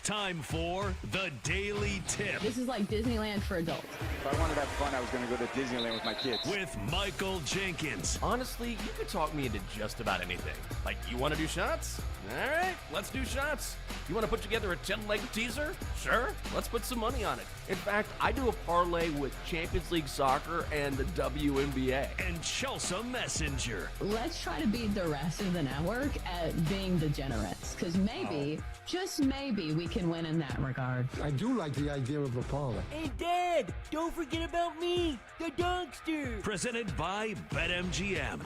time for the Daily Tip. This is like Disneyland for adults. If I wanted to have fun, I was going to go to Disneyland with my kids. With Michael Jenkins. Honestly, you could talk me into just about anything. Like, you want to do shots? All right, let's do shots. You want to put together a 10-leg teaser? Sure, let's put some money on it. In fact, I do a parlay with Champions League Soccer and the WNBA. And Chelsea Messenger. Let's try to beat the rest of the network at being degenerates, because maybe, just maybe, we can win in that regard. I do like the idea of a parlay. Hey, Dad, don't forget about me, the dogster. Presented by BetMGM.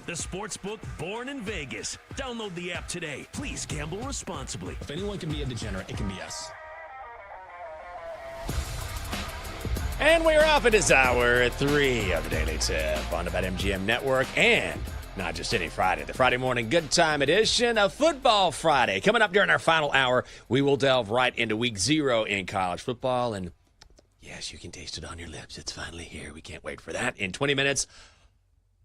The sportsbook born in Vegas. Download the app today. Please gamble responsibly. If anyone can be a degenerate, it can be us. And we're off. It is hour 3 of the Daily Tip on the BetMGM Network, and not just any Friday, the Friday morning good time edition of Football Friday. Coming up during our final hour, we will delve right into week 0 in college football, and yes, you can taste it on your lips. It's finally here. We can't wait for that. In 20 minutes,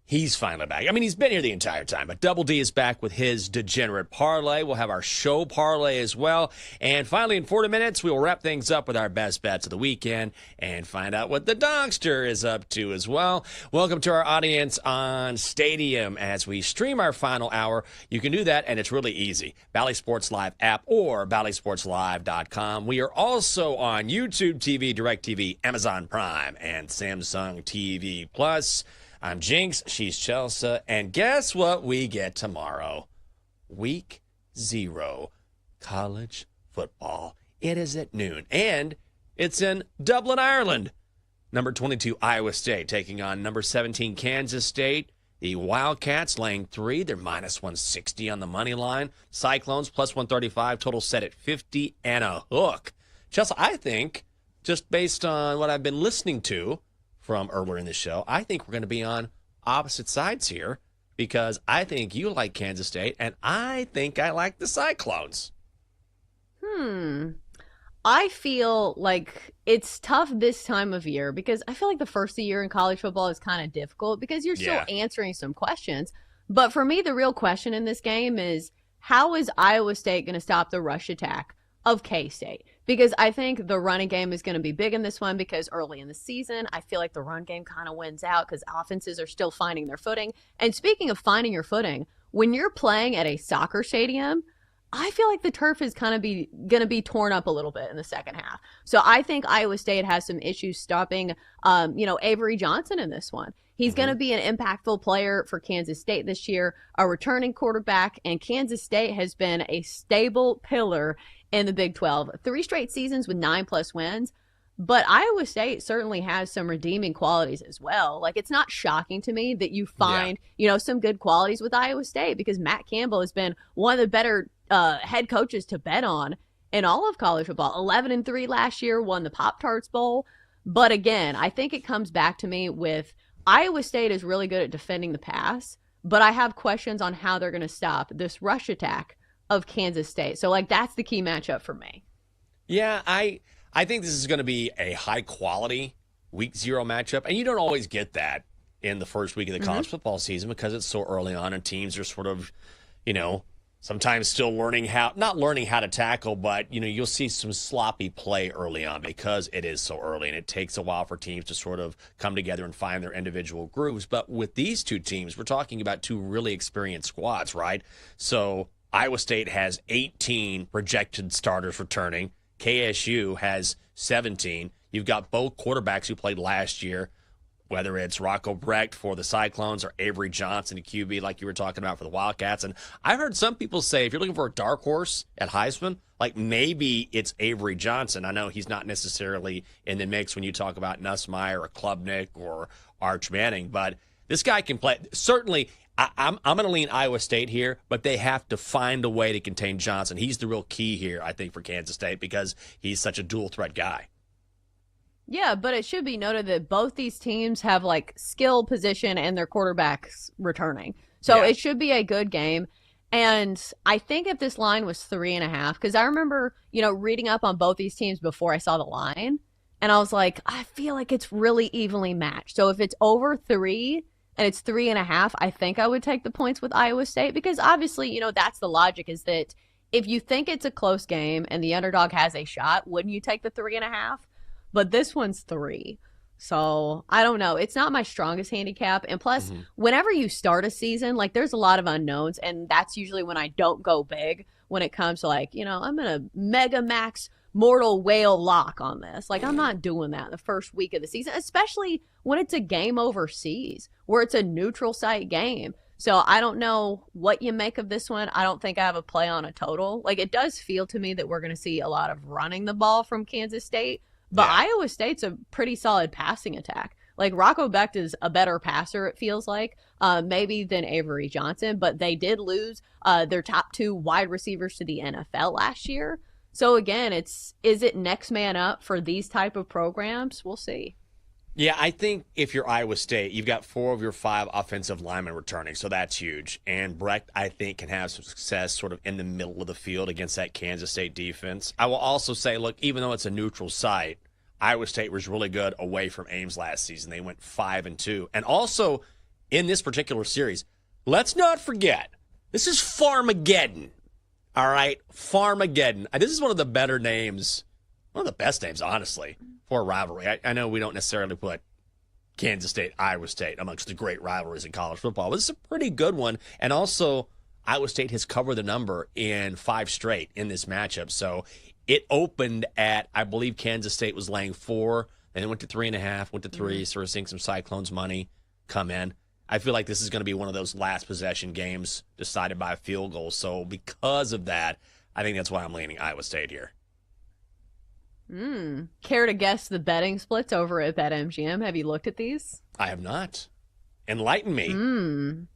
he's finally back. I mean, he's been here the entire time, but Double D is back with his Degenerate Parlay. We'll have our show parlay as well. And finally, in 40 minutes, we will wrap things up with our best bets of the weekend and find out what the Dogster is up to as well. Welcome to our audience on Stadium as we stream our final hour. You can do that, and it's really easy. Bally Sports Live app or BallySportsLive.com. We are also on YouTube TV, DirecTV, Amazon Prime, and Samsung TV Plus. I'm Jinx, she's Chelsea, and guess what we get tomorrow? Week 0, college football. It is at noon, and it's in Dublin, Ireland. Number 22, Iowa State, taking on number 17, Kansas State. The Wildcats laying 3. They're minus 160 on the money line. Cyclones plus 135, total set at 50 and a hook. Chelsea, I think, just based on what I've been listening to from earlier in the show, I think we're going to be on opposite sides here because I think you like Kansas State and I think I like the Cyclones. I feel like it's tough this time of year because I feel like the first of the year in college football is kind of difficult because you're still answering some questions. But for me, the real question in this game is how is Iowa State going to stop the rush attack of K-State? Because I think the running game is going to be big in this one because early in the season, I feel like the run game kind of wins out because offenses are still finding their footing. And speaking of finding your footing, when you're playing at a soccer stadium, I feel like the turf is kind of going to be torn up a little bit in the second half. So I think Iowa State has some issues stopping, Avery Johnson in this one. He's going to be an impactful player for Kansas State this year, a returning quarterback, and Kansas State has been a stable pillar in the Big 12. 3 straight seasons with 9+ wins. But Iowa State certainly has some redeeming qualities as well. Like, it's not shocking to me that you find, some good qualities with Iowa State because Matt Campbell has been one of the better head coaches to bet on in all of college football. 11-3 last year, won the Pop-Tarts Bowl. But again, I think it comes back to me with Iowa State is really good at defending the pass, but I have questions on how they're going to stop this rush attack of Kansas State. So, that's the key matchup for me. Yeah, I think this is going to be a high-quality Week 0 matchup, and you don't always get that in the first week of the college football season because it's so early on and teams are sort of, sometimes still not learning how to tackle, but, you'll see some sloppy play early on because it is so early and it takes a while for teams to sort of come together and find their individual grooves. But with these two teams, we're talking about 2 really experienced squads, right? So Iowa State has 18 projected starters returning. KSU has 17. You've got both quarterbacks who played last year, whether it's Rocco Brecht for the Cyclones or Avery Johnson, a QB like you were talking about for the Wildcats. And I've heard some people say if you're looking for a dark horse at Heisman, maybe it's Avery Johnson. I know he's not necessarily in the mix when you talk about Nussmeier or Klubnik or Arch Manning, but this guy can play. Certainly, I'm going to lean Iowa State here, but they have to find a way to contain Johnson. He's the real key here, I think, for Kansas State because he's such a dual-threat guy. Yeah, but it should be noted that both these teams have skill position and their quarterbacks returning. So it should be a good game. And I think if this line was 3.5, because I remember, reading up on both these teams before I saw the line, and I was like, I feel like it's really evenly matched. So if it's over 3 and it's 3.5, I think I would take the points with Iowa State because obviously, that's the logic is that if you think it's a close game and the underdog has a shot, wouldn't you take the 3.5? But this one's 3. So I don't know. It's not my strongest handicap. And plus, whenever you start a season, like there's a lot of unknowns. And that's usually when I don't go big when it comes to like, I'm going to mega max mortal whale lock on this. Like I'm not doing that the first week of the season, especially when it's a game overseas where it's a neutral site game. So I don't know what you make of this one. I don't think I have a play on a total. Like it does feel to me that we're going to see a lot of running the ball from Kansas State. But Iowa State's a pretty solid passing attack. Like Rocco Becht is a better passer, it feels like, maybe than Avery Johnson. But they did lose their top 2 wide receivers to the NFL last year. So again, is it next man up for these type of programs? We'll see. Yeah, I think if you're Iowa State, you've got 4 of your 5 offensive linemen returning, so that's huge. And Brecht, I think, can have some success sort of in the middle of the field against that Kansas State defense. I will also say, look, even though it's a neutral site, Iowa State was really good away from Ames last season. They went 5-2. And also, in this particular series, let's not forget, this is Farmageddon. All right, Farmageddon. This is one of the better names, one of the best names, honestly, for a rivalry. I know we don't necessarily put Kansas State, Iowa State amongst the great rivalries in college football, but it's a pretty good one. And also, Iowa State has covered the number in 5 straight in this matchup. So it opened at, I believe Kansas State was laying 4, then it went to 3.5, went to 3, sort of seeing some Cyclones money come in. I feel like this is going to be one of those last possession games decided by a field goal. So because of that, I think that's why I'm leaning Iowa State here. Care to guess the betting splits over at BetMGM? Have you looked at these? I have not. Enlighten me.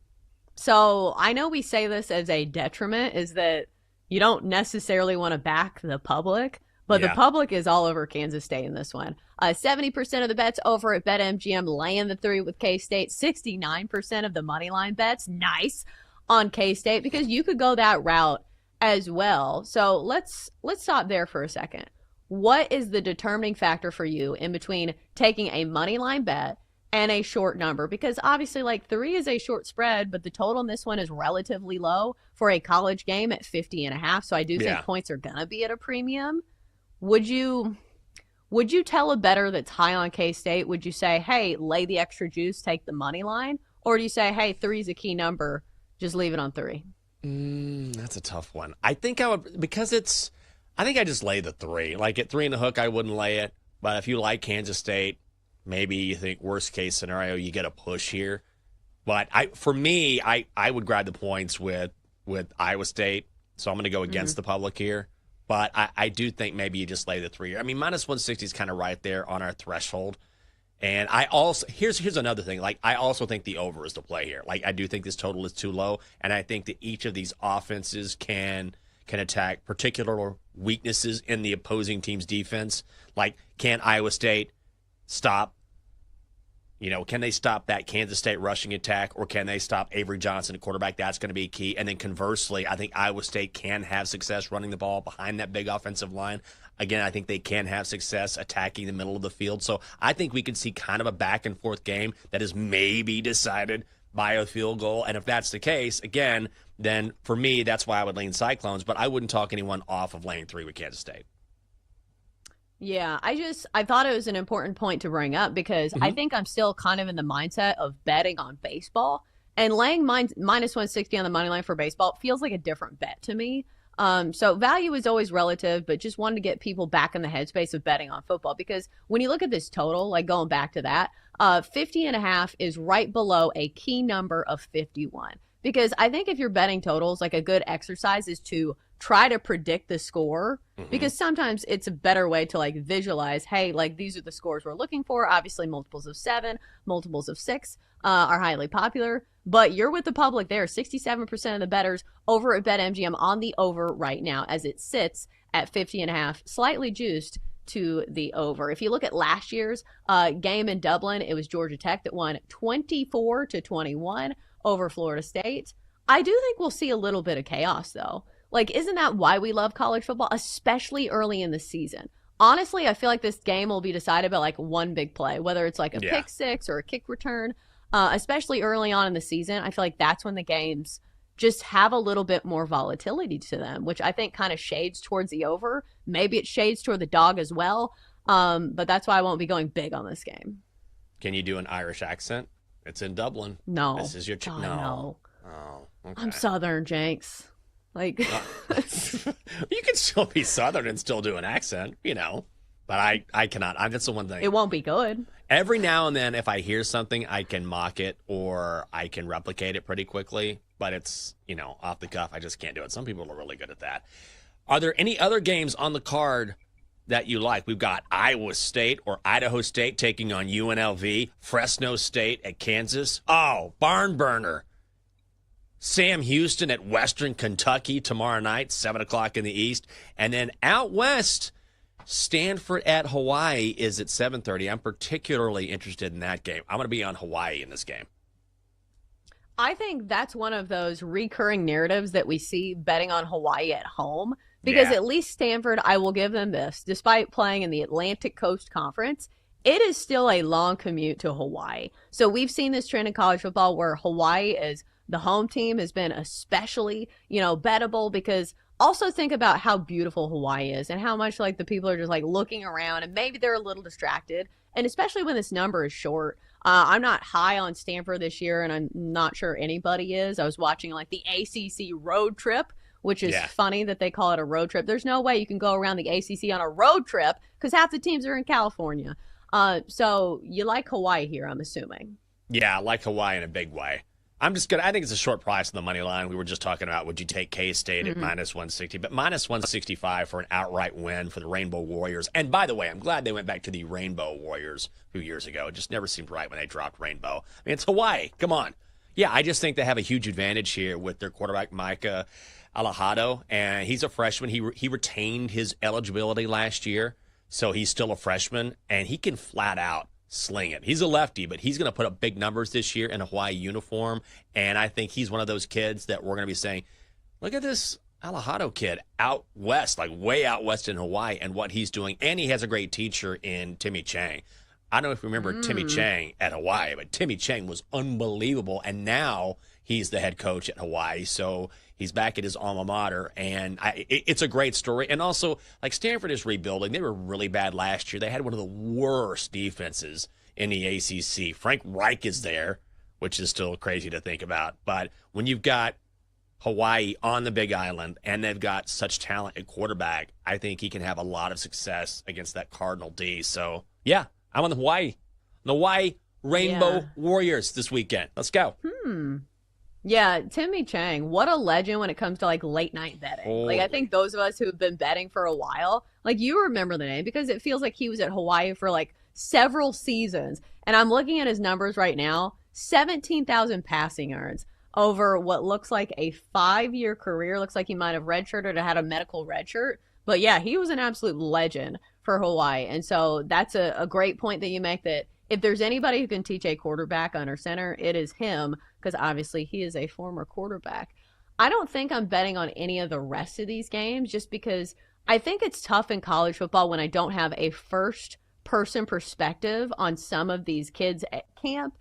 So I know we say this as a detriment, is that you don't necessarily want to back the public, but the public is all over Kansas State in this one. 70% of the bets over at BetMGM laying the 3 with K-State. 69% of the money line bets, nice, on K-State, because you could go that route as well. So let's stop there for a second. What is the determining factor for you in between taking a money line bet and a short number? Because obviously, like 3 is a short spread, but the total in this one is relatively low for a college game at 50.5. So I do think points are gonna be at a premium. Would you tell a bettor that's high on K-State, would you say, hey, lay the extra juice, take the money line? Or do you say, hey, 3 is a key number, just leave it on 3? That's a tough one. I think I would, because I think I just lay the 3. Like at 3 in the hook, I wouldn't lay it. But if you like Kansas State, maybe you think worst case scenario, you get a push here. But for me, I would grab the points with Iowa State. So I'm going to go against the public here. But I do think maybe you just lay the 3. I mean, minus 160 is kind of right there on our threshold. And I also, here's another thing. Like, I also think the over is the play here. Like, I do think this total is too low. And I think that each of these offenses can attack particular weaknesses in the opposing team's defense. Like, can Iowa State stop? Can they stop that Kansas State rushing attack, or can they stop Avery Johnson, a quarterback? That's going to be key. And then conversely, I think Iowa State can have success running the ball behind that big offensive line. Again, I think they can have success attacking the middle of the field. So I think we could see kind of a back-and-forth game that is maybe decided by a field goal. And if that's the case, again, then for me, that's why I would lean Cyclones. But I wouldn't talk anyone off of laying 3 with Kansas State. Yeah, I thought it was an important point to bring up because I think I'm still kind of in the mindset of betting on baseball, and laying minus 160 on the money line for baseball feels like a different bet to me. So value is always relative, but just wanted to get people back in the headspace of betting on football, because when you look at this total, like going back to that, 50.5 is right below a key number of 51. Because I think if you're betting totals, like a good exercise is to try to predict the score, because sometimes it's a better way to like visualize, hey, like these are the scores we're looking for. Obviously multiples of 7, multiples of 6 are highly popular, but you're with the public there. 67% of the bettors over at BetMGM on the over right now as it sits at 50.5, slightly juiced to the over. If you look at last year's game in Dublin, it was Georgia Tech that won 24-21 over Florida State. I do think we'll see a little bit of chaos though. Like, isn't that why we love college football, especially early in the season? Honestly, I feel like this game will be decided by like one big play, whether it's like a pick six or a kick return, especially early on in the season. I feel like that's when the games just have a little bit more volatility to them, which I think kind of shades towards the over. Maybe it shades toward the dog as well. But that's why I won't be going big on this game. Can you do an Irish accent? It's in Dublin. No. This is your no. Oh, okay. I'm Southern, Jenks. Like, you can still be Southern and still do an accent, But I cannot. That's the one thing. It won't be good. Every now and then, if I hear something, I can mock it or I can replicate it pretty quickly. But it's, off the cuff. I just can't do it. Some people are really good at that. Are there any other games on the card that you like? We've got Iowa State or Idaho State taking on UNLV, Fresno State at Kansas. Oh, barn burner. Sam Houston at Western Kentucky tomorrow night, 7 o'clock in the East. And then out west, Stanford at Hawaii is at 7:30. I'm particularly interested in that game. I'm going to be on Hawaii in this game. I think that's one of those recurring narratives that we see betting on Hawaii at home. Because at least Stanford, I will give them this, despite playing in the Atlantic Coast Conference, it is still a long commute to Hawaii. So we've seen this trend in college football where Hawaii is the home team has been especially, bettable, because also think about how beautiful Hawaii is and how much like the people are just like looking around and maybe they're a little distracted. And especially when this number is short. I'm not high on Stanford this year, and I'm not sure anybody is. I was watching like the ACC road trip, which is funny that they call it a road trip. There's no way you can go around the ACC on a road trip because half the teams are in California. So you like Hawaii here, I'm assuming. Yeah, I like Hawaii in a big way. I think it's a short price on the money line. We were just talking about, would you take K-State at minus 160, but minus 165 for an outright win for the Rainbow Warriors. And by the way, I'm glad they went back to the Rainbow Warriors a few years ago. It just never seemed right when they dropped Rainbow. I mean, it's Hawaii. Come on. Yeah, I just think they have a huge advantage here with their quarterback, Micah Alejado, and he's a freshman. He retained his eligibility last year, so he's still a freshman, and he can flat out sling it. He's a lefty, but he's going to put up big numbers this year in a Hawaii uniform, and I think he's one of those kids that we're going to be saying, look at this Alejado kid out west, like way out west in Hawaii, and what he's doing, and he has a great teacher in Timmy Chang. I don't know if you remember Timmy Chang at Hawaii, but Timmy Chang was unbelievable, and now he's the head coach at Hawaii, so he's back at his alma mater, and it's a great story. And also, like, Stanford is rebuilding. They were really bad last year. They had one of the worst defenses in the ACC. Frank Reich is there, which is still crazy to think about. But when you've got Hawaii on the Big Island and they've got such talent at quarterback, I think he can have a lot of success against that Cardinal D. So, yeah, I'm on the Hawaii Rainbow Warriors this weekend. Let's go. Yeah, Timmy Chang, what a legend when it comes to like late night betting. Holy. Like I think those of us who have been betting for a while, like you remember the name because it feels like he was at Hawaii for like several seasons. And I'm looking at his numbers right now, 17,000 passing yards over what looks like a 5-year career. Looks like he might have redshirted or had a medical redshirt. But yeah, he was an absolute legend for Hawaii. And so that's a great point that you make, that if there's anybody who can teach a quarterback under center, it is him, because obviously he is a former quarterback. I don't think I'm betting on any of the rest of these games just because I think it's tough in college football when I don't have a first-person perspective on some of these kids at camp,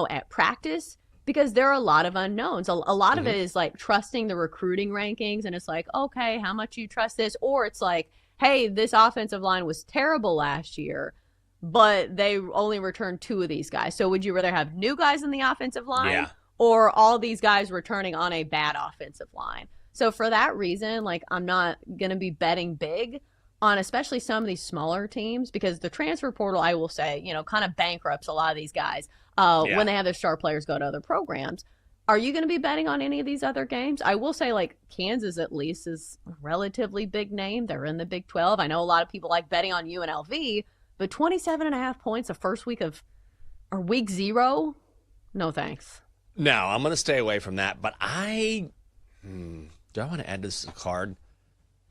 at practice, because there are a lot of unknowns. A lot of it is like trusting the recruiting rankings, and it's like, okay, how much you trust this? Or it's like, hey, this offensive line was terrible last year, but they only returned 2 of these guys. So would you rather have new guys in the offensive line or all these guys returning on a bad offensive line? So for that reason, like, I'm not going to be betting big on especially some of these smaller teams, because the transfer portal, I will say, kind of bankrupts a lot of these guys when they have their star players go to other programs. Are you going to be betting on any of these other games? I will say, like, Kansas at least is a relatively big name. They're in the Big 12. I know a lot of people like betting on UNLV, but 27.5 points the first week or week 0? No, thanks. No, I'm going to stay away from that. But do I want to add this to the card?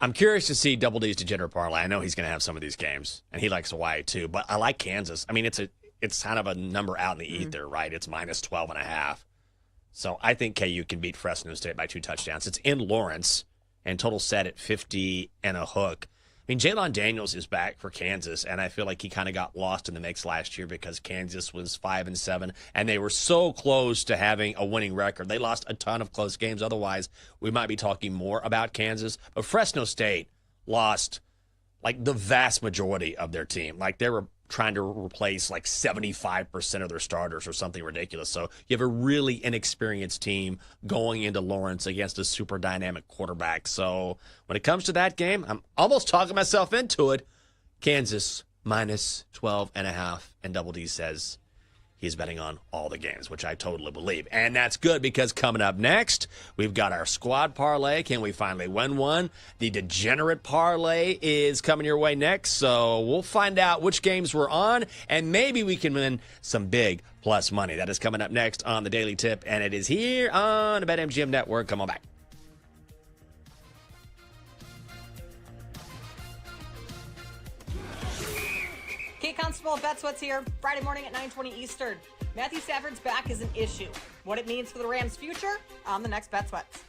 I'm curious to see Double D's Degenerate Parlay. I know he's going to have some of these games, and he likes Hawaii too. But I like Kansas. I mean, it's kind of a number out in the ether, right? It's minus 12.5. So I think KU can beat Fresno State by 2 touchdowns. It's in Lawrence, and total set at 50 and a hook. mean, Jalen Daniels is back for Kansas, and I feel like he kind of got lost in the mix last year because Kansas was 5-7, and they were so close to having a winning record. They lost a ton of close games. Otherwise, we might be talking more about Kansas. But Fresno State lost like the vast majority of their team. Like they were trying to replace like 75% of their starters or something ridiculous. So you have a really inexperienced team going into Lawrence against a super dynamic quarterback. So when it comes to that game, I'm almost talking myself into it. Kansas minus 12.5, and Double D says he's betting on all the games, which I totally believe. And that's good because coming up next, we've got our squad parlay. Can we finally win one? The degenerate parlay is coming your way next. So we'll find out which games we're on, and maybe we can win some big plus money. That is coming up next on the Daily Tip, and it is here on the BetMGM Network. Come on back. Kate Constable, Bet Sweats here, Friday morning at 9:20 Eastern. Matthew Stafford's back is an issue. What it means for the Rams' future on the next Bet Sweats.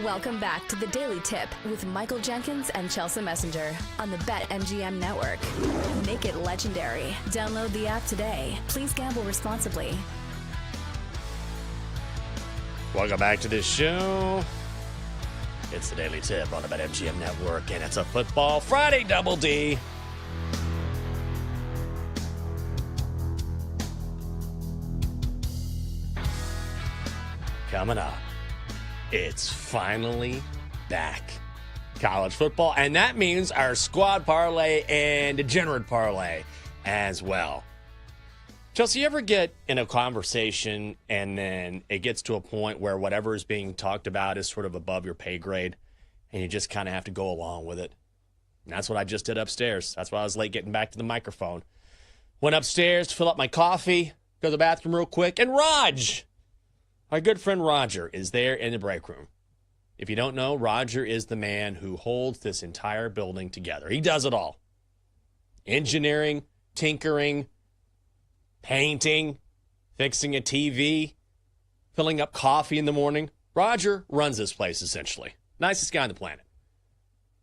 Welcome back to the Daily Tip with Michael Jenkins and Chelsea Messenger on the BetMGM Network. Make it legendary. Download the app today. Please gamble responsibly. Welcome back to the show. It's the Daily Tip on the BetMGM Network, and it's a Football Friday Double D. Coming up, it's finally back. College football, and that means our squad parlay and degenerate parlay as well. Chelsea, you ever get in a conversation and then it gets to a point where whatever is being talked about is sort of above your pay grade and you just kind of have to go along with it? And that's what I just did upstairs. That's why I was late getting back to the microphone. Went upstairs to fill up my coffee, go to the bathroom real quick, and Raj, our good friend Roger, is there in the break room. If you don't know, Roger is the man who holds this entire building together. He does it all. Engineering, tinkering, painting, fixing a TV, filling up coffee in the morning. Roger runs this place, essentially. Nicest guy on the planet.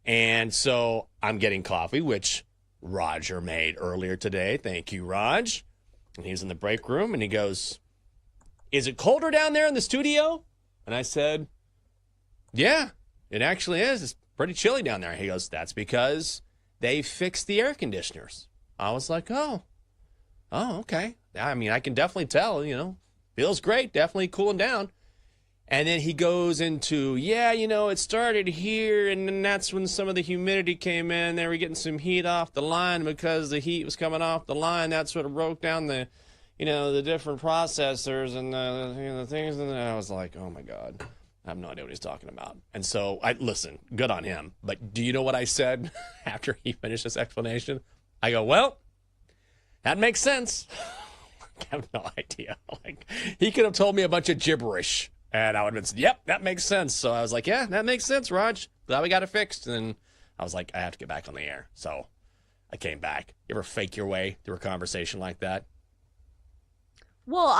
And so I'm getting coffee, which Roger made earlier today. Thank you, Raj. And he was in the break room, and he goes, "Is it colder down there in the studio?" And I said, "Yeah, it actually is. It's pretty chilly down there." He goes, "That's because they fixed the air conditioners." I was like, oh, okay. I mean, I can definitely tell, feels great, definitely cooling down. And then he goes into, it started here, and then that's when some of the humidity came in. They were getting some heat off the line because the heat was coming off the line. That's what broke down the different processors and the things. And I was like, oh, my God. I have no idea what he's talking about. And so, listen, good on him. But do you know what I said after he finished his explanation? I go, well, that makes sense. I have no idea. He could have told me a bunch of gibberish, and I would have been, yep, that makes sense. So I was like, yeah, that makes sense, Raj. Glad we got it fixed. And I was like, I have to get back on the air. So I came back. You ever fake your way through a conversation like that? Well,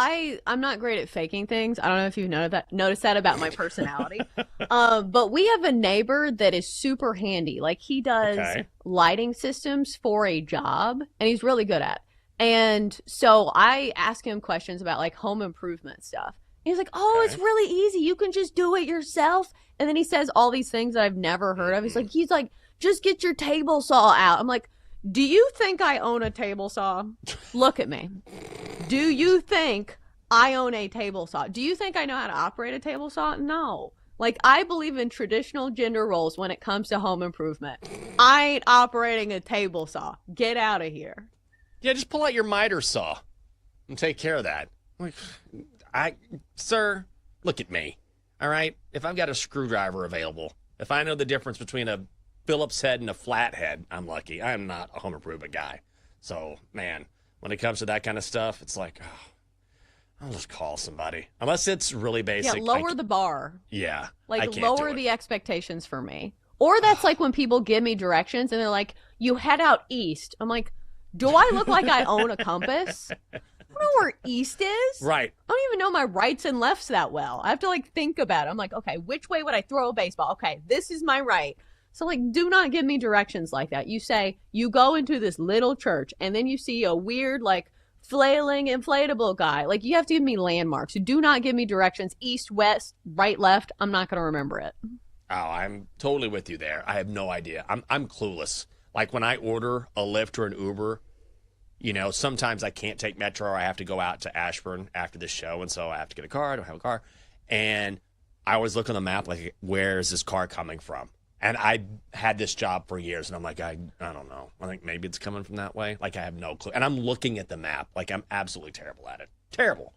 I'm not great at faking things. I don't know if you've noticed that about my personality. But we have a neighbor that is super handy. Like, he does lighting systems for a job, and he's really good at it. And so I ask him questions about, like, home improvement stuff. And he's like, it's really easy. You can just do it yourself. And then he says all these things that I've never heard of. He's like, just get your table saw out. I'm like, do you think I own a table saw? Look at me. Do you think I own a table saw? Do you think I know how to operate a table saw? No. Like, I believe in traditional gender roles when it comes to home improvement. I ain't operating a table saw. Get out of here. Yeah, just pull out your miter saw and take care of that. Sir, look at me. All right? If I've got a screwdriver available, if I know the difference between a Phillips head and a flat head, I'm lucky. I am not a home improvement guy. So, man, when it comes to that kind of stuff, it's like, I'll just call somebody. Unless it's really basic. Yeah, lower the bar. Yeah. Like, lower the expectations for me. Or that's like when people give me directions and they're like, you head out east. I'm like, do I look like I own a compass? I don't know where east is. Right. I don't even know my rights and lefts that well. I have to, think about it. I'm like, okay, which way would I throw a baseball? Okay, this is my right. So, do not give me directions like that. You say, you go into this little church, and then you see a weird, flailing inflatable guy. You have to give me landmarks. Do not give me directions, east, west, right, left. I'm not going to remember it. Oh, I'm totally with you there. I have no idea. I'm clueless. When I order a Lyft or an Uber, sometimes I can't take Metro, or I have to go out to Ashburn after the show, and so I have to get a car. I don't have a car. And I always look on the map, where is this car coming from? And I had this job for years, and I'm like, I don't know. I think maybe it's coming from that way. I have no clue. And I'm looking at the map. I'm absolutely terrible at it. Terrible.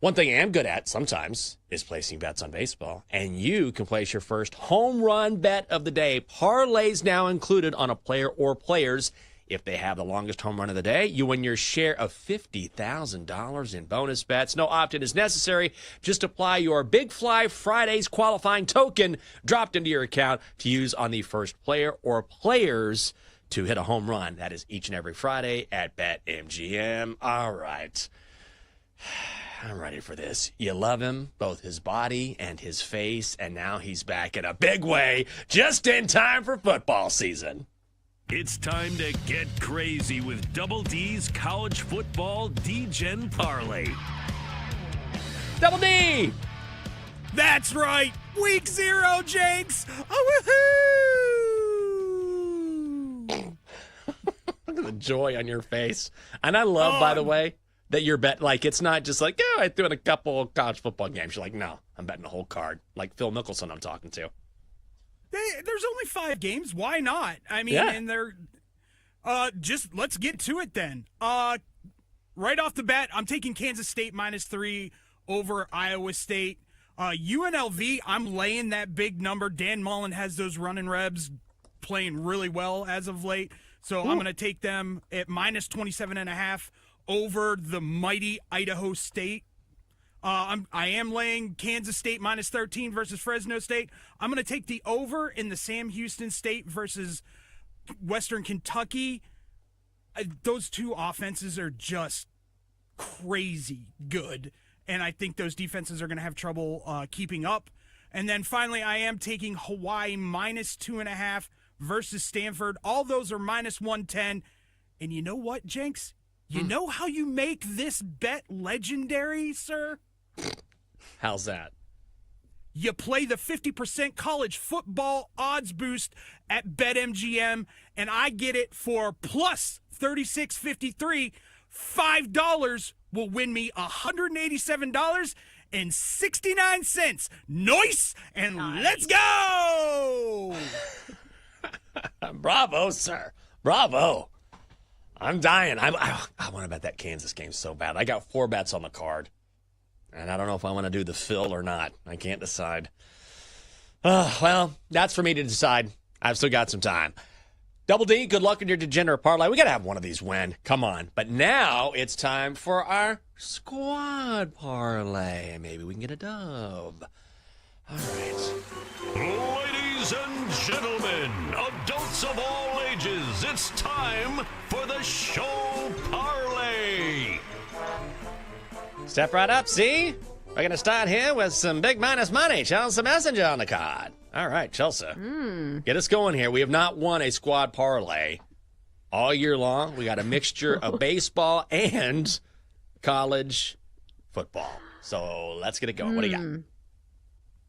One thing I am good at sometimes is placing bets on baseball. And you can place your first home run bet of the day. Parlays now included on a player or players. If they have the longest home run of the day, you win your share of $50,000 in bonus bets. No opt-in is necessary. Just apply your Big Fly Fridays qualifying token dropped into your account to use on the first player or players to hit a home run. That is each and every Friday at BetMGM. All right. I'm ready for this. You love him, both his body and his face, and now he's back in a big way, just in time for football season. It's time to get crazy with Double D's College Football D-Gen Parlay. Double D! That's right. Week 0, Jenks. Oh, woohoo! Look at the joy on your face. And I love, by the way, that you're it's not just like, yeah, I threw in a couple of college football games. You're like, no, I'm betting a whole card. Like Phil Mickelson I'm talking to. There's only 5 games. Why not? I mean, and they're just let's get to it then. Right off the bat, I'm taking Kansas State -3 over Iowa State. UNLV, I'm laying that big number. Dan Mullen has those running rebs playing really well as of late. So I'm going to take them at -27.5 over the mighty Idaho State. I am laying Kansas State -13 versus Fresno State. I'm going to take the over in the Sam Houston State versus Western Kentucky. Those two offenses are just crazy good, and I think those defenses are going to have trouble keeping up. And then finally, I am taking Hawaii -2.5 versus Stanford. All those are -110. And you know what, Jenks? You know how you make this bet legendary, sir? How's that? You play the 50% college football odds boost at BetMGM, and I get it for plus 36.53. $5 will win me $187.69. Nice, and let's go! Bravo, sir. Bravo. I'm dying. I want to bet that Kansas game so bad. I got 4 bets on the card. And I don't know if I want to do the fill or not. I can't decide. Well, that's for me to decide. I've still got some time. Double D, good luck in your degenerate parlay. We got to have one of these win. Come on. But now it's time for our squad parlay. Maybe we can get a dub. All right. Ladies and gentlemen, adults of all ages, it's time for the show parlay. Step right up, see? We're going to start here with some big minus money. Chelsea Messenger on the card. All right, Chelsea. Get us going here. We have not won a squad parlay all year long. We got a mixture of baseball and college football. So let's get it going. What do you got?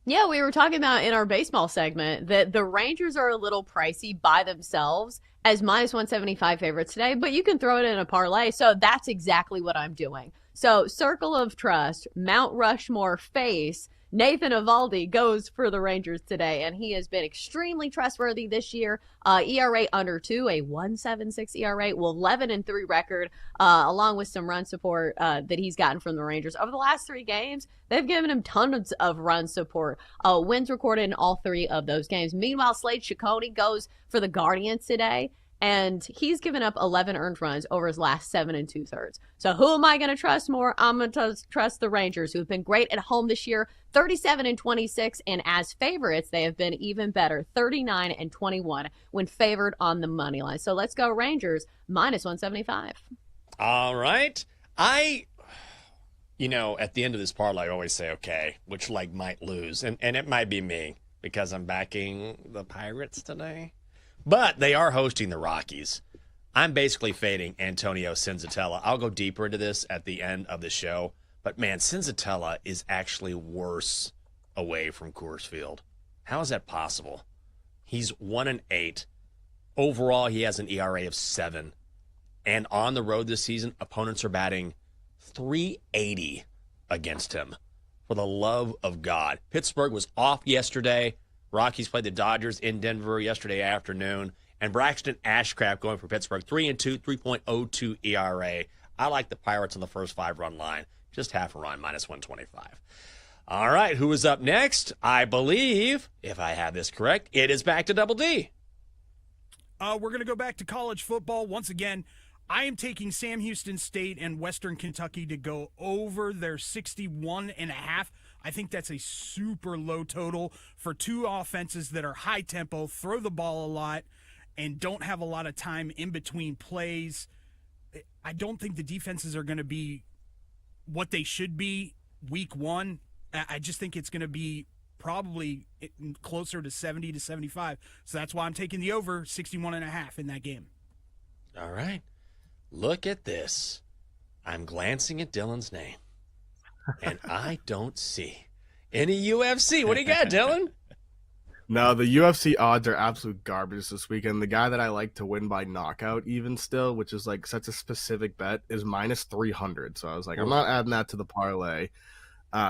Yeah, we were talking about in our baseball segment that the Rangers are a little pricey by themselves as -175 favorites today, but you can throw it in a parlay. So that's exactly what I'm doing. So Circle of Trust, Mount Rushmore face, Nathan Eovaldi goes for the Rangers today, and he has been extremely trustworthy this year. ERA under 2, a 1.76 ERA, well, 11-3 record, along with some run support that he's gotten from the Rangers. Over the last 3 games, they've given him tons of run support. Wins recorded in all 3 of those games. Meanwhile, Slade Ciccone goes for the Guardians today, and he's given up 11 earned runs over his last 7 2/3. So who am I going to trust more? I'm going to trust the Rangers, who've been great at home this year, 37-26, and as favorites, they have been even better, 39-21 when favored on the money line. So let's go Rangers, -175. All right. At the end of this parlay, I always say, okay, which leg might lose? And it might be me because I'm backing the Pirates today. But they are hosting the Rockies. I'm basically fading Antonio Senzatella. I'll go deeper into this at the end of the show. But, man, Senzatella is actually worse away from Coors Field. How is that possible? He's 1-8. Overall, he has an ERA of 7. And on the road this season, opponents are batting .380 against him. For the love of God. Pittsburgh was off yesterday. Rockies played the Dodgers in Denver yesterday afternoon. And Braxton Ashcraft going for Pittsburgh, 3-2, 3.02 ERA. I like the Pirates on the first 5-run line. Just half a run, -125. All right, who is up next? I believe, if I have this correct, it is back to Double D. We're going to go back to college football. Once again, I am taking Sam Houston State and Western Kentucky to go over their 61.5. I think that's a super low total for 2 offenses that are high tempo, throw the ball a lot, and don't have a lot of time in between plays. I don't think the defenses are going to be what they should be week one. I just think it's going to be probably closer to 70 to 75. So that's why I'm taking the over 61.5 in that game. All right. Look at this. I'm glancing at Dylan's name, and I don't see any UFC. What do you got, Dylan? No, the UFC odds are absolute garbage this weekend. The guy that I like to win by knockout even still, which is like such a specific bet, is minus 300. So I was like, I'm not adding that to the parlay.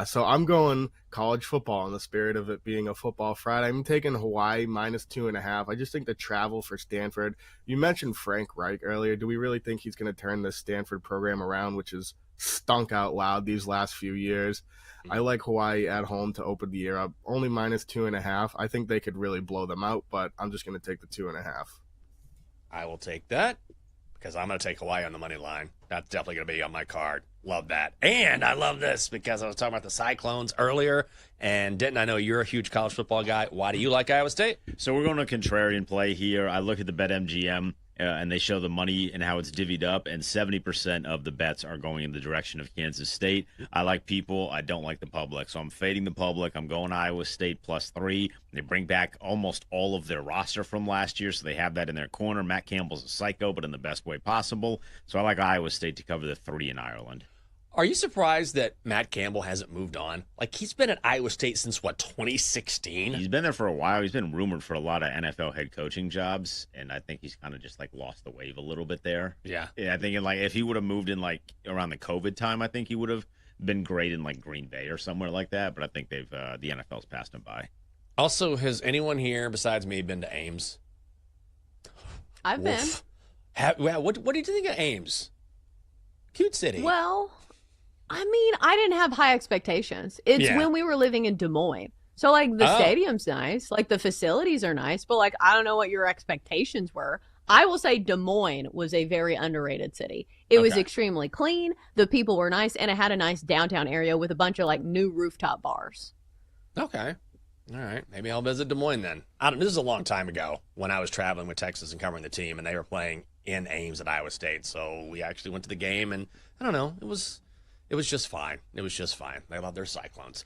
So I'm going college football in the spirit of it being a football Friday. I'm taking Hawaii minus 2.5. I just think the travel for Stanford. You mentioned Frank Reich earlier. Do we really think he's going to turn this Stanford program around, which has stunk out loud these last few years? I like Hawaii at home to open the year up. Only minus 2.5. I think they could really blow them out, but I'm just going to take the 2.5. I will take that because I'm going to take Hawaii on the money line. That's definitely going to be on my card. Love that. And I love this because I was talking about the Cyclones earlier, and Denton, I know you're a huge college football guy. Why do you like Iowa State? So we're going to contrarian play here. I look at the BetMGM, and they show the money and how it's divvied up, and 70% of the bets are going in the direction of Kansas State. I like people. I don't like the public. So I'm fading the public. I'm going Iowa State +3. They bring back almost all of their roster from last year, so they have that in their corner. Matt Campbell's a psycho, but in the best way possible. So I like Iowa State to cover the 3 in Ireland. Are you surprised that Matt Campbell hasn't moved on? Like, he's been at Iowa State since, 2016? He's been there for a while. He's been rumored for a lot of NFL head coaching jobs, and I think he's kind of just, lost the wave a little bit there. Yeah. I think, if he would have moved in, around the COVID time, I think he would have been great in, Green Bay or somewhere like that, but I think the NFL's passed him by. Also, has anyone here besides me been to Ames? I've been. What did you think of Ames? Cute city. Well, I mean, I didn't have high expectations. It's when we were living in Des Moines. So, the stadium's nice. The facilities are nice. But, I don't know what your expectations were. I will say Des Moines was a very underrated city. It was extremely clean. The people were nice. And it had a nice downtown area with a bunch of, new rooftop bars. Okay. All right. Maybe I'll visit Des Moines then. This is a long time ago when I was traveling with Texas and covering the team, and they were playing in Ames at Iowa State. So we actually went to the game, and I don't know. It was just fine. It was just fine. They love their Cyclones.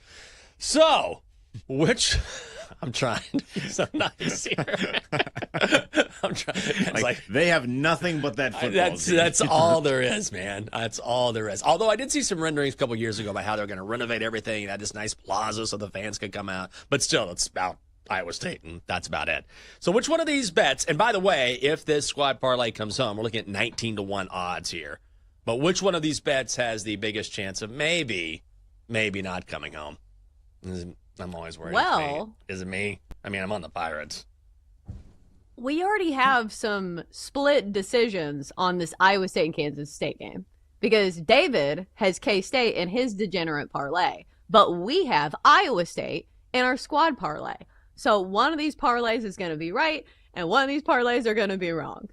So, I'm trying to be so nice here. I'm trying. It's they have nothing but that football team. That's all there is, man. That's all there is. Although I did see some renderings a couple years ago about how they're going to renovate everything and have this nice plaza so the fans could come out. But still, it's about Iowa State, and that's about it. So which one of these bets, and by the way, if this squad parlay comes home, we're looking at 19-1 odds here. But which one of these bets has the biggest chance of maybe not coming home? I'm always worried. Well, is it me? I mean, I'm on the Pirates. We already have some split decisions on this Iowa State and Kansas State game because David has K-State in his degenerate parlay, but we have Iowa State in our squad parlay. So one of these parlays is going to be right, and one of these parlays are going to be wrong.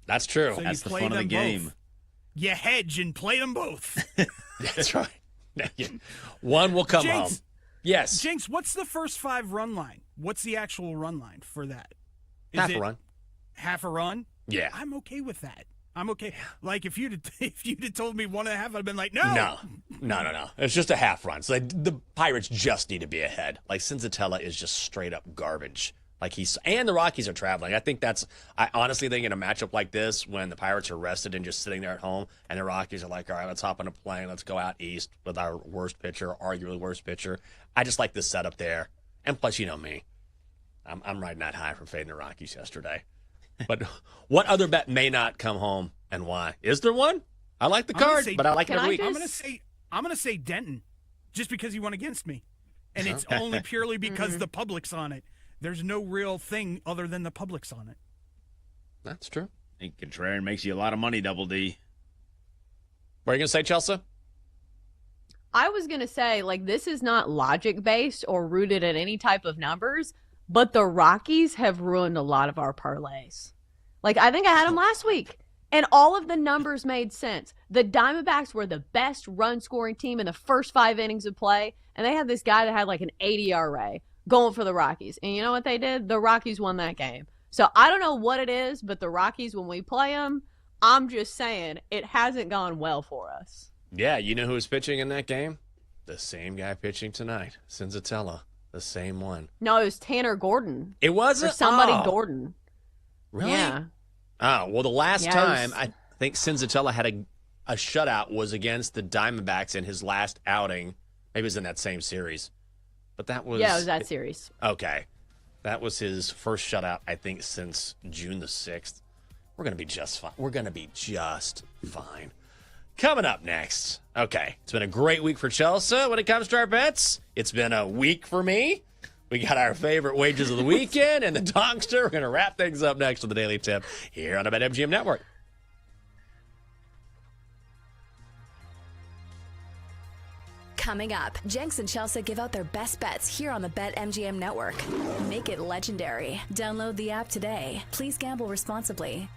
That's true. So that's the fun of the game. Both. You hedge and play them both. That's right. One will come home. Yes. Jinx, what's the first 5 run line? What's the actual run line for that? Half a run. Half a run? Yeah. I'm okay with that. I'm okay. If you'd told me 1.5, I'd have been like, no. No. It's just a half run. So the Pirates just need to be ahead. Senzatella is just straight up garbage. And the Rockies are traveling. I honestly think in a matchup like this, when the Pirates are rested and just sitting there at home, and the Rockies are like, all right, let's hop on a plane, let's go out east with our worst pitcher, arguably worst pitcher. I just like this setup there. And plus, you know me, I'm riding that high from fading the Rockies yesterday. But what other bet may not come home and why? Is there one? I like the card, but I like it every week. I'm gonna say Denton, just because he won against me, and it's only purely because the public's on it. There's no real thing other than the public's on it. That's true. I think contrarian makes you a lot of money, Double D. What are you going to say, Chelsea? I was going to say, this is not logic-based or rooted in any type of numbers, but the Rockies have ruined a lot of our parlays. I think I had them last week, and all of the numbers made sense. The Diamondbacks were the best run-scoring team in the first 5 innings of play, and they had this guy that had an 80 ERA. Going for the Rockies. And you know what they did? The Rockies won that game. So I don't know what it is, but the Rockies, when we play them, I'm just saying it hasn't gone well for us. Yeah, you know who was pitching in that game? The same guy pitching tonight, Senzatella, the same one. No, it was Tanner Gordon. It wasn't? Or somebody Oh. Gordon. Really? Yeah. Oh, well, the last Yeah, time it was- I think Senzatella had a shutout was against the Diamondbacks in his last outing. Maybe it was in that same series. But that was... Yeah, it was that series. Okay. That was his first shutout, I think, since June the 6th. We're going to be just fine. We're going to be just fine. Coming up next. Okay. It's been a great week for Chelsea when it comes to our bets. It's been a week for me. We got our favorite wages of the weekend and the Dogster. We're going to wrap things up next with the Daily Tip here on the BetMGM Network. Coming up, Jenks and Chelsea give out their best bets here on the BetMGM Network. Make it legendary. Download the app today. Please gamble responsibly.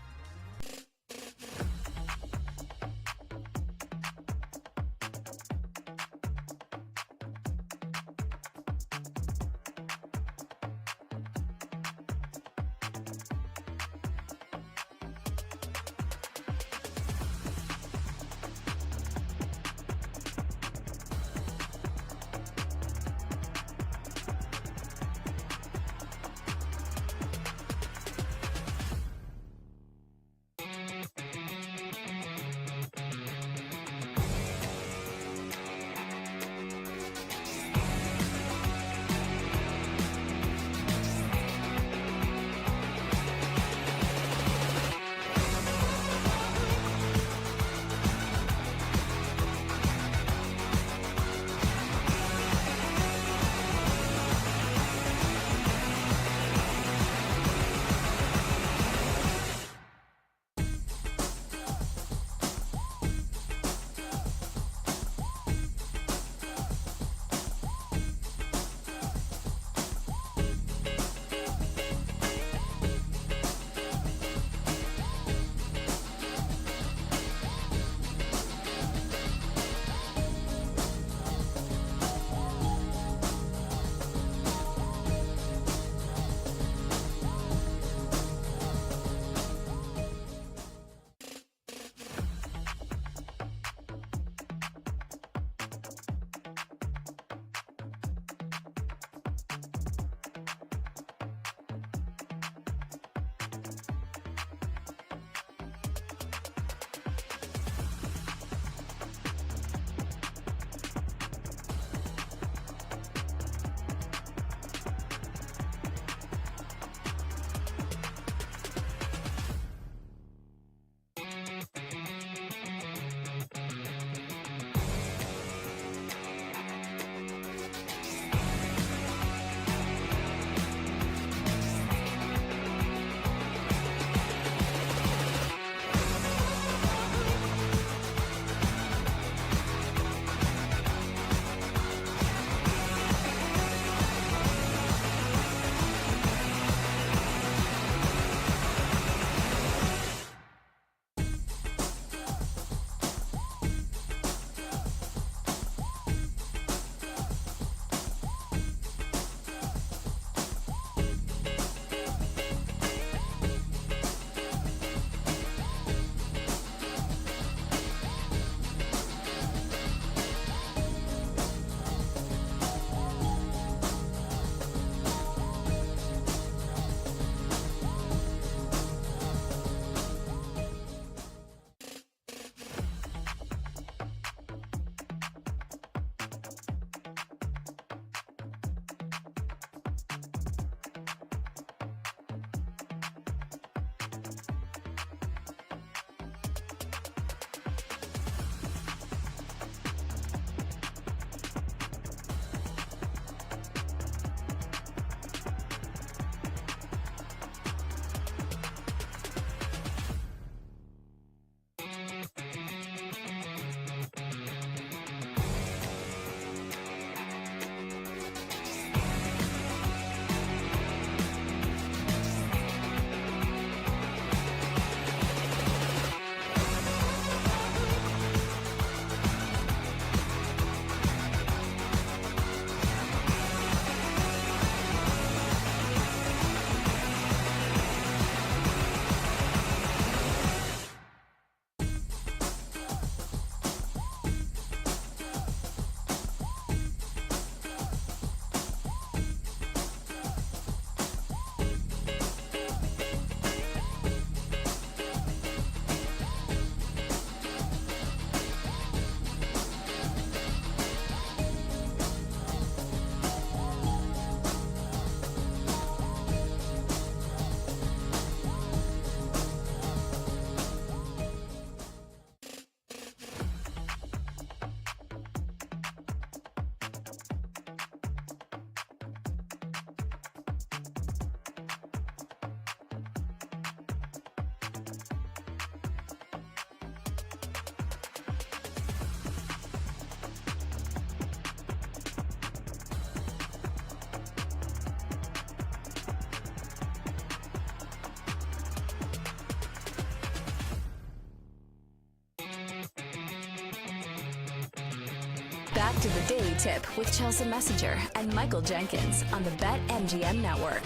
back to the Daily Tip with Chelsea Messenger and Michael Jenkins on the BetMGM Network.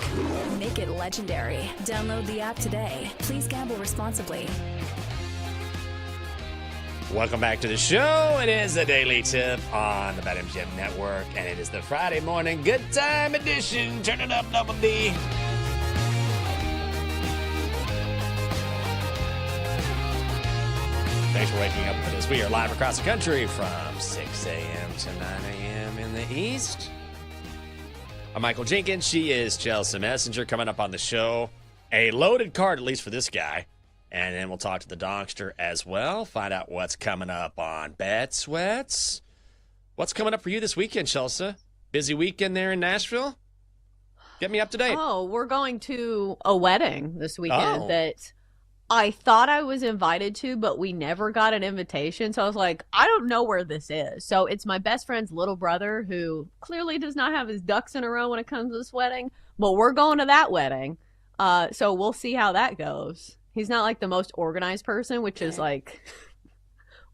Make it legendary. Download the app today. Please gamble responsibly. Welcome back to the show. It is the Daily Tip on the BetMGM Network, and it is the Friday morning good time edition. Turn it up, Double D. Thanks for waking up with us. We are live across the country from 6 a.m. to 9 a.m. in the East. I'm Michael Jenkins. She is Chelsea Messenger. Coming up on the show, a loaded card, at least for this guy. And then we'll talk to the Donkster as well. Find out what's coming up on Bet Sweats. What's coming up for you this weekend, Chelsea? Busy weekend there in Nashville? Get me up to date. Oh, we're going to a wedding this weekend that I thought I was invited to, but we never got an invitation. So I was like, I don't know where this is. So it's my best friend's little brother who clearly does not have his ducks in a row when it comes to this wedding. But we're going to that wedding. So we'll see how that goes. He's not like the most organized person, which is like,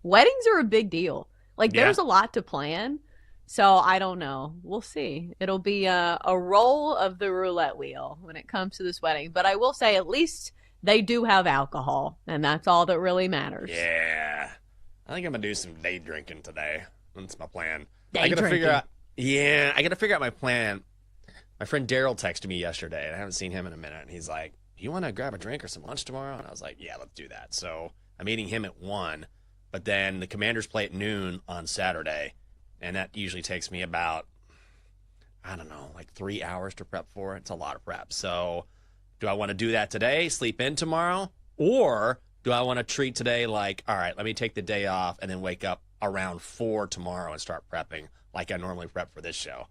weddings are a big deal. Like there's a lot to plan. So I don't know. We'll see. It'll be a roll of the roulette wheel when it comes to this wedding. But I will say at least they do have alcohol, and that's all that really matters. Yeah. I think I'm going to do some day drinking today. That's my plan. I got to figure out. Yeah, I got to figure out my plan. My friend Daryl texted me yesterday, and I haven't seen him in a minute. And he's like, you want to grab a drink or some lunch tomorrow? And I was like, yeah, let's do that. So I'm meeting him at 1, but then the Commanders play at noon on Saturday, and that usually takes me about, I don't know, like 3 hours to prep for it. It's a lot of prep. So do I want to do that today, sleep in tomorrow, or do I want to treat today like, all right, let me take the day off and then wake up around 4 tomorrow and start prepping like I normally prep for this show?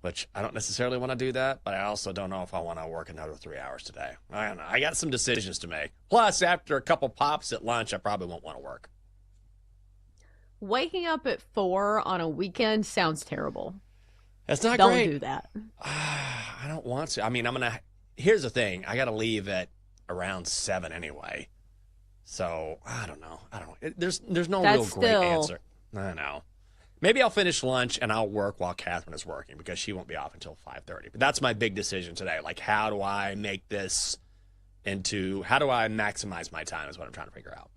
Which I don't necessarily want to do that, but I also don't know if I want to work another 3 hours today. I don't know. I got some decisions to make. Plus, after a couple pops at lunch, I probably won't want to work. Waking up at 4 on a weekend sounds terrible. That's not Don't great. Don't do that. I don't want to. I mean, here's the thing. I got to leave at around 7 anyway. So, I don't know. There's no real great answer. I know. Maybe I'll finish lunch and I'll work while Catherine is working because she won't be off until 5:30. But that's my big decision today. Like, how do I make this how do I maximize my time is what I'm trying to figure out.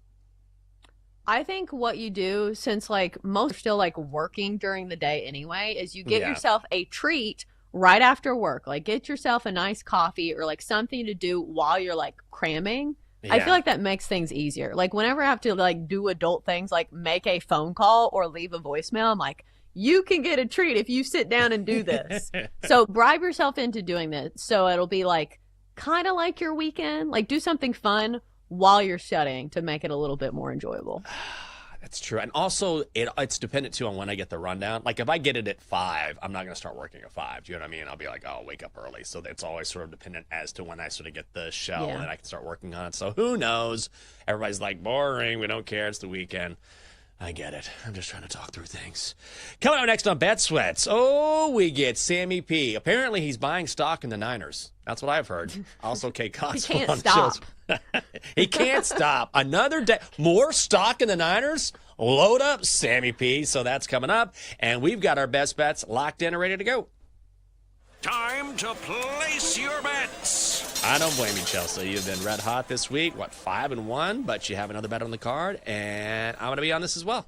I think what you do, since like most are still like working during the day anyway, is you get yourself a treat right after work. Like get yourself a nice coffee or like something to do while you're like cramming. Yeah. I feel like that makes things easier. Like whenever I have to like do adult things like make a phone call or leave a voicemail, I'm like, you can get a treat if you sit down and do this. So bribe yourself into doing this. So it'll be like kind of like your weekend. Like do something fun while you're studying to make it a little bit more enjoyable. That's true. And also, it's dependent, too, on when I get the rundown. Like, if I get it at 5, I'm not going to start working at 5. Do you know what I mean? I'll be like, oh, I'll wake up early. So it's always sort of dependent as to when I sort of get the shell and then I can start working on it. So who knows? Everybody's like, boring. We don't care. It's the weekend. I get it. I'm just trying to talk through things. Coming up next on Bet Sweats. Oh, we get Sammy P. Apparently, he's buying stock in the Niners. That's what I've heard. Also, Kate Cox. He can't stop. He can't stop. Another day. More stock in the Niners? Load up, Sammy P. So that's coming up. And we've got our best bets locked in and ready to go. Time to place your bets. I don't blame you, Chelsea. You've been red hot this week. 5-1, but you have another bet on the card, and I'm going to be on this as well.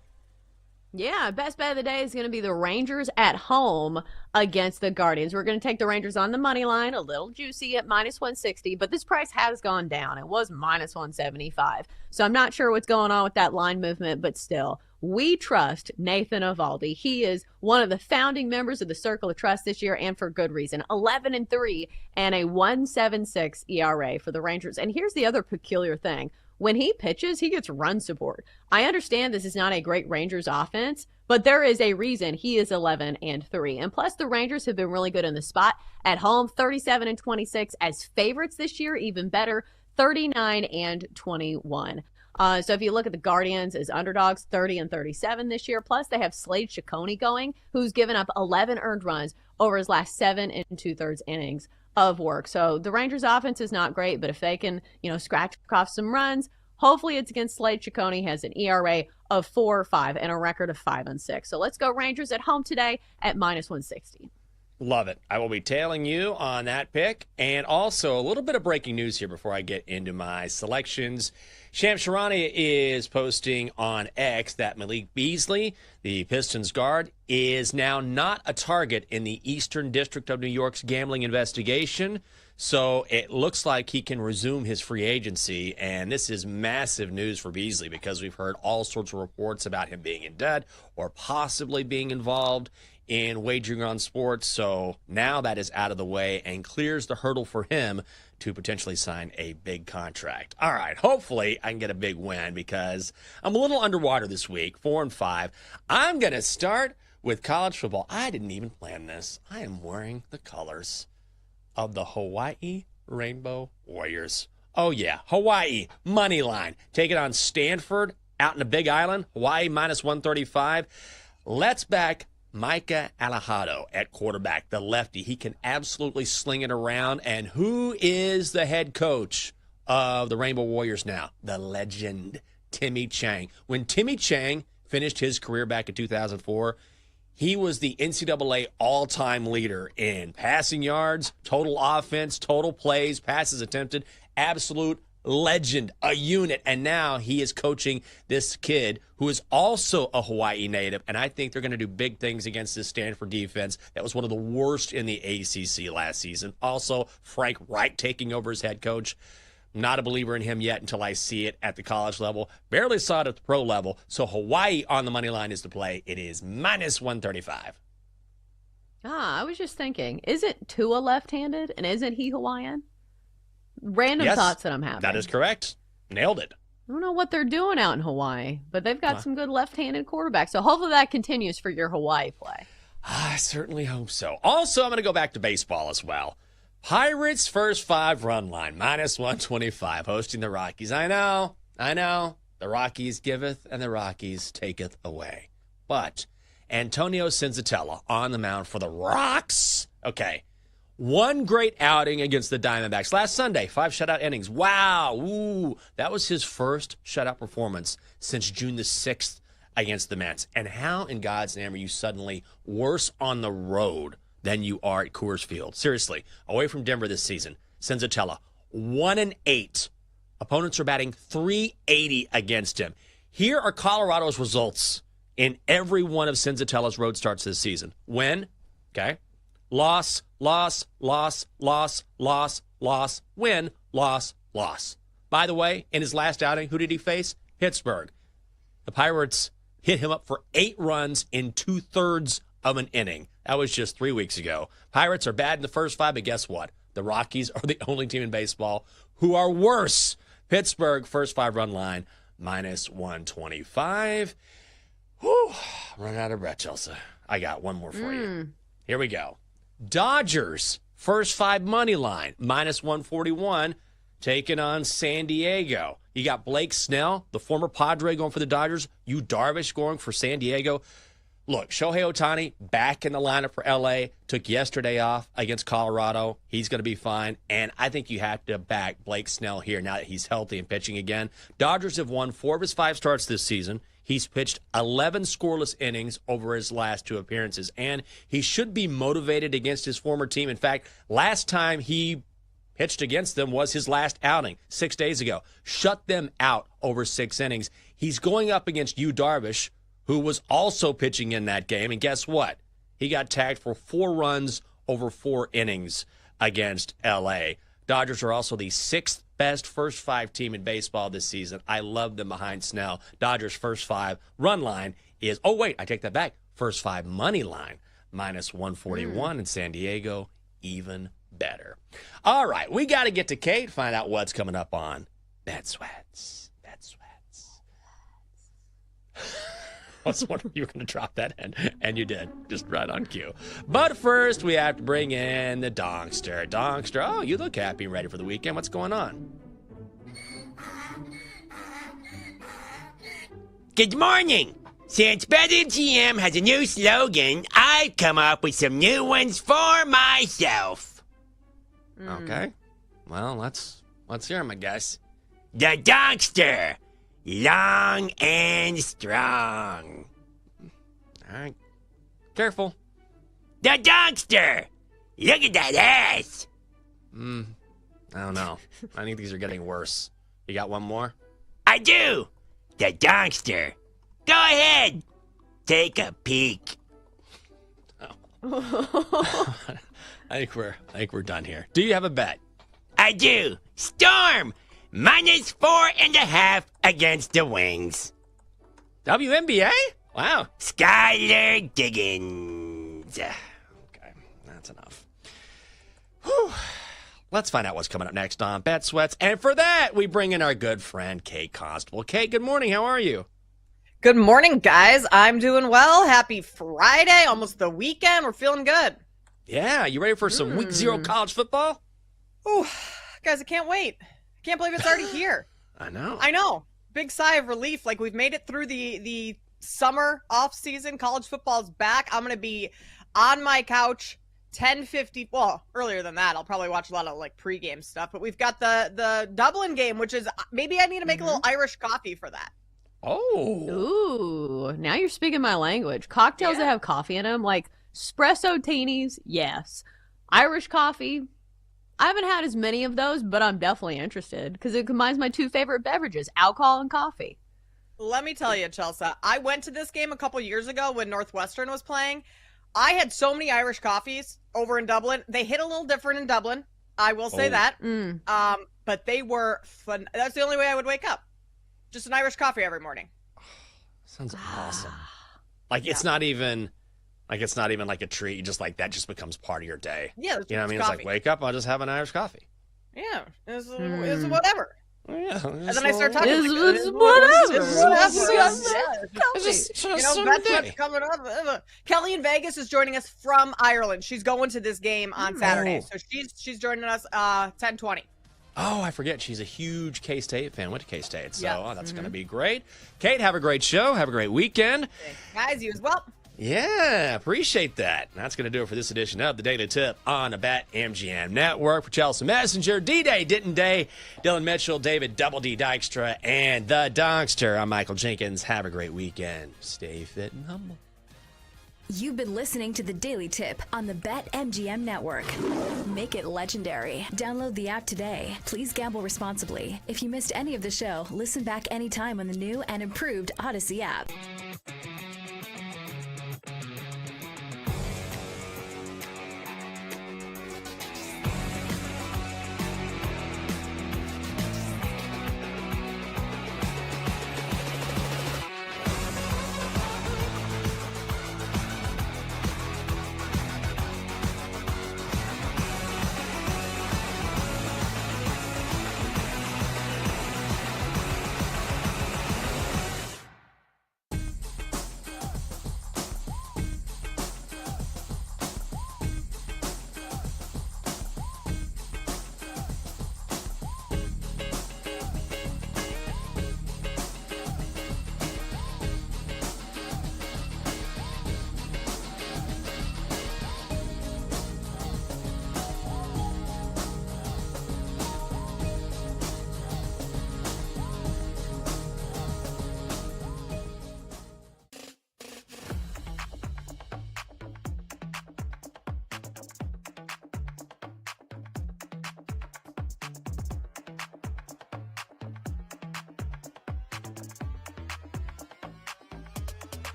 Yeah, best bet of the day is going to be the Rangers at home against the Guardians. We're going to take the Rangers on the money line, a little juicy at -160, but this price has gone down. It was -175. So I'm not sure what's going on with that line movement, but still, we trust Nathan Eovaldi. He is one of the founding members of the Circle of Trust this year, and for good reason. 11-3 and a 1.76 ERA for the Rangers. And here's the other peculiar thing. When he pitches, he gets run support. I understand this is not a great Rangers offense, but there is a reason he is 11-3. And plus, the Rangers have been really good in the spot. At home, 37-26 as favorites this year, even better, 39-21. So if you look at the Guardians as underdogs, 30-37 this year. Plus, they have Slade Ciccone going, who's given up 11 earned runs over his last 7 2/3 innings of work. So the Rangers offense is not great, but if they can, scratch off some runs, Hopefully it's against Slade Ciccone. He has an ERA of 4.5 and a record of 5-6. So let's go Rangers at home today at -160. Love it. I will be tailing you on that pick. And also a little bit of breaking news here before I get into my selections. Shams Charania is posting on X that Malik Beasley, the Pistons guard, is now not a target in the Eastern District of New York's gambling investigation. So it looks like he can resume his free agency. And this is massive news for Beasley because we've heard all sorts of reports about him being in debt or possibly being involved in wagering on sports. So now that is out of the way and clears the hurdle for him to potentially sign a big contract. All right, hopefully I can get a big win because I'm a little underwater this week, 4-5. I'm going to start with college football. I didn't even plan this. I am wearing the colors of the Hawaii Rainbow Warriors. Oh, yeah, Hawaii, money line. Take it on Stanford out in the Big Island, Hawaii -135. Let's back Micah Alejado at quarterback, the lefty. He can absolutely sling it around. And who is the head coach of the Rainbow Warriors now? The legend, Timmy Chang. When Timmy Chang finished his career back in 2004, he was the NCAA all-time leader in passing yards, total offense, total plays, passes attempted, absolute legend, a unit. And now he is coaching this kid who is also a Hawaii native. And I think they're going to do big things against this Stanford defense that was one of the worst in the ACC last season. Also, Frank Reich taking over as head coach. Not a believer in him yet until I see it at the college level. Barely saw it at the pro level. So Hawaii on the money line is the play. It is -135. I was just thinking, isn't Tua left-handed and isn't he Hawaiian? Random thoughts that I'm having. That is correct. Nailed it. I don't know what they're doing out in Hawaii, but they've got some good left-handed quarterbacks. So hopefully that continues for your Hawaii play. I certainly hope so. Also, I'm going to go back to baseball as well. Pirates first 5 run line, -125, hosting the Rockies. I know. The Rockies giveth and the Rockies taketh away. But Antonio Senzatella on the mound for the Rocks. Okay. One great outing against the Diamondbacks last Sunday, 5 shutout innings. Wow. Ooh, that was his first shutout performance since June the 6th against the Mets. And how in God's name are you suddenly worse on the road than you are at Coors Field? Seriously, away from Denver this season, Senzatella, 1-8. Opponents are batting .380 against him. Here are Colorado's results in every one of Senzatella's road starts this season. Win, okay. Loss, loss, loss, loss, loss, loss, win, loss, loss. By the way, in his last outing, who did he face? Pittsburgh. The Pirates hit him up for 8 runs in 2/3 of an inning. That was just 3 weeks ago. Pirates are bad in the first 5, but guess what? The Rockies are the only team in baseball who are worse. Pittsburgh, first 5 run line, -125. Whew, run out of breath, Chelsea. I got one more for you. Here we go. Dodgers, first 5 money line, -141, taking on San Diego. You got Blake Snell, the former Padre, going for the Dodgers. Yu Darvish going for San Diego. Look, Shohei Ohtani back in the lineup for LA, took yesterday off against Colorado. He's going to be fine. And I think you have to back Blake Snell here now that he's healthy and pitching again. Dodgers have won 4 of his 5 starts this season. He's pitched 11 scoreless innings over his last 2 appearances. And he should be motivated against his former team. In fact, last time he pitched against them was his last outing 6 days ago. Shut them out over 6 innings. He's going up against Yu Darvish, who was also pitching in that game. And guess what? He got tagged for 4 runs over 4 innings against L.A. Dodgers are also the 6th best first 5 team in baseball this season. I love them behind Snell. Dodgers first 5 run line is, oh, wait, I take that back. First 5 money line, -141 in San Diego, even better. All right, we got to get to Kate, find out what's coming up on Bet Sweats. Bet Sweats. I was wondering you were going to drop that in, and you did, just right on cue. But first, we have to bring in the Donkster. Donkster, oh, you look happy and ready for the weekend. What's going on? Good morning. Since BetMGM has a new slogan, I've come up with some new ones for myself. Okay. Well, let's hear them, I guess. The Donkster. Long and strong. All right. Careful. The Donkster. Look at that ass. I don't know. I think these are getting worse. You got one more? I do. The Donkster. Go ahead. Take a peek. I think we're done here. Do you have a bet? I do. Storm. -4.5 against the Wings. WNBA? Wow. Skylar Diggins. Okay, that's enough. Whew. Let's find out what's coming up next on Bet Sweats. And for that, we bring in our good friend, Kate Constable. Kate, good morning. How are you? Good morning, guys. I'm doing well. Happy Friday. Almost the weekend. We're feeling good. Yeah, you ready for some Week 0 college football? Ooh, guys, I can't wait. I can't believe it's already here. I know. I know. Big sigh of relief. Like, we've made it through the summer off season. College football's back. I'm going to be on my couch 10:50. Well, earlier than that. I'll probably watch a lot of like pregame stuff. But we've got the Dublin game, which is maybe I need to make a little Irish coffee for that. Oh. Ooh, now you're speaking my language. Cocktails that have coffee in them, like espresso teenies, yes. Irish coffee, I haven't had as many of those, but I'm definitely interested because it combines my two favorite beverages, alcohol and coffee. Let me tell you, Chelsea, I went to this game a couple years ago when Northwestern was playing. I had so many Irish coffees over in Dublin. They hit a little different in Dublin. I will say that. But they were fun. That's the only way I would wake up. Just an Irish coffee every morning. Sounds awesome. Like it's not even like a treat. You just like that just becomes part of your day. Yeah, you know what I mean? coffee. It's like wake up, I'll just have an Irish coffee. Yeah, it's whatever. Yeah, and then I start talking. It's whatever. It's just that's what's coming up. Kelly in Vegas is joining us from Ireland. She's going to this game on Saturday, so she's joining us 10:20. Oh, I forget. She's a huge K-State fan. Went to K-State, so that's going to be great. Kate, have a great show. Have a great weekend. Guys, you as well. Yeah, appreciate that. That's going to do it for this edition of the Daily Tip on the BetMGM Network. For Chelsea Messenger, D-Day, Didn't Day, Dylan Mitchell, David Double D Dykstra, and the Donkster. I'm Michael Jenkins. Have a great weekend. Stay fit and humble. You've been listening to the Daily Tip on the BetMGM Network. Make it legendary. Download the app today. Please gamble responsibly. If you missed any of the show, listen back anytime on the new and improved Odyssey app.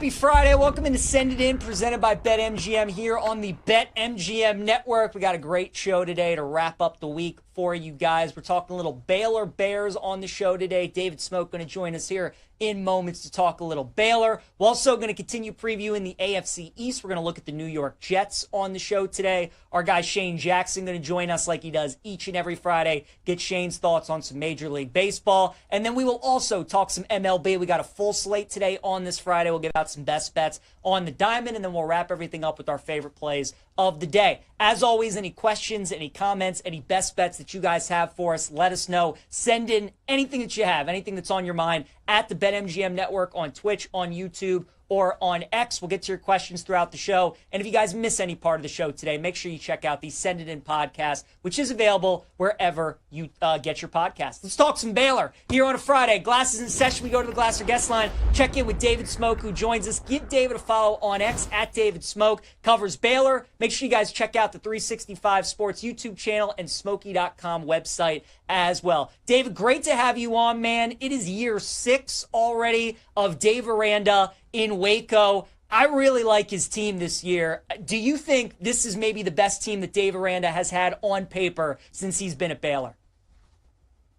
Happy Friday. Welcome into Send It In, presented by BetMGM here on the BetMGM Network. We got a great show today to wrap up the week for you guys. We're talking a little Baylor Bears on the show today. David Smoke going to join us here in moments to talk a little Baylor. We're also going to continue previewing the AFC East. We're going to look at the New York Jets on the show today. Our guy Shane Jackson going to join us like he does each and every Friday. Get Shane's thoughts on some Major League Baseball. And then we will also talk some MLB. We got a full slate today on this Friday. We'll give out some best bets on the diamond, and then we'll wrap everything up with our favorite plays of the day. As always, any questions, any comments, any best bets that you guys have for us, let us know. Send in anything that you have, anything that's on your mind at the BetMGM Network on Twitch, on YouTube, or on X. We'll get to your questions throughout the show. And if you guys miss any part of the show today, make sure you check out the Send It In podcast, which is available wherever you get your podcast. Let's talk some Baylor here on a Friday. Glasses in session. We go to the Glasser guest line. Check in with David Smoke, who joins us. Give David a follow on X at David Smoke. Covers Baylor. Make sure you guys check out the 365 Sports YouTube channel and Smokey.com website as well. David, great to have you on, man. It is year 6 already of Dave Aranda in Waco. I really like his team this year. Do you think this is maybe the best team that Dave Aranda has had on paper since he's been at Baylor?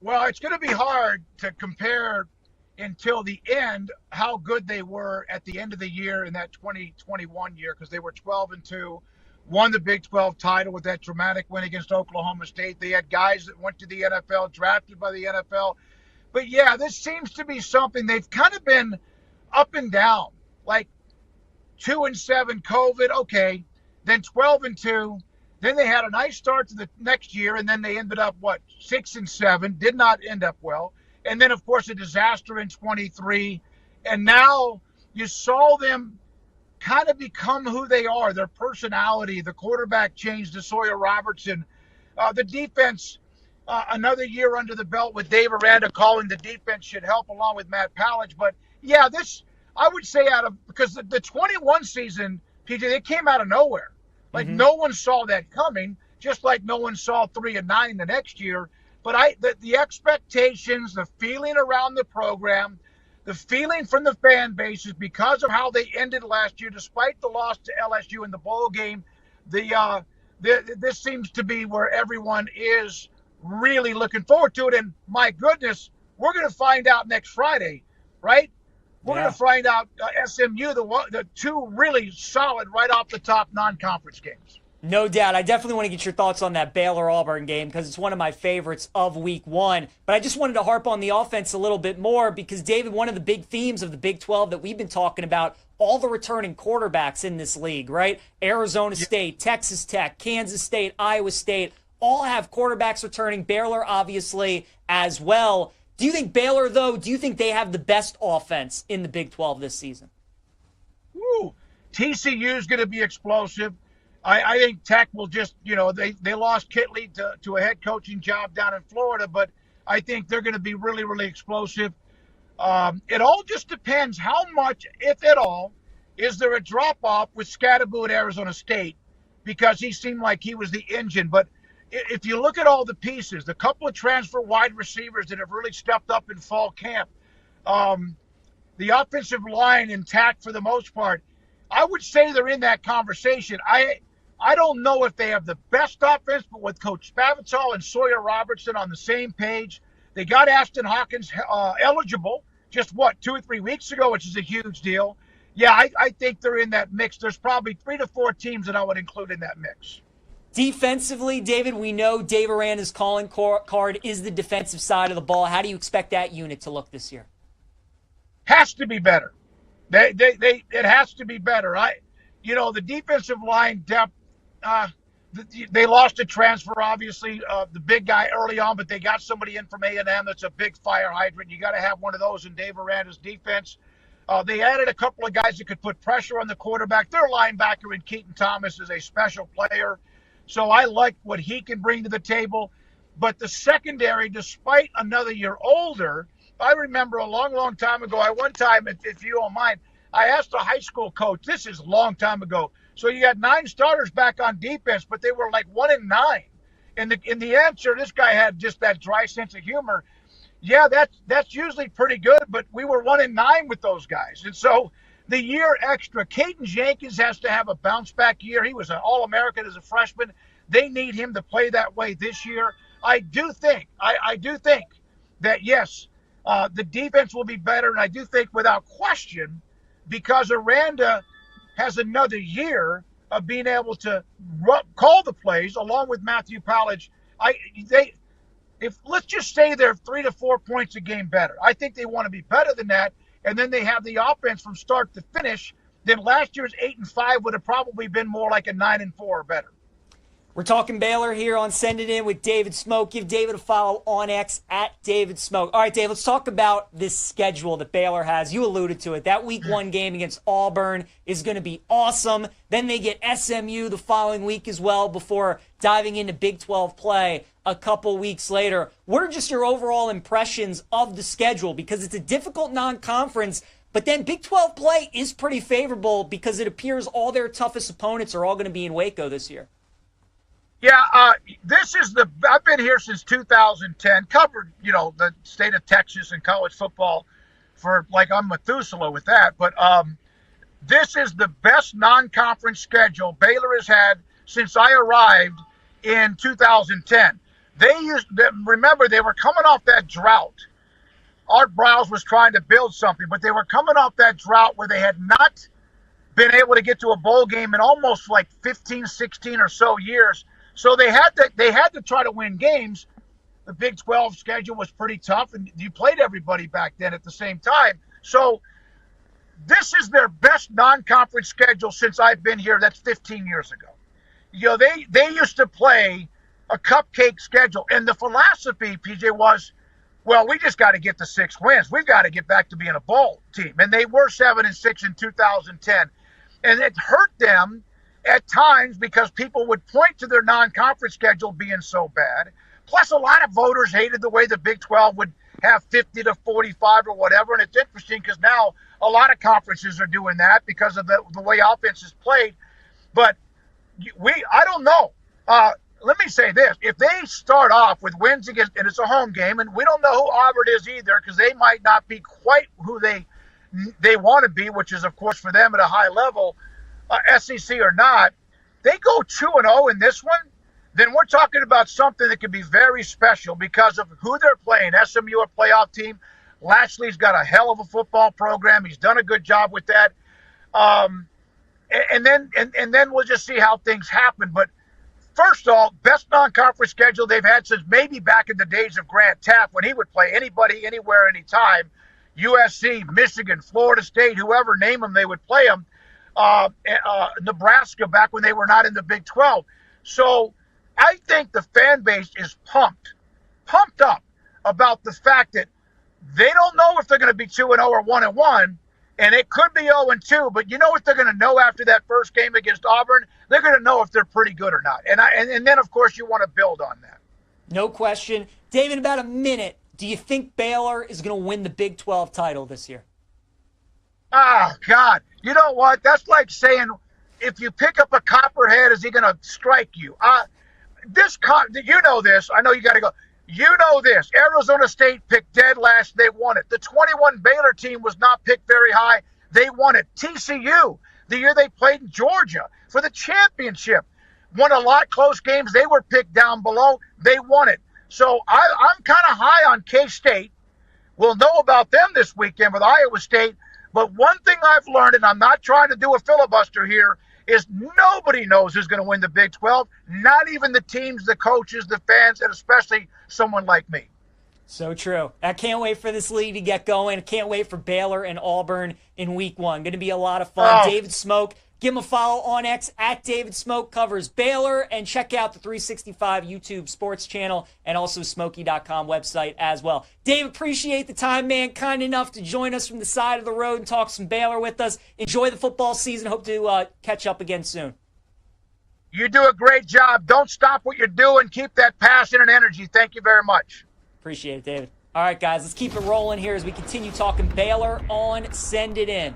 Well, it's going to be hard to compare until the end how good they were at the end of the year in that 2021 year, because they were 12-2, won the Big 12 title with that dramatic win against Oklahoma State. They had guys that went to the NFL, drafted by the NFL. But yeah, this seems to be something they've kind of been up and down, like 2-7 COVID, okay, then 12-2, then they had a nice start to the next year, and then they ended up 6-7, did not end up well, and then of course a disaster in 23, and now you saw them kind of become who they are, their personality. The quarterback changed to Sawyer Robertson, the defense. Another year under the belt with Dave Aranda calling the defense should help, along with Matt Pallage. But yeah, this, I would say, because the 21 season, PJ, they came out of nowhere. Like no one saw that coming, just like no one saw 3-9 the next year. But the expectations, the feeling around the program, the feeling from the fan base is because of how they ended last year, despite the loss to LSU in the bowl game. This seems to be where everyone is really looking forward to it. And my goodness, we're going to find out next Friday, right? We're going to find out SMU, the two really solid right off the top non-conference games. No doubt. I definitely want to get your thoughts on that Baylor-Auburn game because it's one of my favorites of week 1. But I just wanted to harp on the offense a little bit more because, David, one of the big themes of the Big 12 that we've been talking about, all the returning quarterbacks in this league, right? Arizona State, Texas Tech, Kansas State, Iowa State, all have quarterbacks returning. Baylor, obviously, as well. Do you think Baylor, though, do you think they have the best offense in the Big 12 this season? Woo. TCU is going to be explosive. I think Tech will just, they lost Kitley to a head coaching job down in Florida, but I think they're going to be really, really explosive. It all just depends how much, if at all, is there a drop-off with Scadaboo at Arizona State, because he seemed like he was the engine. But if you look at all the pieces, the couple of transfer wide receivers that have really stepped up in fall camp, the offensive line intact for the most part, I would say they're in that conversation. I don't know if they have the best offense, but with Coach Spavital and Sawyer Robertson on the same page, they got Ashton Hawkins eligible just, 2 or 3 weeks ago, which is a huge deal. Yeah, I think they're in that mix. There's probably 3 to 4 teams that I would include in that mix. Defensively, David, we know Dave Aranda's calling card is the defensive side of the ball. How do you expect that unit to look this year? Has to be better. It has to be better. The defensive line depth, they lost a transfer, obviously, the big guy early on, but they got somebody in from A&M that's a big fire hydrant. You got to have one of those in Dave Aranda's defense. They added a couple of guys that could put pressure on the quarterback. Their linebacker in Keaton Thomas is a special player. So I like what he can bring to the table. But the secondary, despite another year older, I remember a long, long time ago, one time, if you don't mind, I asked a high school coach, this is a long time ago, so you had 9 starters back on defense, but they were like 1-9. And the answer, this guy had just that dry sense of humor. Yeah, that's usually pretty good, but we were 1-9 with those guys. And so the year extra. Caden Jenkins has to have a bounce-back year. He was an All-American as a freshman. They need him to play that way this year. I do think that, yes, the defense will be better, and I do think without question, because Aranda has another year of being able to call the plays along with Matthew Powledge. Let's just say they're 3 to 4 points a game better. I think they want to be better than that, and then they have the offense from start to finish. Then last year's 8-5 would have probably been more like a 9-4 or better. We're talking Baylor here on Send It In with David Smoke. Give David a follow on X at David Smoke. All right, Dave, let's talk about this schedule that Baylor has. You alluded to it. That week 1 game against Auburn is going to be awesome. Then they get SMU the following week as well before diving into Big 12 play a couple weeks later. What are just your overall impressions of the schedule? Because it's a difficult non-conference, but then Big 12 play is pretty favorable because it appears all their toughest opponents are all going to be in Waco this year. Yeah, I've been here since 2010, covered, the state of Texas and college football for, I'm Methuselah with that. But this is the best non-conference schedule Baylor has had since I arrived in 2010. Remember, they were coming off that drought. Art Browse was trying to build something, but they were coming off that drought where they had not been able to get to a bowl game in almost 15, 16 or so years. So they had to try to win games. The Big 12 schedule was pretty tough, and you played everybody back then at the same time. So this is their best non-conference schedule since I've been here. That's 15 years ago. They used to play a cupcake schedule, and the philosophy, PJ, was, well, we just got to get the 6 wins. We've got to get back to being a bowl team. And they were 7-6 in 2010. And it hurt them at times because people would point to their non-conference schedule being so bad. Plus, a lot of voters hated the way the Big 12 would have 50 to 45 or whatever. And it's interesting because now a lot of conferences are doing that because of the way offense is played. But I don't know. Let me say this. If they start off with wins against, and it's a home game, and we don't know who Auburn is either because they might not be quite who they want to be, which is, of course, for them at a high level, SEC or not, they go 2-0 in this one, then we're talking about something that could be very special because of who they're playing. SMU, a playoff team. Lashley's got a hell of a football program. He's done a good job with that. And then we'll just see how things happen. But first of all, best non-conference schedule they've had since maybe back in the days of Grant Taft when he would play anybody, anywhere, anytime. USC, Michigan, Florida State, whoever, name them, they would play them. Nebraska back when they were not in the Big 12. So I think the fan base is pumped up about the fact that they don't know if they're going to be 2-0 or 1-1, and it could be 0-2, but you know what they're going to know after that first game against Auburn? They're going to know if they're pretty good or not. And then, of course, you want to build on that. No question. David, about a minute, do you think Baylor is going to win the Big 12 title this year? Oh, God. You know what? That's like saying if you pick up a copperhead, is he going to strike you? You know this. I know you got to go. You know this. Arizona State picked dead last. They won it. The 21 Baylor team was not picked very high. They won it. TCU, the year they played in Georgia for the championship, won a lot of close games. They were picked down below. They won it. So I'm kind of high on K-State. We'll know about them this weekend with Iowa State. But one thing I've learned, and I'm not trying to do a filibuster here, is nobody knows who's going to win the Big 12, not even the teams, the coaches, the fans, and especially someone like me. So true. I can't wait for this league to get going. I can't wait for Baylor and Auburn in week 1. Going to be a lot of fun. David Smoke, give him a follow on X at David Smoke, covers Baylor, and check out the 365 YouTube sports channel and also Smokey.com website as well. Dave, appreciate the time, man. Kind enough to join us from the side of the road and talk some Baylor with us. Enjoy the football season. Hope to catch up again soon. You do a great job. Don't stop what you're doing. Keep that passion and energy. Thank you very much. Appreciate it, David. All right, guys, let's keep it rolling here as we continue talking Baylor on Send It In.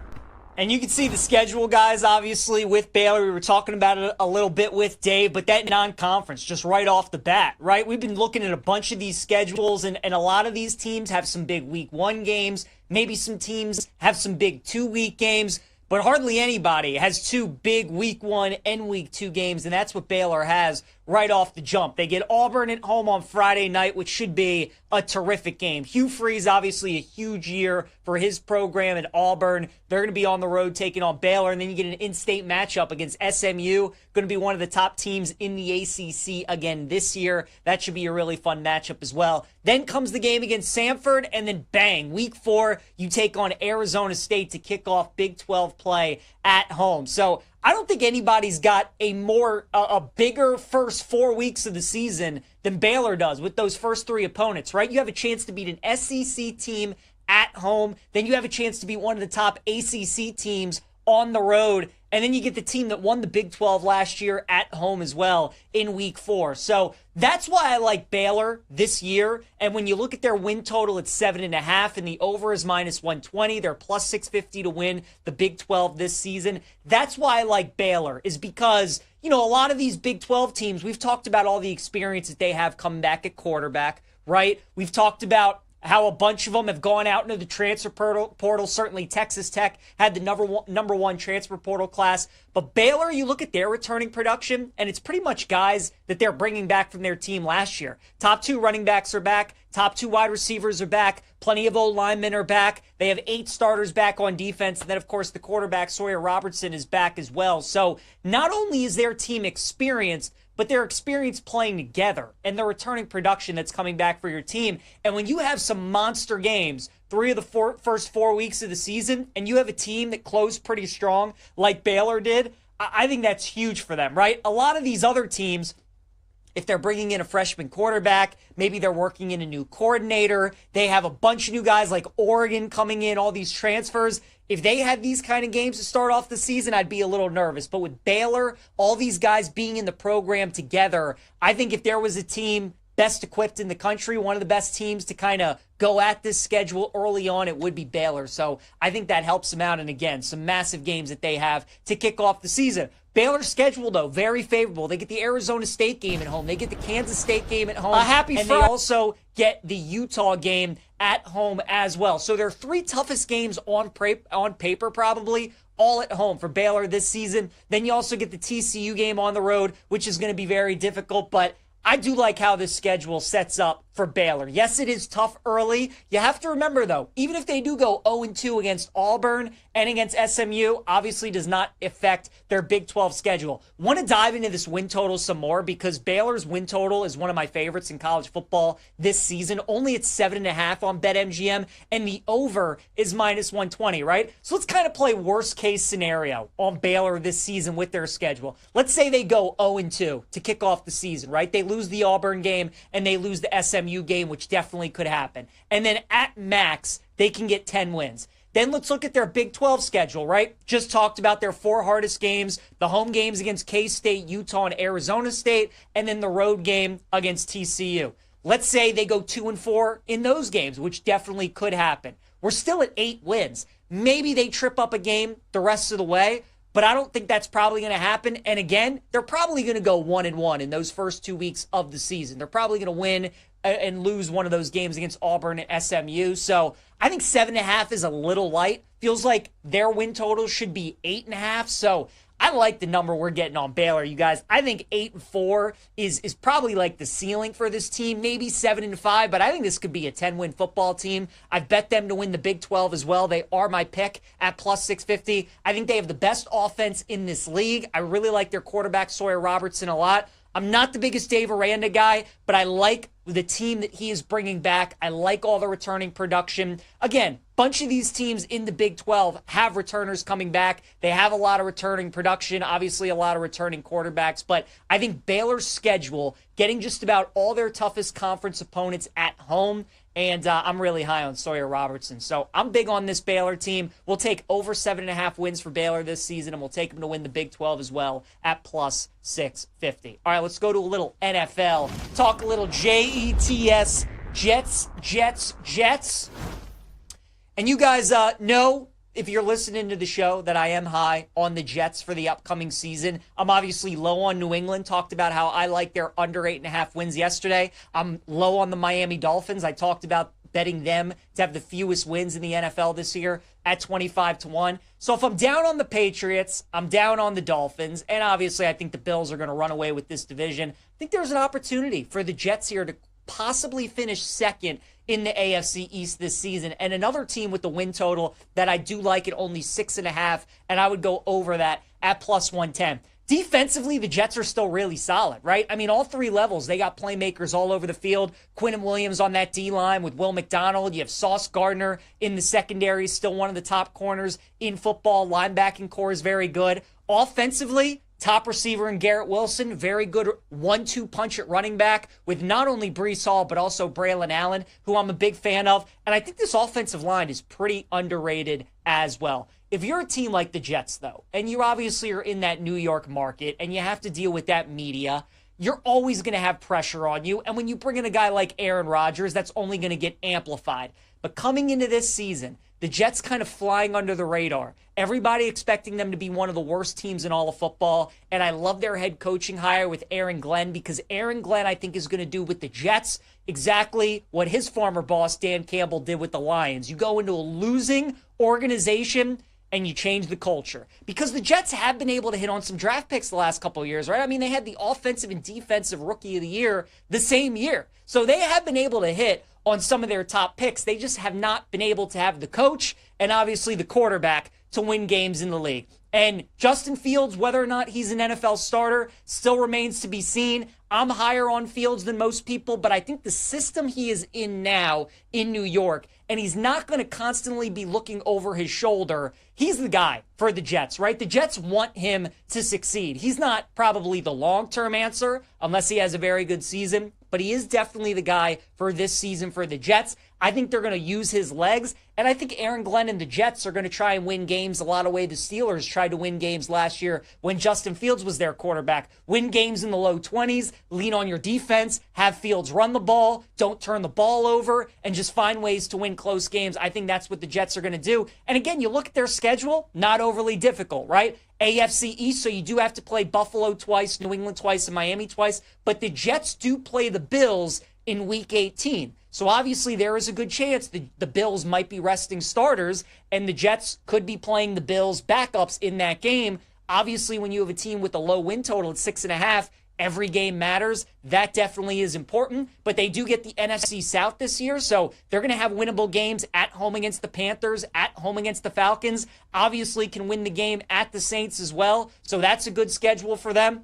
And you can see the schedule, guys, obviously, with Baylor. We were talking about it a little bit with Dave, but that non-conference just right off the bat, right? We've been looking at a bunch of these schedules, and a lot of these teams have some big week 1 games. Maybe some teams have some big 2-week games. but hardly anybody has two big week 1 and week 2 games, and that's what Baylor has right off the jump. They get Auburn at home on Friday night, which should be a terrific game. Hugh Freeze, obviously a huge year for his program at Auburn. They're going to be on the road taking on Baylor, and then you get an in-state matchup against SMU, going to be one of the top teams in the ACC again this year. That should be a really fun matchup as well. Then comes the game against Samford, and then bang, week 4, you take on Arizona State to kick off Big 12 play at home. So I don't think anybody's got a bigger first 4 weeks of the season than Baylor does with those first 3 opponents, right? You have a chance to beat an SEC team at home, then you have a chance to beat one of the top ACC teams on the road, and then you get the team that won the Big 12 last year at home as well in week 4. So that's why I like Baylor this year. And when you look at their win total, it's 7.5, and the over is -120. They're plus 650 to win the Big 12 this season. That's why I like Baylor, is because, a lot of these Big 12 teams, we've talked about all the experience that they have coming back at quarterback, right? We've talked about how a bunch of them have gone out into the transfer portal. Certainly Texas Tech had the number one transfer portal class. But Baylor, you look at their returning production, and it's pretty much guys that they're bringing back from their team last year. Top 2 running backs are back. Top 2 wide receivers are back. Plenty of old linemen are back. They have 8 starters back on defense. And then, of course, the quarterback, Sawyer Robertson, is back as well. So not only is their team experienced, but their experience playing together and the returning production that's coming back for your team. And when you have some monster games, 3 of the first 4 weeks of the season, and you have a team that closed pretty strong like Baylor did, I think that's huge for them, right? A lot of these other teams, if they're bringing in a freshman quarterback, maybe they're working in a new coordinator, they have a bunch of new guys like Oregon coming in, all these transfers. If they had these kind of games to start off the season, I'd be a little nervous. But with Baylor, all these guys being in the program together, I think if there was a team best equipped in the country, one of the best teams to kind of go at this schedule early on, it would be Baylor. So I think that helps them out. And again, some massive games that they have to kick off the season. Baylor's schedule, though, very favorable. They get the Arizona State game at home. They get the Kansas State game at home. And they also get the Utah game at home as well. So their 3 toughest games on paper, probably, all at home for Baylor this season. Then you also get the TCU game on the road, which is going to be very difficult. But I do like how this schedule sets up for Baylor. Yes, it is tough early. You have to remember, though, even if they do go 0-2 against Auburn and against SMU, obviously does not affect their Big 12 schedule. Want to dive into this win total some more, because Baylor's win total is one of my favorites in college football this season. Only at 7.5 on BetMGM, and the over is -120, right? So let's kind of play worst case scenario on Baylor this season with their schedule. Let's say they go 0-2 to kick off the season, right? They lose the Auburn game and they lose the SMU game, which definitely could happen. And then at max, they can get 10 wins. Then let's look at their Big 12 schedule, right? Just talked about their 4 hardest games, the home games against K-State, Utah, and Arizona State, and then the road game against TCU. Let's say they go 2-4 in those games, which definitely could happen. We're still at 8 wins. Maybe they trip up a game the rest of the way, but I don't think that's probably going to happen. And again, they're probably going to go 1-1 in those first 2 weeks of the season. They're probably going to win and lose one of those games against Auburn and SMU. So I think 7.5 is a little light. Feels like their win total should be 8.5. So I like the number we're getting on Baylor, you guys. I think 8-4 is probably like the ceiling for this team. Maybe 7-5, but I think this could be a 10-win football team. I've bet them to win the Big 12 as well. They are my pick at plus 650. I think they have the best offense in this league. I really like their quarterback, Sawyer Robertson, a lot. I'm not the biggest Dave Aranda guy, but I like the team that he is bringing back. I like all the returning production. Again, bunch of these teams in the Big 12 have returners coming back. They have a lot of returning production, obviously a lot of returning quarterbacks, but I think Baylor's schedule, getting just about all their toughest conference opponents at home, and I'm really high on Sawyer Robertson. So I'm big on this Baylor team. We'll take over 7.5 wins for Baylor this season, and we'll take them to win the Big 12 as well at plus 650. All right, let's go to a little NFL. Talk a little Jets, Jets. And you guys know, if you're listening to the show, that I am high on the Jets for the upcoming season. I'm obviously low on New England. Talked about how I like their under 8.5 wins yesterday. I'm low on the Miami Dolphins. I talked about betting them to have the fewest wins in the NFL this year at 25-1. So if I'm down on the Patriots, I'm down on the Dolphins, and obviously I think the Bills are going to run away with this division. I think there's an opportunity for the Jets here to possibly finish second in the AFC East this season. And another team with the win total that I do like at only 6.5, and I would go over that at plus 110. Defensively, the Jets are still really solid, right? I mean, all three levels, they got playmakers all over the field. Quinnen Williams on that D-line with Will McDonald. You have Sauce Gardner in the secondary, still one of the top corners in football. Linebacking core is very good. Offensively, top receiver in Garrett Wilson, very good 1-2 punch at running back with not only Breece Hall, but also Braylon Allen, who I'm a big fan of. And I think this offensive line is pretty underrated as well. If you're a team like the Jets, though, and you obviously are in that New York market and you have to deal with that media, you're always going to have pressure on you. And when you bring in a guy like Aaron Rodgers, that's only going to get amplified. But coming into this season, the Jets kind of flying under the radar. Everybody expecting them to be one of the worst teams in all of football. And I love their head coaching hire with Aaron Glenn, because Aaron Glenn, I think, is going to do with the Jets exactly what his former boss, Dan Campbell, did with the Lions. You go into a losing organization and you change the culture. Because the Jets have been able to hit on some draft picks the last couple of years, right? I mean, they had the offensive and defensive rookie of the year the same year. So they have been able to hit on some of their top picks. They just have not been able to have the coach and obviously the quarterback to win games in the league. And Justin Fields, whether or not he's an NFL starter, still remains to be seen. I'm higher on Fields than most people, but I think the system he is in now in New York, and he's not going to constantly be looking over his shoulder. He's the guy for the Jets, right? The Jets want him to succeed. He's not probably the long-term answer unless he has a very good season, but he is definitely the guy for this season for the Jets. I think they're going to use his legs, and I think Aaron Glenn and the Jets are going to try and win games a lot of way the Steelers tried to win games last year when Justin Fields was their quarterback. Win games in the low 20s, lean on your defense, have Fields run the ball, don't turn the ball over, and just find ways to win close games. I think that's what the Jets are going to do. And again, you look at their schedule, not overly difficult, right? AFC East, so you do have to play Buffalo twice, New England twice, and Miami twice, but the Jets do play the Bills in Week 18. So obviously there is a good chance the Bills might be resting starters, and the Jets could be playing the Bills backups in that game. Obviously, when you have a team with a low win total at 6.5, every game matters. That definitely is important, but they do get the NFC South this year, so they're going to have winnable games at home against the Panthers, at home against the Falcons. Obviously can win the game at the Saints as well, so that's a good schedule for them.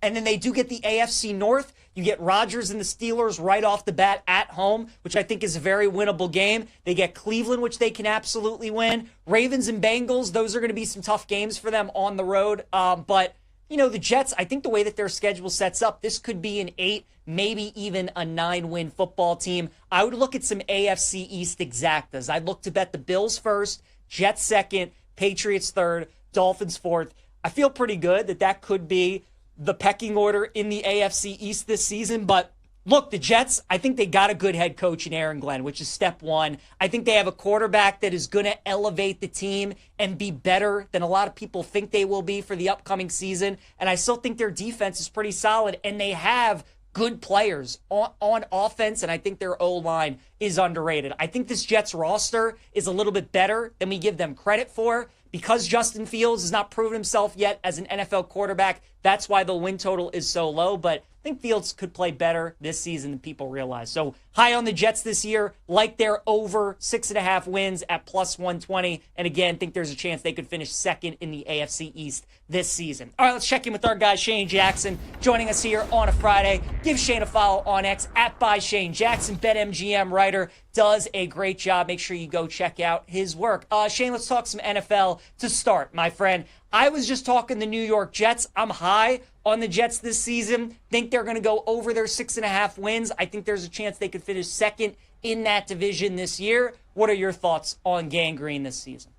And then they do get the AFC North. You get Rodgers and the Steelers right off the bat at home, which I think is a very winnable game. They get Cleveland, which they can absolutely win. Ravens and Bengals, those are going to be some tough games for them on the road. But, you know, the Jets, I think the way that their schedule sets up, this could be an 8, maybe even a 9-win football team. I would look at some AFC East exactas. I'd look to bet the Bills first, Jets second, Patriots third, Dolphins fourth. I feel pretty good that could be the pecking order in the AFC East this season. But look, the Jets, I think they got a good head coach in Aaron Glenn, which is step one. I think they have a quarterback that is going to elevate the team and be better than a lot of people think they will be for the upcoming season. And I still think their defense is pretty solid, and they have good players on offense, and I think their O-line is underrated. I think this Jets roster is a little bit better than we give them credit for. Because Justin Fields has not proven himself yet as an NFL quarterback, that's why the win total is so low. But I think Fields could play better this season than people realize. So high on the Jets this year, like they're over 6.5 wins at plus 120. And again, think there's a chance they could finish second in the AFC East this season. All right, let's check in with our guy Shane Jackson joining us here on a Friday. Give Shane a follow on X at @ByShaneJackson. BetMGM writer, does a great job. Make sure you go check out his work. Shane, let's talk some NFL to start, my friend. I was just talking the New York Jets. I'm high on the Jets this season. Think they're going to go over their 6.5 wins. I think there's a chance they could finish second in that division this year. What are your thoughts on Gang Green this season?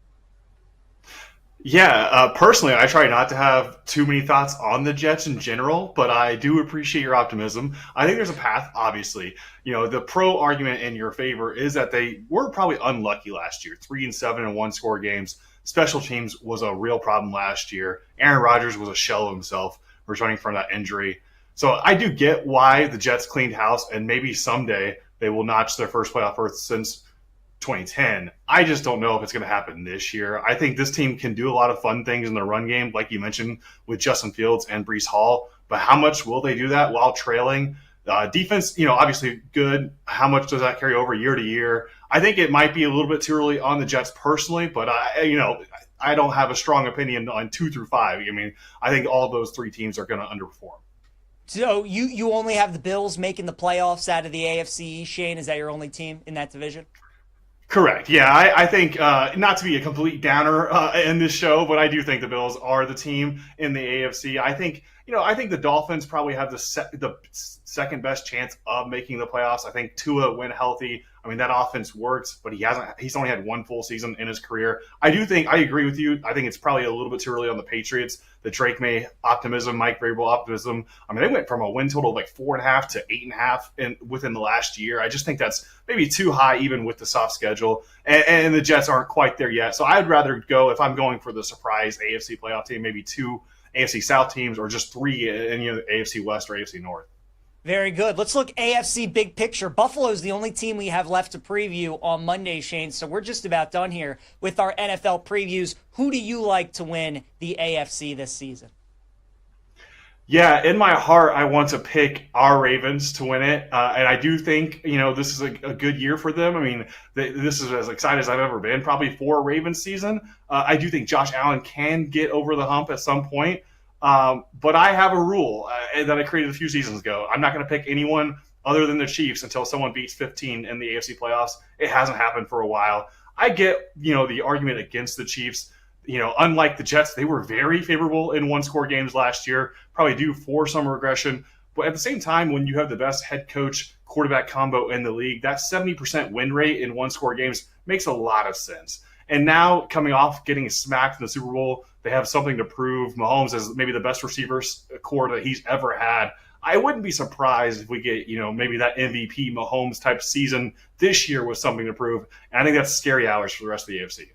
Yeah, personally, I try not to have too many thoughts on the Jets in general, but I do appreciate your optimism. I think there's a path, obviously. You know, the pro argument in your favor is that they were probably unlucky last year. 3-7 in one-score games. Special teams was a real problem last year. Aaron Rodgers was a shell of himself returning from that injury. So I do get why the Jets cleaned house, and maybe someday they will notch their first playoff berth since 2010. I just don't know if it's going to happen this year. I think this team can do a lot of fun things in the run game, like you mentioned, with Justin Fields and Breece Hall. But how much will they do that while trailing? Defense, obviously good. How much does that carry over year to year? I think it might be a little bit too early on the Jets personally, but I don't have a strong opinion on 2 through 5. I mean, I think all those 3 teams are going to underperform. So you only have the Bills making the playoffs out of the AFC East, Shane? Is that your only team in that division? Correct. Yeah, I think not to be a complete downer in this show, but I do think the Bills are the team in the AFC. I think the Dolphins probably have the second best chance of making the playoffs. I think Tua, when healthy, I mean, that offense works, but he's only had 1 full season in his career. I agree with you. I think it's probably a little bit too early on the Patriots. The Drake May optimism, Mike Vrabel optimism. I mean, they went from a win total of like 4.5 to 8.5 within the last year. I just think that's maybe too high, even with the soft schedule. And the Jets aren't quite there yet. So I'd rather go, if I'm going for the surprise AFC playoff team, maybe 2 AFC South teams, or just 3 in AFC West or AFC North. Very good. Let's look AFC big picture. Buffalo is the only team we have left to preview on Monday, Shane. So we're just about done here with our NFL previews. Who do you like to win the AFC this season? Yeah, in my heart, I want to pick our Ravens to win it. And I do think, this is a good year for them. I mean, this is as excited as I've ever been, probably for a Ravens season. I do think Josh Allen can get over the hump at some point. But I have a rule that I created a few seasons ago. I'm not going to pick anyone other than the Chiefs until someone beats 15 in the AFC playoffs. It hasn't happened for a while. I get, the argument against the Chiefs. Unlike the Jets, they were very favorable in 1-score games last year, probably due for some regression. But at the same time, when you have the best head coach quarterback combo in the league, that 70% win rate in 1-score games makes a lot of sense. And now, coming off getting smacked in the Super Bowl, they have something to prove. Mahomes is maybe the best receivers core that he's ever had. I wouldn't be surprised if we get, maybe that MVP Mahomes type season this year with something to prove. And I think that's scary hours for the rest of the AFC.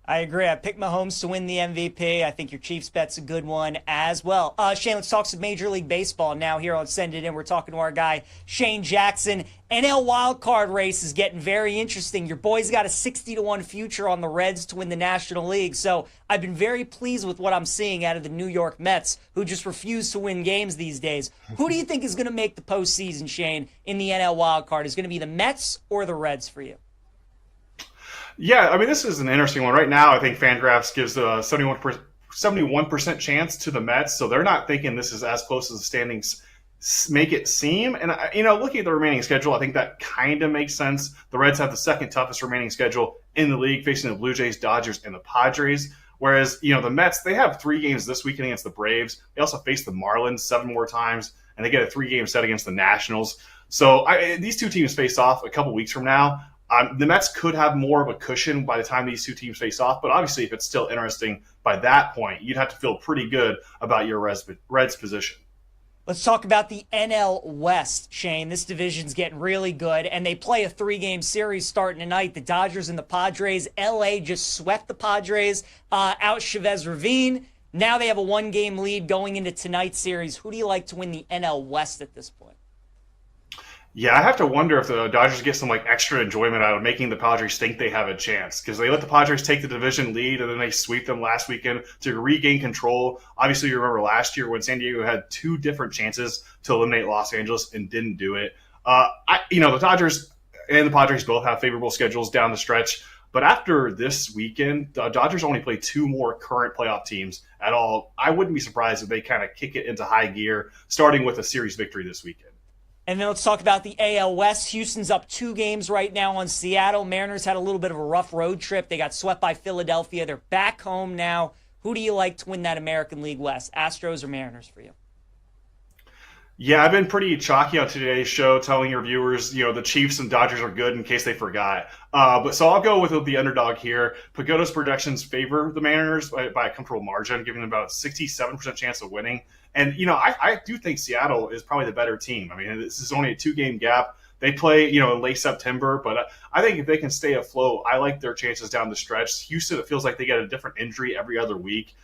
I agree. I picked Mahomes to win the MVP. I think your Chiefs bet's a good one as well. Shane, let's talk some Major League Baseball now here on Send It In. We're talking to our guy, Shane Jackson. NL wildcard race is getting very interesting. Your boy's got a 60-1 future on the Reds to win the National League. So I've been very pleased with what I'm seeing out of the New York Mets, who just refuse to win games these days. Who do you think is going to make the postseason, Shane, in the NL wildcard? Is it going to be the Mets or the Reds for you? Yeah, I mean, this is an interesting one. Right now, I think Fangraphs gives a 71% chance to the Mets, so they're not thinking this is as close as the standings make it seem. And, looking at the remaining schedule, I think that kind of makes sense. The Reds have the second toughest remaining schedule in the league, facing the Blue Jays, Dodgers, and the Padres. Whereas, the Mets, they have 3 games this weekend against the Braves. They also face the Marlins 7 more times, and they get a 3-game set against the Nationals. So these 2 teams face off a couple weeks from now. The Mets could have more of a cushion by the time these 2 teams face off, but obviously if it's still interesting by that point, you'd have to feel pretty good about your Reds position. Let's talk about the NL West, Shane. This division's getting really good, and they play a 3-game series starting tonight. The Dodgers and the Padres. LA just swept the Padres out Chavez Ravine. Now they have a 1-game lead going into tonight's series. Who do you like to win the NL West at this point? Yeah, I have to wonder if the Dodgers get some extra enjoyment out of making the Padres think they have a chance, because they let the Padres take the division lead and then they sweep them last weekend to regain control. Obviously, you remember last year when San Diego had 2 different chances to eliminate Los Angeles and didn't do it. The Dodgers and the Padres both have favorable schedules down the stretch, but after this weekend, the Dodgers only play 2 more current playoff teams at all. I wouldn't be surprised if they kind of kick it into high gear, starting with a series victory this weekend. And then let's talk about the AL West. Houston's up 2 games right now on Seattle. Mariners had a little bit of a rough road trip. They got swept by Philadelphia. They're back home now. Who do you like to win that American League West, Astros or Mariners for you? Yeah, I've been pretty chalky on today's show telling your viewers, the Chiefs and Dodgers are good in case they forgot. So I'll go with the underdog here. Pagoda's projections favor the Mariners by a comfortable margin, giving them about a 67% chance of winning. And, I do think Seattle is probably the better team. I mean, this is only a 2-game gap. They play, in late September, but I think if they can stay afloat, I like their chances down the stretch. Houston, it feels like they get a different injury every other week.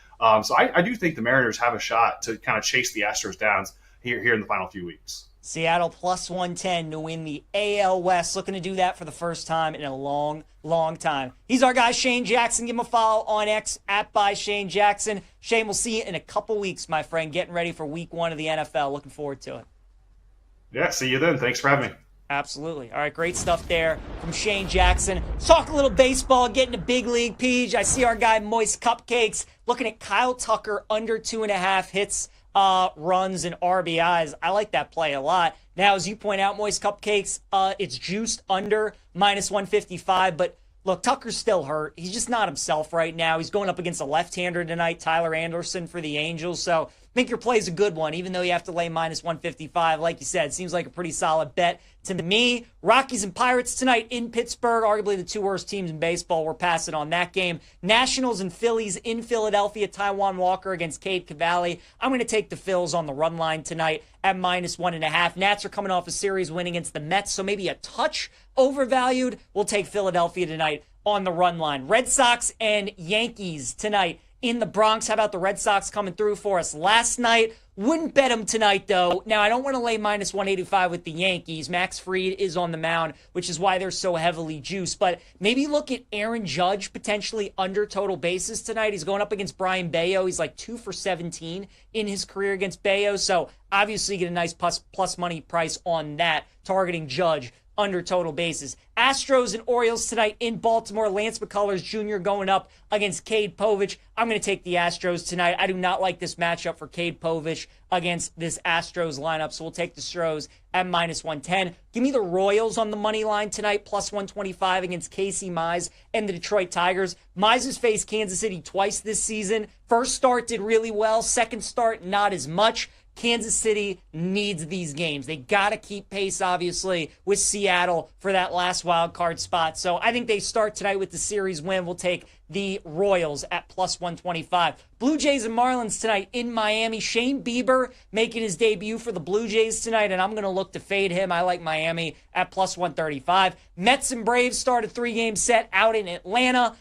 So I do think the Mariners have a shot to kind of chase the Astros down. here in the final few weeks. Seattle plus 110 to win the AL West. Looking to do that for the first time in a long, long time. He's our guy, Shane Jackson. Give him a follow on X at @ByShaneJackson. Shane, we'll see you in a couple weeks, my friend. Getting ready for week 1 of the NFL. Looking forward to it. Yeah, see you then. Thanks for having me. Absolutely. All right, great stuff there from Shane Jackson. Let's talk a little baseball, getting to big league, Peach. I see our guy Moist Cupcakes looking at Kyle Tucker under 2.5 hits, runs, and RBIs. I like that play a lot. Now, as you point out, Moist Cupcakes, it's juiced under -155, but look, Tucker's still hurt. He's just not himself right now. He's going up against a left-hander tonight, Tyler Anderson for the Angels, so I think your play's a good one, even though you have to lay -155. Like you said, seems like a pretty solid bet to me. Rockies and Pirates tonight in Pittsburgh, arguably the 2 worst teams in baseball. We're passing on that game. Nationals and Phillies in Philadelphia. Taijuan Walker against Cade Cavalli. I'm going to take the Phils on the run line tonight at -1.5. Nats are coming off a series win against the Mets, so maybe a touch overvalued. We'll take Philadelphia tonight on the run line. Red Sox and Yankees tonight in the Bronx. How about the Red Sox coming through for us last night? Wouldn't bet them tonight, though. Now, I don't want to lay -185 with the Yankees. Max Fried is on the mound, which is why they're so heavily juiced. But maybe look at Aaron Judge potentially under total bases tonight. He's going up against Brian Bayo. He's like 2 for 17 in his career against Bayo. So obviously get a nice plus money price on that, targeting Judge under total bases. Astros and Orioles tonight in Baltimore. Lance McCullers Jr. going up against Cade Povich. I'm going to take the Astros tonight. I do not like this matchup for Cade Povich against this Astros lineup, so we'll take the Stros at -110. Give me the Royals on the money line tonight, +125 against Casey Mize and the Detroit Tigers. Mize has faced Kansas City twice this season. First start did really well. Second start, not as much. Kansas City needs these games. They got to keep pace, obviously, with Seattle for that last wild card spot. So I think they start tonight with the series win. We'll take the Royals at +125. Blue Jays and Marlins tonight in Miami. Shane Bieber making his debut for the Blue Jays tonight, and I'm going to look to fade him. I like Miami at +135. Mets and Braves start a 3-game set out in Atlanta.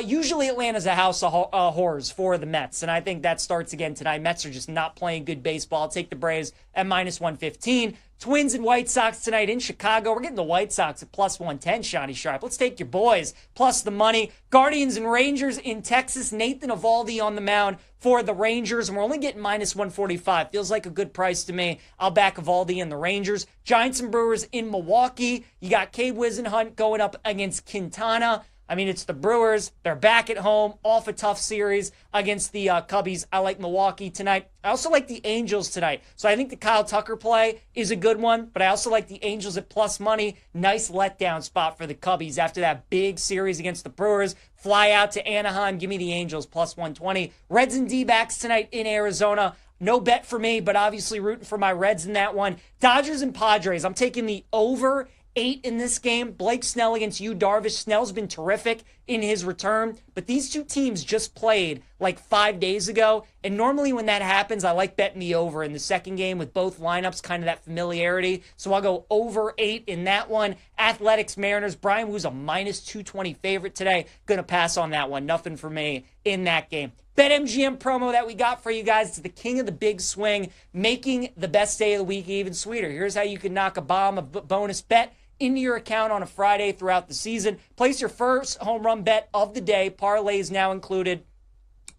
Usually Atlanta's a house of horrors for the Mets, and I think that starts again tonight. Mets are just not playing good baseball. I'll take the Braves at -115. Twins and White Sox tonight in Chicago. We're getting the White Sox at +110, Shawnee Sharp. Let's take your boys, plus the money. Guardians and Rangers in Texas. Nathan Eovaldi on the mound for the Rangers, and we're only getting -145. Feels like a good price to me. I'll back Eovaldi and the Rangers. Giants and Brewers in Milwaukee. You got Cade Wisenhunt going up against Quintana. I mean, it's the Brewers. They're back at home, off a tough series against the Cubbies. I like Milwaukee tonight. I also like the Angels tonight. So I think the Kyle Tucker play is a good one, but I also like the Angels at plus money. Nice letdown spot for the Cubbies after that big series against the Brewers. Fly out to Anaheim. Give me the Angels +120. Reds and D-backs tonight in Arizona. No bet for me, but obviously rooting for my Reds in that one. Dodgers and Padres. I'm taking the over 8 in this game. Blake Snell against Yu Darvish. Snell's been terrific in his return, but these two teams just played like 5 days ago, and normally when that happens, I like betting the over in the second game with both lineups, kind of that familiarity, so I'll go over 8 in that one. Athletics Mariners. Brian Wu's a -220 favorite today. Gonna pass on that one. Nothing for me in that game. BetMGM promo that we got for you guys. It's the king of the big swing, making the best day of the week even sweeter. Here's how you can knock a bomb, a bonus bet into your account on a Friday throughout the season. Place your first home run bet of the day. Parlays now included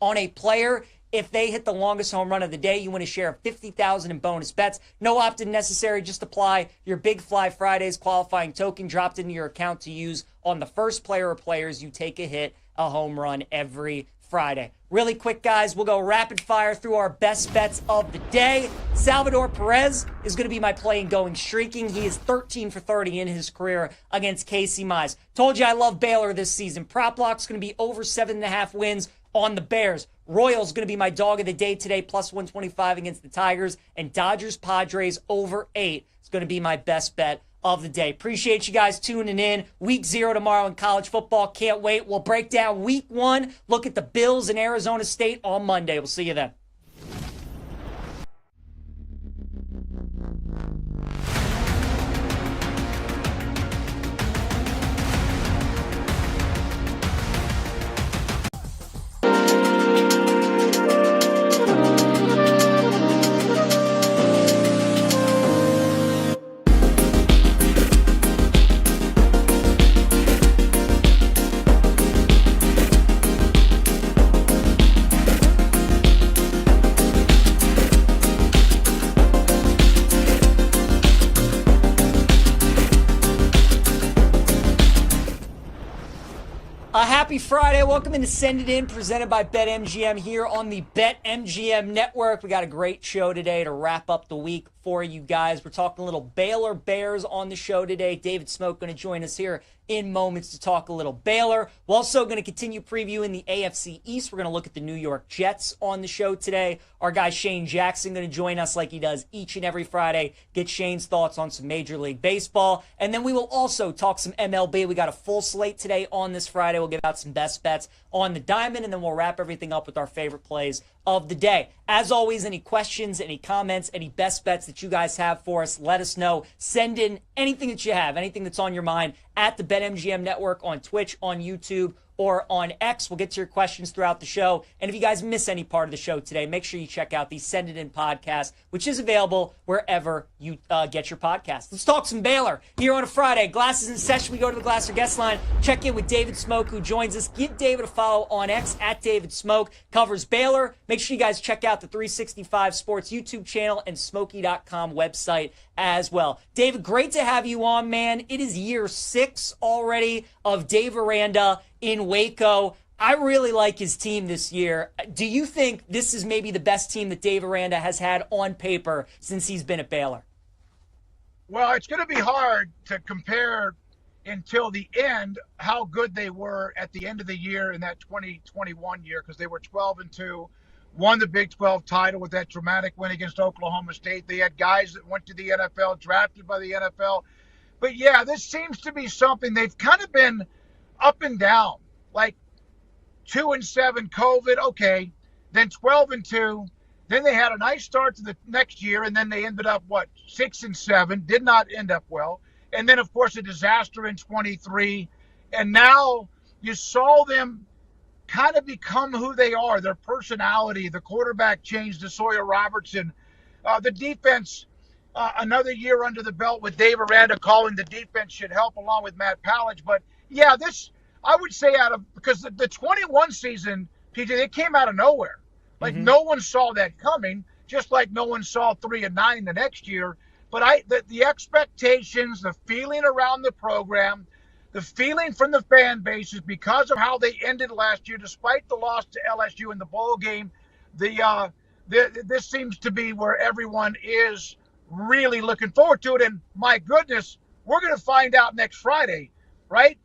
on a player. If they hit the longest home run of the day, you win a share of $50,000 in bonus bets. No opt-in necessary. Just apply your Big Fly Fridays qualifying token dropped into your account to use on the first player or players you take a hit, a home run every Friday. Really quick, guys, we'll go rapid fire through our best bets of the day. Salvador Perez is going to be my play in going streaking. He is 13 for 30 in his career against Casey Mize. Told you I love Baylor this season. Prop lock's going to be over 7.5 wins on the Bears. Royals going to be my dog of the day today, +125 against the Tigers. And Dodgers Padres over 8 is going to be my best bet of the day. Appreciate you guys tuning in. Week 0 tomorrow in college football. Can't wait. We'll break down week 1. Look at the Bills and Arizona State on Monday. We'll see you then. Happy Friday. Welcome into Send It In, presented by BetMGM here on the BetMGM Network. We got a great show today to wrap up the week for you guys. We're talking a little Baylor Bears on the show today. David Smoke going to join us here in moments to talk a little Baylor. We're also going to continue previewing the AFC East. We're going to look at the New York Jets on the show today. Our guy Shane Jackson going to join us like he does each and every Friday, get Shane's thoughts on some Major League Baseball. And then we will also talk some MLB. We got a full slate today on this Friday. We'll give out some best bets on the diamond, and then we'll wrap everything up with our favorite plays of the day. As always, any questions, any comments, any best bets that you guys have for us, let us know. Send in anything that you have, anything that's on your mind at the BetMGM Network on Twitch, on YouTube, or on X. We'll get to your questions throughout the show. And if you guys miss any part of the show today, make sure you check out the Send It In podcast, which is available wherever you get your podcasts. Let's talk some Baylor here on a Friday. Glasses in session. We go to the Glasser guest line. Check in with David Smoke, who joins us. Give David a follow on X at David Smoke. Covers Baylor. Make sure you guys check out the 365 Sports YouTube channel and Smokey.com website as well. David, great to have you on, man. It is year 6 already of Dave Aranda in Waco. I really like his team this year. Do you think this is maybe the best team that Dave Aranda has had on paper since he's been at Baylor? Well, it's going to be hard to compare until the end how good they were at the end of the year in that 2021 year, because they were 12-2, won the Big 12 title with that dramatic win against Oklahoma State. They had guys that went to the NFL, drafted by the NFL. But yeah, this seems to be something they've kind of been up and down, like 2-7 COVID, okay, then 12-2, then they had a nice start to the next year, and then they ended up 6-7, did not end up well, and then of course a disaster in 23, and now you saw them kind of become who they are, their personality. The quarterback changed to Sawyer Robertson, the defense. Another year under the belt with Dave Aranda calling the defense should help, along with Matt Pallage. But yeah, this, I would say, because the 21 season, PJ, it came out of nowhere. Like no one saw that coming, just like no one saw 3-9 the next year. But the expectations, the feeling around the program, the feeling from the fan bases because of how they ended last year, despite the loss to LSU in the bowl game, this seems to be where everyone is really looking forward to it. And my goodness, we're going to find out next Friday, right?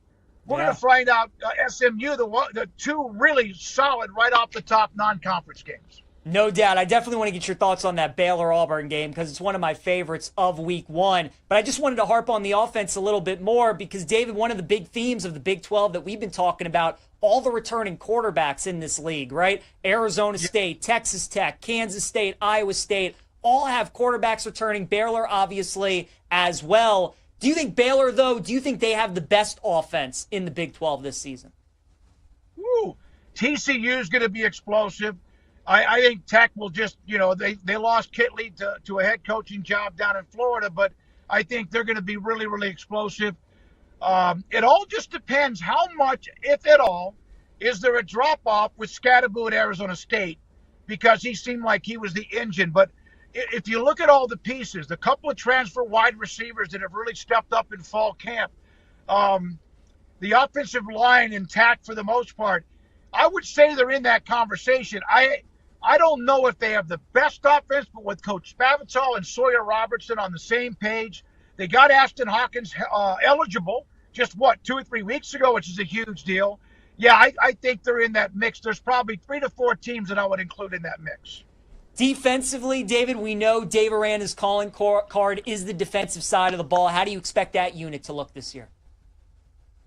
We're going to find out SMU, the two really solid right off the top non-conference games. No doubt. I definitely want to get your thoughts on that Baylor-Auburn game because it's one of my favorites of week 1. But I just wanted to harp on the offense a little bit more because, David, one of the big themes of the Big 12 that we've been talking about, all the returning quarterbacks in this league, right? Arizona State, Texas Tech, Kansas State, Iowa State, all have quarterbacks returning. Baylor, obviously, as well. Do you think Baylor, though, do you think they have the best offense in the Big 12 this season? Woo. TCU is going to be explosive. I think Tech will just, they lost Kitley to a head coaching job down in Florida, but I think they're going to be really, really explosive. It all just depends how much, if at all, is there a drop-off with Scadaboo at Arizona State, because he seemed like he was the engine. But if you look at all the pieces, the couple of transfer wide receivers that have really stepped up in fall camp, the offensive line intact for the most part, I would say they're in that conversation. I don't know if they have the best offense, but with Coach Spavital and Sawyer Robertson on the same page, they got Ashton Hawkins eligible just 2 or 3 weeks ago, which is a huge deal. Yeah, I think they're in that mix. There's probably 3 to 4 teams that I would include in that mix. Defensively, David, we know Dave Aranda's calling card is the defensive side of the ball. How do you expect that unit to look this year?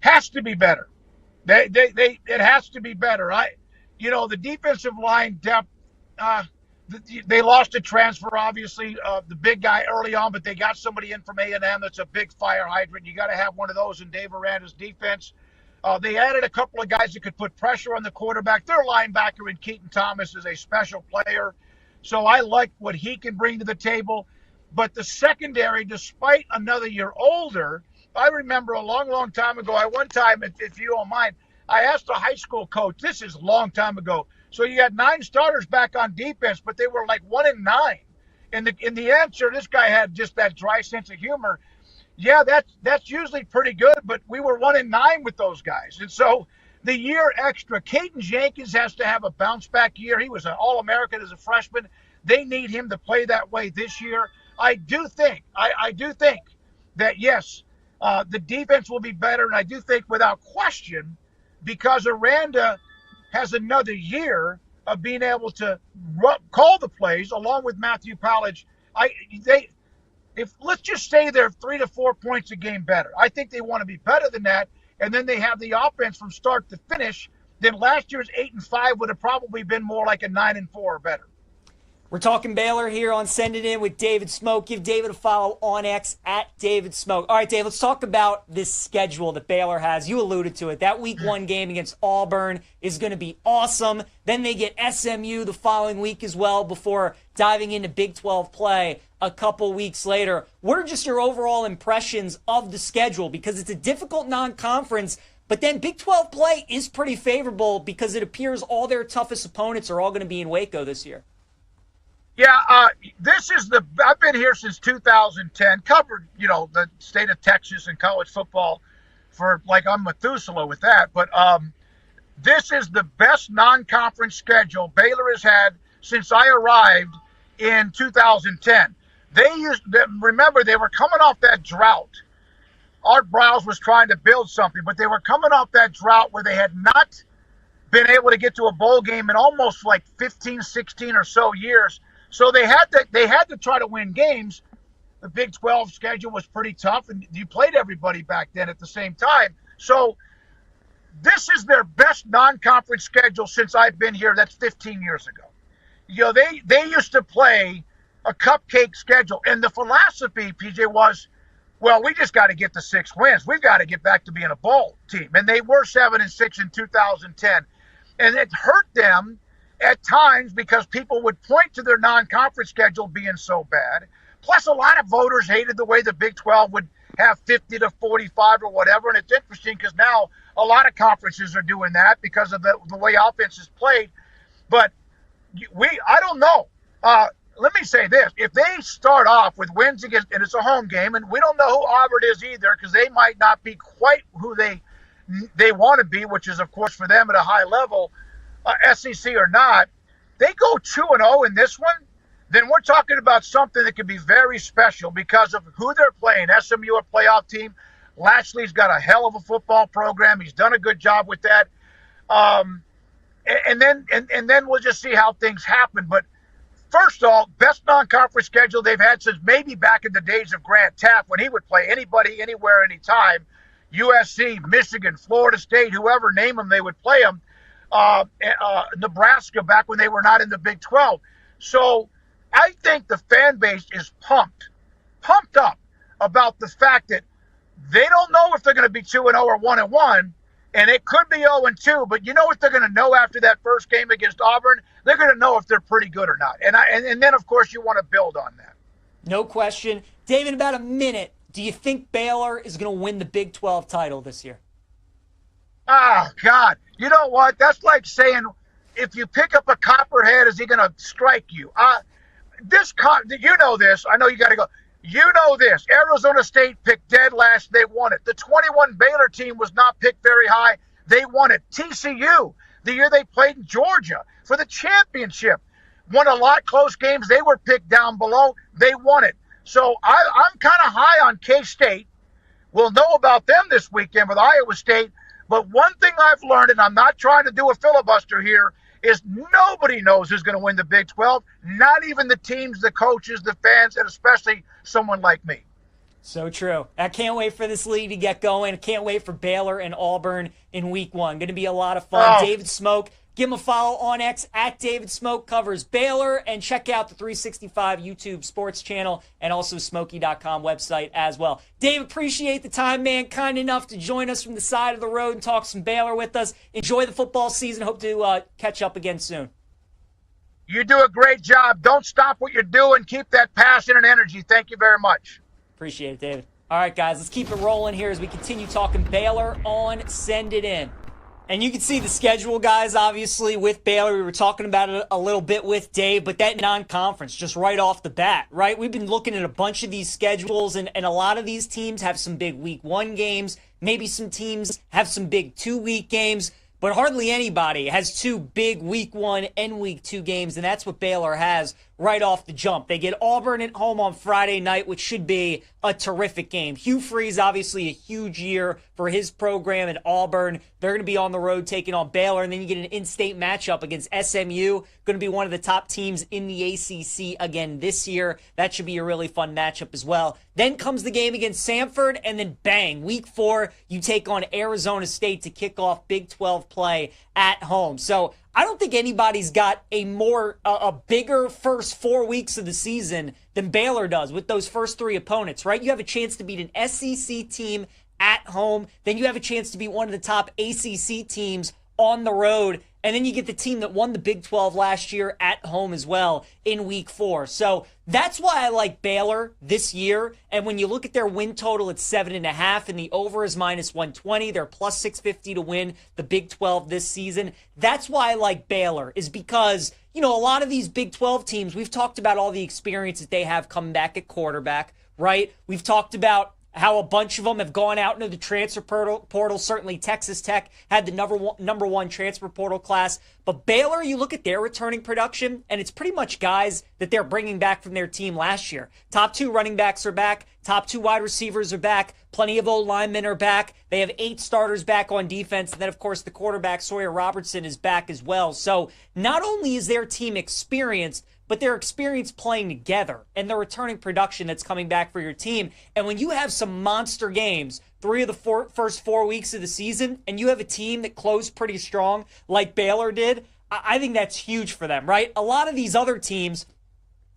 Has to be better. It has to be better. The defensive line depth, they lost a transfer, obviously, the big guy early on, but they got somebody in from A&M that's a big fire hydrant. You got to have one of those in Dave Aranda's defense. They added a couple of guys that could put pressure on the quarterback. Their linebacker in Keaton Thomas is a special player. So I like what he can bring to the table. But the secondary, despite another year older, I remember a long, long time ago, one time, if you don't mind, I asked a high school coach, this is a long time ago, so you had 9 starters back on defense, but they were like 1-9. And the answer, this guy had just that dry sense of humor. Yeah, that's usually pretty good, but we were 1-9 with those guys. And so the year extra. Caden Jenkins has to have a bounce back year. He was an All-American as a freshman. They need him to play that way this year. I do think that, yes, the defense will be better. And I do think without question, because Aranda has another year of being able to call the plays along with Matthew Powledge, let's just say they're 3 to 4 points a game better. I think they want to be better than that. And then they have the offense from start to finish. Then last year's 8-5 would have probably been more like a 9-4 or better. We're talking Baylor here on Send It In with David Smoke. Give David a follow on X at David Smoke. All right, Dave, let's talk about this schedule that Baylor has. You alluded to it. That week 1 game against Auburn is going to be awesome. Then they get SMU the following week as well before diving into Big 12 play a couple weeks later. What are just your overall impressions of the schedule? Because it's a difficult non-conference, but then Big 12 play is pretty favorable because it appears all their toughest opponents are all going to be in Waco this year. Yeah, I've been here since 2010, covered, the state of Texas and college football for, I'm Methuselah with that. But this is the best non-conference schedule Baylor has had since I arrived in 2010. Remember, they were coming off that drought. Art Browse was trying to build something, but they were coming off that drought where they had not been able to get to a bowl game in almost 15, 16 or so years. So they had to try to win games. The Big 12 schedule was pretty tough, and you played everybody back then at the same time. So this is their best non-conference schedule since I've been here. That's 15 years ago. They used to play a cupcake schedule, and the philosophy, PJ, was, well, we just got to get to 6 wins. We've got to get back to being a bowl team. And they were 7-6 in 2010, and it hurt them at times because people would point to their non-conference schedule being so bad. Plus, a lot of voters hated the way the Big 12 would have 50 to 45 or whatever. And it's interesting because now a lot of conferences are doing that because of the way offense is played. But I don't know. Let me say this. If they start off with wins against, and it's a home game, and we don't know who Auburn is either because they might not be quite who they want to be, which is, of course, for them at a high level, SEC or not, they go 2-0 in this one, then we're talking about something that could be very special because of who they're playing. SMU, a playoff team. Lashley's got a hell of a football program. He's done a good job with that. And then we'll just see how things happen. But first of all, best non-conference schedule they've had since maybe back in the days of Grant Taft when he would play anybody, anywhere, anytime. USC, Michigan, Florida State, whoever, name them, they would play them. Nebraska back when they were not in the Big 12. So I think the fan base is pumped up about the fact that they don't know if they're going to be 2-0 or 1-1, and it could be 0-2. But you know what they're going to know after that first game against Auburn? They're going to know if they're pretty good or not. And then, of course, you want to build on that. No question. Dave, in about a minute, do you think Baylor is going to win the Big 12 title this year? Oh, God. You know what? That's like saying if you pick up a copperhead, is he going to strike you? You know this. I know you got to go. You know this. Arizona State picked dead last. They won it. The 21 Baylor team was not picked very high. They won it. TCU, the year they played in Georgia for the championship, won a lot of close games. They were picked down below. They won it. So I'm kind of high on K-State. We'll know about them this weekend with Iowa State. But one thing I've learned, and I'm not trying to do a filibuster here, is nobody knows who's going to win the Big 12, not even the teams, the coaches, the fans, and especially someone like me. So true. I can't wait for this league to get going. I can't wait for Baylor and Auburn in week 1. Going to be a lot of fun. David Smoke, give him a follow on X at David Smoke, covers Baylor, and check out the 365 YouTube sports channel and also Smokey.com website as well. Dave, appreciate the time, man. Kind enough to join us from the side of the road and talk some Baylor with us. Enjoy the football season. Hope to catch up again soon. You do a great job. Don't stop what you're doing. Keep that passion and energy. Thank you very much. Appreciate it, David. All right, guys, let's keep it rolling here as we continue talking Baylor on Send It In. And you can see the schedule, guys, obviously, with Baylor. We were talking about it a little bit with Dave, but that non-conference, just right off the bat, right? We've been looking at a bunch of these schedules, and a lot of these teams have some big week 1 games. Maybe some teams have some big 2-week games. but hardly anybody has two big week 1 and week 2 games, and that's what Baylor has right off the jump. They get Auburn at home on Friday night, which should be a terrific game. Hugh Freeze, obviously a huge year for his program at Auburn. They're going to be on the road taking on Baylor, and then you get an in-state matchup against SMU, going to be one of the top teams in the ACC again this year. That should be a really fun matchup as well. Then comes the game against Samford, and then bang, week 4, you take on Arizona State to kick off Big 12 play at home. So I don't think anybody's got a bigger first 4 weeks of the season than Baylor does with those first 3 opponents, right? You have a chance to beat an SEC team at home, then you have a chance to beat one of the top ACC teams on the road, and then you get the team that won the Big 12 last year at home as well in week 4. So that's why I like Baylor this year. And when you look at their win total, it's 7.5, and the over is -120. They're plus 650 to win the Big 12 this season. That's why I like Baylor, is because, a lot of these Big 12 teams, we've talked about all the experience that they have coming back at quarterback, right? We've talked about how a bunch of them have gone out into the transfer portal. Certainly Texas Tech had the number one transfer portal class. But Baylor, you look at their returning production, and it's pretty much guys that they're bringing back from their team last year. Top 2 running backs are back. Top 2 wide receivers are back. Plenty of old linemen are back. They have 8 starters back on defense. And then, of course, the quarterback, Sawyer Robertson, is back as well. So not only is their team experienced, but their experience playing together and the returning production that's coming back for your team. And when you have some monster games, 3 of the first 4 weeks of the season, and you have a team that closed pretty strong like Baylor did, I think that's huge for them, right? A lot of these other teams,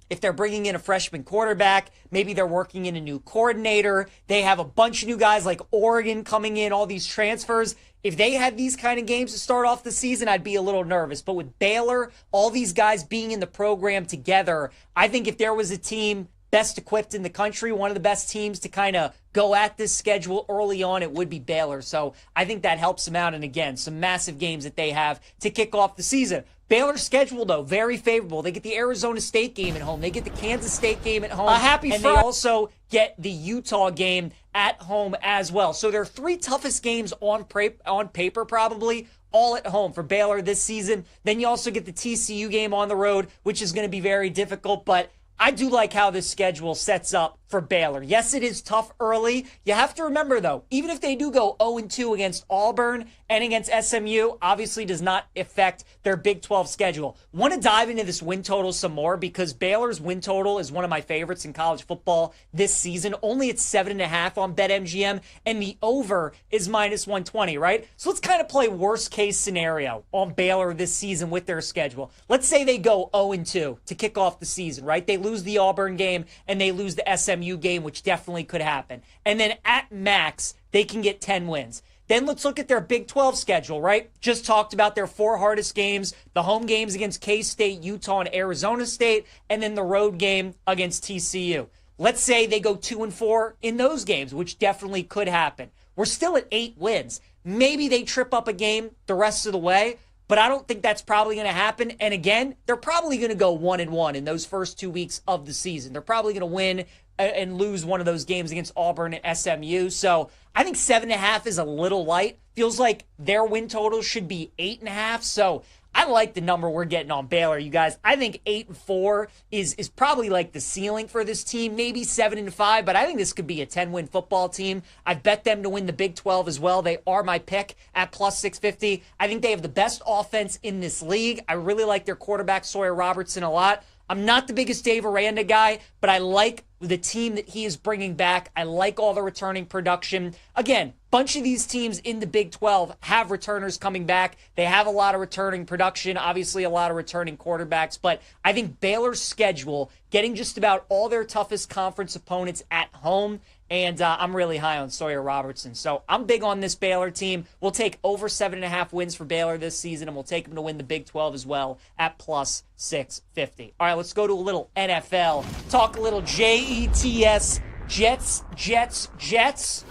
if they're bringing in a freshman quarterback, maybe they're working in a new coordinator, they have a bunch of new guys like Oregon coming in, all these transfers. If they had these kind of games to start off the season, I'd be a little nervous. But with Baylor, all these guys being in the program together, I think if there was a team best equipped in the country, one of the best teams to kind of go at this schedule early on, it would be Baylor. So I think that helps them out. And again, some massive games that they have to kick off the season. Baylor's schedule, though, very favorable. They get the Arizona State game at home. They get the Kansas State game at home. And they also get the Utah game at home as well. So their 3 toughest games on paper, probably, all at home for Baylor this season. Then you also get the TCU game on the road, which is going to be very difficult. But I do like how this schedule sets up for Baylor. Yes, it is tough early. You have to remember, though, even if they do go 0-2 against Auburn and against SMU, obviously does not affect their Big 12 schedule. Want to dive into this win total some more, because Baylor's win total is one of my favorites in college football this season. Only at 7.5 on BetMGM, and the over is -120, right? So let's kind of play worst case scenario on Baylor this season with their schedule. Let's say they go 0-2 to kick off the season, right? They lose the Auburn game and they lose the SMU game, which definitely could happen. And then at max, they can get 10 wins. Then let's look at their Big 12 schedule, right? Just talked about their 4 hardest games, the home games against K-State, Utah, and Arizona State, and then the road game against TCU. Let's say they go 2-4 in those games, which definitely could happen. We're still at 8 wins. Maybe they trip up a game the rest of the way, but I don't think that's probably going to happen. And again, they're probably going to go 1-1 in those first 2 weeks of the season. They're probably going to win and lose one of those games against Auburn and SMU. So I think 7.5 is a little light. Feels like their win total should be 8.5. So I like the number we're getting on Baylor, you guys. I think 8-4 is probably like the ceiling for this team. Maybe 7-5, but I think this could be a 10-win football team. I've bet them to win the Big 12 as well. They are my pick at plus 650. I think they have the best offense in this league. I really like their quarterback, Sawyer Robertson, a lot. I'm not the biggest Dave Aranda guy, but I like the team that he is bringing back. I like all the returning production. Again, bunch of these teams in the Big 12 have returners coming back. They have a lot of returning production, obviously a lot of returning quarterbacks, but I think Baylor's schedule, getting just about all their toughest conference opponents at home, and I'm really high on Sawyer Robertson. So I'm big on this Baylor team. We'll take over 7.5 wins for Baylor this season, and we'll take them to win the Big 12 as well at plus 650. All right, let's go to a little NFL. Talk a little Jets, Jets.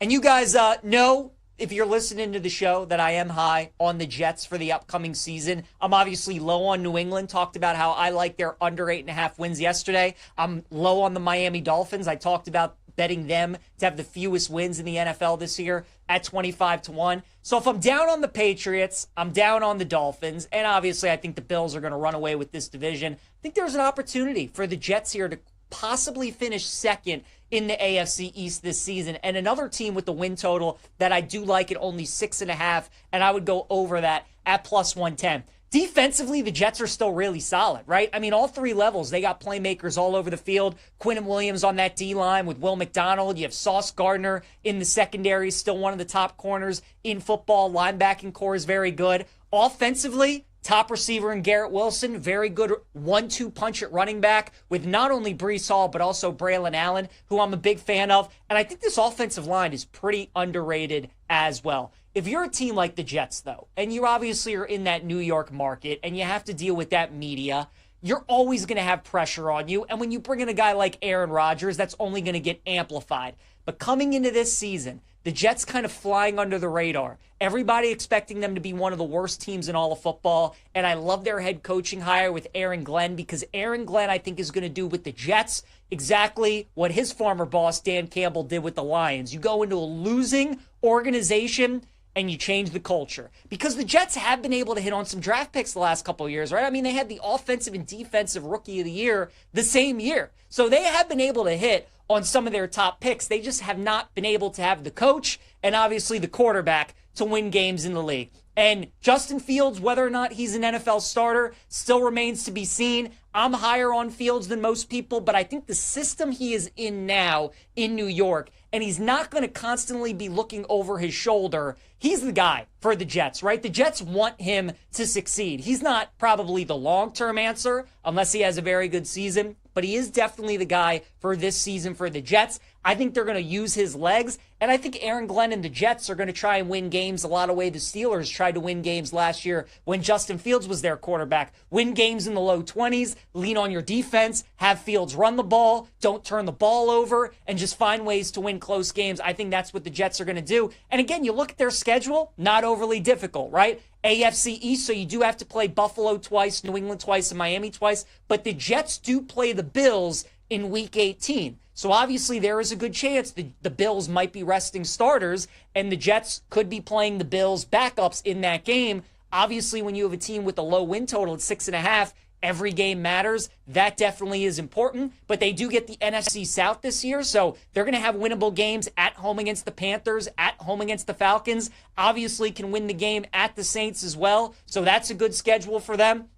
And you guys know, if you're listening to the show, that I am high on the Jets for the upcoming season. I'm obviously low on New England. Talked about how I like their under 8.5 wins yesterday. I'm low on the Miami Dolphins. I talked about betting them to have the fewest wins in the NFL this year at 25-1. So if I'm down on the Patriots, I'm down on the Dolphins, and obviously I think the Bills are going to run away with this division. I think there's an opportunity for the Jets here to possibly finish second in the AFC East this season. And another team with the win total that I do like at only 6.5, and I would go over that at plus 110. Defensively, the Jets are still really solid, right? I mean, all three levels, they got playmakers all over the field. Quinnen Williams on that D-line with Will McDonald. You have Sauce Gardner in the secondary, still one of the top corners in football. Linebacking core is very good. Offensively, top receiver in Garrett Wilson, very good 1-2 punch at running back with not only Breece Hall, but also Braylon Allen, who I'm a big fan of. And I think this offensive line is pretty underrated as well. If you're a team like the Jets, though, and you obviously are in that New York market and you have to deal with that media, you're always going to have pressure on you. And when you bring in a guy like Aaron Rodgers, that's only going to get amplified. But coming into this season, the Jets kind of flying under the radar. Everybody expecting them to be one of the worst teams in all of football. And I love their head coaching hire with Aaron Glenn, because Aaron Glenn, I think, is going to do with the Jets exactly what his former boss, Dan Campbell, did with the Lions. You go into a losing organization and you change the culture. Because the Jets have been able to hit on some draft picks the last couple of years, right? I mean, they had the offensive and defensive rookie of the year the same year. So they have been able to hit on some of their top picks. They just have not been able to have the coach and obviously the quarterback to win games in the league. And Justin Fields, whether or not he's an NFL starter, still remains to be seen. I'm higher on Fields than most people, but I think the system he is in now in New York, and he's not going to constantly be looking over his shoulder. He's the guy for the Jets, right? The Jets want him to succeed. He's not probably the long-term answer unless he has a very good season, but he is definitely the guy for this season for the Jets. I think they're going to use his legs, and I think Aaron Glenn and the Jets are going to try and win games a lot of way the Steelers tried to win games last year when Justin Fields was their quarterback. Win games in the low 20s, lean on your defense, have Fields run the ball, don't turn the ball over, and just find ways to win close games. I think that's what the Jets are going to do. And again, you look at their schedule, not overly difficult, right? AFC East, so you do have to play Buffalo twice, New England twice, and Miami twice, but the Jets do play the Bills in Week 18. So obviously there is a good chance the Bills might be resting starters, and the Jets could be playing the Bills backups in that game. Obviously, when you have a team with a low win total at 6.5, every game matters. That definitely is important, but they do get the NFC South this year, so they're going to have winnable games at home against the Panthers, at home against the Falcons. Obviously can win the game at the Saints as well, so that's a good schedule for them.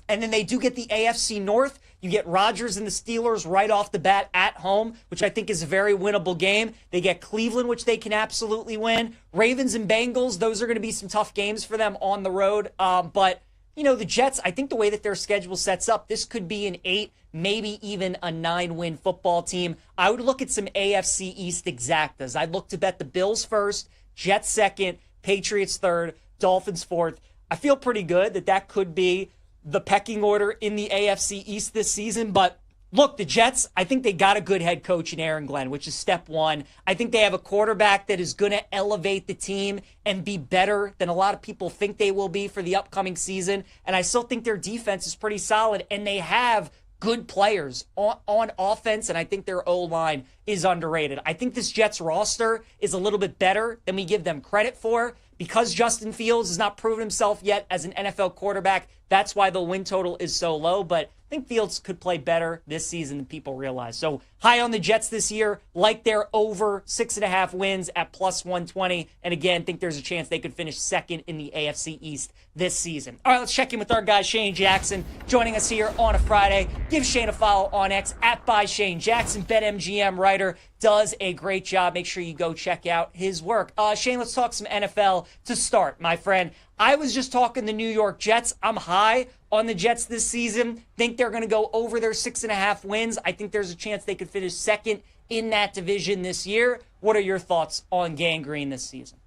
And then they do get the AFC North. You get Rodgers and the Steelers right off the bat at home, which I think is a very winnable game. They get Cleveland, which they can absolutely win. Ravens and Bengals, those are going to be some tough games for them on the road. But, you know, the Jets, I think the way that their schedule sets up, this could be an 8, maybe even a 9-win football team. I would look at some AFC East exactas. I'd look to bet the Bills first, Jets second, Patriots third, Dolphins fourth. I feel pretty good that could be the pecking order in the AFC East this season. But look, the Jets, I think they got a good head coach in Aaron Glenn, which is step one. I think they have a quarterback that is going to elevate the team and be better than a lot of people think they will be for the upcoming season. And I still think their defense is pretty solid, and they have good players on offense, and I think their O-line is underrated. I think this Jets roster is a little bit better than we give them credit for. Because Justin Fields has not proven himself yet as an NFL quarterback, that's why the win total is so low. But I think Fields could play better this season than people realize. So high on the Jets this year, like they're over 6.5 wins at plus 120. And again, think there's a chance they could finish second in the AFC East this season. All right, let's check in with our guy Shane Jackson joining us here on a Friday. Give Shane a follow on X at @ByShaneJackson. BetMGM writer, does a great job. Make sure you go check out his work. Shane, let's talk some NFL to start, my friend. I was just talking the New York Jets. I'm high on the Jets this season. Think they're going to go over their 6.5 wins. I think there's a chance they could finish second in that division this year. What are your thoughts on Gang Green this season?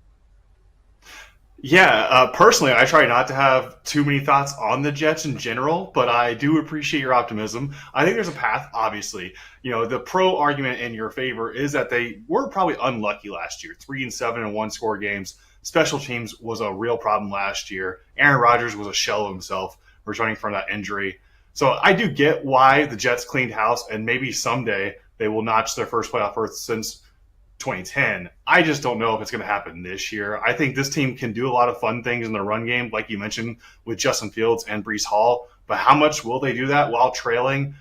Yeah, personally, I try not to have too many thoughts on the Jets in general, but I do appreciate your optimism. I think there's a path, obviously. You know, the pro argument in your favor is that they were probably unlucky last year. 3-7 in one-score games. Special teams was a real problem last year. Aaron Rodgers was a shell of himself returning from that injury. So I do get why the Jets cleaned house, and maybe someday they will notch their first playoff berth since 2010. I just don't know if it's going to happen this year. I think this team can do a lot of fun things in the run game, like you mentioned, with Justin Fields and Breece Hall. But how much will they do that while trailing?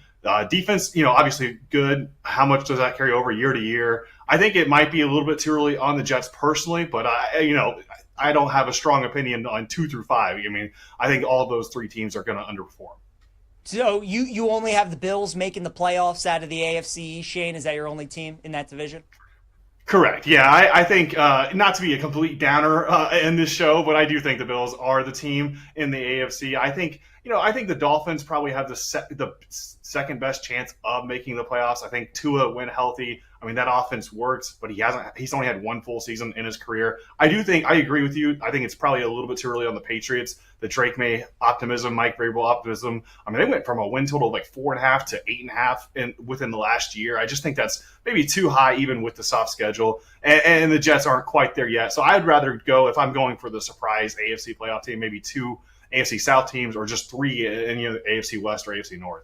Defense, obviously good. How much does that carry over year to year? I think it might be a little bit too early on the Jets personally, but I don't have a strong opinion on 2 through 5. I mean, I think all those 3 teams are going to underperform. So you only have the Bills making the playoffs out of the AFC, Shane? Is that your only team in that division? Correct. Yeah, I think not to be a complete downer in this show, but I do think the Bills are the team in the AFC. I think the Dolphins probably have the second best chance of making the playoffs. I think Tua, when healthy, I mean, that offense works, but he's only had 1 full season in his career. I agree with you. I think it's probably a little bit too early on the Patriots. The Drake May optimism, Mike Vrabel optimism. I mean, they went from a win total of like 4.5 to 8.5 within the last year. I just think that's maybe too high, even with the soft schedule. And the Jets aren't quite there yet. So I'd rather go, if I'm going for the surprise AFC playoff team, maybe 2 AFC South teams or just 3 in AFC West or AFC North.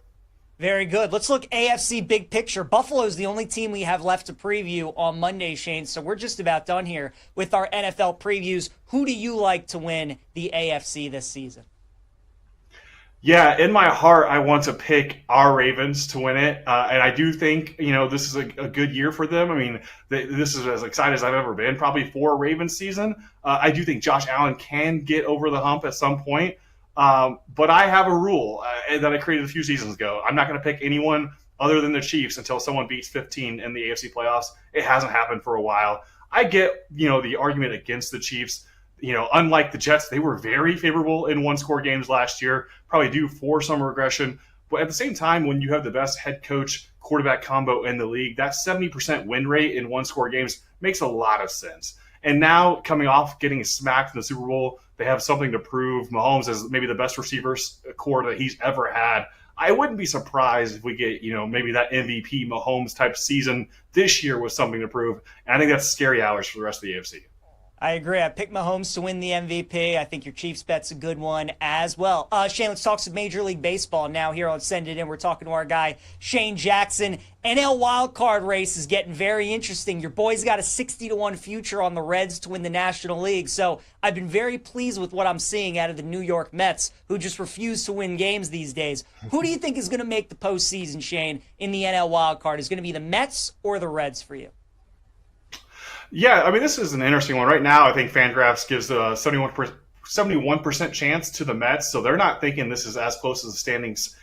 Very good. Let's look AFC big picture. Buffalo's the only team we have left to preview on Monday, Shane. So we're just about done here with our NFL previews. Who do you like to win the AFC this season? Yeah, in my heart, I want to pick our Ravens to win it. And I do think, this is a good year for them. I mean, this is as excited as I've ever been, probably for a Ravens season. I do think Josh Allen can get over the hump at some point. But I have a rule that I created a few seasons ago. I'm not going to pick anyone other than the Chiefs until someone beats 15 in the AFC playoffs. It hasn't happened for a while. I get, the argument against the Chiefs. Unlike the Jets, they were very favorable in 1-score games last year, probably due for some regression. But at the same time, when you have the best head coach quarterback combo in the league, that 70% win rate in 1-score games makes a lot of sense. And now coming off getting smacked in the Super Bowl, they have something to prove. Mahomes is maybe the best receivers core that he's ever had. I wouldn't be surprised if we get, maybe that MVP Mahomes type season this year with something to prove. And I think that's scary hours for the rest of the AFC. I agree. I picked Mahomes to win the MVP. I think your Chiefs bet's a good one as well. Shane, let's talk some Major League Baseball now here on Send It In. We're talking to our guy, Shane Jackson. NL wildcard race is getting very interesting. Your boy's got a 60-1 future on the Reds to win the National League. So I've been very pleased with what I'm seeing out of the New York Mets, who just refuse to win games these days. Who do you think is going to make the postseason, Shane, in the NL wildcard? Is it going to be the Mets or the Reds for you? Yeah, I mean, this is an interesting one. Right now, I think Fangraphs gives a 71% chance to the Mets, so they're not thinking this is as close as the standings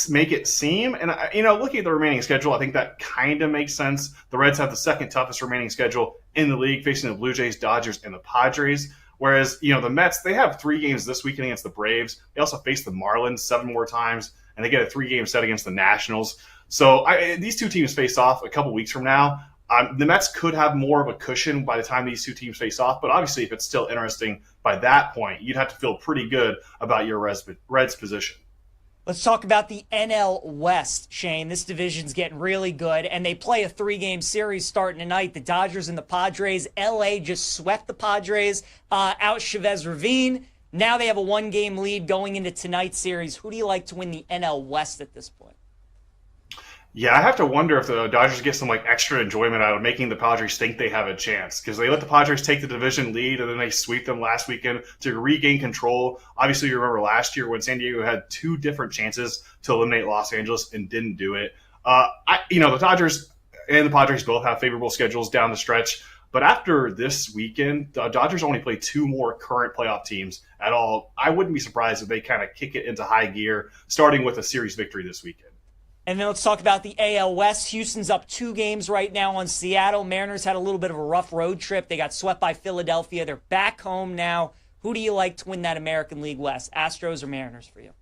make it seem. And, looking at the remaining schedule, I think that kind of makes sense. The Reds have the second toughest remaining schedule in the league, facing the Blue Jays, Dodgers, and the Padres. Whereas, the Mets, they have 3 games this weekend against the Braves. They also face the Marlins 7 more times, and they get a 3-game set against the Nationals. So these 2 teams face off a couple weeks from now. The Mets could have more of a cushion by the time these 2 teams face off, but obviously if it's still interesting by that point, you'd have to feel pretty good about your Reds position. Let's talk about the NL West, Shane. This division's getting really good, and they play a 3-game series starting tonight. The Dodgers and the Padres. LA just swept the Padres out Chavez Ravine. Now they have a 1-game lead going into tonight's series. Who do you like to win the NL West at this point? Yeah, I have to wonder if the Dodgers get some extra enjoyment out of making the Padres think they have a chance, because they let the Padres take the division lead and then they sweep them last weekend to regain control. Obviously, you remember last year when San Diego had 2 different chances to eliminate Los Angeles and didn't do it. The Dodgers and the Padres both have favorable schedules down the stretch, but after this weekend, the Dodgers only play 2 more current playoff teams at all. I wouldn't be surprised if they kind of kick it into high gear, starting with a series victory this weekend. And then let's talk about the AL West. Houston's up 2 games right now on Seattle. Mariners had a little bit of a rough road trip. They got swept by Philadelphia. They're back home now. Who do you like to win that American League West, Astros or Mariners for you?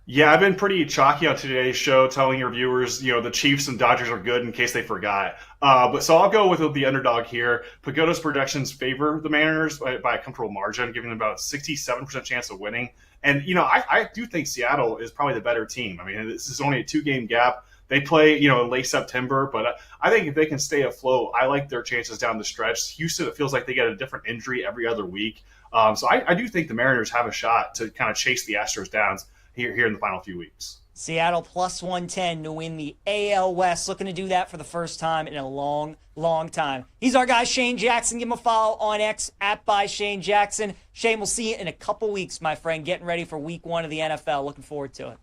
Yeah, I've been pretty chalky on today's show, telling your viewers, the Chiefs and Dodgers are good in case they forgot. So I'll go with the underdog here. Pagoda's projections favor the Mariners by a comfortable margin, giving them about a 67% chance of winning. And, I do think Seattle is probably the better team. I mean, this is only a 2-game gap. They play, in late September, but I think if they can stay afloat, I like their chances down the stretch. Houston, it feels like they get a different injury every other week. So I do think the Mariners have a shot to kind of chase the Astros down here in the final few weeks. Seattle plus 110 to win the AL West. Looking to do that for the first time in a long, long time. He's our guy, Shane Jackson. Give him a follow on X at @ByShaneJackson. Shane, we'll see you in a couple weeks, my friend. Getting ready for week 1 of the NFL. Looking forward to it.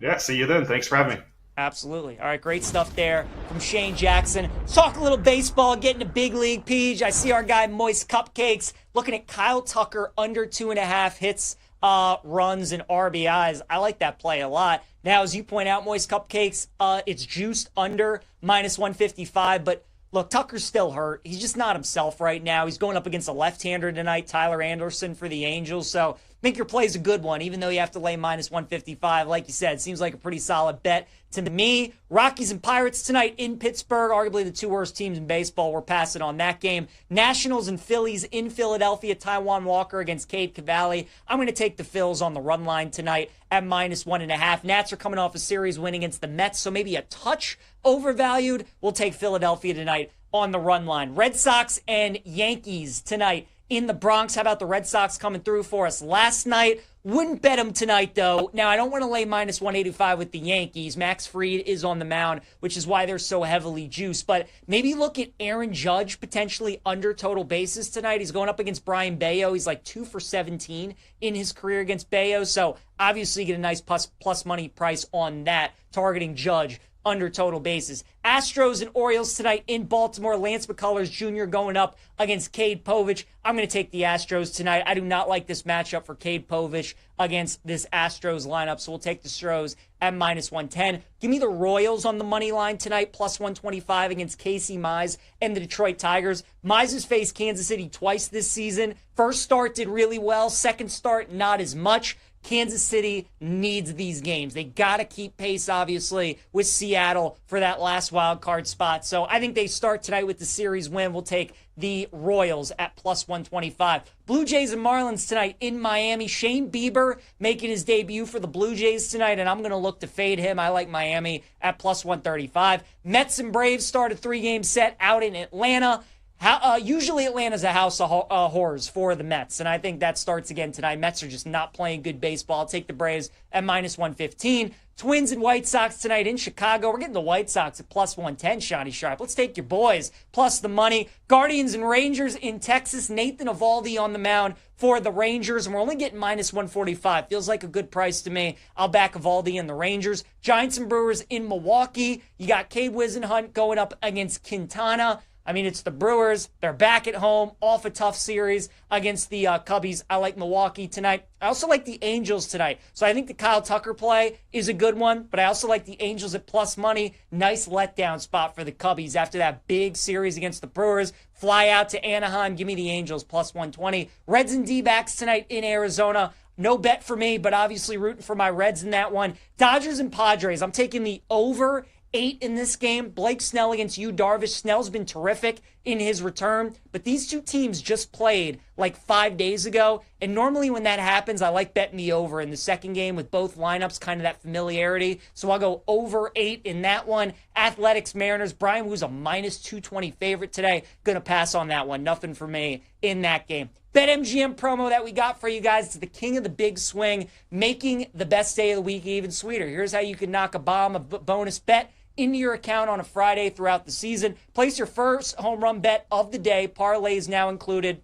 Yeah, see you then. Thanks for having me. Absolutely. All right, great stuff there from Shane Jackson. Let's talk a little baseball, getting to big league, Peach. I see our guy Moist Cupcakes looking at Kyle Tucker under 2.5 hits, runs, and RBIs. I like that play a lot. Now, as you point out, Moist Cupcakes, it's juiced under -155, but look, Tucker's still hurt. He's just not himself right now. He's going up against a left-hander tonight, Tyler Anderson for the Angels, so I think your play's a good one, even though you have to lay -155. Like you said, seems like a pretty solid bet to me. Rockies and Pirates tonight in Pittsburgh, arguably the 2 worst teams in baseball. We're passing on that game. Nationals and Phillies in Philadelphia. Taijuan Walker against Cade Cavalli. I'm going to take the Phils on the run line tonight at -1.5. Nats are coming off a series win against the Mets, so maybe a touch overvalued. We'll take Philadelphia tonight on the run line. Red Sox and Yankees tonight in the Bronx. How about the Red Sox coming through for us last night? Wouldn't bet them tonight, though. Now, I don't want to lay -185 with the Yankees. Max Fried is on the mound, which is why they're so heavily juiced. But maybe look at Aaron Judge potentially under total bases tonight. He's going up against Brian Bayo. He's like 2 for 17 in his career against Bayo. So obviously get a nice plus money price on that, targeting Judge under total bases. Astros and Orioles tonight in Baltimore. Lance McCullers Jr. going up against Cade Povich. I'm going to take the Astros tonight. I do not like this matchup for Cade Povich against this Astros lineup, so we'll take the Stros at -110. Give me the Royals on the money line tonight, +125 against Casey Mize and the Detroit Tigers. Mize has faced Kansas City twice this season. First start did really well. Second start, not as much. Kansas City needs these games. They got to keep pace, obviously, with Seattle for that last wild card spot. So I think they start tonight with the series win. We'll take the Royals at +125. Blue Jays and Marlins tonight in Miami. Shane Bieber making his debut for the Blue Jays tonight, and I'm going to look to fade him. I like Miami at +135. Mets and Braves start a 3-game set out in Atlanta. Usually Atlanta's a house of horrors for the Mets, and I think that starts again tonight. Mets are just not playing good baseball. I'll take the Braves at -115. Twins and White Sox tonight in Chicago. We're getting the White Sox at +110, Shotty Sharp. Let's take your boys, plus the money. Guardians and Rangers in Texas. Nathan Eovaldi on the mound for the Rangers, and we're only getting -145. Feels like a good price to me. I'll back Eovaldi and the Rangers. Giants and Brewers in Milwaukee. You got Cade Wisenhunt going up against Quintana. I mean, it's the Brewers. They're back at home, off a tough series against the Cubbies. I like Milwaukee tonight. I also like the Angels tonight. So I think the Kyle Tucker play is a good one, but I also like the Angels at plus money. Nice letdown spot for the Cubbies after that big series against the Brewers. Fly out to Anaheim. Give me the Angels +120. Reds and D-backs tonight in Arizona. No bet for me, but obviously rooting for my Reds in that one. Dodgers and Padres. I'm taking the over 8 in this game. Blake Snell against Yu Darvish. Snell's been terrific in his return, but these two teams just played like 5 days ago, and normally when that happens, I like betting the over in the second game with both lineups, kind of that familiarity, so I'll go over 8 in that one. Athletics Mariners. Brian Wu's a -220 favorite today. Gonna pass on that one. Nothing for me in that game. BetMGM promo that we got for you guys. It's the king of the big swing, making the best day of the week even sweeter. Here's how you can knock a bomb, a bonus bet into your account on a Friday throughout the season. Place your first home run bet of the day. Parlays now included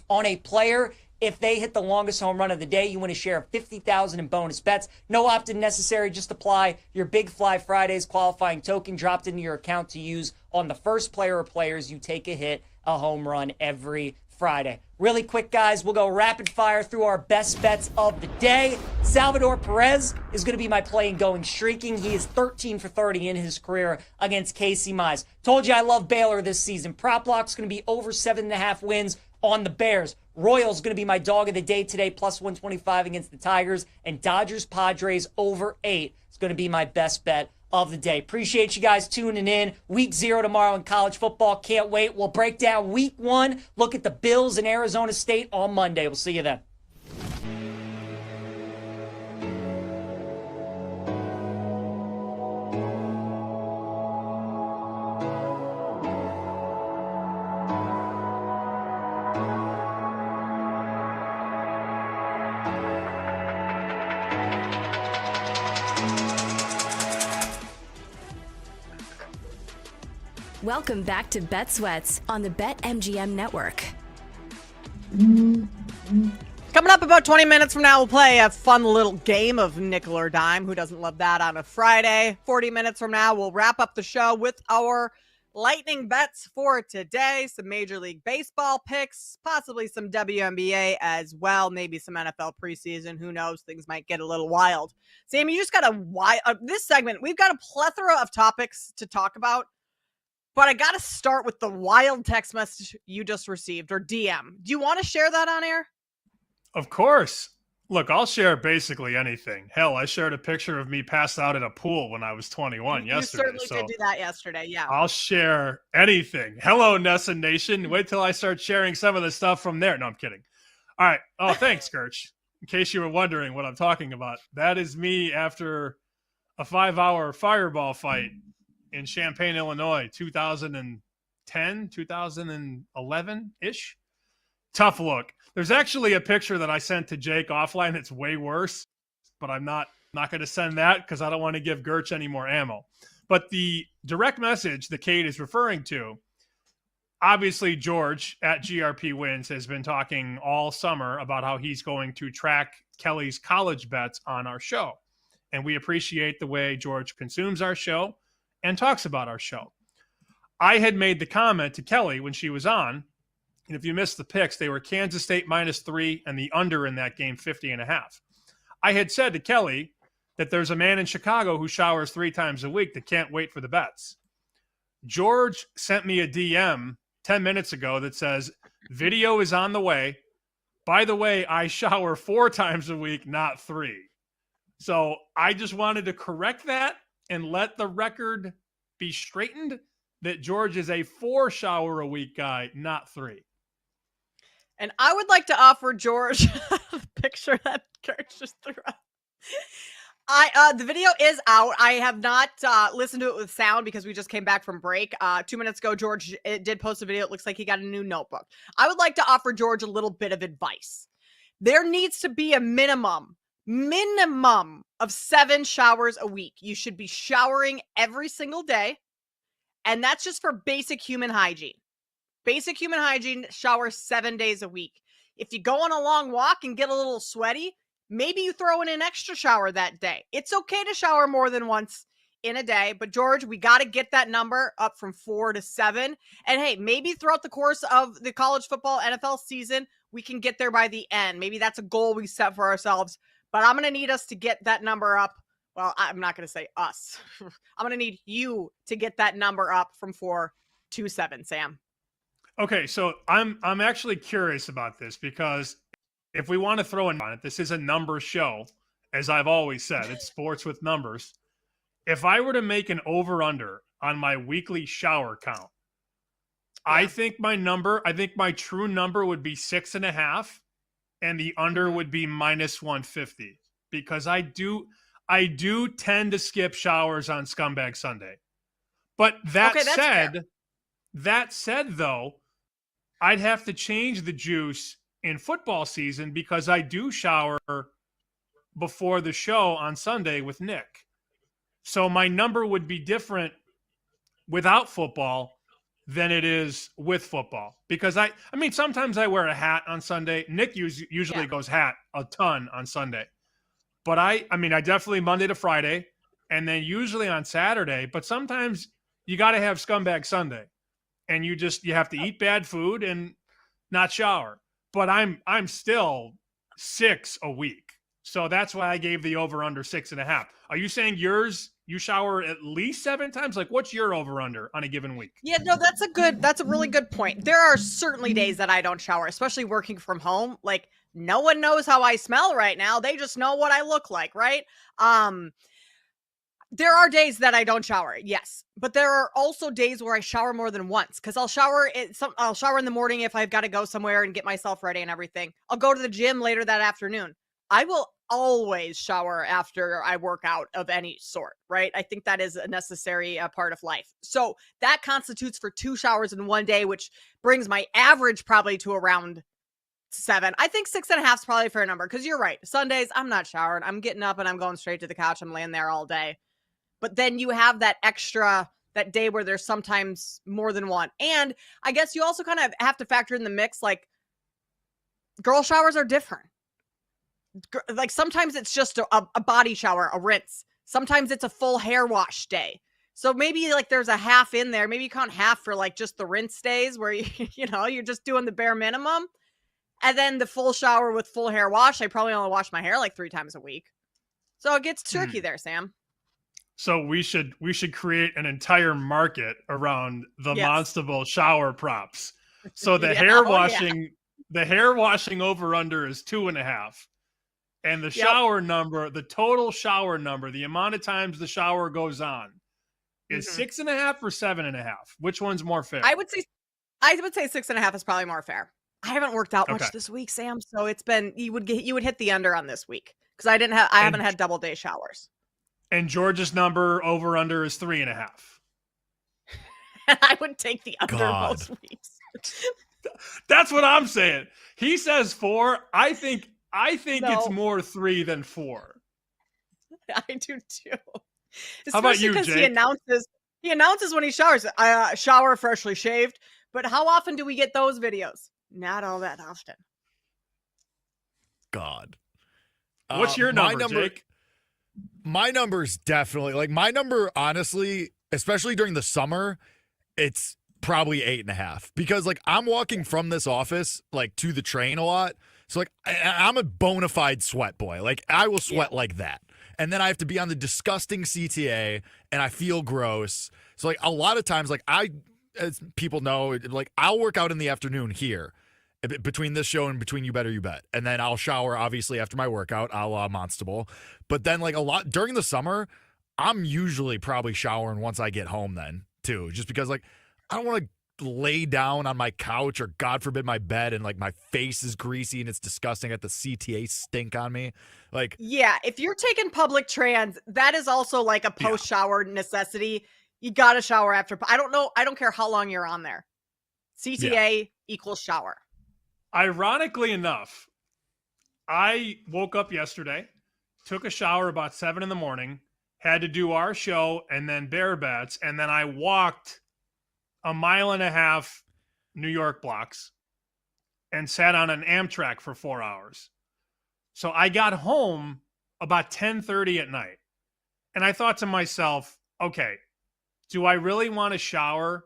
on a player. If they hit the longest home run of the day, you win a share of $50,000 in bonus bets. No opt-in necessary. Just apply your Big Fly Fridays qualifying token dropped into your account to use on the first player or players you take a hit, a home run every Friday. Really quick, guys, we'll go rapid fire through our best bets of the day. Salvador Perez is going to be my play in going streaking. He is 13 for 30 in his career against Casey Mize. Told you I love Baylor this season. Prop lock's going to be over 7.5 wins on the Bears. Royals going to be my dog of the day today, +125 against the Tigers. And Dodgers Padres over 8 is going to be my best bet of the day. Appreciate you guys tuning in. Week 0 tomorrow in college football. Can't wait. We'll break down week 1. Look at the Bills and Arizona State on Monday. We'll see you then. Welcome back to Bet Sweats on the BetMGM network. Coming up about 20 minutes from now, we'll play a fun little game of nickel or dime. Who doesn't love that on a Friday? 40 minutes from now, we'll wrap up the show with our lightning bets for today. Some Major League Baseball picks, possibly some WNBA as well, maybe some NFL preseason. Who knows? Things might get a little wild. Sam, you just got this segment, we've got a plethora of topics to talk about, but I got to start with the wild text message you just received, or DM. Do you want to share that on air? Of course. Look, I'll share basically anything. Hell, I shared a picture of me passed out at a pool when I was 21 yesterday. You certainly did do that yesterday, yeah. I'll share anything. Hello, Nessa Nation. Wait till I start sharing some of the stuff from there. No, I'm kidding. All right. Oh, thanks, Gerch. In case you were wondering what I'm talking about, that is me after a 5-hour fireball fight in Champaign, Illinois, 2010, 2011-ish. Tough look. There's actually a picture that I sent to Jake offline that's way worse, but I'm not going to send that because I don't want to give Gerch any more ammo. But the direct message that Kate is referring to, obviously George at GRP Wins has been talking all summer about how he's going to track Kelly's college bets on our show. And we appreciate the way George consumes our show and talks about our show. I had made the comment to Kelly when she was on, and if you missed the picks, they were Kansas State -3 and the under in that game, 50.5. I had said to Kelly that there's a man in Chicago who showers 3 times a week that can't wait for the bets. George sent me a DM 10 minutes ago that says, video is on the way. By the way, I shower 4 times a week, not 3. So I just wanted to correct that and let the record be straightened that George is a 4 shower a week guy, not 3. And I would like to offer George the picture that Kurt just threw up. The video is out. I have not listened to it with sound because we just came back from break. 2 minutes ago, George did post a video. It looks like he got a new notebook. I would like to offer George a little bit of advice. There needs to be a minimum of 7 showers a week. You should be showering every single day. And that's just for basic human hygiene. Basic human hygiene, shower 7 days a week. If you go on a long walk and get a little sweaty, maybe you throw in an extra shower that day. It's okay to shower more than once in a day. But George, we got to get that number up from 4 to 7. And hey, maybe throughout the course of the college football NFL season, we can get there by the end. Maybe that's a goal we set for ourselves. But I'm going to need us to get that number up. Well, I'm not going to say us. I'm going to need you to get that number up from 4 to 7, Sam. Okay, so I'm actually curious about this because if we want to throw in on it, this is a number show, as I've always said. It's sports with numbers. If I were to make an over-under on my weekly shower count, yeah. I think my true number would be 6.5, and the under would be -150 because I do tend to skip showers on Scumbag Sunday. But that said, though, I'd have to change the juice in football season because I do shower before the show on Sunday with Nick. So my number would be different without football than it is with football. Because I mean, sometimes I wear a hat on Sunday. Nick usually goes hat a ton on Sunday. But I definitely Monday to Friday and then usually on Saturday. But sometimes you got to have Scumbag Sunday. And you have to eat bad food and not shower. But I'm still 6 a week. So that's why I gave the over under 6.5. Are you saying you shower at least 7 times? Like, what's your over under on a given week? Yeah, no, that's a really good point. There are certainly days that I don't shower, especially working from home. Like, no one knows how I smell right now. They just know what I look like, right? There are days that I don't shower, yes, but there are also days where I shower more than once because I'll shower in the morning if I've got to go somewhere and get myself ready and everything. I'll go to the gym later that afternoon. I will always shower after I work out of any sort, right? I think that is a necessary part of life. So that constitutes for 2 showers in one day, which brings my average probably to around 7. I think 6.5 is probably a fair number because you're right. Sundays, I'm not showering. I'm getting up and I'm going straight to the couch. I'm laying there all day. But then you have that extra that day where there's sometimes more than one. And I guess you also kind of have to factor in the mix, like girl showers are different. Like sometimes it's just a body shower, a rinse. Sometimes it's a full hair wash day. So maybe like there's a half in there. Maybe you count half for like just the rinse days where you're just doing the bare minimum. And then the full shower with full hair wash. I probably only wash my hair like 3 times a week. So it gets tricky there, Sam. So we should create an entire market around the Monstable shower props. So the hair washing over under is 2.5. And the shower number, the total shower number, the amount of times the shower goes on is 6.5 or 7.5. Which one's more fair? I would say 6.5 is probably more fair. I haven't worked out much this week, Sam. So it's been you would hit the under on this week because I haven't had double day showers. And George's number over under is 3.5. I would take the under most weeks. That's what I'm saying. He says 4. I think it's more 3 than 4. I do too. How about you, Jake? He announces when he showers. Shower freshly shaved. But how often do we get those videos? Not all that often. God. What's your number, Jake? My number's definitely like my number, honestly, especially during the summer, it's probably 8.5 because like I'm walking from this office like to the train a lot. So like I'm a bona fide sweat boy. Like I will sweat like that. And then I have to be on the disgusting CTA and I feel gross. So like a lot of times, like as people know, like I'll work out in the afternoon here between this show and between You Better You Bet. And then I'll shower, obviously, after my workout, a la Monstable. But then, like, a lot during the summer, I'm usually probably showering once I get home then, too. Just because, like, I don't want to lay down on my couch or, God forbid, my bed and, like, my face is greasy and it's disgusting at the CTA stink on me. Like, yeah, if you're taking public trans, that is also, like, a post-shower necessity. You got to shower after. I don't know. I don't care how long you're on there. CTA equals shower. Ironically enough, I woke up yesterday, took a shower about 7 a.m, had to do our show and then Bear Bets, and then I walked 1.5 miles New York blocks and sat on an Amtrak for 4 hours. So I got home about 10:30 at night, and I thought to myself, okay, do I really want to shower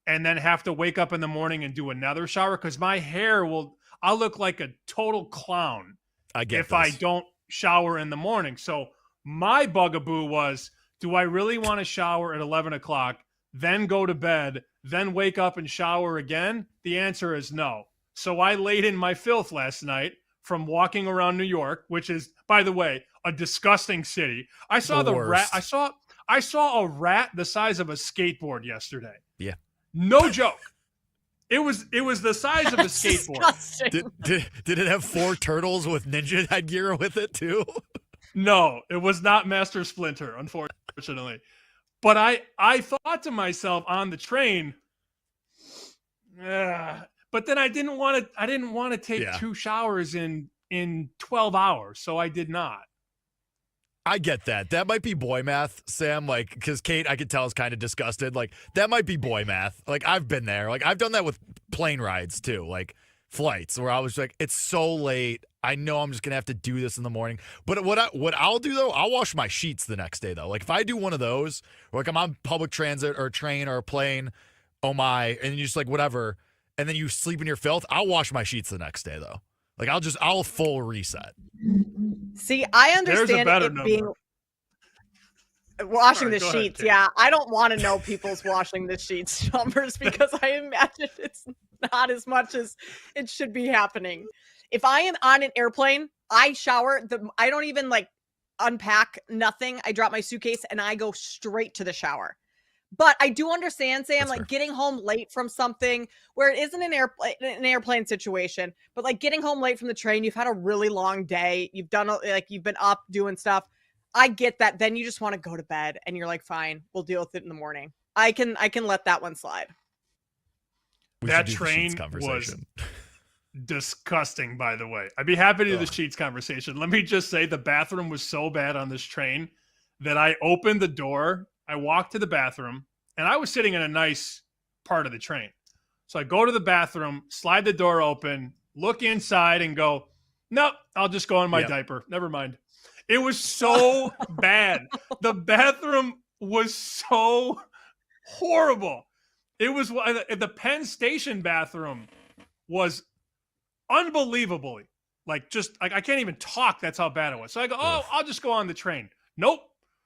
and then have to wake up in the morning and do another shower? Because my hair I'll look like a total clown if I don't shower in the morning. So my bugaboo was, do I really want to shower at 11 o'clock, then go to bed, then wake up and shower again? The answer is no. So I laid in my filth last night from walking around New York, which is, by the way, a disgusting city. I saw the rat. I saw a rat the size of a skateboard yesterday. Yeah. No joke. It was the size of a skateboard. Did it have 4 turtles with ninja headgear with it too? No, it was not Master Splinter, unfortunately. But I thought to myself on the train, but then I didn't want to take 2 showers in 12 hours, so I did not. I get that. That might be boy math, Sam, like, because Kate, I could tell, is kind of disgusted. Like, that might be boy math. Like, I've been there. Like, I've done that with plane rides, too. Like, flights, where I was like, it's so late. I know I'm just going to have to do this in the morning. But what I'll do, though, I'll wash my sheets the next day, though. Like, if I do one of those, or like I'm on public transit or a train or a plane, oh my, and you just like, whatever, and then you sleep in your filth, I'll wash my sheets the next day, though. Like, I'll full reset. See, I understand it being washing the sheets. Ahead, yeah, I don't want to know people's washing the sheets numbers because I imagine it's not as much as it should be happening. If I am on an airplane, I shower. I don't even like unpack nothing. I drop my suitcase and I go straight to the shower. But I do understand, Sam, like getting home late from something where it isn't an airplane situation, but like getting home late from the train, you've had a really long day. You've been up doing stuff. I get that. Then you just want to go to bed and you're like, fine, we'll deal with it in the morning. I can let that one slide. That train was disgusting, by the way. I'd be happy to do the sheets conversation. Let me just say the bathroom was so bad on this train that I opened the door. I walked to the bathroom and I was sitting in a nice part of the train. So I go to the bathroom, slide the door open, look inside, and go, nope, I'll just go in my diaper. Never mind. It was so bad. The bathroom was so horrible. It was the Penn Station bathroom was unbelievably I can't even talk. That's how bad it was. So I go, I'll just go on the train. Nope.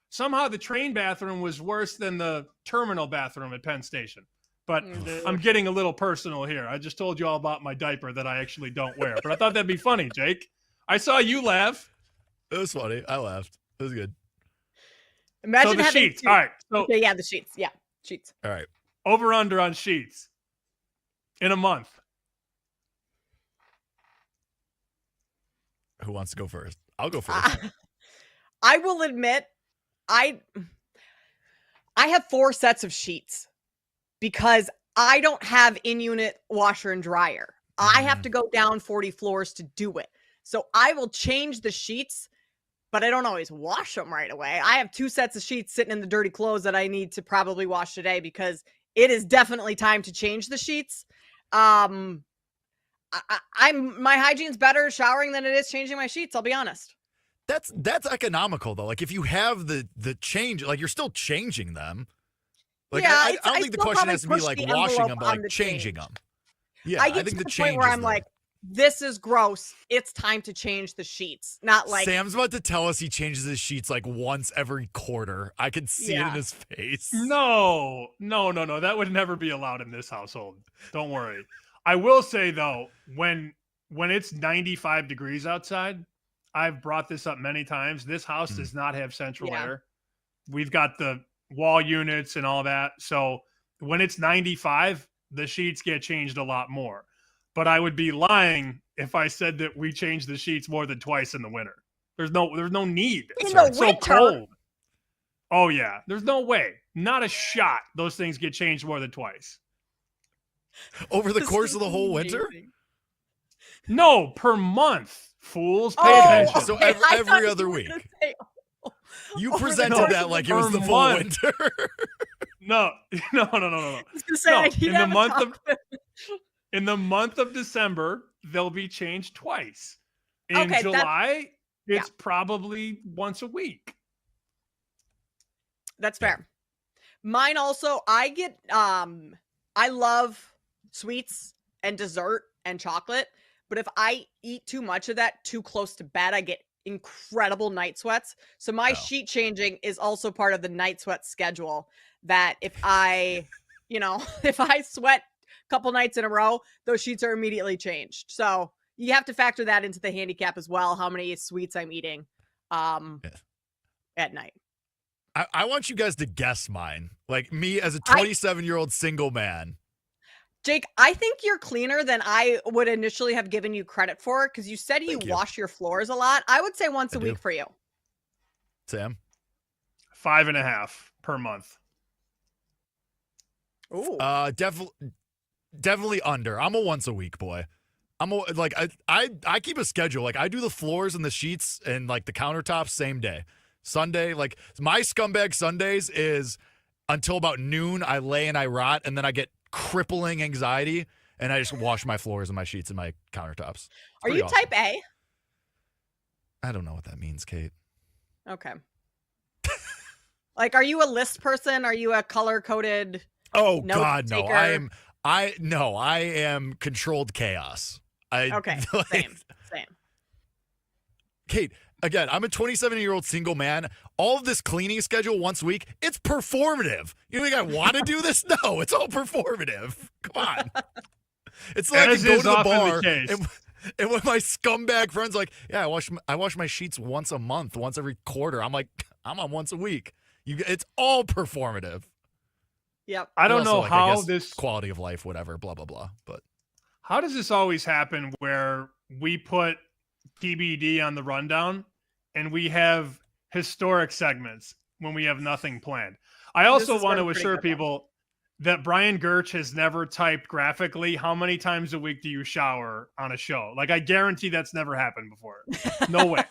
Somehow the train bathroom was worse than the terminal bathroom at Penn Station. But I'm getting a little personal here. I just told you all about my diaper that I actually don't wear. But I thought that'd be funny, Jake. I saw you laugh. It was funny. I laughed. It was good. Imagine so the having sheets. All right. So yeah, the sheets. Yeah, sheets. All right. Over under on sheets in a month. Who wants to go first? I'll go first. I will admit, I have 4 sets of sheets because I don't have in-unit washer and dryer. I have to go down 40 floors to do it. So I will change the sheets, but I don't always wash them right away. I have 2 sets of sheets sitting in the dirty clothes that I need to probably wash today because it is definitely time to change the sheets. My hygiene's better showering than it is changing my sheets, I'll be honest. That's economical though. Like if you have the change, like you're still changing them. Like yeah, I don't think the question has to be like washing them, but like changing them. Yeah, I get to the point where I'm like, this is gross. It's time to change the sheets. Not like Sam's about to tell us he changes his sheets like once every quarter. I can see it in his face. No. That would never be allowed in this household. Don't worry. I will say though, when it's 95 degrees outside, I've brought this up many times. This house does not have central air. We've got the wall units and all that. So when it's 95, the sheets get changed a lot more. But I would be lying if I said that we change the sheets more than twice in the winter. There's no need. In the It's winter? so cold. Oh yeah. There's no way. Not a shot. Those things get changed more than twice. Over the course of the whole winter? No, per month. Fools, pay attention. So every other week. You presented that like it was the full winter. No. I was gonna say, in the month of December, they'll be changed twice. In July, it's probably once a week. That's fair. Mine also, I get I love sweets and dessert and chocolate, but if I eat too much of that too close to bed, I get incredible night sweats. So my sheet changing is also part of the night sweat schedule, that if I, if I sweat a couple nights in a row, those sheets are immediately changed. So you have to factor that into the handicap as well, how many sweets I'm eating at night. I want you guys to guess mine. Like me as a 27-year-old single man. Jake, I think you're cleaner than I would initially have given you credit for, because you said you wash your floors a lot. I would say once a week for you. Sam? 5.5 per month. Ooh. Definitely under. I'm a once a week boy. I keep a schedule. Like I do the floors and the sheets and like the countertops same day. Sunday, like my scumbag Sundays is until about noon. I lay and I rot, and then I get crippling anxiety, and I just wash my floors and my sheets and my countertops. Are you type A? I don't know what that means, Kate. Okay. Like, are you a list person? Are you a color coded? Oh God, no. I am controlled chaos. Okay. Same. Kate, again, I'm a 27-year-old single man. All of this cleaning schedule once a week, it's performative. You think I want to do this? No, it's all performative. Come on. It's like I go to the bar and when my scumbag friends like, yeah, I wash my sheets once a month, once every quarter. I'm like, I'm on once a week. It's all performative. Yep. I don't know how this quality of life, whatever, blah, blah, blah. But how does this always happen where we put TBD on the rundown and we have historic segments when we have nothing planned? I also want to assure people that Brian Gertch has never typed graphically, how many times a week do you shower on a show? Like, I guarantee that's never happened before. No way.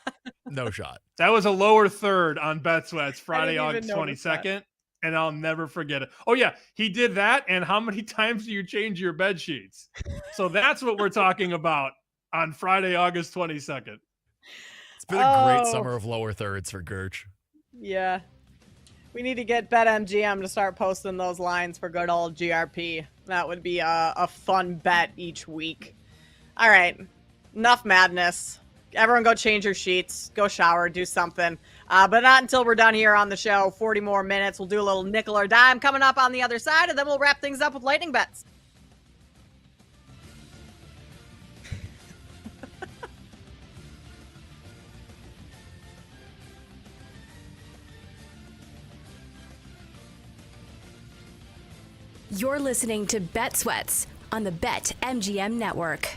No shot. That was a lower third on Bet Sweats Friday, August 22nd. and I'll never forget it. Oh, yeah, he did that, and how many times do you change your bed sheets? So that's what we're talking about on Friday, August 22nd. It's been a great summer of lower thirds for Gerch. Yeah. We need to get BetMGM to start posting those lines for good old GRP. That would be a fun bet each week. All right. Enough madness. Everyone go change your sheets. Go shower. Do something. But not until we're done here on the show. 40 more minutes. We'll do a little nickel or dime coming up on the other side, and then we'll wrap things up with lightning bets. You're listening to Bet Sweats on the BetMGM Network.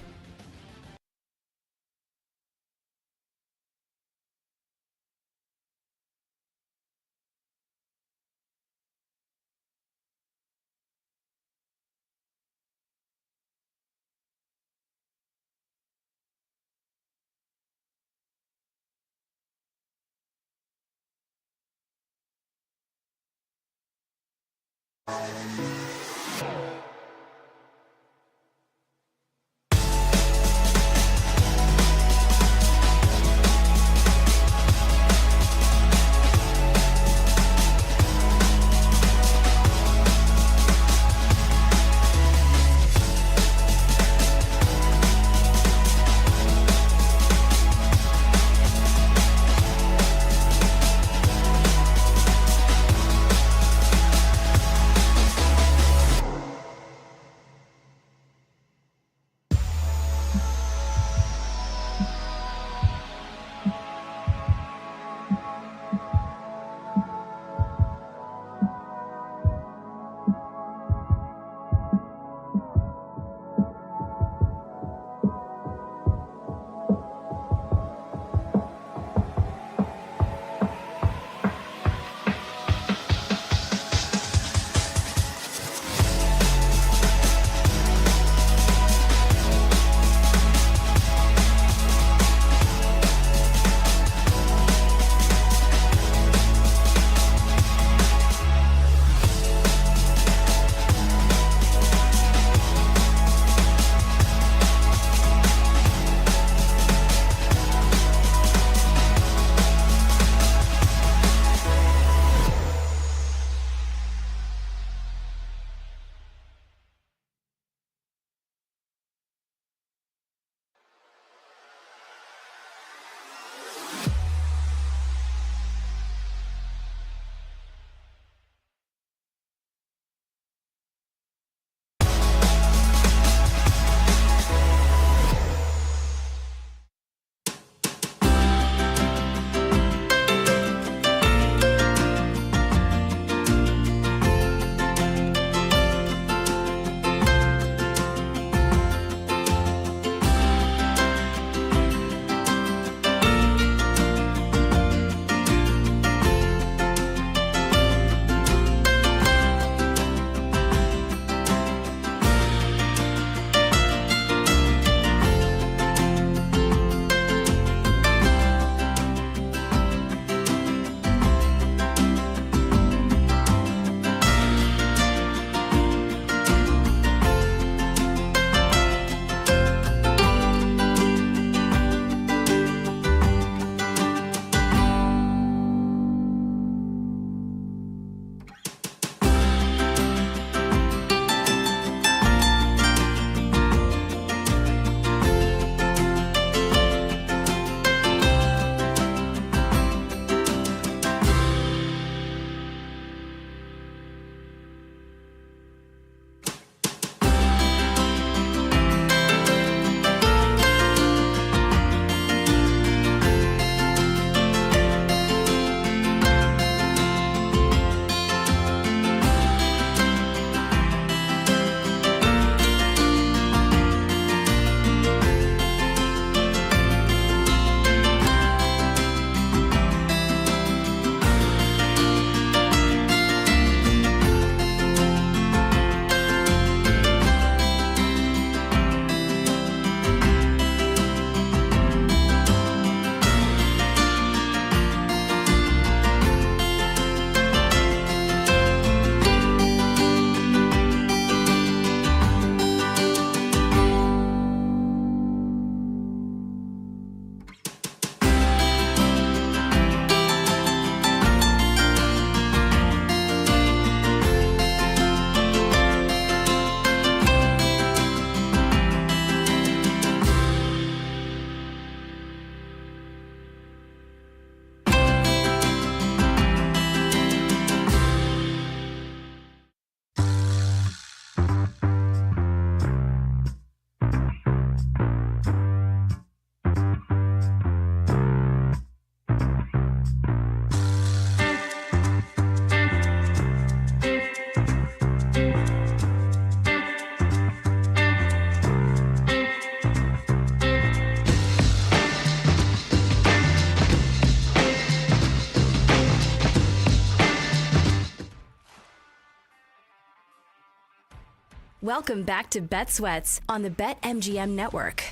Welcome back to Bet Sweats on the BetMGM Network.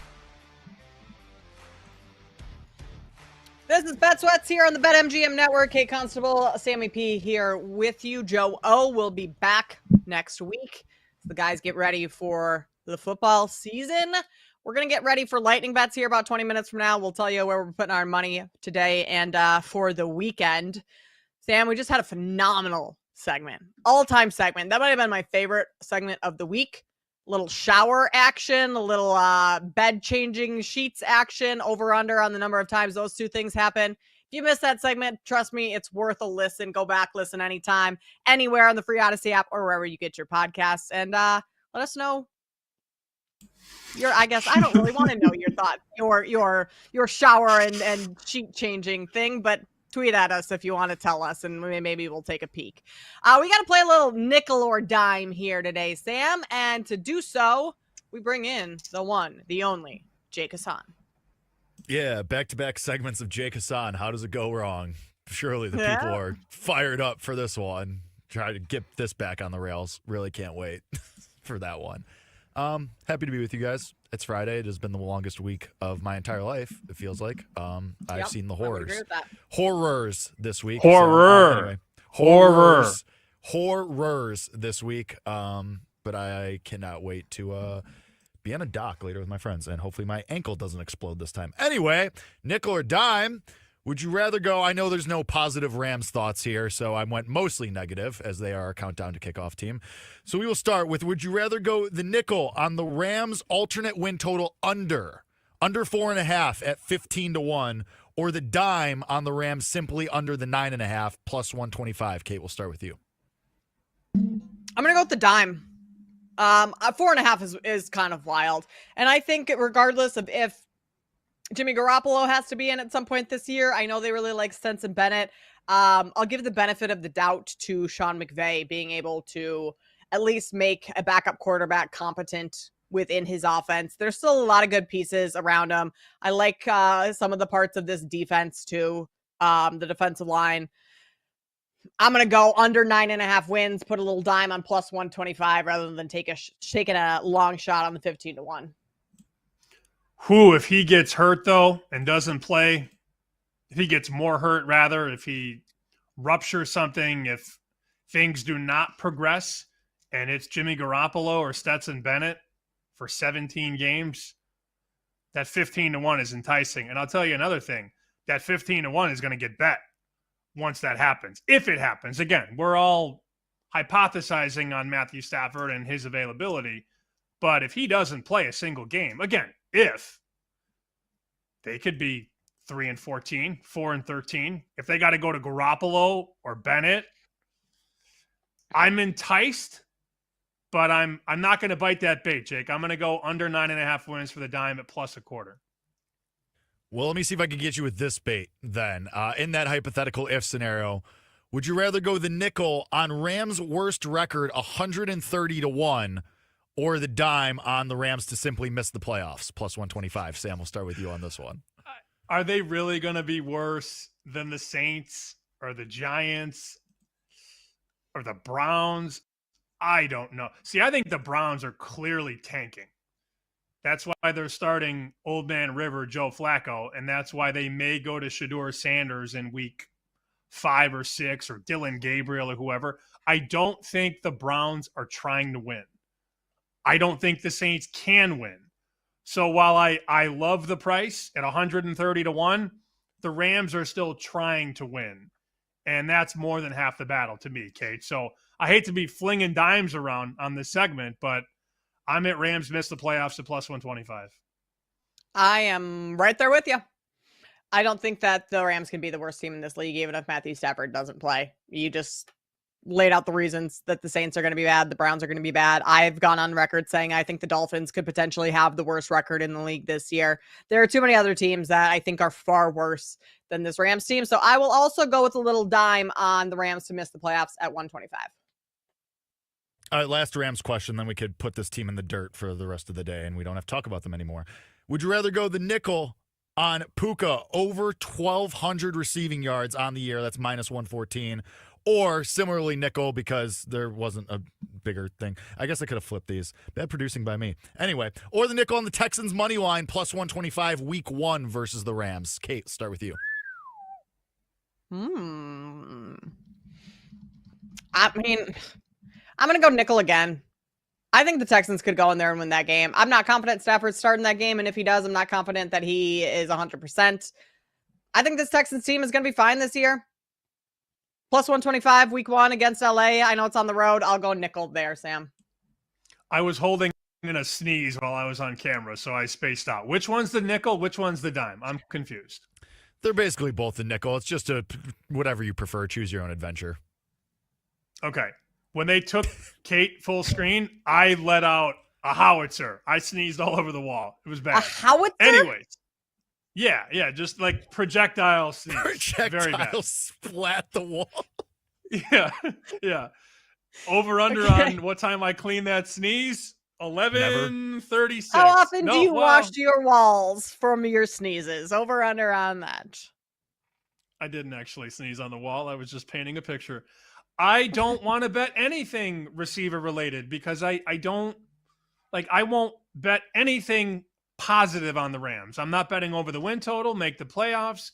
This is Bet Sweats here on the BetMGM Network. Kate Constable, Sammy P here with you. Joe O will be back next week. The guys get ready for the football season. We're going to get ready for lightning bets here about 20 minutes from now. We'll tell you where we're putting our money today and for the weekend. Sam, we just had a phenomenal segment, all-time segment. That might have been my favorite segment of the week. A little shower action, a little bed changing sheets action, over under on the number of times those two things happen. If you missed that segment, trust me, it's worth a listen. Go back, listen anytime, anywhere on the free Odyssey app or wherever you get your podcasts. And let us know I guess I don't really want to know your thoughts, your shower and sheet changing thing, but tweet at us if you want to tell us, and maybe we'll take a peek. We got to play a little nickel or dime here today, Sam, and to do so, we bring in the one, the only, Jake Hassan. Yeah, back-to-back segments of Jake Hassan. How does it go wrong? Surely the people are fired up for this one. Try to get this back on the rails. Really can't wait for that one. Happy to be with you guys. It's Friday. It has been the longest week of my entire life, it feels like. I've seen the horrors. Horrors this week. Horrors this week. But I cannot wait to be on a dock later with my friends, and hopefully my ankle doesn't explode this time. Anyway, nickel or dime. Would you rather go? I know there's no positive Rams thoughts here, so I went mostly negative as they are our countdown to kickoff team. So we will start with, would you rather go the nickel on the Rams alternate win total under 4.5 at 15-1, or the dime on the Rams simply under the 9.5 plus 125? Kate, we'll start with you. I'm going to go with the dime. 4.5 is kind of wild. And I think regardless of if Jimmy Garoppolo has to be in at some point this year, I know they really like Stetson Bennett. I'll give the benefit of the doubt to Sean McVay being able to at least make a backup quarterback competent within his offense. There's still a lot of good pieces around him. I like some of the parts of this defense too, the defensive line. I'm going to go under 9.5 wins, put a little dime on plus 125 rather than taking a long shot on the 15-1. If he gets hurt, though, and doesn't play, if he gets more hurt, rather, if he ruptures something, if things do not progress, and it's Jimmy Garoppolo or Stetson Bennett for 17 games, that 15-1 is enticing. And I'll tell you another thing, that 15-1 is going to get bet once that happens. If it happens, again, we're all hypothesizing on Matthew Stafford and his availability, but if he doesn't play a single game, again, if they could be 3-14, 4-13, if they got to go to Garoppolo or Bennett, I'm enticed, but I'm not going to bite that bait, Jake. I'm going to go under 9.5 wins for the dime at plus a quarter. Well, let me see if I can get you with this bait then. In that hypothetical if scenario, would you rather go the nickel on Rams' worst record 130-1, or the dime on the Rams to simply miss the playoffs, plus 125? Sam, we'll start with you on this one. Are they really going to be worse than the Saints or the Giants or the Browns? I don't know. See, I think the Browns are clearly tanking. That's why they're starting Old Man River, Joe Flacco, and that's why they may go to Shedeur Sanders in week 5 or 6 or Dylan Gabriel or whoever. I don't think the Browns are trying to win. I don't think the Saints can win. So while I love the price at 130-1, the Rams are still trying to win. And that's more than half the battle to me, Kate. So I hate to be flinging dimes around on this segment, but I'm at Rams miss the playoffs at plus 125. I am right there with you. I don't think that the Rams can be the worst team in this league, even if Matthew Stafford doesn't play. You just laid out the reasons that the Saints are going to be bad, the Browns are going to be bad. I've gone on record saying I think the Dolphins could potentially have the worst record in the league this year. There are too many other teams that I think are far worse than this Rams team. So I will also go with a little dime on the Rams to miss the playoffs at 125. All right, last Rams question, then we could put this team in the dirt for the rest of the day, and we don't have to talk about them anymore. Would you rather go the nickel on Puka over 1,200 receiving yards on the year, that's minus 114, or similarly nickel because there wasn't a bigger thing. I guess I could have flipped these. Bad producing by me. Anyway, or the nickel on the Texans money line plus 125 week 1 versus the Rams. Kate, start with you. I mean, I'm going to go nickel again. I think the Texans could go in there and win that game. I'm not confident Stafford's starting that game, and if he does, I'm not confident that he is 100%. I think this Texans team is going to be fine this year. Plus 125 week 1 against LA. I know it's on the road. I'll go nickel there, Sam. I was holding in a sneeze while I was on camera, so I spaced out. Which one's the nickel? Which one's the dime? I'm confused. They're basically both the nickel. It's just whatever you prefer. Choose your own adventure. Okay. When they took Kate full screen, I let out a howitzer. I sneezed all over the wall. It was bad. A howitzer? Anyways. Yeah, just like projectile sneeze. Very bad. Projectile splat the wall. Yeah. Over under on what time I clean that sneeze? 11:36. How often do you wash your walls from your sneezes? Over under on that. I didn't actually sneeze on the wall. I was just painting a picture. I don't want to bet anything receiver related because I won't bet anything positive on the Rams. I'm not betting over the win total, make the playoffs.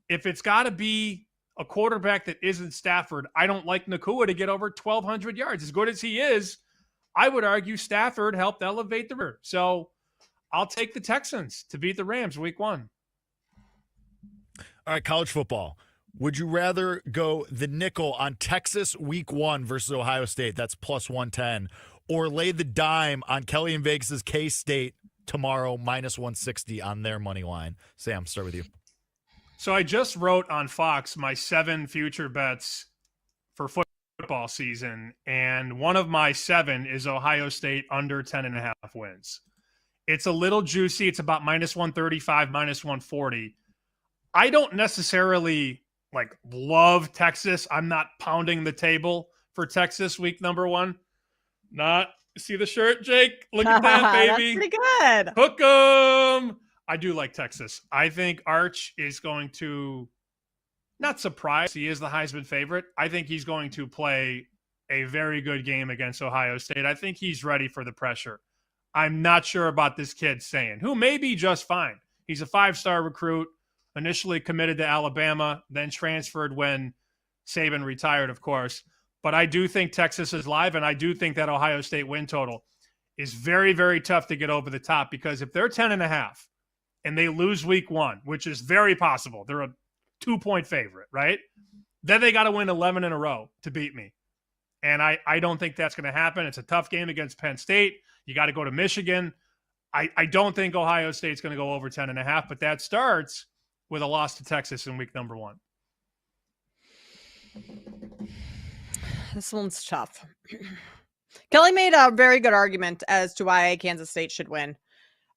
If it's got to be a quarterback that isn't Stafford, I don't like Nakua to get over 1,200 yards. As good as he is, I would argue Stafford helped elevate the rear. So I'll take the Texans to beat the Rams week 1. All right, college football. Would you rather go the nickel on Texas week 1 versus Ohio State? That's plus 110. Or lay the dime on Kelly and Vegas' K-State tomorrow, minus 160 on their money line. Sam, start with you. So I just wrote on Fox my 7 future bets for football season, and one of my 7 is Ohio State under 10.5 wins. It's a little juicy. It's about minus 135, minus 140. I don't necessarily love Texas. I'm not pounding the table for Texas week number 1. Not see the shirt, Jake? Look at that, baby. That's pretty good. Hook 'em. I do like Texas. I think Arch is going to not surprise. He is the Heisman favorite. I think he's going to play a very good game against Ohio State. I think he's ready for the pressure. I'm not sure about this kid Sayin, who may be just fine. He's a 5-star recruit. Initially committed to Alabama, then transferred when Saban retired, of course. But I do think Texas is live, and I do think that Ohio State win total is very, very tough to get over the top because if they're 10.5 and they lose week 1, which is very possible, they're a 2-point favorite, right? Then they got to win 11 in a row to beat me. And I don't think that's going to happen. It's a tough game against Penn State. You got to go to Michigan. I don't think Ohio State's going to go over 10.5, but that starts with a loss to Texas in week number 1. This one's tough. Kelly made a very good argument as to why Kansas State should win.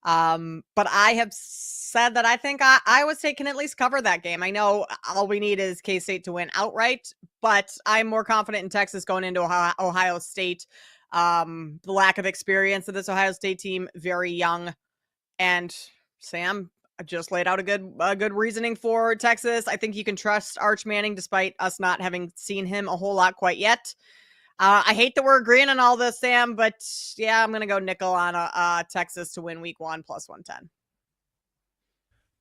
But I have said that I think Iowa State can at least cover that game. I know all we need is K-State to win outright, but I'm more confident in Texas going into Ohio State. The lack of experience of this Ohio State team, very young. And Sam just laid out a good reasoning for Texas. I think you can trust Arch Manning despite us not having seen him a whole lot quite yet. I hate that we're agreeing on all this, Sam, but yeah, I'm going to go nickel on Texas to win week 1 plus 110.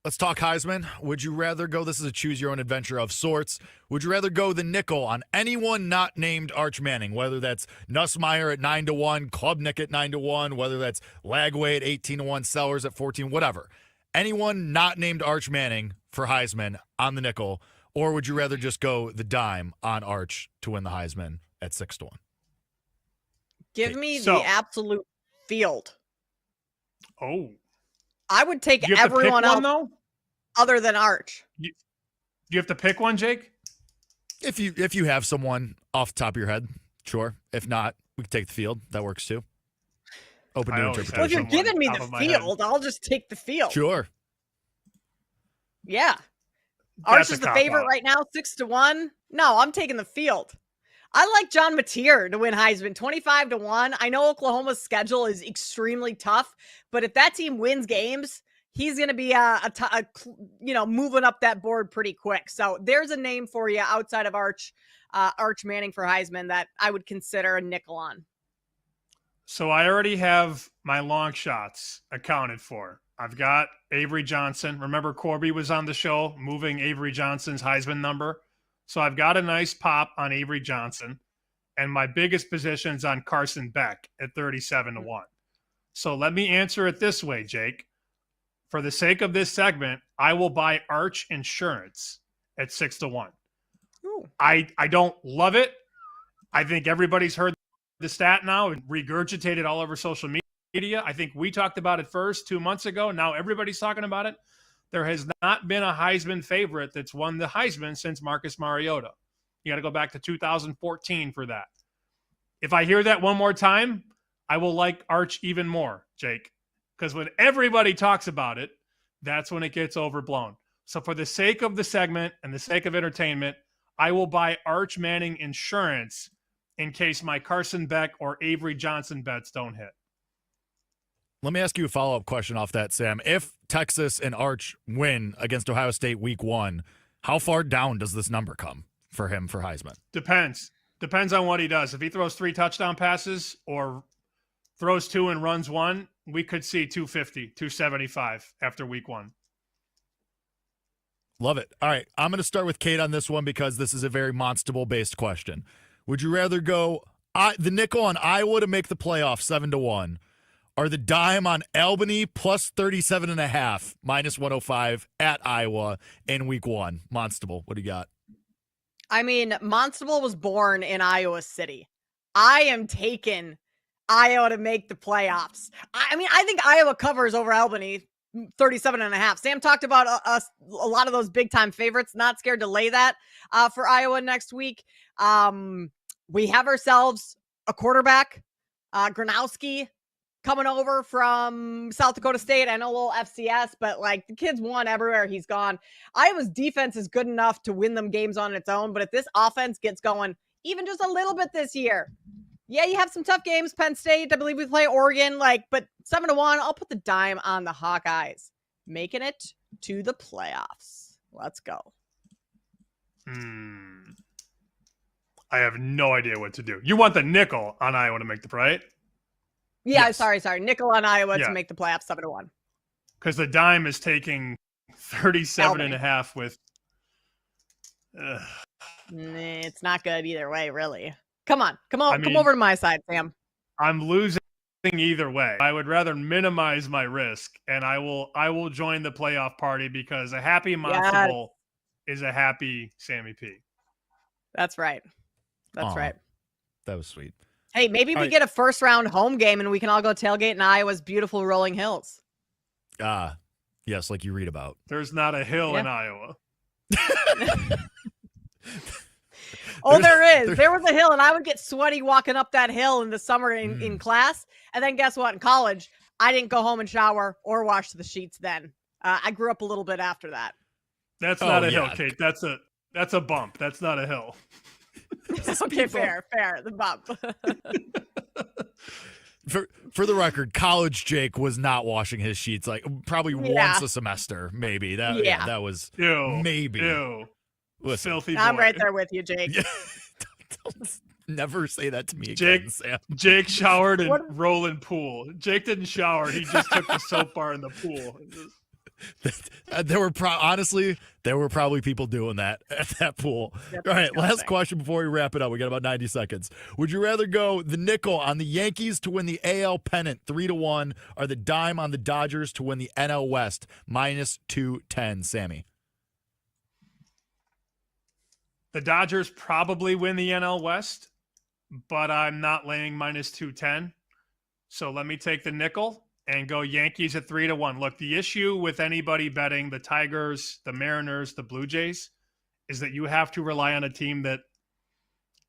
Let's talk Heisman. Would you rather go, this is a choose your own adventure of sorts, would you rather go the nickel on anyone not named Arch Manning, whether that's Nussmeier at 9-1, Klubnik at 9-1, whether that's Lagway at 18-1, Sellers at 14, whatever. Anyone not named Arch Manning for Heisman on the nickel, or would you rather just go the dime on Arch to win the Heisman at 6-1? Give me the absolute field. Oh. I would take everyone else other than Arch. Do you have to pick one, Jake? If you have someone off the top of your head, sure. If not, we can take the field. That works too. Open to interpretation. Well, if you're giving me the field, I'll just take the field. Sure. Yeah. Arch is the favorite right now, 6-1. No, I'm taking the field. I like John Mateer to win Heisman, 25-1. I know Oklahoma's schedule is extremely tough, but if that team wins games, he's going to be moving up that board pretty quick. So there's a name for you outside of Arch Manning for Heisman that I would consider a nickel on. So I already have my long shots accounted for. I've got Avery Johnson. Remember, Corby was on the show moving Avery Johnson's Heisman number. So I've got a nice pop on Avery Johnson. And my biggest position's on Carson Beck at 37-1. So let me answer it this way, Jake. For the sake of this segment, I will buy Arch Insurance at 6-1. I don't love it. I think everybody's heard the stat now and regurgitated all over social media. I think we talked about it first 2 months ago. Now everybody's talking about it. There has not been a Heisman favorite that's won the Heisman since Marcus Mariota. You got to go back to 2014 for that. If I hear that one more time, I will like Arch even more, Jake, because when everybody talks about it, that's when it gets overblown. So for the sake of the segment and the sake of entertainment, I will buy Arch Manning Insurance in case my Carson Beck or Avery Johnson bets don't hit. Let me ask you a follow-up question off that, Sam. If Texas and Arch win against Ohio State week 1, how far down does this number come for him for Heisman? Depends on what he does. If he throws 3 touchdown passes or throws 2 and runs 1, we could see 250, 275 after week 1. Love it. All right, I'm going to start with Kate on this one because this is a very Monstable-based question. Would you rather go the nickel on Iowa to make the playoff 7-1, or the dime on Albany plus 37.5 minus 105 at Iowa in week 1? Monstable, what do you got? I mean, Monstable was born in Iowa City. I am taking Iowa to make the playoffs. I mean, I think Iowa covers over Albany 37.5. Sam talked about a lot of those big time favorites. Not scared to lay that for Iowa next week. We have ourselves a quarterback, Gronowski, coming over from South Dakota State. I know a little FCS, but like the kid's won everywhere he's gone. Iowa's defense is good enough to win them games on its own, but if this offense gets going even just a little bit this year, yeah, you have some tough games. Penn State, I believe we play Oregon, but 7-1, I'll put the dime on the Hawkeyes, making it to the playoffs. Let's go. I have no idea what to do. You want the nickel on Iowa to make the right? Yeah, Yes. sorry. Nickel on Iowa Yeah. to make the playoffs 7-1. Because the dime is taking 37.5 with. It's not good either way, really. Come on. Come mean- over to my side, Sam. I'm losing either way. I would rather minimize my risk, and I will join the playoff party because a happy Monstable is a happy Sammy P. That's right. That's Aw. right. That was sweet. Hey, maybe we get a first round home game and we can all go tailgate in Iowa's beautiful rolling hills. Yes, like you read about. There's not a hill in Iowa. There is. There was a hill, and I would get sweaty walking up that hill in the summer in class. And then guess what? In college, I didn't go home and shower or wash the sheets then. I grew up a little bit after that. That's not a hill, Kate. That's a bump. That's not a hill. Okay, fair. The bump. For the record, college Jake was not washing his sheets probably once a semester, maybe. That was maybe. Ew. Listen, filthy boy. I'm right there with you, Jake. Don't never say that to me again, Sam. Jake showered in Roland Pool. Jake didn't shower. He just took the soap bar in the pool. There were probably people doing that at that pool. All right, last question before we wrap it up. We got about 90 seconds. Would you rather go the nickel on the Yankees to win the AL pennant 3-1, or the dime on the Dodgers to win the NL West minus 210, Sammy? The Dodgers probably win the NL West, but I'm not laying minus 210. So let me take the nickel and go Yankees at 3-1. Look, the issue with anybody betting the Tigers, the Mariners, the Blue Jays is that you have to rely on a team that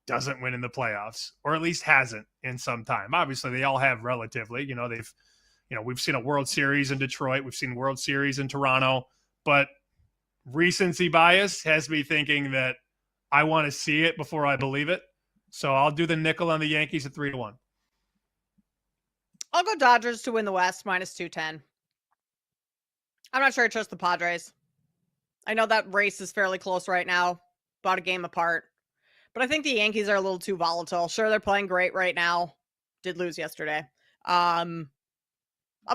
doesn't win in the playoffs, or at least hasn't in some time. Obviously, they all have relatively. We've seen a World Series in Detroit. We've seen World Series in Toronto. But recency bias has me thinking that I want to see it before I believe it. So I'll do the nickel on the Yankees at 3-1. I'll go Dodgers to win the West minus 210. I'm not sure I trust the Padres. I know that race is fairly close right now, about a game apart. But I think the Yankees are a little too volatile. Sure, they're playing great right now. Did lose yesterday. I'm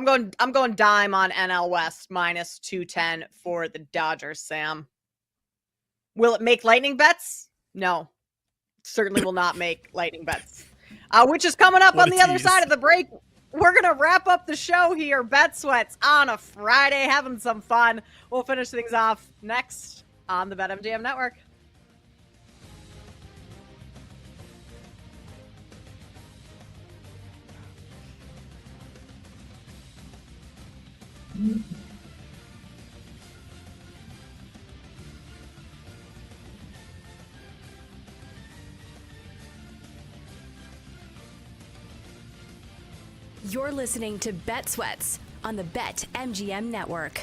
going dime on NL West minus 210 for the Dodgers, Sam. Will it make lightning bets? No. Certainly will not make lightning bets. Which is coming up on the other side of the break. We're going to wrap up the show here. Bet Sweats on a Friday, having some fun. We'll finish things off next on the BetMGM Network. You're listening to Bet Sweats on the BetMGM Network.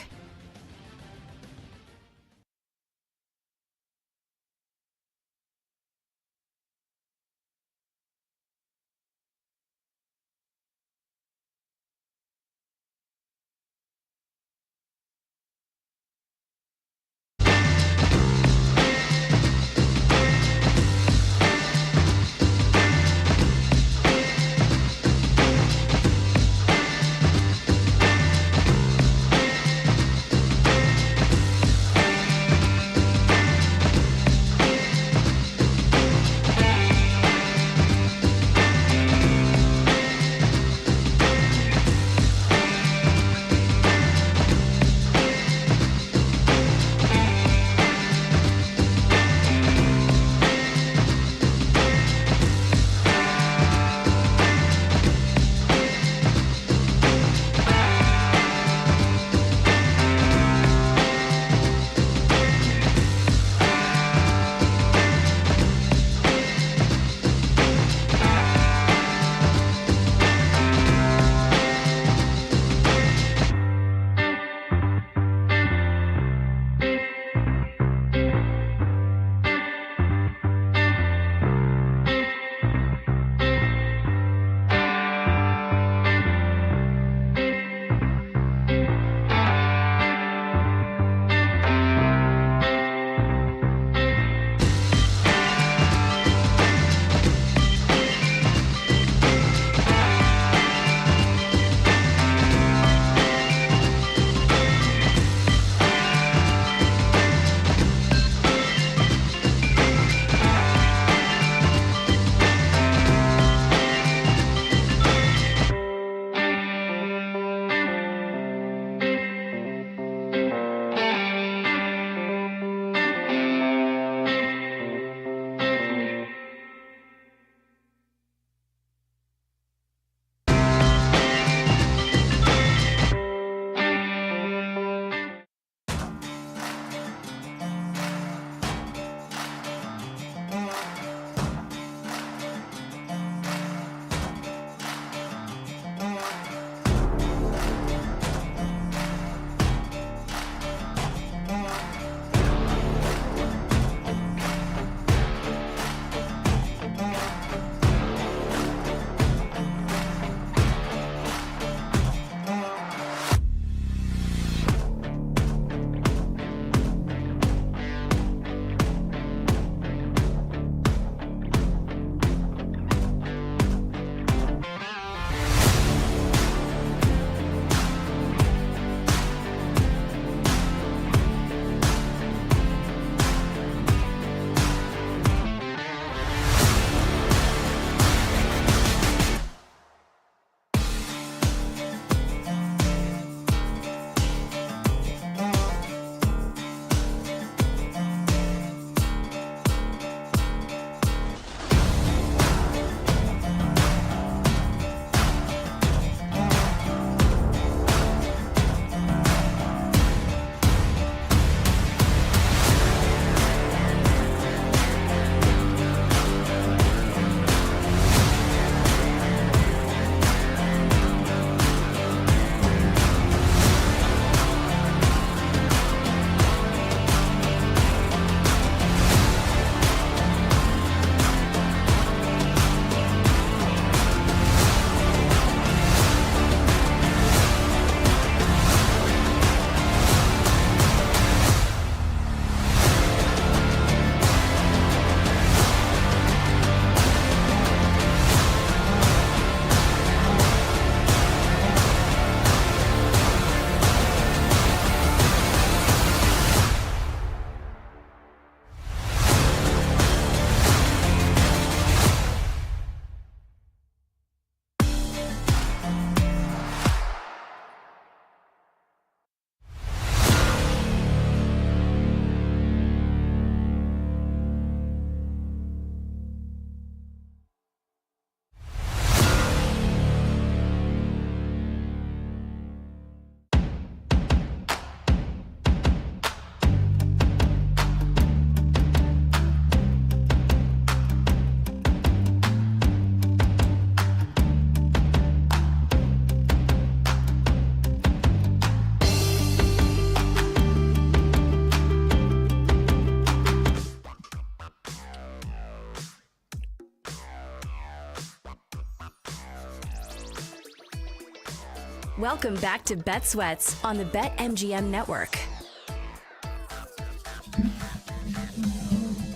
Welcome back to Bet Sweats on the BetMGM Network.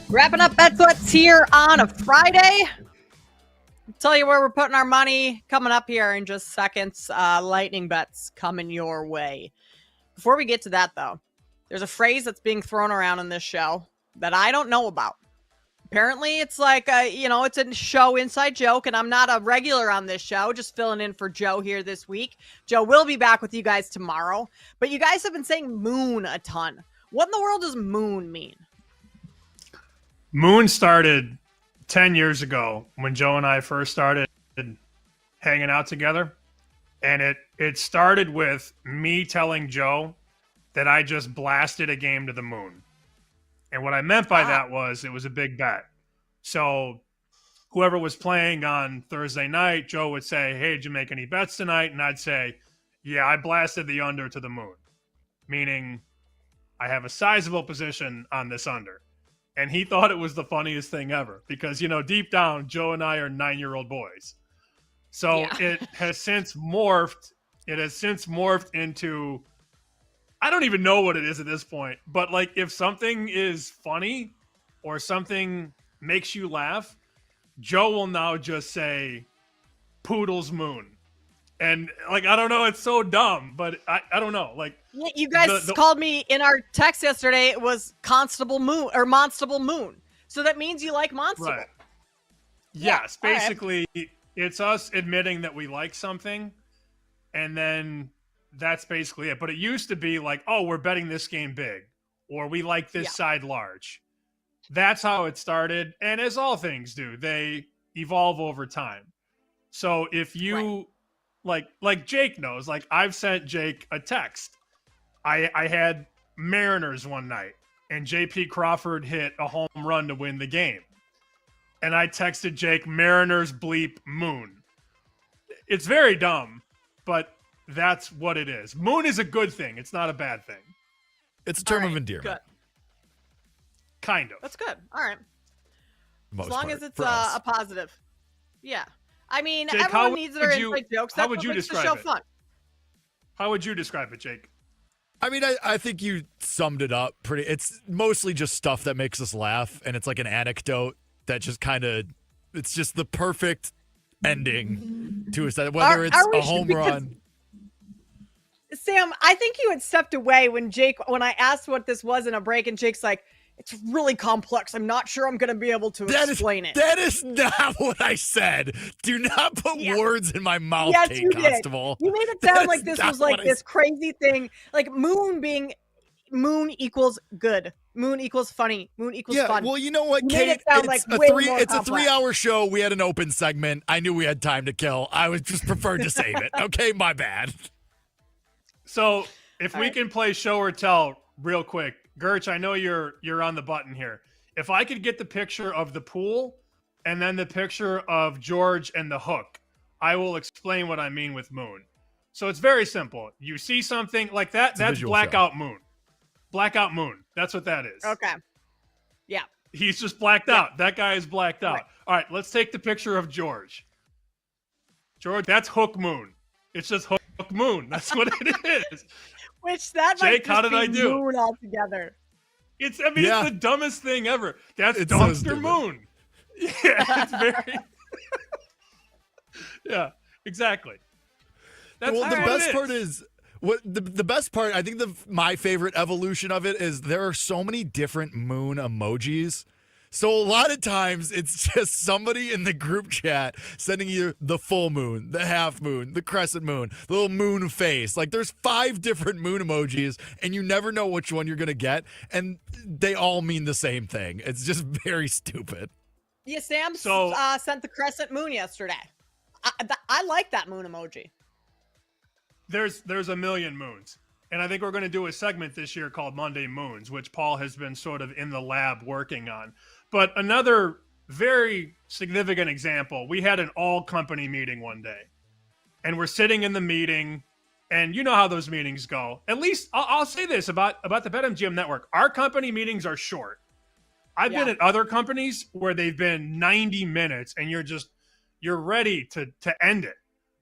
Wrapping up Bet Sweats here on a Friday. Tell you where we're putting our money coming up here in just seconds. Lightning bets coming your way. Before we get to that, though, there's a phrase that's being thrown around in this show that I don't know about. Apparently, it's like, it's a show inside joke, and I'm not a regular on this show, just filling in for Joe here this week. Joe will be back with you guys tomorrow, but you guys have been saying moon a ton. What in the world does moon mean? Moon started 10 years ago when Joe and I first started hanging out together, and it started with me telling Joe that I just blasted a game to the moon. And what I meant by that was it was a big bet. So whoever was playing on Thursday night, Joe would say, hey, did you make any bets tonight? And I'd say, yeah, I blasted the under to the moon, meaning I have a sizable position on this under. And he thought it was the funniest thing ever because, deep down, Joe and I are 9-year-old boys. So It has since morphed. It has since morphed into, I don't even know what it is at this point, but like if something is funny or something makes you laugh, Joe will now just say Poodle's moon. And like, I don't know, it's so dumb, but I don't know. Like, yeah, you guys called me in our text yesterday. It was Constable Moon or Monstable Moon. So that means you like Monstable. Right. Yes, basically it's us admitting that we like something, and then that's basically it. But it used to be like, oh, we're betting this game big, or we like this side large. That's how it started. And as all things do, they evolve over time. So if you like Jake knows, like I've sent Jake a text. I had Mariners one night and JP Crawford hit a home run to win the game. And I texted Jake, Mariners bleep moon. It's very dumb, but that's what it is. Moon is a good thing. It's not a bad thing. It's a term of endearment. Good. Kind of. That's good. All right. Most as long part, as it's us. a positive. Yeah. I mean, Jake, everyone needs their inside jokes. How That's would what you makes the describe show it? fun. How would you describe it, Jake? I mean, I think you summed it up pretty. It's mostly just stuff that makes us laugh, and it's like an anecdote that just kind of, it's just the perfect ending to us. Whether it's a home run. Sam, I think you had stepped away when I asked what this was in a break, and Jake's like, it's really complex. I'm not sure I'm going to be able to explain it. That is not what I said. Do not put words in my mouth, yes, Kate you Constable. Did. You made it sound like this was like this crazy thing. Like moon equals good. Moon equals funny. Moon equals fun. Well, you know what, you Kate? Made it sound it's like a way three. more It's complex. a 3-hour show. We had an open segment. I knew we had time to kill. I would just prefer to save it. Okay, my bad. So if we can play show or tell real quick, Gerch, I know you're on the button here. If I could get the picture of the pool and then the picture of George and the hook, I will explain what I mean with moon. So it's very simple. You see something like that, that's blackout moon. Blackout moon. That's what that is. Okay. Yeah. He's just blacked out. That guy is blacked out. Right. All right, let's take the picture of George. George, that's hook moon. It's just hook moon. That's what it is. Which that Jake, might how did I do? Moon altogether. It's the dumbest thing ever. That's dumpster moon. Yeah, it's very. Yeah, exactly. That's the best part is what the best part. I think my favorite evolution of it is there are so many different moon emojis. So a lot of times it's just somebody in the group chat sending you the full moon, the half moon, the crescent moon, the little moon face. Like there's 5 different moon emojis and you never know which one you're going to get. And they all mean the same thing. It's just very stupid. Yeah, Sam sent the crescent moon yesterday. I like that moon emoji. There's a million moons. And I think we're going to do a segment this year called Monday Moons, which Paul has been sort of in the lab working on. But another very significant example, we had an all-company meeting one day. And we're sitting in the meeting, and you know how those meetings go. At least, I'll say this about the BetMGM network. Our company meetings are short. I've been at other companies where they've been 90 minutes, and you're ready to end it.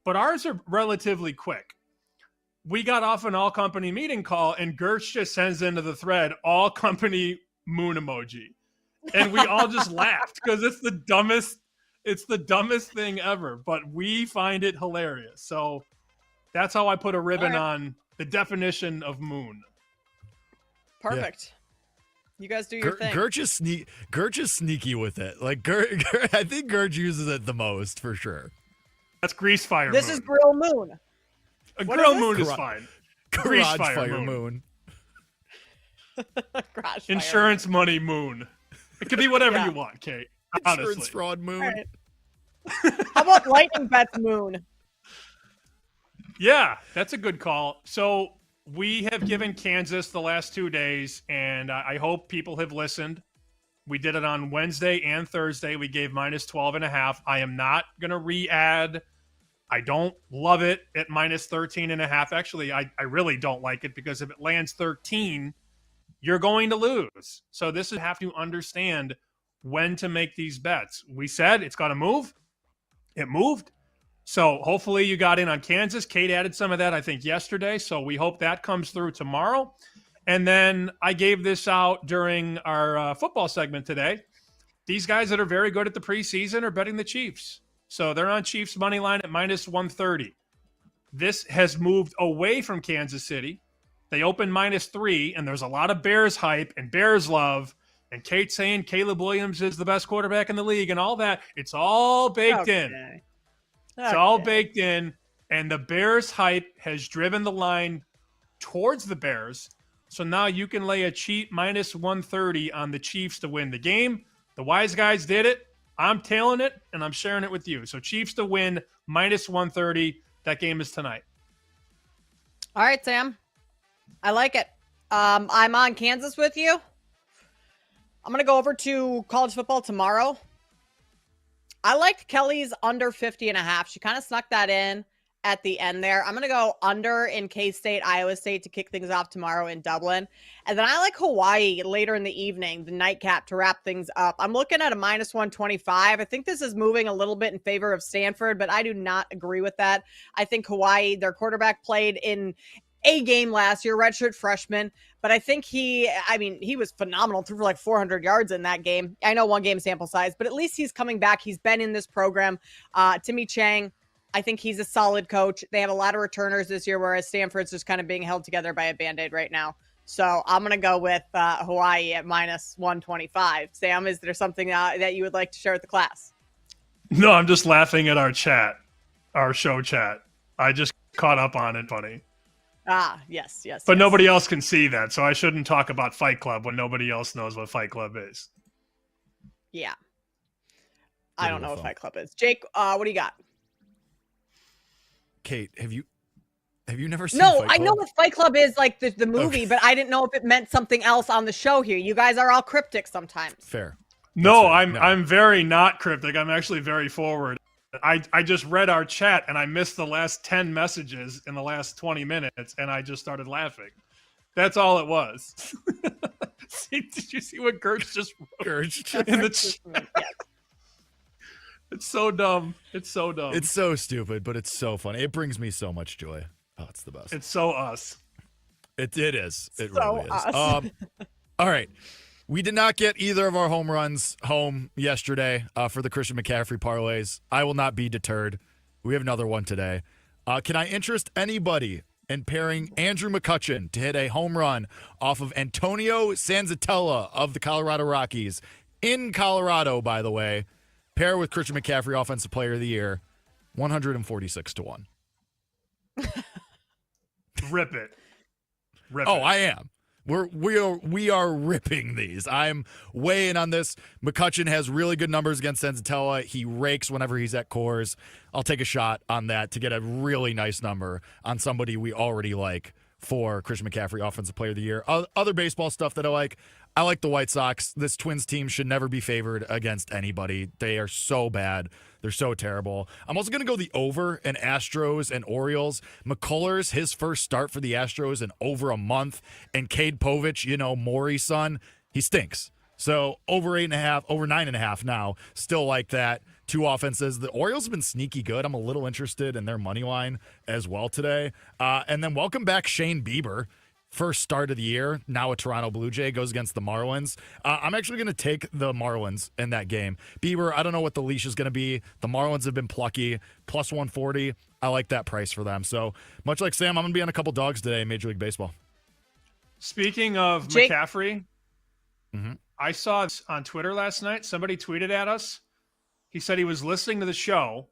But ours are relatively quick. we got off an all-company meeting call, and Gertz just sends into the thread all-company moon emoji. And we all just laughed because it's the dumbest thing ever, but we find it hilarious. So that's how I put a ribbon on the definition of moon. Perfect. You guys do your thing. Gertz is sneaky with it. Like I think Gertz uses it the most for sure. That's grease fire. This moon. is grill moon. A grill moon is fine. Grease Garage fire moon. Garage Insurance money moon. It could be whatever you want, Kate. Honestly. Insurance fraud moon. Right. How about lightning bets moon? Yeah, that's a good call. So we have given Kansas the last 2 days, and I hope people have listened. We did it on Wednesday and Thursday. We gave minus 12.5. I am not going to re-add. I don't love it at minus 13.5. Actually, I really don't like it because if it lands 13, you're going to lose. So this is have to understand when to make these bets. We said it's got to move. It moved. So hopefully you got in on Kansas. Kate added some of that, I think, yesterday. So we hope that comes through tomorrow. And then I gave this out during our football segment today. These guys that are very good at the preseason are betting the Chiefs. So they're on Chiefs money line at minus 130. This has moved away from Kansas City. They opened minus 3, and there's a lot of Bears hype and Bears love. And Kate saying Caleb Williams is the best quarterback in the league and all that. It's all baked in. It's all baked in. And the Bears hype has driven the line towards the Bears. So now you can lay a cheap minus 130 on the Chiefs to win the game. The wise guys did it. I'm tailing it, and I'm sharing it with you. So Chiefs to win minus 130. That game is tonight. All right, Sam. I like it. I'm on Kansas with you. I'm going to go over to college football tomorrow. I liked Kelly's under 50.5. She kind of snuck that in at the end there. I'm going to go under in K-State, Iowa State to kick things off tomorrow in Dublin. And then I like Hawaii later in the evening, the nightcap to wrap things up. I'm looking at a minus 125. I think this is moving a little bit in favor of Stanford, but I do not agree with that. I think Hawaii, their quarterback played in a game last year, redshirt freshman, but I think he was phenomenal, threw for like 400 yards in that game. I know one game sample size, but at least he's coming back. He's been in this program. Timmy Chang, I think he's a solid coach. They have a lot of returners this year, whereas Stanford's just kind of being held together by a Band-Aid right now. So I'm going to go with Hawaii at minus 125. Sam, is there something that you would like to share with the class? No, I'm just laughing at our chat, our show chat. I just caught up on it, buddy. Yes. But nobody else can see that, so I shouldn't talk about Fight Club when nobody else knows what Fight Club is. Yeah. I don't know what Fight Club is. Jake, what do you got? Kate, have you never seen No, Fight Club? I know what Fight Club is, like the movie, but I didn't know if it meant something else on the show here. You guys are all cryptic sometimes. Fair. No, I'm very not cryptic. I'm actually very forward. I just read our chat and I missed the last 10 messages in the last 20 minutes and I just started laughing. That's all it was. Did you see what Gertz just wrote in the chat? It's so dumb. It's so dumb. It's so stupid, but it's so funny. It brings me so much joy. Oh, it's the best. It's so us. It is. It so really is. Us. All right. We did not get either of our home runs home yesterday for the Christian McCaffrey parlays. I will not be deterred. We have another one today. Can I interest anybody in pairing Andrew McCutchen to hit a home run off of Antonio Sanzatella of the Colorado Rockies in Colorado, by the way? Pair with Christian McCaffrey, Offensive Player of the Year, 146-1. Rip it. I am. We are ripping these. I'm weighing on this. McCutchen has really good numbers against Senzatella. He rakes whenever he's at Coors. I'll take a shot on that to get a really nice number on somebody we already like for Christian McCaffrey, Offensive Player of the Year. Other baseball stuff that I like the White Sox. This Twins team should never be favored against anybody. They are so bad. They're so terrible. I'm also going to go the over in Astros and Orioles. McCullers, his first start for the Astros in over a month. And Cade Povich, Maury's son, he stinks. So over 8.5, over 9.5 now. Still like that. two offenses. The Orioles have been sneaky good. I'm a little interested in their money line as well today. And then welcome back Shane Bieber. First start of the year, now a Toronto Blue Jay, goes against the Marlins. I'm actually going to take the Marlins in that game. Bieber, I don't know what the leash is going to be. The Marlins have been plucky. Plus 140. I like that price for them. So much like Sam, I'm going to be on a couple dogs today in Major League Baseball. Speaking of McCaffrey, I saw on Twitter last night, somebody tweeted at us. He said he was listening to the show,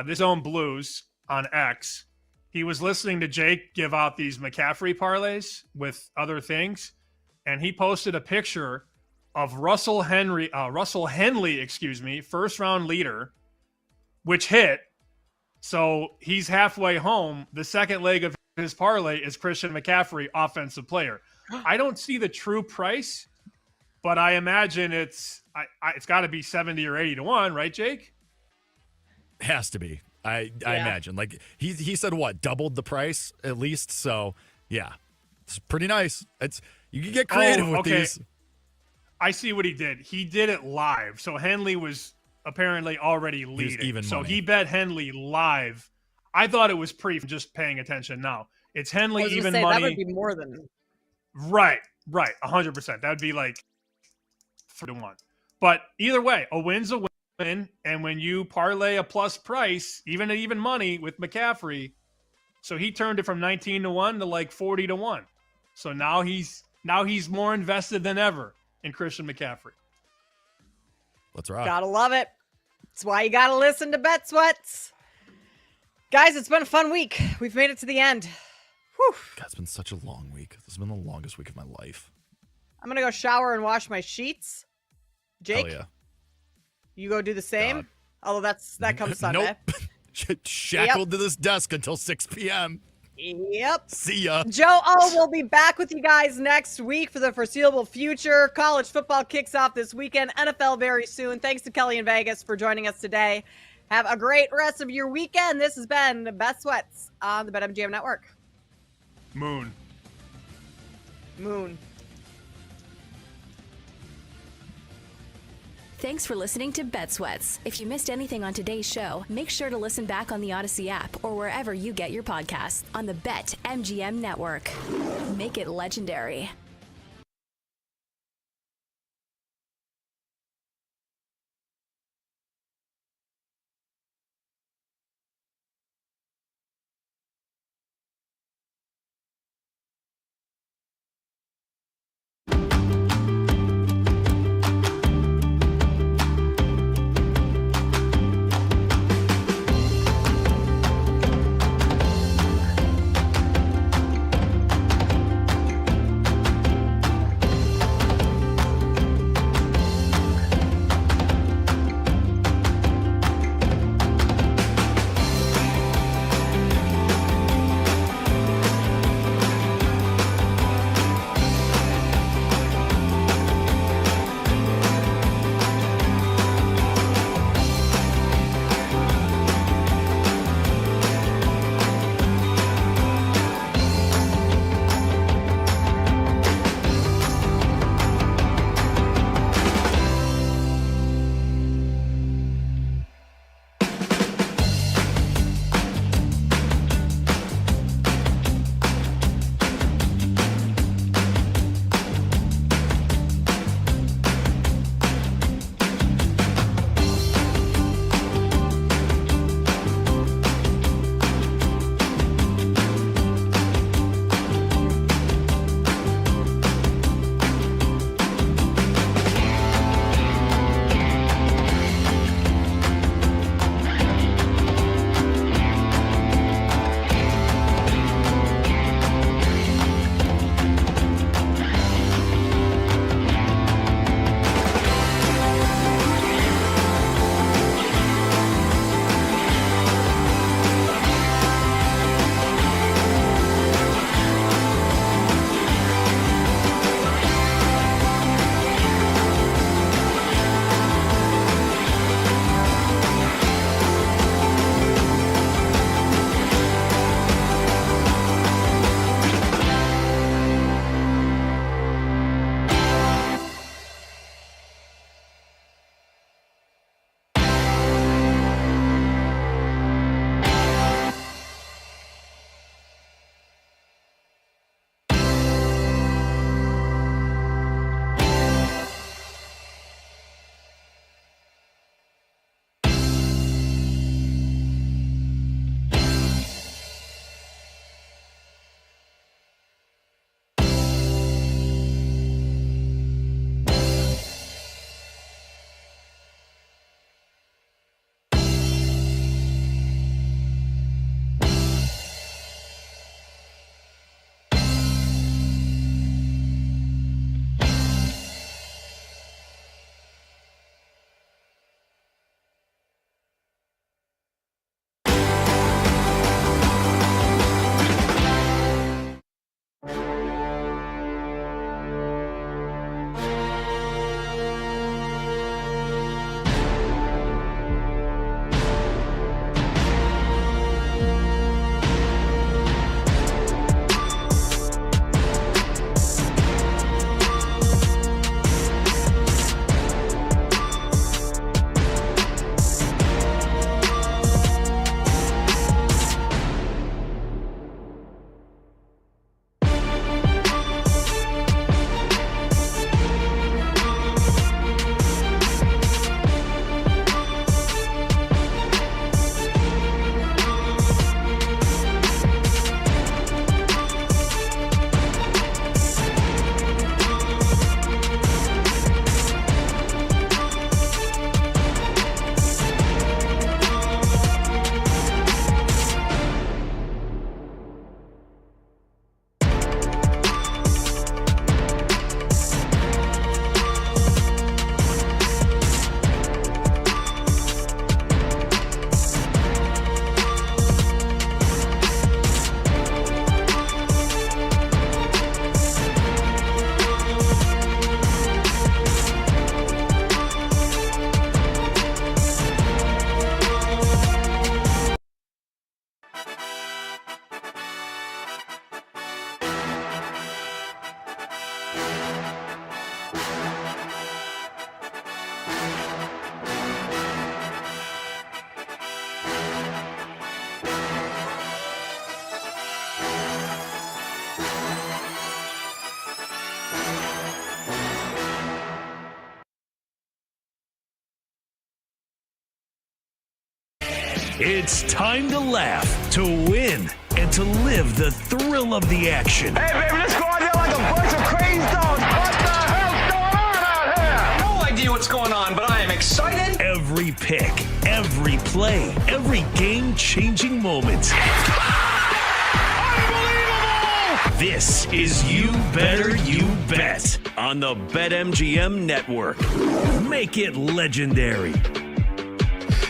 This Own Blues on X. He was listening to Jake give out these McCaffrey parlays with other things, and he posted a picture of Russell Henley, first round leader, which hit. So he's halfway home. The second leg of his parlay is Christian McCaffrey, offensive player. I don't see the true price, but I imagine it's got to be 70 or 80 to 1, right, Jake? Has to be. I imagine. Like he said what, doubled the price at least. So yeah, it's pretty nice. You can get creative with these. I see what he did. He did it live. So Henley was apparently already leading. So he bet Henley live. I thought it was just paying attention now. It's Henley even money. That would be more than right. 100%. That would be like 3 to 1. But either way, a win's a win. And when you parlay a plus price, even money with McCaffrey, so he turned it from 19 to 1 to like 40 to 1. So now he's more invested than ever in Christian McCaffrey. Let's rock. Gotta love it. That's why you gotta listen to Bet Sweats. Guys, it's been a fun week. We've made it to the end. Whew. God, it's been such a long week. This has been the longest week of my life. I'm gonna go shower and wash my sheets. Jake? Hell yeah. You go do the same? Although that comes Sunday. Nope. Shackled to this desk until 6 p.m. Yep. See ya. Joe O will be back with you guys next week for the foreseeable future. College football kicks off this weekend. NFL very soon. Thanks to Kelly in Vegas for joining us today. Have a great rest of your weekend. This has been Bet Sweats on the BetMGM Network. Moon. Thanks for listening to Bet Sweats. If you missed anything on today's show, make sure to listen back on the Odyssey app or wherever you get your podcasts on the BetMGM Network. Make it legendary. It's time to laugh, to win, and to live the thrill of the action. Hey, baby, let's go out there like a bunch of crazy dogs. What the hell's going on out here? No idea what's going on, but I am excited. Every pick, every play, every game-changing moment. Unbelievable! This is You Better You Bet on the BetMGM Network. Make it legendary.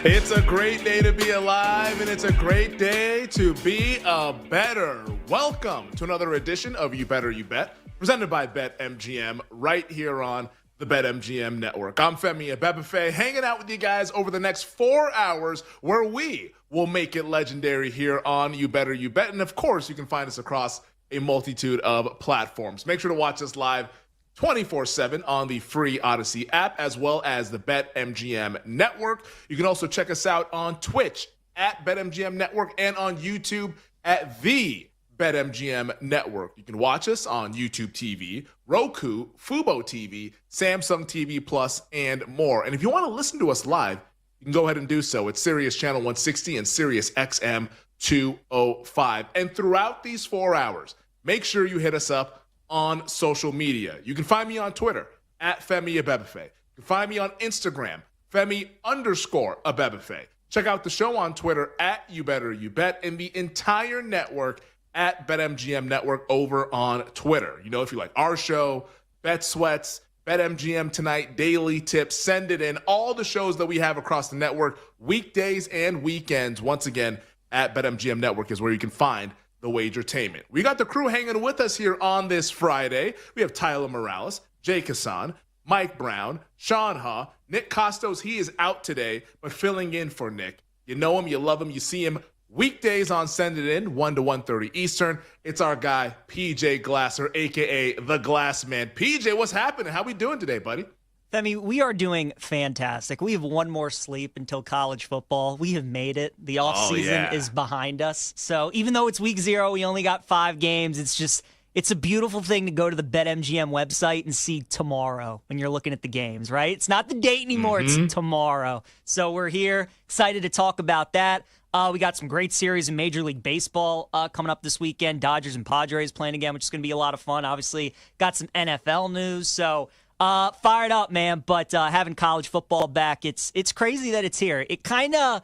It's a great day to be alive, and it's a great day to be a better. Welcome to another edition of You Better You Bet, presented by BetMGM, right here on the BetMGM Network. I'm Femi Abebefe, hanging out with you guys over the next 4 hours, where we will make it legendary here on You Better You Bet. And of course, you can find us across a multitude of platforms. Make sure to watch us live 24/7 on the free Odyssey app, as well as the BetMGM Network. You can also check us out on Twitch at BetMGM Network and on YouTube at the BetMGM Network. You can watch us on YouTube TV, Roku, Fubo TV, Samsung TV Plus, and more. And if you want to listen to us live, you can go ahead and do so at Sirius Channel 160 and Sirius XM 205. And throughout these 4 hours, make sure you hit us up on social media. You can find me on Twitter at Femi Abebefe. You can find me on Instagram, Femi_Abebefe. Check out the show on Twitter at You Better You Bet, and the entire network at BetMGM Network over on Twitter. You know, if you like our show, Bet Sweats, BetMGM Tonight, Daily Tips, Send It In, all the shows that we have across the network, weekdays and weekends, once again, at BetMGM Network is where you can find the Wagertainment. We got the crew hanging with us here on this Friday. We have Tyler Morales, Jake Hassan, Mike Brown, Sean Ha, Nick Costos. He is out today, but filling in for Nick. You know him, you love him, you see him weekdays on Send It In, 1 to 1:30 Eastern. It's our guy, PJ Glasser, a.k.a. The Glass Man. PJ, what's happening? How we doing today, buddy? Femi, we are doing fantastic. We have one more sleep until college football. We have made it. The offseason is behind us. So even though it's week 0, we only got 5 games. It's a beautiful thing to go to the BetMGM website and see tomorrow when you're looking at the games, right? It's not the date anymore. It's tomorrow. So we're here, excited to talk about that. We got some great series in Major League Baseball coming up this weekend. Dodgers and Padres playing again, which is going to be a lot of fun. Obviously, got some NFL news. So fired up, man. But having college football back, it's crazy that it's here. It kind of,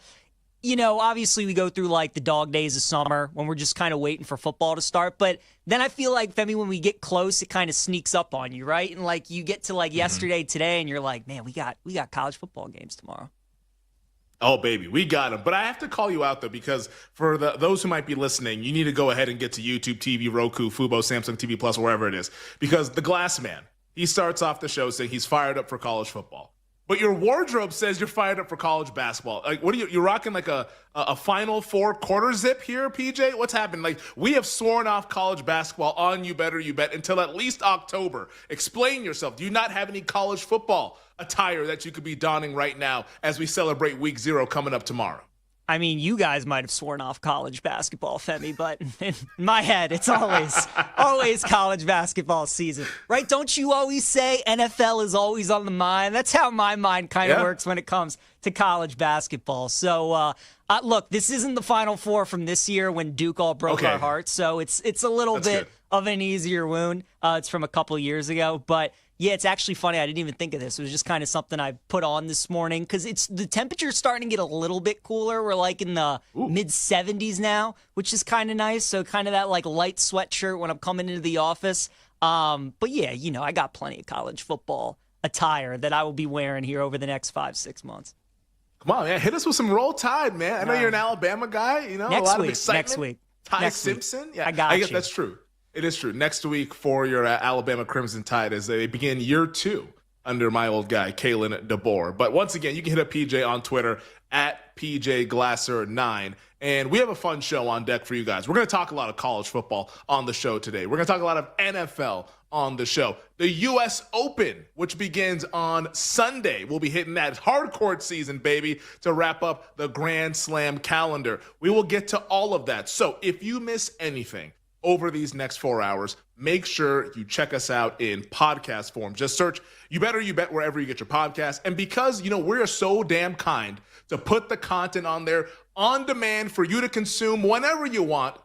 obviously we go through like the dog days of summer when we're just kind of waiting for football to start. But then I feel like, Femi, when we get close, it kind of sneaks up on you, right? And like you get to like yesterday, today, and you're like, man, we got college football games tomorrow. Oh, baby, we got him. But I have to call you out, though, because for those who might be listening, you need to go ahead and get to YouTube TV, Roku, Fubo, Samsung TV Plus, wherever it is. Because the Glass Man, he starts off the show saying he's fired up for college football. But your wardrobe says you're fired up for college basketball. Like, what are you rocking like a Final Four quarter zip here, PJ? What's happened? Like, we have sworn off college basketball on You Better You Bet until at least October. Explain yourself. Do you not have any college football attire that you could be donning right now as we celebrate week 0 coming up tomorrow? I mean, you guys might have sworn off college basketball, Femi, but in my head, it's always college basketball season, right? Don't you always say NFL is always on the mind? That's how my mind kind of works when it comes to college basketball. So, look, this isn't the Final Four from this year when Duke all broke our hearts, so it's a little bit of an easier wound. It's from a couple years ago, but yeah, it's actually funny. I didn't even think of this. It was just kind of something I put on this morning because the temperature's starting to get a little bit cooler. We're like in the mid 70s now, which is kind of nice. So kind of that like light sweatshirt when I'm coming into the office. But yeah, I got plenty of college football attire that I will be wearing here over the next 5-6 months. Come on, man. Hit us with some Roll Tide, man. I know you're an Alabama guy. A lot of excitement. Next week. Ty Simpson. Yeah, I guess that's true. It is true. Next week for your Alabama Crimson Tide as they begin year 2 under my old guy, Kalen DeBoer. But once again, you can hit up PJ on Twitter at PJGlasser9. And we have a fun show on deck for you guys. We're going to talk a lot of college football on the show today. We're going to talk a lot of NFL on the show. The U.S. Open, which begins on Sunday. We'll be hitting that hardcourt season, baby, to wrap up the Grand Slam calendar. We will get to all of that. So if you miss anything, over these next 4 hours. Make sure you check us out in podcast form. Just search You Better You Bet wherever you get your podcast. And because, we're so damn kind to put the content on there on demand for you to consume whenever you want,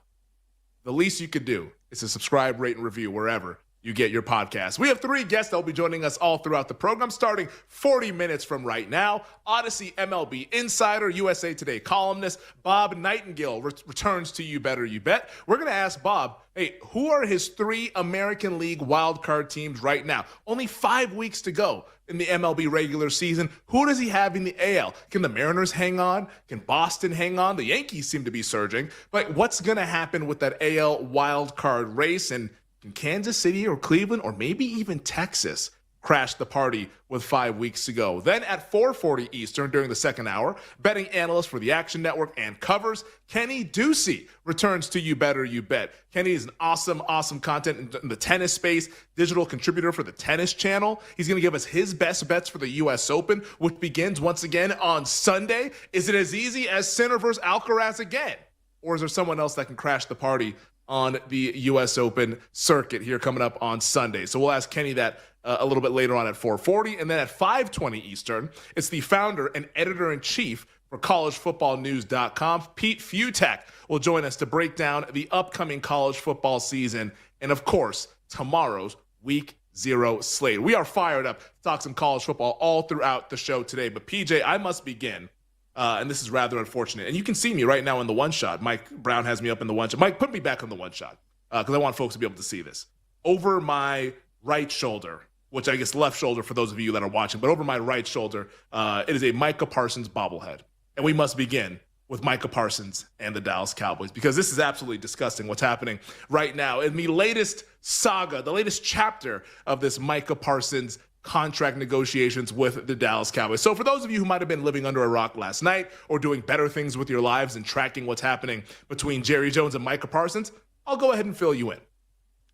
the least you could do is to subscribe, rate, and review wherever you get your podcast. We have 3 guests that will be joining us all throughout the program, starting 40 minutes from right now. Odyssey MLB insider, USA Today columnist, Bob Nightingale returns to You Better You Bet. We're going to ask Bob, hey, who are his 3 American League wildcard teams right now? Only 5 weeks to go in the MLB regular season. Who does he have in the AL? Can the Mariners hang on? Can Boston hang on? The Yankees seem to be surging. But what's going to happen with that AL wildcard race? And can Kansas City or Cleveland or maybe even Texas crash the party with 5 weeks to go? Then at 4:40 Eastern during the second hour, betting analyst for the Action Network and covers, Kenny Ducey returns to You Better You Bet. Kenny is an awesome content in the tennis space, digital contributor for the Tennis Channel. He's going to give us his best bets for the U.S. Open, which begins once again on Sunday. Is it as easy as Sinner versus Alcaraz again? Or is there someone else that can crash the party on the U.S. Open circuit here coming up on Sunday? So we'll ask Kenny that a little bit later on at 4:40. And then at 5:20 Eastern, it's the founder and editor-in-chief for collegefootballnews.com, Pete Futak, will join us to break down the upcoming college football season and, of course, tomorrow's Week 0 slate. We are fired up to talk some college football all throughout the show today. But, PJ, I must begin. And this is rather unfortunate. And you can see me right now in the one shot. Mike Brown has me up in the one shot. Mike, put me back on the one shot because I want folks to be able to see this. Over my right shoulder, which I guess left shoulder for those of you that are watching, but over my right shoulder, it is a Micah Parsons bobblehead. And we must begin with Micah Parsons and the Dallas Cowboys because this is absolutely disgusting what's happening right now. In the latest saga, the latest chapter of this Micah Parsons contract negotiations with the Dallas Cowboys. So for those of you who might have been living under a rock last night or doing better things with your lives and tracking what's happening between Jerry Jones and Micah Parsons, I'll go ahead and fill you in.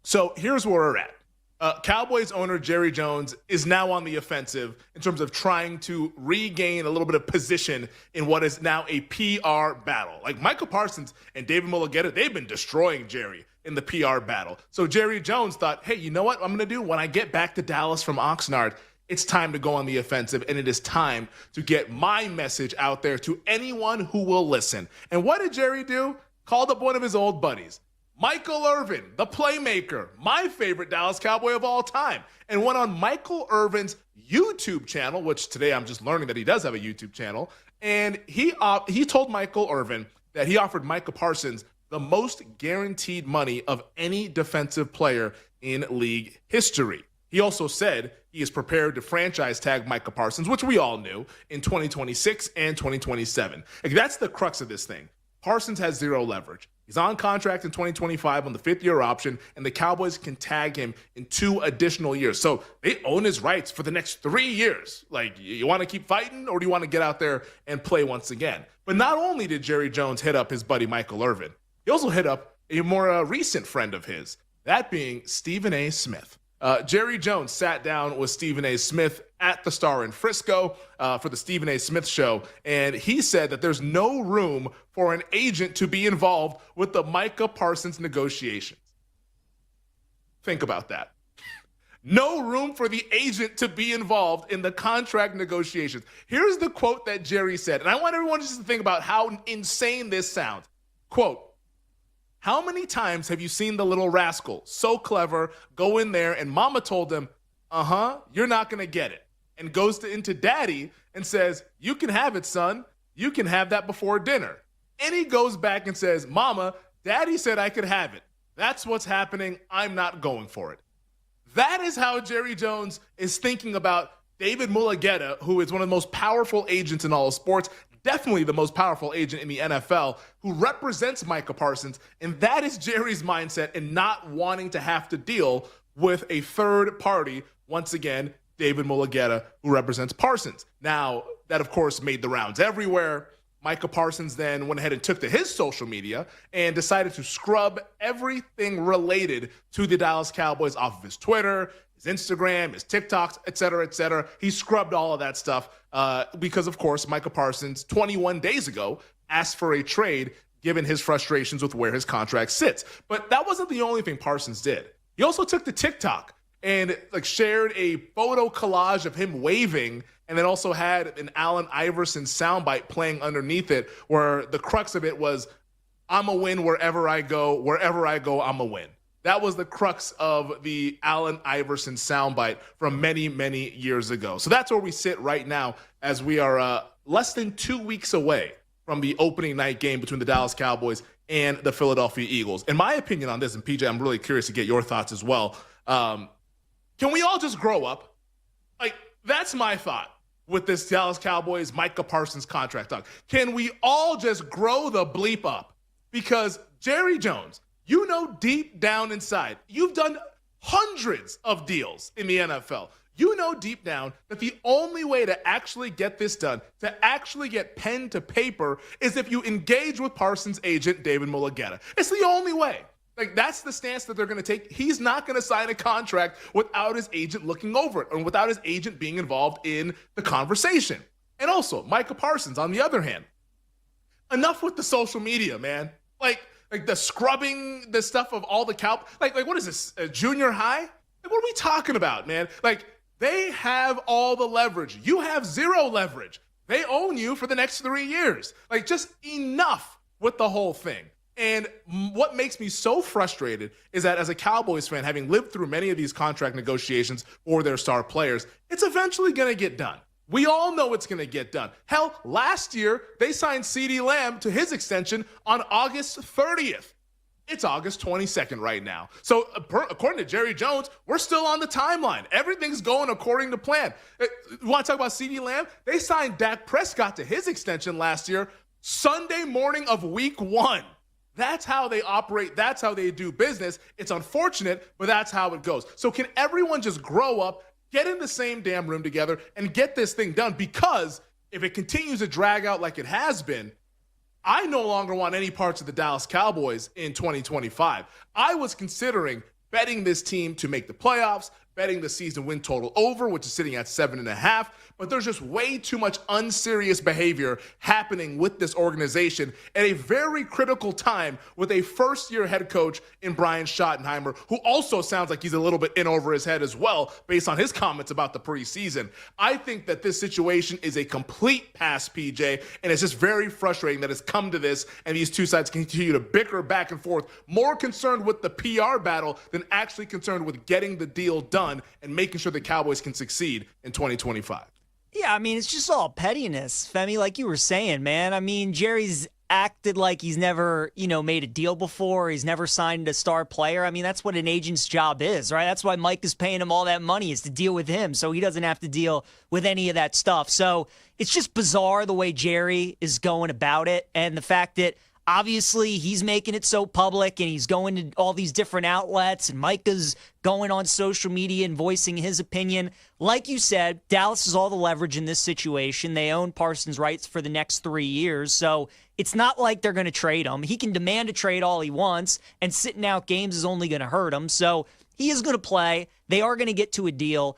So here's where we're at. Cowboys owner Jerry Jones is now on the offensive in terms of trying to regain a little bit of position in what is now a PR battle. Like Micah Parsons and David Mulligeta, they've been destroying Jerry in the PR battle. So Jerry Jones thought, hey, you know what I'm going to do? When I get back to Dallas from Oxnard, it's time to go on the offensive, and it is time to get my message out there to anyone who will listen. And what did Jerry do? Called up one of his old buddies, Michael Irvin, the playmaker, my favorite Dallas Cowboy of all time, and went on Michael Irvin's YouTube channel, which today I'm just learning that he does have a YouTube channel, and he told Michael Irvin that he offered Micah Parsons the most guaranteed money of any defensive player in league history. He also said he is prepared to franchise tag Micah Parsons, which we all knew, in 2026 and 2027. Like, that's the crux of this thing. Parsons has zero leverage. He's on contract in 2025 on the 5th-year option, and the Cowboys can tag him in 2 additional years. So they own his rights for the next 3 years. Like, you want to keep fighting, or do you want to get out there and play once again? But not only did Jerry Jones hit up his buddy Michael Irvin, he also hit up a more recent friend of his, that being Stephen A. Smith. Jerry Jones sat down with Stephen A. Smith at the Star in Frisco for the Stephen A. Smith Show, and he said that there's no room for an agent to be involved with the Micah Parsons negotiations. Think about that. No room for the agent to be involved in the contract negotiations. Here's the quote that Jerry said, and I want everyone just to think about how insane this sounds. Quote, "How many times have you seen the little rascal, so clever, go in there and mama told him, you're not going to get it, and goes into daddy and says, you can have it, son. You can have that before dinner. And he goes back and says, mama, daddy said I could have it. That's what's happening. I'm not going for it." That is how Jerry Jones is thinking about David Mulligeta, who is one of the most powerful agents in all of sports, definitely the most powerful agent in the NFL, who represents Micah Parsons. And that is Jerry's mindset in not wanting to have to deal with a third party, once again, David Mulligeta, who represents Parsons. Now, that, of course, made the rounds everywhere. Micah Parsons then went ahead and took to his social media and decided to scrub everything related to the Dallas Cowboys off of his Twitter, his Instagram, his TikToks, et cetera, et cetera. He scrubbed all of that stuff because, of course, Micah Parsons, 21 days ago, asked for a trade given his frustrations with where his contract sits. But that wasn't the only thing Parsons did. He also took to TikTok and shared a photo collage of him waving, and then also had an Allen Iverson soundbite playing underneath it, where the crux of it was, I'm a win wherever I go, I'm a win. That was the crux of the Allen Iverson soundbite from many, many years ago. So that's where we sit right now, as we are less than 2 weeks away from the opening night game between the Dallas Cowboys and the Philadelphia Eagles. In my opinion on this, and PJ, I'm really curious to get your thoughts as well. Can we all just grow up? That's my thought with this Dallas Cowboys Micah Parsons contract talk. Can we all just grow the bleep up? Because Jerry Jones, deep down inside, you've done hundreds of deals in the NFL. You know deep down that the only way to actually get this done, to actually get pen to paper, is if you engage with Parsons' agent, David Mulugeta. It's the only way. That's the stance that they're going to take. He's not going to sign a contract without his agent looking over it and without his agent being involved in the conversation. And also, Micah Parsons, on the other hand, enough with the social media, man. Like the scrubbing, the stuff of all the what is this, junior high? What are we talking about, man? They have all the leverage. You have zero leverage. They own you for the next 3 years. Just enough with the whole thing. And what makes me so frustrated is that as a Cowboys fan, having lived through many of these contract negotiations for their star players, it's eventually going to get done. We all know it's going to get done. Hell, last year, they signed CeeDee Lamb to his extension on August 30th. It's August 22nd right now. So according to Jerry Jones, we're still on the timeline. Everything's going according to plan. You want to talk about CeeDee Lamb? They signed Dak Prescott to his extension last year, Sunday morning of week 1. That's how they operate. That's how they do business. It's unfortunate, but that's how it goes. So can everyone just grow up, get in the same damn room together, and get this thing done? Because if it continues to drag out like it has been, I no longer want any parts of the Dallas Cowboys in 2025. I was considering betting this team to make the playoffs, betting the season win total over, which is sitting at 7.5. But there's just way too much unserious behavior happening with this organization at a very critical time with a first-year head coach in Brian Schottenheimer, who also sounds like he's a little bit in over his head as well, based on his comments about the preseason. I think that this situation is a complete pass, PJ, and it's just very frustrating that it's come to this, and these two sides continue to bicker back and forth, more concerned with the PR battle than actually concerned with getting the deal done and making sure the Cowboys can succeed in 2025. Yeah, it's just all pettiness, Femi, like you were saying, man. Jerry's acted like he's never, made a deal before. He's never signed a star player. That's what an agent's job is, right? That's why Mike is paying him all that money, is to deal with him, so he doesn't have to deal with any of that stuff. So it's just bizarre the way Jerry is going about it, and the fact that obviously he's making it so public and he's going to all these different outlets, and Micah's going on social media and voicing his opinion. Like you said, Dallas has all the leverage in this situation. They own Parsons' rights for the next 3 years, so it's not like they're going to trade him. He can demand a trade all he wants, and sitting out games is only going to hurt him. So he is going to play. They are going to get to a deal.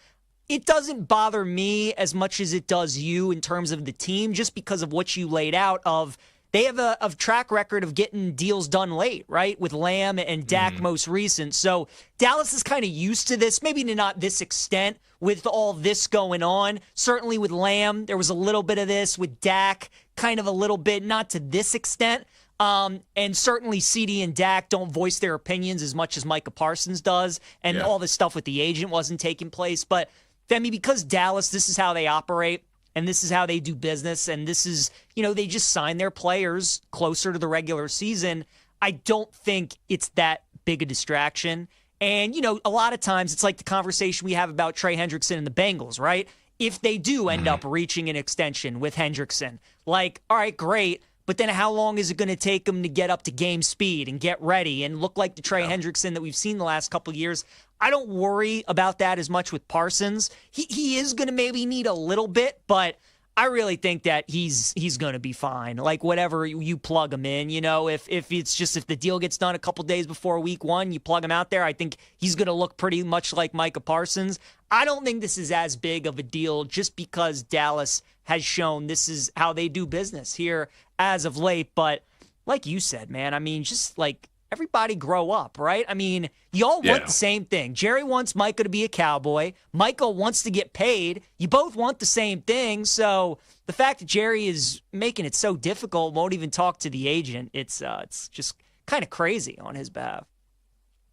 It doesn't bother me as much as it does you in terms of the team, just because of what you laid out of they have a track record of getting deals done late, right? With Lamb and Dak most recent. So Dallas is kind of used to this, maybe to not this extent with all this going on. Certainly with Lamb, there was a little bit of this. With Dak, kind of a little bit, not to this extent. And certainly CD and Dak don't voice their opinions as much as Micah Parsons does. And all this stuff with the agent wasn't taking place. But, Femi, because Dallas, this is how they operate. And this is how they do business. And this is, they just sign their players closer to the regular season. I don't think it's that big a distraction. And, a lot of times it's like the conversation we have about Trey Hendrickson and the Bengals, right? If they do end up reaching an extension with Hendrickson, all right, great. But then how long is it going to take him to get up to game speed and get ready and look like the Trey Hendrickson that we've seen the last couple of years? I don't worry about that as much with Parsons. He is going to maybe need a little bit, but I really think that he's going to be fine. Whatever you plug him in, if it's just if the deal gets done a couple days before week 1, you plug him out there, I think he's going to look pretty much like Micah Parsons. I don't think this is as big of a deal just because Dallas has shown this is how they do business here as of late, but like you said, man, I mean, just like everybody grow up, right? I mean, you all want the same thing. Jerry wants Micah to be a Cowboy. Michael wants to get paid. You both want the same thing. So the fact that Jerry is making it so difficult, won't even talk to the agent, it's just kind of crazy on his behalf.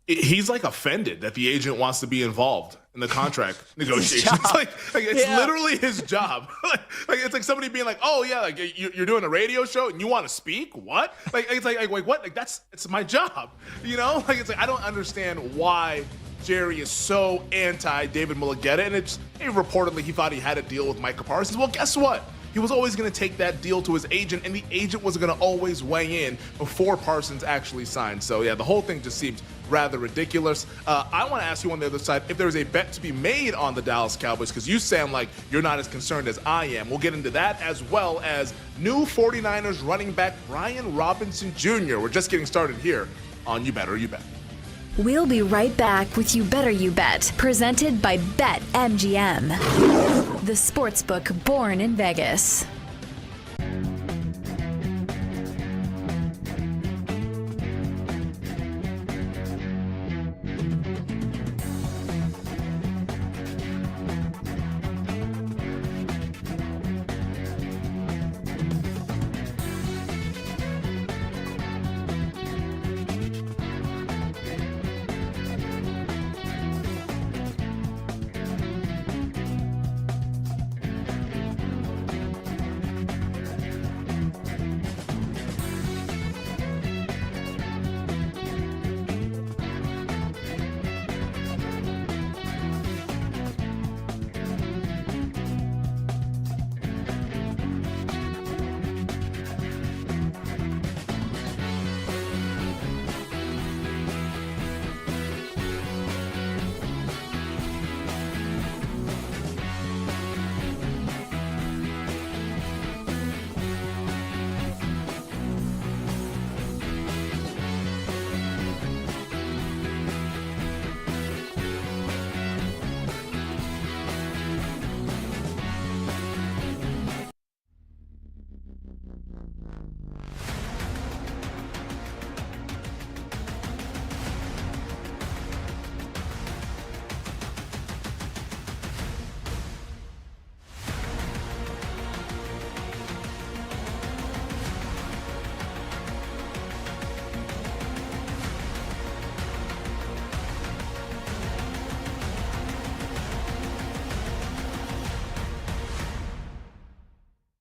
He's like offended that the agent wants to be involved in the contract negotiations. It's literally his job. like it's like somebody being like, "Oh yeah, like you're doing a radio show and you want to speak? What?" It's like what? Like it's my job, you know? Like it's like I don't understand why Jerry is so anti David Mulligeta, and reportedly he thought he had a deal with Micah Parsons. Well, guess what? He was always going to take that deal to his agent, and the agent was going to always weigh in before Parsons actually signed. So, yeah, the whole thing just seems rather ridiculous. I want to ask you on the other side if there's a bet to be made on the Dallas Cowboys, because you sound like you're not as concerned as I am. We'll get into that, as well as new 49ers running back Brian Robinson Jr. We're just getting started here on You Better You Bet. We'll be right back with You Better You Bet, presented by BetMGM, the sportsbook born in Vegas.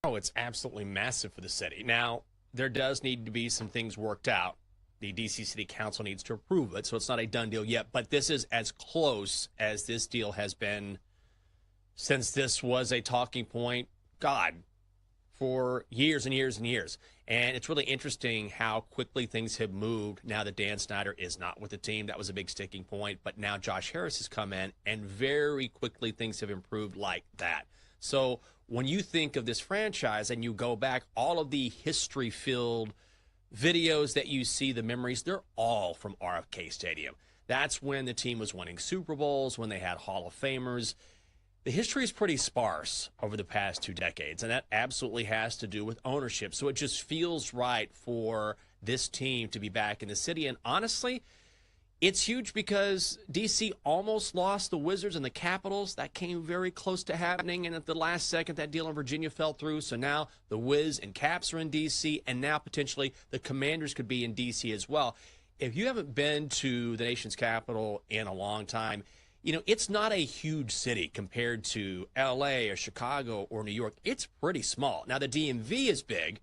Oh, it's absolutely massive for the city. Now, there does need to be some things worked out. The D.C. City Council needs to approve it, so it's not a done deal yet. But this is as close as this deal has been since this was a talking point, for years and years and years. And it's really interesting how quickly things have moved now that Dan Snyder is not with the team. That was a big sticking point. But now Josh Harris has come in, and very quickly things have improved like that. So when you think of this franchise and you go back, all of the history-filled videos that you see, the memories, they're all from RFK Stadium. That's when the team was winning Super Bowls, when they had Hall of Famers. The history is pretty sparse over the past 2 decades, and that absolutely has to do with ownership. So it just feels right for this team to be back in the city. And honestly, it's huge because D.C. almost lost the Wizards and the Capitals. That came very close to happening, and at the last second, that deal in Virginia fell through. So now the Wiz and Caps are in D.C., and now potentially the Commanders could be in D.C. as well. If you haven't been to the nation's capital in a long time, you know, it's not a huge city compared to L.A. or Chicago or New York. It's pretty small. Now, the DMV is big,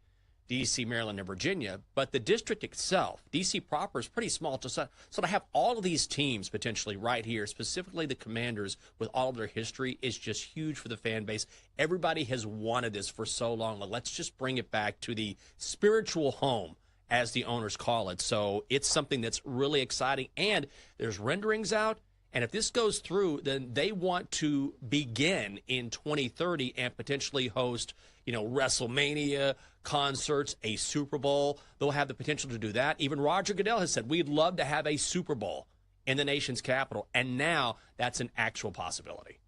D.C., Maryland, and Virginia, but the district itself, D.C. proper, is pretty small. So to have all of these teams potentially right here, specifically the Commanders, with all of their history, is just huge for the fan base. Everybody has wanted this for so long. Let's just bring it back to the spiritual home, as the owners call it. So it's something that's really exciting, and there's renderings out. And if this goes through, then they want to begin in 2030 and potentially host, WrestleMania, concerts, a Super Bowl. They'll have the potential to do that. Even Roger Goodell has said, we'd love to have a Super Bowl in the nation's capital. And now that's an actual possibility.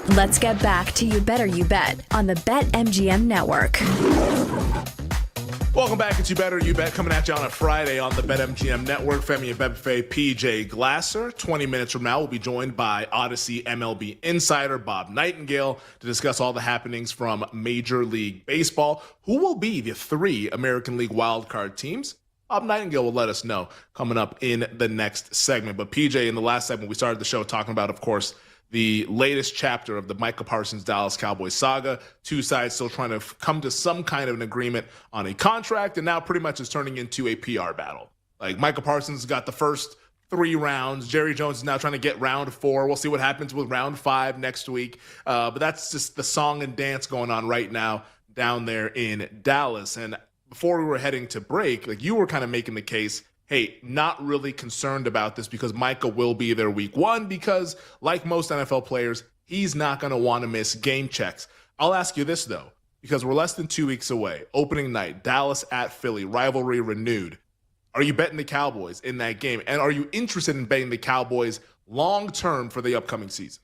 Let's get back to You Better You Bet on the BetMGM Network. Welcome back to You Better You Bet, coming at you on a Friday on the BetMGM Network. Femi and Bebefe, PJ Glasser. 20 minutes from now, we'll be joined by Odyssey MLB insider Bob Nightingale to discuss all the happenings from Major League Baseball. Who will be the 3 American League wildcard teams? Bob Nightingale will let us know coming up in the next segment. But PJ, in the last segment, we started the show talking about, of course, the latest chapter of the Micah Parsons Dallas Cowboys saga. 2 sides still trying to come to some kind of an agreement on a contract, and now pretty much is turning into a PR battle. Like, Micah Parsons got the first 3 rounds. Jerry Jones is now trying to get round 4. We'll see what happens with round 5 next week. But that's just the song and dance going on right now down there in Dallas. And before we were heading to break, like, you were kind of making the case, hey, not really concerned about this because Micah will be there week 1 because, like most NFL players, he's not going to want to miss game checks. I'll ask you this, though, because we're less than 2 weeks away. Opening night, Dallas at Philly, rivalry renewed. Are you betting the Cowboys in that game? And are you interested in betting the Cowboys long-term for the upcoming season?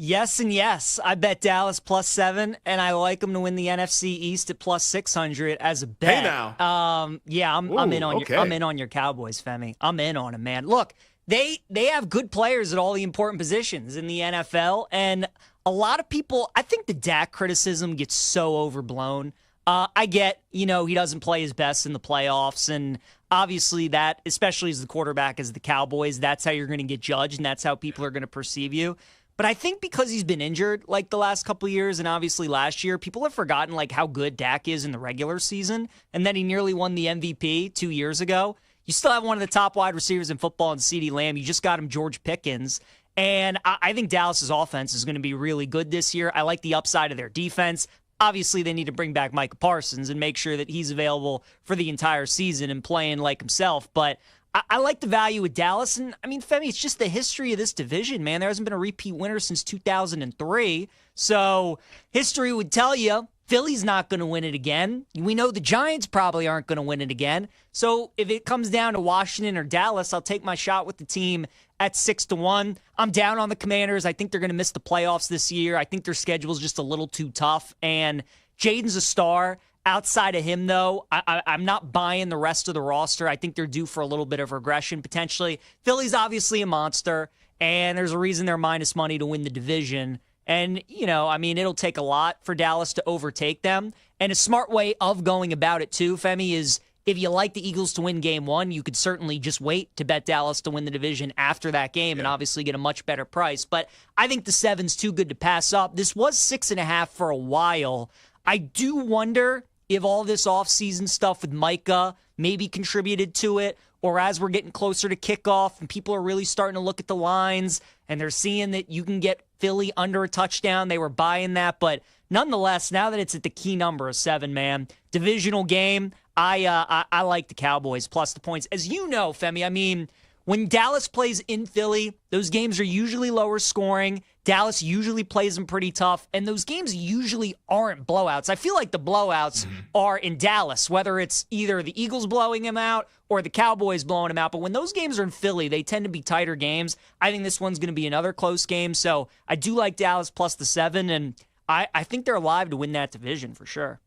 Yes and yes. I bet Dallas +7, and I like them to win the NFC East at +600 as a bet. Hey now. Yeah, I'm in on okay. I'm in on your Cowboys, Femi. I'm in on them, man. Look, they have good players at all the important positions in the NFL, and a lot of people, I think the Dak criticism gets so overblown. I get, he doesn't play his best in the playoffs, and obviously that, especially as the quarterback as the Cowboys, that's how you're going to get judged, and that's how people are going to perceive you. But I think because he's been injured like the last couple of years and obviously last year, people have forgotten like how good Dak is in the regular season, and then he nearly won the MVP 2 years ago. You still have one of the top wide receivers in football in CeeDee Lamb. You just got him George Pickens. And I think Dallas's offense is going to be really good this year. I like the upside of their defense. Obviously, they need to bring back Micah Parsons and make sure that he's available for the entire season and playing like himself. But I like the value with Dallas. And, I mean, Femi, it's just the history of this division, man. There hasn't been a repeat winner since 2003. So history would tell you Philly's not going to win it again. We know the Giants probably aren't going to win it again. So if it comes down to Washington or Dallas, I'll take my shot with the team at 6-1. I'm down on the Commanders. I think they're going to miss the playoffs this year. I think their schedule is just a little too tough. And Jaden's a star. Outside of him, though, I'm not buying the rest of the roster. I think they're due for a little bit of regression, potentially. Philly's obviously a monster, and there's a reason they're minus money to win the division. And, it'll take a lot for Dallas to overtake them. And a smart way of going about it, too, Femi, is if you like the Eagles to win game 1, you could certainly just wait to bet Dallas to win the division after that game and obviously get a much better price. But I think the 7's too good to pass up. This was 6.5 for a while. I do wonder if all this offseason stuff with Micah maybe contributed to it, or as we're getting closer to kickoff and people are really starting to look at the lines and they're seeing that you can get Philly under a touchdown, they were buying that. But nonetheless, now that it's at the key number of 7, man, divisional game, I like the Cowboys plus the points. As you know, Femi, when Dallas plays in Philly, those games are usually lower scoring. Dallas usually plays them pretty tough, and those games usually aren't blowouts. I feel like the blowouts are in Dallas, whether it's either the Eagles blowing them out or the Cowboys blowing them out. But when those games are in Philly, they tend to be tighter games. I think this one's going to be another close game, so I do like Dallas plus the 7, and I think they're alive to win that division for sure.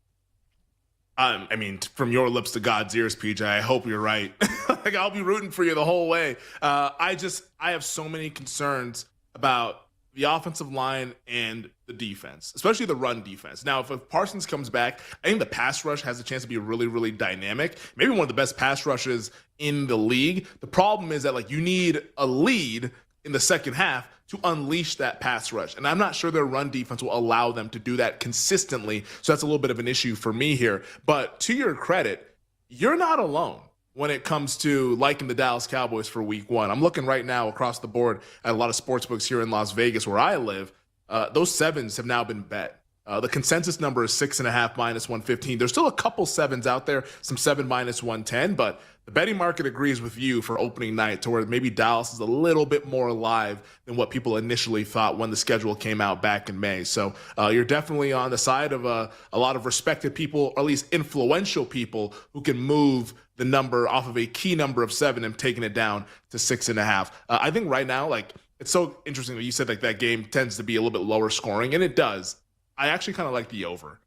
From your lips to God's ears, PJ, I hope you're right. Like, I'll be rooting for you the whole way. I have so many concerns about the offensive line and the defense, especially the run defense. Now, if Parsons comes back, I think the pass rush has a chance to be really, really dynamic. Maybe one of the best pass rushes in the league. The problem is that, you need a lead in the second half to unleash that pass rush. And I'm not sure their run defense will allow them to do that consistently. So that's a little bit of an issue for me here. But to your credit, you're not alone when it comes to liking the Dallas Cowboys for week 1. I'm looking right now across the board at a lot of sports books here in Las Vegas where I live. Those 7s have now been bet. The consensus number is 6.5 minus 115. There's still a couple 7s out there, some 7 minus 110, but the betting market agrees with you for opening night to where maybe Dallas is a little bit more alive than what people initially thought when the schedule came out back in May. So you're definitely on the side of a lot of respected people, or at least influential people, who can move the number off of a key number of 7 and taking it down to 6.5. I think right now, it's it's so interesting that you said like that game tends to be a little bit lower scoring, and it does. I actually kind of like the over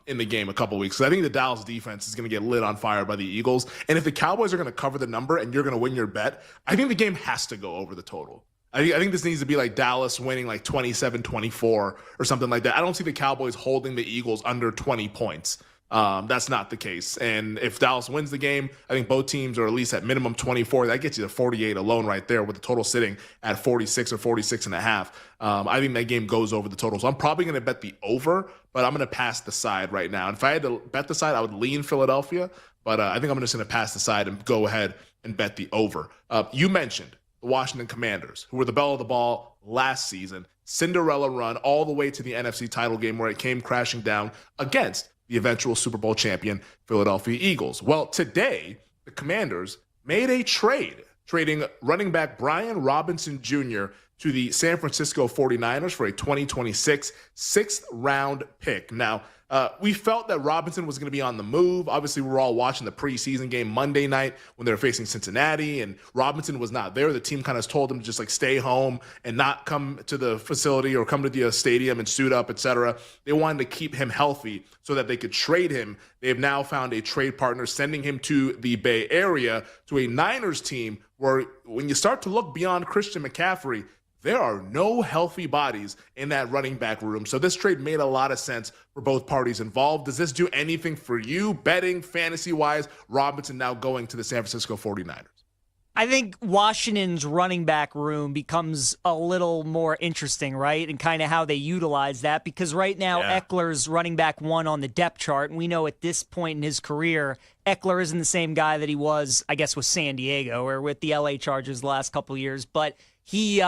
in the game a couple weeks. So I think the Dallas defense is going to get lit on fire by the Eagles. And if the Cowboys are going to cover the number and you're going to win your bet, I think the game has to go over the total. I think this needs to be like Dallas winning like 27-24 or something like that. I don't see the Cowboys holding the Eagles under 20 points. That's not the case. And if Dallas wins the game, I think both teams are at least at minimum 24. That gets you to 48 alone right there with the total sitting at 46 or 46 and a half. I think that game goes over the total. So I'm probably going to bet the over, but I'm going to pass the side right now. And if I had to bet the side, I would lean Philadelphia, but I think I'm just going to pass the side and go ahead and bet the over. You mentioned the Washington Commanders, who were the belle of the ball last season. Cinderella run all the way to the NFC title game where it came crashing down against the eventual Super Bowl champion Philadelphia Eagles. Well, today, the Commanders made a trade, trading running back Brian Robinson Jr. to the San Francisco 49ers for a 2026 sixth-round pick. Now, we felt that Robinson was going to be on the move. Obviously, we were all watching the preseason game Monday night when they were facing Cincinnati, and Robinson was not there. The team kind of told him to just like stay home and not come to the facility or come to the stadium and suit up, etc. They wanted to keep him healthy so that they could trade him. They have now found a trade partner, sending him to the Bay Area to a Niners team where when you start to look beyond Christian McCaffrey, there are no healthy bodies in that running back room. So this trade made a lot of sense for both parties involved. Does this do anything for you, betting, fantasy-wise? Robinson now going to the San Francisco 49ers. I think Washington's running back room becomes a little more interesting, right? And kind of how they utilize that. Because right now, Eckler's running back one on the depth chart. And we know at this point in his career, Eckler isn't the same guy that he was, I guess, with San Diego or with the LA Chargers the last couple of years. But he,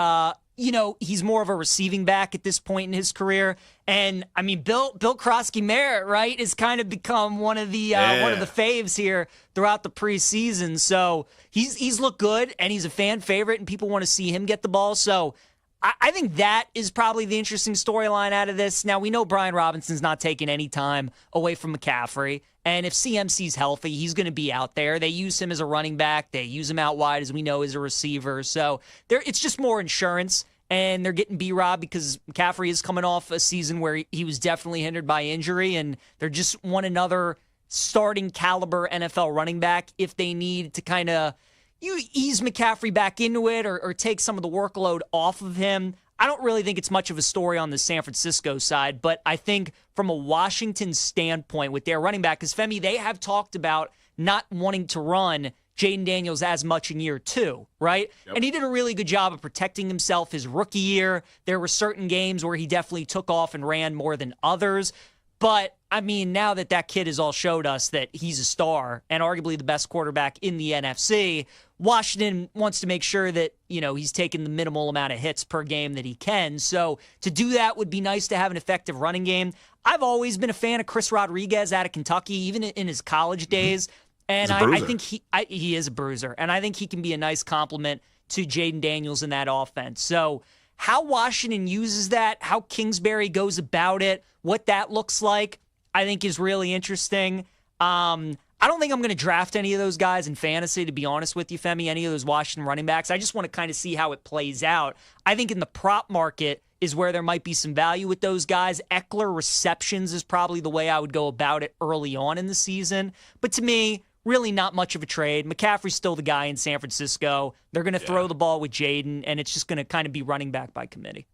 he's more of a receiving back at this point in his career. And I mean, Bill Krosky-Merritt, right, has kind of become one of the faves here throughout the preseason. So he's looked good, and he's a fan favorite, and people want to see him get the ball. So I think that is probably the interesting storyline out of this. Now, we know Brian Robinson's not taking any time away from McCaffrey. And if CMC's healthy, he's going to be out there. They use him as a running back. They use him out wide, as we know, as a receiver. So it's just more insurance. And they're getting B-Rob because McCaffrey is coming off a season where he was definitely hindered by injury. And they're just want another starting caliber NFL running back if they need to kind of ease McCaffrey back into it or take some of the workload off of him. I don't really think it's much of a story on the San Francisco side, but I think from a Washington standpoint with their running back, because Femi, they have talked about not wanting to run Jaden Daniels as much in year two, right? Yep. And he did a really good job of protecting himself his rookie year. There were certain games where he definitely took off and ran more than others. But, I mean, now that kid has all showed us that he's a star and arguably the best quarterback in the NFC, Washington wants to make sure that, he's taking the minimal amount of hits per game that he can. So to do that would be nice to have an effective running game. I've always been a fan of Chris Rodriguez out of Kentucky, even in his college days. And I think he is a bruiser. And I think he can be a nice complement to Jaden Daniels in that offense. So how Washington uses that, how Kingsbury goes about it, what that looks like, I think is really interesting. I don't think I'm going to draft any of those guys in fantasy, to be honest with you, Femi, any of those Washington running backs. I just want to kind of see how it plays out. I think in the prop market is where there might be some value with those guys. Eckler receptions is probably the way I would go about it early on in the season. But to me, really not much of a trade. McCaffrey's still the guy in San Francisco. They're going to throw the ball with Jaden, and it's just going to kind of be running back by committee.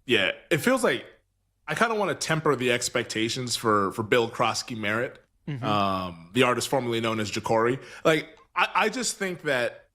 Yeah, it feels like I kind of want to temper the expectations for Bill Krosky-Merritt, the artist formerly known as Ja'Cory. Like, I just think that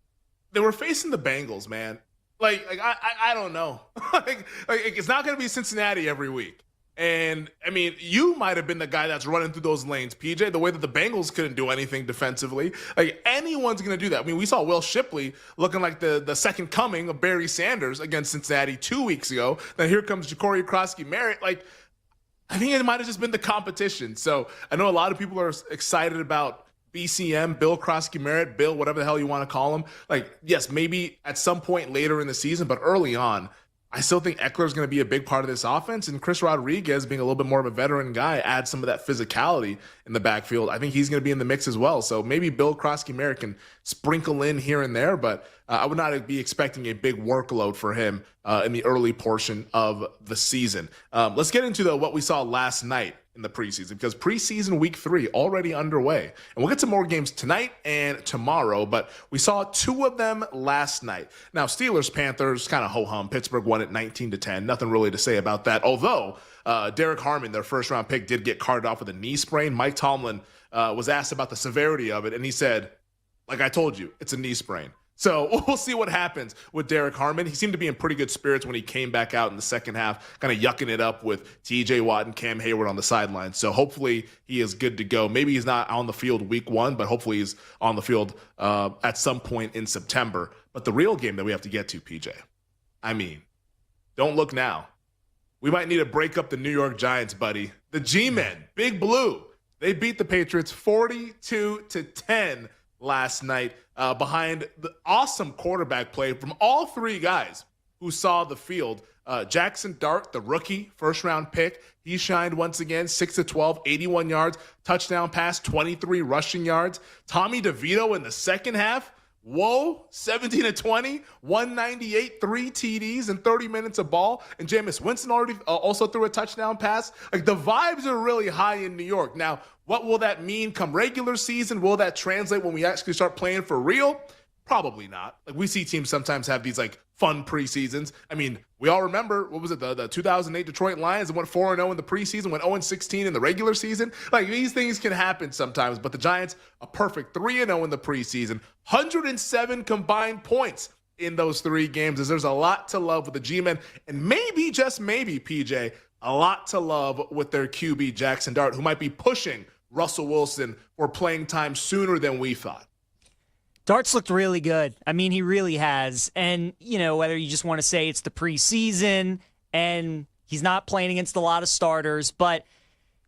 they were facing the Bengals, man. Like I don't know. like it's not going to be Cincinnati every week. And, I mean, you might have been the guy that's running through those lanes, PJ, the way that the Bengals couldn't do anything defensively. Like, anyone's going to do that. I mean, we saw Will Shipley looking like the second coming of Barry Sanders against Cincinnati 2 weeks ago. Then here comes Ja'Cory Krosky-Merritt. Like, I think it might have just been the competition. So I know a lot of people are excited about BCM, Bill Krosky-Merritt, Bill, whatever the hell you want to call him. Like, yes, maybe at some point later in the season, but early on, I still think Eckler is going to be a big part of this offense, and Chris Rodriguez, being a little bit more of a veteran guy, adds some of that physicality in the backfield. I think he's going to be in the mix as well. So maybe Bill Krosky-Merritt can sprinkle in here and there, but I would not be expecting a big workload for him in the early portion of the season. Let's get into what we saw last night in the preseason, because preseason week 3 already underway. And we'll get to more games tonight and tomorrow, but we saw 2 of them last night. Now, Steelers-Panthers, kind of ho-hum. Pittsburgh won it 19-10. Nothing really to say about that. Although, Derek Harmon, their first-round pick, did get carted off with a knee sprain. Mike Tomlin was asked about the severity of it, and he said, like I told you, it's a knee sprain. So we'll see what happens with Derek Harmon. He seemed to be in pretty good spirits when he came back out in the second half, kind of yucking it up with TJ Watt and Cam Hayward on the sideline. So hopefully he is good to go. Maybe he's not on the field week 1, but hopefully he's on the field at some point in September. But the real game that we have to get to, PJ, I mean, don't look now. We might need to break up the New York Giants, buddy. The G-Men, Big Blue, they beat the Patriots 42-10 last night behind the awesome quarterback play from all 3 guys who saw the field. Jackson Dart, the rookie, first-round pick, he shined once again, 6-12, 81 yards, touchdown pass, 23 rushing yards. Tommy DeVito in the second half, 17-20, 198, 3 TDs and 30 minutes of ball. And Jameis Winston also threw a touchdown pass. Like, the vibes are really high in New York. Now, what will that mean come regular season? Will that translate when we actually start playing for real? Probably not. Like, we see teams sometimes have these like fun preseasons. I mean, we all remember, what was it, the 2008 Detroit Lions that went 4-0 in the preseason, went 0-16 in the regular season. Like, these things can happen sometimes, but the Giants, a perfect 3-0 in the preseason, 107 combined points in those 3 games. As there's a lot to love with the G-Men, and maybe, just maybe, PJ, a lot to love with their QB Jackson Dart, who might be pushing Russell Wilson for playing time sooner than we thought. Dart's looked really good. I mean, he really has. And, whether you just want to say it's the preseason and he's not playing against a lot of starters, but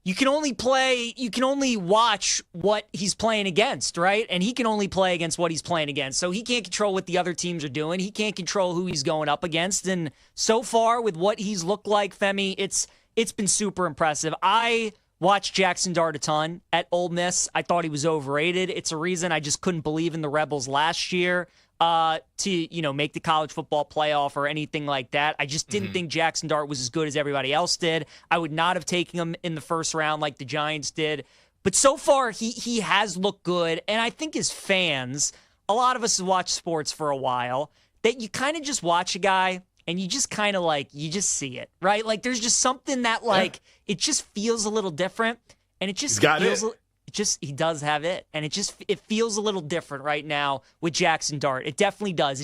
you can only watch what he's playing against, right? And he can only play against what he's playing against. So he can't control what the other teams are doing. He can't control who he's going up against. And so far with what he's looked like, Femi, it's been super impressive. I watched Jackson Dart a ton at Ole Miss. I thought he was overrated. It's a reason I just couldn't believe in the Rebels last year to make the college football playoff or anything like that. I just didn't think Jackson Dart was as good as everybody else did. I would not have taken him in the first round like the Giants did. But so far, he has looked good. And I think as fans, a lot of us have watched sports for a while, that you kind of just watch a guy and you just kind of you just see it, right? Like, there's just something that it just feels a little different, and it just he does have it, and it feels a little different right now with Jackson Dart. It definitely does.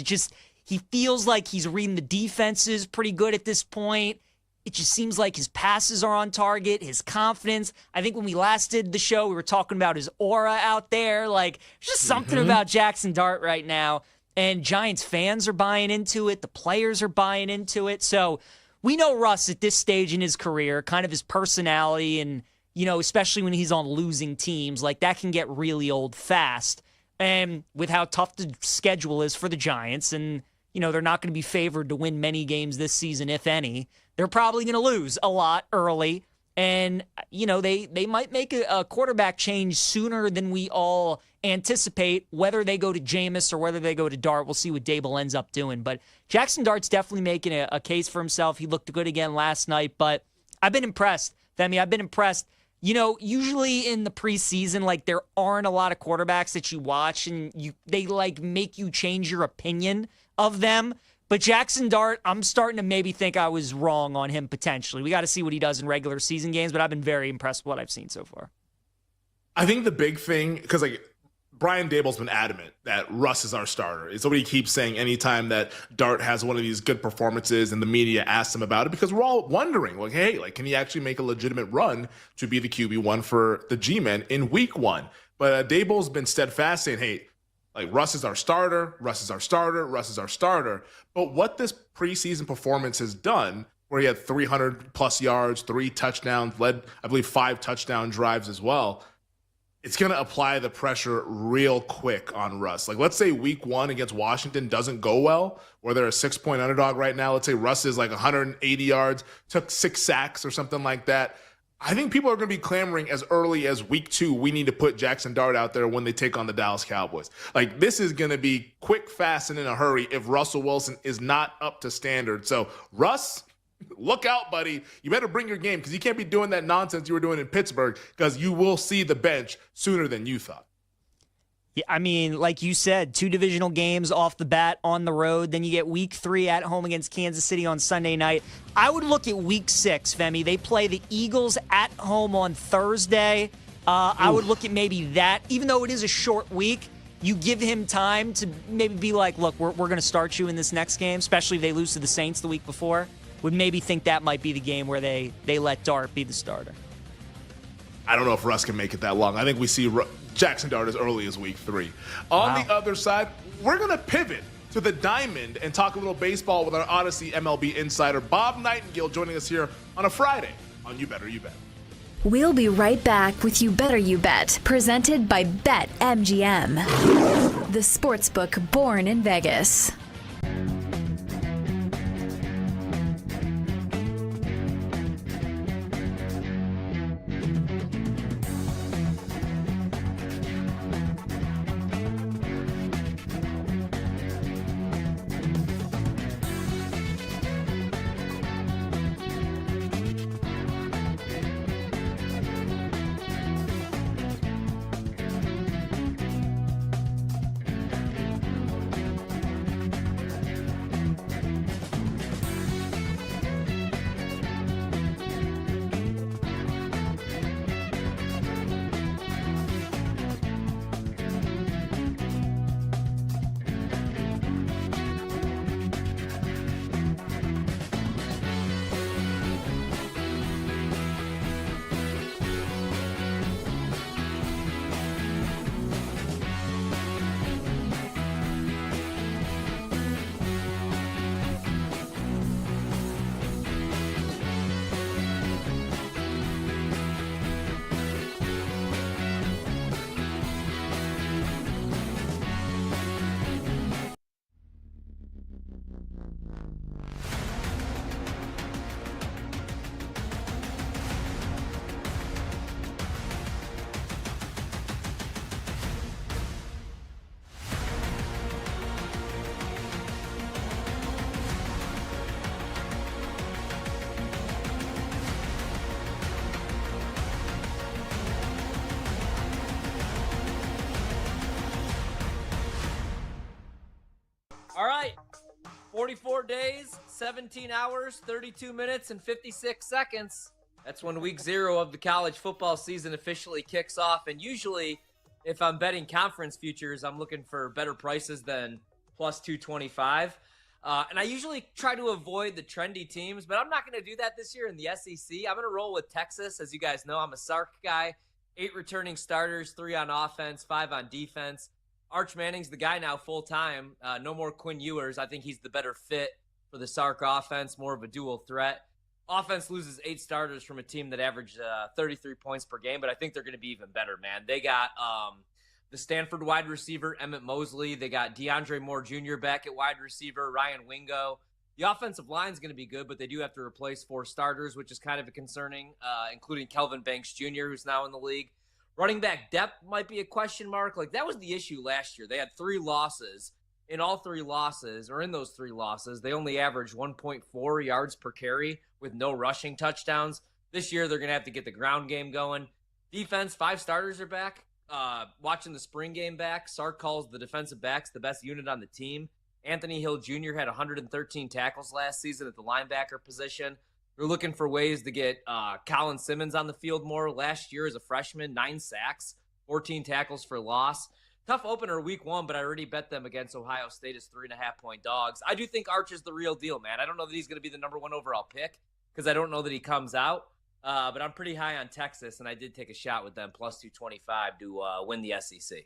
He feels like he's reading the defenses pretty good at this point. It just seems like his passes are on target, his confidence. I think when we last did the show, we were talking about his aura out there. Like, there's just something about Jackson Dart right now. And Giants fans are buying into it. The players are buying into it. So we know Russ at this stage in his career, kind of his personality, and, especially when he's on losing teams, like, that can get really old fast. And with how tough the schedule is for the Giants, and, they're not going to be favored to win many games this season, if any. They're probably going to lose a lot early. And, they might make a quarterback change sooner than we all anticipate, whether they go to Jameis or whether they go to Dart. We'll see what Dable ends up doing. But Jackson Dart's definitely making a case for himself. He looked good again last night, but I've been impressed, Femi. I've been impressed. Usually in the preseason, there aren't a lot of quarterbacks that you watch and they make you change your opinion of them. But Jackson Dart, I'm starting to maybe think I was wrong on him potentially. We got to see what he does in regular season games, but I've been very impressed with what I've seen so far. I think the big thing, because Brian Dable's been adamant that Russ is our starter. It's what he keeps saying anytime that Dart has one of these good performances and the media asks him about it, because we're all wondering, can he actually make a legitimate run to be the QB1 for the G-Men in week 1? But Dable's been steadfast saying, hey, Russ is our starter, Russ is our starter, Russ is our starter. But what this preseason performance has done, where he had 300-plus yards, 3 touchdowns, led, I believe, 5 touchdown drives as well, it's going to apply the pressure real quick on Russ. Let's say week 1 against Washington doesn't go well, where they're a 6-point underdog right now. Let's say Russ is 180 yards, took 6 sacks or something like that. I think people are going to be clamoring as early as week 2. We need to put Jackson Dart out there when they take on the Dallas Cowboys. Like, this is going to be quick, fast, and in a hurry if Russell Wilson is not up to standard. So, Russ, look out, buddy. You better bring your game because you can't be doing that nonsense you were doing in Pittsburgh because you will see the bench sooner than you thought. Yeah, I mean, like you said, 2 divisional games off the bat on the road. Then you get week 3 at home against Kansas City on Sunday night. I would look at week 6, Femi. They play the Eagles at home on Thursday. I would look at maybe that. Even though it is a short week, you give him time to maybe be like, look, we're going to start you in this next game, especially if they lose to the Saints the week before. Would maybe think that might be the game where they let Dart be the starter. I don't know if Russ can make it that long. I think we see Jackson Dart as early as week 3. On the other side, we're going to pivot to the Diamond and talk a little baseball with our Odyssey MLB insider, Bob Nightingale, joining us here on a Friday on You Better You Bet. We'll be right back with You Better You Bet, presented by BetMGM, the sportsbook born in Vegas. All right, 44 days, 17 hours, 32 minutes, and 56 seconds. That's when week 0 of the college football season officially kicks off. And usually, if I'm betting conference futures, I'm looking for better prices than plus 225. And I usually try to avoid the trendy teams, but I'm not going to do that this year in the SEC. I'm going to roll with Texas. As you guys know, I'm a Sark guy. 8 returning starters, 3 on offense, 5 on defense. Arch Manning's the guy now full-time. No more Quinn Ewers. I think he's the better fit for the Sark offense, more of a dual threat. Offense loses 8 starters from a team that averaged 33 points per game, but I think they're going to be even better, man. They got the Stanford wide receiver, Emmett Mosley. They got DeAndre Moore Jr. back at wide receiver, Ryan Wingo. The offensive line is going to be good, but they do have to replace 4 starters, which is kind of concerning, including Kelvin Banks Jr., who's now in the league. Running back depth might be a question mark. Like, that was the issue last year. They had 3 losses. In all 3 losses, or in those 3 losses, they only averaged 1.4 yards per carry with no rushing touchdowns. This year, they're going to have to get the ground game going. Defense, 5 starters are back. Watching the spring game back, Sark calls the defensive backs the best unit on the team. Anthony Hill Jr. had 113 tackles last season at the linebacker position. They're looking for ways to get Colin Simmons on the field more. Last year as a freshman, 9 sacks, 14 tackles for loss. Tough opener week 1, but I already bet them against Ohio State as 3.5-point dogs. I do think Arch is the real deal, man. I don't know that he's going to be the number 1 overall pick because I don't know that he comes out. But I'm pretty high on Texas, and I did take a shot with them, plus 225 to win the SEC.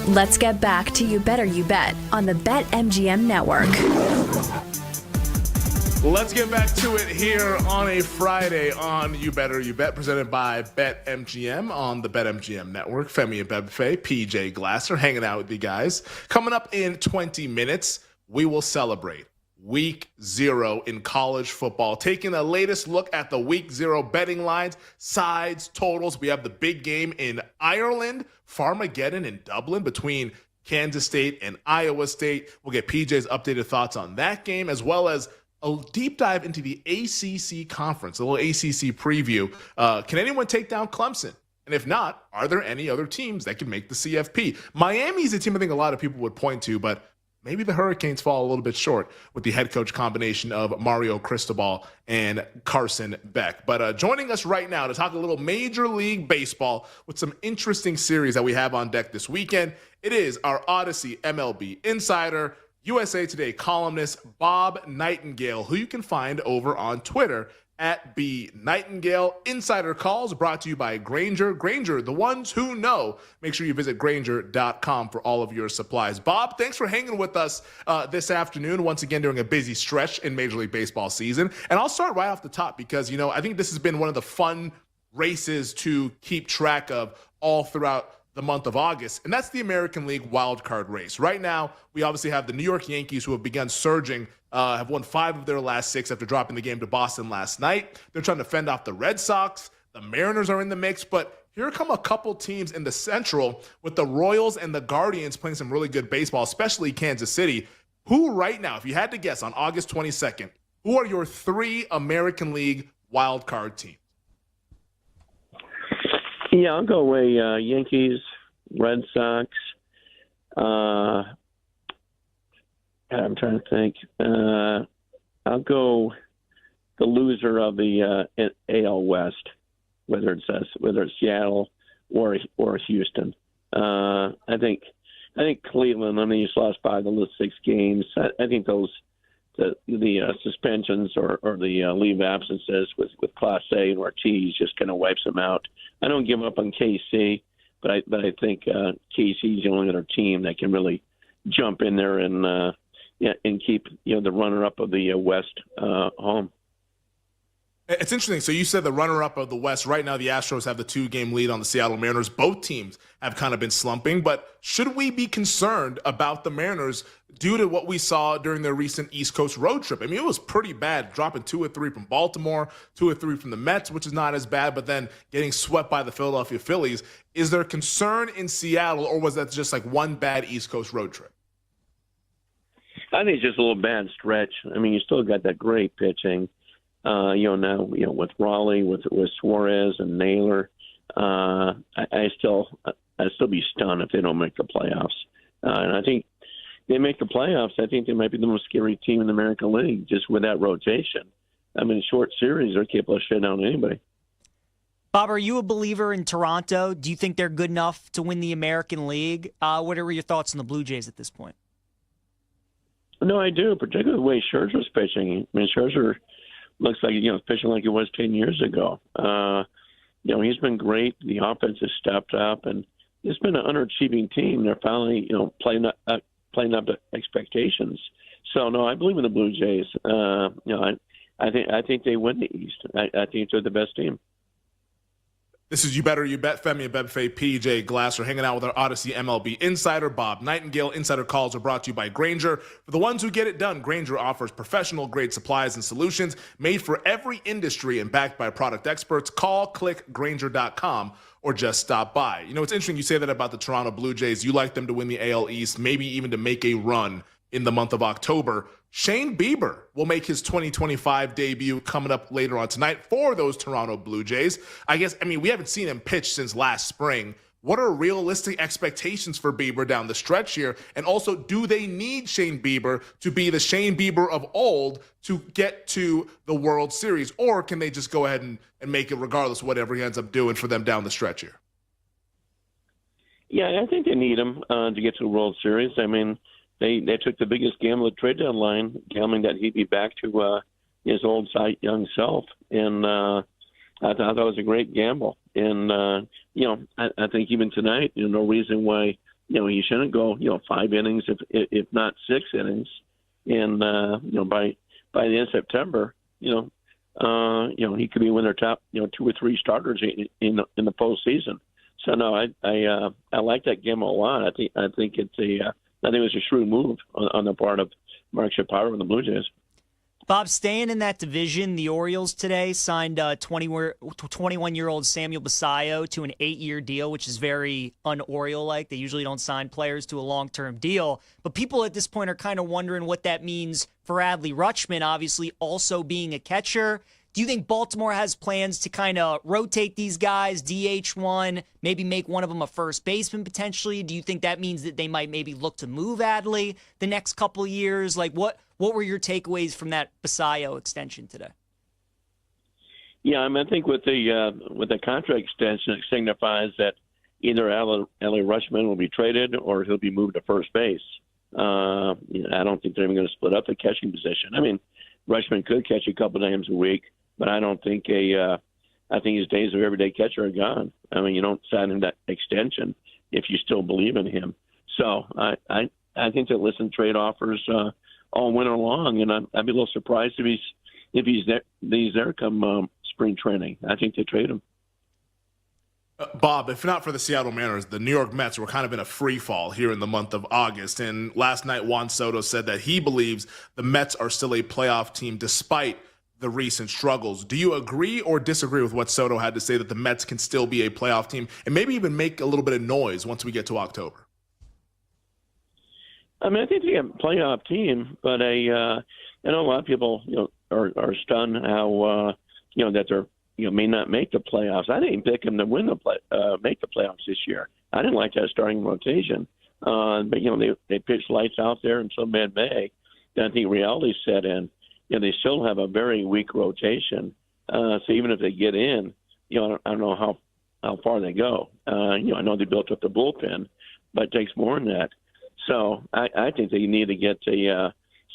Let's get back to You Better You Bet on the BetMGM Network. Let's get back to it here on a Friday on You Better You Bet, presented by BetMGM on the BetMGM Network. Femi and Bebefe, PJ Glasser, hanging out with you guys. Coming up in 20 minutes, we will celebrate Week 0 in college football, taking the latest look at the Week 0 betting lines, sides, totals. We have the big game in Ireland, Farmageddon in Dublin between Kansas State and Iowa State. We'll get PJ's updated thoughts on that game, as well as a deep dive into the ACC conference, a little ACC preview. Can anyone take down Clemson? And if not, are there any other teams that can make the CFP? Miami's a team I think a lot of people would point to, but maybe the Hurricanes fall a little bit short with the head coach combination of Mario Cristobal and Carson Beck. But joining us right now to talk a little Major League Baseball with some interesting series that we have on deck this weekend, it is our Odyssey MLB insider, USA Today columnist Bob Nightingale, who you can find over on Twitter at B Nightingale. Insider Calls brought to you by Grainger. Grainger, the ones who know. Make sure you visit Grainger.com for all of your supplies. Bob, thanks for hanging with us this afternoon, once again during a busy stretch in Major League Baseball season. And I'll start right off the top because, I think this has been one of the fun races to keep track of all throughout the month of August, and that's the American League wildcard race. Right now, we obviously have the New York Yankees, who have begun surging, have won 5 of their last 6 after dropping the game to Boston last night. They're trying to fend off the Red Sox. The Mariners are in the mix, but here come a couple teams in the Central with the Royals and the Guardians playing some really good baseball, especially Kansas City. Who right now, if you had to guess on August 22nd, who are your 3 American League wildcard teams? Yeah, I'll go away. Yankees, Red Sox. I'm trying to think. I'll go the loser of the AL West, whether it's Seattle or Houston. I think Cleveland. I mean, he's lost 5 of the 6 games. I think the suspensions or the leave absences with Clase and Ortiz just kind of wipes them out. I don't give up on KC, but I think KC's the only other team that can really jump in there and keep the runner-up of the West home. It's interesting. So you said the runner-up of the West. Right now, the Astros have the 2-game lead on the Seattle Mariners. Both teams have kind of been slumping. But should we be concerned about the Mariners due to what we saw during their recent East Coast road trip? I mean, it was pretty bad, dropping 2 or 3 from Baltimore, 2 or 3 from the Mets, which is not as bad, but then getting swept by the Philadelphia Phillies. Is there concern in Seattle, or was that just like one bad East Coast road trip? I think it's just a little bad stretch. I mean, you still got that great pitching. Now with Raleigh, with Suarez and Naylor, I still be stunned if they don't make the playoffs. And I think they make the playoffs. I think they might be the most scary team in the American League just with that rotation. I mean, short series, they're capable of shutting down anybody. Bob, are you a believer in Toronto? Do you think they're good enough to win the American League? What are your thoughts on the Blue Jays at this point? No, I do, particularly the way Scherzer's pitching. I mean, Scherzer looks like pitching like he was 10 years ago. He's been great. The offense has stepped up, and it's been an underachieving team. They're finally playing up to expectations. So no, I believe in the Blue Jays. I think they win the East. I think they're the best team. This is You Better You Bet. Femi and Bebefe, PJ Glasser, hanging out with our Odyssey MLB insider, Bob Nightingale. Insider calls are brought to you by Grainger. For the ones who get it done, Grainger offers professional-grade supplies and solutions made for every industry and backed by product experts. Call, click, Grainger.com, or just stop by. It's interesting you say that about the Toronto Blue Jays. You like them to win the AL East, maybe even to make a run in the month of October. Shane Bieber will make his 2025 debut coming up later on tonight for those Toronto Blue Jays. We haven't seen him pitch since last spring. What are realistic expectations for Bieber down the stretch here? And also, do they need Shane Bieber to be the Shane Bieber of old to get to the World Series? Or can they just go ahead and make it regardless of whatever he ends up doing for them down the stretch here? Yeah, I think they need him to get to the World Series. I mean, They took the biggest gamble at trade deadline, gambling that he'd be back to his old young self, and I thought that was a great gamble. And I think even tonight, no reason why he shouldn't go 5 innings if not 6 innings, and by the end of September, he could be one of their top 2 or 3 starters in the postseason. So no, I like that game a lot. I think it's it was a shrewd move on the part of Mark Shapiro and the Blue Jays. Bob, staying in that division, the Orioles today signed 21-year-old Samuel Basallo to an 8-year deal, which is very un-Oriole-like. They usually don't sign players to a long-term deal. But people at this point are kind of wondering what that means for Adley Rutschman, obviously also being a catcher. Do you think Baltimore has plans to kind of rotate these guys, DH one, maybe make one of them a first baseman potentially? Do you think that means that they might maybe look to move Adley the next couple of years? Like, what were your takeaways from that Basallo extension today? Yeah, I think with the contract extension, it signifies that either Adley Rutschman will be traded or he'll be moved to first base. I don't think they're even going to split up the catching position. I mean, Rutschman could catch a couple times a week, but I don't think I think his days of everyday catcher are gone. I mean, you don't sign him that extension if you still believe in him. So I think that listen trade offers all winter long, and I'd be a little surprised if he's there come spring training. I think they trade him. Bob, if not for the Seattle Mariners, the New York Mets were kind of in a free fall here in the month of August. And last night, Juan Soto said that he believes the Mets are still a playoff team despite the recent struggles. Do you agree or disagree with what Soto had to say, that the Mets can still be a playoff team and maybe even make a little bit of noise once we get to October? I mean, I think they're a playoff team, but I know a lot of people are stunned how that they're may not make the playoffs. I didn't pick them to make the playoffs this year. I didn't like that starting rotation, but they pitched lights out there until mid-May. Then I think reality set in. They still have a very weak rotation. So even if they get in, I don't know how far they go. I know they built up the bullpen, but it takes more than that. So I think they need to get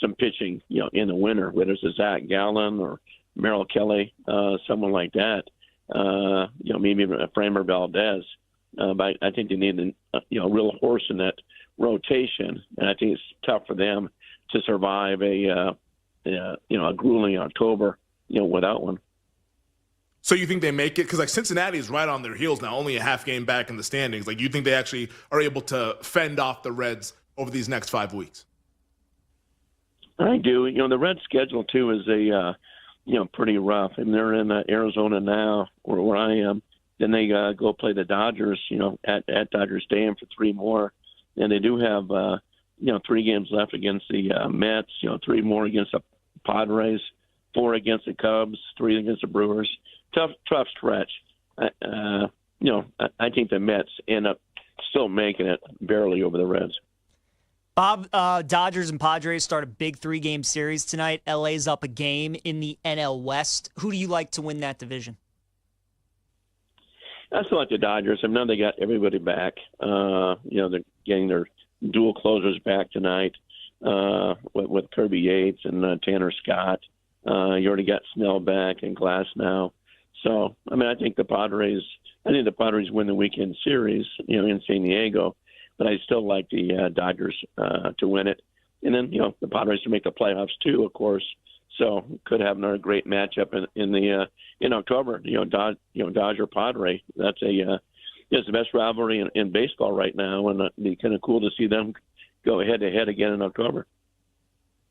some pitching, in the winter, whether it's a Zach Gallen or Merrill Kelly, someone like that. Maybe even a Framber Valdez. But I think they need a real horse in that rotation, and I think it's tough for them to survive a grueling October, without one. So you think they make it? Because Cincinnati is right on their heels now, only a half game back in the standings. You think they actually are able to fend off the Reds over these next 5 weeks? I do. The Reds' schedule too is pretty rough, and they're in Arizona now, where I am. Then they go play the Dodgers, at Dodger Stadium for 3 more, and they do have 3 games left against the Mets, 3 more against the Padres, 4 against the Cubs, 3 against the Brewers. Tough stretch. I think the Mets end up still making it barely over the Reds. Bob, Dodgers and Padres start a big 3-game series tonight. LA's up a game in the NL West. Who do you like to win that division? I still like the Dodgers. I know they got everybody back. They're getting their dual closers back tonight with Kirby Yates and Tanner Scott. You already got Snell back and Glass now. So, I think the Padres win the weekend series, in San Diego. But I still like the Dodgers to win it. And then, the Padres to make the playoffs too, of course. So could have another great matchup in October. Dodger Padre. That's it's the best rivalry in baseball right now, and it'd be kind of cool to see them go head to head again in October.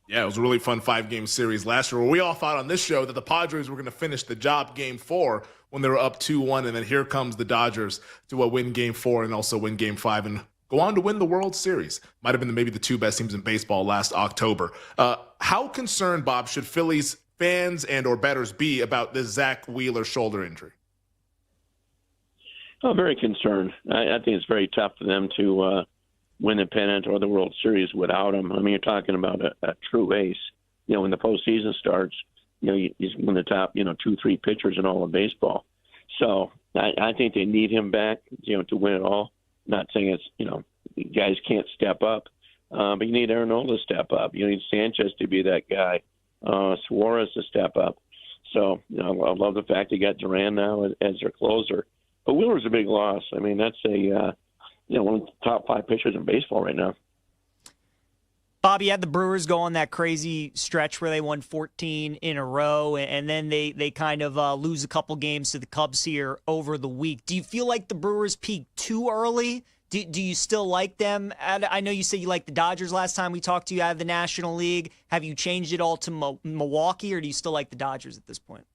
Yeah, it was a really fun 5-game series last year where we all thought on this show that the Padres were going to finish the job game 4 when they were up 2-1, and then here comes the Dodgers to win game 4 and also win game 5 and go on to win the World Series. Might have been maybe the 2 best teams in baseball last October. How concerned, Bob, should Phillies fans and or bettors be about this Zach Wheeler shoulder injury? Oh, very concerned. I think it's very tough for them to win the pennant or the World Series without him. You're talking about a true ace. When the postseason starts, he's one of the top, 2-3 pitchers in all of baseball. So I think they need him back, to win it all. Not saying it's, guys can't step up, but you need Aaron Nola to step up. You need Sanchez to be that guy, Suarez to step up. So, I love the fact they got Duran now as their closer. But Wheeler's a big loss. That's one of the top 5 pitchers in baseball right now. Bobby, had the Brewers go on that crazy stretch where they won 14 in a row, and then they kind of lose a couple games to the Cubs here over the week. Do you feel like the Brewers peaked too early? Do you still like them? I know you said you liked the Dodgers last time we talked to you out of the National League. Have you changed it all to Milwaukee, or do you still like the Dodgers at this point?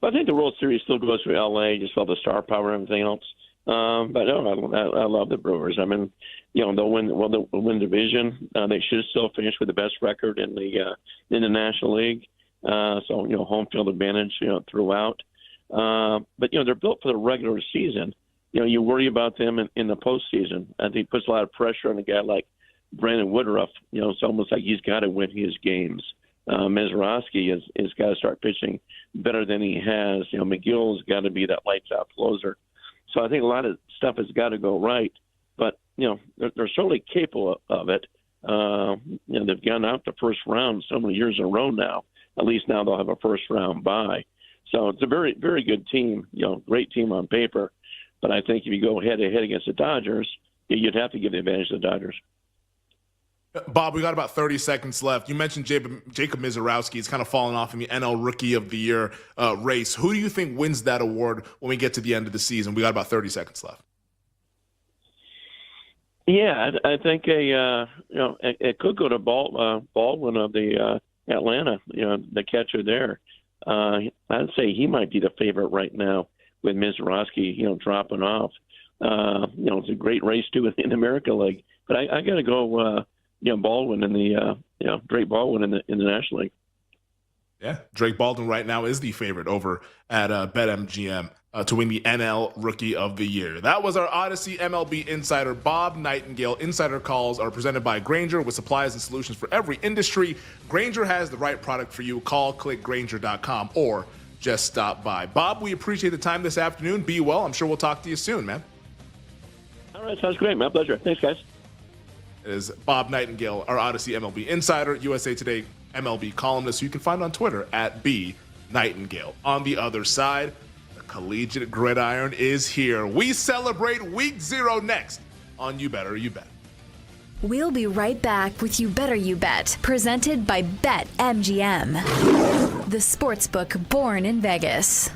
Well, I think the World Series still goes through L.A., just all the star power and everything else. But no, I love the Brewers. I mean, they'll win division. They should still finish with the best record in the National League. So home field advantage throughout. But they're built for the regular season. You worry about them in the postseason. I think it puts a lot of pressure on a guy like Brandon Woodruff. It's almost like he's got to win his games. Mazeroski has got to start pitching better than he has. McGill's got to be that lights out closer. So I think a lot of stuff has got to go right, but they're certainly capable of it. They've gone out the first round so many years in a row now. At least now they'll have a first round bye. So it's a very, very good team. Great team on paper. But I think if you go head to head against the Dodgers, you'd have to give the advantage to the Dodgers. Bob, we got about 30 seconds left. You mentioned Jacob Mizorowski. He's kind of fallen off in the NL Rookie of the Year race. Who do you think wins that award when we get to the end of the season? We got about 30 seconds left. Yeah, I think it could go to Baldwin of the Atlanta, the catcher there. I'd say he might be the favorite right now with Mizorowski, dropping off. It's a great race too in the America League, but I got to go. Baldwin in the Drake Baldwin in the National League. Yeah, Drake Baldwin right now is the favorite over at BetMGM to win the NL Rookie of the Year. That was our Odyssey MLB insider, Bob Nightingale. Insider calls are presented by Grainger with supplies and solutions for every industry. Grainger has the right product for you. Call, click Grainger.com, or just stop by. Bob, we appreciate the time this afternoon. Be well. I'm sure we'll talk to you soon, man. All right, sounds great. My pleasure. Thanks, guys. It is Bob Nightingale, our Odyssey MLB insider, USA Today MLB columnist, who you can find on Twitter at @BNightingale. On the other side, the collegiate gridiron is here. We celebrate Week 0 next on You Better You Bet. We'll be right back with You Better You Bet, presented by BetMGM, the sportsbook born in Vegas.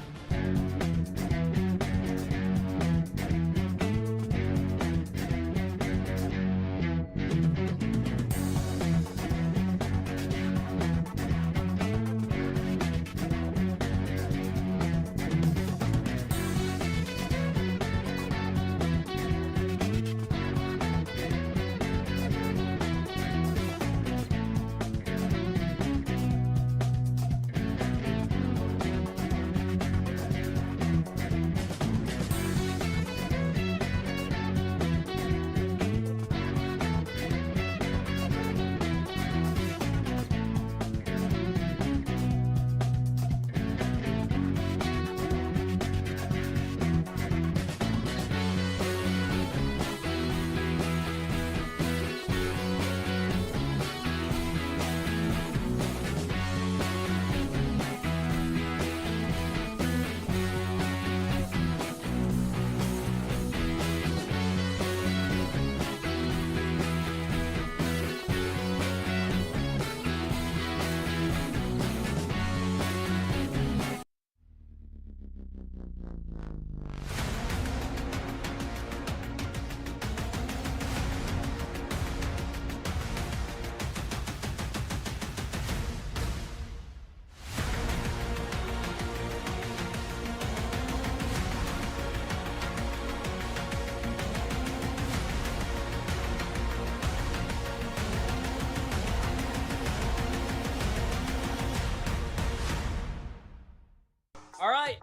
All right,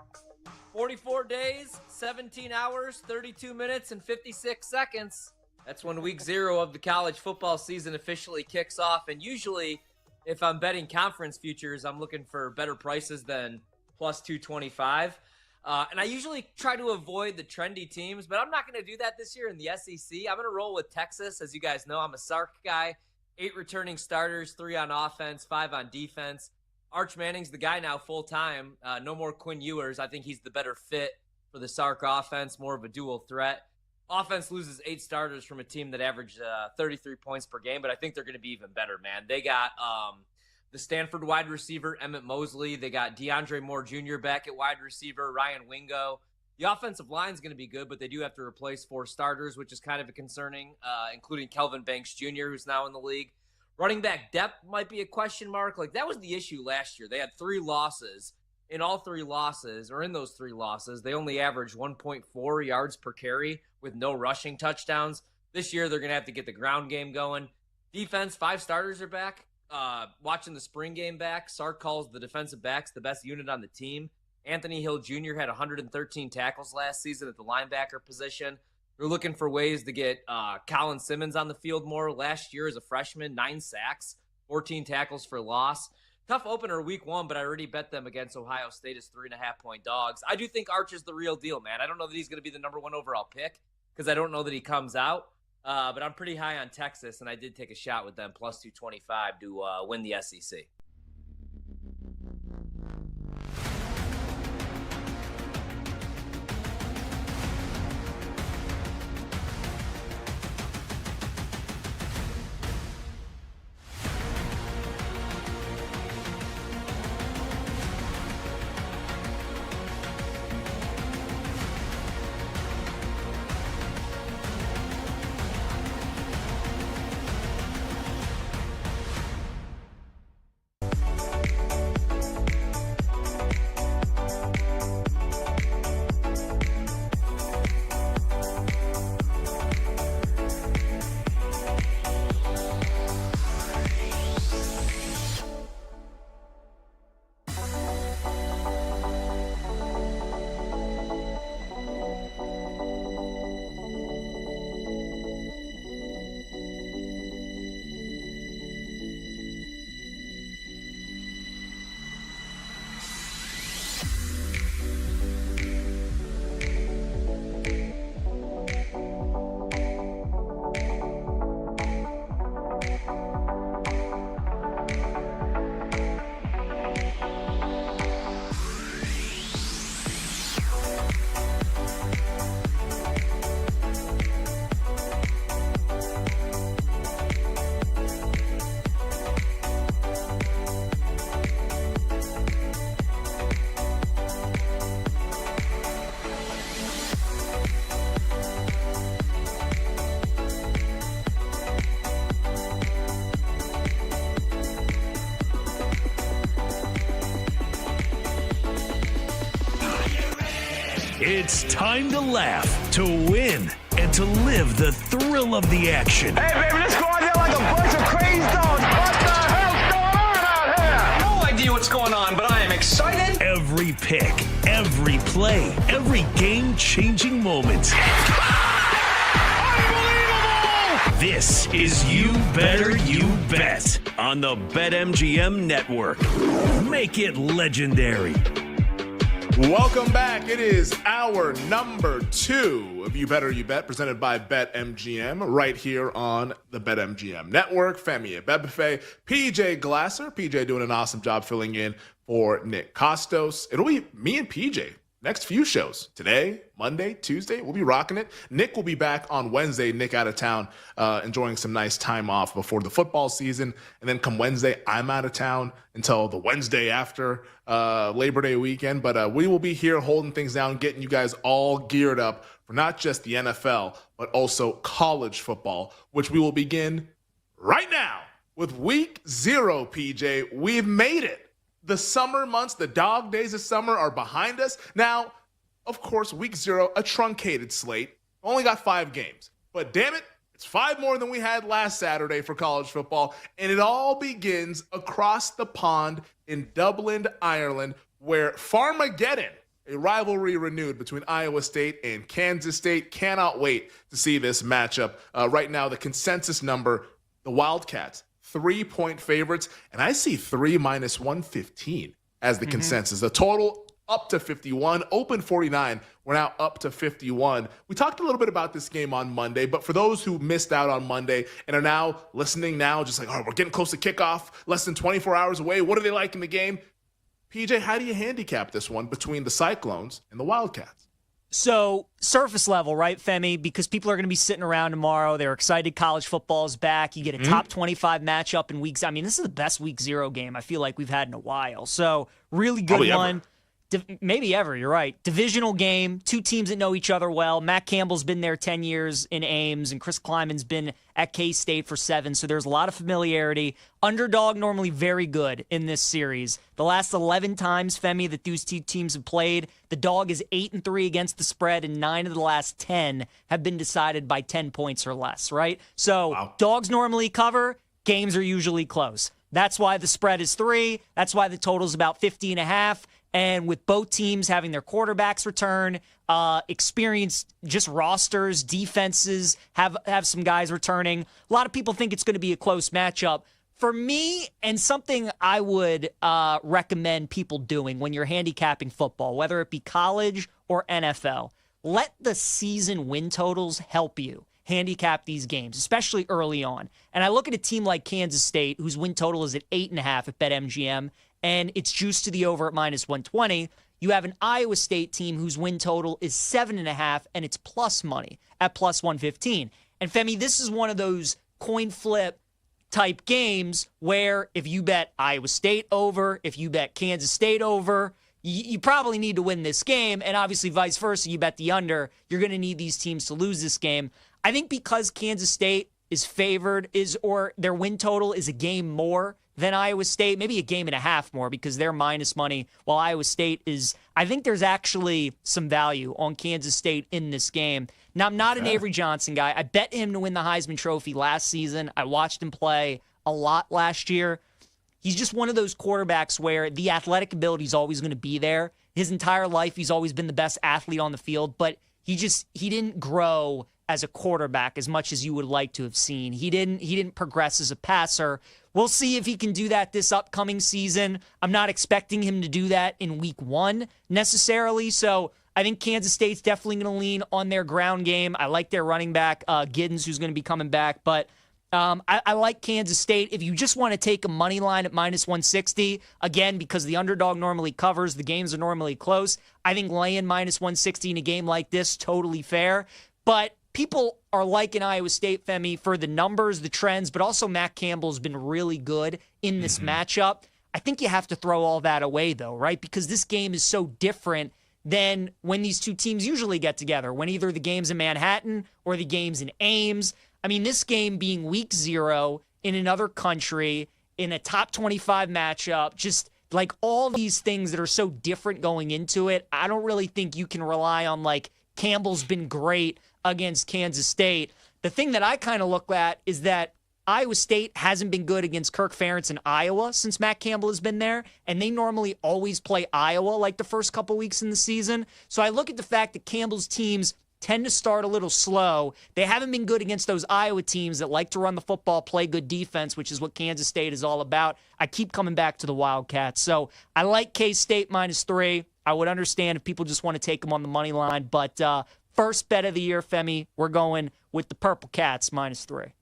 44 days, 17 hours, 32 minutes, and 56 seconds. That's when week 0 of the college football season officially kicks off. And usually, if I'm betting conference futures, I'm looking for better prices than plus 225. And I usually try to avoid the trendy teams, but I'm not going to do that this year in the SEC. I'm going to roll with Texas. As you guys know, I'm a Sark guy. 8 returning starters, 3 on offense, 5 on defense. Arch Manning's the guy now full-time. No more Quinn Ewers. I think he's the better fit for the Sark offense, more of a dual threat. offense loses 8 starters from a team that averaged 33 points per game, but I think they're going to be even better, man. They got the Stanford wide receiver, Emmett Mosley. They got DeAndre Moore Jr. back at wide receiver, Ryan Wingo. The offensive line is going to be good, but they do have to replace 4 starters, which is kind of concerning, including Kelvin Banks Jr., who's now in the league. Running back depth might be a question mark. Like, that was the issue last year. They had 3 losses. In all 3 losses, or in those 3 losses, they only averaged 1.4 yards per carry with no rushing touchdowns. This year, they're going to have to get the ground game going. Defense, 5 starters are back. Watching the spring game back, Sark calls the defensive backs the best unit on the team. Anthony Hill Jr. had 113 tackles last season at the linebacker position. They're looking for ways to get Colin Simmons on the field more. Last year as a freshman, 9 sacks, 14 tackles for loss. Tough opener week 1, but I already bet them against Ohio State as 3.5-point dogs. I do think Archer's the real deal, man. I don't know that he's going to be the number 1 overall pick because I don't know that he comes out. But I'm pretty high on Texas, and I did take a shot with them plus 225 to win the SEC. It's time to laugh, to win, and to live the thrill of the action. Hey, baby, let's go out there like a bunch of crazy dogs. What the hell's going on out here? No idea what's going on, but I am excited. Every pick, every play, every game-changing moment. Unbelievable! This is You Better You Bet on the BetMGM Network. Make it legendary. Welcome back. It is hour number 2 of You Better You Bet, presented by BetMGM, right here on the BetMGM Network. Femi Abebefe, PJ Glasser. PJ doing an awesome job filling in for Nick Costos. It'll be me and PJ next few shows. Today, Monday, Tuesday, we'll be rocking it. Nick will be back on Wednesday. Nick out of town, enjoying some nice time off before the football season. And then come Wednesday, I'm out of town until the Wednesday after Labor Day weekend. But we will be here holding things down, getting you guys all geared up for not just the NFL, but also college football, which we will begin right now with week 0, PJ. We've made it. The summer months, the dog days of summer are behind us. Now, of course, week 0, a truncated slate. Only got 5 games. But damn it, it's 5 more than we had last Saturday for college football. And it all begins across the pond in Dublin, Ireland, where Farmageddon, a rivalry renewed between Iowa State and Kansas State. Cannot wait to see this matchup. Right now, the consensus number, the Wildcats, 3-point favorites, and I see 3 minus 115 as the consensus. The total up to 51, open 49. We're now up to 51. We talked a little bit about this game on Monday, but for those who missed out on Monday and are now listening now, just like, oh, we're getting close to kickoff, less than 24 hours away. What are they like in the game? PJ, how do you handicap this one between the Cyclones and the Wildcats? So, surface level, right, Femi? Because people are going to be sitting around tomorrow. They're excited college football is back. You get a top 25 matchup in weeks. I mean, this is the best week 0 game I feel like we've had in a while. So, really good Probably one. ever. Maybe ever, you're right. Divisional game, 2 teams that know each other well. Matt Campbell's been there 10 years in Ames, and Chris Kleiman's been at K-State for 7, so there's a lot of familiarity. Underdog normally very good in this series. The last 11 times, Femi, that these 2 teams have played, the dog is 8-3 against the spread, and 9 of the last 10 have been decided by 10 points or less, right? So dogs normally cover, games are usually close. That's why the spread is 3. That's why the total is about 50.5. And with both teams having their quarterbacks return, experienced just rosters, defenses, have some guys returning. A lot of people think it's going to be a close matchup. For me, and something I would recommend people doing when you're handicapping football, whether it be college or NFL, let the season win totals help you handicap these games, especially early on. And I look at a team like Kansas State, whose win total is at 8.5 at BetMGM, and it's juiced to the over at -120. You have an Iowa State team whose win total is 7.5, and it's plus money at +115. And Femi, this is one of those coin flip type games where if you bet Iowa State over, if you bet Kansas State over, you probably need to win this game. And obviously vice versa, you bet the under, you're going to need these teams to lose this game. I think because Kansas State is favored, or their win total is a game more than Iowa State, maybe a game and a half more because they're minus money, while Iowa State is, I think there's actually some value on Kansas State in this game. Now, I'm not an Avery Johnson guy. I bet him to win the Heisman Trophy last season. I watched him play a lot last year. He's just one of those quarterbacks where the athletic ability is always going to be there. His entire life, he's always been the best athlete on the field, but he didn't grow as a quarterback as much as you would like to have seen. He didn't progress as a passer. We'll see if he can do that this upcoming season. I'm not expecting him to do that in week 1 necessarily. So I think Kansas State's definitely going to lean on their ground game. I like their running back, Giddens, who's going to be coming back. But I like Kansas State. If you just want to take a money line at -160, again, because the underdog normally covers, the games are normally close, I think laying -160 in a game like this, totally fair. But people are liking Iowa State, Femi, for the numbers, the trends, but also Matt Campbell's been really good in this matchup. I think you have to throw all that away, though, right? Because this game is so different than when these two teams usually get together, when either the game's in Manhattan or the game's in Ames. I mean, this game being week 0 in another country, in a top 25 matchup, just like all these things that are so different going into it, I don't really think you can rely on, like, Campbell's been great against Kansas State. The thing that I kind of look at is that Iowa State hasn't been good against Kirk Ferentz in Iowa since Matt Campbell has been there, and they normally always play Iowa like the first couple weeks in the season. So I look at the fact that Campbell's teams tend to start a little slow. They haven't been good against those Iowa teams that like to run the football, play good defense, which is what Kansas State is all about. I keep coming back to the Wildcats. So I like K-State -3. I would understand if people just want to take them on the money line, but first bet of the year, Femi, we're going with the Purple Cats -3.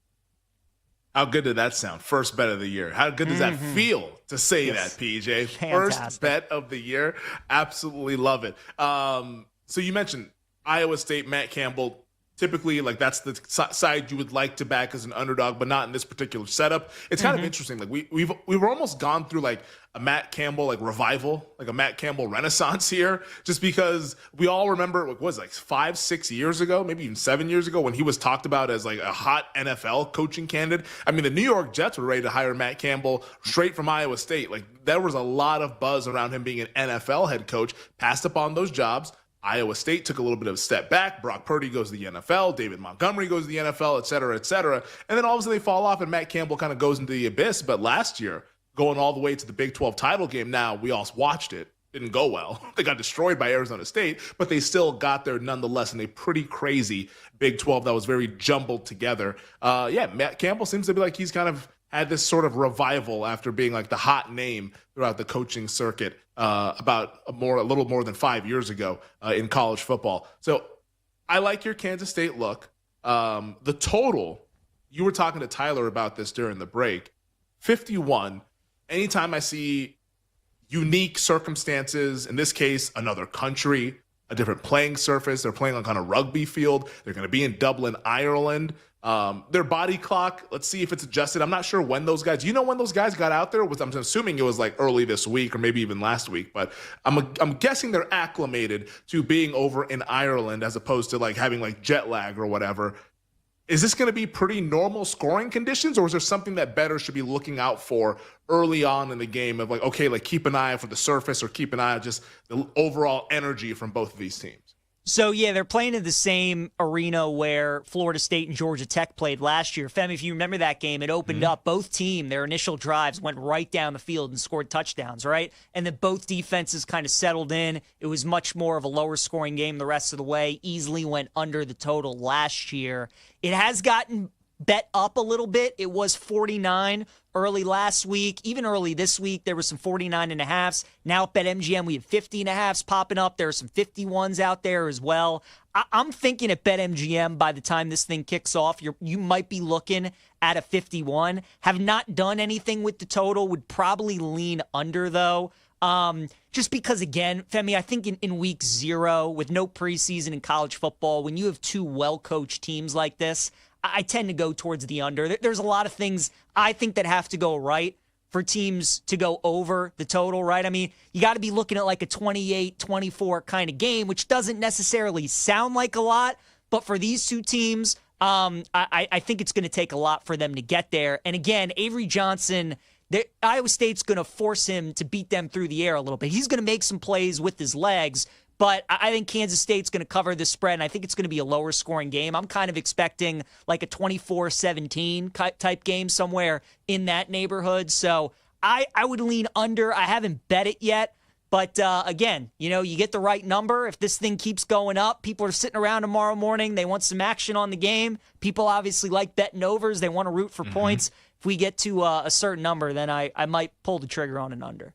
How good did that sound? First bet of the year. How good does that feel to say that, PJ? Fantastic. First bet of the year. Absolutely love it. So you mentioned Iowa State, Matt Campbell. Typically, like, that's the side you would like to back as an underdog, but not in this particular setup. It's kind of interesting. Like we've almost gone through like a Matt Campbell like revival, like a Matt Campbell renaissance here, just because we all remember what was like 5-6 years ago, maybe even 7 years ago, when he was talked about as like a hot NFL coaching candidate. I mean, the New York Jets were ready to hire Matt Campbell straight from Iowa State. Like, there was a lot of buzz around him being an NFL head coach. Passed up on those jobs. Iowa State took a little bit of a step back. Brock Purdy goes to the NFL. David Montgomery goes to the NFL, et cetera, et cetera. And then all of a sudden they fall off and Matt Campbell kind of goes into the abyss. But last year, going all the way to the Big 12 title game, now we all watched it. Didn't go well. They got destroyed by Arizona State, but they still got there nonetheless in a pretty crazy Big 12 that was very jumbled together. Matt Campbell seems to be like he's kind of had this sort of revival after being like the hot name throughout the coaching circuit about a little more than 5 years ago in college football. So I like your Kansas State look. The total, you were talking to Tyler about this during the break, 51. Anytime I see unique circumstances, in this case, another country, a different playing surface. They're playing on kind of rugby field. They're going to be in Dublin, Ireland. Their body clock, let's see if it's adjusted. I'm not sure when those guys, when those guys got out there? I'm assuming it was like early this week or maybe even last week, but I'm guessing they're acclimated to being over in Ireland as opposed to like having like jet lag or whatever. Is this going to be pretty normal scoring conditions, or is there something that bettors should be looking out for early on in the game of like, okay, like keep an eye out for the surface or keep an eye on just the overall energy from both of these teams? So, yeah, they're playing in the same arena where Florida State and Georgia Tech played last year. Femi, if you remember that game, it opened up. Both teams, their initial drives went right down the field and scored touchdowns, right? And then both defenses kind of settled in. It was much more of a lower scoring game the rest of the way. Easily went under the total last year. It has gotten bet up a little bit. It was 49 early last week. Even early this week, there was some 49.5s. Now at BetMGM, we have 50.5s popping up. There are some 51s out there as well. I'm thinking at BetMGM, by the time this thing kicks off, you might be looking at a 51. Have not done anything with the total. Would probably lean under, though. Just because, again, Femi, I think in week 0, with no preseason in college football, when you have two well-coached teams like this, I tend to go towards the under. There's a lot of things I think that have to go right for teams to go over the total, right? I mean, you got to be looking at like a 28-24 kind of game, which doesn't necessarily sound like a lot, but for these two teams, I think it's going to take a lot for them to get there. And again, Avery Johnson, Iowa State's going to force him to beat them through the air a little bit. He's going to make some plays with his legs, but I think Kansas State's going to cover the spread, and I think it's going to be a lower scoring game. I'm kind of expecting like a 24-17 type game somewhere in that neighborhood. So I would lean under. I haven't bet it yet. But again, you get the right number. If this thing keeps going up, people are sitting around tomorrow morning. They want some action on the game. People obviously like betting overs. They want to root for points. If we get to a certain number, then I might pull the trigger on an under.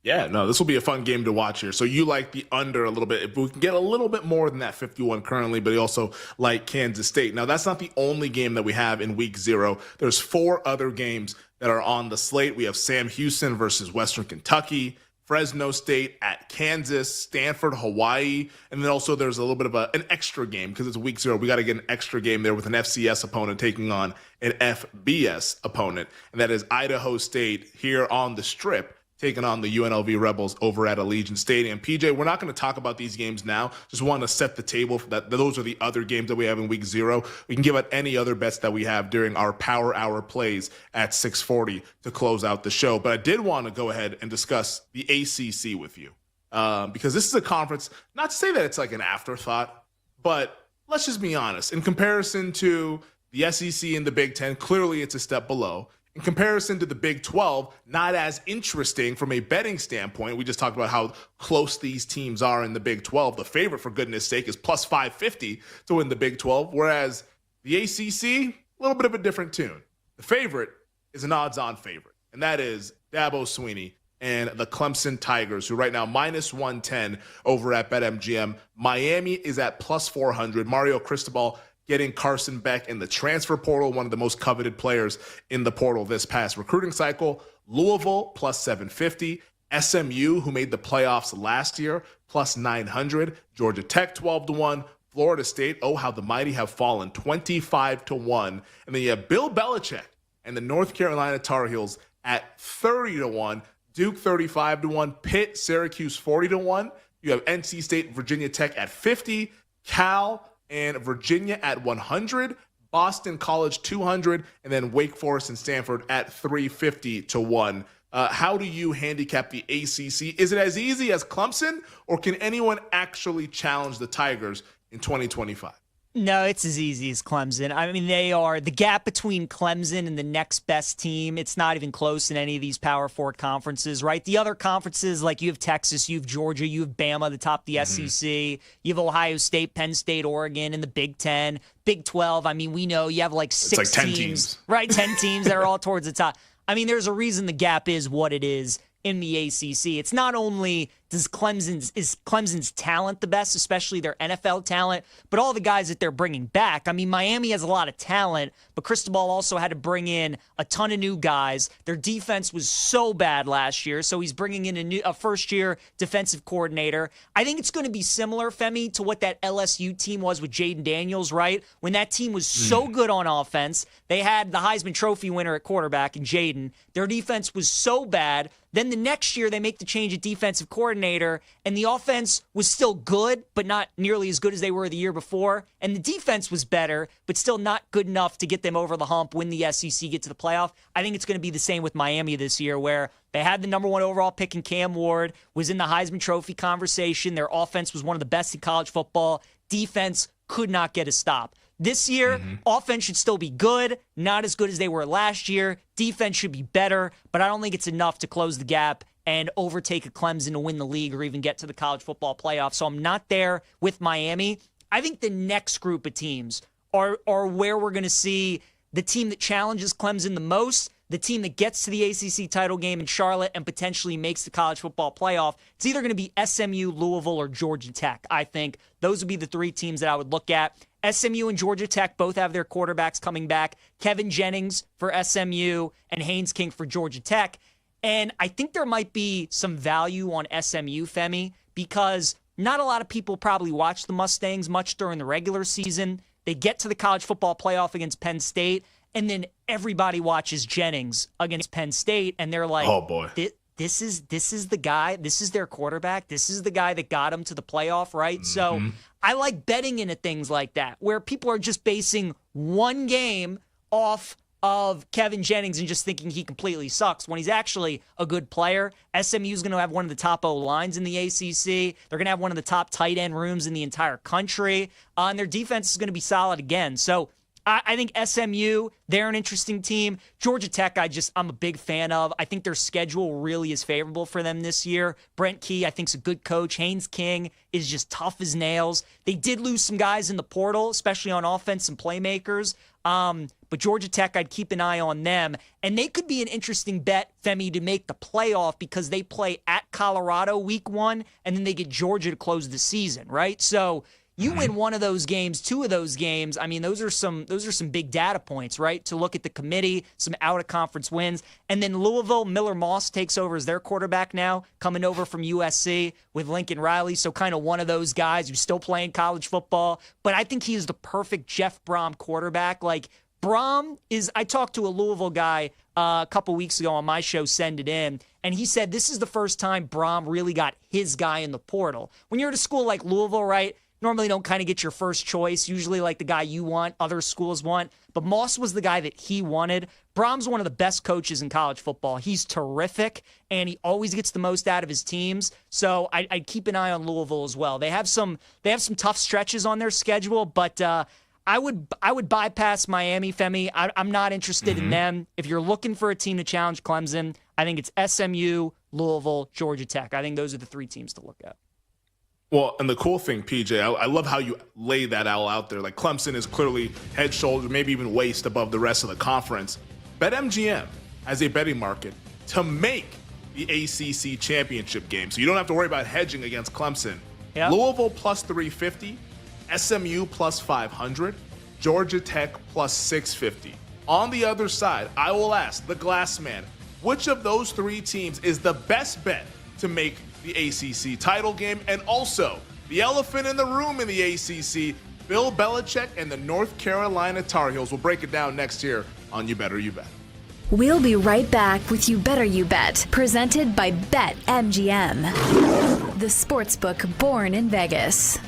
Yeah, no, this will be a fun game to watch here. So you like the under a little bit. If we can get a little bit more than that 51 currently, but you also like Kansas State. Now, that's not the only game that we have in week 0. There's 4 other games that are on the slate. We have Sam Houston versus Western Kentucky, Fresno State at Kansas, Stanford, Hawaii, and then also there's a little bit of an extra game because it's week 0. We got to get an extra game there with an FCS opponent taking on an FBS opponent, and that is Idaho State here on the Strip, taking on the UNLV Rebels over at Allegiant Stadium. PJ, we're not going to talk about these games now. Just want to set the table for that. Those are the other games that we have in week 0. We can give out any other bets that we have during our Power Hour plays at 6:40 to close out the show. But I did want to go ahead and discuss the ACC with you because this is a conference, not to say that it's like an afterthought, but let's just be honest. In comparison to the SEC and the Big Ten, clearly it's a step below. In comparison to the Big 12, not as interesting from a betting standpoint. We just talked about how close these teams are in the Big 12. The favorite, for goodness sake, is plus 550 to win the Big 12, whereas the ACC, a little bit of a different tune. The favorite is an odds-on favorite, and that is Dabo Swinney and the Clemson Tigers, who right now minus 110 over at BetMGM. Miami is at plus 400. Mario Cristobal getting Carson Beck in the transfer portal, one of the most coveted players in the portal this past recruiting cycle. Louisville, plus 750. SMU, who made the playoffs last year, plus 900. Georgia Tech, 12-1. Florida State, oh, how the mighty have fallen, 25-1. And then you have Bill Belichick and the North Carolina Tar Heels at 30-1. Duke, 35-1. Pitt, Syracuse, 40-1. You have NC State, Virginia Tech at 50. Cal and Virginia at 100, Boston College 200, and then Wake Forest and Stanford at 350-1. How do you handicap the ACC? Is it as easy as Clemson, or can anyone actually challenge the Tigers in 2025? No, it's as easy as Clemson. I mean, they are the gap between Clemson and the next best team. It's not even close in any of these Power 4 conferences, right? The other conferences, like you have Texas, you have Georgia, you have Bama, the top of the SEC. You have Ohio State, Penn State, Oregon, and the Big 10. Big 12, I mean, we know you have like 6 10 teams. Right, 10 teams that are all towards the top. I mean, there's a reason the gap is what it is in the ACC. It's not only is Clemson's talent the best, especially their NFL talent, but all the guys that they're bringing back. I mean, Miami has a lot of talent, but Cristobal also had to bring in a ton of new guys. Their defense was so bad last year, so he's bringing in a first-year defensive coordinator. I think it's going to be similar, Femi, to what that LSU team was with Jaden Daniels, right? When that team was so good on offense, they had the Heisman Trophy winner at quarterback in Jaden. Their defense was so bad. Then the next year, they make the change at defensive coordinator, and the offense was still good, but not nearly as good as they were the year before. And the defense was better, but still not good enough to get them over the hump, win the SEC, get to the playoff. I think it's going to be the same with Miami this year, where they had the number 1 overall pick in Cam Ward, was in the Heisman Trophy conversation. Their offense was one of the best in college football. Defense could not get a stop. This year, offense should still be good, not as good as they were last year. Defense should be better, but I don't think it's enough to close the gap and overtake a Clemson to win the league or even get to the college football playoff. So I'm not there with Miami. I think the next group of teams are where we're going to see the team that challenges Clemson the most, the team that gets to the ACC title game in Charlotte and potentially makes the college football playoff. It's either going to be SMU, Louisville, or Georgia Tech. I think those would be the 3 teams that I would look at. SMU and Georgia Tech both have their quarterbacks coming back. Kevin Jennings for SMU and Haynes King for Georgia Tech. And I think there might be some value on SMU, Femi, because not a lot of people probably watch the Mustangs much during the regular season. They get to the college football playoff against Penn State, and then everybody watches Jennings against Penn State, and they're like, oh boy, this is the guy, this is their quarterback, this is the guy that got them to the playoff, right? So I like betting into things like that, where people are just basing one game off of Kevin Jennings and just thinking he completely sucks when he's actually a good player. SMU is going to have one of the top O-lines in the ACC. They're going to have one of the top tight end rooms in the entire country. And their defense is going to be solid again. So I think SMU, they're an interesting team. Georgia Tech, I'm a big fan of. I think their schedule really is favorable for them this year. Brent Key, I think, is a good coach. Haynes King is just tough as nails. They did lose some guys in the portal, especially on offense and playmakers. But Georgia Tech, I'd keep an eye on them. And they could be an interesting bet, Femi, to make the playoff because they play at Colorado week 1, and then they get Georgia to close the season, right? So you win one of those games, 2 of those games. I mean, those are some big data points, right? To look at the committee, some out-of-conference wins. And then Louisville, Miller Moss takes over as their quarterback now, coming over from USC with Lincoln Riley. So kind of one of those guys who's still playing college football. But I think he is the perfect Jeff Brom quarterback. Like, Brom is, I talked to a Louisville guy a couple weeks ago on my show, Send It In, and he said this is the first time Brom really got his guy in the portal. When you're at a school like Louisville, right, normally don't kind of get your first choice, usually like the guy you want, other schools want. But Moss was the guy that he wanted. Brom's one of the best coaches in college football. He's terrific, and he always gets the most out of his teams. So I'd keep an eye on Louisville as well. They have some tough stretches on their schedule, but I would bypass Miami, Femi. I'm not interested in them. If you're looking for a team to challenge Clemson, I think it's SMU, Louisville, Georgia Tech. I think those are the 3 teams to look at. Well, and the cool thing, PJ, I love how you lay that all out there. Like, Clemson is clearly head, shoulders, maybe even waist above the rest of the conference. BetMGM has a betting market to make the ACC championship game, so you don't have to worry about hedging against Clemson. Yep. Louisville plus 350, SMU plus 500, Georgia Tech plus 650. On the other side, I will ask the Glass Man, which of those 3 teams is the best bet to make the ACC title game? And also, the elephant in the room in the ACC, Bill Belichick and the North Carolina Tar Heels. We'll break it down next year on You Better You Bet. We'll be right back with You Better You Bet, presented by BetMGM, the sportsbook born in Vegas.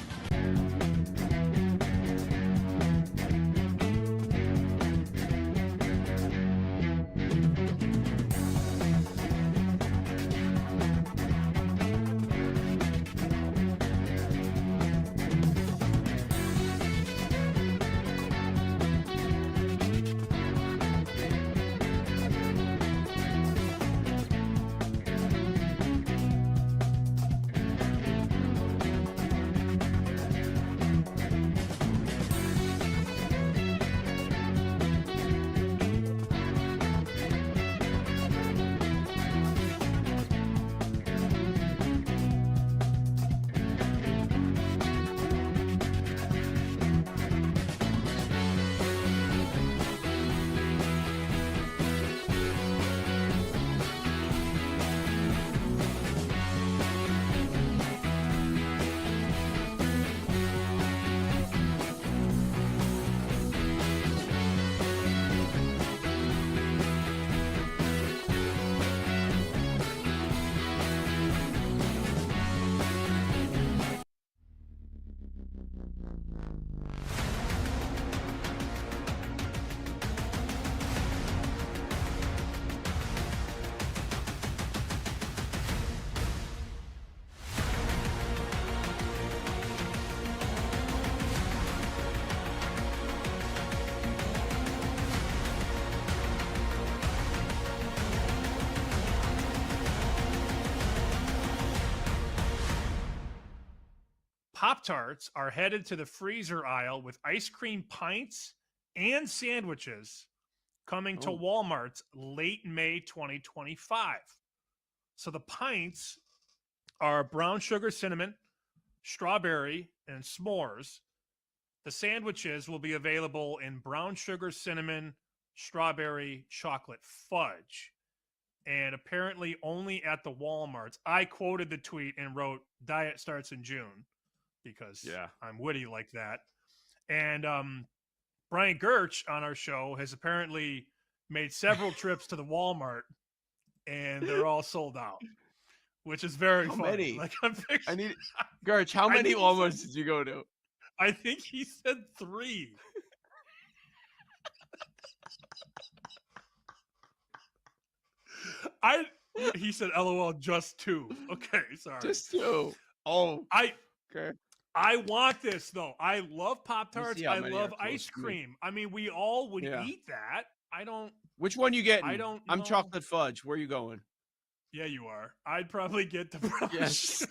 Pop-Tarts are headed to the freezer aisle with ice cream pints and sandwiches coming to Walmart late May 2025. So the pints are brown sugar cinnamon, strawberry, and s'mores. The sandwiches will be available in brown sugar cinnamon, strawberry, chocolate fudge. And apparently only at the Walmarts. I quoted the tweet and wrote, "Diet starts in June," because I'm witty like that. And Brian Gertch on our show has apparently made several trips to the Walmart, and they're all sold out, which is very funny. Many? Like, I need Gertch. How many Walmarts did you go to? I think he said 3. He said, "LOL, just 2." Okay, sorry. Just 2. Oh, okay. I want this though. I love Pop-Tarts. how I many love are close ice to me. cream. I mean, we all would Yeah. eat that. I don't. Which one you getting? I don't I'm know. chocolate fudge. Where you going? Yeah, you are. I'd probably get the brown Yes.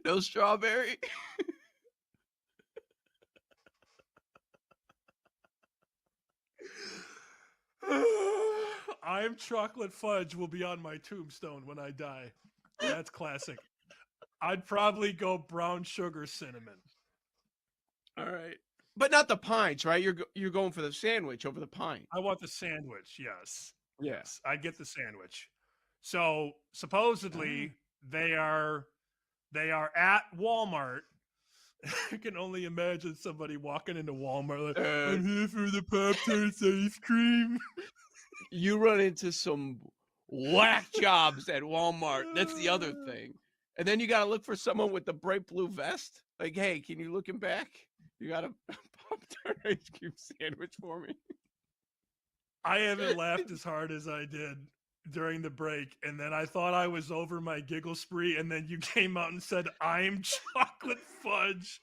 No strawberry. I'm chocolate fudge will be on my tombstone when I die. That's classic. I'd probably go brown sugar cinnamon. All right, but not the pints, right? You're going for the sandwich over the pint. I want the sandwich. Yes. Yeah. Yes, I'd get the sandwich. So supposedly they are at Walmart. I can only imagine somebody walking into Walmart like, "I'm here for the Pop-Tarts ice cream." You run into some whack jobs at Walmart. That's the other thing. And then you got to look for someone with the bright blue vest. Like, "Hey, can you look him back? You got a Pop-Tart ice cream sandwich for me?" I haven't laughed as hard as I did during the break, and then I thought I was over my giggle spree, and then you came out and said, "I'm chocolate fudge."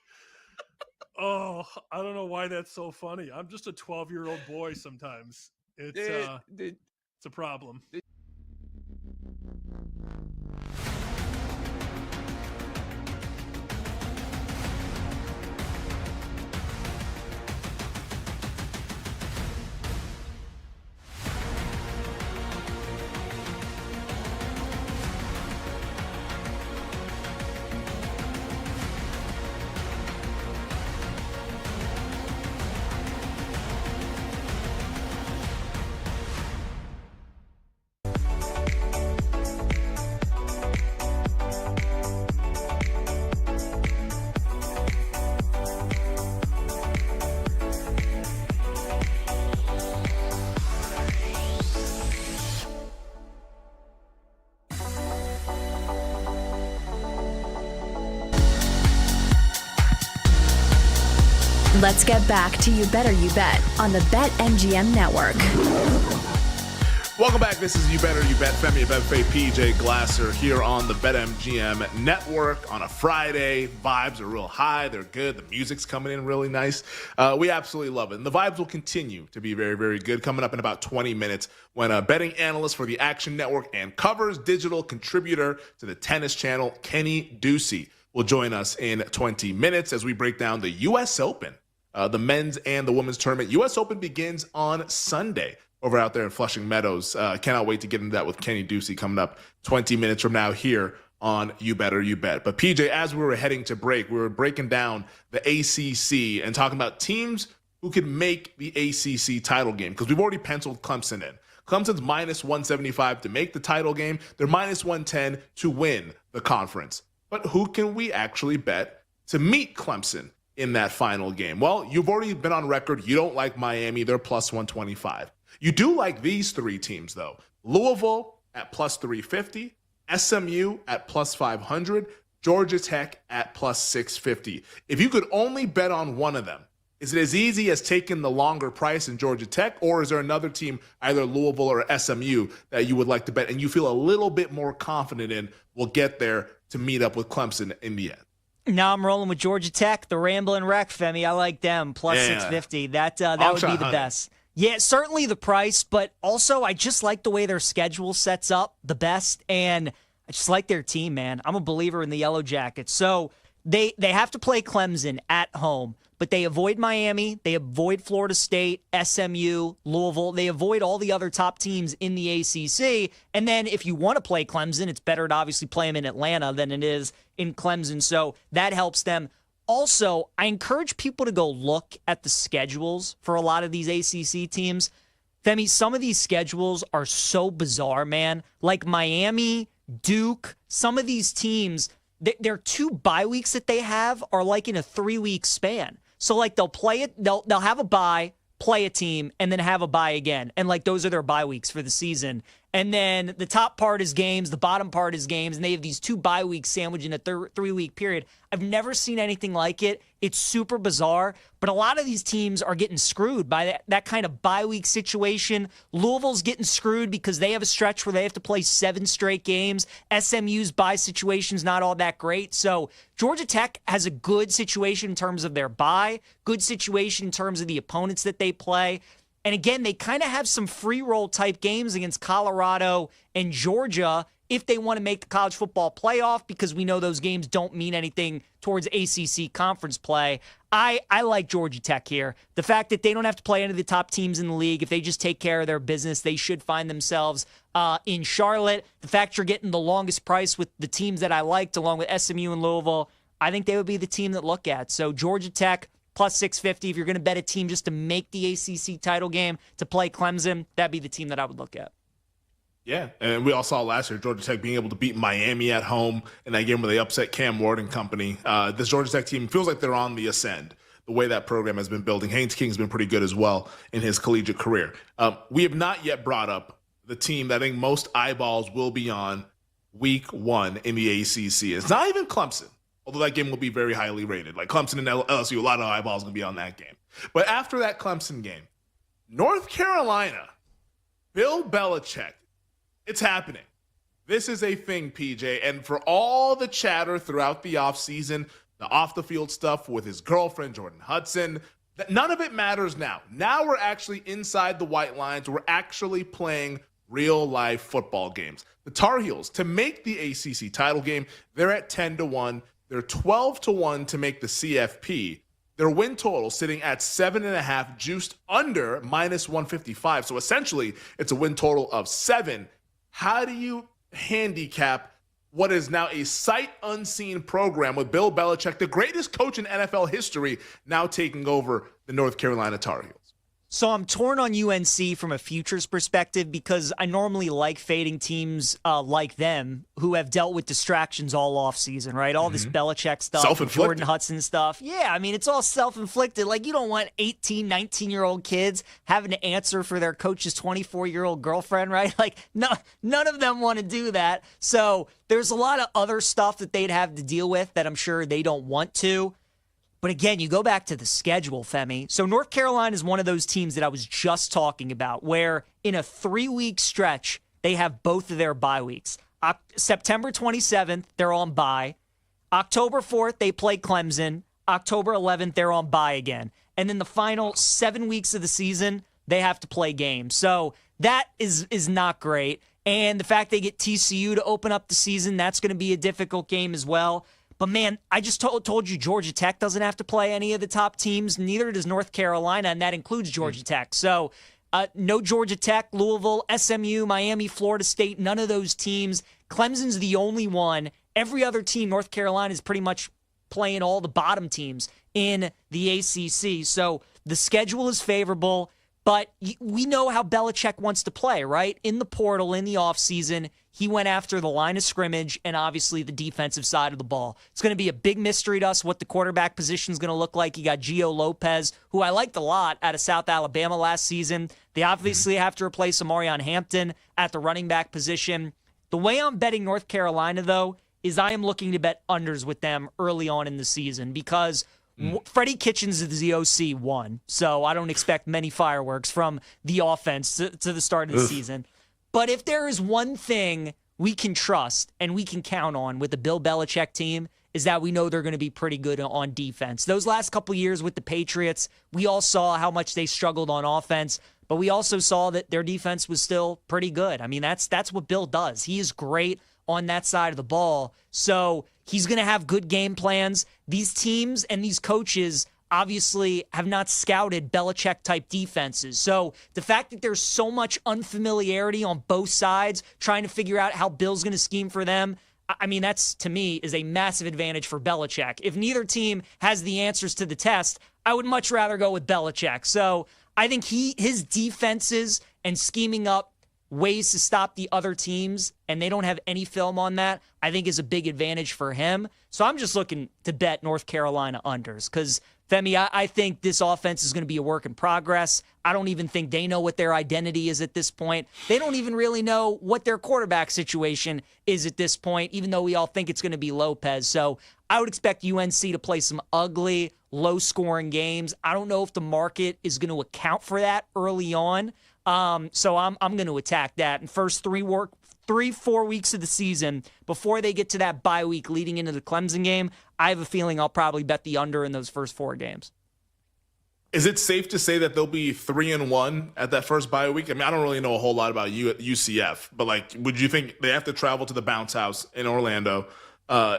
Oh, I don't know why that's so funny. I'm just a 12-year-old boy sometimes. It's a problem. Let's get back to You Better You Bet on the BetMGM Network. Welcome back. This is You Better You Bet. Femi Abebefe, PJ Glasser here on the BetMGM Network on a Friday. Vibes are real high. They're good. The music's coming in really nice. We absolutely love it. And the vibes will continue to be very, very good. Coming up in about 20 minutes when a betting analyst for the Action Network and Covers digital contributor to the Tennis Channel, Kenny Ducey, will join us in 20 minutes as we break down the U.S. Open. The men's and the women's tournament. U.S. Open begins on Sunday over out there in Flushing Meadows. Cannot wait to get into that with Kenny Ducey coming up 20 minutes from now here on You Better You Bet. But PJ, as we were heading to break, we were breaking down the ACC and talking about teams who could make the ACC title game because we've already penciled Clemson in. Clemson's minus 175 to make the title game. They're minus 110 to win the conference. But who can we actually bet to meet Clemson in that final game? Well, you've already been on record. You don't like Miami. They're plus 125. You do like these 3 teams, though. Louisville at plus 350, SMU at plus 500, Georgia Tech at plus 650. If you could only bet on one of them, is it as easy as taking the longer price in Georgia Tech, or is there another team, either Louisville or SMU, that you would like to bet and you feel a little bit more confident in will get there to meet up with Clemson in the end? Now I'm rolling with Georgia Tech, the Ramblin' Wreck, Femi. I like them, plus 650. That would be the best. Yeah, certainly the price, but also I just like the way their schedule sets up the best. And I just like their team, man. I'm a believer in the Yellow Jackets. So they have to play Clemson at home, but they avoid Miami, they avoid Florida State, SMU, Louisville. They avoid all the other top teams in the ACC. And then if you want to play Clemson, it's better to obviously play them in Atlanta than it is in Clemson. So that helps them. Also, I encourage people to go look at the schedules for a lot of these ACC teams. Femi, some of these schedules are so bizarre, man. Like Miami, Duke, some of these teams, their 2 bye weeks that they have are like in a 3-week span. So like they'll play it, they'll have a bye, play a team, and then have a bye again. And like those are their bye weeks for the season. And then the top part is games, the bottom part is games, and they have these 2 bye weeks sandwiched in a 3-week period. I've never seen anything like it. It's super bizarre, but a lot of these teams are getting screwed by that kind of bye week situation. Louisville's getting screwed because they have a stretch where they have to play 7 straight games. SMU's bye situation's not all that great. So Georgia Tech has a good situation in terms of their bye, good situation in terms of the opponents that they play. And again, they kind of have some free roll type games against Colorado and Georgia if they want to make the college football playoff, because we know those games don't mean anything towards ACC conference play. I like Georgia Tech here. The fact that they don't have to play any of the top teams in the league, if they just take care of their business, they should find themselves in Charlotte. The fact you're getting the longest price with the teams that I liked, along with SMU and Louisville, I think they would be the team that look at. So Georgia Tech, plus 650. If you're going to bet a team just to make the ACC title game to play Clemson, that'd be the team that I would look at. Yeah, and we all saw last year Georgia Tech being able to beat Miami at home in that game where they upset Cam Ward and company. This Georgia Tech team feels like they're on the ascend, the way that program has been building. Haynes King's been pretty good as well in his collegiate career. We have not yet brought up the team that I think most eyeballs will be on week 1 in the ACC. It's not even Clemson, although that game will be very highly rated. Like Clemson and LSU, a lot of eyeballs going to be on that game. But after that Clemson game, North Carolina, Bill Belichick, it's happening. This is a thing, PJ. And for all the chatter throughout the offseason, the off-the-field stuff with his girlfriend, Jordan Hudson, none of it matters now. Now we're actually inside the white lines. We're actually playing real-life football games. The Tar Heels, to make the ACC title game, they're at 10-1. They're 12-1 to make the CFP. Their win total sitting at 7.5, juiced under -155. So essentially, it's a win total of 7. How do you handicap what is now a sight unseen program with Bill Belichick, the greatest coach in NFL history, now taking over the North Carolina Tar Heels? So I'm torn on UNC from a futures perspective because I normally like fading teams like them who have dealt with distractions all offseason, right? All this Belichick stuff, Jordan Hudson stuff. Yeah, I mean, it's all self-inflicted. Like, you don't want 18, 19-year-old kids having to answer for their coach's 24-year-old girlfriend, right? Like, none of them want to do that. So there's a lot of other stuff that they'd have to deal with that I'm sure they don't want to. But again, you go back to the schedule, Femi. So North Carolina is one of those teams that I was just talking about, where in a 3-week stretch, they have both of their bye weeks. September 27th, they're on bye. October 4th, they play Clemson. October 11th, they're on bye again. And then the final 7 weeks of the season, they have to play games. So that is not great. And the fact they get TCU to open up the season, that's going to be a difficult game as well. But, man, I just told you Georgia Tech doesn't have to play any of the top teams. Neither does North Carolina, and that includes Georgia Tech. So no Georgia Tech, Louisville, SMU, Miami, Florida State, none of those teams. Clemson's the only one. Every other team, North Carolina, is pretty much playing all the bottom teams in the ACC. So the schedule is favorable, but we know how Belichick wants to play, right? In the portal, in the offseason, he went after the line of scrimmage and obviously the defensive side of the ball. It's going to be a big mystery to us what the quarterback position is going to look like. You got Gio Lopez, who I liked a lot out of South Alabama last season. They obviously have to replace Amarion Hampton at the running back position. The way I'm betting North Carolina, though, is I am looking to bet unders with them early on in the season because Freddie Kitchens is the OC one, so I don't expect many fireworks from the offense to the start of the season. But if there is one thing we can trust and we can count on with the Bill Belichick team is that we know they're going to be pretty good on defense. Those last couple years with the Patriots, we all saw how much they struggled on offense, but we also saw that their defense was still pretty good. I mean, that's what Bill does. He is great on that side of the ball. So he's going to have good game plans. These teams and these coaches obviously have not scouted Belichick-type defenses. So the fact that there's so much unfamiliarity on both sides, trying to figure out how Bill's going to scheme for them, I mean, that's, to me, is a massive advantage for Belichick. If neither team has the answers to the test, I would much rather go with Belichick. So I think his defenses and scheming up ways to stop the other teams, and they don't have any film on that, I think is a big advantage for him. So I'm just looking to bet North Carolina unders because, Femi, I think this offense is going to be a work in progress. I don't even think they know what their identity is at this point. They don't even really know what their quarterback situation is at this point, even though we all think it's going to be Lopez. So I would expect UNC to play some ugly, low-scoring games. I don't know if the market is going to account for that early on. So I'm going to attack that. And first 3-4 weeks of the season, before they get to that bye week leading into the Clemson game, I have a feeling I'll probably bet the under in those first 4 games. Is it safe to say that they'll be 3-1 at that first bye week? I mean, I don't really know a whole lot about UCF, but like, would you think they have to travel to the bounce house in Orlando?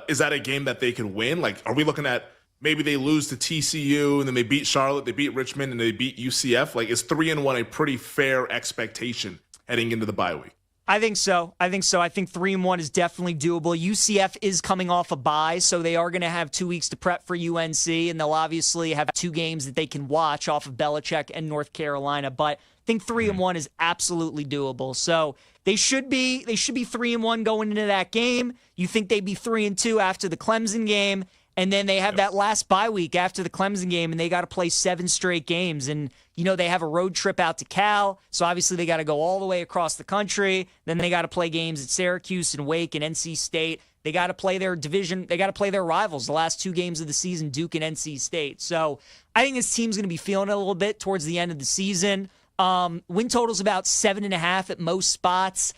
Is that a game that they can win? Like, are we looking at maybe they lose to TCU and then they beat Charlotte, they beat Richmond, and they beat UCF? Like, is 3-1 a pretty fair expectation heading into the bye week? I think so. I think 3-1 is definitely doable. UCF is coming off a bye, so they are going to have 2 weeks to prep for UNC, and they'll obviously have 2 games that they can watch off of Belichick and North Carolina. But I think 3-1 is absolutely doable. So they should be 3-1 going into that game. You think they'd be 3-2 after the Clemson game. And then they have that last bye week after the Clemson game, and they got to play 7 straight games. And, they have a road trip out to Cal, so obviously they got to go all the way across the country. Then they got to play games at Syracuse and Wake and NC State. They got to play their division. They got to play their rivals the last 2 games of the season, Duke and NC State. So I think this team's going to be feeling it a little bit towards the end of the season. Win total's about 7.5 at most spots.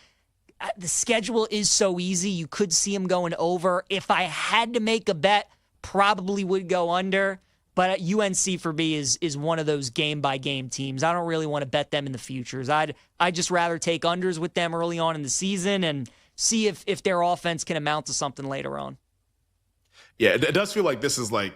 The schedule is so easy. You could see them going over. If I had to make a bet, probably would go under, but UNC for me is one of those game-by-game teams. I don't really want to bet them in the futures. I'd just rather take unders with them early on in the season and see if their offense can amount to something later on. Yeah, it does feel like this is like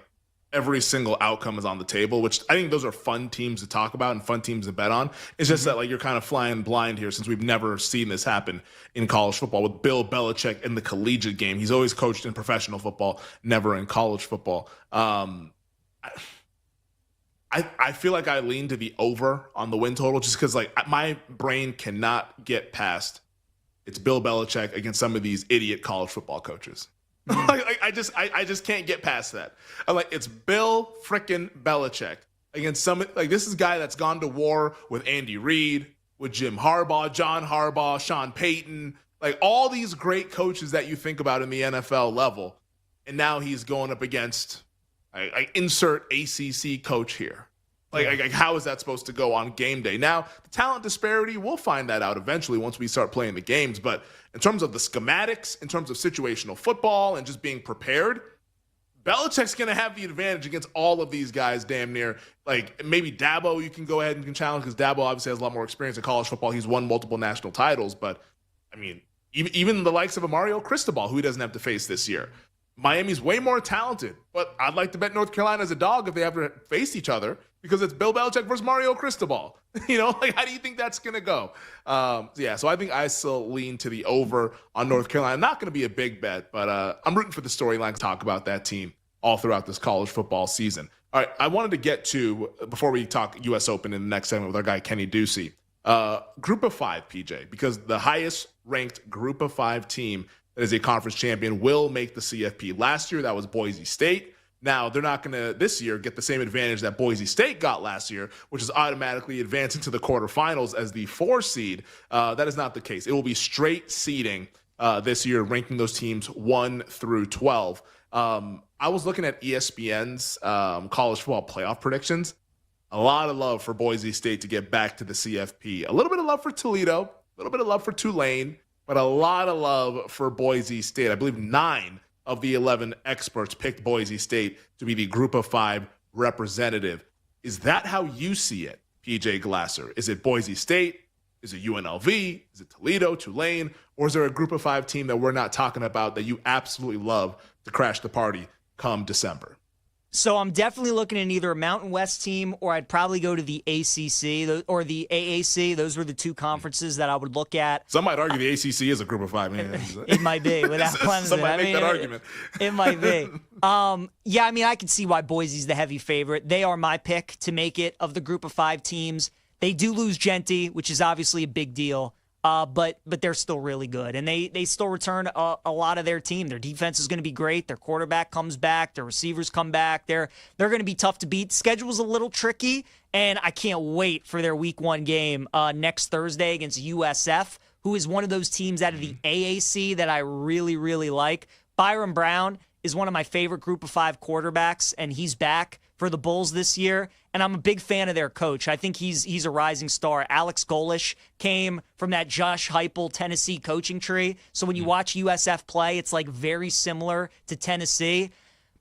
every single outcome is on the table, which I think those are fun teams to talk about and fun teams to bet on. It's just that like you're kind of flying blind here since we've never seen this happen in college football with Bill Belichick in the collegiate game. He's always coached in professional football, never in college football. I feel like I lean to the over on the win total just because like my brain cannot get past it's Bill Belichick against some of these idiot college football coaches. I just can't get past that. I'm like, it's Bill frickin' Belichick against some, like, this is a guy that's gone to war with Andy Reid, with Jim Harbaugh, John Harbaugh, Sean Payton, like all these great coaches that you think about in the NFL level. And now he's going up against, I insert ACC coach here. Like, how is that supposed to go on game day? Now, the talent disparity, we'll find that out eventually once we start playing the games. But in terms of the schematics, in terms of situational football and just being prepared, Belichick's going to have the advantage against all of these guys damn near. Like, maybe Dabo you can go ahead and can challenge because Dabo obviously has a lot more experience in college football. He's won multiple national titles. But, I mean, even the likes of a Mario Cristobal, who he doesn't have to face this year. Miami's way more talented, but I'd like to bet North Carolina as a dog if they ever face each other because it's Bill Belichick versus Mario Cristobal. Like, how do you think that's going to go? So I think I still lean to the over on North Carolina. Not going to be a big bet, but I'm rooting for the storyline to talk about that team all throughout this college football season. All right, I wanted to get to, before we talk U.S. Open in the next segment with our guy Kenny Ducey, Group of 5, PJ, because the highest ranked Group of 5 team that is a conference champion will make the CFP. Last year, that was Boise State. Now, they're not going to, this year, get the same advantage that Boise State got last year, which is automatically advancing to the quarterfinals as the 4 seed. That is not the case. It will be straight seeding this year, ranking those teams 1 through 12. I was looking at ESPN's college football playoff predictions. A lot of love for Boise State to get back to the CFP. A little bit of love for Toledo, a little bit of love for Tulane, but a lot of love for Boise State. I believe 9 of the 11 experts picked Boise State to be the Group of 5 representative. Is that how you see it, PJ Glasser? Is it Boise State? Is it UNLV? Is it Toledo, Tulane? Or is there a group of 5 team that we're not talking about that you absolutely love to crash the party come December? So I'm definitely looking at either a Mountain West team or I'd probably go to the ACC or the AAC. Those were the 2 conferences that I would look at. Some might argue the ACC is a group of 5. Man. It might be without Clemson. Some might make that argument. It might be. Yeah, I mean, I can see why Boise's the heavy favorite. They are my pick to make it of the group of 5 teams. They do lose Genty, which is obviously a big deal. But they're still really good, and they still return a lot of their team. Their defense is going to be great. Their quarterback comes back. Their receivers come back. They're going to be tough to beat. Schedule's a little tricky, and I can't wait for their Week 1 game next Thursday against USF, who is one of those teams out of the AAC that I really, really like. Byron Brown is one of my favorite group of 5 quarterbacks, and he's back for the Bulls this year, and I'm a big fan of their coach. I think he's a rising star. Alex Golish came from that Josh Heupel Tennessee coaching tree, so when you watch USF play, it's like very similar to Tennessee.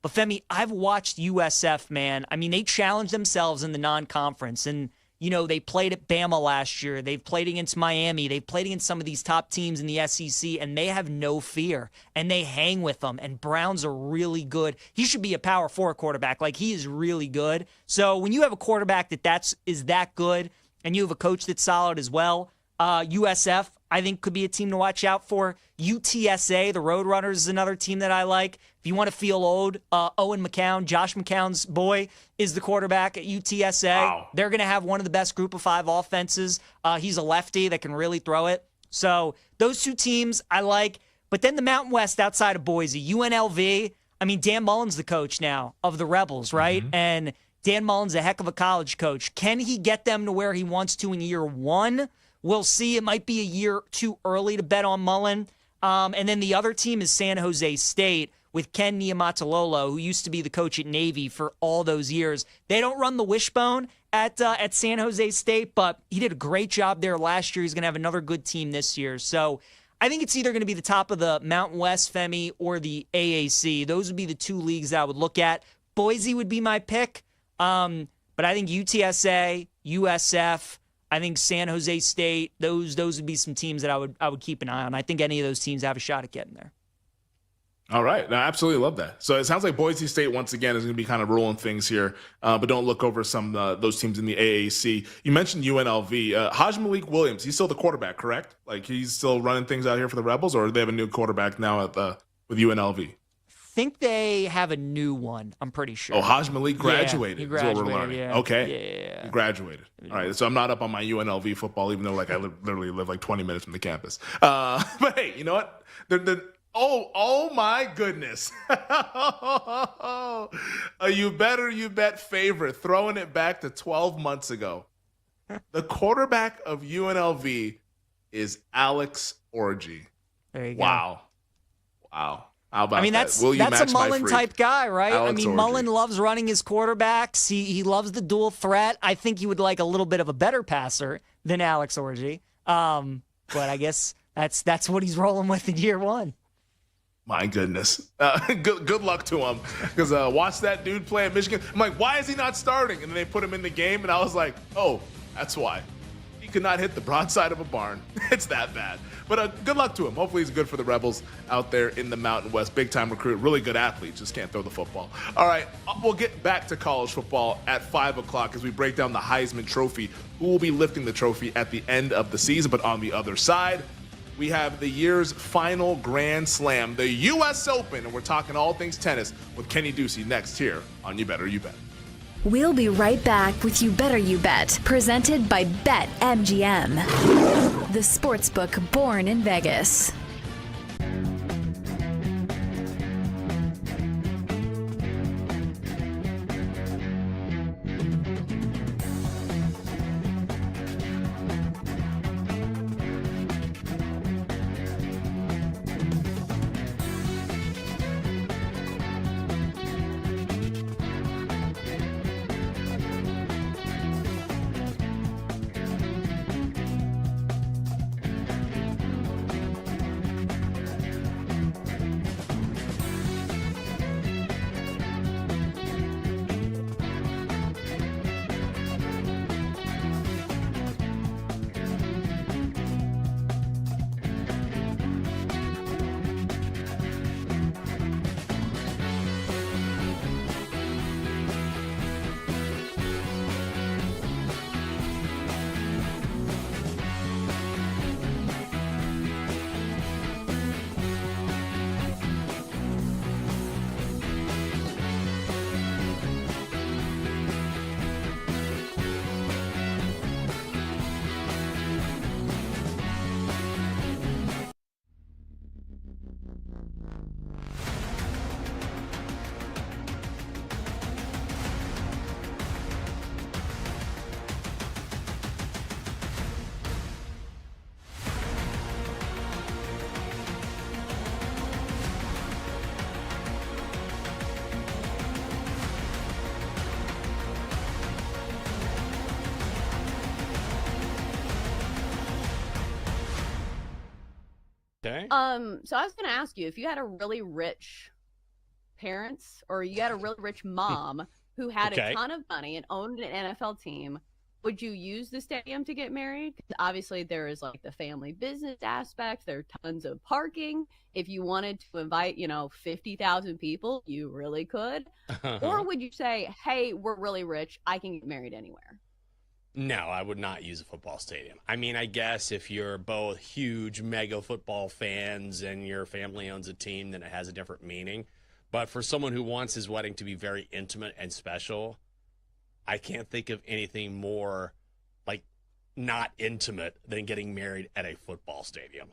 But Femi, I've watched USF, man. I mean, they challenged themselves in the non-conference, and you know, they played at Bama last year. They've played against Miami. They've played against some of these top teams in the SEC, and they have no fear, and they hang with them. And Brown's a really good. He should be a Power 4 quarterback. Like, he is really good. So when you have a quarterback is that good, and you have a coach that's solid as well, USF, I think, could be a team to watch out for. UTSA, the Roadrunners, is another team that I like. If you want to feel old, Owen McCown, Josh McCown's boy, is the quarterback at UTSA. Wow. They're going to have one of the best group of 5 offenses. He's a lefty that can really throw it. So those 2 teams I like. But then the Mountain West outside of Boise, UNLV, I mean, Dan Mullen's the coach now of the Rebels, right? Mm-hmm. And Dan Mullen's a heck of a college coach. Can he get them to where he wants to in year 1? We'll see. It might be a year too early to bet on Mullen. And then the other team is San Jose State with Ken Niumatalolo, who used to be the coach at Navy for all those years. They don't run the wishbone at San Jose State, but he did a great job there last year. He's going to have another good team this year. So I think it's either going to be the top of the Mountain West, Femi, or the AAC. Those would be the 2 leagues that I would look at. Boise would be my pick, but I think UTSA, USF, I think San Jose State, those would be some teams that I would keep an eye on. I think any of those teams have a shot at getting there. All right. No, I absolutely love that. So it sounds like Boise State, once again, is going to be kind of rolling things here, but don't look over some those teams in the AAC. You mentioned UNLV. Haj Malik Williams, he's still the quarterback, correct? Like, he's still running things out here for the Rebels, or do they have a new quarterback now with UNLV? I think they have a new one, I'm pretty sure. Oh, Haj Malik graduated. Yeah, he graduated, is what we're learning. yeah. Okay. Yeah. He graduated. All right, so I'm not up on my UNLV football, even though I literally live like 20 minutes from the campus. But hey, you know what? Oh my goodness. You bet favorite, throwing it back to 12 months ago. The quarterback of UNLV is Alex Orji. There you go. Wow. How about that's that? a Mullen type guy, right? Alex Orji. Mullen loves running his quarterbacks. He loves the dual threat. I think he would like a little bit of a better passer than Alex Orji. But I guess that's what he's rolling with in year 1. My goodness. Good luck to him. Because watch that dude play at Michigan. I'm like, why is he not starting? And then they put him in the game, and I was like, oh, that's why. He could not hit the broadside of a barn. It's that bad. But good luck to him. Hopefully he's good for the Rebels out there in the Mountain West. Big-time recruit. Really good athlete. Just can't throw the football. All right. We'll get back to college football at 5 o'clock as we break down the Heisman Trophy. Who will be lifting the trophy at the end of the season? But on the other side, we have the year's final Grand Slam, the U.S. Open, and we're talking all things tennis with Kenny Ducey next here on You Better You Bet. We'll be right back with You Better You Bet, presented by BetMGM, the sportsbook born in Vegas. Okay. So I was going to ask you, if you had a really rich parents or you had a really rich mom who had Okay. a ton of money and owned an NFL team, would you use the stadium to get married? 'Cause obviously, there is like the family business aspect. There are tons of parking. If you wanted to invite, 50,000 people, you really could. Or would you say, hey, we're really rich. I can get married anywhere? No, I would not use a football stadium. I mean, I guess if you're both huge mega football fans and your family owns a team, then it has a different meaning. But for someone who wants his wedding to be very intimate and special, I can't think of anything more like not intimate than getting married at a football stadium.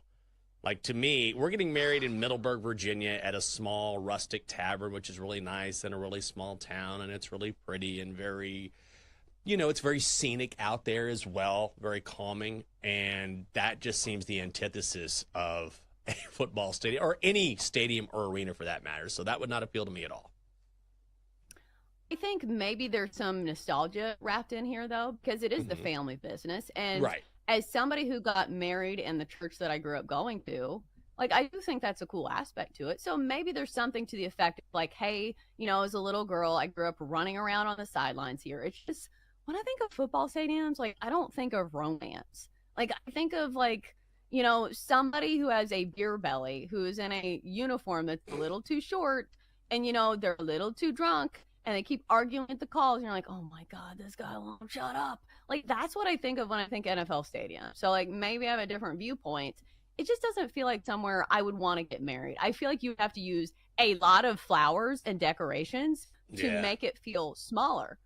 Like, to me, we're getting married in Middleburg, Virginia at a small rustic tavern, which is really nice in a really small town, and it's really pretty and very, it's very scenic out there as well, very calming, and that just seems the antithesis of a football stadium or any stadium or arena for that matter. So that would not appeal to me at all. I think maybe there's some nostalgia wrapped in here, though, because it is the family business. And Right. as somebody who got married in the church that I grew up going to, like, I do think that's a cool aspect to it. So maybe there's something to the effect of like, hey, as a little girl, I grew up running around on the sidelines here. It's just, when I think of football stadiums, like, I don't think of romance. Like, I think of like, somebody who has a beer belly, who is in a uniform that's a little too short, and, they're a little too drunk, and they keep arguing at the calls, and you're like, oh my God, this guy won't shut up. Like, that's what I think of when I think NFL stadium. So, like, maybe I have a different viewpoint. It just doesn't feel like somewhere I would want to get married. I feel like you have to use a lot of flowers and decorations to make it feel smaller.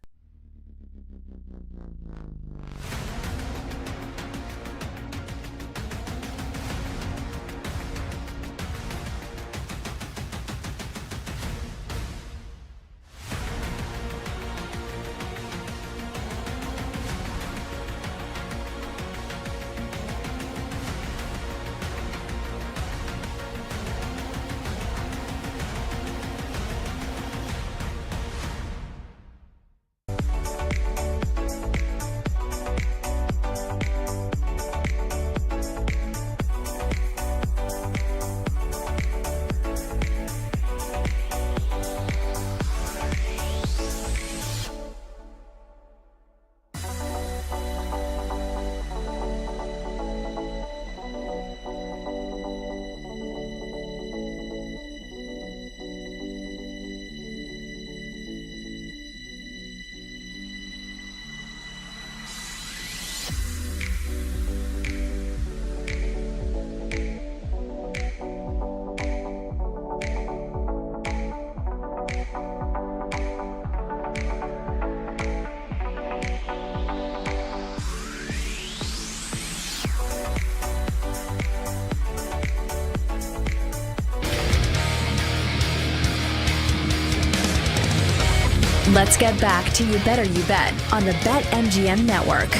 Let's get back to You Better You Bet on the BetMGM Network.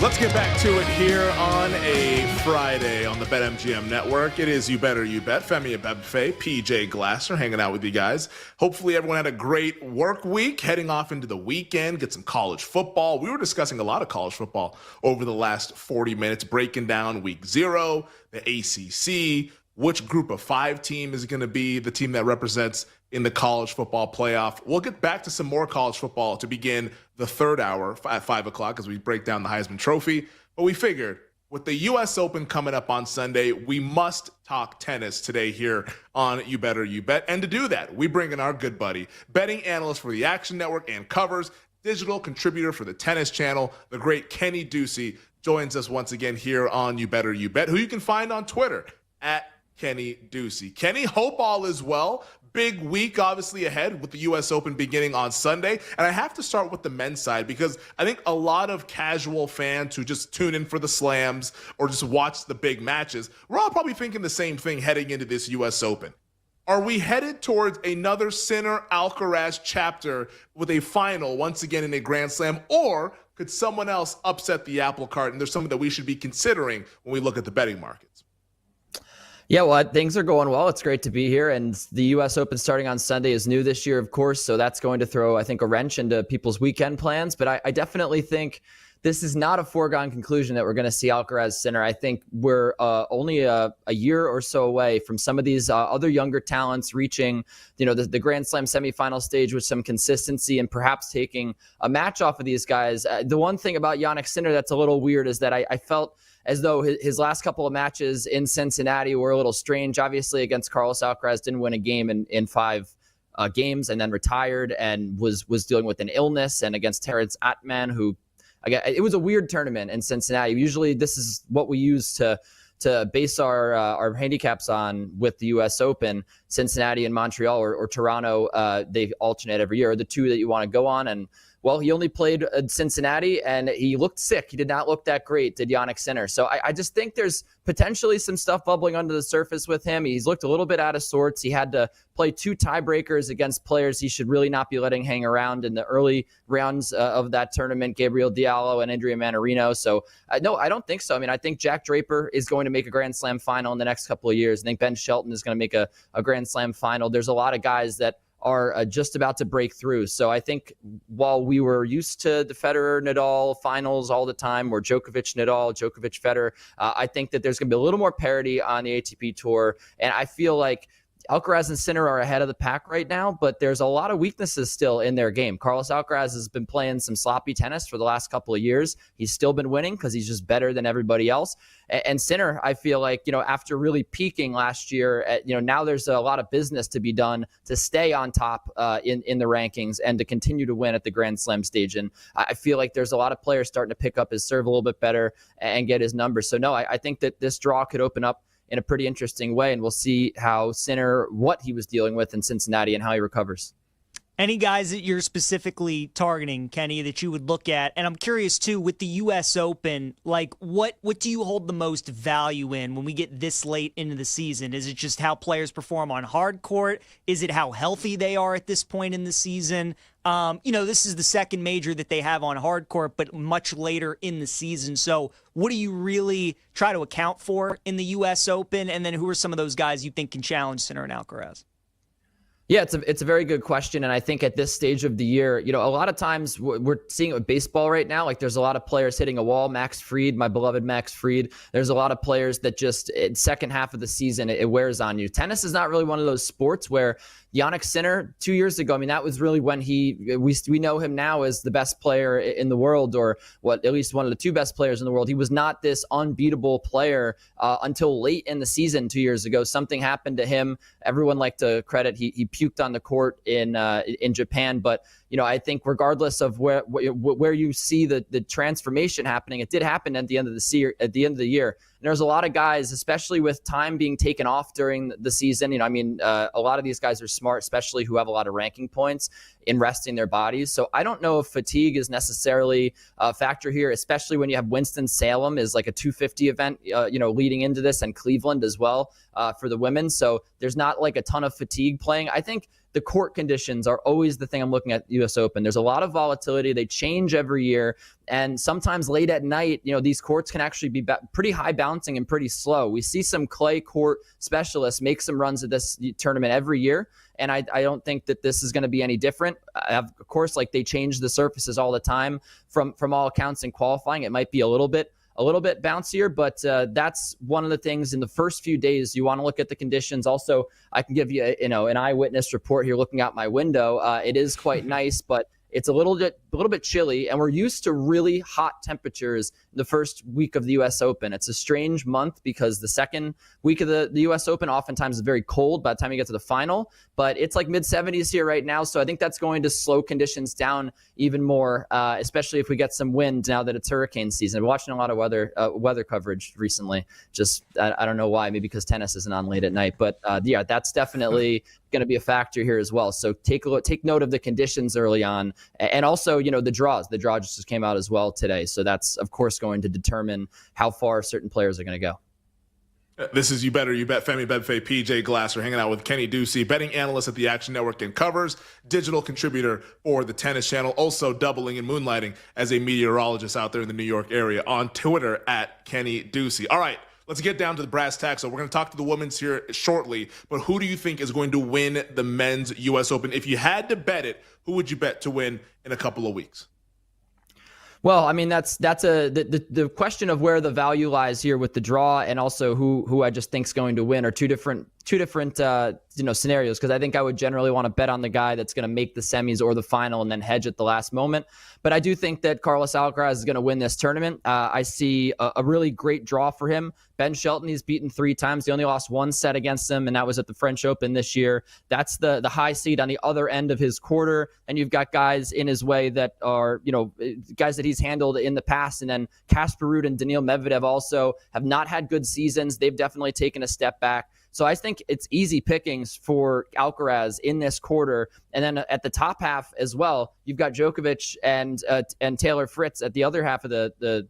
Let's get back to it here on a Friday on the BetMGM Network. It is You Better You Bet. Femi Abebfe, PJ Glasser hanging out with you guys. Hopefully everyone had a great work week, heading off into the weekend, get some college football. We were discussing a lot of college football over the last 40 minutes, breaking down week 0, the ACC, which group of 5 team is going to be the team that represents in the college football playoff. We'll get back to some more college football to begin the third hour at 5 o'clock as we break down the Heisman Trophy. But we figured with the U.S. Open coming up on Sunday, we must talk tennis today here on You Better You Bet. And to do that, we bring in our good buddy, betting analyst for the Action Network and covers, digital contributor for the Tennis Channel, the great Kenny Ducey, joins us once again here on You Better You Bet, who you can find on Twitter at Kenny Ducey. Kenny, hope all is well. Big week, obviously, ahead with the U.S. Open beginning on Sunday. And I have to start with the men's side because I think a lot of casual fans who just tune in for the slams or just watch the big matches, we're all probably thinking the same thing heading into this U.S. Open. Are we headed towards another Sinner Alcaraz chapter with a final once again in a Grand Slam? Or could someone else upset the apple cart? And there's something that we should be considering when we look at the betting markets. Yeah, well, things are going well. It's great to be here. And the U.S. Open starting on Sunday is new this year, of course. So that's going to throw, I think, a wrench into people's weekend plans. But I definitely think this is not a foregone conclusion that we're going to see Alcaraz Sinner. I think we're only a year or so away from some of these other younger talents reaching, the Grand Slam semifinal stage with some consistency and perhaps taking a match off of these guys. The one thing about Jannik Sinner that's a little weird is that I felt as though his last couple of matches in Cincinnati were a little strange. Obviously, against Carlos Alcaraz, didn't win a game in 5 games and then retired and was dealing with an illness. And against Terence Atman, who, again, it was a weird tournament in Cincinnati. Usually this is what we use to base our handicaps on with the U.S. Open. Cincinnati and Montreal or Toronto, they alternate every year, the two that you want to go on. And well, he only played Cincinnati, and he looked sick. He did not look that great, did Jannik Sinner. So I just think there's potentially some stuff bubbling under the surface with him. He's looked a little bit out of sorts. He had to play 2 tiebreakers against players he should really not be letting hang around in the early rounds of that tournament, Gabriel Diallo and Adrian Manarino. So, no, I don't think so. I mean, I think Jack Draper is going to make a Grand Slam final in the next couple of years. I think Ben Shelton is going to make a Grand Slam final. There's a lot of guys that are just about to break through. So I think while we were used to the Federer-Nadal finals all the time, or Djokovic-Nadal, Djokovic-Federer, I think that there's going to be a little more parity on the ATP Tour. And I feel like Alcaraz and Sinner are ahead of the pack right now, but there's a lot of weaknesses still in their game. Carlos Alcaraz has been playing some sloppy tennis for the last couple of years. He's still been winning because he's just better than everybody else. And Sinner, I feel like, after really peaking last year, now there's a lot of business to be done to stay on top in the rankings and to continue to win at the Grand Slam stage. And I feel like there's a lot of players starting to pick up his serve a little bit better and get his numbers. So no, I think that this draw could open up in a pretty interesting way, and we'll see how Sinner, what he was dealing with in Cincinnati and how he recovers. Any guys that you're specifically targeting, Kenny, that you would look at? And I'm curious, too, with the U.S. Open, like what do you hold the most value in when we get this late into the season? Is it just how players perform on hard court? Is it how healthy they are at this point in the season? This is the second major that they have on hard court, but much later in the season. So what do you really try to account for in the U.S. Open? And then who are some of those guys you think can challenge Sinner and Alcaraz? Yeah, it's a very good question. And I think at this stage of the year, a lot of times we're seeing it with baseball right now. Like there's a lot of players hitting a wall. Max Fried, my beloved Max Fried. There's a lot of players that just second half of the season, it wears on you. Tennis is not really one of those sports where Jannik Sinner 2 years ago, I mean, that was really when we know him now as the best player in the world, or at least one of the 2 best players in the world. He was not this unbeatable player until late in the season 2 years ago. Something happened to him. Everyone liked to credit he puked on the court in Japan, but I think regardless of where you see the transformation happening, it did happen at the end of the year. And there's a lot of guys, especially with time being taken off during the season. A lot of these guys are smart, especially who have a lot of ranking points in resting their bodies. So I don't know if fatigue is necessarily a factor here, especially when you have Winston-Salem is like a 250 event, leading into this, and Cleveland as well for the women. So there's not like a ton of fatigue playing. I think the court conditions are always the thing I'm looking at U.S. Open. There's a lot of volatility. They change every year. And sometimes late at night, these courts can actually be pretty high bouncing and pretty slow. We see some clay court specialists make some runs at this tournament every year. And I don't think that this is going to be any different. Of course, like they change the surfaces all the time from all accounts in qualifying. It might be a little bit bouncier, but that's one of the things in the first few days. You want to look at the conditions. Also, I can give you, an eyewitness report here looking out my window. It is quite nice, but it's a little bit chilly, and we're used to really hot temperatures the first week of the U.S. Open. It's a strange month because the second week of the U.S. Open oftentimes is very cold by the time you get to the final, but it's like mid-70s here right now, so I think that's going to slow conditions down even more, especially if we get some wind now that it's hurricane season. I've been watching a lot of weather coverage recently. Just I don't know why, maybe because tennis isn't on late at night, but yeah, that's definitely going to be a factor here as well. So take note of the conditions early on, and also the draws. The draw just came out as well today, so that's of course going to determine how far certain players are going to go. This is You Better You Bet. Femi Bedfe, PJ Glasser, hanging out with Kenny Ducey, betting analyst at the Action Network and covers, digital contributor for the Tennis Channel, also doubling and moonlighting as a meteorologist out there in the New York area, on Twitter at Kenny Ducey. All right, let's get down to the brass tacks. So we're going to talk to the women's here shortly, but who do you think is going to win the men's U.S. Open? If you had to bet it, who would you bet to win in a couple of weeks? Well, I mean, the question of where the value lies here with the draw, and also who I just think is going to win, are two different scenarios, because I think I would generally want to bet on the guy that's going to make the semis or the final and then hedge at the last moment. But I do think that Carlos Alcaraz is going to win this tournament. I see a really great draw for him. Ben Shelton, he's beaten 3 times. He only lost 1 set against him, and that was at the French Open this year. That's the high seed on the other end of his quarter, and you've got guys in his way that are, guys that he's handled in the past. And then Casper Ruud and Daniil Medvedev also have not had good seasons. They've definitely taken a step back. So I think it's easy pickings for Alcaraz in this quarter. And then at the top half as well, you've got Djokovic and Taylor Fritz at the other half of the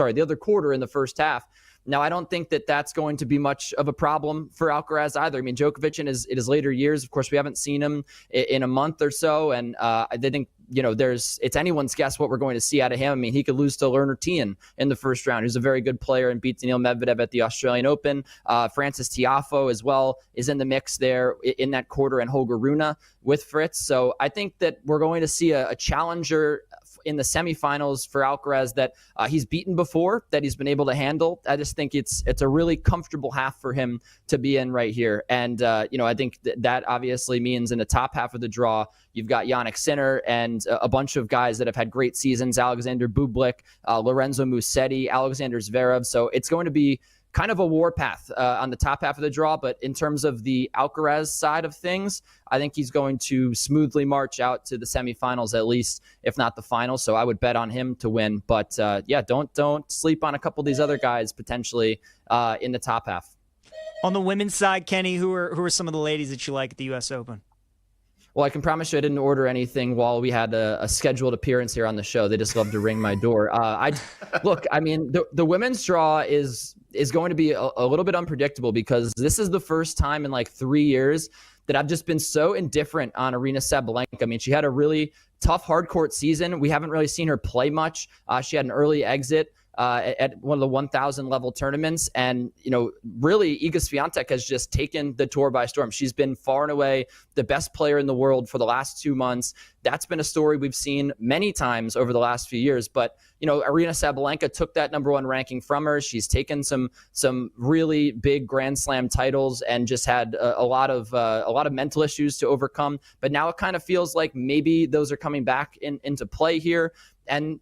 other quarter in the first half. Now, I don't think that that's going to be much of a problem for Alcaraz either. I mean, Djokovic in his later years, of course, we haven't seen him in a month or so. And I think, it's anyone's guess what we're going to see out of him. I mean, he could lose to Lerner Tien in the first round, who's a very good player, and beat Daniil Medvedev at the Australian Open. Francis Tiafoe as well is in the mix there in that quarter, and Holger Rune with Fritz. So I think that we're going to see a challenger in the semifinals for Alcaraz that he's beaten before, that he's been able to handle. I just think it's a really comfortable half for him to be in right here. And, I think that obviously means in the top half of the draw, you've got Jannik Sinner and a bunch of guys that have had great seasons, Alexander Bublik, Lorenzo Musetti, Alexander Zverev. So it's going to be kind of a warpath on the top half of the draw. But in terms of the Alcaraz side of things, I think he's going to smoothly march out to the semifinals, at least, if not the finals. So I would bet on him to win. But don't sleep on a couple of these other guys potentially in the top half. On the women's side, Kenny, who are some of the ladies that you like at the U.S. Open? Well, I can promise you I didn't order anything while we had a scheduled appearance here on the show. They just love to ring my door. The women's draw is going to be a little bit unpredictable, because this is the first time in like 3 years that I've just been so indifferent on Aryna Sabalenka. I mean, she had a really tough hard court season. We haven't really seen her play much. She had an early exit at one of the 1,000 level tournaments. And, really Iga Swiatek has just taken the tour by storm. She's been far and away the best player in the world for the last 2 months. That's been a story we've seen many times over the last few years. But, Aryna Sabalenka took that number 1 ranking from her. She's taken some really big Grand Slam titles and just had a lot of mental issues to overcome. But now it kind of feels like maybe those are coming back into play here. And,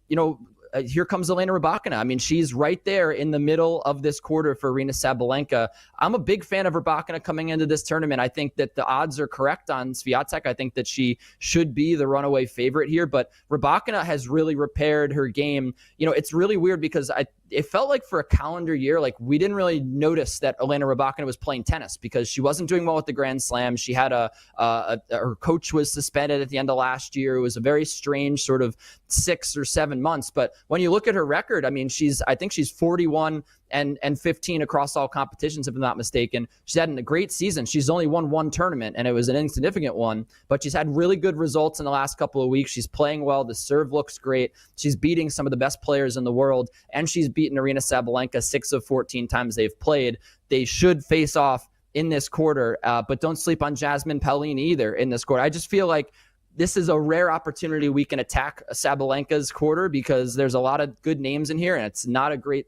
here comes Elena Rybakina. I mean, she's right there in the middle of this quarter for Aryna Sabalenka. I'm a big fan of Rybakina coming into this tournament. I think that the odds are correct on Swiatek. I think that she should be the runaway favorite here, but Rybakina has really repaired her game. It's really weird because it felt like for a calendar year, like we didn't really notice that Elena Rybakina was playing tennis because she wasn't doing well with the Grand Slam. She had her coach was suspended at the end of last year. It was a very strange sort of 6 or 7 months. But when you look at her record, I mean, I think she's 41 and 15 across all competitions, if I'm not mistaken. She's had a great season. She's only won 1 tournament, and it was an insignificant one, but she's had really good results in the last couple of weeks. She's playing well. The serve looks great. She's beating some of the best players in the world, and she's beaten Aryna Sabalenka 6 of 14 times they've played. They should face off in this quarter, but don't sleep on Jasmine Paolini either in this quarter. I just feel like this is a rare opportunity we can attack Sabalenka's quarter, because there's a lot of good names in here, and it's not a great,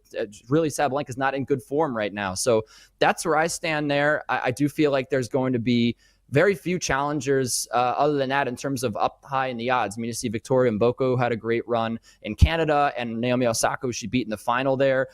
really Sabalenka's not in good form right now. So that's where I stand there. I do feel like there's going to be very few challengers other than that in terms of up high in the odds. I mean, you see Victoria Mboko had a great run in Canada, and Naomi Osaka, she beat in the final there.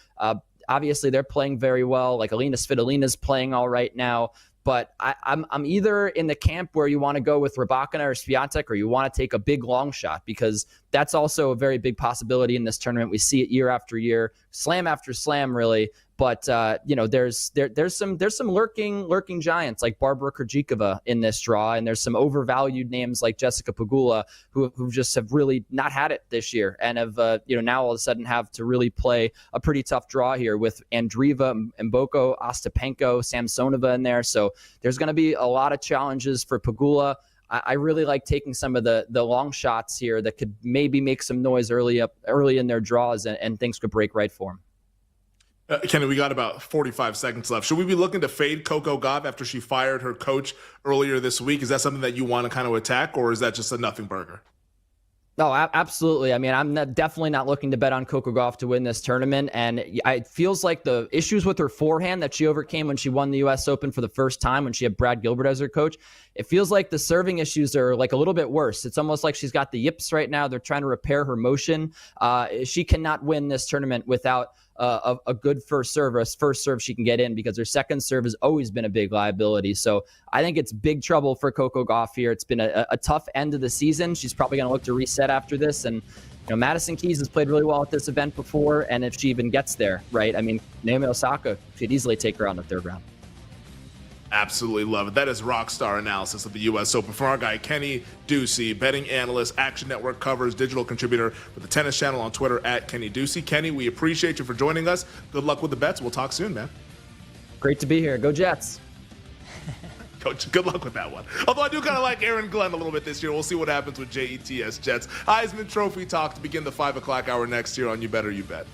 Obviously, they're playing very well. Like Alina Svitolina's playing all right now. But I'm either in the camp where you want to go with Rybakina or Swiatek, or you want to take a big long shot, because that's also a very big possibility in this tournament. We see it year after year, slam after slam, really. But there's some lurking giants like Barbara Krejcikova in this draw, and there's some overvalued names like Jessica Pegula who just have really not had it this year, and have now all of a sudden have to really play a pretty tough draw here with Andreeva, Mboko, Ostapenko, Samsonova in there. So there's going to be a lot of challenges for Pegula. I really like taking some of the long shots here that could maybe make some noise early in their draws, and things could break right for them. Kenny, we got about 45 seconds left. Should we be looking to fade Coco Gauff after she fired her coach earlier this week? Is that something that you want to kind of attack, or is that just a nothing burger? No, absolutely. I mean, I'm definitely not looking to bet on Coco Gauff to win this tournament. And it feels like the issues with her forehand that she overcame when she won the U.S. Open for the first time, when she had Brad Gilbert as her coach, it feels like the serving issues are like a little bit worse. It's almost like she's got the yips right now. They're trying to repair her motion. She cannot win this tournament without a good first serve she can get in, because her second serve has always been a big liability. So I think it's big trouble for Coco Gauff here. It's been a tough end of the season. She's probably going to look to reset after this. And, Madison Keys has played really well at this event before. And if she even gets there, right? I mean, Naomi Osaka could easily take her on the third round. Absolutely love it. That is rockstar analysis of the U.S. Open from our guy, Kenny Ducey, betting analyst, Action Network covers, digital contributor for the Tennis Channel on Twitter at Kenny Ducey. Kenny, we appreciate you for joining us. Good luck with the bets. We'll talk soon, man. Great to be here. Go Jets. Coach, good luck with that one. Although I do kind of like Aaron Glenn a little bit this year. We'll see what happens with JETS Jets. Heisman Trophy talk to begin the 5 o'clock hour next year on You Better You Bet.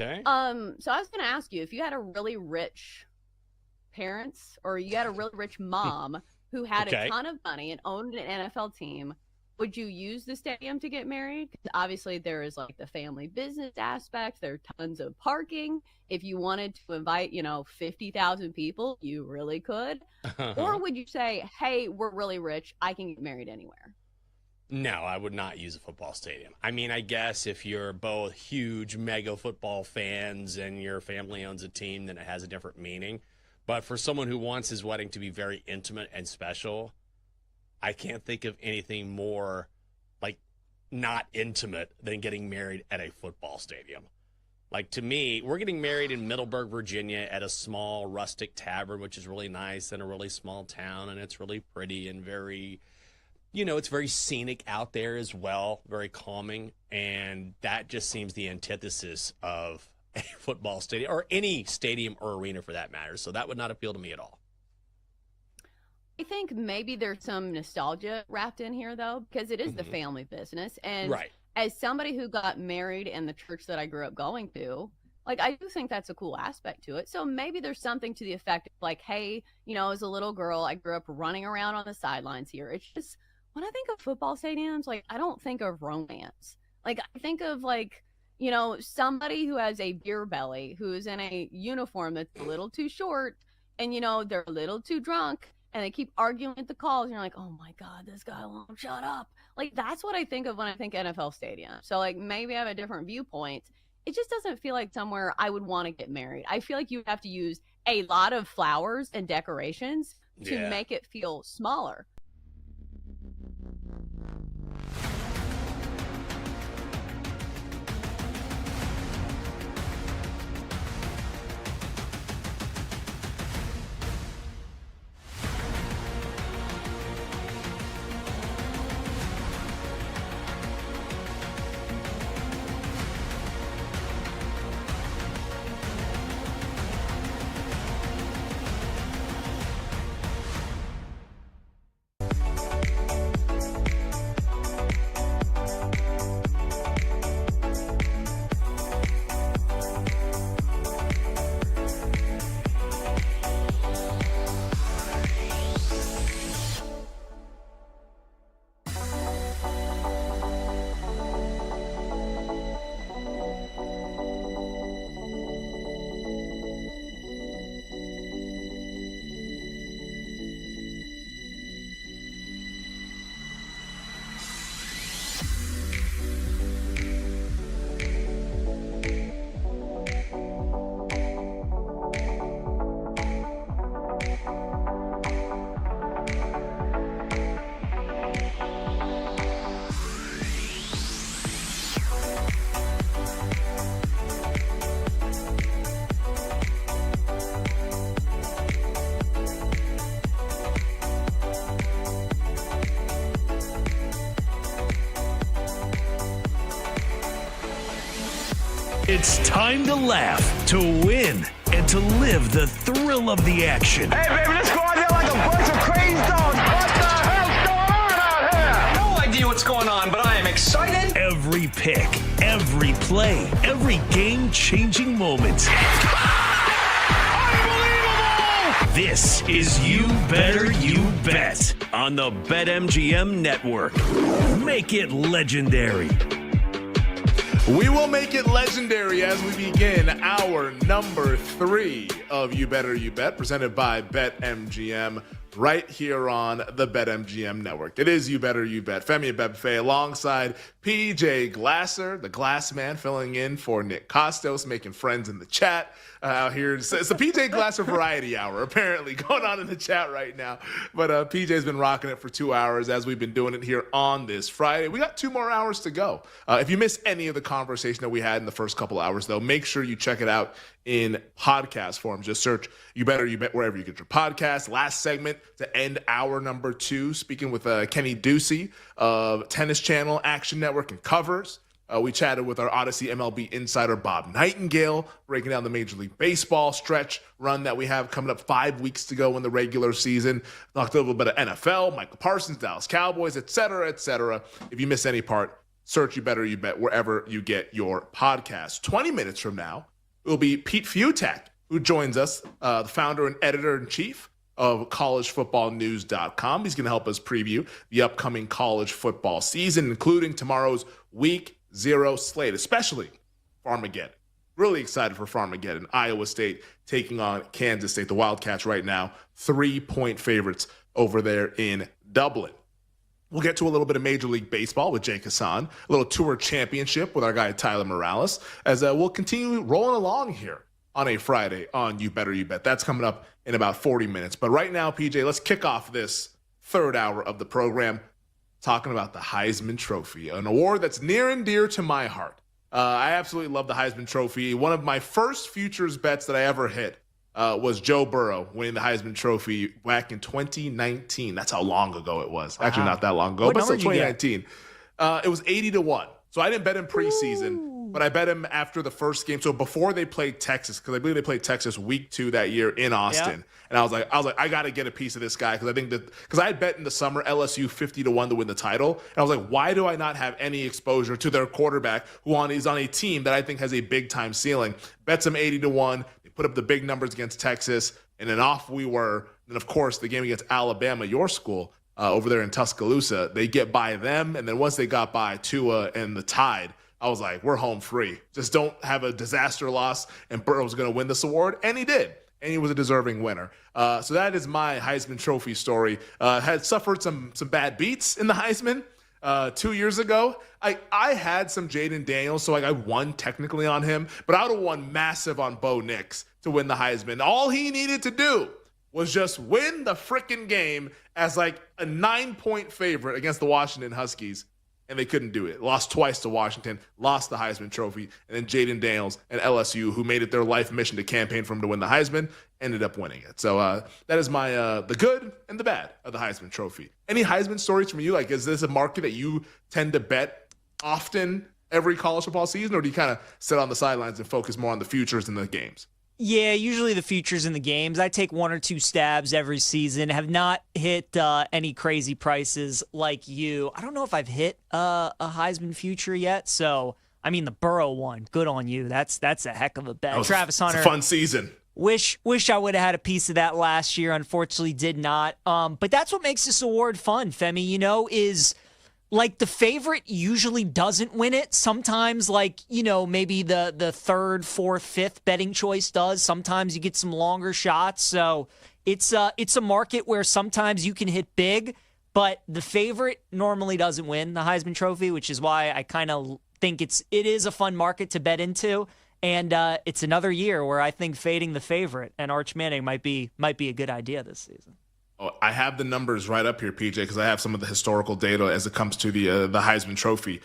Okay. So I was going to ask you, if you had a really rich parents or you had a really rich mom who had Okay. a ton of money and owned an NFL team, would you use the stadium to get married? 'Cause obviously there is like the family business aspect. There are tons of parking. If you wanted to invite, 50,000 people, you really could. Or would you say, hey, we're really rich, I can get married anywhere? No, I would not use a football stadium. I mean, I guess if you're both huge mega football fans and your family owns a team, then it has a different meaning. But for someone who wants his wedding to be very intimate and special, I can't think of anything more like not intimate than getting married at a football stadium. Like, to me, we're getting married in Middleburg, Virginia at a small rustic tavern, which is really nice in a really small town, and it's really pretty and very, it's very scenic out there as well, very calming, and that just seems the antithesis of a football stadium or any stadium or arena for that matter. So that would not appeal to me at all. I think maybe there's some nostalgia wrapped in here, though, because it is the family business. And Right. as somebody who got married in the church that I grew up going to, like, I do think that's a cool aspect to it. So maybe there's something to the effect of like, hey, as a little girl, I grew up running around on the sidelines here. It's just, when I think of football stadiums, like, I don't think of romance. Like, I think of like, somebody who has a beer belly, who's in a uniform that's a little too short, and they're a little too drunk, and they keep arguing at the calls, and you're like, oh my God, this guy won't shut up. Like, that's what I think of when I think NFL stadium. So like, maybe I have a different viewpoint. It just doesn't feel like somewhere I would want to get married. I feel like you have to use a lot of flowers and decorations to make it feel smaller. It's time to laugh, to win, and to live the thrill of the action. Hey, baby, let's go out there like a bunch of crazy dogs. What the hell's going on out here? No idea what's going on, but I am excited. Every pick, every play, every game-changing moment. Unbelievable! This is You Better You Bet on the BetMGM Network. Make it legendary. We will make it legendary as we begin our number 3 of You Better You Bet, presented by BetMGM, right here on the BetMGM Network. It is You Better You Bet. Femi Abebefe alongside PJ Glasser, the Glass Man, filling in for Nick Costos, making friends in the chat out here. It's the PJ Glasser Variety Hour, apparently, going on in the chat right now. But PJ's been rocking it for 2 hours as we've been doing it here on this Friday. We got 2 more hours to go. If you missed any of the conversation that we had in the first couple hours, though, make sure you check it out in podcast form. Just search You Better You Bet wherever you get your podcast. Last segment to end hour number 2, speaking with Kenny Ducey of Tennis Channel, Action Network, and Covers. We chatted with our Odyssey MLB insider, Bob Nightingale, breaking down the Major League Baseball stretch run that we have coming up 5 weeks to go in the regular season. Talked a little bit of NFL, Michael Parsons, Dallas Cowboys, et cetera, et cetera. If you miss any part, search You Better You Bet wherever you get your podcast. 20 minutes from now, it will be Pete Fiutak, who joins us, the founder and editor-in-chief of collegefootballnews.com. He's going to help us preview the upcoming college football season, including tomorrow's Week 0 slate, especially Farmageddon. Really excited for Farmageddon. Iowa State taking on Kansas State. The Wildcats right now, 3-point favorites over there in Dublin. We'll get to a little bit of Major League Baseball with Jake Hassan, a little tour championship with our guy Tyler Morales, as we'll continue rolling along here on a Friday on You Better You Bet. That's coming up in about 40 minutes. But right now, PJ, let's kick off this third hour of the program talking about the Heisman Trophy, an award that's near and dear to my heart. I absolutely love the Heisman Trophy. One of my first futures bets that I ever hit was Joe Burrow winning the Heisman Trophy back in 2019. That's how long ago it was. Wow. Actually, not that long ago, but still 2019. It was 80-1. So I didn't bet him preseason, but I bet him after the first game. So before they played Texas, because I believe they played Texas week 2 that year in Austin. Yeah. And I was like, I got to get a piece of this guy because I think because I had bet in the summer LSU 50-1 to win the title. And I was like, why do I not have any exposure to their quarterback who is on a team that I think has a big time ceiling? Bets him 80-1. They put up the big numbers against Texas, and then off we were. And of course, the game against Alabama, your school, over there in Tuscaloosa, they get by them. And then once they got by Tua and the Tide, I was like, we're home free. Just don't have a disaster loss, and Burrow's going to win this award. And he did. And he was a deserving winner. So that is my Heisman Trophy story. Had suffered some bad beats in the Heisman 2 years ago. I had some Jaden Daniels, so I won technically on him. But I would have won massive on Bo Nix to win the Heisman. All he needed to do was just win the frickin' game as like a 9-point favorite against the Washington Huskies, and they couldn't do it. Lost twice to Washington, lost the Heisman Trophy, and then Jaden Daniels and LSU, who made it their life mission to campaign for him to win the Heisman, ended up winning it. So that is my the good and the bad of the Heisman Trophy. Any Heisman stories from you? Like, is this a market that you tend to bet often every college football season, or do you kind of sit on the sidelines and focus more on the futures and the games? Yeah, usually the futures in the games. I take 1 or 2 stabs every season. Have not hit any crazy prices like you. I don't know if I've hit a Heisman future yet. So, I mean, the Burrow one, good on you. That's a heck of a bet. Travis Hunter, it's a fun season. Wish I would have had a piece of that last year. Unfortunately, did not. But that's what makes this award fun, Femi. You know, is like the favorite usually doesn't win it. Sometimes, like, you know, maybe the third, fourth, fifth betting choice does. Sometimes you get some longer shots. So it's a market where sometimes you can hit big, but the favorite normally doesn't win the Heisman Trophy, which is why I kind of think it is a fun market to bet into. And it's another year where I think fading the favorite and Arch Manning might be a good idea this season. I have the numbers right up here, PJ, because I have some of the historical data as it comes to the Heisman Trophy.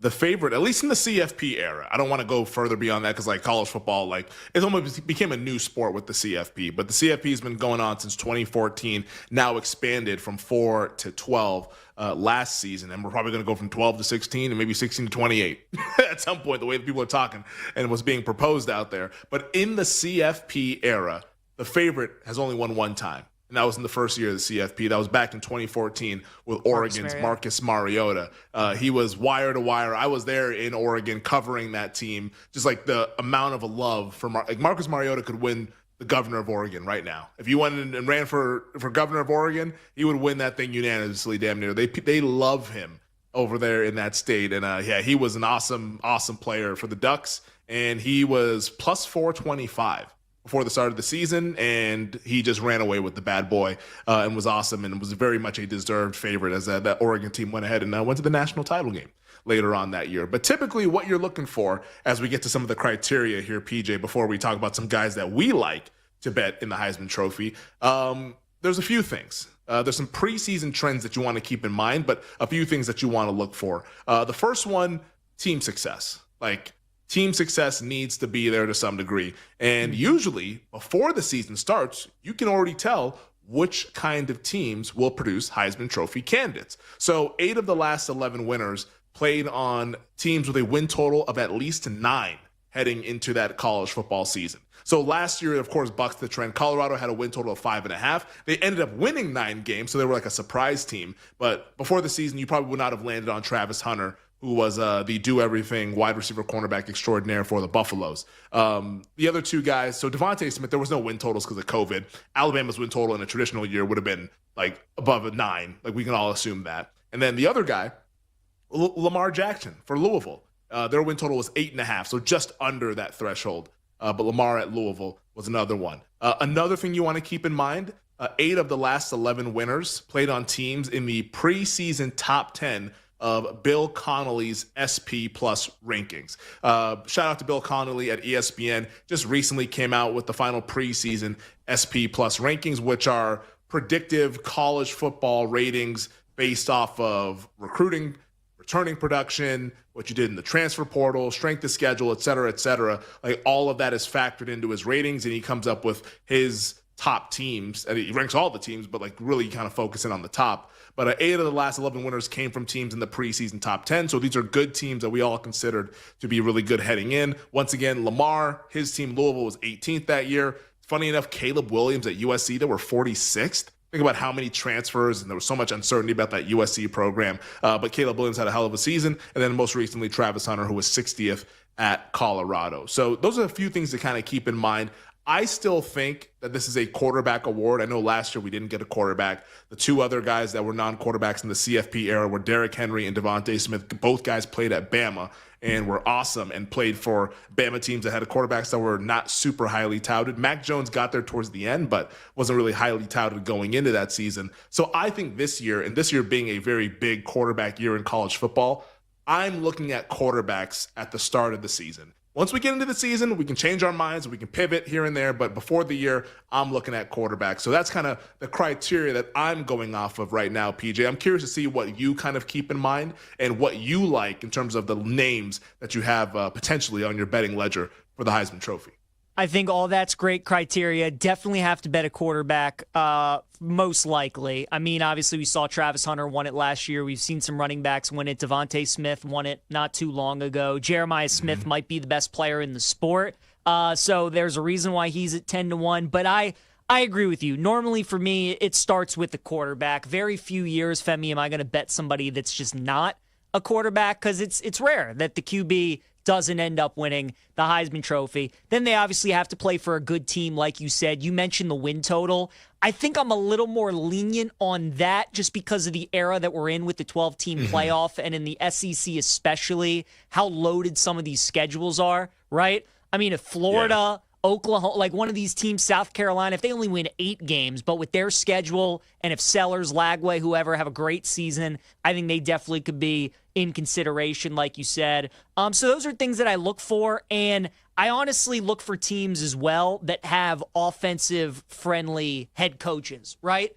the favorite, at least in the CFP era. I don't want to go further beyond that because like college football, like it almost became a new sport with the CFP. But the CFP has been going on since 2014, now expanded from 4 to 12 last season. And we're probably going to go from 12 to 16 and maybe 16 to 28 at some point, the way that people are talking and what's being proposed out there. But in the CFP era, the favorite has only won one time. And that was in the first year of the CFP. That was back in 2014 with Oregon's Marcus Mariota. He was wire to wire. I was there in Oregon covering that team. Just like the amount of love for Marcus Mariota could win the governor of Oregon right now. If you went and ran for governor of Oregon, he would win that thing unanimously, damn near. They love him over there in that state. And yeah, he was an awesome player for the Ducks. And he was plus 425. Before the start of the season, and he just ran away with the bad boy and was awesome and was very much a deserved favorite as that Oregon team went ahead and went to the national title game later on that year. But typically what you're looking for as we get to some of the criteria here, PJ, before we talk about some guys that we like to bet in the Heisman Trophy, there's a few things. There's some preseason trends that you want to keep in mind, but a few things that you want to look for. The first one, team success. Team success needs to be there to some degree. And usually, before the season starts, you can already tell which kind of teams will produce Heisman Trophy candidates. So 8 of the last 11 winners played on teams with a win total of at least 9 heading into that college football season. So last year, of course, bucks the trend. Colorado had a win total of 5.5. They ended up winning 9 games, so they were like a surprise team. But before the season, you probably would not have landed on Travis Hunter, who was the do-everything wide receiver cornerback extraordinaire for the Buffaloes. The other 2 guys, so Devontae Smith, there was no win totals because of COVID. Alabama's win total in a traditional year would have been above a 9. We can all assume that. And then the other guy, Lamar Jackson for Louisville. Their win total was 8.5, so just under that threshold. But Lamar at Louisville was another one. Another thing you want to keep in mind, 8 of the last 11 winners played on teams in the preseason top 10 of Bill Connolly's SP Plus rankings. Shout out to Bill Connolly at ESPN. Just recently came out with the final preseason SP Plus rankings, which are predictive college football ratings based off of recruiting, returning production, what you did in the transfer portal, strength of schedule, et cetera, et cetera. All of that is factored into his ratings, and he comes up with his top teams. And he ranks all the teams, but really kind of focusing on the top. But 8 of the last 11 winners came from teams in the preseason top 10. So these are good teams that we all considered to be really good heading in. Once again, Lamar, his team Louisville was 18th that year. Funny enough, Caleb Williams at USC, they were 46th. Think about how many transfers, and there was so much uncertainty about that USC program. But Caleb Williams had a hell of a season. And then most recently, Travis Hunter, who was 60th at Colorado. So those are a few things to kind of keep in mind. I still think that this is a quarterback award. I know last year we didn't get a quarterback. The 2 other guys that were non-quarterbacks in the CFP era were Derrick Henry and Devontae Smith. Both guys played at Bama and were awesome and played for Bama teams that had quarterbacks that were not super highly touted. Mac Jones got there towards the end, but wasn't really highly touted going into that season. So I think this year, and this year being a very big quarterback year in college football, I'm looking at quarterbacks at the start of the season. Once we get into the season, we can change our minds, we can pivot here and there, but before the year, I'm looking at quarterbacks. So that's kind of the criteria that I'm going off of right now, PJ. I'm curious to see what you kind of keep in mind and what you like in terms of the names that you have potentially on your betting ledger for the Heisman Trophy. I think all that's great criteria. Definitely have to bet a quarterback, most likely. I mean, obviously, we saw Travis Hunter won it last year. We've seen some running backs win it. Devontae Smith won it not too long ago. Jeremiah Smith might be the best player in the sport. So there's a reason why he's at 10-1. But I agree with you. Normally, for me, it starts with the quarterback. Very few years, Femi, am I going to bet somebody that's just not a quarterback, because it's rare that the QB doesn't end up winning the Heisman Trophy. Then they obviously have to play for a good team, like you said. You mentioned the win total. I think I'm a little more lenient on that just because of the era that we're in with the 12-team playoff, and in the SEC especially, how loaded some of these schedules are, right? I mean, if Florida, Oklahoma, like one of these teams, South Carolina, if they only win 8 games, but with their schedule, and if Sellers, Lagway, whoever have a great season, I think they definitely could be in consideration, like you said. So those are things that I look for, and I honestly look for teams as well that have offensive-friendly head coaches, right?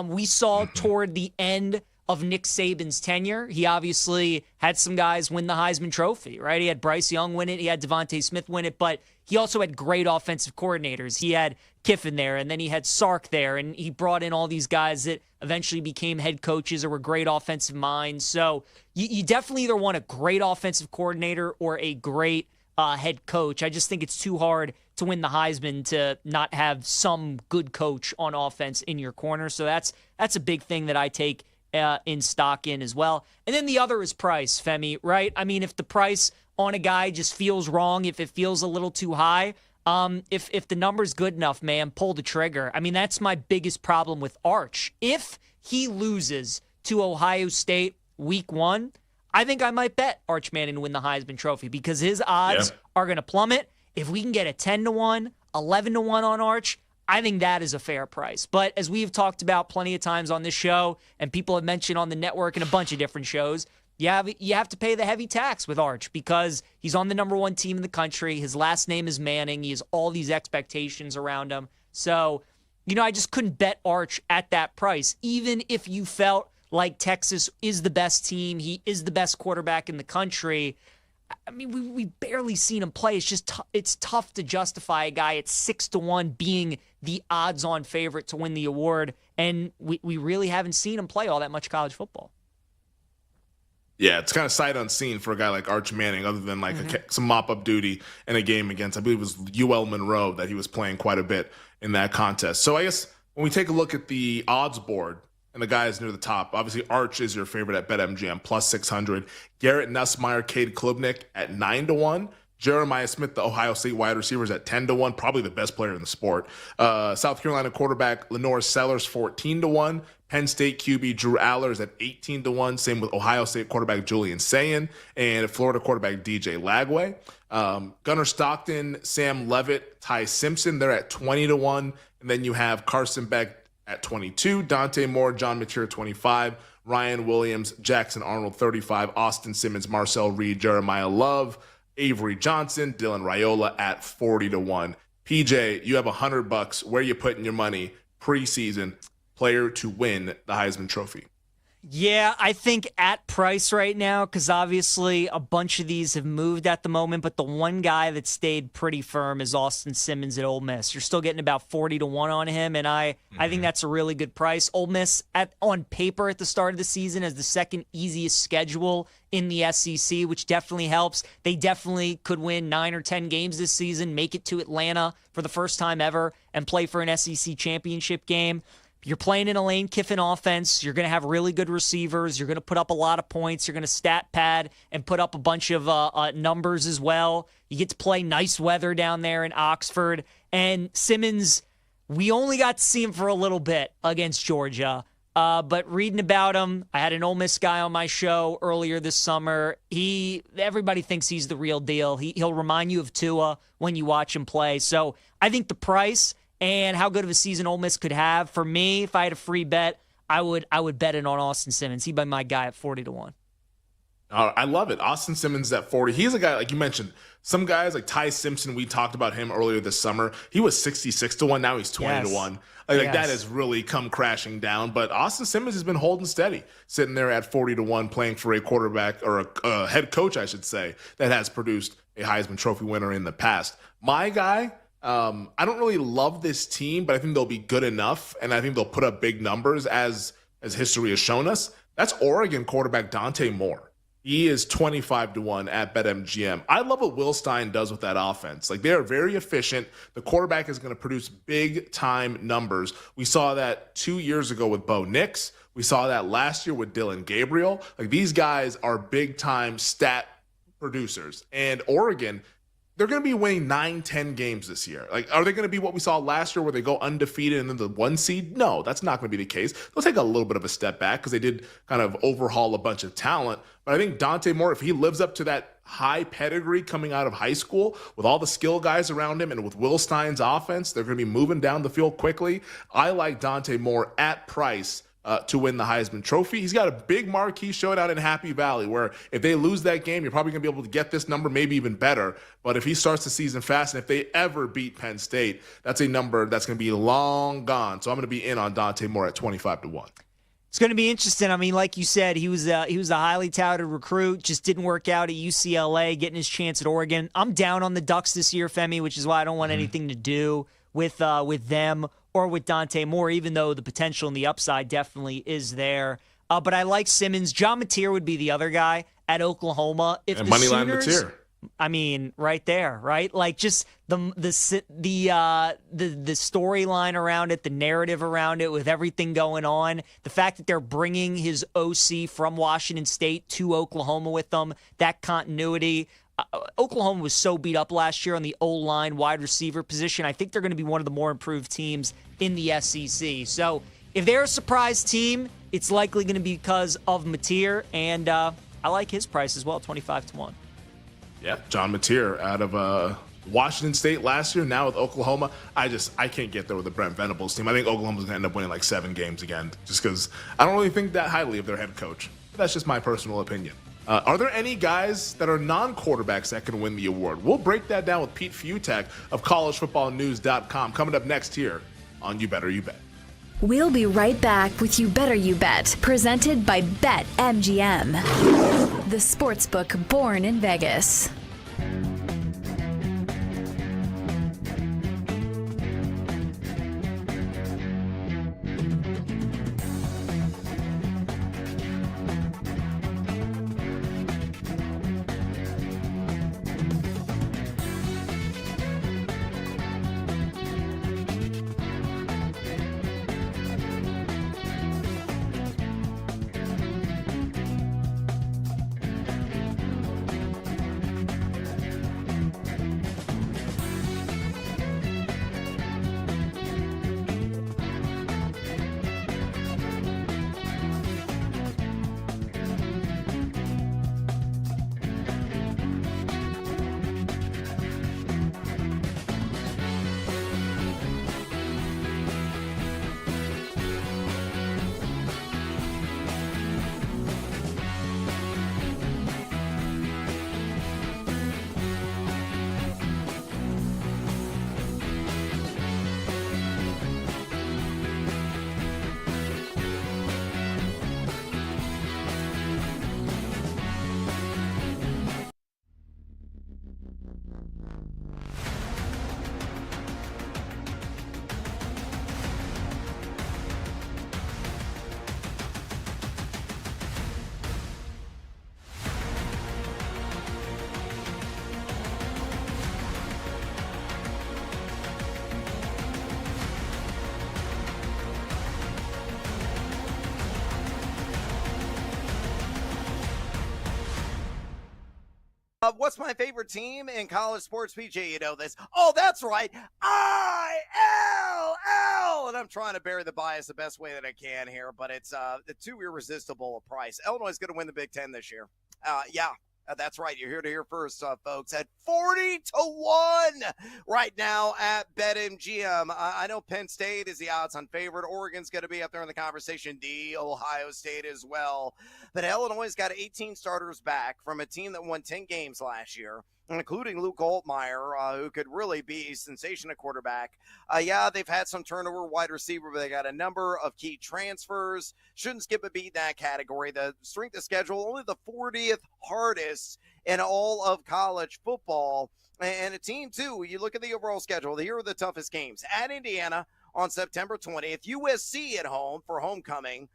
We saw toward the end of Nick Saban's tenure. He obviously had some guys win the Heisman Trophy, right? He had Bryce Young win it. He had Devontae Smith win it, but he also had great offensive coordinators. He had Kiffin there, and then he had Sark there, and he brought in all these guys that eventually became head coaches or were great offensive minds. So you definitely either want a great offensive coordinator or a great head coach. I just think it's too hard to win the Heisman to not have some good coach on offense in your corner. So that's a big thing that I take in stock in as well. And then the other is price, Femi, right? I mean, if the price on a guy just feels wrong, if it feels a little too high, if the number's good enough, man, pull the trigger. I mean, that's my biggest problem with Arch. If he loses to Ohio State week 1, I think I might bet Arch Manning to win the Heisman Trophy because his odds are going to plummet. If we can get a 10-1, 11-1 on Arch, I think that is a fair price. But as we've talked about plenty of times on this show, and people have mentioned on the network and a bunch of different shows, you have to pay the heavy tax with Arch because he's on the number 1 team in the country. His last name is Manning. He has all these expectations around him. So, I just couldn't bet Arch at that price, even if you felt like Texas is the best team. He is the best quarterback in the country. I mean, we've barely seen him play. It's just it's tough to justify a guy at 6-1 being the odds-on favorite to win the award, and we really haven't seen him play all that much college football. Yeah, it's kind of sight unseen for a guy like Arch Manning, other than like some mop-up duty in a game against, I believe it was UL Monroe that he was playing quite a bit in that contest. So I guess when we take a look at the odds board and the guys near the top, obviously Arch is your favorite at BetMGM, plus 600. Garrett Nussmeier, Cade Klubnik at 9-1. Jeremiah Smith, the Ohio State wide receiver, is at 10-1, probably the best player in the sport. South Carolina quarterback Lenore Sellers, 14-1. Penn State QB Drew Aller is at 18-1. Same with Ohio State quarterback Julian Sayin and Florida quarterback DJ Lagway. Gunnar Stockton, Sam Levitt, Ty Simpson, they're at 20-1. And then you have Carson Beck at 22, Dante Moore, John Mateer, 25, Ryan Williams, Jackson Arnold, 35, Austin Simmons, Marcel Reed, Jeremiah Love, Avery Johnson, Dylan Raiola at 40-1. PJ, you have $100. Where are you putting your money preseason player to win the Heisman Trophy? Yeah, I think at price right now, because obviously a bunch of these have moved at the moment, but the one guy that stayed pretty firm is Austin Simmons at Ole Miss. You're still getting about 40-1 on him, and I think that's a really good price. Ole Miss, on paper at the start of the season, has the second easiest schedule in the SEC, which definitely helps. They definitely could win 9 or 10 games this season, make it to Atlanta for the first time ever, and play for an SEC championship game. You're playing in a Lane Kiffin offense. You're going to have really good receivers. You're going to put up a lot of points. You're going to stat pad and put up a bunch of numbers as well. You get to play nice weather down there in Oxford. And Simmons, we only got to see him for a little bit against Georgia. But reading about him, I had an Ole Miss guy on my show earlier this summer. Everybody thinks he's the real deal. He'll remind you of Tua when you watch him play. So I think the price and how good of a season Ole Miss could have, for me, if I had a free bet, I would bet it on Austin Simmons. He'd be my guy at 40-1. I love it. Austin Simmons at 40. He's a guy, like you mentioned, some guys like Ty Simpson, we talked about him earlier this summer. He was 66-1. Now he's 20-1. That has really come crashing down. But Austin Simmons has been holding steady, sitting there at 40-1, playing for a quarterback or a head coach, I should say, that has produced a Heisman Trophy winner in the past. My guy, I don't really love this team, but I think they'll be good enough, and I think they'll put up big numbers as history has shown us. That's Oregon quarterback Dante Moore. He is 25-1 at BetMGM. I love what Will Stein does with that offense. Like, they are very efficient. The quarterback is going to produce big-time numbers. We saw that 2 years ago with Bo Nix. We saw that last year with Dylan Gabriel. Like, these guys are big-time stat producers. And Oregon, they're going to be winning 9-10 games this year. Like, are they going to be what we saw last year where they go undefeated and then the 1 seed? No, that's not going to be the case. They'll take a little bit of a step back because they did kind of overhaul a bunch of talent. But I think Dante Moore, if he lives up to that high pedigree coming out of high school with all the skill guys around him and with Will Stein's offense, they're going to be moving down the field quickly. I like Dante Moore at price to win the Heisman Trophy. He's got a big marquee showdown in Happy Valley where if they lose that game, you're probably going to be able to get this number, maybe even better. But if he starts the season fast and if they ever beat Penn State, that's a number that's going to be long gone. So I'm going to be in on Dante Moore at 25-1. It's going to be interesting. I mean, like you said, he was a highly touted recruit, just didn't work out at UCLA, getting his chance at Oregon. I'm down on the Ducks this year, Femi, which is why I don't want anything to do with them or with Dante Moore, even though the potential and the upside definitely is there. But I like Simmons. John Mateer would be the other guy at Oklahoma. If and the Moneyline Sooners, Mateer. I mean, right there, right? Like just the storyline around it, the narrative around it, with everything going on, the fact that they're bringing his OC from Washington State to Oklahoma with them, that continuity. Oklahoma was so beat up last year on the O-line wide receiver position. I think they're going to be one of the more improved teams in the SEC. So if they're a surprise team, it's likely going to be because of Mateer, and I like his price as well, 25-1. Yeah, John Mateer out of Washington State last year, now with Oklahoma. I can't get there with the Brent Venables team. I think Oklahoma's going to end up winning like 7 games again, just because I don't really think that highly of their head coach. That's just my personal opinion. Are there any guys that are non-quarterbacks that can win the award? We'll break that down with Pete Fiutak of collegefootballnews.com coming up next here on You Better You Bet. We'll be right back with You Better You Bet, presented by BetMGM, the sportsbook born in Vegas. What's my favorite team in college sports, PJ? You know this. Oh, that's right. ILL. And I'm trying to bury the bias the best way that I can here, but it's too irresistible a price. Illinois is going to win the Big Ten this year. That's right. You're here to hear first, folks. At 40-1 right now at BetMGM. I know Penn State is the odds-on favorite. Oregon's going to be up there in the conversation. Ohio State as well. But Illinois got 18 starters back from a team that won 10 games last year, including Luke Altmaier, who could really be a sensation at quarterback. They've had some turnover wide receiver, but they got a number of key transfers. Shouldn't skip a beat in that category. The strength of schedule, only the 40th hardest in all of college football. And a team, too, you look at the overall schedule, here are the toughest games. At Indiana on September 20th, USC at home for homecoming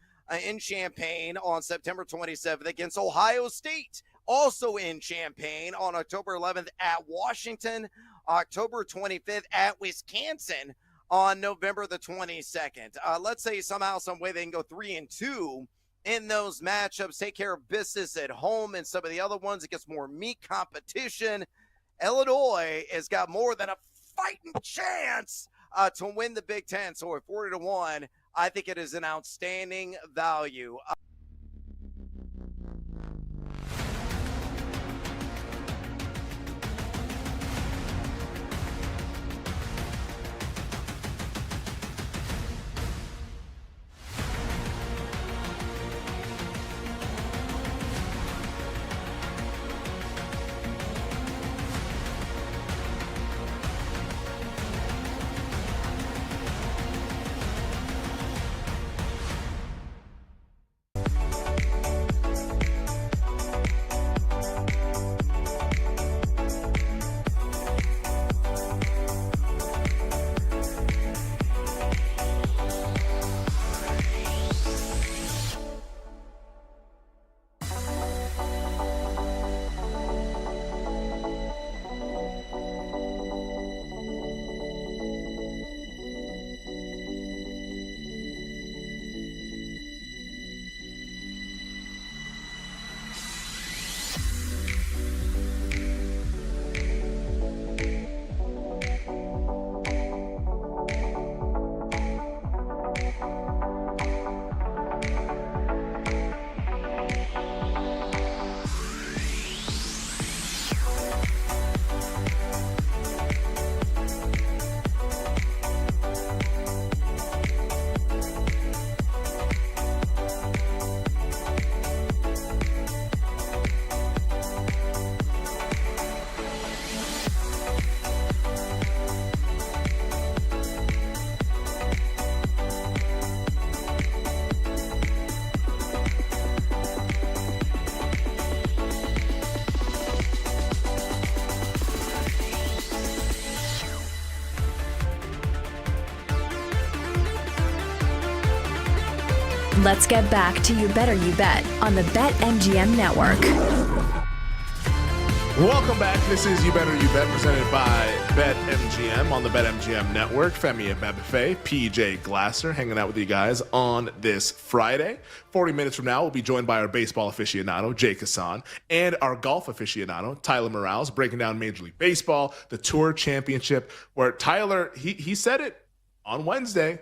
in Champaign on September 27th against Ohio State. Also in Champaign on October 11th at Washington, October 25th at Wisconsin on November the 22nd. Let's say somehow, some way they can go 3-2 in those matchups, take care of business at home, and some of the other ones, it gets more meat competition. Illinois has got more than a fighting chance to win the Big Ten. So at 40-1, I think it is an outstanding value. Let's get back to You Better You Bet on the BetMGM Network. Welcome back. This is You Better You Bet, presented by BetMGM on the BetMGM Network. Femi Abebefe, PJ Glasser, hanging out with you guys on this Friday. 40 minutes from now, we'll be joined by our baseball aficionado, Jake Hassan, and our golf aficionado, Tyler Morales, breaking down Major League Baseball, the Tour Championship, where Tyler, he said it on Wednesday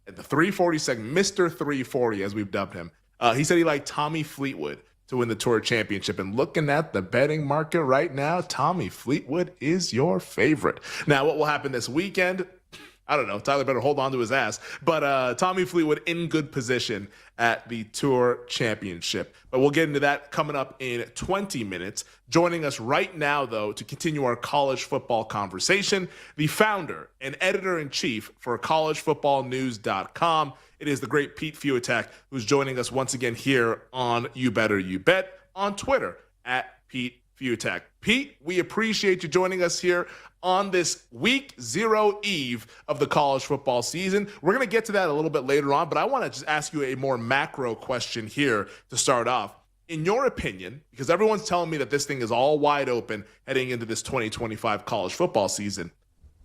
at the 340 segment, Mr. 340, as we've dubbed him. He said he liked Tommy Fleetwood to win the Tour Championship. And looking at the betting market right now, Tommy Fleetwood is your favorite. Now, what will happen this weekend? I don't know. Tyler better hold on to his ass. But Tommy Fleetwood in good position at the Tour Championship. But we'll get into that coming up in 20 minutes. Joining us right now, though, to continue our college football conversation, the founder and editor-in-chief for collegefootballnews.com. It is the great Pete Fiutak, who's joining us once again here on You Better You Bet on Twitter at Pete Fiutak. Pete, we appreciate you joining us here on this week 0 eve of the college football season. We're going to get to that a little bit later on, but I want to just ask you a more macro question here to start off. In your opinion, because everyone's telling me that this thing is all wide open heading into this 2025 college football season,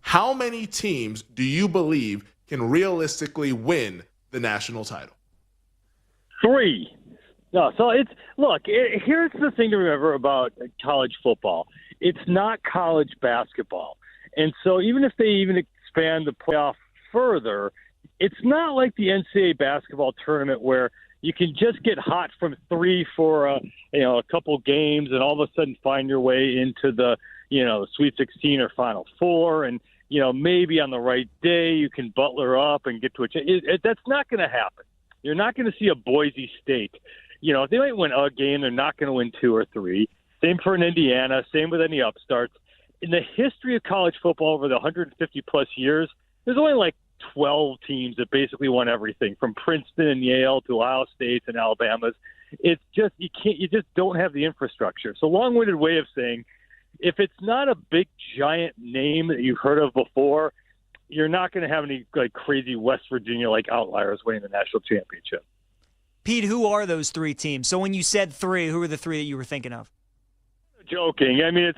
how many teams do you believe can realistically win the national title? 3. No, so here's the thing to remember about college football. It's not college basketball. And so even if they even expand the playoff further, it's not like the NCAA basketball tournament where you can just get hot from 3 for a couple games and all of a sudden find your way into the Sweet 16 or Final Four, and maybe on the right day you can butler up and get to that's not going to happen. You're not going to see a Boise State. They might win a game, they're not going to win 2 or 3. Same for an Indiana, same with any upstarts. In the history of college football over the 150-plus years, there's only like 12 teams that basically won everything, from Princeton and Yale to Ohio State and Alabama's. It's just you just don't have the infrastructure. So long-winded way of saying, if it's not a big, giant name that you've heard of before, you're not going to have any crazy West Virginia-like outliers winning the national championship. Pete, who are those 3 teams? So when you said 3, who are the 3 that you were thinking of? Joking. I mean,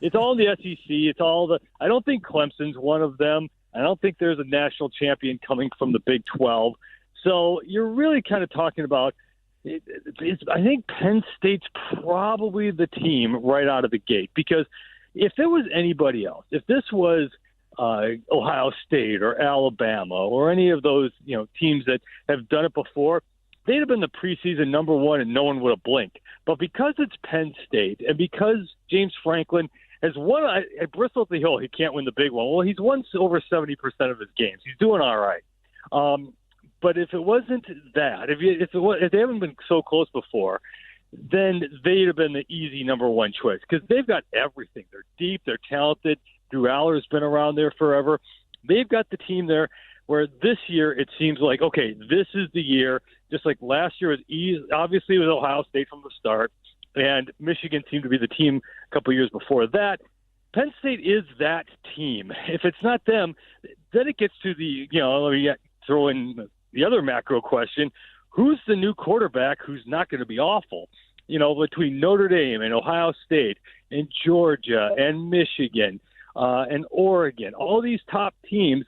it's all the SEC. It's all the. I don't think Clemson's one of them. I don't think there's a national champion coming from the Big 12. So you're really kind of talking about. I think Penn State's probably the team right out of the gate, because if there was anybody else, if this was Ohio State or Alabama or any of those teams that have done it before, they'd have been the preseason number 1 and no one would have blinked. But because it's Penn State and because James Franklin has won at Bristol at the Hill, he can't win the big one. Well, he's won over 70% of his games. He's doing all right. But if it wasn't that, if they haven't been so close before, then they'd have been the easy number 1 choice, because they've got everything. They're deep. They're talented. Drew Aller's been around there forever. They've got the team there where this year it seems like, okay, this is the year. Just like last year, obviously it was Ohio State from the start, and Michigan seemed to be the team a couple years before that. Penn State is that team. If it's not them, then it gets to the, let me throw in the other macro question. Who's the new quarterback who's not going to be awful? Between Notre Dame and Ohio State and Georgia and Michigan and Oregon, all these top teams,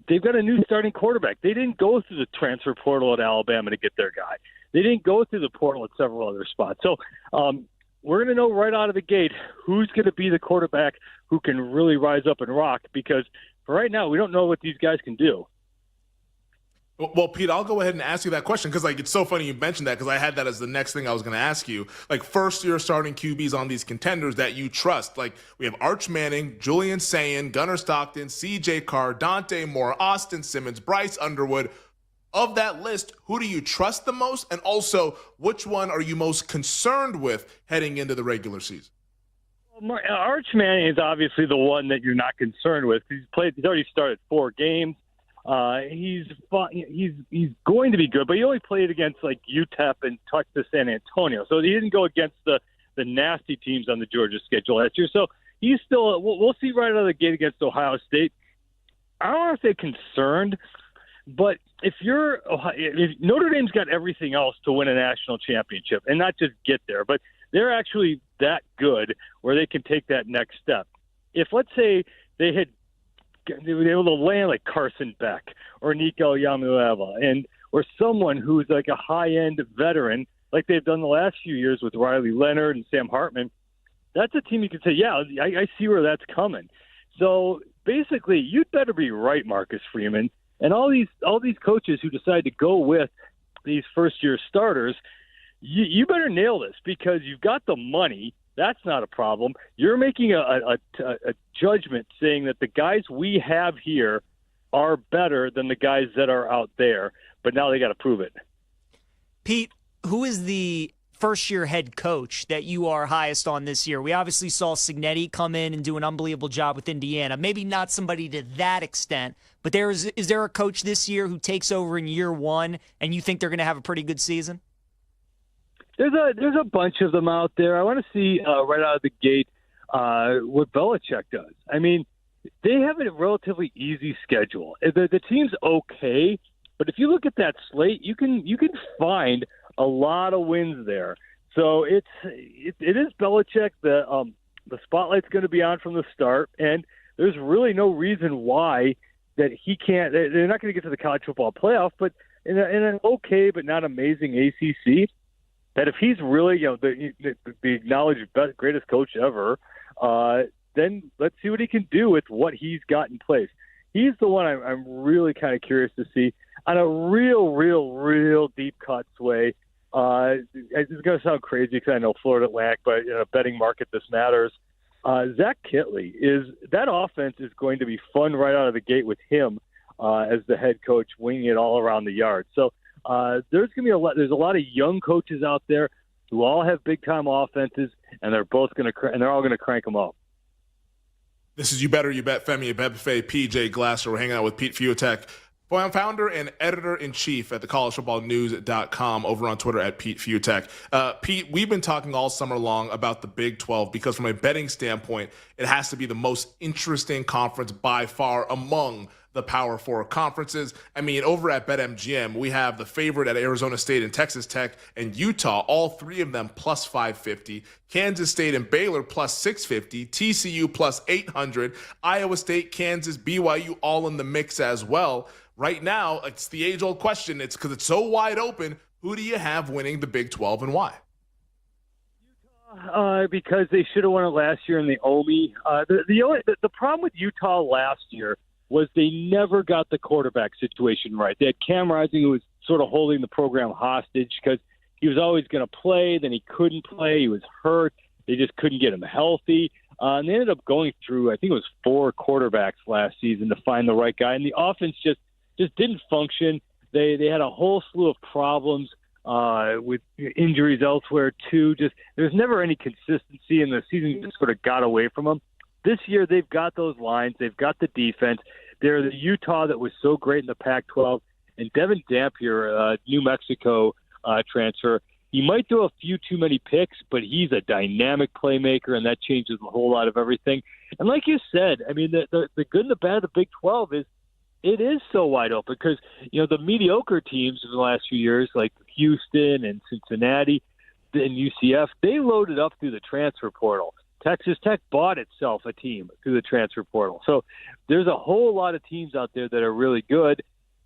they've got a new starting quarterback. They didn't go through the transfer portal at Alabama to get their guy. They didn't go through the portal at several other spots. So we're going to know right out of the gate who's going to be the quarterback who can really rise up and rock, because for right now, we don't know what these guys can do. Well, Pete, I'll go ahead and ask you that question, because it's so funny you mentioned that, because I had that as the next thing I was going to ask you. First-year starting QBs on these contenders that you trust. We have Arch Manning, Julian Sayin, Gunnar Stockton, C.J. Carr, Dante Moore, Austin Simmons, Bryce Underwood. Of that list, who do you trust the most? And also, which one are you most concerned with heading into the regular season? Well, Arch Manning is obviously the one that you're not concerned with. He's already started 4 games. He's going to be good, but he only played against UTEP and Texas San Antonio, so he didn't go against the nasty teams on the Georgia schedule last year. So he's still. We'll see right out of the gate against Ohio State. I don't want to say concerned, But if Notre Dame's got everything else to win a national championship and not just get there, but they're actually that good where they can take that next step. If, let's say, they were able to land like Carson Beck or Nico Yamueva or someone who's like a high-end veteran like they've done the last few years with Riley Leonard and Sam Hartman, that's a team you can say, yeah, I see where that's coming. So basically, you'd better be right, Marcus Freeman. And all these coaches who decide to go with these first-year starters, you better nail this because you've got the money. That's not a problem. You're making a judgment saying that the guys we have here are better than the guys that are out there, but now they got to prove it. Pete, who is the first-year head coach that you are highest on this year? We obviously saw Cignetti come in and do an unbelievable job with Indiana. Maybe not somebody to that extent, but is there a coach this year who takes over in year one and you think they're going to have a pretty good season? There's a bunch of them out there. I want to see right out of the gate what Belichick does. I mean, they have a relatively easy schedule. The team's okay, but if you look at that slate, you can find a lot of wins there. So it is Belichick. The spotlight's going to be on from the start, and there's really no reason why that he can't. They're not going to get to the college football playoff, but in an okay but not amazing ACC, that if he's really the acknowledged best, greatest coach ever, then let's see what he can do with what he's got in place. He's the one I'm really kind of curious to see on a real deep cuts way. It's going to sound crazy because I know Florida Atlantic, but in a betting market, this matters. Zach Kittley that offense is going to be fun right out of the gate with him as the head coach, winging it all around the yard. So there's going to be there's a lot of young coaches out there who all have big time offenses, and they're all going to crank them up. This is You Better You Bet, Femi Abebefe, PJ Glasser. We're hanging out with Pete Fiutek, founder and editor-in-chief at thecollegefootballnews.com, over on Twitter at Pete Fiutek. Pete, we've been talking all summer long about the Big 12 because from a betting standpoint, it has to be the most interesting conference by far among the Power Four conferences. I mean, over at BetMGM, we have the favorite at Arizona State and Texas Tech and Utah, all three of them plus 550. Kansas State and Baylor plus 650. TCU plus 800. Iowa State, Kansas, BYU all in the mix as well. Right now, it's the age-old question. It's because it's so wide open. Who do you have winning the Big 12 and why? Because they should have won it last year in the Omi. The problem with Utah last year was they never got the quarterback situation right. They had Cam Rising, who was sort of holding the program hostage because he was always going to play, then he couldn't play, he was hurt, they just couldn't get him healthy. And they ended up going through, I think it was 4 quarterbacks last season to find the right guy, and the offense just didn't function. They had a whole slew of problems with injuries elsewhere too. There's never any consistency, and the season just sort of got away from them. This year, they've got those lines. They've got the defense. They're the Utah that was so great in the Pac-12. And Devin Dampier, New Mexico transfer, he might throw a few too many picks, but he's a dynamic playmaker, and that changes a whole lot of everything. And like you said, I mean, the good and the bad of the Big 12 is it is so wide open because, the mediocre teams in the last few years, like Houston and Cincinnati and UCF, they loaded up through the transfer portal. Texas Tech bought itself a team through the transfer portal. So there's a whole lot of teams out there that are really good.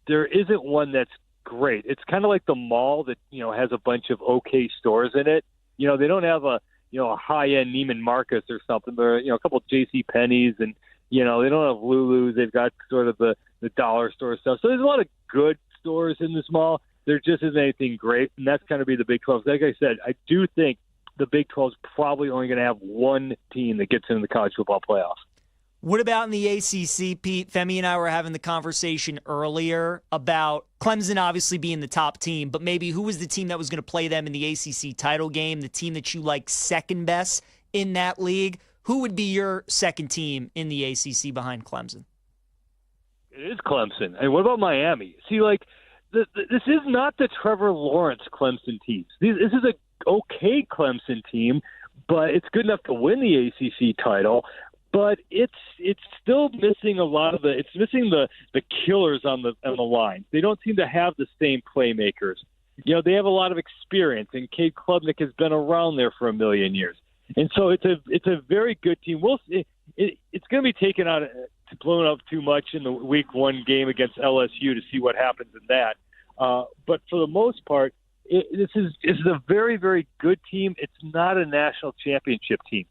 There isn't one that's great. It's kind of like the mall that, has a bunch of okay stores in it. They don't have a high-end Neiman Marcus or something. There are, a couple of J.C. Penney's and, they don't have Lulu's. They've got sort of the dollar store stuff. So there's a lot of good stores in this mall. There just isn't anything great, and that's kind of be the Big 12. Like I said, I do think the Big 12 is probably only going to have one team that gets into the college football playoffs. What about in the ACC, Pete? Femi and I were having the conversation earlier about Clemson obviously being the top team, but maybe who was the team that was going to play them in the ACC title game, the team that you like second best in that league? Who would be your second team in the ACC behind Clemson? It is Clemson. And what about Miami? See, this is not the Trevor Lawrence Clemson teams. This is a okay Clemson team, but it's good enough to win the ACC title. but it's still missing a lot of it's missing the killers on the line. They don't seem to have the same playmakers. They have a lot of experience, and Cade Klubnik has been around there for a million years. And so it's a very good team. We'll see. It's going to be taken out, blown up too much in the Week 1 game against LSU to see what happens in that. But for the most part, this is a very, very good team. It's not a national championship team.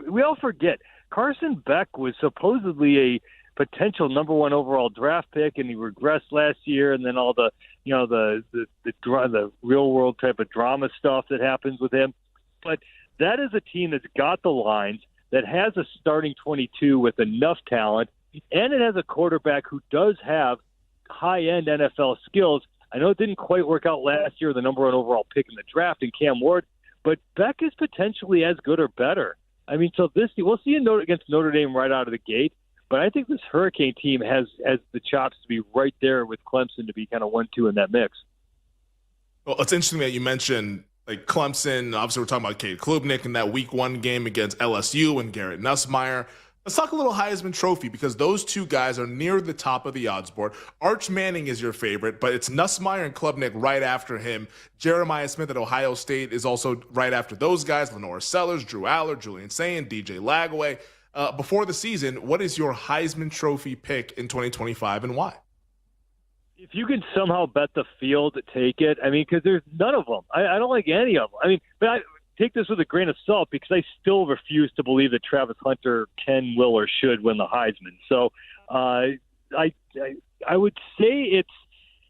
We all forget, Carson Beck was supposedly a potential number 1 overall draft pick, and he regressed last year, and then all the real world type of drama stuff that happens with him. But that is a team that's got the lines, that has a starting 22 with enough talent, and it has a quarterback who does have high-end NFL skills. I know it didn't quite work out last year, the number 1 overall pick in the draft in Cam Ward, but Beck is potentially as good or better. I mean, so we'll see against Notre Dame right out of the gate, but I think this Hurricane team has the chops to be right there with Clemson to be kind of 1-2 in that mix. Well, it's interesting that you mentioned like Clemson. Obviously, we're talking about Cade Klubnik in that Week 1 game against LSU and Garrett Nussmeier. Let's talk a little Heisman Trophy, because those two guys are near the top of the odds board. Arch Manning is your favorite, but it's Nussmeier and Klubnik right after him. Jeremiah Smith at Ohio State is also right after those guys. Lenore Sellers, Drew Aller, Julian Sayin, DJ Lagway. Before the season, what is your Heisman Trophy pick in 2025 and why? If you can somehow bet the field to take it, I mean, because there's none of them. I don't like any of them. I mean, but I take this with a grain of salt, because I still refuse to believe that Travis Hunter can, will, or should win the Heisman. So I would say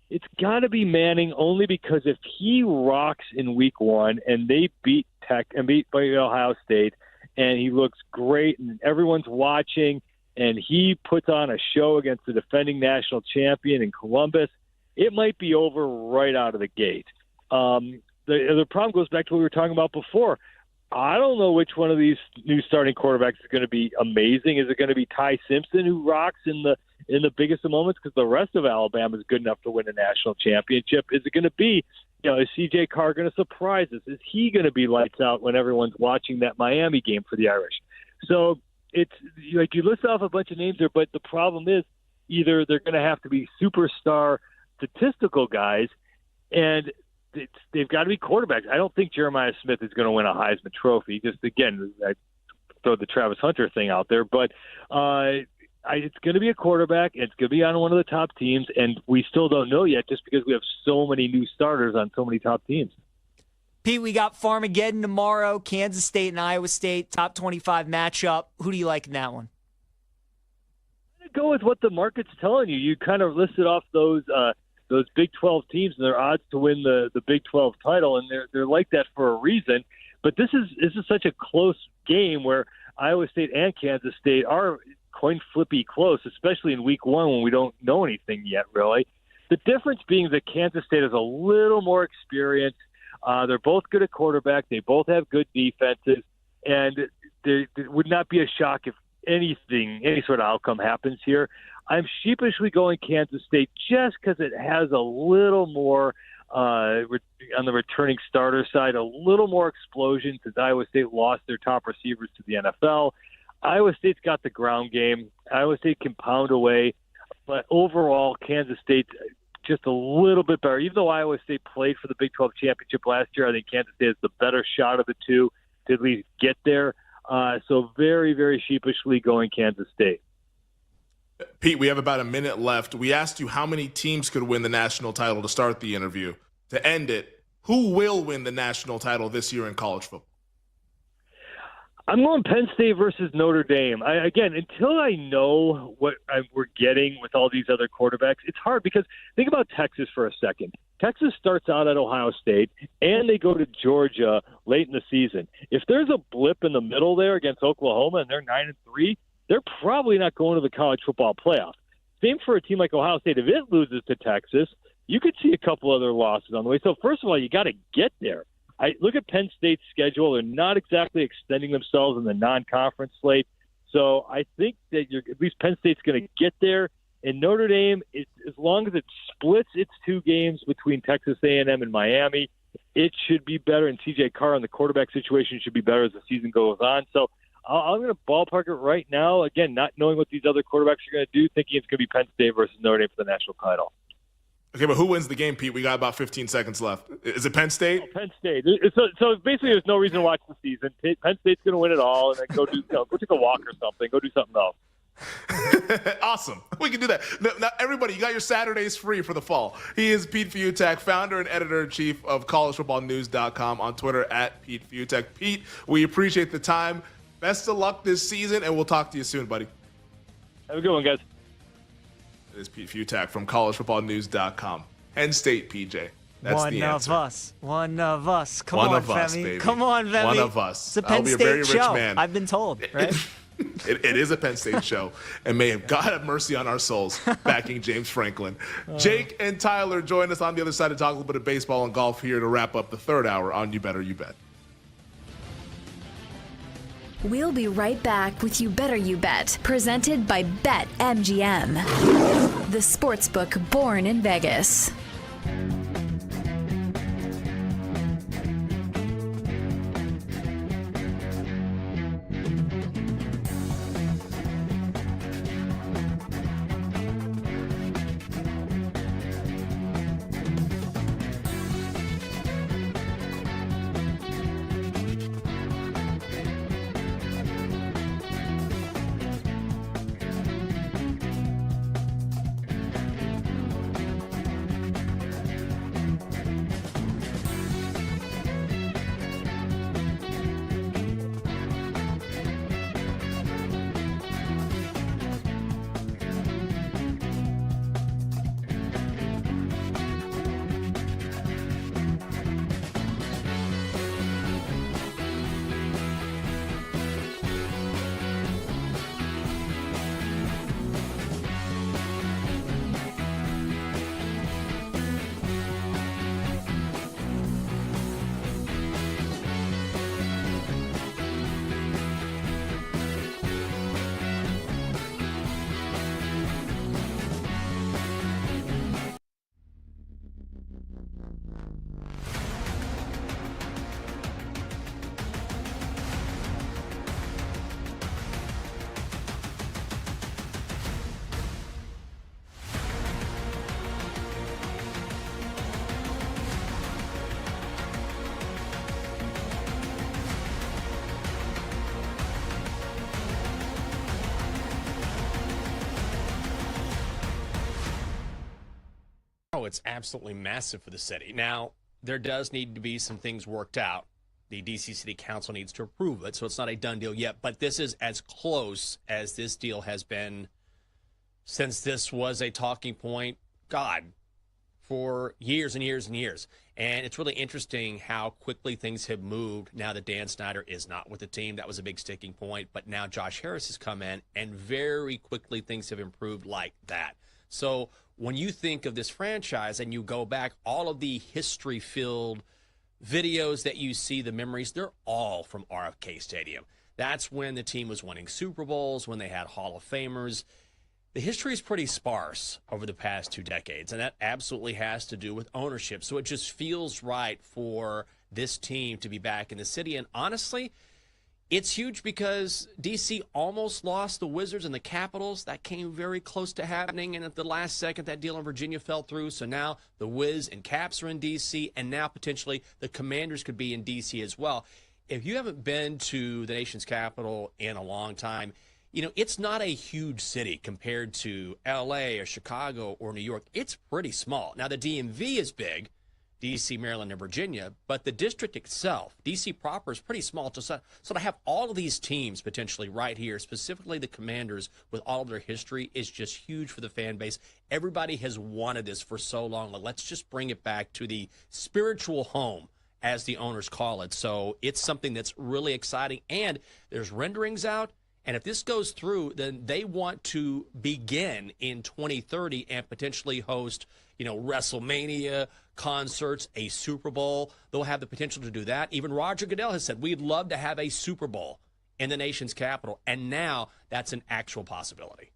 it's got to be Manning, only because if he rocks in Week 1 and they beat Ohio State, and he looks great and everyone's watching, and he puts on a show against the defending national champion in Columbus, it might be over right out of the gate. The problem goes back to what we were talking about before. I don't know which one of these new starting quarterbacks is going to be amazing. Is it going to be Ty Simpson, who rocks in the biggest of moments because the rest of Alabama is good enough to win a national championship? Is it going to be, is C.J. Carr going to surprise us? Is he going to be lights out when everyone's watching that Miami game for the Irish? So it's like you list off a bunch of names there, but the problem is either they're going to have to be superstar statistical guys, and they've got to be quarterbacks. I don't think Jeremiah Smith is going to win a Heisman Trophy. Just, again, I throw the Travis Hunter thing out there, but it's going to be a quarterback. It's going to be on one of the top teams, and we still don't know yet just because we have so many new starters on so many top teams. Pete, we got Farmageddon tomorrow, Kansas State and Iowa State, top 25 matchup. Who do you like in that one? I'm going to go with what the market's telling you. You kind of listed off those Big 12 teams and their odds to win the Big 12 title, and they're like that for a reason. But this is such a close game where Iowa State and Kansas State are coin flippy close, especially in Week 1 when we don't know anything yet, really. The difference being that Kansas State has a little more experience. They're both good at quarterback. They both have good defenses, and it would not be a shock if any sort of outcome happens here. I'm sheepishly going Kansas State just because it has a little more on the returning starter side, a little more explosion since Iowa State lost their top receivers to the NFL. Iowa State's got the ground game. Iowa State can pound away, but overall, Kansas State just a little bit better. Even though Iowa State played for the Big 12 championship last year, I think Kansas State has the better shot of the two to at least get there. So very, very sheepishly going Kansas State. Pete, we have about a minute left. We asked you how many teams could win the national title to start the interview. To end it, who will win the national title this year in college football? I'm going Penn State versus Notre Dame. Again, until I know what we're getting with all these other quarterbacks, it's hard because think about Texas for a second. Texas starts out at Ohio State, and they go to Georgia late in the season. If there's a blip in the middle there against Oklahoma and they're 9-3, they're probably not going to the college football playoff. Same for a team like Ohio State. If it loses to Texas, you could see a couple other losses on the way. So first of all, you got to get there. I look at Penn State's schedule. They're not exactly extending themselves in the non-conference slate. So I think that at least Penn State's going to get there. And Notre Dame, as long as it splits its two games between Texas A&M and Miami, it should be better. And C.J. Carr on the quarterback situation should be better as the season goes on. So I'm going to ballpark it right now. Again, not knowing what these other quarterbacks are going to do, thinking it's going to be Penn State versus Notre Dame for the national title. Okay, but who wins the game, Pete? We got about 15 seconds left. Is it Penn State? Oh, Penn State. So basically, there's no reason to watch the season. Penn State's going to win it all, and then go take a walk or something. Go do something else. Awesome. We can do that. Now, everybody, you got your Saturdays free for the fall. He is Pete Fiutak, founder and editor-in-chief of collegefootballnews.com, on Twitter at Pete Fiutak. Pete, we appreciate the time. Best of luck this season, and we'll talk to you soon, buddy. Have a good one, guys. It is Pete Fiutak from collegefootballnews.com. Penn State, PJ. That's the answer. One of us. Come One on, of us, Femi. baby. Come on, Femi. One of us. It's a Penn I'll be State a very show. rich man. I've been told, right? It is a Penn State show, and may God have mercy on our souls, backing James Franklin. Jake and Tyler join us on the other side to talk a little bit of baseball and golf here to wrap up the third hour on You Better You Bet. We'll be right back with You Better You Bet, presented by BetMGM, the sportsbook born in Vegas. Oh, it's absolutely massive for the city. Now, there does need to be some things worked out. The D.C. City Council needs to approve it, so it's not a done deal yet. But this is as close as this deal has been since this was a talking point, God, for years and years and years. And it's really interesting how quickly things have moved now that Dan Snyder is not with the team. That was a big sticking point. But now Josh Harris has come in, and very quickly things have improved like that. So when you think of this franchise and you go back, all of the history-filled videos that you see, the memories, they're all from RFK Stadium. That's when the team was winning Super Bowls, when they had Hall of Famers. The history is pretty sparse over the past 2 decades, and that absolutely has to do with ownership. So it just feels right for this team to be back in the city. And honestly, it's huge because D.C. almost lost the Wizards and the Capitals. That came very close to happening, and at the last second, that deal in Virginia fell through. So now the Wiz and Caps are in D.C., and now potentially the Commanders could be in D.C. as well. If you haven't been to the nation's capital in a long time, you know, it's not a huge city compared to L.A. or Chicago or New York. It's pretty small. Now, the DMV is big, D.C., Maryland, and Virginia, but the district itself, D.C. proper, is pretty small. So to have all of these teams potentially right here, specifically the Commanders with all of their history, is just huge for the fan base. Everybody has wanted this for so long. Let's just bring it back to the spiritual home, as the owners call it. So it's something that's really exciting, and there's renderings out. And if this goes through, then they want to begin in 2030 and potentially host, you know, WrestleMania, concerts, a Super Bowl. They'll have the potential to do that. Even Roger Goodell has said, we'd love to have a Super Bowl in the nation's capital. And now that's an actual possibility.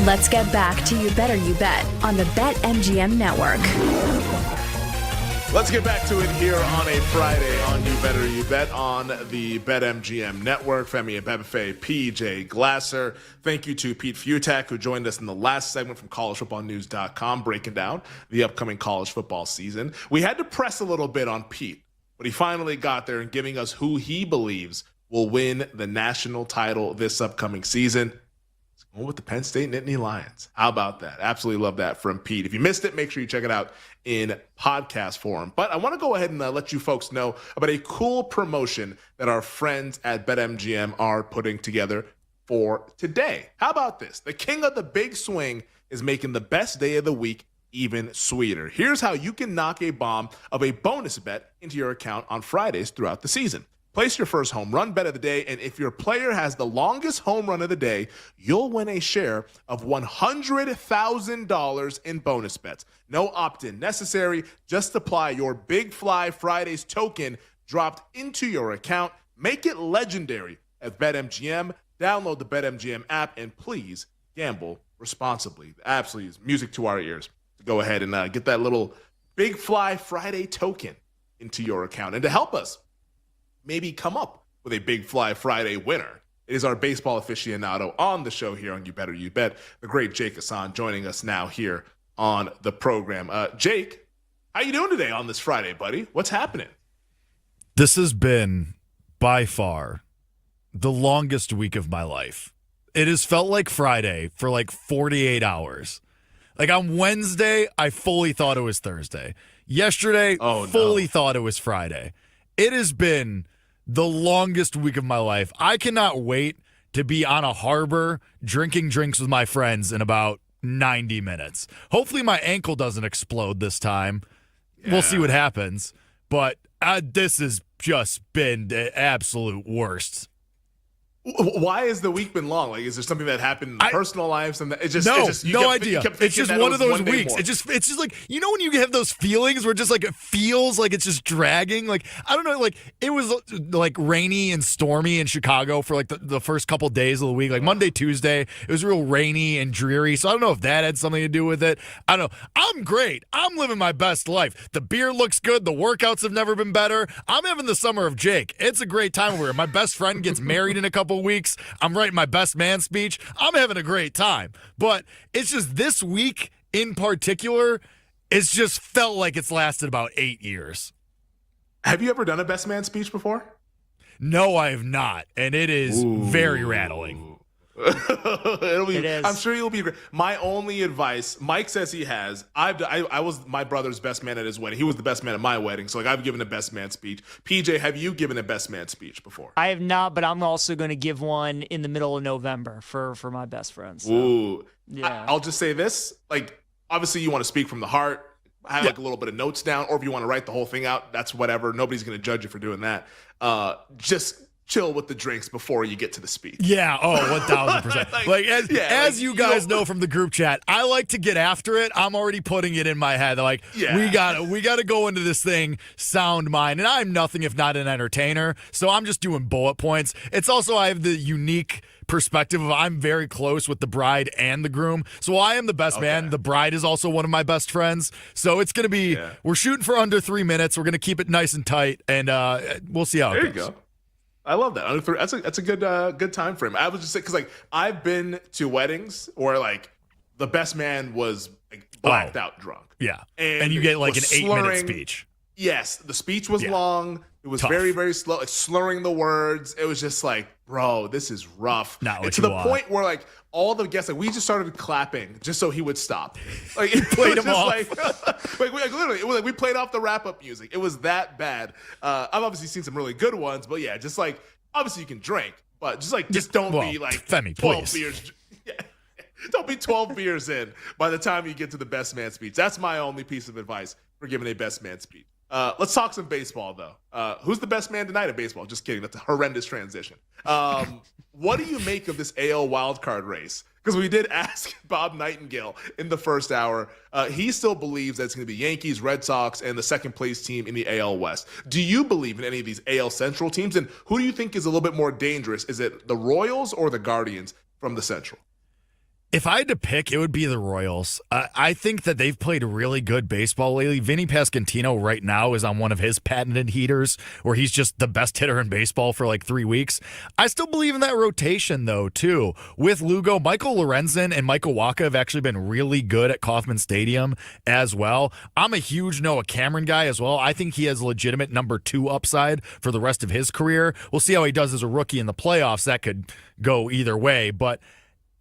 Let's get back to You Better You Bet on the BetMGM Network. Let's get back to it here on a Friday on You Better You Bet on the BetMGM Network. Femi Abebefe, PJ Glasser. Thank you to Pete Futak, who joined us in the last segment from collegefootballnews.com, breaking down the upcoming college football season. We had to press a little bit on Pete, but he finally got there and giving us who he believes will win the national title this upcoming season. He's going with the Penn State Nittany Lions. How about that? Absolutely love that from Pete. If you missed it, make sure you check it out in podcast form. But I want to go ahead and let you folks know about a cool promotion that our friends at BetMGM are putting together for today. How about this? The king of the big swing is making the best day of the week even sweeter. Here's how you can knock a bomb of a bonus bet into your account on Fridays throughout the season. Place your first home run bet of the day, and if your player has the longest home run of the day, you'll win a share of $100,000 in bonus bets. No opt-in necessary. Just apply your Big Fly Fridays token dropped into your account. Make it legendary at BetMGM. Download the BetMGM app, and please gamble responsibly. Absolutely is music to our ears. Go ahead and get that little Big Fly Friday token into your account. And to help us maybe come up with a Big Fly Friday winner, it is our baseball aficionado on the show here on You Better You Bet, the great Jake Hassan, joining us now here on the program. Jake, how you doing today on this Friday, buddy? What's happening? This has been, by far, the longest week of my life. It has felt like Friday for like 48 hours. Like on Wednesday, I fully thought it was Thursday. Yesterday, fully thought it was Friday. It has been the longest week of my life. I cannot wait to be on a harbor drinking drinks with my friends in about 90 minutes. Hopefully my ankle doesn't explode this time. Yeah. We'll see what happens. But this has just been the absolute worst. Why has the week been long? Like, is there something that happened in the personal lives? And no idea. It's just one of those weeks. It's just like, you know, when you have those feelings where it just like it feels like it's just dragging. Like, I don't know. Like, it was like rainy and stormy in Chicago for like the first couple days of the week. Like Monday, Tuesday, it was real rainy and dreary. So I don't know if that had something to do with it. I don't know. I'm great. I'm living my best life. The beer looks good. The workouts have never been better. I'm having the summer of Jake. It's a great time over here. My best friend gets married in a couple weeks. I'm writing my best man speech. I'm having a great time. But it's just this week in particular, it's just felt like it's lasted about 8 years. Have you ever done a best man speech before? No, I have not. And it is very rattling. It is. I'm sure you'll be great. My only advice, Mike says he has. I was my brother's best man at his wedding. He was the best man at my wedding. So like I've given a best man speech. PJ, have you given a best man speech before? I have not, but I'm also going to give one in the middle of November for my best friends. So. Ooh. Yeah. I'll just say this. Like, obviously you want to speak from the heart. Have like a little bit of notes down, or if you want to write the whole thing out, that's whatever. Nobody's going to judge you for doing that. Just chill with the drinks before you get to the speech. Yeah, 1,000%. Like as you guys know from the group chat, I like to get after it. I'm already putting it in my head. Like we gotta go into this thing sound mind, and I'm nothing if not an entertainer. So I'm just doing bullet points. It's also I have the unique perspective of I'm very close with the bride and the groom. So I am the best man. The bride is also one of my best friends. So it's gonna be we're shooting for under 3 minutes. We're gonna keep it nice and tight, and we'll see how it goes. There you go. I love that. That's a good time frame. I was just saying because like I've been to weddings where like the best man was like, blacked out drunk. Yeah, and you get like an 8-minute speech. Yes, the speech was long. It was very, very slow, like slurring the words. It was just like, bro, this is rough. Not what to you the want. point where like all the guests, like we just started clapping just so he would stop. Like he played him off. Like literally, it was like we played off the wrap-up music. It was that bad. I've obviously seen some really good ones, but yeah, just like obviously you can drink, but just don't be like Femi, 12 please. beers. Yeah. Don't be 12 beers in by the time you get to the best man speech. That's my only piece of advice for giving a best man speech. Let's talk some baseball, though. Who's the best man tonight at baseball? Just kidding. That's a horrendous transition. What do you make of this AL wildcard race? Because we did ask Bob Nightingale in the first hour. He still believes that it's going to be Yankees, Red Sox, and the second-place team in the AL West. Do you believe in any of these AL Central teams? And who do you think is a little bit more dangerous? Is it the Royals or the Guardians from the Central? If I had to pick, it would be the Royals. I think that they've played really good baseball lately. Vinny Pasquantino right now is on one of his patented heaters where he's just the best hitter in baseball for like 3 weeks. I still believe in that rotation, though, too. With Lugo, Michael Lorenzen and Michael Wacha have actually been really good at Kauffman Stadium as well. I'm a huge Noah Cameron guy as well. I think he has legitimate number 2 upside for the rest of his career. We'll see how he does as a rookie in the playoffs. That could go either way, but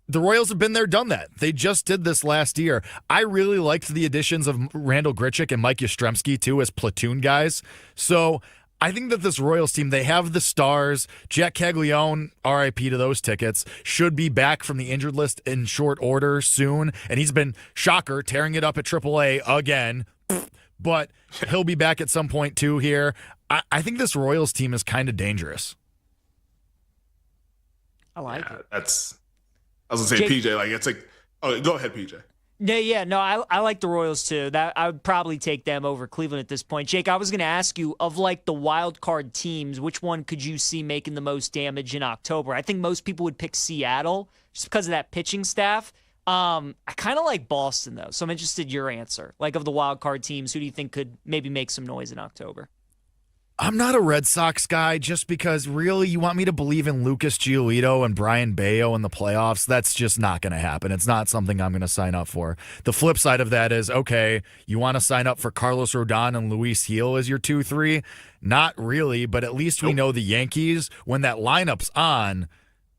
the Royals have been there, done that. They just did this last year. I really liked the additions of Randall Grichuk and Mike Yastrzemski, too, as platoon guys. So I think that this Royals team, they have the stars. Jack Caglione, RIP to those tickets, should be back from the injured list in short order soon. And he's been, shocker, tearing it up at AAA again. But he'll be back at some point, too, here. I think this Royals team is kind of dangerous. I like it. I was gonna say, PJ, like it's like, oh, go ahead, PJ. No, I like the Royals too. That I would probably take them over Cleveland at this point. Jake, I was gonna ask you, of like the wild card teams, which one could you see making the most damage in October? I think most people would pick Seattle just because of that pitching staff. I kind of like Boston though, so I'm interested in your answer. Like of the wild card teams, who do you think could maybe make some noise in October? I'm not a Red Sox guy just because really you want me to believe in Lucas Giolito and Brian Bayo in the playoffs. That's just not going to happen. It's not something I'm going to sign up for. The flip side of that is, okay, you want to sign up for Carlos Rodon and Luis Gil as your 2-3? Not really, but at least we know the Yankees, when that lineup's on,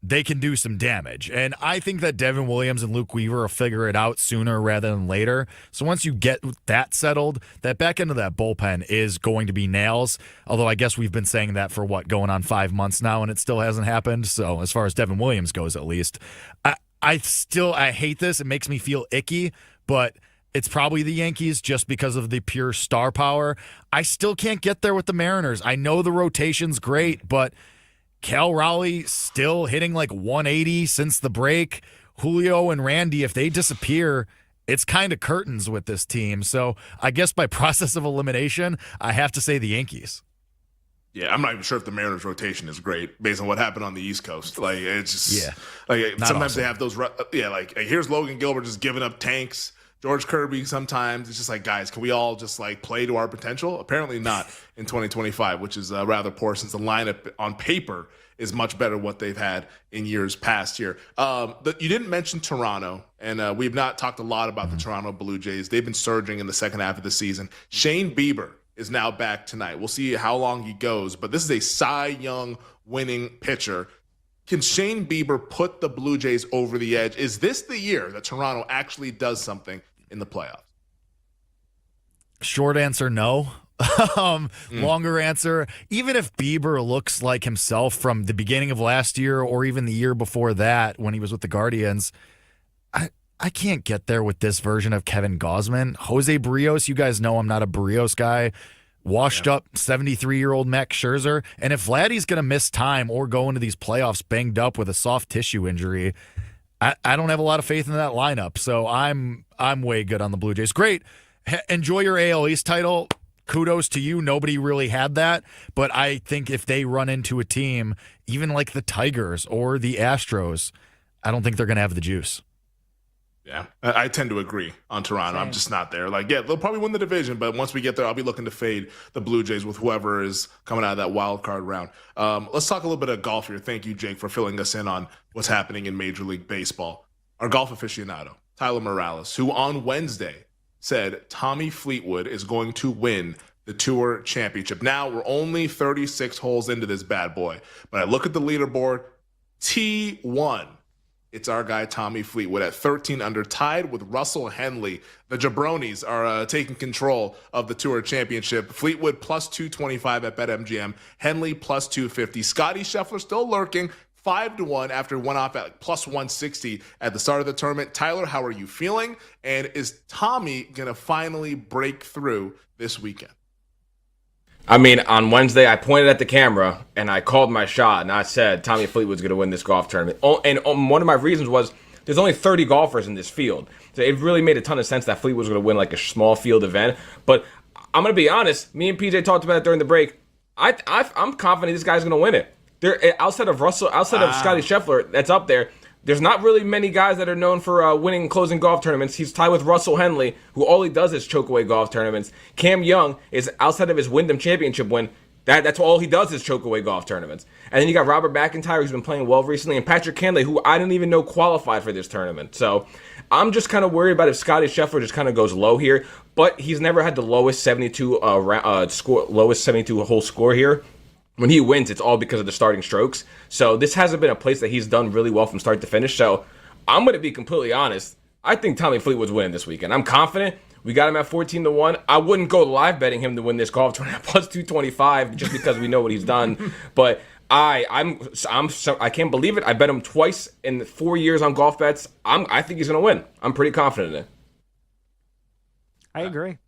they can do some damage. And I think that Devin Williams and Luke Weaver will figure it out sooner rather than later. So once you get that settled, that back end of that bullpen is going to be nails. Although I guess we've been saying that for going on 5 months now, and it still hasn't happened. So as far as Devin Williams goes, at least, I hate this. It makes me feel icky, but it's probably the Yankees just because of the pure star power. I still can't get there with the Mariners. I know the rotation's great, but Cal Raleigh still hitting like 180 since the break. Julio and Randy, if they disappear, it's kind of curtains with this team. So I guess by process of elimination, I have to say the Yankees. Yeah, I'm not even sure if the Mariners rotation is great based on what happened on the East Coast. Like, it's just, like sometimes awesome. They have those, like here's Logan Gilbert just giving up tanks. George Kirby sometimes. It's just like, guys, can we all just like play to our potential? Apparently not in 2025, which is rather poor since the lineup on paper is much better what they've had in years past here. You didn't mention Toronto, and we've not talked a lot about the Toronto Blue Jays. They've been surging in the second half of the season. Shane Bieber is now back tonight. We'll see how long he goes, but this is a Cy Young winning pitcher. Can Shane Bieber put the Blue Jays over the edge? Is this the year that Toronto actually does something in the playoffs? Short answer, no. Longer answer, even if Bieber looks like himself from the beginning of last year or even the year before that when he was with the Guardians, I can't get there with this version of Kevin Gausman. Jose Barrios, you guys know I'm not a Barrios guy. Washed up 73-year-old Max Scherzer. And if Vladdy's going to miss time or go into these playoffs banged up with a soft tissue injury, I don't have a lot of faith in that lineup. So I'm way good on the Blue Jays. Great. Enjoy your AL East title. Kudos to you. Nobody really had that. But I think if they run into a team, even like the Tigers or the Astros, I don't think they're going to have the juice. Yeah, I tend to agree on Toronto. I'm just not there. Like, yeah, they'll probably win the division, but once we get there, I'll be looking to fade the Blue Jays with whoever is coming out of that wild card round. Let's talk a little bit of golf here. Thank you, Jake, for filling us in on what's happening in Major League Baseball. Our golf aficionado, Tyler Morales, who on Wednesday said Tommy Fleetwood is going to win the Tour Championship. Now, we're only 36 holes into this bad boy, but I look at the leaderboard, T1. It's our guy, Tommy Fleetwood, at 13 under, tied with Russell Henley. The Jabronis are taking control of the Tour Championship. Fleetwood plus 225 at BetMGM. Henley plus 250. Scotty Scheffler still lurking, 5-1 after one off at plus 160 at the start of the tournament. Tyler, how are you feeling? And is Tommy going to finally break through this weekend? I mean, on Wednesday, I pointed at the camera and I called my shot and I said Tommy Fleetwood's going to win this golf tournament. And one of my reasons was there's only 30 golfers in this field. So it really made a ton of sense that Fleetwood was going to win like a small field event. But I'm going to be honest, me and PJ talked about it during the break. I'm confident this guy's going to win it. Outside of Scotty Scheffler, that's up there. There's not really many guys that are known for winning and closing golf tournaments. He's tied with Russell Henley, who all he does is choke away golf tournaments. Cam Young is, outside of his Wyndham Championship win, that's all he does is choke away golf tournaments. And then you got Robert McIntyre, who's been playing well recently, and Patrick Cantlay, who I didn't even know qualified for this tournament. So I'm just kind of worried about if Scotty Scheffler just kind of goes low here. But he's never had the lowest 72 hole score here. When he wins, it's all because of the starting strokes. So this hasn't been a place that he's done really well from start to finish. So I'm going to be completely honest. I think Tommy Fleetwood's winning this weekend. I'm confident. We got him at 14-1. I wouldn't go live betting him to win this golf tournament at plus 225 just because we know what he's done. But I can't believe it. I bet him twice in 4 years on golf bets. I think he's going to win. I'm pretty confident in it. I agree.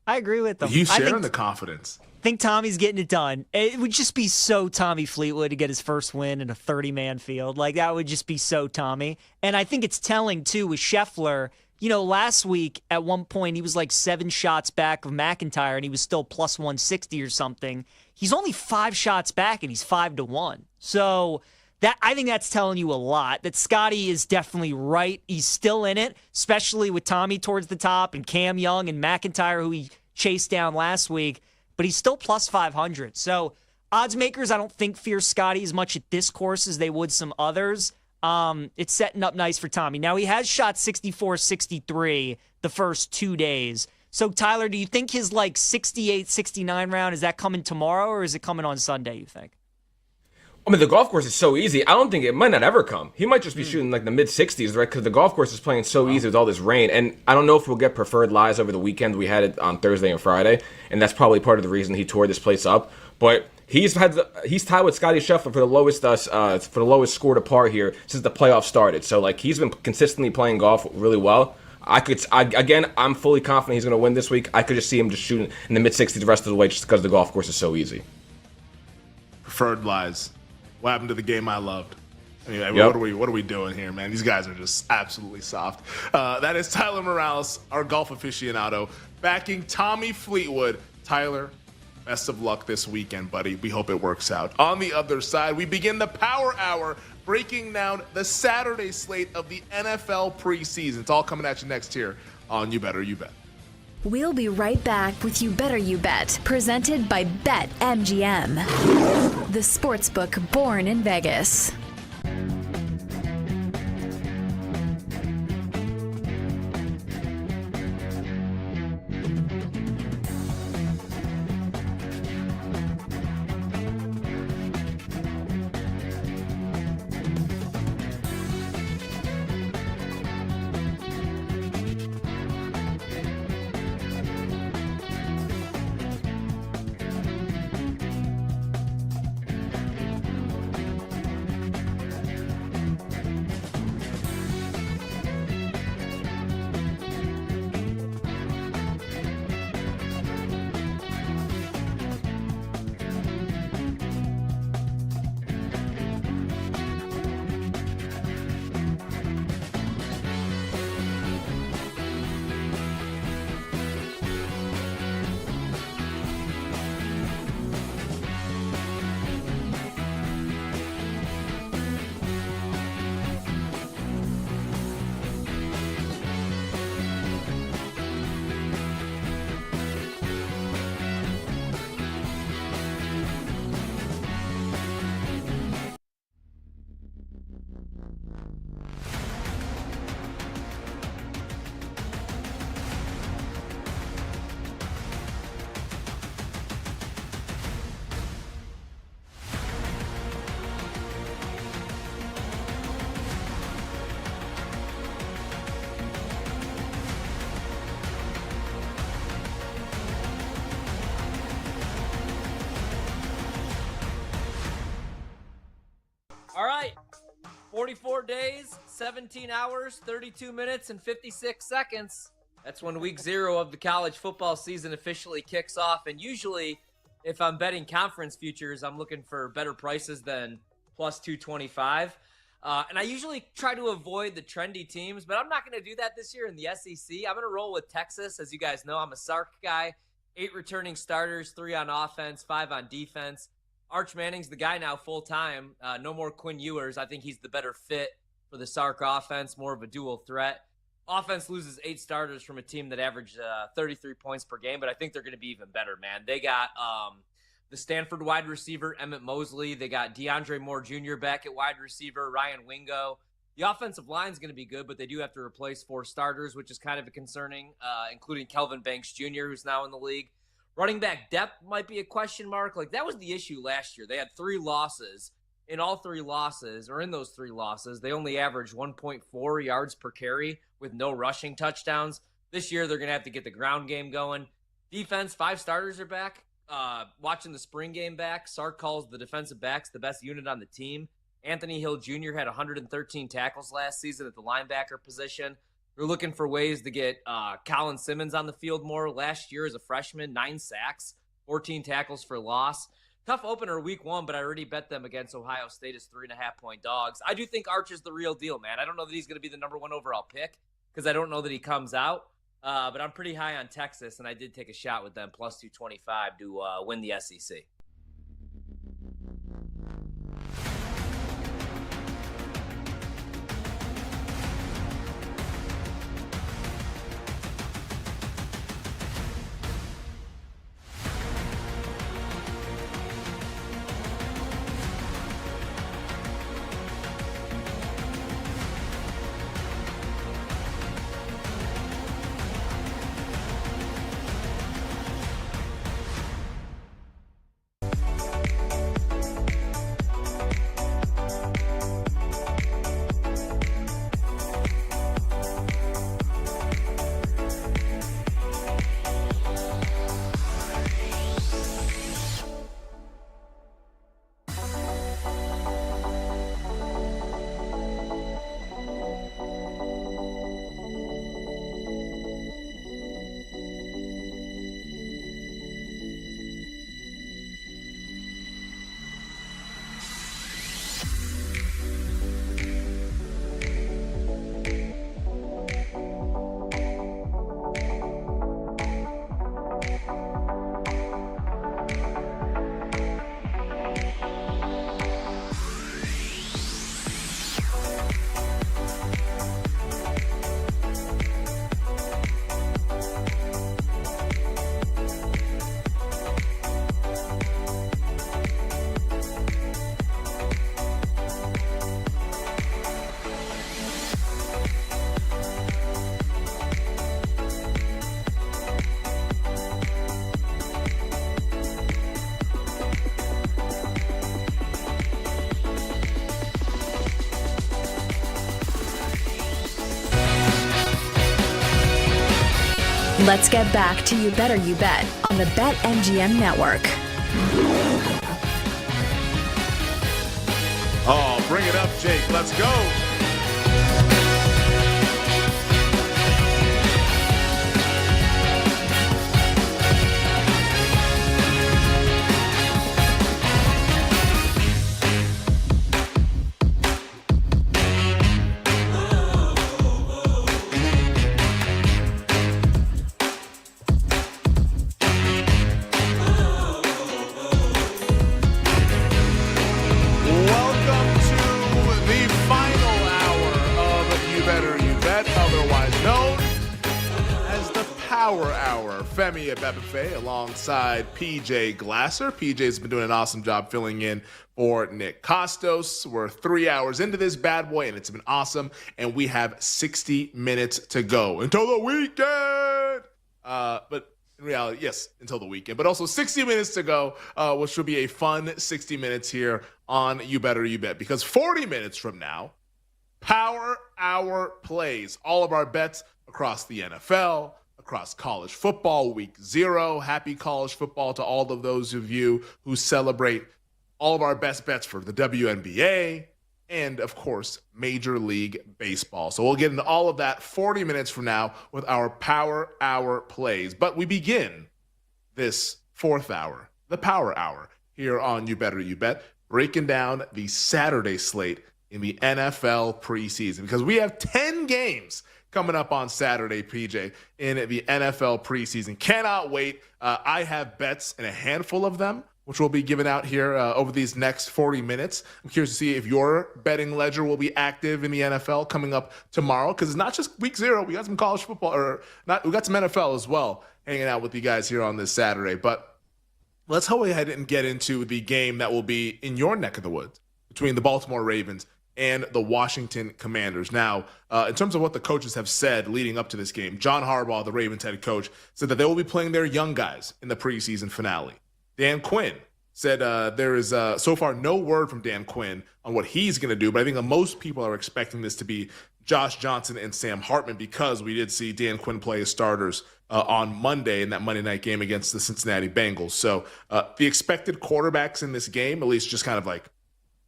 I agree with them. You sharing the confidence. I think Tommy's getting it done. It would just be so Tommy Fleetwood to get his first win in a 30-man field. Like, that would just be so Tommy. And I think it's telling, too, with Scheffler. You know, last week, at one point, he was like 7 shots back of McIntyre, and he was still plus 160 or something. He's only 5 shots back, and he's 5-1. So I think that's telling you a lot, that Scotty is definitely right. He's still in it, especially with Tommy towards the top and Cam Young and McIntyre, who he chased down last week. But he's still plus 500. So odds makers, I don't think fear Scotty as much at this course as they would some others. It's setting up nice for Tommy. Now, he has shot 64-63 the first 2 days. So, Tyler, do you think his, 68-69 round, is that coming tomorrow or is it coming on Sunday, you think? I mean, the golf course is so easy. I don't think it might not ever come. He might just be shooting the mid-60s, right? Because the golf course is playing so easy with all this rain. And I don't know if we'll get preferred lies over the weekend. We had it on Thursday and Friday, and that's probably part of the reason he tore this place up. But he's tied with Scotty Scheffler for the lowest score to par here since the playoffs started. So he's been consistently playing golf really well. I'm fully confident he's going to win this week. I could just see him just shooting in the mid-60s the rest of the way just because the golf course is so easy. Preferred lies. What happened to the game I loved? I mean, Yep. what are we doing here, man? These guys are just absolutely soft. That is Tyler Morales, our golf aficionado, backing Tommy Fleetwood. Tyler, best of luck this weekend, buddy. We hope it works out. On the other side, we begin the Power Hour, breaking down the Saturday slate of the NFL preseason. It's all coming at you next here on You Better You Bet. We'll be right back with You Better You Bet, presented by BetMGM, the sportsbook born in Vegas. All right. 44 days, 17 hours, 32 minutes, and 56 seconds. That's when week 0 of the college football season officially kicks off. And usually, if I'm betting conference futures, I'm looking for better prices than plus 225. And I usually try to avoid the trendy teams, but I'm not going to do that this year in the SEC. I'm going to roll with Texas. As you guys know, I'm a Sark guy. 8 returning starters, 3 on offense, 5 on defense. Arch Manning's the guy now full-time. No more Quinn Ewers. I think he's the better fit for the Sark offense, more of a dual threat. Offense loses 8 starters from a team that averaged 33 points per game, but I think they're going to be even better, man. They got the Stanford wide receiver, Emmett Mosley. They got DeAndre Moore Jr. back at wide receiver, Ryan Wingo. The offensive line is going to be good, but they do have to replace 4 starters, which is kind of concerning, including Kelvin Banks Jr., who's now in the league. Running back depth might be a question mark. Like, that was the issue last year. They had 3 losses. In all 3 losses, or in those 3 losses, they only averaged 1.4 yards per carry with no rushing touchdowns. This year, they're going to have to get the ground game going. Defense, 5 starters are back. Watching the spring game back, Sark calls the defensive backs the best unit on the team. Anthony Hill Jr. had 113 tackles last season at the linebacker position. They're looking for ways to get Colin Simmons on the field more. Last year as a freshman, 9 sacks, 14 tackles for loss. Tough opener week 1, but I already bet them against Ohio State as 3.5-point dogs. I do think Arch is the real deal, man. I don't know that he's going to be the number 1 overall pick because I don't know that he comes out. But I'm pretty high on Texas, and I did take a shot with them plus 225 to win the SEC. Let's get back to You Better You Bet on the BetMGM Network. Oh, bring it up, Jake. Let's go. Femi Abebefe alongside PJ Glasser. PJ's been doing an awesome job filling in for Nick Costos. We're 3 hours into this bad boy, and it's been awesome. And we have 60 minutes to go until the weekend. But in reality, yes, until the weekend. But also 60 minutes to go, which will be a fun 60 minutes here on You Better You Bet. Because 40 minutes from now, Power Hour plays all of our bets across the NFL, across college football, week 0. Happy college football to all of those of you who celebrate all of our best bets for the WNBA and, of course, Major League Baseball. So we'll get into all of that 40 minutes from now with our Power Hour plays. But we begin this 4th hour, the Power Hour, here on You Better You Bet, breaking down the Saturday slate in the NFL preseason, because we have 10 games coming up on Saturday, PJ, in the NFL preseason. Cannot wait. I have bets in a handful of them. which will be given out here over these next 40 minutes. I'm curious to see if your betting ledger will be active in the NFL coming up tomorrow, because it's not just week 0. We got some college football, we got some NFL as well hanging out with you guys here on this Saturday. But let's go ahead and get into the game that will be in your neck of the woods between the Baltimore Ravens and the Washington Commanders. Now, in terms of what the coaches have said leading up to this game, John Harbaugh, the Ravens head coach, said that they will be playing their young guys in the preseason finale. Dan Quinn said there is so far no word from Dan Quinn on what he's going to do, but I think that most people are expecting this to be Josh Johnson and Sam Hartman, because we did see Dan Quinn play as starters on Monday in that Monday night game against the Cincinnati Bengals. So the expected quarterbacks in this game, at least just kind of like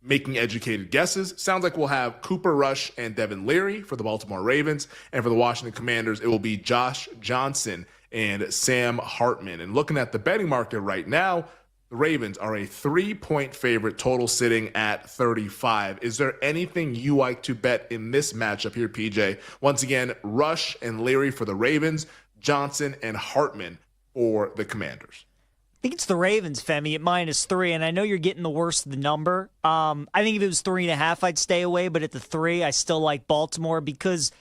making educated guesses, sounds like we'll have Cooper Rush and Devin Leary for the Baltimore Ravens, and for the Washington Commanders, it will be Josh Johnson and Sam Hartman. And looking at the betting market right now, the Ravens are a 3-point favorite, total sitting at 35. Is there anything you like to bet in this matchup here, PJ? Once again, Rush and Leary for the Ravens, Johnson and Hartman for the Commanders. I think it's the Ravens, Femi, at -3, and I know you're getting the worst of the number. I think if it was 3.5, I'd stay away, but at the 3, I still like Baltimore, because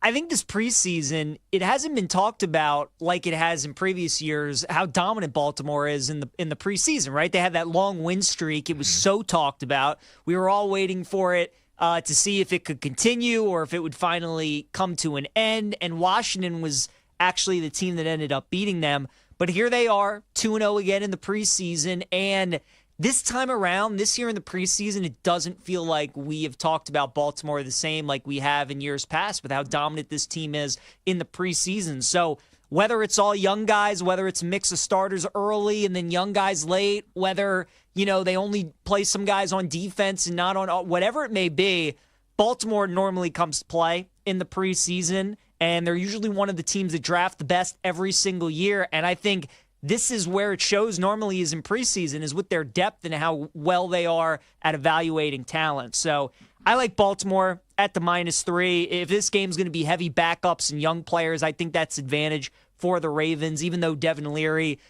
I think this preseason, it hasn't been talked about like it has in previous years, how dominant Baltimore is in the preseason, right? They had that long win streak. It was so talked about. We were all waiting for it to see if it could continue or if it would finally come to an end. And Washington was actually the team that ended up beating them. But here they are, 2-0 again in the preseason. And this time around, this year in the preseason, it doesn't feel like we have talked about Baltimore the same like we have in years past with how dominant this team is in the preseason. So whether it's all young guys, whether it's a mix of starters early and then young guys late, whether, they only play some guys on defense and not on, whatever it may be, Baltimore normally comes to play in the preseason, and they're usually one of the teams that draft the best every single year. And I think this is where it shows normally is in preseason, is with their depth and how well they are at evaluating talent. So I like Baltimore at the -3. If this game's going to be heavy backups and young players, I think that's advantage for the Ravens, even though Devin Leary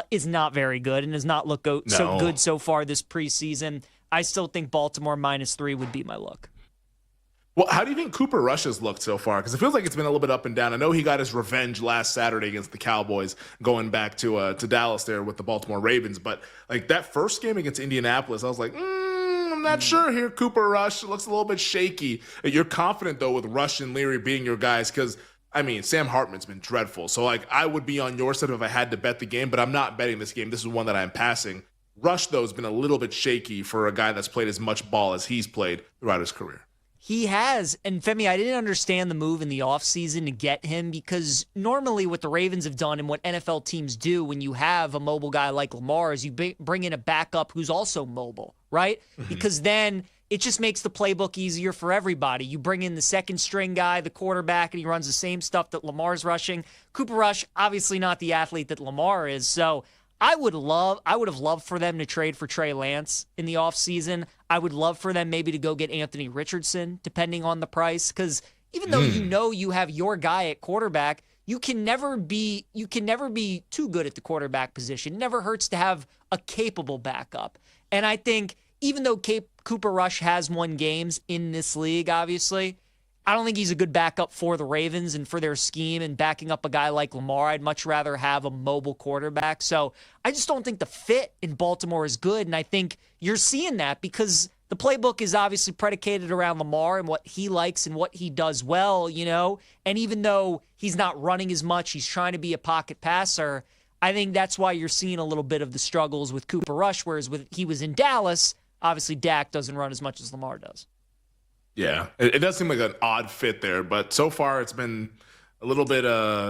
is not very good and has not looked so good so far this preseason. I still think Baltimore -3 would be my look. Well, how do you think Cooper Rush has looked so far? Because it feels like it's been a little bit up and down. I know he got his revenge last Saturday against the Cowboys, going back to Dallas there with the Baltimore Ravens. But like that first game against Indianapolis, I was like, I'm not sure here. Cooper Rush looks a little bit shaky. You're confident though with Rush and Leary being your guys, because Sam Hartman's been dreadful. So like I would be on your side if I had to bet the game, but I'm not betting this game. This is one that I'm passing. Rush though has been a little bit shaky for a guy that's played as much ball as he's played throughout his career. He has. And Femi, I didn't understand the move in the offseason to get him, because normally what the Ravens have done and what NFL teams do when you have a mobile guy like Lamar is you bring in a backup who's also mobile, right? Because then it just makes the playbook easier for everybody. You bring in the second string guy, the quarterback, and he runs the same stuff that Lamar's rushing. Cooper Rush, obviously not the athlete that Lamar is. So I would have loved for them to trade for Trey Lance in the offseason. I would love for them maybe to go get Anthony Richardson, depending on the price. Because even though you have your guy at quarterback, you can never be too good at the quarterback position. It never hurts to have a capable backup. And I think even though Cooper Rush has won games in this league, obviously, I don't think he's a good backup for the Ravens and for their scheme and backing up a guy like Lamar. I'd much rather have a mobile quarterback. So I just don't think the fit in Baltimore is good. And I think you're seeing that because the playbook is obviously predicated around Lamar and what he likes and what he does well, And even though he's not running as much, he's trying to be a pocket passer. I think that's why you're seeing a little bit of the struggles with Cooper Rush, whereas he was in Dallas, obviously Dak doesn't run as much as Lamar does. Yeah, it does seem like an odd fit there, but so far it's been a little bit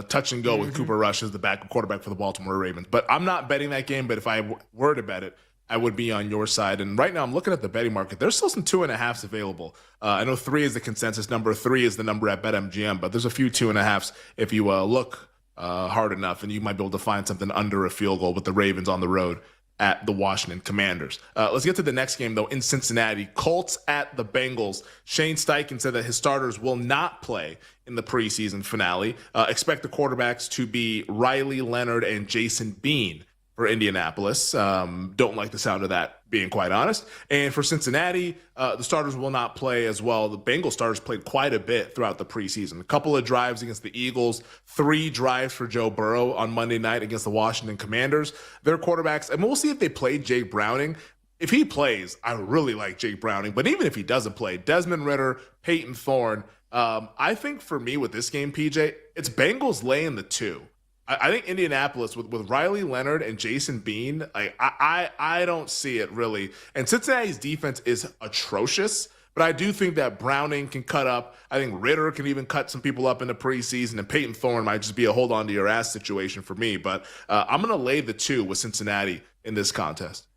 touch and go with Cooper Rush as the backup quarterback for the Baltimore Ravens. But I'm not betting that game, but if I were to bet it, I would be on your side. And right now I'm looking at the betting market. There's still some 2.5s available. I know 3 is the consensus number. 3 is the number at BetMGM, but there's a few 2.5s if you look hard enough, and you might be able to find something under a field goal with the Ravens on the road at the Washington Commanders. Let's get to the next game, though, in Cincinnati. Colts at the Bengals. Shane Steichen said that his starters will not play in the preseason finale. Expect the quarterbacks to be Riley Leonard and Jason Bean for Indianapolis. Don't like the sound of that, being quite honest. And for Cincinnati, the starters will not play as well. The Bengals starters played quite a bit throughout the preseason. A couple of drives against the Eagles, 3 drives for Joe Burrow on Monday night against the Washington Commanders. Their quarterbacks, and we'll see if they play Jake Browning. If he plays, I really like Jake Browning. But even if he doesn't play, Desmond Ridder, Peyton Thorne, I think for me with this game, PJ, it's Bengals laying the 2. I think Indianapolis with Riley Leonard and Jason Bean, I don't see it really. And Cincinnati's defense is atrocious, but I do think that Browning can cut up. I think Ritter can even cut some people up in the preseason, and Peyton Thorne might just be a hold on to your ass situation for me. But I'm going to lay the 2 with Cincinnati in this contest.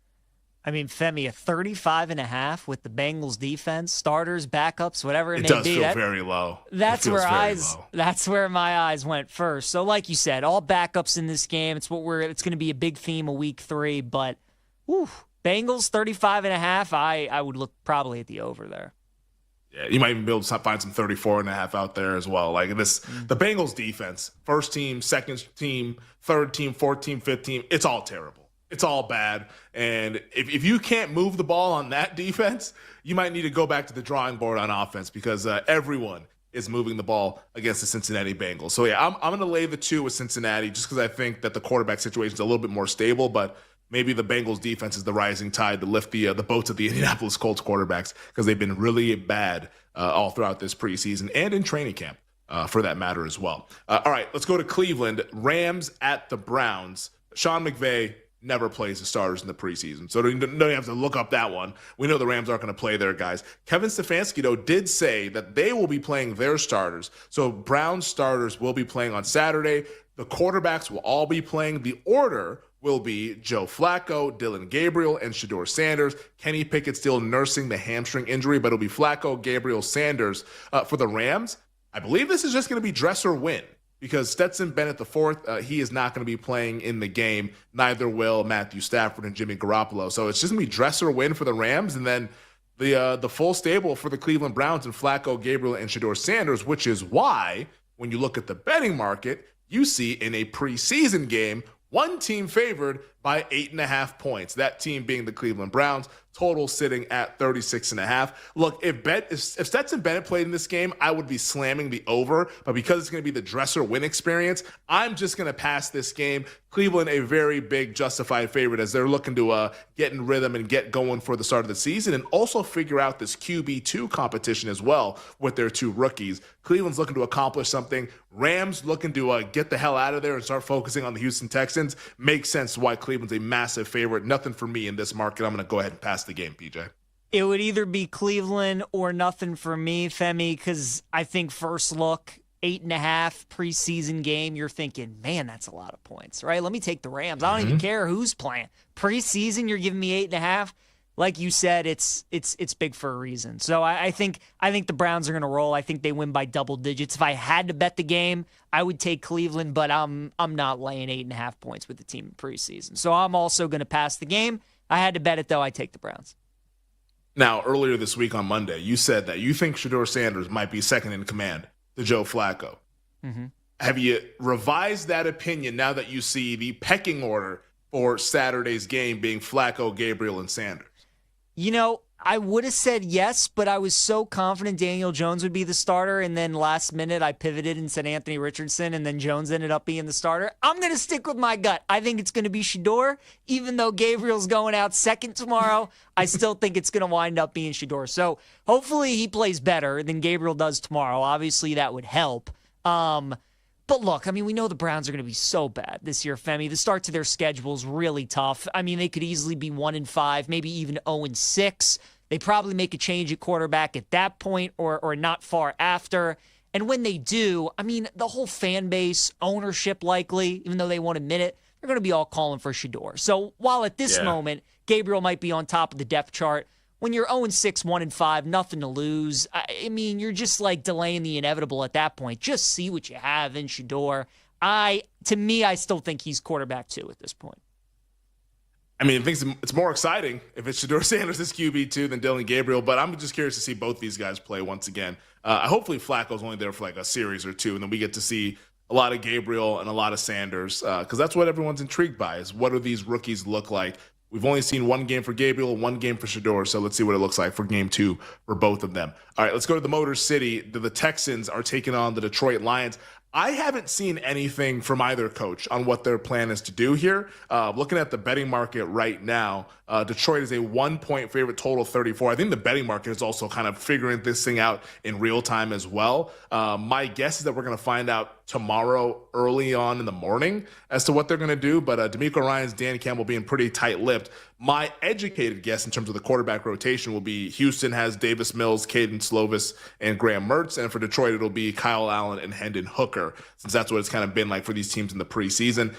I mean, Femi, a 35.5 with the Bengals defense, starters, backups, whatever it may be. It does feel very low. That's where my eyes went first. So like you said, all backups in this game. It's going to be a big theme of week 3, but Bengals 35.5, I would look probably at the over there. Yeah, you might even be able to find some 34.5 out there as well. Like this, the Bengals defense, first team, second team, third team, fourth team, fifth team, it's all terrible. It's all bad. And if you can't move the ball on that defense, you might need to go back to the drawing board on offense because everyone is moving the ball against the Cincinnati Bengals. So, yeah, I'm going to lay the 2 with Cincinnati just because I think that the quarterback situation is a little bit more stable, but maybe the Bengals defense is the rising tide to lift the boats of the Indianapolis Colts quarterbacks because they've been really bad all throughout this preseason and in training camp for that matter as well. All right, let's go to Cleveland. Rams at the Browns. Sean McVay never plays the starters in the preseason. So you don't have to look up that one. We know the Rams aren't going to play their guys. Kevin Stefanski, though, did say that they will be playing their starters. So Browns starters will be playing on Saturday. The quarterbacks will all be playing. The order will be Joe Flacco, Dylan Gabriel, and Shedeur Sanders. Kenny Pickett still nursing the hamstring injury, but it'll be Flacco, Gabriel, Sanders. For the Rams, I believe this is just going to be dress or win. Because Stetson Bennett IV, he is not going to be playing in the game. Neither will Matthew Stafford and Jimmy Garoppolo. So it's just going to be dress or win for the Rams. And then the full stable for the Cleveland Browns and Flacco, Gabriel, and Shedeur Sanders, which is why when you look at the betting market, you see in a preseason game, one team favored by 8.5 points. That team being the Cleveland Browns, total sitting at 36.5. Look, if Stetson Bennett played in this game, I would be slamming the over. But because it's going to be the dress or win experience, I'm just going to pass this game. Cleveland, a very big justified favorite as they're looking to get in rhythm and get going for the start of the season and also figure out this QB2 competition as well with their 2 rookies. Cleveland's looking to accomplish something. Rams looking to get the hell out of there and start focusing on the Houston Texans. Makes sense why Cleveland's a massive favorite. Nothing for me in this market. I'm going to go ahead and pass the game, PJ. It would either be Cleveland or nothing for me, Femi, because I think first look, 8.5 preseason game, you're thinking, man, that's a lot of points, right? Let me take the Rams. I don't even care who's playing. Preseason, you're giving me 8.5. Like you said, it's big for a reason. So I think the Browns are going to roll. I think they win by double digits. If I had to bet the game, I would take Cleveland, but I'm not laying 8.5 points with the team in preseason. So I'm also going to pass the game. I had to bet it, though. I take the Browns. Now, earlier this week on Monday, you said that you think Shedeur Sanders might be second in command to Joe Flacco. Mm-hmm. Have you revised that opinion now that you see the pecking order for Saturday's game being Flacco, Gabriel, and Sanders? You know, I would have said yes, but I was so confident Daniel Jones would be the starter, and then last minute I pivoted and said Anthony Richardson, and then Jones ended up being the starter. I'm going to stick with my gut. I think it's going to be Shedeur. Even though Gabriel's going out second tomorrow, I still think it's going to wind up being Shedeur. So hopefully he plays better than Gabriel does tomorrow. Obviously that would help. But look, I mean, we know the Browns are going to be so bad this year, Femi. The start to their schedule is really tough. I mean, they could easily be 1-5, maybe even 0-6. They probably make a change at quarterback at that point or not far after. And when they do, I mean, the whole fan base, ownership likely, even though they won't admit it, they're going to be all calling for Shedeur. So while at this moment, Gabriel might be on top of the depth chart, when you're 0-6, 1-5, nothing to lose. I mean, you're just like delaying the inevitable at that point. Just see what you have in Shedeur. To me, I still think he's quarterback 2 at this point. I mean, it's more exciting if it's Shedeur Sanders as QB2 than Dylan Gabriel, but I'm just curious to see both these guys play once again. Hopefully Flacco's only there for like a series or two, and then we get to see a lot of Gabriel and a lot of Sanders, because that's what everyone's intrigued by, is what do these rookies look like? We've only seen one game for Gabriel, one game for Shedeur, so let's see what it looks like for game 2 for both of them. All right, let's go to the Motor City. The Texans are taking on the Detroit Lions. I haven't seen anything from either coach on what their plan is to do here. Looking at the betting market right now, Detroit is a 1-point favorite, total 34. I think the betting market is also kind of figuring this thing out in real time as well. My guess is that we're going to find out tomorrow early on in the morning as to what they're going to do. But DeMeco Ryans, Dan Campbell being pretty tight-lipped. My educated guess in terms of the quarterback rotation will be Houston has Davis Mills, Caden Slovis, and Graham Mertz. And for Detroit, it'll be Kyle Allen and Hendon Hooker, since that's what it's kind of been like for these teams in the preseason.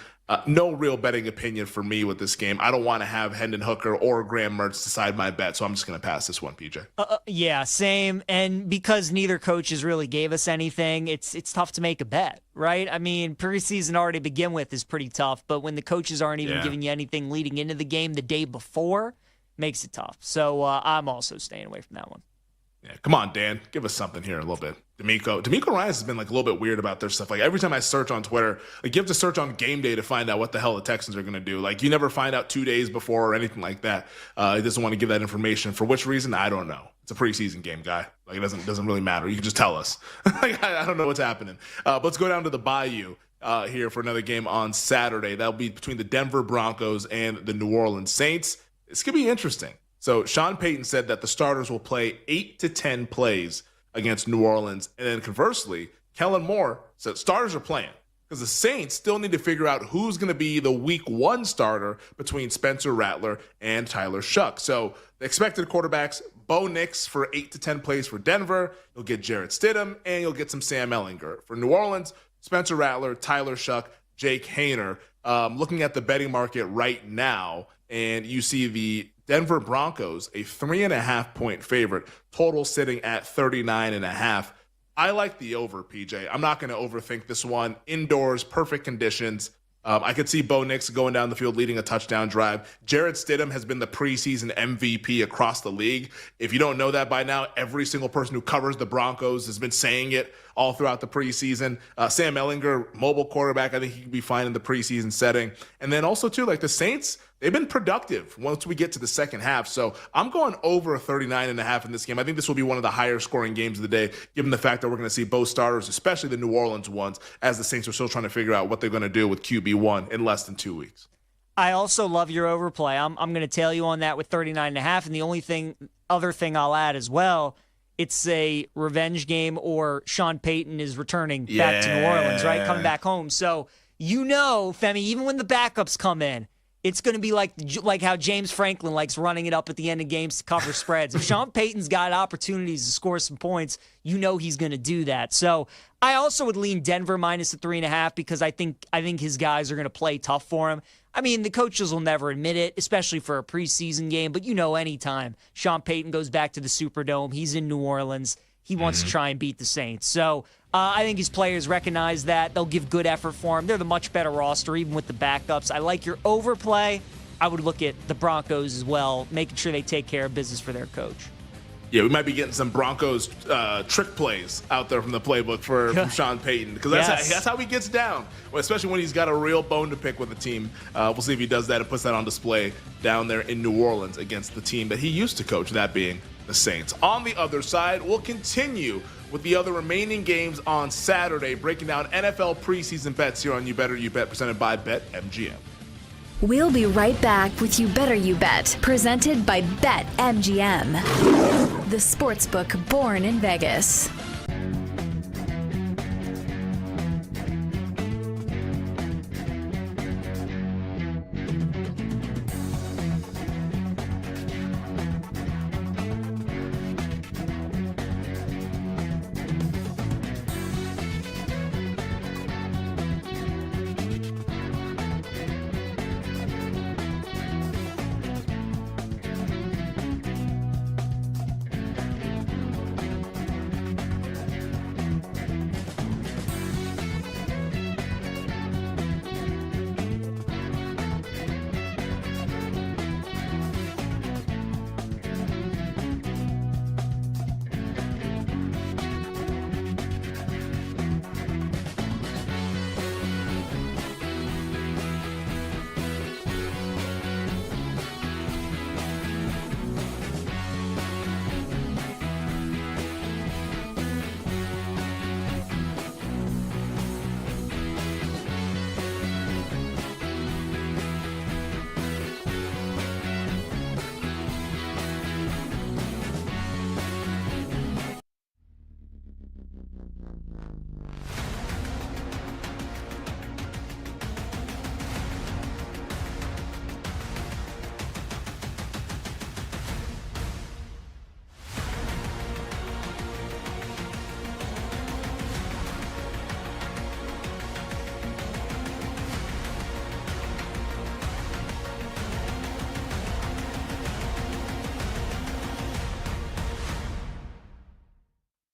No real betting opinion for me with this game. I don't want to have Hendon Hooker or Graham Mertz decide my bet, so I'm just going to pass this one, PJ. Yeah, same. And because neither coaches really gave us anything, it's tough to make a bet, right? I mean, preseason already to begin with is pretty tough, but when the coaches aren't even giving you anything leading into the game the day before, makes it tough. So I'm also staying away from that one. Yeah, come on, Dan. Give us something here a little bit. DeMeco Ryans has been like a little bit weird about their stuff. Like every time I search on Twitter, like you have to search on game day to find out what the hell the Texans are going to do. Like you never find out 2 days before or anything like that. He doesn't want to give that information. For which reason? I don't know. It's a preseason game, guy. Like it doesn't really matter. You can just tell us. Like, I don't know what's happening. But let's go down to the Bayou here for another game on Saturday. That'll be between the Denver Broncos and the New Orleans Saints. It's going to be interesting. So Sean Payton said that the starters will play 8 to 10 plays against New Orleans. And then conversely, Kellen Moore said starters are playing because the Saints still need to figure out who's going to be the week 1 starter between Spencer Rattler and Tyler Shuck. So the expected quarterbacks, Bo Nix for 8 to 10 plays for Denver. You'll get Jarrett Stidham and you'll get some Sam Ehlinger. For New Orleans, Spencer Rattler, Tyler Shuck, Jake Haener. Looking at the betting market right now, and you see the Denver Broncos, a 3.5-point favorite, total sitting at 39.5. I like the over, PJ. I'm not going to overthink this one. Indoors, perfect conditions. I could see Bo Nix going down the field leading a touchdown drive. Jarrett Stidham has been the preseason MVP across the league. If you don't know that by now, every single person who covers the Broncos has been saying it all throughout the preseason. Sam Ehlinger, mobile quarterback, I think he could be fine in the preseason setting. And then also, too, like the Saints, they've been productive once we get to the second half. So I'm going over 39.5 in this game. I think this will be one of the higher scoring games of the day, given the fact that we're going to see both starters, especially the New Orleans ones, as the Saints are still trying to figure out what they're going to do with QB1 in less than 2 weeks. I also love your overplay. I'm going to tail you on that with 39.5. And the only other thing I'll add as well, it's a revenge game or Sean Payton is returning back to New Orleans, right? Coming back home. So, Femi, even when the backups come in, it's going to be like how James Franklin likes running it up at the end of games to cover spreads. If Sean Payton's got opportunities to score some points, he's going to do that. So I also would lean Denver minus the 3.5 because I think his guys are going to play tough for him. I mean, the coaches will never admit it, especially for a preseason game, but anytime Sean Payton goes back to the Superdome, he's in New Orleans, he wants to try and beat the Saints. So I think his players recognize that. They'll give good effort for him. They're the much better roster, even with the backups. I like your overplay. I would look at the Broncos as well, making sure they take care of business for their coach. Yeah, we might be getting some Broncos trick plays out there from the playbook from Sean Payton, because that's how he gets down, especially when he's got a real bone to pick with the team. We'll see if he does that and puts that on display down there in New Orleans against the team that he used to coach, that being the Saints. On the other side, we'll continue with the other remaining games on Saturday, breaking down NFL preseason bets here on You Better You Bet, presented by BetMGM. We'll be right back with You Better You Bet, presented by BetMGM, the sportsbook born in Vegas.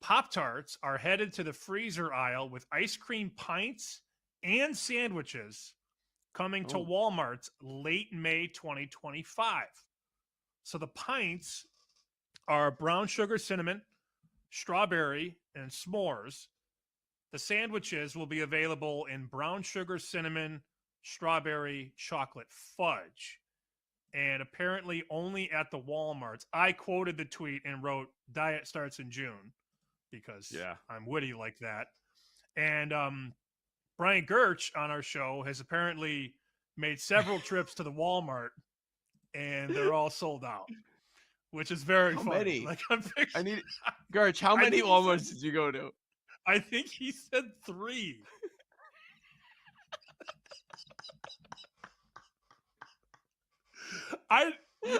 Pop-Tarts are headed to the freezer aisle with ice cream pints and sandwiches coming to Walmart late May 2025. So the pints are brown sugar cinnamon, strawberry, and s'mores. The sandwiches will be available in brown sugar cinnamon, strawberry, chocolate fudge. And apparently only at the Walmarts. I quoted the tweet and wrote, "Diet starts in June," because I'm witty like that. And Brian Gertch on our show has apparently made several trips to the Walmart, and they're all sold out, which is very funny. Many? Like, I need Gertch. How many Walmarts did you go to? I think he said 3.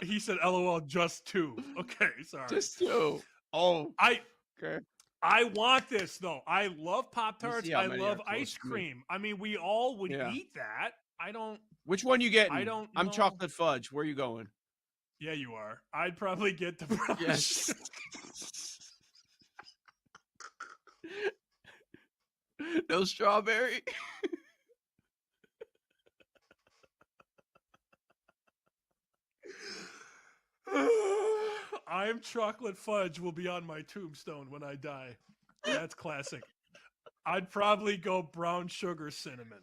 He said, "LOL, just 2." Okay, sorry. Just 2. Oh, okay. I want this though. I love Pop-Tarts. how I many love are close ice to me. cream. I mean, we all would Yeah. eat that. I don't. Which one you getting? I don't I'm know. chocolate fudge. Where you going? Yeah, you are. I'd probably get the brown Yes. No strawberry. I'm chocolate fudge will be on my tombstone when I die. That's classic. I'd probably go brown sugar cinnamon.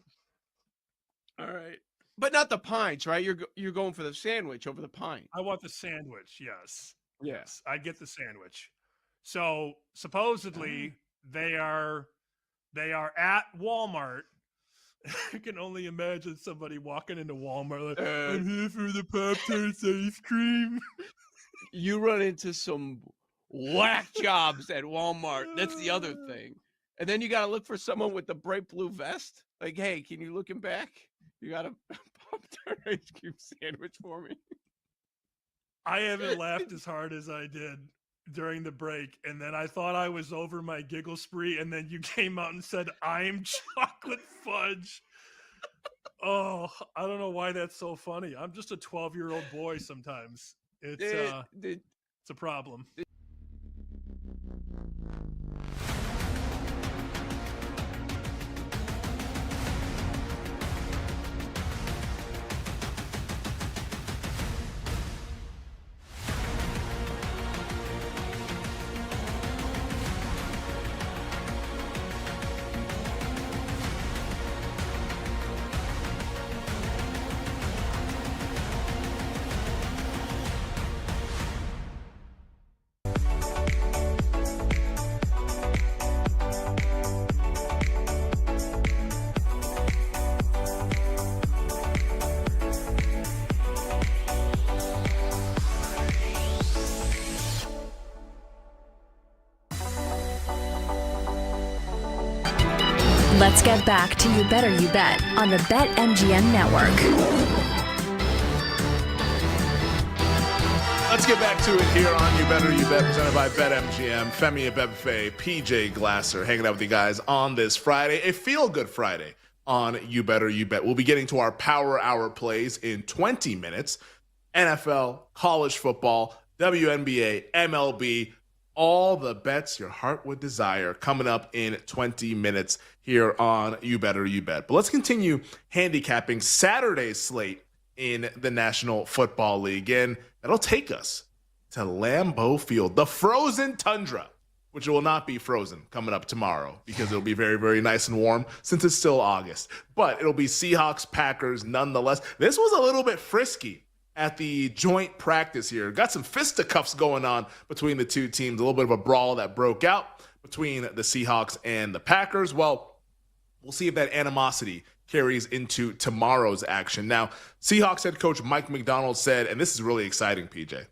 All right, but not the pints, right? You're going for the sandwich over the pint. I want the sandwich. Yes. Yeah. Yes, I get the sandwich. So supposedly they are at Walmart. I can only imagine somebody walking into Walmart like, "I'm here for the Pop-Tarts ice cream." You run into some whack jobs at Walmart. That's the other thing. And then you got to look for someone with the bright blue vest. Like, hey, can you look him back? You got a Pop-Tart ice cream sandwich for me? I haven't laughed as hard as I did during the break, and then I thought I was over my giggle spree, and then you came out and said, "I'm chocolate fudge." Oh, I don't know why that's so funny. I'm just a 12-year-old boy sometimes. It's a problem. Let's get back to You Better You Bet on the BetMGM Network. Let's get back to it here on You Better You Bet, presented by BetMGM. Femi Abebefe, PJ Glasser, hanging out with you guys on this Friday, a feel-good Friday on You Better You Bet. We'll be getting to our Power Hour plays in 20 minutes. NFL, college football, WNBA, MLB, all the bets your heart would desire coming up in 20 minutes here on You Better You Bet. But let's continue handicapping Saturday's slate in the National Football League. And that'll take us to Lambeau Field, the frozen tundra, which will not be frozen coming up tomorrow because it'll be very, very nice and warm since it's still August. But it'll be Seahawks, Packers nonetheless. This was a little bit frisky at the joint practice here. Got some fisticuffs going on between the two teams, a little bit of a brawl that broke out between the Seahawks and the Packers. Well, we'll see if that animosity carries into tomorrow's action. Now, Seahawks head coach Mike McDonald said, and this is really exciting, PJ,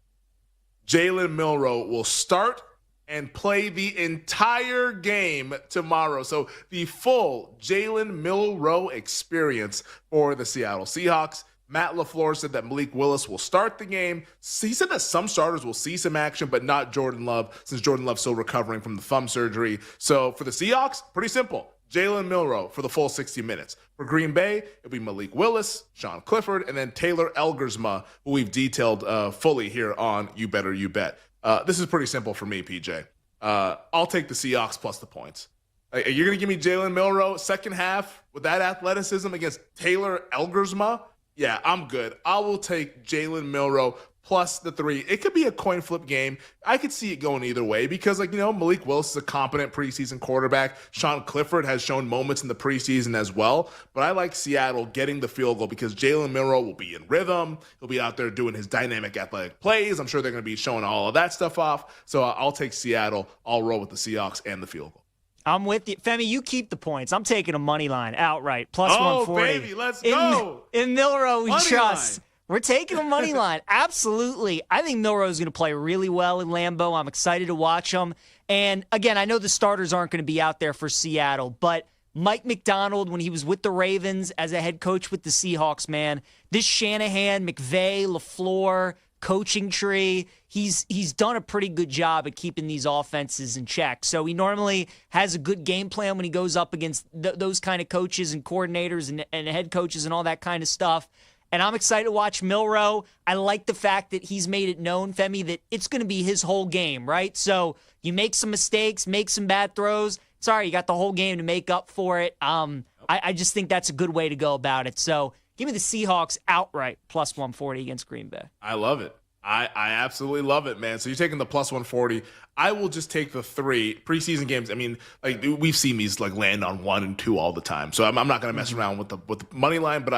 Jalen Milroe will start and play the entire game tomorrow. So the full Jalen Milroe experience for the Seattle Seahawks. Matt LaFleur said that Malik Willis will start the game. He said that some starters will see some action, but not Jordan Love, since Jordan Love's still recovering from the thumb surgery. So for the Seahawks, pretty simple. Jalen Milroe for the full 60 minutes. For Green Bay, it'll be Malik Willis, Sean Clifford, and then Taylor Elgersma, who we've detailed fully here on You Better You Bet. This is pretty simple for me, PJ. I'll take the Seahawks plus the points. You're going to give me Jalen Milroe second half with that athleticism against Taylor Elgersma? Yeah, I'm good. I will take Jalen Milroe plus the 3. It could be a coin flip game. I could see it going either way because, Malik Willis is a competent preseason quarterback. Sean Clifford has shown moments in the preseason as well. But I like Seattle getting the field goal because Jalen Milroe will be in rhythm. He'll be out there doing his dynamic athletic plays. I'm sure they're going to be showing all of that stuff off. So I'll take Seattle. I'll roll with the Seahawks and the field goal. I'm with you. Femi, you keep the points. I'm taking a money line outright. Plus 140. Oh, baby, let's go. In Milroe, we money trust. Line. We're taking a money line. Absolutely. I think Milroe is going to play really well in Lambeau. I'm excited to watch him. And, again, I know the starters aren't going to be out there for Seattle, but Mike McDonald, when he was with the Ravens as a head coach with the Seahawks, man, this Shanahan, McVay, LaFleur coaching tree, he's done a pretty good job at keeping these offenses in check. So he normally has a good game plan when he goes up against those kind of coaches and coordinators and head coaches and all that kind of stuff. And I'm excited to watch Milroe. I like the fact that he's made it known, Femi, that it's going to be his whole game, right? So you make some mistakes, make some bad throws. Sorry, you got the whole game to make up for it. I just think that's a good way to go about it. So give me the Seahawks outright plus 140 against Green Bay. I love it. I absolutely love it, man. So you're taking the plus 140. I will just take the 3 preseason games. I mean, we've seen these land on 1 and 2 all the time. So I'm not going to mess around with the money line, but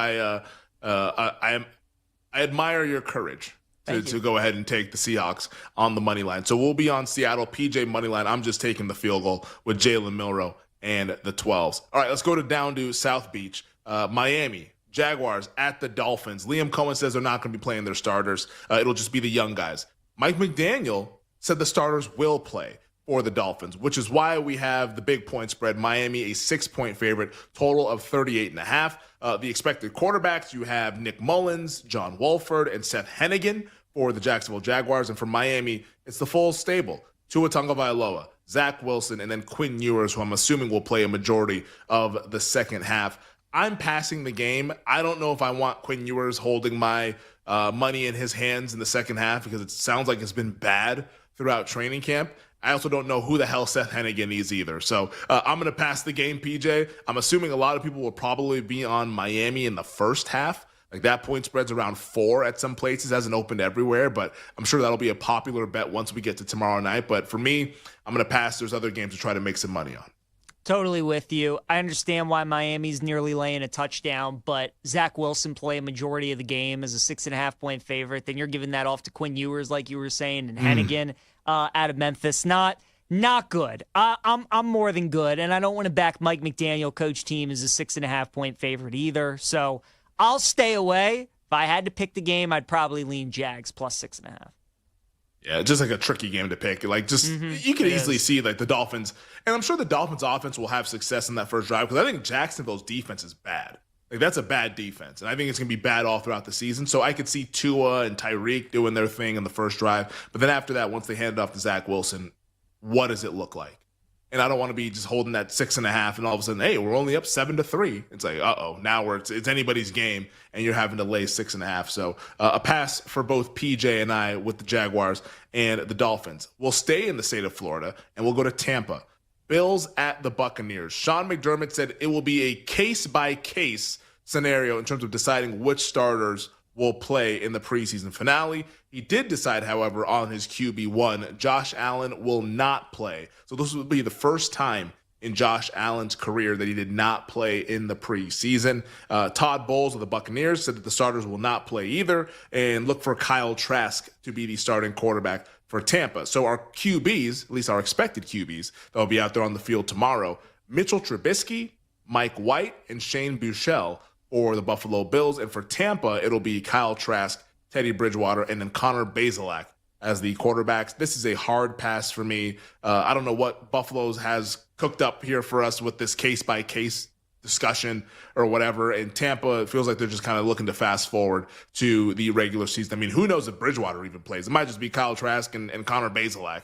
I admire your courage to go ahead and take the Seahawks on the money line. So we'll be on Seattle PJ money line. I'm just taking the field goal with Jalen Milroe and the 12s. All right, let's go down to South Beach, Miami. Jaguars at the Dolphins. Liam Cohen says they're not going to be playing their starters. It'll just be the young guys. Mike McDaniel said the starters will play for the Dolphins, which is why we have the big point spread. Miami, a 6-point favorite, total of 38.5. The expected quarterbacks, you have Nick Mullins, John Wolford, and Seth Hennigan for the Jacksonville Jaguars. And for Miami, it's the full stable. Tua Tagovailoa, Zach Wilson, and then Quinn Ewers, who I'm assuming will play a majority of the second half. I'm passing the game. I don't know if I want Quinn Ewers holding my money in his hands in the second half because it sounds like it's been bad throughout training camp. I also don't know who the hell Seth Hennigan is either. So I'm going to pass the game, PJ. I'm assuming a lot of people will probably be on Miami in the first half. That point spread's around 4 at some places. Hasn't opened everywhere, but I'm sure that'll be a popular bet once we get to tomorrow night. But for me, I'm going to pass. There's other games to try to make some money on. Totally with you. I understand why Miami's nearly laying a touchdown, but Zach Wilson play a majority of the game as a 6.5-point favorite. Then you're giving that off to Quinn Ewers, like you were saying, and Hennigan out of Memphis. Not good. I'm more than good, and I don't want to back Mike McDaniel coach team as a 6.5-point favorite either. So I'll stay away. If I had to pick the game, I'd probably lean Jags plus 6.5. Yeah, just a tricky game to pick. You can easily see the Dolphins, and I'm sure the Dolphins offense will have success in that first drive because I think Jacksonville's defense is bad. That's a bad defense, and I think it's going to be bad all throughout the season. So I could see Tua and Tyreek doing their thing in the first drive, but then after that, once they hand it off to Zach Wilson, what does it look like? And I don't want to be just holding that 6.5 and all of a sudden, hey, we're only up 7-3. It's now it's anybody's game and you're having to lay 6.5. So a pass for both PJ and I with the Jaguars and the Dolphins. We'll stay in the state of Florida and we'll go to Tampa. Bills at the Buccaneers. Sean McDermott said it will be a case-by-case scenario in terms of deciding which starters will play in the preseason finale. He did decide, however, on his QB1, Josh Allen will not play. So this will be the first time in Josh Allen's career that he did not play in the preseason. Todd Bowles of the Buccaneers said that the starters will not play either and look for Kyle Trask to be the starting quarterback for Tampa. So our QBs, at least our expected QBs, that will be out there on the field tomorrow, Mitchell Trubisky, Mike White, and Shane Buechele for the Buffalo Bills. And for Tampa, it'll be Kyle Trask, Teddy Bridgewater, and then Connor Bazelak as the quarterbacks. This is a hard pass for me. I don't know what Buffalo's has cooked up here for us with this case-by-case discussion or whatever. And Tampa, it feels like they're just kind of looking to fast forward to the regular season. I mean, who knows if Bridgewater even plays? It might just be Kyle Trask and Connor Bazelak.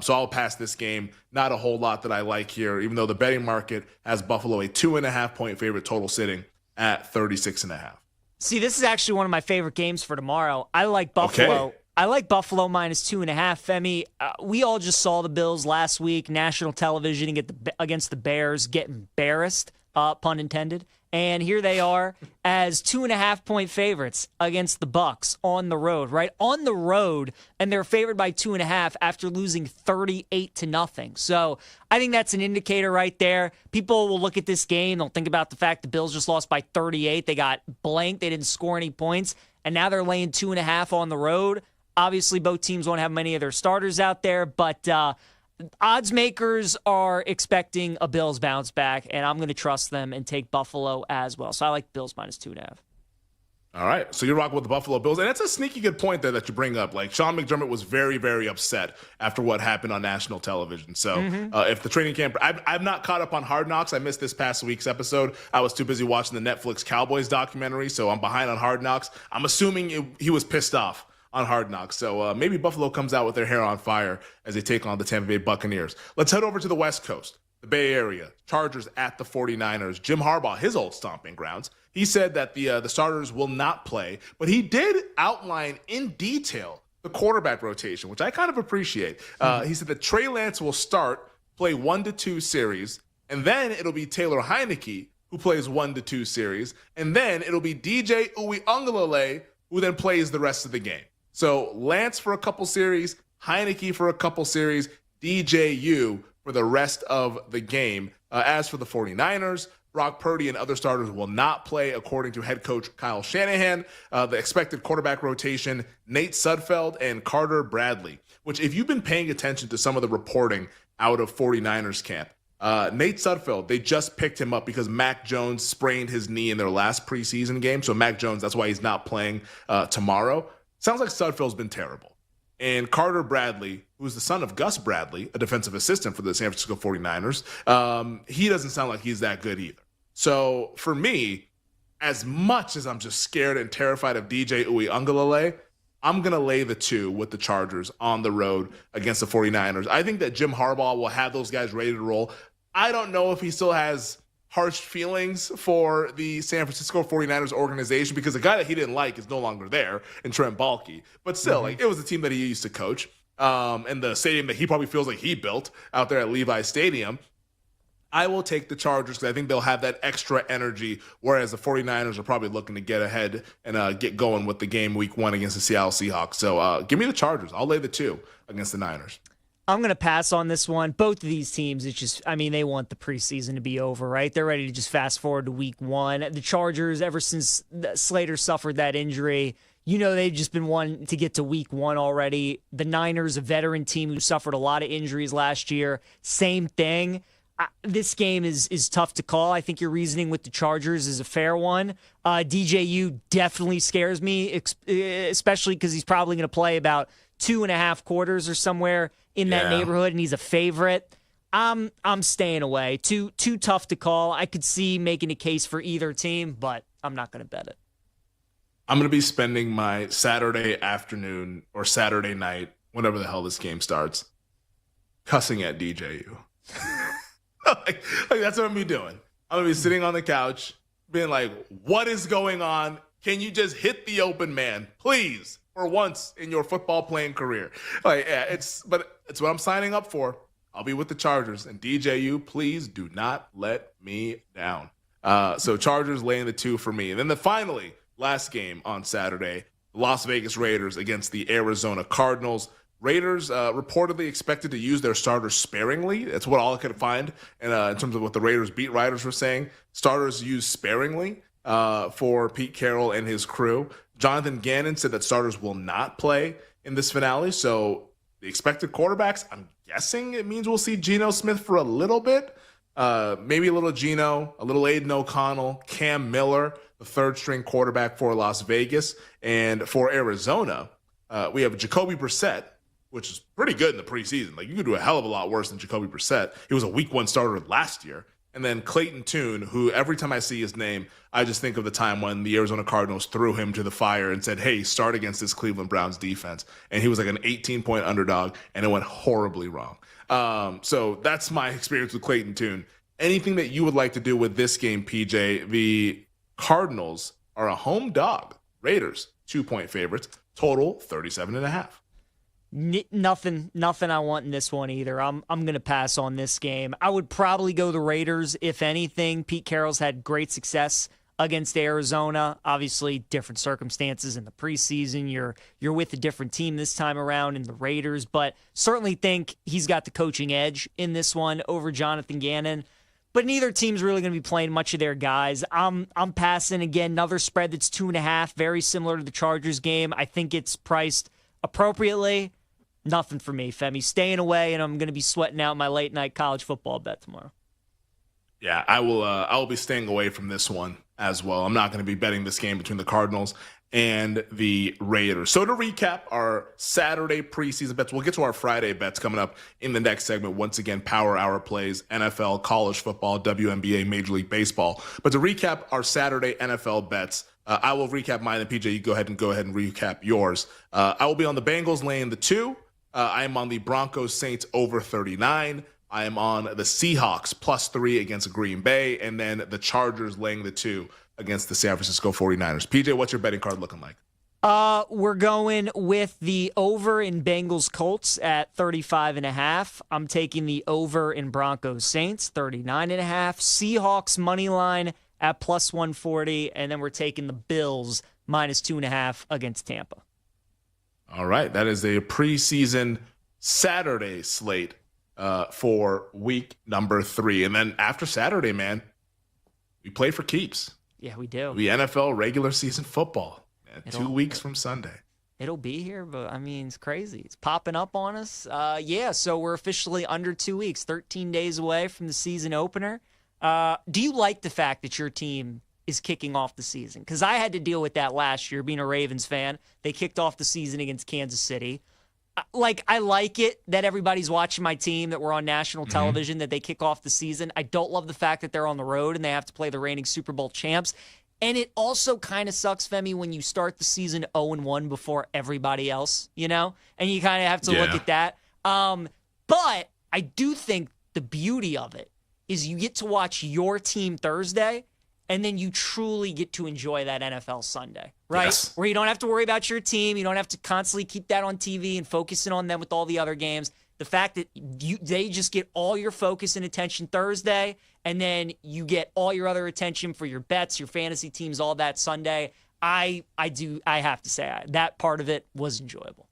So I'll pass this game. Not a whole lot that I like here, even though the betting market has Buffalo a 2.5-point favorite total sitting at 36.5. See, this is actually one of my favorite games for tomorrow. I like Buffalo. Okay. I like Buffalo minus 2.5. Femi, we all just saw the Bills last week, national television against the Bears, get embarrassed, pun intended. And here they are as 2.5-point favorites against the Bucs on the road, right? On the road, and they're favored by 2.5 after losing 38-0. So I think that's an indicator right there. People will look at this game, they'll think about the fact the Bills just lost by 38. They got blanked, they didn't score any points, and now they're laying 2.5 on the road. Obviously, both teams won't have many of their starters out there, but odds makers are expecting a Bills bounce back, and I'm going to trust them and take Buffalo as well. So I like Bills minus 2.5. All right, so you're rocking with the Buffalo Bills, and it's a sneaky good point there that you bring up. Like, Sean McDermott was very, very upset after what happened on national television. So if the training camp, I've not caught up on Hard Knocks. I missed this past week's episode. I was too busy watching the Netflix Cowboys documentary, so I'm behind on Hard Knocks. I'm assuming he was pissed off on Hard Knocks. So maybe Buffalo comes out with their hair on fire as they take on the Tampa Bay Buccaneers. Let's head over to the West Coast, the Bay Area. Chargers at the 49ers. Jim Harbaugh, his old stomping grounds, he said that the starters will not play, but he did outline in detail the quarterback rotation, which I kind of appreciate. He said that Trey Lance will play 1 to 2 series, and then it'll be Taylor Heineke who plays 1 to 2 series, and then it'll be DJ Uiagalelei who then plays the rest of the game. So Lance for a couple series, Heineke for a couple series, DJU for the rest of the game. As for the 49ers, Brock Purdy and other starters will not play, according to head coach Kyle Shanahan. The expected quarterback rotation, Nate Sudfeld and Carter Bradley, which if you've been paying attention to some of the reporting out of 49ers camp, Nate Sudfeld, they just picked him up because Mac Jones sprained his knee in their last preseason game. So Mac Jones, that's why he's not playing tomorrow. Sounds like Sudfeld's been terrible. And Carter Bradley, who's the son of Gus Bradley, a defensive assistant for the San Francisco 49ers, he doesn't sound like he's that good either. So for me, as much as I'm just scared and terrified of DJ Uiagalelei, I'm going to lay the 2 with the Chargers on the road against the 49ers. I think that Jim Harbaugh will have those guys ready to roll. I don't know if he still has harsh feelings for the San Francisco 49ers organization because the guy that he didn't like is no longer there in Trent Baalke. But still, like, it was the team that he used to coach and the stadium that he probably feels like he built out there at Levi Stadium. I will take the Chargers because I think they'll have that extra energy, whereas the 49ers are probably looking to get ahead and get going with the game week 1 against the Seattle Seahawks. So give me the Chargers. I'll lay the 2 against the Niners. I'm going to pass on this one. Both of these teams, it's just, I mean, they want the preseason to be over, right? They're ready to just fast forward to week 1. The Chargers, ever since Slater suffered that injury, they've just been wanting to get to week 1 already. The Niners, a veteran team who suffered a lot of injuries last year, same thing. This game is tough to call. I think your reasoning with the Chargers is a fair one. DJU definitely scares me, especially because he's probably going to play about 2.5 quarters or somewhere in that neighborhood, and he's a favorite. I'm staying away. Too tough to call. I could see making a case for either team, but I'm not going to bet it. I'm going to be spending my Saturday afternoon or Saturday night, whenever the hell this game starts, cussing at DJU. like that's what I'm going to be doing. I'm going to be sitting on the couch being like, what is going on? Can you just hit the open man, please, for once in your football playing career? It's what I'm signing up for. I'll be with the Chargers. And DJU, please do not let me down. So Chargers laying the 2 for me. And then finally, last game on Saturday, Las Vegas Raiders against the Arizona Cardinals. Raiders reportedly expected to use their starters sparingly. That's what all I could find in terms of what the Raiders beat writers were saying. Starters used sparingly for Pete Carroll and his crew. Jonathan Gannon said that starters will not play in this finale. So the expected quarterbacks, I'm guessing it means we'll see Geno Smith for a little bit. Maybe a little Geno, a little Aiden O'Connell, Cam Miller, the third-string quarterback for Las Vegas. And for Arizona, we have Jacoby Brissett, which is pretty good in the preseason. Like, you could do a hell of a lot worse than Jacoby Brissett. He was a week 1 starter last year. And then Clayton Tune, who every time I see his name, I just think of the time when the Arizona Cardinals threw him to the fire and said, hey, start against this Cleveland Browns defense. And he was like an 18-point underdog, and it went horribly wrong. So that's my experience with Clayton Tune. Anything that you would like to do with this game, PJ? The Cardinals are a home dog. Raiders, 2-point favorites. Total 37.5. Nothing I want in this one either. I'm going to pass on this game. I would probably go the Raiders, if anything. Pete Carroll's had great success against Arizona. Obviously, different circumstances in the preseason. You're with a different team this time around in the Raiders, but certainly think he's got the coaching edge in this one over Jonathan Gannon. But neither team's really going to be playing much of their guys. I'm passing again. Another spread that's 2.5, very similar to the Chargers game. I think it's priced appropriately. Nothing for me, Femi. Staying away, and I'm going to be sweating out my late night college football bet tomorrow. Yeah, I will be staying away from this one as well. I'm not going to be betting this game between the Cardinals and the Raiders. So to recap our Saturday preseason bets, we'll get to our Friday bets coming up in the next segment. Once again, Power Hour plays NFL, college football, WNBA, Major League Baseball. But to recap our Saturday NFL bets, I will recap mine, and PJ, you go ahead and recap yours. I will be on the Bengals laying the 2. I am on the Broncos Saints over 39. I am on the Seahawks +3 against Green Bay, and then the Chargers laying the 2 against the San Francisco 49ers. PJ, what's your betting card looking like? We're going with the over in Bengals Colts at 35.5. I'm taking the over in Broncos Saints, 39.5. Seahawks money line at +140, and then we're taking the Bills -2.5 against Tampa. All right, that is a preseason Saturday slate for week number 3. And then after Saturday, man, we play for keeps. Yeah, we do. The NFL regular season football, man, 2 weeks from Sunday. It'll be here, but I mean, it's crazy. It's popping up on us. So we're officially under 2 weeks, 13 days away from the season opener. Do you like the fact that your team is kicking off the season? Because I had to deal with that last year being a Ravens fan. They kicked off the season against Kansas City. I like it that everybody's watching my team, that we're on national television, that they kick off the season. I don't love the fact that they're on the road and they have to play the reigning Super Bowl champs. And it also kind of sucks, Femi, when you start the season 0-1 before everybody else, you know? And you kind of have to look at that. But I do think the beauty of it is you get to watch your team Thursday, and then you truly get to enjoy that NFL Sunday, right? Yes. Where you don't have to worry about your team. You don't have to constantly keep that on TV and focusing on them with all the other games. The fact that they just get all your focus and attention Thursday, and then you get all your other attention for your bets, your fantasy teams, all that Sunday. I have to say that part of it was enjoyable.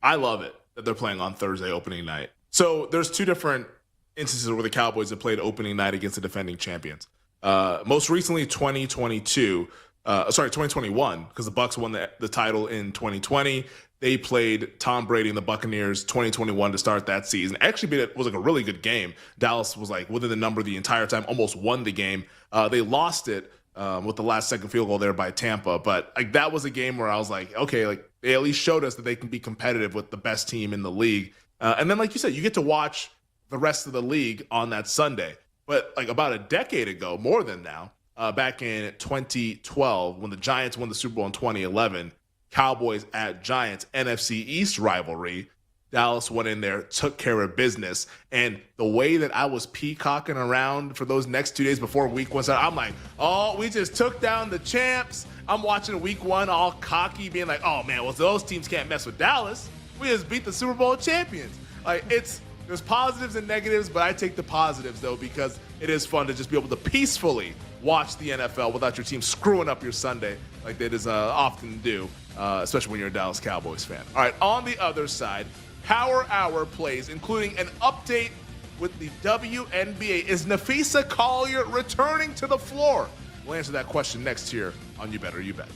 I love it that they're playing on Thursday opening night. So there's 2 different instances where the Cowboys have played opening night against the defending champions. Most recently, 2021, because the Bucs won the title in 2020. They played Tom Brady and the Buccaneers 2021 to start that season. Actually, it was like a really good game. Dallas was like within the number the entire time, almost won the game. They lost it with the last second field goal there by Tampa. But like that was a game where I was like, okay, like they at least showed us that they can be competitive with the best team in the league. And then, like you said, you get to watch the rest of the league on that Sunday. But like about a decade ago, more than now, back in 2012, when the Giants won the Super Bowl in 2011, Cowboys at Giants, NFC East rivalry, Dallas went in there, took care of business. And the way that I was peacocking around for those next 2 days before week 1 started, I'm like, oh, we just took down the champs. I'm watching week 1 all cocky, being like, oh, man, well, those teams can't mess with Dallas. We just beat the Super Bowl champions. Like, there's positives and negatives, but I take the positives, though, because it is fun to just be able to peacefully watch the NFL without your team screwing up your Sunday like they often do, especially when you're a Dallas Cowboys fan. All right, on the other side, Power Hour plays, including an update with the WNBA. Is Nafisa Collier returning to the floor? We'll answer that question next here on You Better You Bet.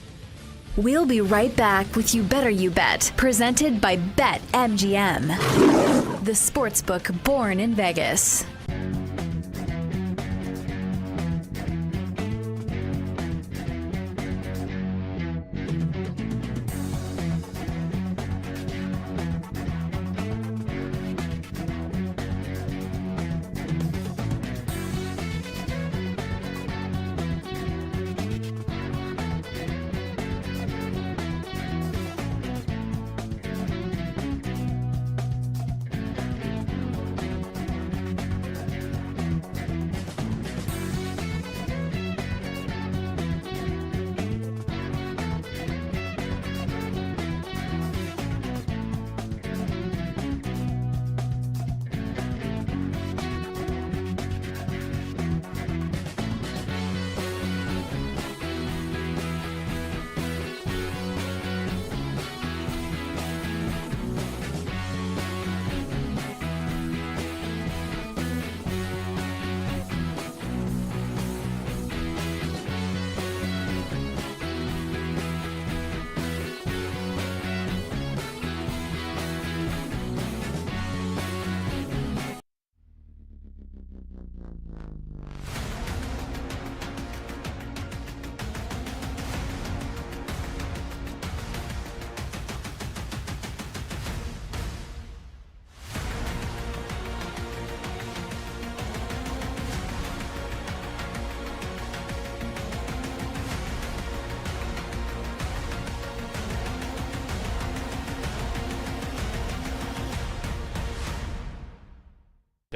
We'll be right back with You Better You Bet, presented by BetMGM, the sportsbook born in Vegas.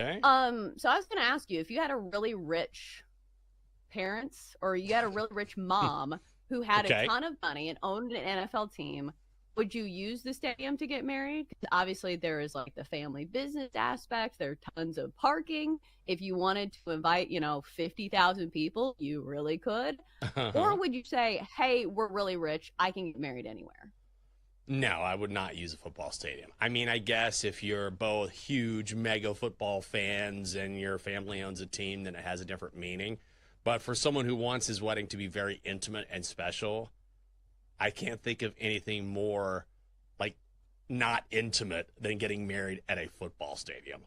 Okay. So I was going to ask you, if you had a really rich parents or you had a really rich mom who had Okay. a ton of money and owned an NFL team, would you use the stadium to get married? 'Cause obviously there is like the family business aspect. There are tons of parking. If you wanted to invite, 50,000 people, you really could. Or would you say, hey, we're really rich, I can get married anywhere? No, I would not use a football stadium. I mean, I guess if you're both huge mega football fans and your family owns a team, then it has a different meaning. But for someone who wants his wedding to be very intimate and special, I can't think of anything more like not intimate than getting married at a football stadium.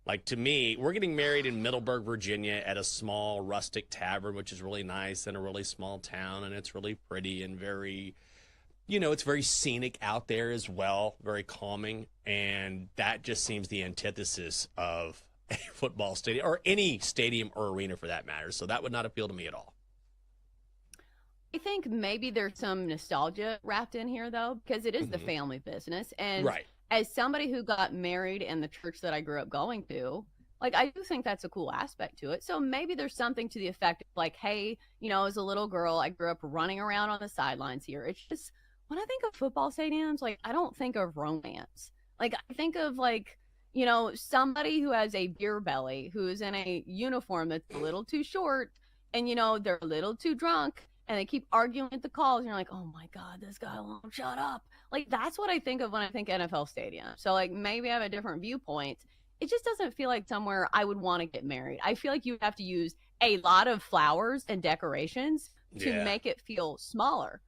Like, to me, we're getting married in Middleburg, Virginia at a small rustic tavern, which is really nice in a really small town, and it's really pretty and very, it's very scenic out there as well, very calming, and that just seems the antithesis of a football stadium or any stadium or arena for that matter. So that would not appeal to me at all. I think maybe there's some nostalgia wrapped in here, though, because it is the family business. And Right. as somebody who got married in the church that I grew up going to, like, I do think that's a cool aspect to it. So maybe there's something to the effect of like, hey, as a little girl, I grew up running around on the sidelines here. It's just, when I think of football stadiums, like, I don't think of romance. Like, I think of like, somebody who has a beer belly, who's in a uniform that's a little too short, and they're a little too drunk, and they keep arguing at the calls, and you're like, oh my God, this guy won't shut up. Like, that's what I think of when I think NFL stadium. So like, maybe I have a different viewpoint. It just doesn't feel like somewhere I would want to get married. I feel like you have to use a lot of flowers and decorations to make it feel smaller.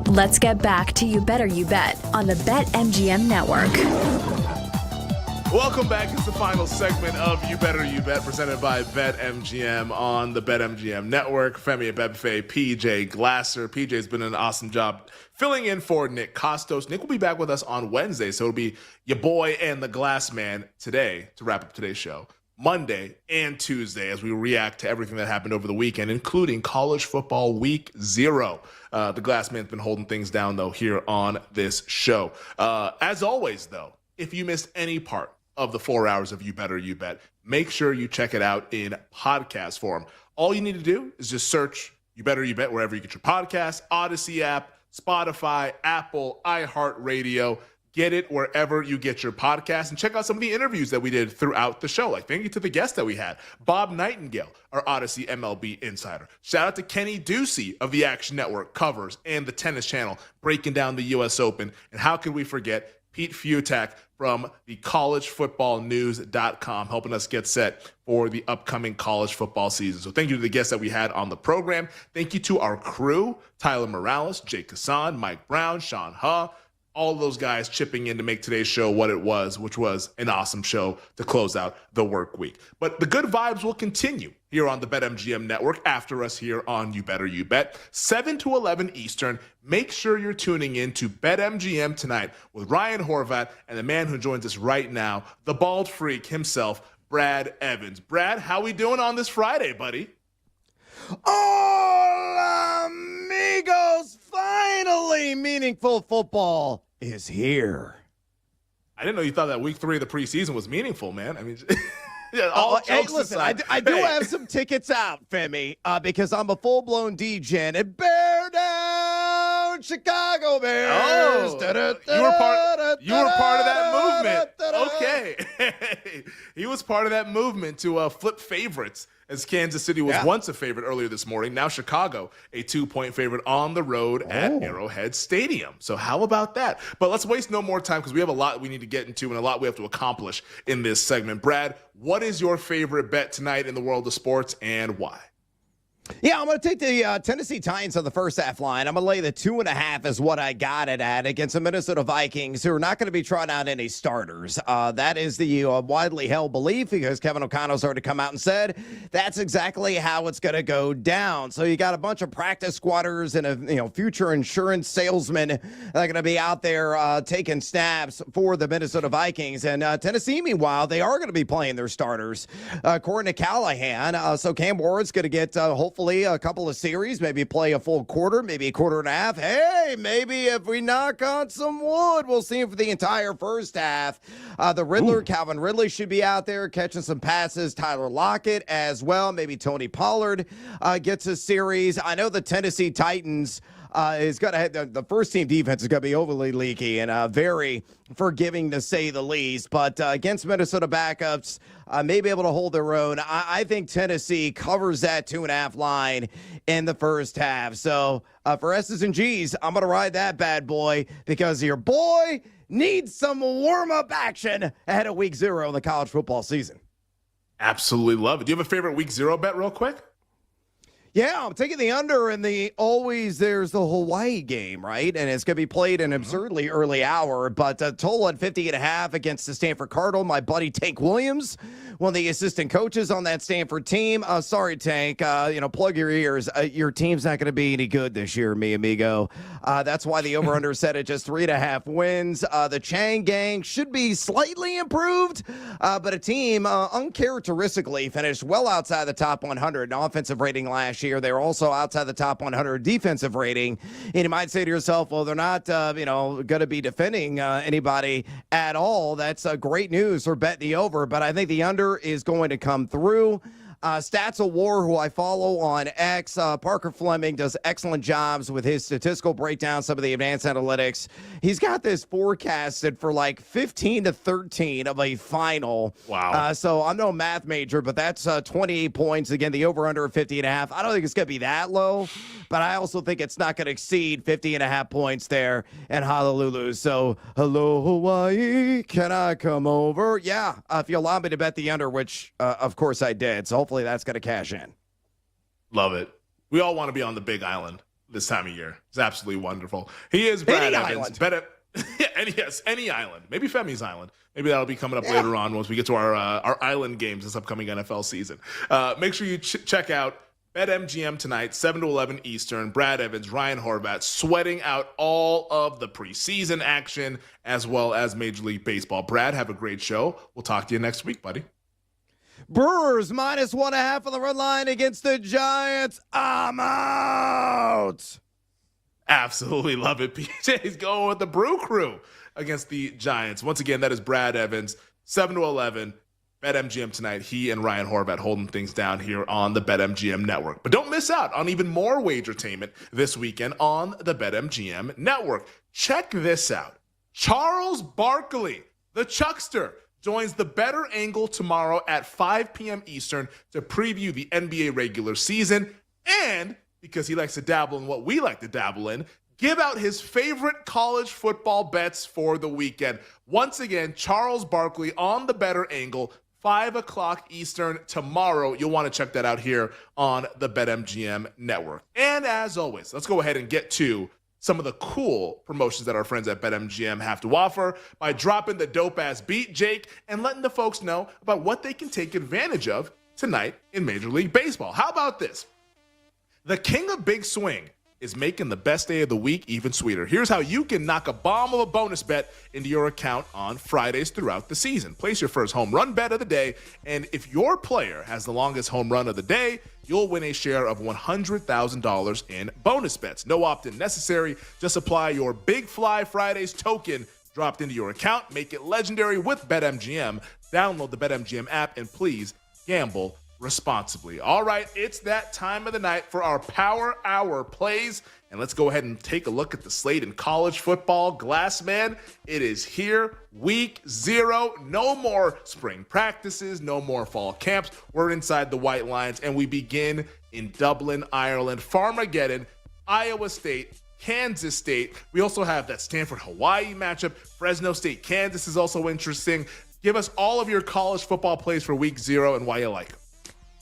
Let's get back to You Better You Bet on the BetMGM Network. Welcome back. It's the final segment of You Better You Bet, presented by BetMGM on the BetMGM Network. Femi Abebefe, PJ Glasser. PJ's been an awesome job filling in for Nick Costos. Nick will be back with us on Wednesday, so it'll be your boy and the Glass Man today to wrap up today's show. Monday and Tuesday as we react to everything that happened over the weekend, including college football week 0. The Glass Man's been holding things down, though, here on this show. As always, though, if you missed any part of the 4 hours of You Better You Bet, make sure you check it out in podcast form. All you need to do is just search You Better You Bet wherever you get your podcasts, Odyssey app, Spotify, Apple, iHeartRadio. Get it wherever you get your podcast, and check out some of the interviews that we did throughout the show. Like, thank you to the guests that we had. Bob Nightingale, our Odyssey MLB insider. Shout out to Kenny Ducey of the Action Network covers and the Tennis Channel, breaking down the U.S. Open. And how could we forget Pete Fiutak from the collegefootballnews.com, helping us get set for the upcoming college football season. So thank you to the guests that we had on the program. Thank you to our crew, Tyler Morales, Jake Hassan, Mike Brown, Sean Huh, all of those guys chipping in to make today's show what it was, which was an awesome show to close out the work week. But the good vibes will continue here on the BetMGM Network after us here on You Better You Bet, 7 to 11 Eastern. Make sure you're tuning in to BetMGM tonight with Ryan Horvat and the man who joins us right now, the bald freak himself, Brad Evans. Brad, how we doing on this Friday, buddy? Hola, amigos! Finally, meaningful football is here. I didn't know you thought that week 3 of the preseason was meaningful, man. I mean, hey, listen, I do have some tickets out, Femi, because I'm a full-blown DJ and Bear Down Chicago Bears. Oh, you were part of that movement. Okay. He was part of that movement to flip favorites, as Kansas City was once a favorite earlier this morning. Now Chicago, a 2-point favorite on the road at Arrowhead Stadium. So how about that? But let's waste no more time because we have a lot we need to get into and a lot we have to accomplish in this segment. Brad, what is your favorite bet tonight in the world of sports and why? Yeah, I'm going to take the Tennessee Titans on the first half line. I'm going to lay the 2.5 is what I got it at against the Minnesota Vikings, who are not going to be trying out any starters. That is the widely held belief because Kevin O'Connell's already come out and said that's exactly how it's going to go down. So you got a bunch of practice squatters and a future insurance salesmen that are going to be out there taking snaps for the Minnesota Vikings. And Tennessee, meanwhile, they are going to be playing their starters. According to Callahan, so Cam Ward's going to get hopefully a couple of series, maybe play a full quarter, maybe a quarter and a half. Hey, maybe if we knock on some wood, we'll see him for the entire first half. The Riddler, Calvin Ridley, should be out there catching some passes. Tyler Lockett as well. Maybe Tony Pollard gets a series. I know the Tennessee Titans is going to have the first team defense is going to be overly leaky and very forgiving to say the least. But against Minnesota backups, may be able to hold their own. I think Tennessee covers that 2.5 line in the first half. So for S's and G's, I'm going to ride that bad boy because your boy needs some warm-up action ahead of week 0 in the college football season. Absolutely love it. Do you have a favorite week 0 bet real quick? Yeah, I'm taking the under in there's the Hawaii game, right? And it's going to be played in an absurdly early hour, but total at 50.5 against the Stanford Cardinal. My buddy Tank Williams, one of the assistant coaches on that Stanford team. Sorry, Tank, plug your ears. Your team's not going to be any good this year, mi amigo. That's why the over-under set at just 3.5 wins. The Chang gang should be slightly improved, but a team uncharacteristically finished well outside the top 100 in offensive rating last year. They were also outside the top 100 defensive rating. And you might say to yourself, well, they're not, going to be defending anybody at all. That's great news for betting the over, but I think the under is going to come through. Stats of War, who I follow on X, Parker Fleming does excellent jobs with his statistical breakdown, some of the advanced analytics. He's got this forecasted for like 15-13 of a final. Wow. So I'm no math major, but that's 28 points. Again, the over-under of 50.5. I don't think it's going to be that low, but I also think it's not going to exceed 50.5 points there in Honolulu. So, hello, Hawaii, can I come over? Yeah, if you allow me to bet the under, which, of course, I did. So hopefully that's going to cash in. Love it. We all want to be on the Big Island this time of year. It's absolutely wonderful. He is Brad Evans. Any island. Maybe Femi's Island. Maybe that'll be coming up later on once we get to our island games this upcoming NFL season. Make sure you check out BetMGM tonight, 7 to 11 Eastern. Brad Evans, Ryan Horvat sweating out all of the preseason action as well as Major League Baseball. Brad, have a great show. We'll talk to you next week, buddy. Brewers minus 1.5 on the red line against the Giants. I'm out. Absolutely love it. PJ's going with the Brew Crew against the Giants. Once again, that is Brad Evans, 7 to 11. BetMGM tonight. He and Ryan Horvat holding things down here on the BetMGM network. But don't miss out on even more Wagertainment this weekend on the BetMGM network. Check this out. Charles Barkley, the Chuckster, joins the Better Angle tomorrow at 5 p.m. Eastern to preview the NBA regular season. And because he likes to dabble in what we like to dabble in, give out his favorite college football bets for the weekend. Once again, Charles Barkley on the Better Angle, 5 o'clock Eastern tomorrow. You'll want to check that out here on the BetMGM network. And as always, let's go ahead and get to some of the cool promotions that our friends at BetMGM have to offer by dropping the dope-ass beat, Jake, and letting the folks know about what they can take advantage of tonight in Major League Baseball. How about this? The King of Big Swing is making the best day of the week even sweeter. Here's how you can knock a bomb of a bonus bet into your account on Fridays throughout the season. Place your first home run bet of the day, and if your player has the longest home run of the day, you'll win a share of $100,000 in bonus bets. No opt-in necessary. Just apply your Big Fly Fridays token dropped into your account. Make it legendary with BetMGM. Download the BetMGM app, and please gamble responsibly. All right, it's that time of the night for our Power Hour plays, and let's go ahead and take a look at the slate in college football. Glassman, it is here, week 0. No more spring practices, no more fall camps. We're inside the white lines, and we begin in Dublin, Ireland. Farmageddon, Iowa State, Kansas State. We also have that Stanford-Hawaii matchup. Fresno State, Kansas is also interesting. Give us all of your college football plays for week 0 and why you like them.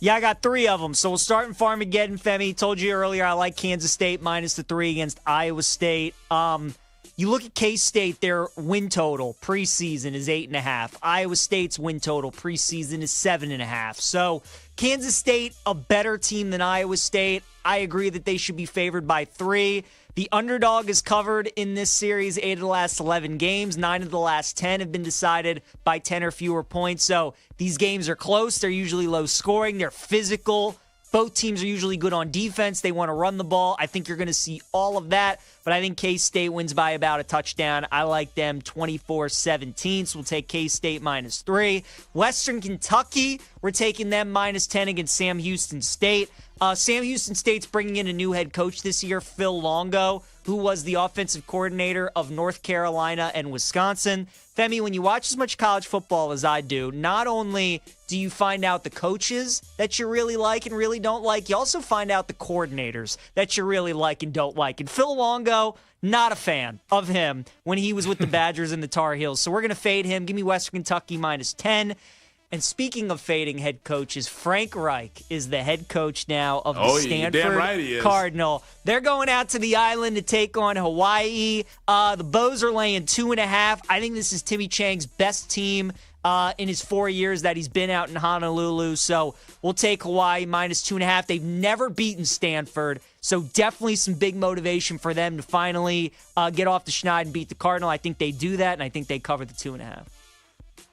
Yeah, I got 3 of them. So we'll start in Farmageddon, Femi. Told you earlier I like Kansas State minus the 3 against Iowa State. You look at K-State, their win total preseason is 8.5. Iowa State's win total preseason is 7.5. So Kansas State, a better team than Iowa State. I agree that they should be favored by 3. The underdog is covered in this series 8 of the last 11 games. 9 of the last 10 have been decided by 10 or fewer points. So these games are close. They're usually low scoring. They're physical. Both teams are usually good on defense. They want to run the ball. I think you're going to see all of that. But I think K-State wins by about a touchdown. I like them 24-17. So we'll take K-State minus 3. Western Kentucky, we're taking them minus 10 against Sam Houston State. Sam Houston State's bringing in a new head coach this year, Phil Longo, who was the offensive coordinator of North Carolina and Wisconsin. Femi, when you watch as much college football as I do, not only do you find out the coaches that you really like and really don't like, you also find out the coordinators that you really like and don't like. And Phil Longo, not a fan of him when he was with the Badgers and the Tar Heels. So we're going to fade him. Give me Western Kentucky minus 10. And speaking of fading head coaches, Frank Reich is the head coach now of the Stanford Cardinal. They're going out to the island to take on Hawaii. The Bows are laying 2.5. I think this is Timmy Chang's best team in his 4 years that he's been out in Honolulu. So we'll take Hawaii minus 2.5. They've never beaten Stanford, so definitely some big motivation for them to finally get off the schneid and beat the Cardinal. I think they do that, and I think they cover the 2.5.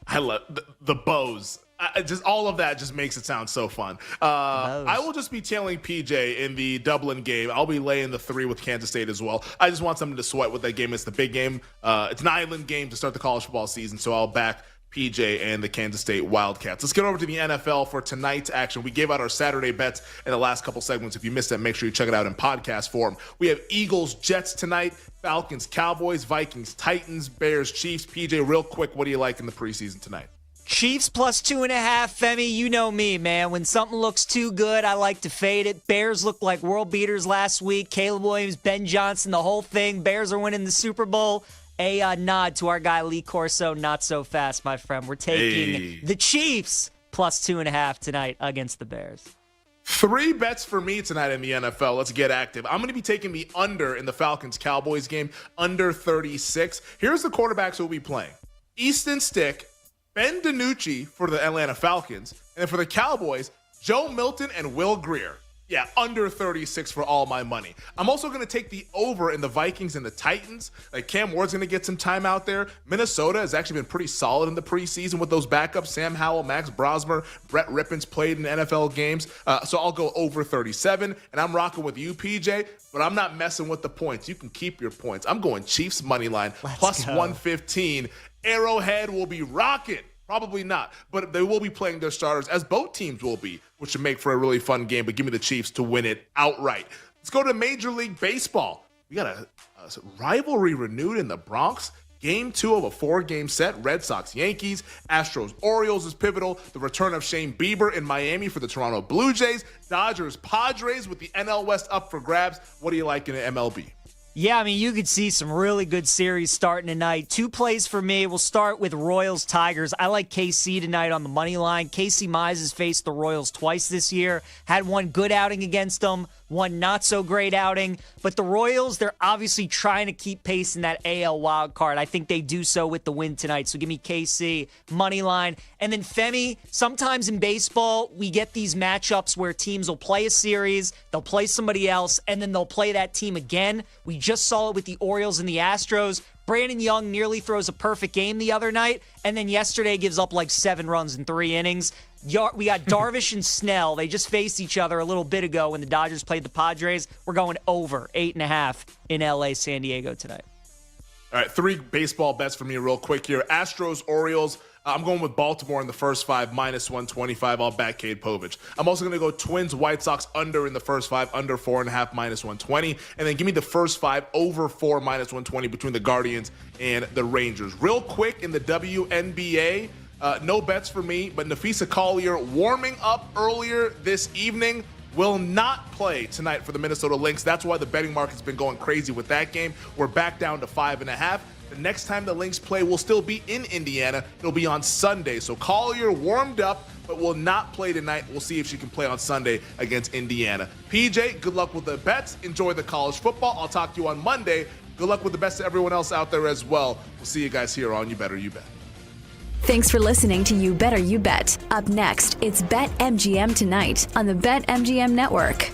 I love the Bows. Just all of that just makes it sound so fun. I will just be tailing PJ in the Dublin game. I'll be laying the 3 with Kansas State as well. I just want something to sweat with that game. It's the big game. It's an island game to start the college football season, so I'll back PJ and the Kansas State Wildcats. Let's get over to the NFL for tonight's action. We gave out our Saturday bets in the last couple segments. If you missed that, make sure you check it out in podcast form. We have Eagles, Jets tonight, Falcons, Cowboys, Vikings, Titans, Bears, Chiefs. PJ, real quick, what do you like in the preseason tonight? Chiefs plus 2.5, Femi. You know me, man. When something looks too good, I like to fade it. Bears looked like world beaters last week. Caleb Williams, Ben Johnson, the whole thing. Bears are winning the Super Bowl. A nod to our guy Lee Corso, not so fast, my friend. We're taking the Chiefs plus 2.5 tonight against the Bears. 3 bets for me tonight in the NFL. Let's get active. I'm going to be taking the under in the Falcons-Cowboys game, under 36. Here's the quarterbacks who will be playing. Easton Stick, Ben DiNucci for the Atlanta Falcons, and then for the Cowboys, Joe Milton and Will Grier. Yeah, under 36 for all my money. I'm also going to take the over in the Vikings and the Titans. Like Cam Ward's going to get some time out there. Minnesota has actually been pretty solid in the preseason with those backups. Sam Howell, Max Brosmer, Brett Rippon's played in NFL games. So I'll go over 37, and I'm rocking with you, PJ, but I'm not messing with the points. You can keep your points. I'm going Chiefs money line, plus 115. Arrowhead will be rocking. Probably not, but they will be playing their starters, as both teams will be, which should make for a really fun game, but give me the Chiefs to win it outright. Let's go to Major League Baseball. We got a rivalry renewed in the Bronx. Game 2 of a 4-game set. Red Sox, Yankees, Astros, Orioles is pivotal. The return of Shane Bieber in Miami for the Toronto Blue Jays. Dodgers, Padres with the NL West up for grabs. What do you like in the MLB? Yeah, I mean, you could see some really good series starting tonight. 2 plays for me. We'll start with Royals-Tigers. I like KC tonight on the money line. Casey Mize has faced the Royals twice this year. Had one good outing against them. one not so great outing. But the Royals, they're obviously trying to keep pace in that AL wild card. I think they do so with the win tonight. So give me KC, money line. And then Femi, sometimes in baseball, we get these matchups where teams will play a series, they'll play somebody else, and then they'll play that team again. We just saw it with the Orioles and the Astros. Brandon Young nearly throws a perfect game the other night, and then yesterday gives up like 7 runs in 3 innings. We got Darvish and Snell. They just faced each other a little bit ago when the Dodgers played the Padres. We're going over 8.5 in LA, San Diego tonight. All right, 3 baseball bets for me real quick here. Astros, Orioles. I'm going with Baltimore in the first 5, minus 125. I'll back Cade Povich. I'm also going to go Twins, White Sox under in the first 5, under 4.5, minus 120. And then give me the first 5, over 4, minus 120 between the Guardians and the Rangers. Real quick in the WNBA, no bets for me, but Nafisa Collier warming up earlier this evening. Will not play tonight for the Minnesota Lynx. That's why the betting market's been going crazy with that game. We're back down to 5.5. The next time the Lynx play will still be in Indiana. It'll be on Sunday. So Collier warmed up, but will not play tonight. We'll see if she can play on Sunday against Indiana. PJ, good luck with the bets. Enjoy the college football. I'll talk to you on Monday. Good luck with the best to everyone else out there as well. We'll see you guys here on You Better You Bet. Thanks for listening to You Better You Bet. Up next, it's BetMGM tonight on the BetMGM Network.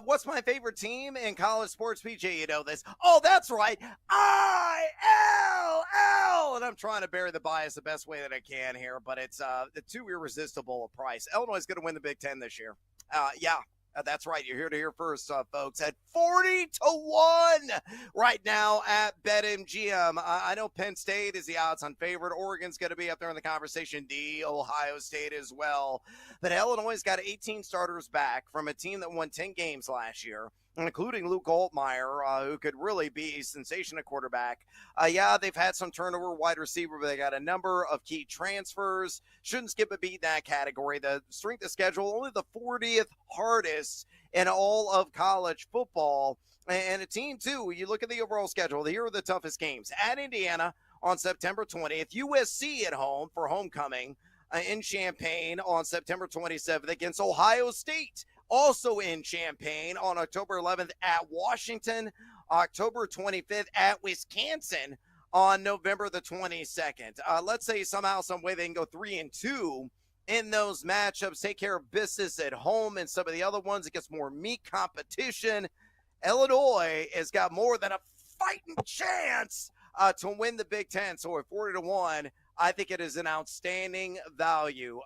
What's my favorite team in college sports, PJ? You know this. Oh, that's right. ILL. And I'm trying to bury the bias the best way that I can here, but it's the too irresistible a price. Illinois is going to win the Big Ten this year. That's right. You're here to hear first, folks. At 40-1 right now at BetMGM. I know Penn State is the odds-on favorite. Oregon's going to be up there in the conversation. Ohio State as well. But Illinois got 18 starters back from a team that won 10 games last year, including Luke Altmaier, who could really be a sensation at quarterback. They've had some turnover wide receiver, but they got a number of key transfers. Shouldn't skip a beat in that category. The strength of schedule, only the 40th hardest in all of college football. And a team, too, you look at the overall schedule, here are the toughest games. At Indiana on September 20th, USC at home for homecoming in Champaign on September 27th against Ohio State. Also in Champaign on October 11th at Washington, October 25th at Wisconsin on November the 22nd. Let's say somehow, some way they can go 3-2 in those matchups, take care of business at home, and some of the other ones, it gets more meat competition. Illinois has got more than a fighting chance to win the Big Ten. So at 40-1, I think it is an outstanding value.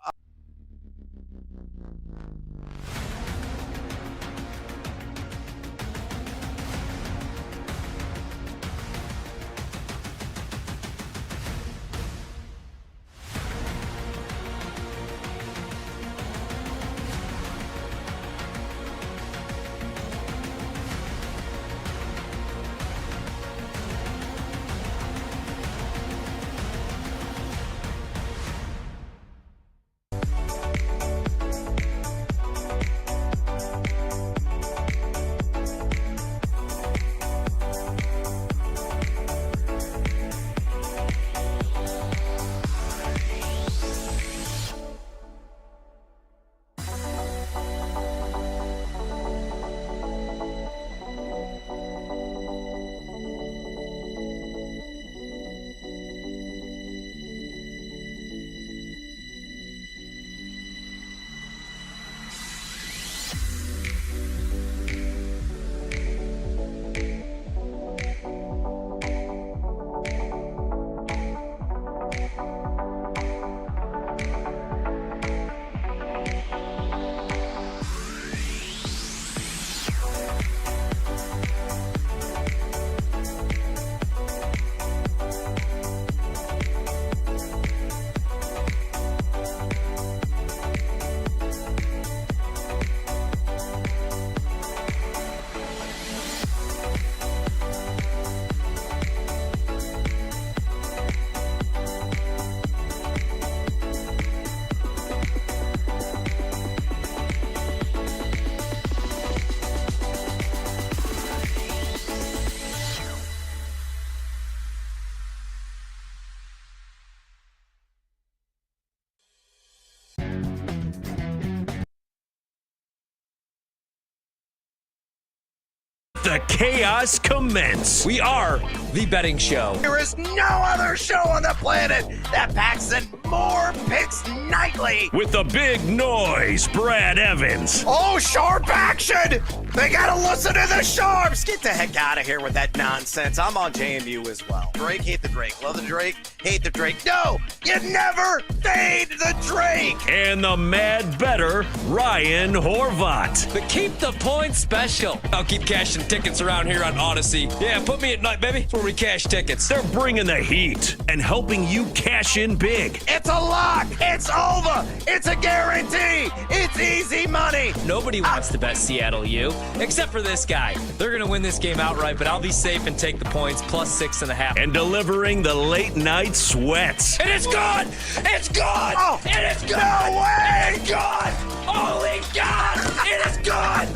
the chaos commence. We are the betting show. There is no other show on the planet that packs in more picks nightly. With the big noise, Brad Evans. Oh, sharp action! They gotta listen to the sharps! Get the heck out of here with that nonsense. I'm on JMU as well. Drake, hate the Drake. Love the Drake, hate the Drake. No, you never fade the Drake! And the mad better, Ryan Horvat. The Keep the Points special. I'll keep cashing tickets around here on Odyssey. Yeah, put me at night, baby. That's where we cash tickets. They're bringing the heat and helping you cash in big. It's a lock! It's over! It's a guarantee! It's easy money! Nobody wants to bet Seattle U, except for this guy. They're going to win this game outright, but I'll be safe and take the points plus 6.5. And delivering the late night sweats. And it's gone! It's gone! Oh, it is gone! No way! It's gone! Holy God! It is gone!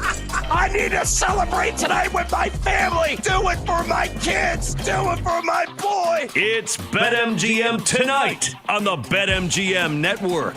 I need to celebrate tonight with my family! Do it for my kids! Do it for my boy! It's BetMGM tonight on the BetMGM Network.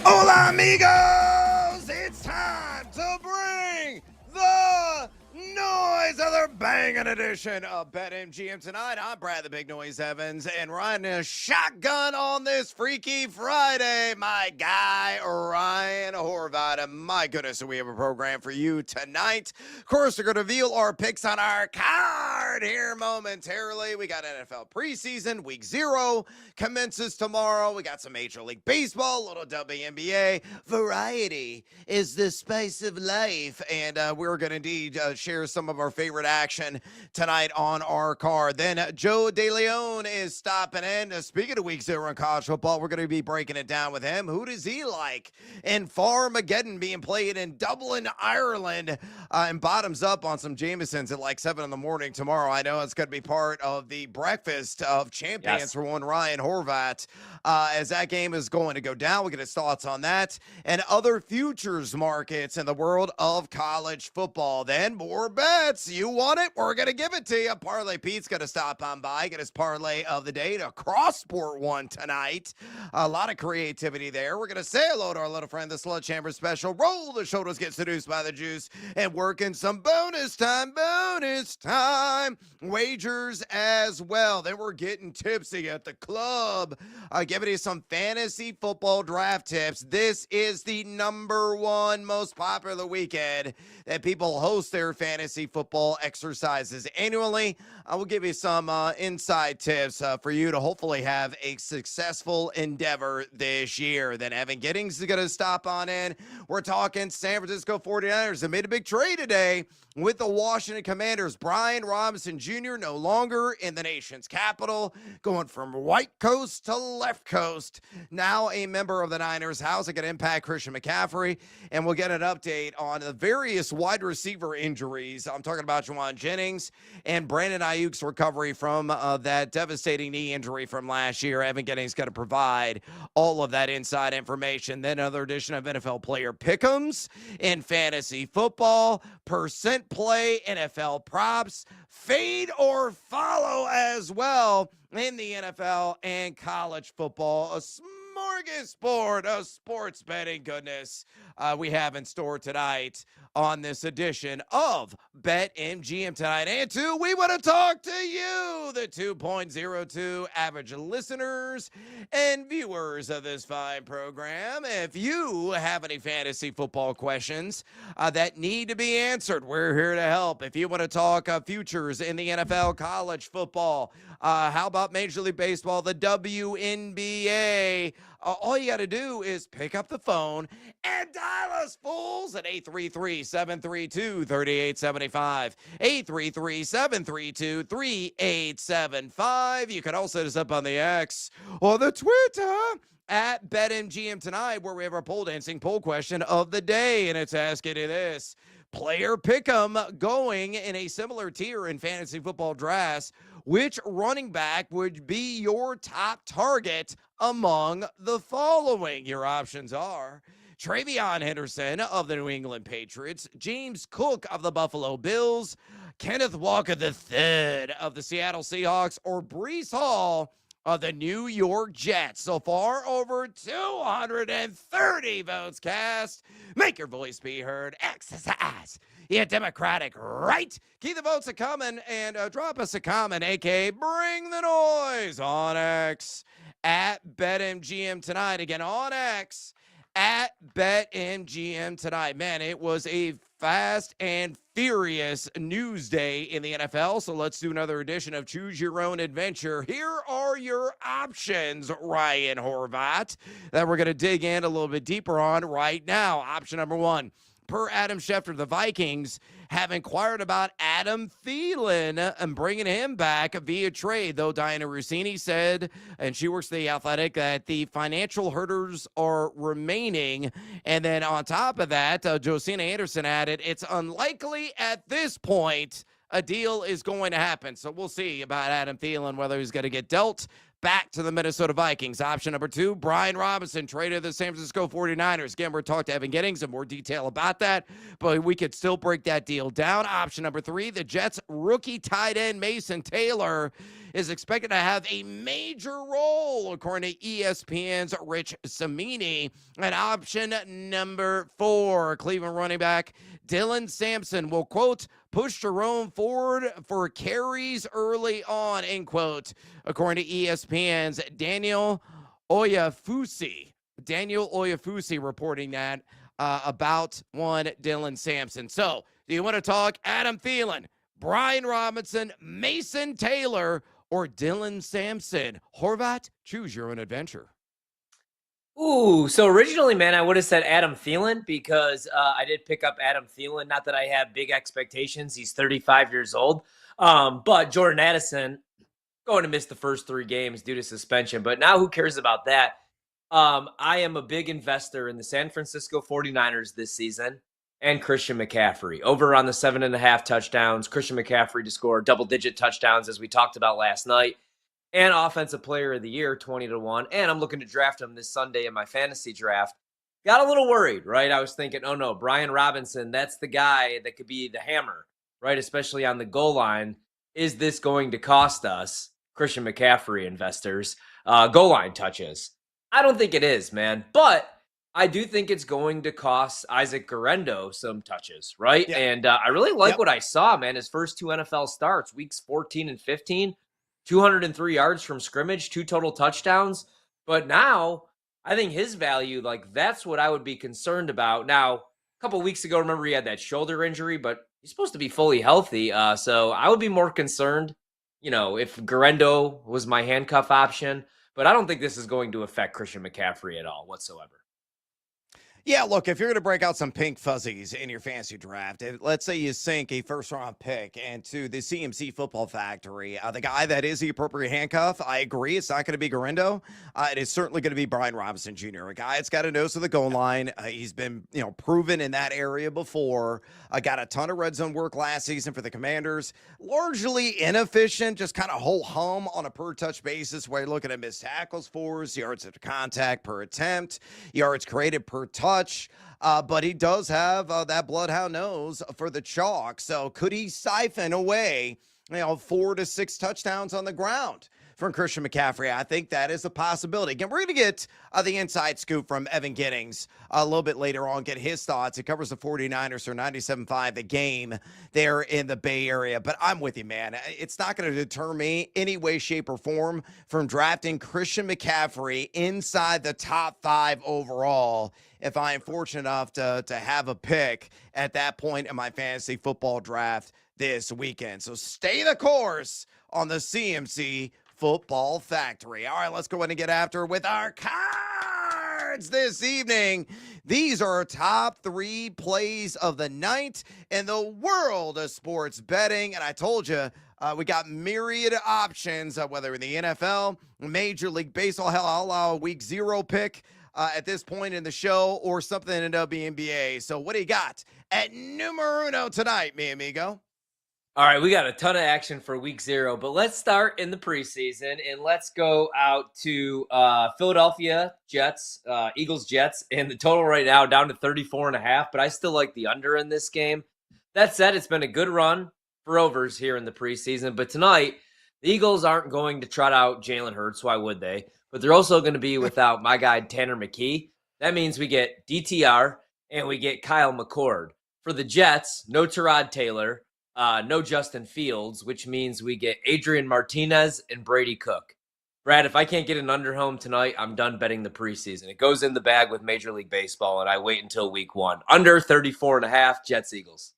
Hola, amigos! It's time to bring the noise of the banging edition of BetMGM tonight. I'm Brad the Big Noise Evans, and riding a shotgun on this Freaky Friday, my guy Ryan Horvat. And my goodness, we have a program for you tonight. Of course, we're going to reveal our picks on our card here momentarily. We got NFL preseason, week 0 commences tomorrow. We got some Major League Baseball, a little WNBA. Variety is the spice of life, and we're going to indeed share some of our favorite action tonight on our card. Then Joe DeLeon is stopping in. Speaking of week 0 in college football, we're going to be breaking it down with him. Who does he like in Farmageddon being played in Dublin, Ireland? And bottoms up on some Jamesons at like 7 in the morning tomorrow. I know it's going to be part of the breakfast of champions for one Ryan Horvat as that game is going to go down. We'll get his thoughts on that and other futures markets in the world of college football. Then more bets. You want it? We're going to give it to you. Parlay Pete's going to stop on by, get his parlay of the day to cross-sport one tonight. A lot of creativity there. We're going to say hello to our little friend, the Sledgehammer Special. Roll the shoulders, get seduced by the juice, and working some bonus time wagers as well. Then we're getting tipsy at the club, giving you some fantasy football draft tips. This is the #1 most popular weekend that people host their fantasy football exercises annually. I will give you some inside tips for you to hopefully have a successful endeavor this year. Then Evan Giddings is going to stop on in. We're talking San Francisco 49ers. They made a big trade today with the Washington Commanders. Brian Robinson Jr. no longer in the nation's capital, going from right coast to left coast. Now a member of the Niners. How's it going to impact Christian McCaffrey? And we'll get an update on the various wide receiver injuries. I'm talking about Juwan Jennings and Brandon Ayuk's recovery from that devastating knee injury from last year. Evan Giddings going to provide all of that inside information. Then another edition of NFL Player Pick'ems in fantasy football, percent play, NFL props, fade or follow as well in the NFL and college football. A smorgasbord of sports betting goodness we have in store tonight on this edition of BetMGM tonight. And two, we want to talk to you, the 2.02 average listeners and viewers of this fine program. If you have any fantasy football questions that need to be answered, we're here to help. If you want to talk futures in the NFL, college football, how about Major League Baseball, the WNBA? All you got to do is pick up the phone and dial us fools at 833-732-3875. 833-732-3875. You can also hit us up on the X or the Twitter at BetMGM tonight, where we have our pole dancing poll question of the day. And it's asking you this: player pick'em going in a similar tier in fantasy football drafts. Which running back would be your top target among the following? Your options are Travion Henderson of the New England Patriots, James Cook of the Buffalo Bills, Kenneth Walker III of the Seattle Seahawks, or Breece Hall of the New York Jets. So far, over 230 votes cast. Make your voice be heard. Exercise your democratic right. Keep the votes coming and drop us a comment, a.k.a. bring the noise on X at BetMGM tonight. Again, on X at BetMGM tonight. Man, it was a fast and furious news day in the NFL. So let's do another edition of Choose Your Own Adventure. Here are your options, Ryan Horvat, that we're going to dig in a little bit deeper on right now. Option number one. Per Adam Schefter, the Vikings have inquired about Adam Thielen and bringing him back via trade, though Diana Rossini said, and she works The Athletic, that the financial hurdles are remaining. And then on top of that, Josina Anderson added, it's unlikely at this point a deal is going to happen. So we'll see about Adam Thielen, whether he's going to get dealt back to the Minnesota Vikings. Option number two, Brian Robinson traded the San Francisco 49ers. Again, we're talking to Evan Giddings in more detail about that, but we could still break that deal down. Option number three, the Jets rookie tight end Mason Taylor is expected to have a major role, according to ESPN's Rich Cimini. And option number four, Cleveland running back Dylan Sampson will, quote, push Jerome forward for carries early on, end quote, according to ESPN's Daniel Oyafusi. Daniel Oyafusi reporting that about one Dylan Sampson. So, do you want to talk Adam Thielen, Brian Robinson, Mason Taylor, or Dylan Sampson? Horvat, choose your own adventure. Ooh, so originally, man, I would have said Adam Thielen because I did pick up Adam Thielen. Not that I have big expectations. He's 35 years old. But Jordan Addison going to miss the first 3 games due to suspension. But now who cares about that? I am a big investor in the San Francisco 49ers this season and Christian McCaffrey. Over on the 7.5 touchdowns, Christian McCaffrey to score double-digit touchdowns, as we talked about last night. And Offensive Player of the Year, 20-1. And I'm looking to draft him this Sunday in my fantasy draft. Got a little worried, right? I was thinking, oh no, Brian Robinson, that's the guy that could be the hammer, right? Especially on the goal line. Is this going to cost us, Christian McCaffrey investors, goal line touches? I don't think it is, man. But I do think it's going to cost Isaac Guerrero some touches, right? Yeah. And I really like what I saw, man. His first 2 NFL starts, weeks 14 and 15. 203 yards from scrimmage, 2 total touchdowns. But now, I think his value, like, that's what I would be concerned about. Now, a couple of weeks ago, remember he had that shoulder injury, but he's supposed to be fully healthy. So I would be more concerned, you know, if Guerrero was my handcuff option. But I don't think this is going to affect Christian McCaffrey at all whatsoever. Yeah, look, if you're going to break out some pink fuzzies in your fantasy draft, let's say you sink a first-round pick into the CMC Football Factory, the guy that is the appropriate handcuff, I agree, it's not going to be Guerrero. It is certainly going to be Brian Robinson Jr., a guy that's got a nose to the goal line. He's been, proven in that area before. Got a ton of red zone work last season for the Commanders. Largely inefficient, just kind of ho-hum on a per-touch basis where you're looking at missed tackles for, yards of contact per attempt, yards created per touch. But he does have that bloodhound nose for the chalk. So could he siphon away, 4 to 6 touchdowns on the ground from Christian McCaffrey? I think that is a possibility. Again, we're going to get the inside scoop from Evan Giddings a little bit later on, get his thoughts. It covers the 49ers for 97.5 the game there in the Bay Area. But I'm with you, man. It's not going to deter me any way, shape, or form from drafting Christian McCaffrey inside the top 5 overall if I am fortunate enough to have a pick at that point in my fantasy football draft this weekend. So stay the course on the CMC Football Factory. All right, let's go ahead and get after it with our cards this evening. These are our top 3 plays of the night in the world of sports betting. And I told you, we got myriad options, whether in the NFL, Major League Baseball. Hell, I'll allow a week 0 pick at this point in the show, or something in the WNBA. So what do you got at numero uno tonight, mi amigo? All right, we got a ton of action for week 0, but let's start in the preseason, and let's go out to Philadelphia Jets, Eagles Jets, and the total right now down to 34.5, but I still like the under in this game. That said, it's been a good run for overs here in the preseason, but tonight, The Eagles aren't going to trot out Jalen Hurts. Why would they? But they're also going to be without my guy, Tanner McKee. That means we get DTR and we get Kyle McCord. For the Jets, no Tyrod Taylor, no Justin Fields, which means we get Adrian Martinez and Brady Cook. Brad, if I can't get an under home tonight, I'm done betting the preseason. It goes in the bag with Major League Baseball, and I wait until week 1. Under 34.5, Jets-Eagles.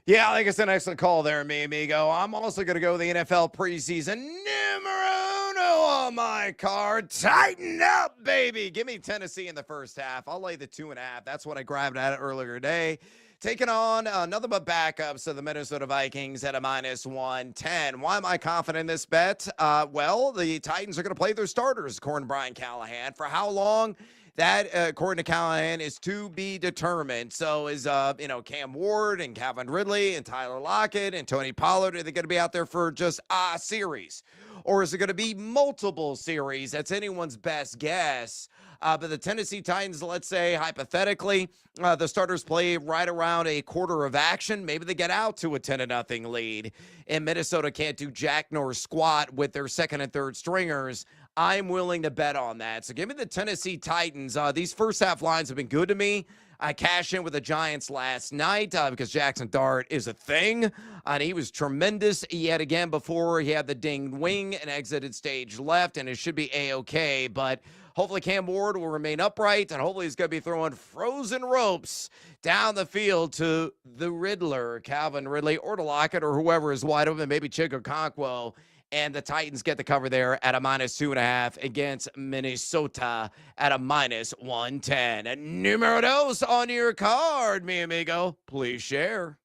Yeah, I think it's an excellent call there, mi amigo. I'm also going to go the NFL preseason numero uno on my card. Tighten up, baby. Give me Tennessee in the first half. I'll lay the 2.5. That's what I grabbed at earlier today. Taking on another but backups of the Minnesota Vikings at a -110. Why am I confident in this bet? Well, the Titans are going to play their starters, according to Brian Callahan. For how long? That, according to Callahan, is to be determined. So is, Cam Ward and Calvin Ridley and Tyler Lockett and Tony Pollard, are they going to be out there for just a series? Or is it going to be multiple series? That's anyone's best guess. But the Tennessee Titans, let's say, hypothetically, the starters play right around a quarter of action. Maybe they get out to a 10-0 lead. And Minnesota can't do jack nor squat with their second and third stringers. I'm willing to bet on that. So give me the Tennessee Titans. These first half lines have been good to me. I cashed in with the Giants last night because Jackson Dart is a thing, and he was tremendous yet again before he had the dinged wing and exited stage left, and it should be A-okay, but hopefully Cam Ward will remain upright, and hopefully he's going to be throwing frozen ropes down the field to the Riddler, Calvin Ridley, or to Lockett, or whoever is wide open, maybe Chigakonkwo. And the Titans get the cover there at a -2.5 against Minnesota at a -110. And numero dos on your card, mi amigo. Please share.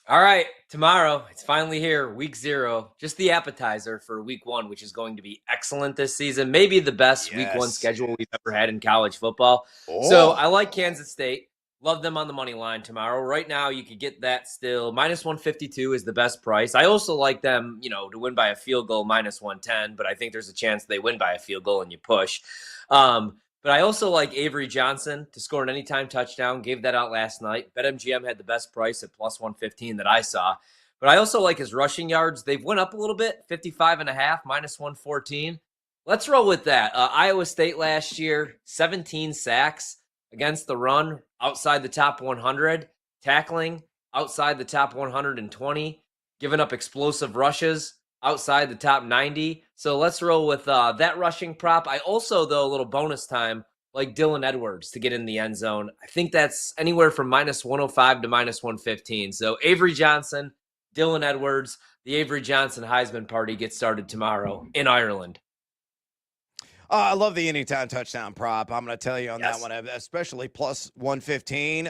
All right, tomorrow, it's finally here, week 0. Just the appetizer for week 1, which is going to be excellent this season. Maybe the best week 1 schedule we've ever had in college football. So I like Kansas State. Love them on the money line tomorrow. Right now, you could get that still. -152 is the best price. I also like them, to win by a field goal, -110, but I think there's a chance they win by a field goal and you push. But I also like Avery Johnson to score an anytime touchdown. Gave that out last night. BetMGM had the best price at +115 that I saw. But I also like his rushing yards. They've went up a little bit, 55.5, -114. Let's roll with that. Iowa State last year, 17 sacks against the run, outside the top 100, tackling outside the top 120, giving up explosive rushes outside the top 90. So let's roll with that rushing prop. I also, though, a little bonus time, like Dylan Edwards to get in the end zone. I think that's anywhere from -105 to -115. So Avery Johnson, Dylan Edwards, the Avery Johnson Heisman party gets started tomorrow in Ireland. I love the anytime touchdown prop. I'm going to tell you on that one, especially +115.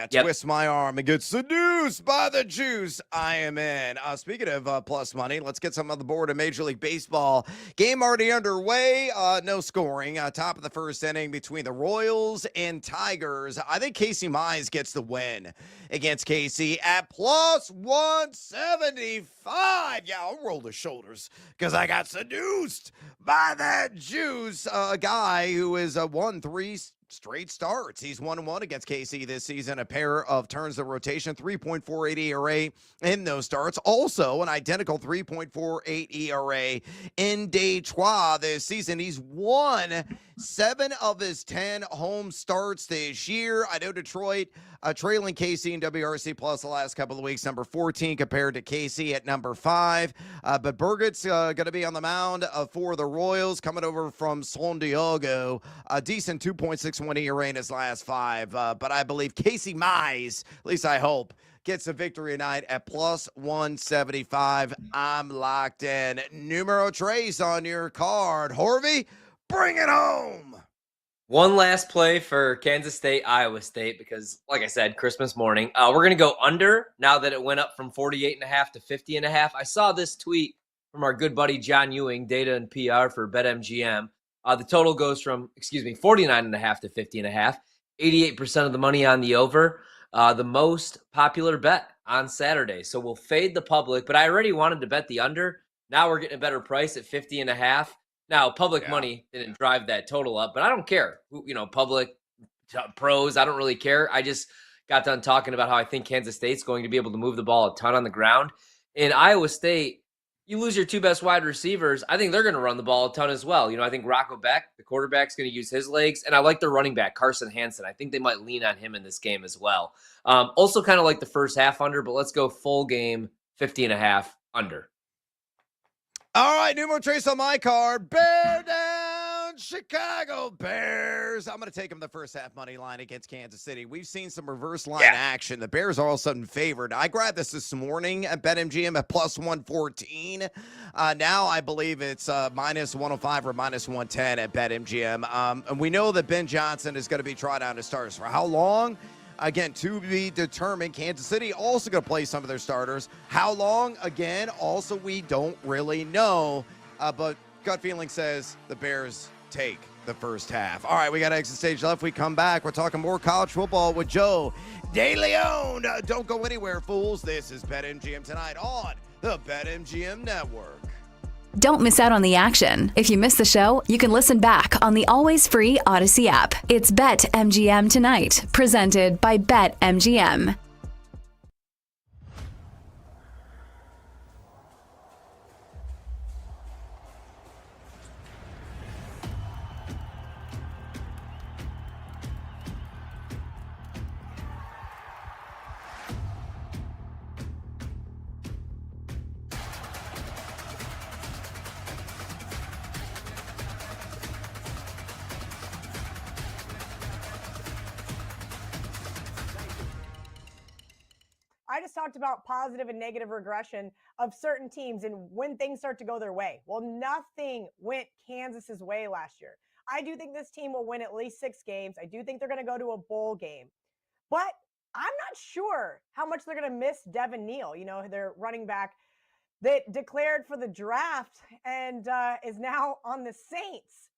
Twist my arm and get seduced by the juice. I am in. Speaking of plus money, let's get some on the board in Major League Baseball. Game already underway. No scoring. Top of the first inning between the Royals and Tigers. I think Casey Mize gets the win against KC at +175. Yeah, I'll roll the shoulders because I got seduced by that juice. A guy who has won 3 straight starts. He's 1-1 against KC this season. A pair of turns of rotation, 3.48 ERA in those starts. Also, an identical 3.48 ERA in Detroit this season. He's won 7 of his 10 home starts this year. I know Detroit trailing KC in WRC Plus the last couple of weeks, number 14 compared to KC at number 5. But Burgett's going to be on the mound for the Royals, coming over from San Diego. A decent 2.61 ERA in his last 5. But I believe Casey Mize, at least I hope, gets a victory tonight at +175. I'm locked in. Numero tres on your card. Horvey, bring it home. One last play for Kansas State, Iowa State, because, like I said, Christmas morning. We're going to go under now that it went up from 48.5 to 50.5. I saw this tweet from our good buddy John Ewing, data and PR for BetMGM. The total goes from, 49.5 to 50.5. 88% of the money on the over. The most popular bet on Saturday. So we'll fade the public, but I already wanted to bet the under. Now we're getting a better price at 50.5. Now, public money didn't drive that total up, but I don't care. Public, pros, I don't really care. I just got done talking about how I think Kansas State's going to be able to move the ball a ton on the ground. And Iowa State, you lose your two best wide receivers. I think they're going to run the ball a ton as well. I think Rocco Beck, the quarterback's going to use his legs. And I like their running back, Carson Hansen. I think they might lean on him in this game as well. Also kind of like the first half under, but let's go full game, 50.5 under. All right, Numero Trace on my card. Bear down, Chicago Bears. I'm going to take them the first half money line against Kansas City. We've seen some reverse line action. The Bears are all of a sudden favored. I grabbed this morning at BetMGM at plus 114. Now I believe it's minus 105 or minus 110 at BetMGM. And we know that Ben Johnson is going to be tried out as starters. For how long? Again, to be determined. Kansas City also going to play some of their starters. How long? Again, also we don't really know. But gut feeling says the Bears take the first half. All right, we got exit stage left. We come back. We're talking more college football with Joe DeLeon. Don't go anywhere, fools. This is BetMGM tonight on the BetMGM Network. Don't miss out on the action. If you missed the show, you can listen back on the always free Odyssey app. It's BetMGM Tonight, presented by BetMGM. I just talked about positive and negative regression of certain teams and when things start to go their way. Well, nothing went Kansas's way last year. I do think this team will win at least 6 games. I do think they're going to go to a bowl game. But I'm not sure how much they're going to miss Devin Neal, their running back that declared for the draft and is now on the Saints.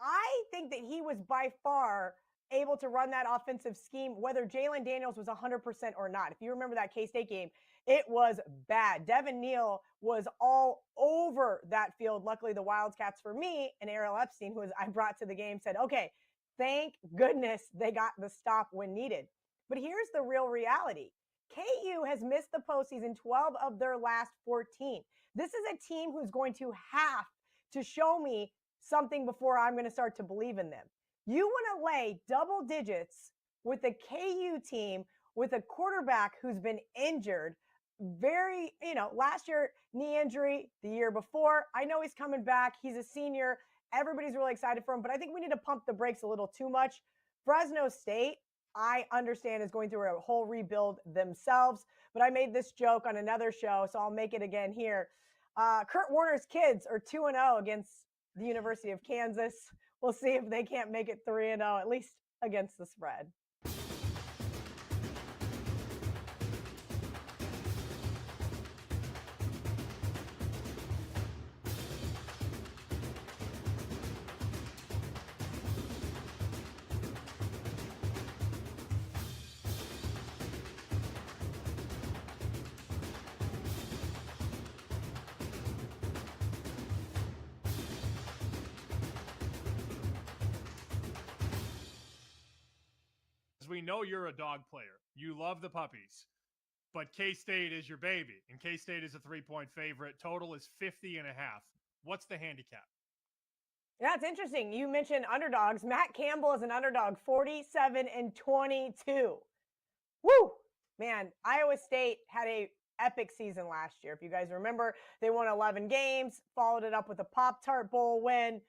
I think that he was by far able to run that offensive scheme, whether Jalen Daniels was 100% or not. If you remember that K-State game, it was bad. Devin Neal was all over that field. Luckily, the Wildcats, for me, and Errol Epstein, who I brought to the game, said, okay, thank goodness they got the stop when needed. But here's the real reality. KU has missed the postseason 12 of their last 14. This is a team who's going to have to show me something before I'm going to start to believe in them. You want to lay double digits with a KU team with a quarterback who's been injured last year, knee injury, the year before. I know he's coming back. He's a senior. Everybody's really excited for him, but I think we need to pump the brakes a little too much. Fresno State, I understand, is going through a whole rebuild themselves, but I made this joke on another show, so I'll make it again here. Kurt Warner's kids are 2-0 against the University of Kansas. We'll see if they can't make it 3-0, at least against the spread. We know you're a dog player. You love the puppies, but K-State is your baby, and K-State is a 3-point favorite. Total is 50.5. What's the handicap? Yeah, it's interesting. You mentioned underdogs. Matt Campbell is an underdog, 47-22. Woo! Man, Iowa State had a epic season last year. If you guys remember, they won 11 games, followed it up with a Pop-Tart Bowl win,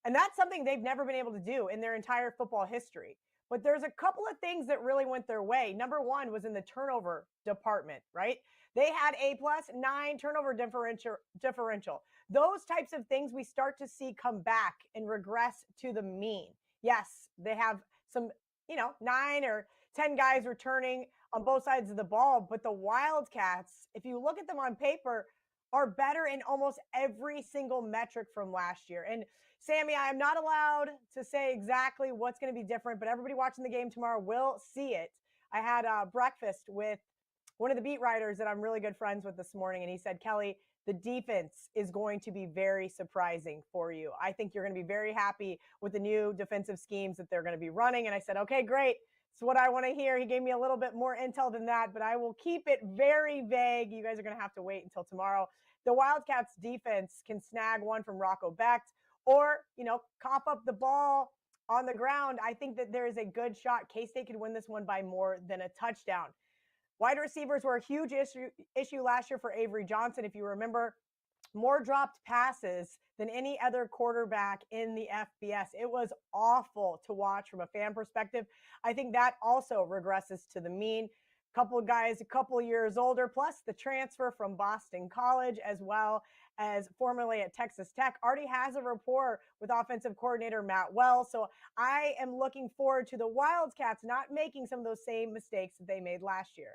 and that's something they've never been able to do in their entire football history. But there's a couple of things that really went their way. Number one was in the turnover department, right? They had a +9 turnover differential. Those types of things we start to see come back and regress to the mean. Yes, they have some, 9 or 10 guys returning on both sides of the ball, but the Wildcats, if you look at them on paper, are better in almost every single metric from last year. And Sammy, I am not allowed to say exactly what's going to be different, but everybody watching the game tomorrow will see it. I had breakfast with one of the beat writers that I'm really good friends with this morning, and he said, Kelly, the defense is going to be very surprising for you. I think you're going to be very happy with the new defensive schemes that they're going to be running. And I said, okay, great. It's what I want to hear. He gave me a little bit more intel than that, but I will keep it very vague. You guys are going to have to wait until tomorrow the Wildcats defense can snag one from Rocco Becht or, cough up the ball on the ground, I think that there is a good shot K-State could win this one by more than a touchdown. Wide receivers were a huge issue last year for Avery Johnson. If you remember, more dropped passes than any other quarterback in the FBS. It was awful to watch from a fan perspective. I think that also regresses to the mean. Couple of guys a couple years older, plus the transfer from Boston College, as well as formerly at Texas Tech, already has a rapport with offensive coordinator Matt Wells. So I am looking forward to the Wildcats not making some of those same mistakes that they made last year.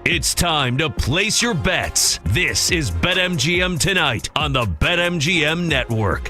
It's time to place your bets. This is BetMGM Tonight on the BetMGM Network.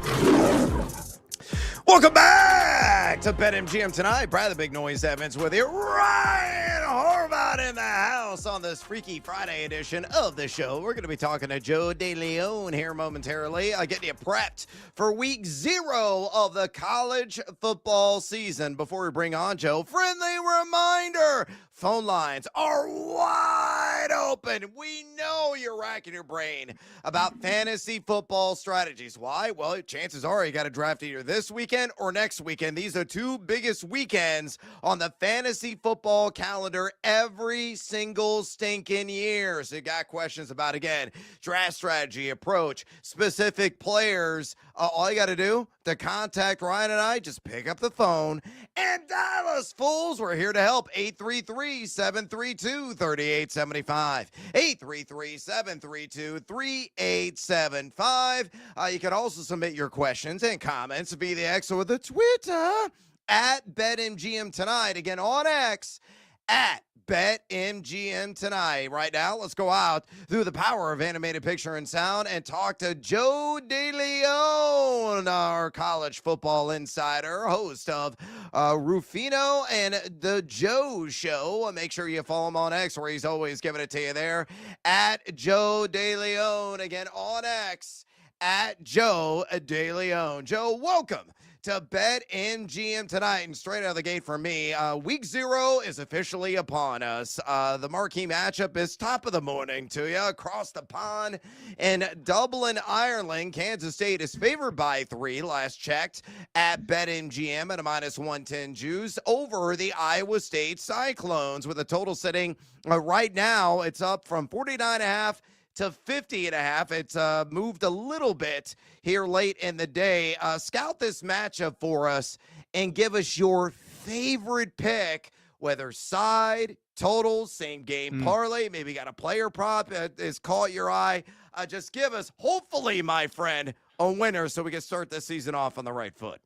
Welcome back to BetMGM Tonight. Brad the Big Noise Evans with you. Ryan Horvath in the house on this Freaky Friday edition of the show. We're going to be talking to Joe DeLeon here momentarily, getting you prepped for week 0 of the college football season. Before we bring on Joe, friendly reminder, phone lines are wide open. We know you're racking your brain about fantasy football strategies. Why? Well, chances are you got to draft either this weekend or next weekend. These are 2 biggest weekends on the fantasy football calendar every single stinking year. So you got questions about, again, draft strategy, approach, specific players. All you got to do to contact Ryan and I, just pick up the phone and dial us, fools. We're here to help. 833-732-3875. 833-732-3875. You can also submit your questions and comments via the X or the Twitter at BetMGM Tonight. Again, on X at BetMGM Tonight. Right now, let's go out through the power of animated picture and sound and talk to Joe DeLeon, our college football insider, host of Rufino and the Joe Show. Make sure you follow him on X, where he's always giving it to you there at Joe DeLeon. Again, on X at Joe DeLeon. Joe, welcome to BetMGM Tonight. And straight out of the gate for me, week 0 is officially upon us. The marquee matchup is top of the morning to you. Across the pond in Dublin, Ireland, Kansas State is favored by 3, last checked, at BetMGM at a -110 juice over the Iowa State Cyclones, with a total sitting right now. It's up from 49.5 to 50.5. It's moved a little bit here late in the day. Scout this matchup for us and give us your favorite pick, whether side, total, same game parlay, maybe got a player prop that has caught your eye. Just give us, hopefully, my friend, a winner so we can start this season off on the right foot.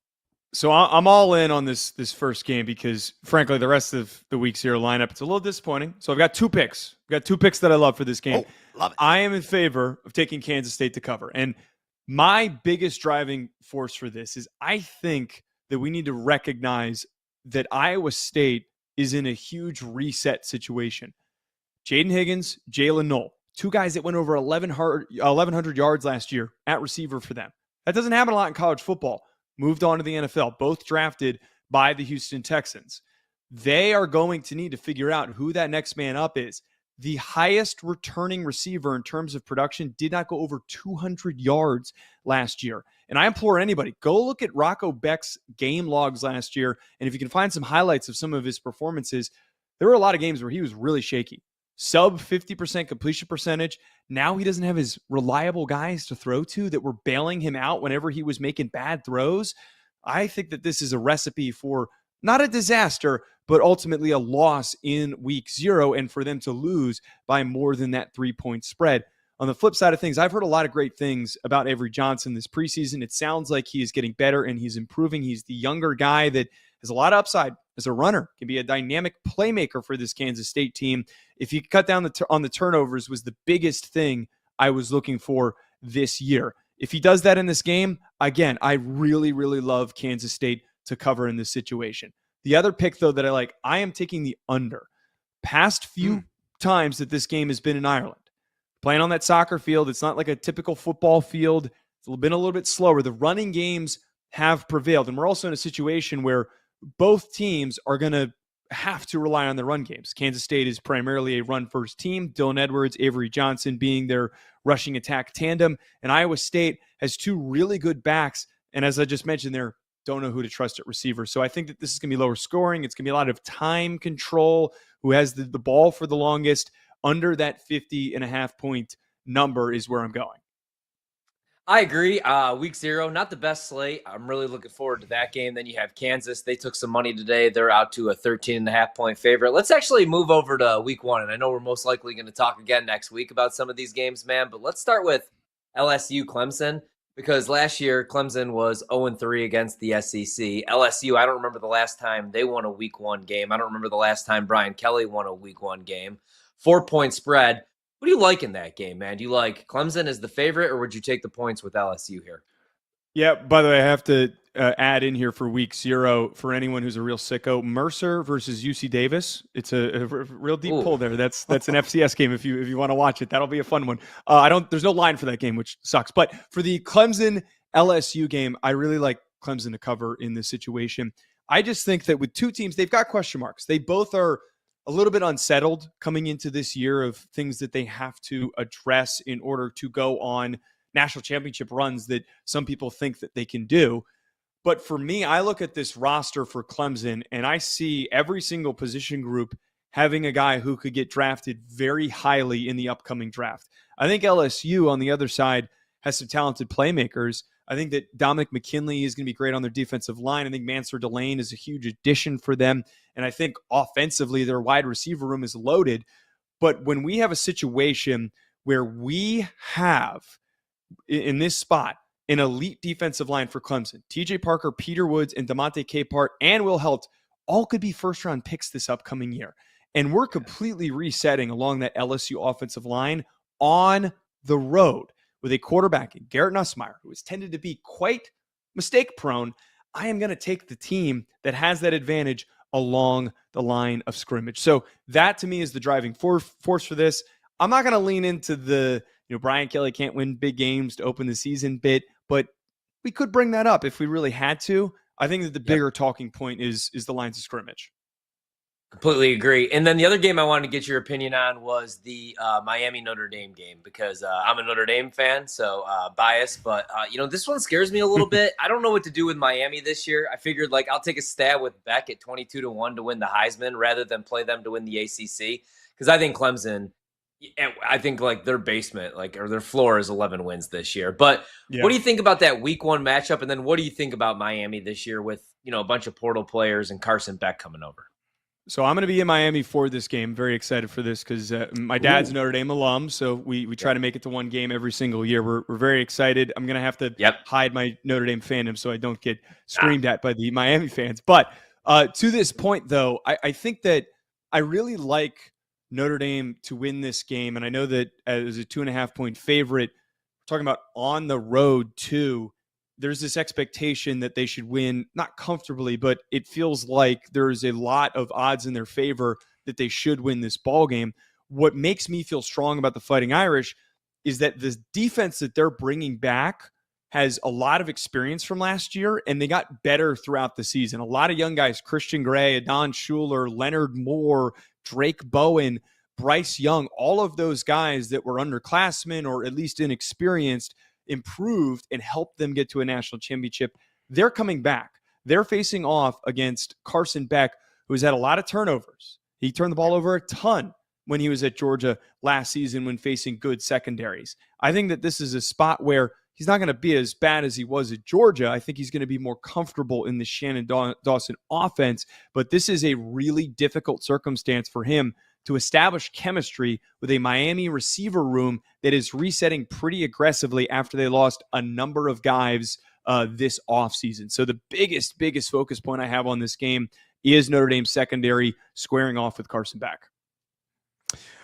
So I'm all in on this first game because, frankly, the rest of the week's here lineup, it's a little disappointing. So I've got 2 picks. I've got 2 picks that I love for this game. Oh, love it. I am in favor of taking Kansas State to cover. And my biggest driving force for this is I think that we need to recognize that Iowa State is in a huge reset situation. Jaden Higgins, Jalen Knoll, 2 guys that went over 1,100 yards last year at receiver for them. That doesn't happen a lot in college football. Moved on to the NFL, both drafted by the Houston Texans. They are going to need to figure out who that next man up is. The highest returning receiver in terms of production did not go over 200 yards last year. And I implore anybody, go look at Rocco Becht's game logs last year. And if you can find some highlights of some of his performances, there were a lot of games where he was really shaky. Sub 50% completion percentage. Now he doesn't have his reliable guys to throw to that were bailing him out whenever he was making bad throws. I think that this is a recipe for not a disaster, but ultimately a loss in week 0 and for them to lose by more than that 3-point spread. On the flip side of things, I've heard a lot of great things about Avery Johnson this preseason. It sounds like he is getting better and he's improving. He's the younger guy that has a lot of upside as a runner, can be a dynamic playmaker for this Kansas State team. If you cut down on the turnovers was the biggest thing I was looking for this year. If he does that in this game, again, I really, really love Kansas State to cover in this situation. The other pick, though, that I am taking the under. Past few times that this game has been in Ireland, playing on that soccer field, it's not like a typical football field. It's been a little bit slower. The running games have prevailed, and we're also in a situation where both teams are going to have to rely on the run games. Kansas State is primarily a run-first team. Dylan Edwards, Avery Johnson being their rushing attack tandem, and Iowa State has two really good backs, and as I just mentioned there, don't know who to trust at receiver. So I think that this is going to be lower scoring. It's going to be a lot of time control. Who has the ball for the longest under that 50.5 point number is where I'm going. I agree. Week 0, not the best slate. I'm really looking forward to that game. Then you have Kansas. They took some money today. They're out to a 13.5 point favorite. Let's actually move over to week 1. And I know we're most likely going to talk again next week about some of these games, man. But let's start with LSU Clemson, because last year Clemson was 0-3 against the SEC. LSU, I don't remember the last time they won a week 1 game. I don't remember the last time Brian Kelly won a week 1 game. 4-point spread. What do you like in that game, man? Do you like Clemson as the favorite, or would you take the points with LSU here? Yeah, by the way, I have to add in here for week 0 for anyone who's a real sicko, Mercer versus UC Davis. It's a real deep pull there. That's an FCS game if you want to watch it. That'll be a fun one. There's no line for that game, which sucks. But for the Clemson LSU game, I really like Clemson to cover in this situation. I just think that with two teams, they've got question marks. They both are a little bit unsettled coming into this year of things that they have to address in order to go on national championship runs that some people think that they can do. But for me, I look at this roster for Clemson and I see every single position group having a guy who could get drafted very highly in the upcoming draft. I think LSU on the other side has some talented playmakers. I think that Dominic McKinley is going to be great on their defensive line. I think Mansur Delane is a huge addition for them. And I think offensively, their wide receiver room is loaded. But when we have a situation where we have, in this spot, an elite defensive line for Clemson, TJ Parker, Peter Woods, and DeMonte Capehart, and Will Helt, all could be first-round picks this upcoming year. And we're completely resetting along that LSU offensive line on the road with a quarterback in Garrett Nussmeier, who has tended to be quite mistake-prone. I am going to take the team that has that advantage along the line of scrimmage. So that, to me, is the driving force for this. I'm not going to lean into the, Brian Kelly can't win big games to open the season bit, but we could bring that up if we really had to. I think that the bigger talking point is the lines of scrimmage. Completely agree. And then the other game I wanted to get your opinion on was the Miami-Notre Dame game, because I'm a Notre Dame fan, so biased. But, this one scares me a little bit. I don't know what to do with Miami this year. I figured, I'll take a stab with Beck at 22-1 to win the Heisman rather than play them to win the ACC, because I think Clemson, their basement, or their floor is 11 wins this year. But What do you think about that week 1 matchup? And then what do you think about Miami this year with, a bunch of portal players and Carson Beck coming over? So I'm going to be in Miami for this game. Very excited for this because my dad's a Notre Dame alum, so we try to make it to one game every single year. We're very excited. I'm going to have to hide my Notre Dame fandom so I don't get screamed at by the Miami fans. But to this point, though, I think that I really like Notre Dame to win this game, and I know that as a 2.5 point favorite, we're talking about on the road too. There's this expectation that they should win, not comfortably, but it feels like there's a lot of odds in their favor that they should win this ball game. What makes me feel strong about the Fighting Irish is that the defense that they're bringing back has a lot of experience from last year, and they got better throughout the season. A lot of young guys, Christian Gray, Adon Schuler, Leonard Moore, Drake Bowen, Bryce Young, all of those guys that were underclassmen or at least inexperienced, improved and helped them get to a national championship. They're coming back. They're facing off against Carson Beck, who's had a lot of turnovers. He turned the ball over a ton when he was at Georgia last season when facing good secondaries. I think that this is a spot where he's not going to be as bad as he was at Georgia. I think he's going to be more comfortable in the Shannon Dawson offense, but this is a really difficult circumstance for him to establish chemistry with a Miami receiver room that is resetting pretty aggressively after they lost a number of guys this offseason. So the biggest focus point I have on this game is Notre Dame's secondary squaring off with Carson Beck.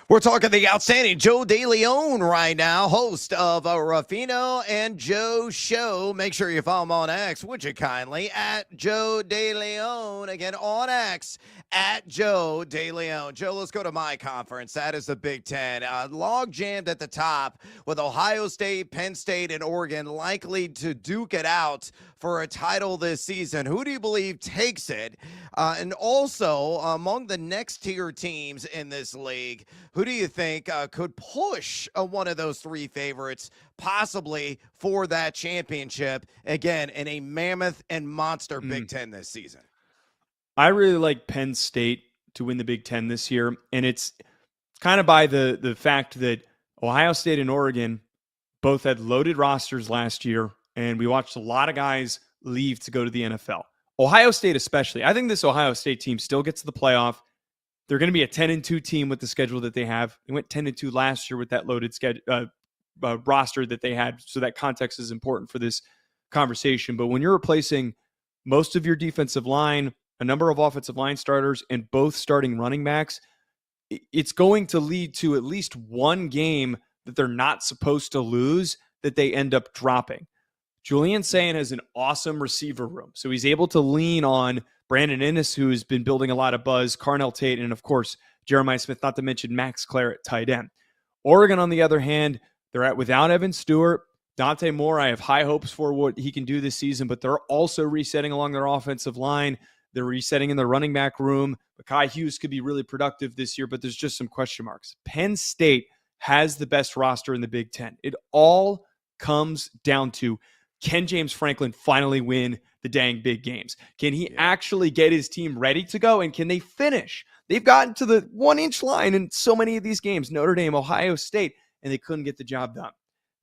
We're talking the outstanding Joe DeLeon right now, host of Ruffino and Joe Show. Make sure you follow him on X, would you kindly, at Joe DeLeon. Again, on X, at Joe DeLeon. Joe, let's go to my conference. That is the Big Ten. Log jammed at the top with Ohio State, Penn State, and Oregon likely to duke it out for a title this season. Who do you believe takes it? And also, among the next tier teams in this league, who do you think could push one of those three favorites possibly for that championship, again, in a mammoth and monster Big Ten this season? I really like Penn State to win the Big Ten this year, and it's kind of by the fact that Ohio State and Oregon both had loaded rosters last year, and we watched a lot of guys leave to go to the NFL. Ohio State especially. I think this Ohio State team still gets to the playoff. They're going to be a 10-2 team with the schedule that they have. They went 10-2 last year with that loaded roster that they had, so that context is important for this conversation. But when you're replacing most of your defensive line, a number of offensive line starters, and both starting running backs, it's going to lead to at least one game that they're not supposed to lose that they end up dropping. Julian Sayin has an awesome receiver room, so he's able to lean on Brandon Inniss, who's been building a lot of buzz, Carnell Tate, and of course, Jeremiah Smith, not to mention Max Clare at tight end. Oregon, on the other hand, they're without Evan Stewart. Dante Moore, I have high hopes for what he can do this season, but they're also resetting along their offensive line. They're resetting in the running back room. Mekhi Hughes could be really productive this year, but there's just some question marks. Penn State has the best roster in the Big Ten. It all comes down to, can James Franklin finally win the dang big games? Can he actually get his team ready to go? And can they finish? They've gotten to the 1-inch line in so many of these games, Notre Dame, Ohio State, and they couldn't get the job done.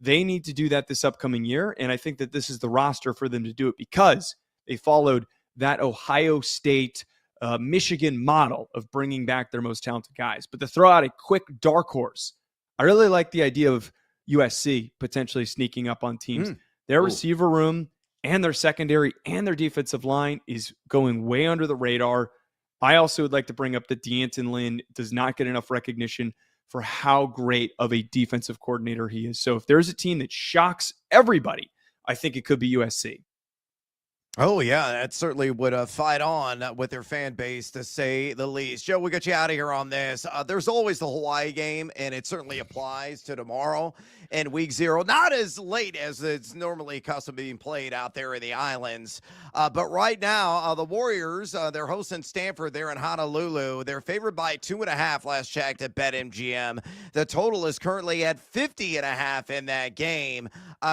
They need to do that this upcoming year, and I think that this is the roster for them to do it because they followed that Ohio State, Michigan model of bringing back their most talented guys. But to throw out a quick dark horse, I really like the idea of USC potentially sneaking up on teams. Their receiver room and their secondary and their defensive line is going way under the radar. I also would like to bring up that D'Anton Lynn does not get enough recognition for how great of a defensive coordinator he is. So if there's a team that shocks everybody, I think it could be USC. Oh, yeah, that certainly would fight on with their fan base, to say the least. Joe, we'll get you out of here on this. There's always the Hawaii game, and it certainly applies to tomorrow in week 0. Not as late as it's normally accustomed to being played out there in the islands. But right now, the Warriors, they're hosting Stanford there in Honolulu. They're favored by 2.5 last checked at BetMGM. The total is currently at 50.5 in that game.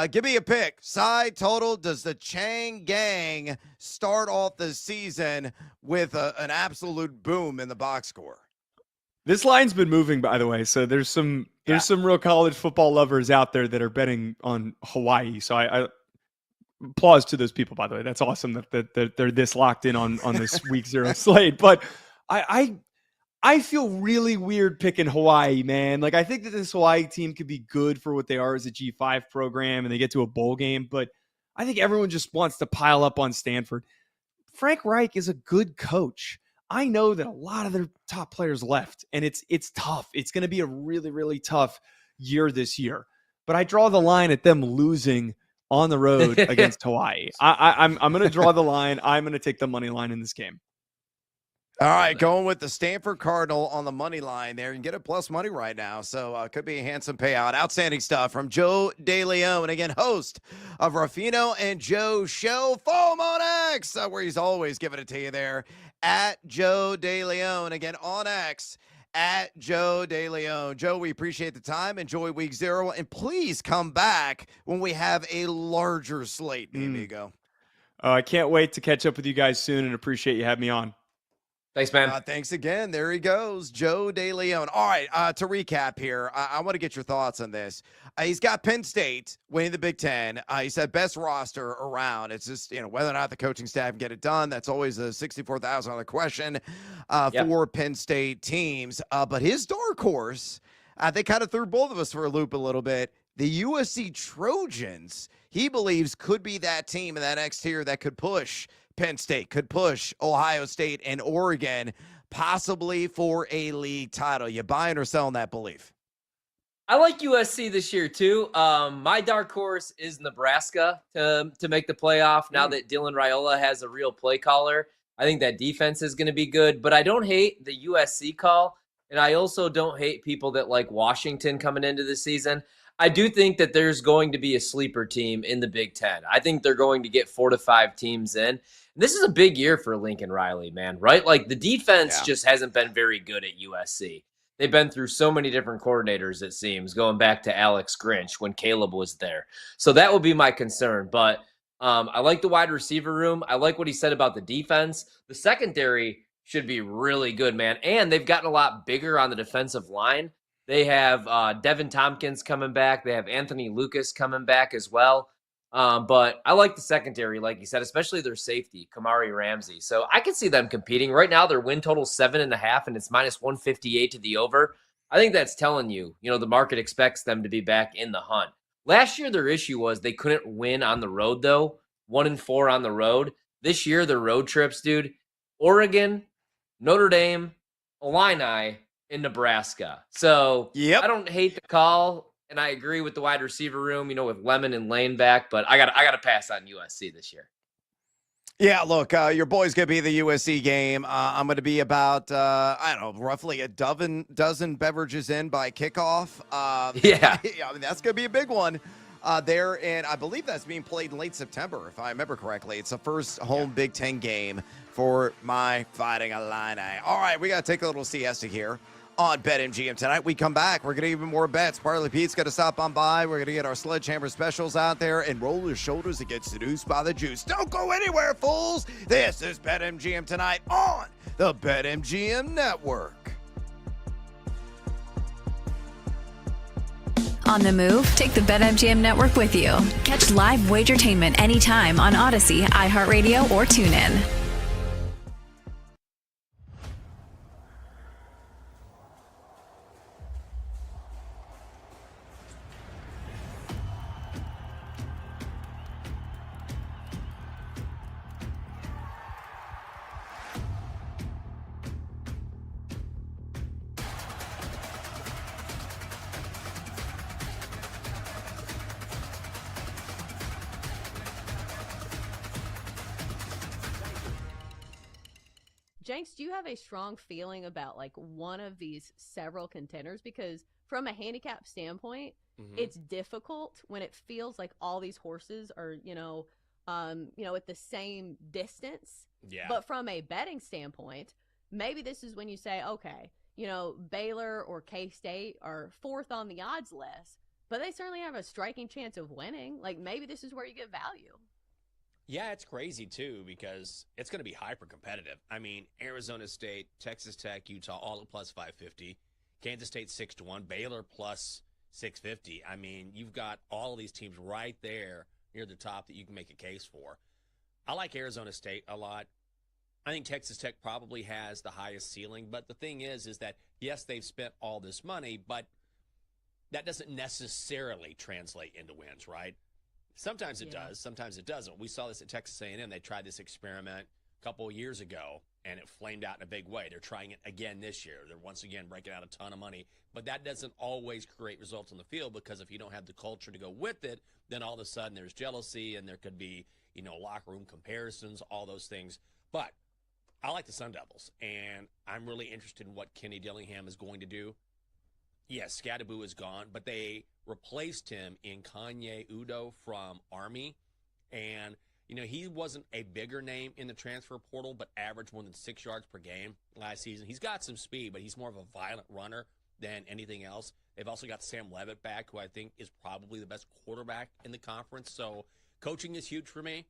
Give me a pick. Side total. Does the Chang Gang start off the season with an absolute boom in the box score? This line's been moving, by the way. So there's some real college football lovers out there that are betting on Hawaii. So I applause to those people, by the way. That's awesome that they're this locked in on this week 0 slate. But I feel really weird picking Hawaii, man. Like, I think that this Hawaii team could be good for what they are as a G5 program and they get to a bowl game, but I think everyone just wants to pile up on Stanford. Frank Reich is a good coach. I know that a lot of their top players left, and it's tough. It's going to be a really, really tough year this year. But I draw the line at them losing on the road against Hawaii. I'm going to draw the line. I'm going to take the money line in this game. All right, going with the Stanford Cardinal on the money line there. You can get a plus money right now, so could be a handsome payout. Outstanding stuff from Joe DeLeon, again, host of Ruffino and Joe Show. Follow him on X, where he's always giving it to you there, at Joe DeLeon. Again, on X, at Joe DeLeon. Joe, we appreciate the time. Enjoy week 0, and please come back when we have a larger slate, amigo. I can't wait to catch up with you guys soon and appreciate you having me on. Thanks, man. Thanks again. There he goes, Joe DeLeon. All right, to recap here, I want to get your thoughts on this. He's got Penn State winning the Big Ten. He said best roster around. It's just, whether or not the coaching staff can get it done. That's always a $64,000 question for Penn State teams. But his dark horse, they kind of threw both of us for a loop a little bit. The USC Trojans, he believes, could be that team in that next tier that could push Penn State, could push Ohio State and Oregon, possibly for a league title. You buying or selling that belief? I like USC this year too. My dark horse is Nebraska to make the playoff. Now that Dylan Raiola has a real play caller, I think that defense is going to be good. But I don't hate the USC call, and I also don't hate people that like Washington coming into the season. I do think that there's going to be a sleeper team in the Big Ten. I think they're going to get 4 to 5 teams in. This is a big year for Lincoln Riley, man, right? Like the defense just hasn't been very good at USC. They've been through so many different coordinators, it seems, going back to Alex Grinch when Caleb was there. So that would be my concern. But I like the wide receiver room. I like what he said about the defense. The secondary should be really good, man. And they've gotten a lot bigger on the defensive line. They have Devin Tompkins coming back. They have Anthony Lucas coming back as well. But I like the secondary, like you said, especially their safety, Kamari Ramsey. So I can see them competing. Right now, their win total 7.5, and it's minus 158 to the over. I think that's telling you, the market expects them to be back in the hunt. Last year, their issue was they couldn't win on the road, though. 1-4 on the road. This year, their road trips, dude, Oregon, Notre Dame, Illini, in Nebraska. So I don't hate the call, and I agree with the wide receiver room, with Lemon and Lane back, but I got to pass on USC this year. Yeah, look, your boy's going to be the USC game. I'm going to be about, roughly a dozen beverages in by kickoff. Yeah. I mean, that's going to be a big one there, and I believe that's being played in late September, if I remember correctly. It's the first home Big Ten game for my Fighting Illini. All right, we got to take a little siesta here on BetMGM tonight. We come back. We're going to even more bets. Parley Pete's going to stop on by. We're going to get our Sledgehammer specials out there and roll his shoulders and get seduced by the juice. Don't go anywhere, fools. This is BetMGM tonight on the BetMGM Network. On the move? Take the BetMGM Network with you. Catch live Wagertainment anytime on Odyssey, iHeartRadio, or TuneIn. Jenks, do you have a strong feeling about like one of these several contenders? Because from a handicap standpoint, it's difficult when it feels like all these horses are, at the same distance. Yeah. But from a betting standpoint, maybe this is when you say, okay, Baylor or K-State are fourth on the odds list, but they certainly have a striking chance of winning. Like maybe this is where you get value. Yeah, it's crazy, too, because it's going to be hyper-competitive. I mean, Arizona State, Texas Tech, Utah, all at plus 550. Kansas State 6-1. Baylor plus 650. I mean, you've got all of these teams right there near the top that you can make a case for. I like Arizona State a lot. I think Texas Tech probably has the highest ceiling. But the thing is that, yes, they've spent all this money, but that doesn't necessarily translate into wins, right? Sometimes it does. Sometimes it doesn't. We saw this at Texas A&M. They tried this experiment a couple of years ago, and it flamed out in a big way. They're trying it again this year. They're once again breaking out a ton of money. But that doesn't always create results on the field because if you don't have the culture to go with it, then all of a sudden there's jealousy and there could be, locker room comparisons, all those things. But I like the Sun Devils, and I'm really interested in what Kenny Dillingham is going to do. Yes, Scadaboo is gone, but they replaced him in Kanye Udo from Army. And, he wasn't a bigger name in the transfer portal, but averaged more than 6 yards per game last season. He's got some speed, but he's more of a violent runner than anything else. They've also got Sam Levitt back, who I think is probably the best quarterback in the conference. So coaching is huge for me.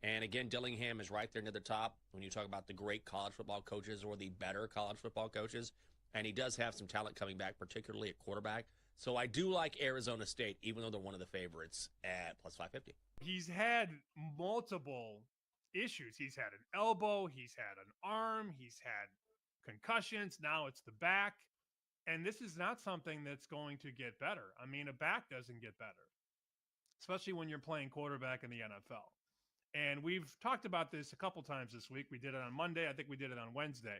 And again, Dillingham is right there near the top when you talk about the great college football coaches or the better college football coaches. And he does have some talent coming back, particularly at quarterback. So I do like Arizona State, even though they're one of the favorites at plus 550. He's had multiple issues. He's had an elbow, he's had an arm, he's had concussions. Now it's the back. And this is not something that's going to get better. I mean, a back doesn't get better, especially when you're playing quarterback in the NFL. And we've talked about this a couple times this week. We did it on Monday. I think we did it on Wednesday.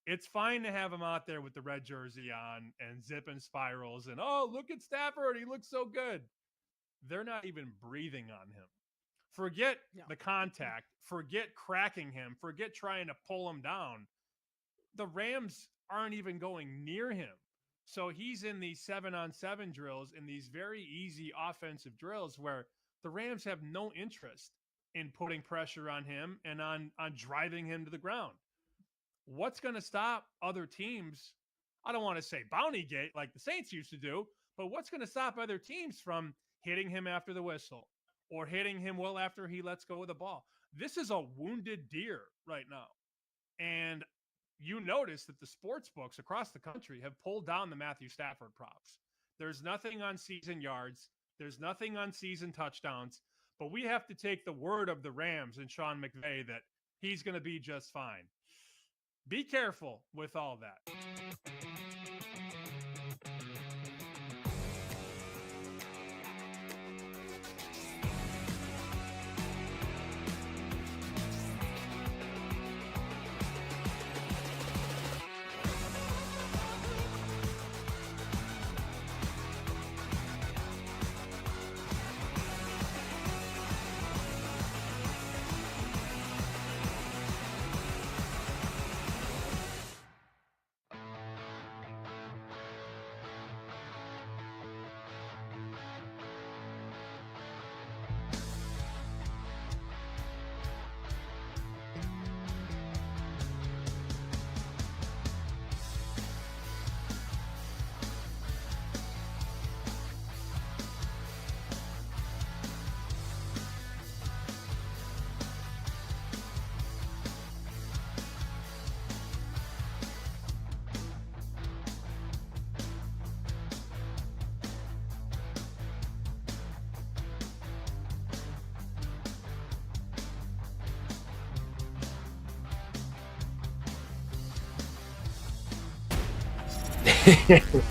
It's fine to have him out there with the red jersey on and zipping spirals and, oh, look at Stafford. He looks so good. They're not even breathing on him. Forget the contact. Forget cracking him. Forget trying to pull him down. The Rams aren't even going near him. So he's in these 7-on-7 drills, in these very easy offensive drills where the Rams have no interest in putting pressure on him and on driving him to the ground. What's going to stop other teams? I don't want to say bounty gate like the Saints used to do, but what's going to stop other teams from hitting him after the whistle or hitting him well after he lets go of the ball? This is a wounded deer right now. And you notice that the sports books across the country have pulled down the Matthew Stafford props. There's nothing on season yards. There's nothing on season touchdowns. But we have to take the word of the Rams and Sean McVay that he's going to be just fine. Be careful with all that.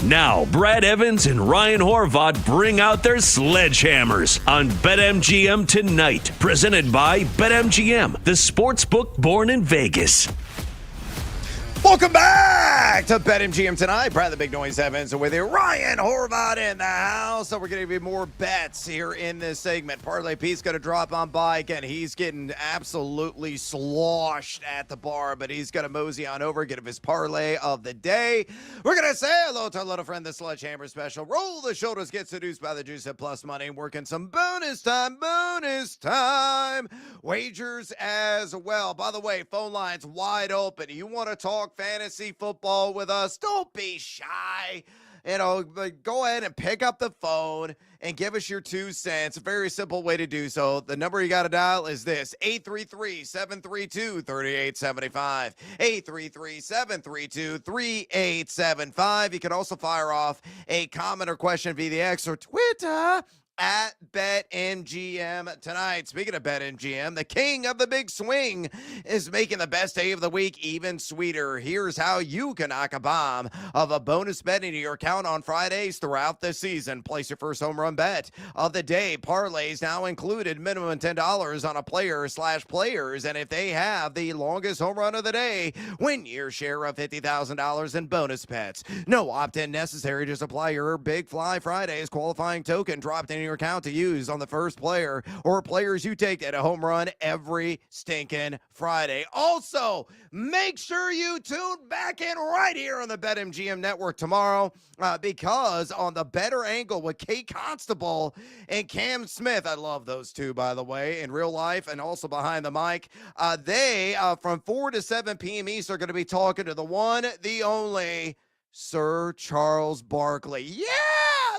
Now, Brad Evans and Ryan Horvath bring out their sledgehammers on BetMGM tonight. Presented by BetMGM, the sports book born in Vegas. Welcome back to BetMGM tonight. Brad the Big Noise Evans with you. Ryan Horvath in the house. So we're going to give you more bets here in this segment. Parlay Pete's going to drop on by again. He's getting absolutely sloshed at the bar, but he's going to mosey on over, get his parlay of the day. We're going to say hello to our little friend, the Sledgehammer Special. Roll the shoulders, get seduced by the juice at Plus Money. Working some bonus time. Wagers as well. By the way, phone lines wide open. You want to talk fantasy football with us? Don't be shy. Go ahead and pick up the phone and give us your 2 cents. A very simple way to do so. The number you got to dial is this: 833-732-3875. 833-732-3875. You can also fire off a comment or question via the X or Twitter at BetMGM tonight. Speaking of BetMGM, the king of the big swing is making the best day of the week even sweeter. Here's how you can knock a bomb of a bonus bet into your account on Fridays throughout the season. Place your first home run bet of the day. Parlays now included. Minimum $10 on a player/players. And if they have the longest home run of the day, win your share of $50,000 in bonus bets. No opt-in necessary. Just apply your Big Fly Fridays qualifying token dropped in your account to use on the first player or players you take at a home run every stinking Friday. Also, make sure you tune back in right here on the BetMGM Network tomorrow because on the Better Angle with Kate Constable and Cam Smith, I love those two, by the way, in real life and also behind the mic, they, from 4 to 7 p.m. East, are going to be talking to the one, the only Sir Charles Barkley. Yeah!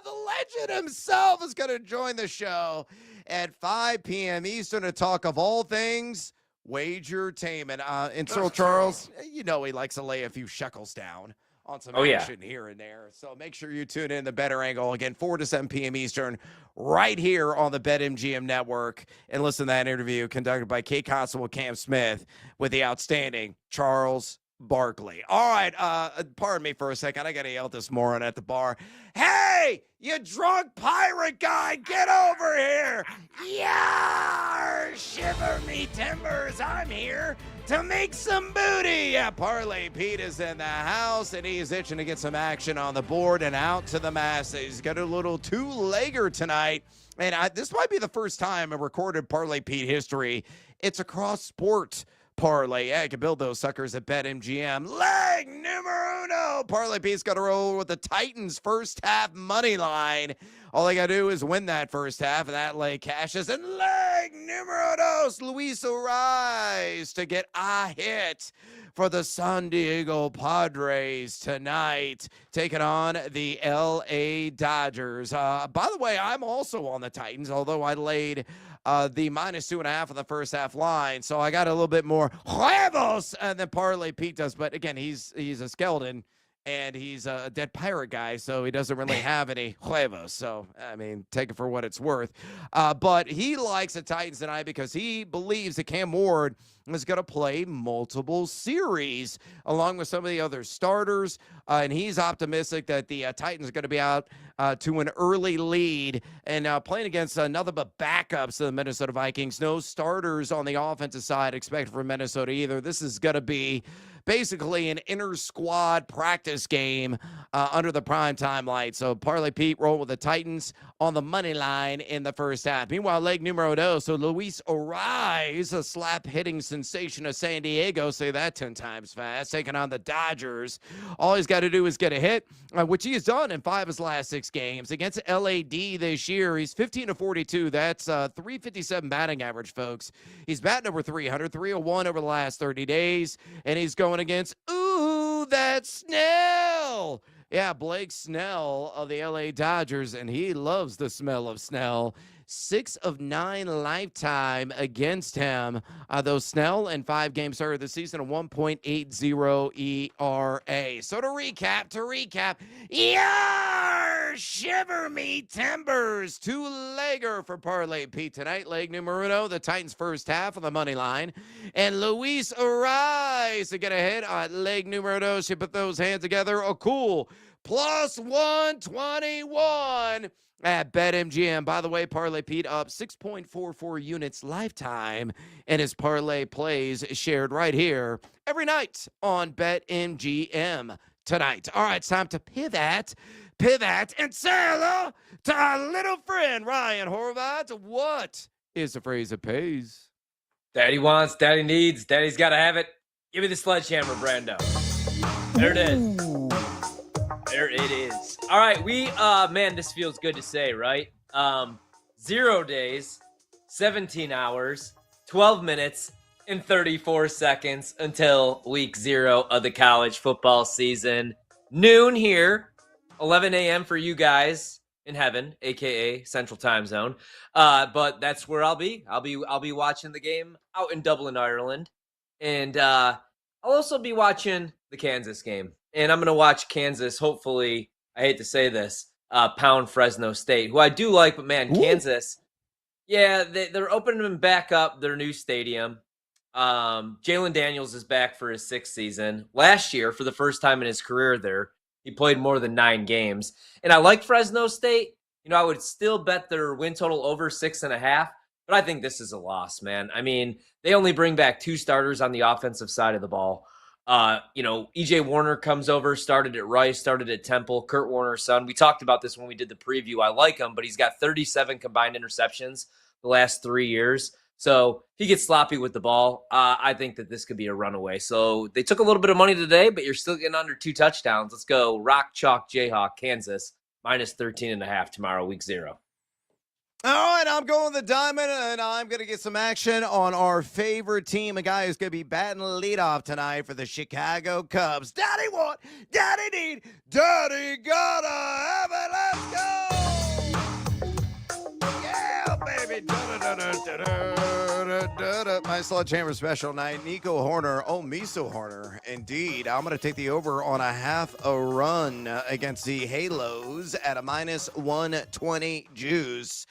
The legend himself is going to join the show. at 5 p.m. Eastern to talk of all things Wagertainment. And so Charles, you know he likes to lay a few shekels down on some action here and there. So make sure you tune in the Better Angle again, 4 to 7 p.m. Eastern, right here on the BetMGM network. And listen to that interview conducted by Kate Constable, Cam Smith, with the outstanding Charles Barkley. All right, pardon me for a second. I got to yell this moron at the bar. Hey, you drunk pirate guy, get over here. Yeah, shiver me timbers. I'm here to make some booty. Yeah, Parlay Pete is in the house, and he's itching to get some action on the board and out to the masses. He's got a little two-legger tonight, and this might be the first time in recorded Parlay Pete history. It's a cross-sport parlay. Yeah, you can build those suckers at BetMGM. Leg numero uno. Parlay Pete's got to roll with the Titans first half money line. All they got to do is win that first half, and that leg cashes. And leg numero dos. Luis Ariz to get a hit for the San Diego Padres tonight, taking on the L.A. Dodgers. By the way, I'm also on the Titans, although I laid the -2.5 on the first half line. So I got a little bit more huevos than Parlay Pete does. But again, he's a skeleton and he's a dead pirate guy, so he doesn't really have any huevos. So, I mean, take it for what it's worth. But he likes the Titans tonight because he believes that Cam Ward is going to play multiple series along with some of the other starters. And he's optimistic that the Titans are going to be out to an early lead and playing against nothing but backups to the Minnesota Vikings. No starters on the offensive side expected from Minnesota either. This is going to be basically an inter-squad practice game under the primetime light. So Parlay Pete rolled with the Titans on the money line in the first half. Meanwhile, leg numero dos, so Luis Ariz, a slap-hitting sensation of San Diego, say that 10 times fast, taking on the Dodgers. All he's got to do is get a hit, which he has done in 5 of his last 6 games. Against LAD this year, he's 15-42. That's 357 batting average, folks. He's batting over 300, 301 over the last 30 days, and he's going against, that Snell. Yeah, Blake Snell of the LA Dodgers, and he loves the smell of Snell. 6 of 9 lifetime against him. Though Snell in 5 games started the season, a 1.80 ERA. So to recap, yar, shiver me timbers. 2-legger for Parlay Pete tonight. Leg numero uno, the Titans first half on the money line. And Luis Ariz to get ahead on leg numero dos. You put those hands together, a cool plus 121. At BetMGM. By the way, Parlay Pete up 6.44 units lifetime, and his parlay plays shared right here every night on BetMGM tonight. All right, it's time to pivot, and say hello to our little friend, Ryan Horvath. What is the phrase that pays? Daddy wants, daddy needs, daddy's got to have it. Give me the sledgehammer, Brando. There it is. There it is. All right, man, this feels good to say, right? 0 days, 17 hours, 12 minutes, and 34 seconds until week 0 of the college football season. Noon here, 11 a.m. for you guys in heaven, aka Central Time Zone. But that's where I'll be. I'll be watching the game out in Dublin, Ireland, and I'll also be watching the Kansas game. And I'm going to watch Kansas, hopefully, I hate to say this, pound Fresno State, who I do like, but man, Kansas, yeah, they're opening back up their new stadium. Jalen Daniels is back for his 6th season. Last year, for the first time in his career there, he played more than 9 games. And I like Fresno State. You know, I would still bet their win total over 6.5, but I think this is a loss, man. I mean, they only bring back 2 starters on the offensive side of the ball. EJ Warner comes over, started at Rice, started at Temple, Kurt Warner's son. We talked about this when we did the preview. I like him, but he's got 37 combined interceptions the last 3 years. So if he gets sloppy with the ball, I think that this could be a runaway. So they took a little bit of money today, but you're still getting under 2 touchdowns. Let's go Rock Chalk Jayhawk, Kansas, -13.5 tomorrow, week 0. All right, I'm going the diamond, and I'm going to get some action on our favorite team, a guy who's going to be batting leadoff tonight for the Chicago Cubs. Daddy want, daddy need, daddy gotta have it. Let's go! Yeah, baby. baby. My Sledgehammer special night. Nico Horner. Oh, Miso Horner. Indeed. I'm going to take the over on a half a run against the Halos at a minus 120 juice.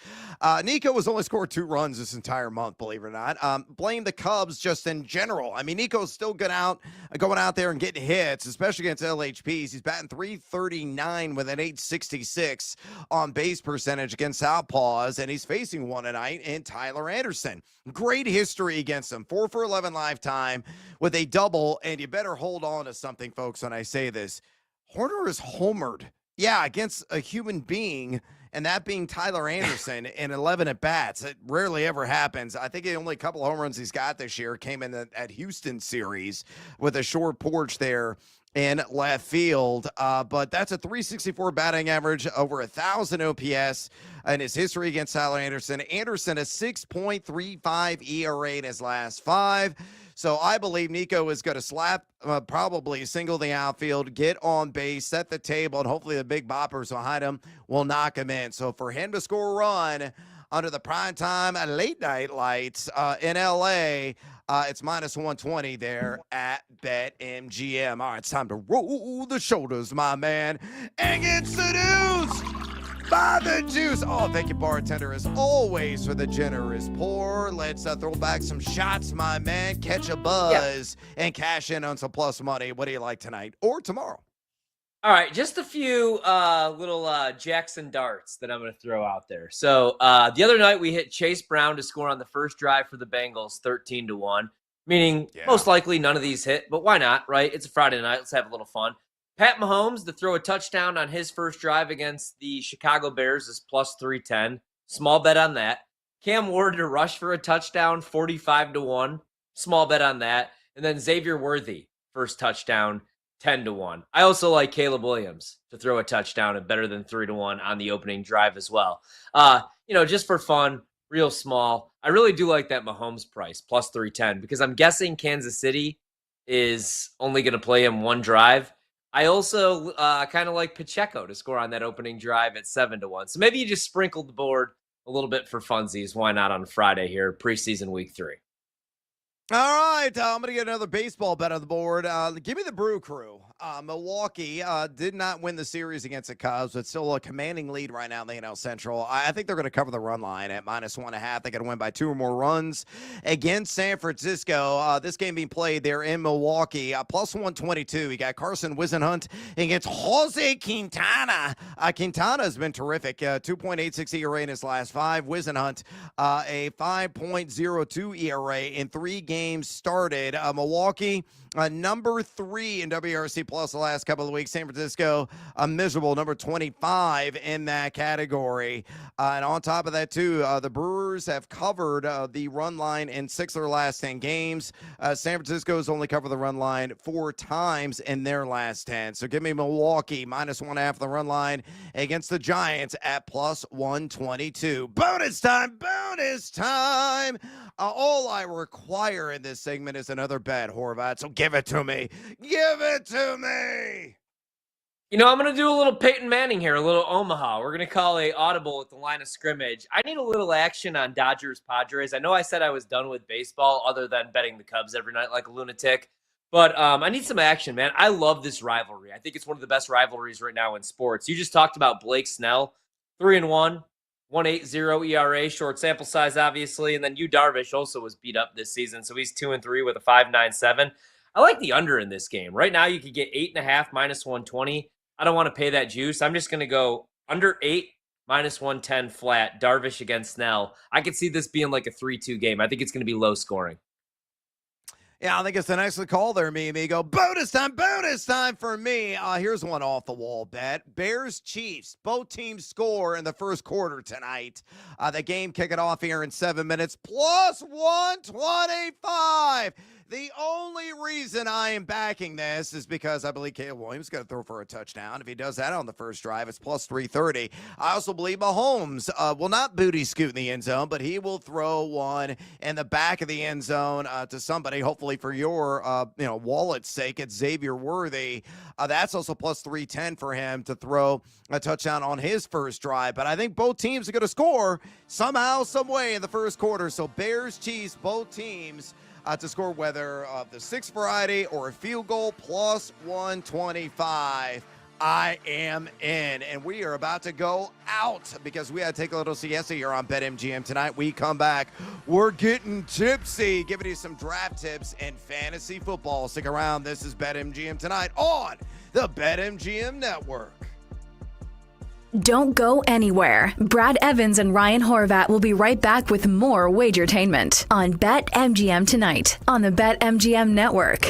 Nico has only scored 2 runs this entire month, believe it or not. Blame the Cubs just in general. I mean, Nico's still going out there and getting hits, especially against LHPs. He's batting .339 with an .866 on base percentage against Southpaws, and he's facing one tonight in Tyler Anderson. Great history against him. 4 for 11 lifetime with a double, and you better hold on to something, folks, when I say this. Horner is homered. Yeah, against a human being, and that being Tyler Anderson in 11 at-bats. It rarely ever happens. I think the only couple of home runs he's got this year came in at Houston series with a short porch there in left field. But that's a .364 batting average, over 1,000 OPS in his history against Tyler Anderson. Anderson, a 6.35 ERA in his last 5. So I believe Nico is going to slap, probably single the outfield, get on base, set the table, and hopefully the big boppers behind him will knock him in. So for him to score a run under the primetime late night lights in L.A., it's minus 120 there at BetMGM. All right, it's time to roll the shoulders, my man, and get seduced by the juice. Oh, thank you, bartender, as always, for the generous pour. Let's throw back some shots, my man, catch a buzz, and cash in on some plus money. What do you like tonight or tomorrow? All right, just a few little Jackson darts that I'm going to throw out there. So the other night we hit Chase Brown to score on the first drive for the Bengals, 13-1, meaning most likely none of these hit, but why not, right? It's a Friday night. Let's have a little fun. Pat Mahomes to throw a touchdown on his first drive against the Chicago Bears is plus 310. Small bet on that. Cam Ward to rush for a touchdown, 45-1. Small bet on that. And then Xavier Worthy, first touchdown, 10-1. I also like Caleb Williams to throw a touchdown at better than 3-1 on the opening drive as well. Just for fun, real small. I really do like that Mahomes price, plus 310, because I'm guessing Kansas City is only going to play him one drive. I also kind of like Pacheco to score on that opening drive at 7-1. So maybe you just sprinkled the board a little bit for funsies. Why not on Friday here, preseason week 3? All right, I'm going to get another baseball bet on the board. Give me the Brew Crew. Milwaukee did not win the series against the Cubs, but still a commanding lead right now in the NL Central. I think they're going to cover the run line at minus 1.5. They're going to win by 2 or more runs against San Francisco. This game being played there in Milwaukee, plus 122. You got Carson Whisenhunt against Jose Quintana. Quintana has been terrific. 2.86 ERA in his last 5. Whisenhunt, a 5.02 ERA in 3 games started. Milwaukee, number 3 in WRC plus the last couple of weeks. San Francisco, a miserable number 25 in that category. And on top of that, too, the Brewers have covered the run line in 6 of their last 10 games. San Francisco has only covered the run line 4 times in their last 10. So give me Milwaukee, minus 1.5 the run line against the Giants at plus 122. Bonus time, bonus time. All I require in this segment is another bet, Horvat. So give it to me. Give it to me. I'm going to do a little Peyton Manning here, a little Omaha. We're going to call a audible at the line of scrimmage. I need a little action on Dodgers-Padres. I know I said I was done with baseball other than betting the Cubs every night like a lunatic. But I need some action, man. I love this rivalry. I think it's one of the best rivalries right now in sports. You just talked about Blake Snell, 3-1. 1.80 ERA, short sample size, obviously. And then Yu Darvish also was beat up this season, so he's 2-3 with a 5.97. I like the under in this game. Right now, you could get 8.5 minus 120. I don't want to pay that juice. I'm just going to go under 8 minus 110 flat. Darvish against Snell. I could see this being like a 3-2 game. I think it's going to be low scoring. Yeah, I think it's a nicely call there, me amigo. Bonus time for me. Here's one off the wall bet. Bears Chiefs. Both teams score in the first quarter tonight. The game kicking off here in 7 minutes. Plus 125. The only reason I am backing this is because I believe Caleb Williams is going to throw for a touchdown. If he does that on the first drive, it's plus 330. I also believe Mahomes will not booty scoot in the end zone, but he will throw one in the back of the end zone to somebody, hopefully for your wallet's sake. It's Xavier Worthy. That's also plus 310 for him to throw a touchdown on his first drive. But I think both teams are going to score somehow, some way in the first quarter. So Bears, Chiefs, both teams to score, whether the 6 variety or a field goal, plus 125. I am in, and we are about to go out because we got to take a little siesta here on BetMGM tonight. We come back, we're getting tipsy, giving you some draft tips and fantasy football. Stick around. This is BetMGM tonight on the BetMGM Network. Don't go anywhere. Brad Evans and Ryan Horvat will be right back with more Wagertainment on BetMGM tonight on the BetMGM Network.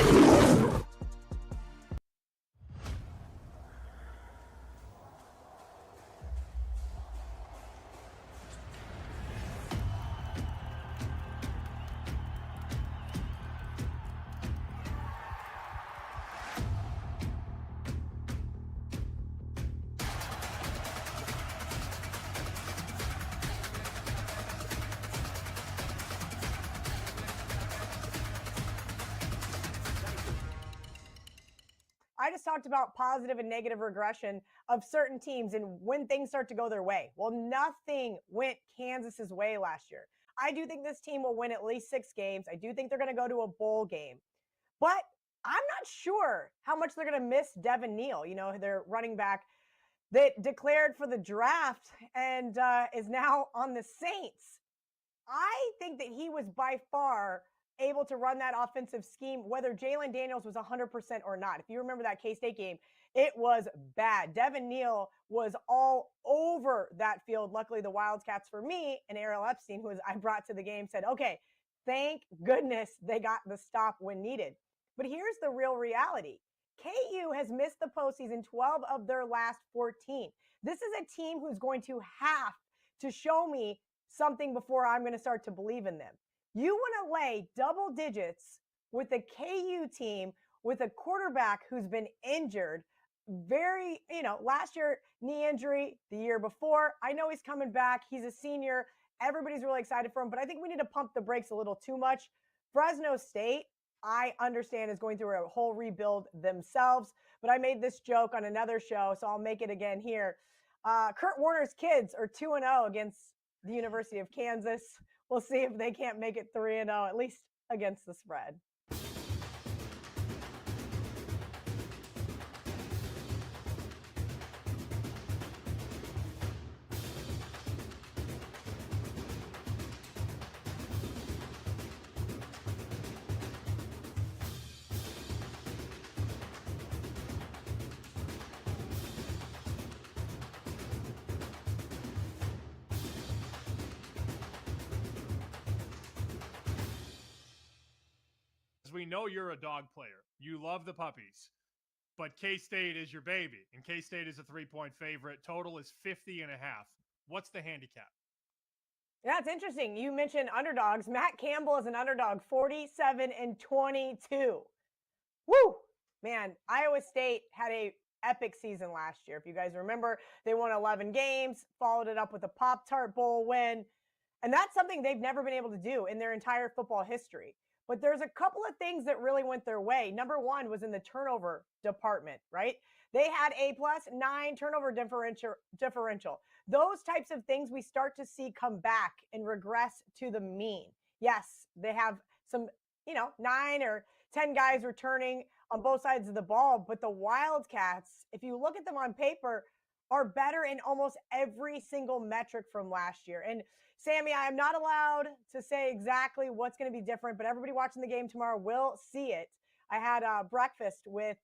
I just talked about positive and negative regression of certain teams and when things start to go their way. Well, nothing went Kansas's way last year. I do think this team will win at least 6 games. I do think they're going to go to a bowl game. But I'm not sure how much they're going to miss Devin Neal, their running back that declared for the draft and is now on the Saints. I think that he was by far able to run that offensive scheme, whether Jalen Daniels was 100% or not. If you remember that K-State game, it was bad. Devin Neal was all over that field. Luckily, the Wildcats, for me, and Errol Epstein, who I brought to the game, said, okay, thank goodness they got the stop when needed. But here's the real reality. KU has missed the postseason 12 of their last 14. This is a team who's going to have to show me something before I'm going to start to believe in them. You want to lay double digits with a KU team with a quarterback who's been injured last year, knee injury, the year before. I know he's coming back. He's a senior. Everybody's really excited for him, but I think we need to pump the brakes a little too much. Fresno State, I understand, is going through a whole rebuild themselves, but I made this joke on another show, so I'll make it again here. Kurt Warner's kids are 2-0 against the University of Kansas. We'll see if they can't make it 3-0, at least against the spread. We know you're a dog player. You love the puppies, but K-State is your baby, and K-State is a 3-point favorite. Total is 50.5. What's the handicap? Yeah, it's interesting. You mentioned underdogs. Matt Campbell is an underdog, 47-22. Woo! Man, Iowa State had a epic season last year. If you guys remember, they won 11 games, followed it up with a Pop-Tart Bowl win, and that's something they've never been able to do in their entire football history. But there's a couple of things that really went their way. Number one was in the turnover department, right? They had a +9 turnover differential. Those types of things we start to see come back and regress to the mean. Yes, they have some, 9 or 10 guys returning on both sides of the ball, but the Wildcats, if you look at them on paper, are better in almost every single metric from last year. And Sammy, I am not allowed to say exactly what's going to be different, but everybody watching the game tomorrow will see it. I had breakfast with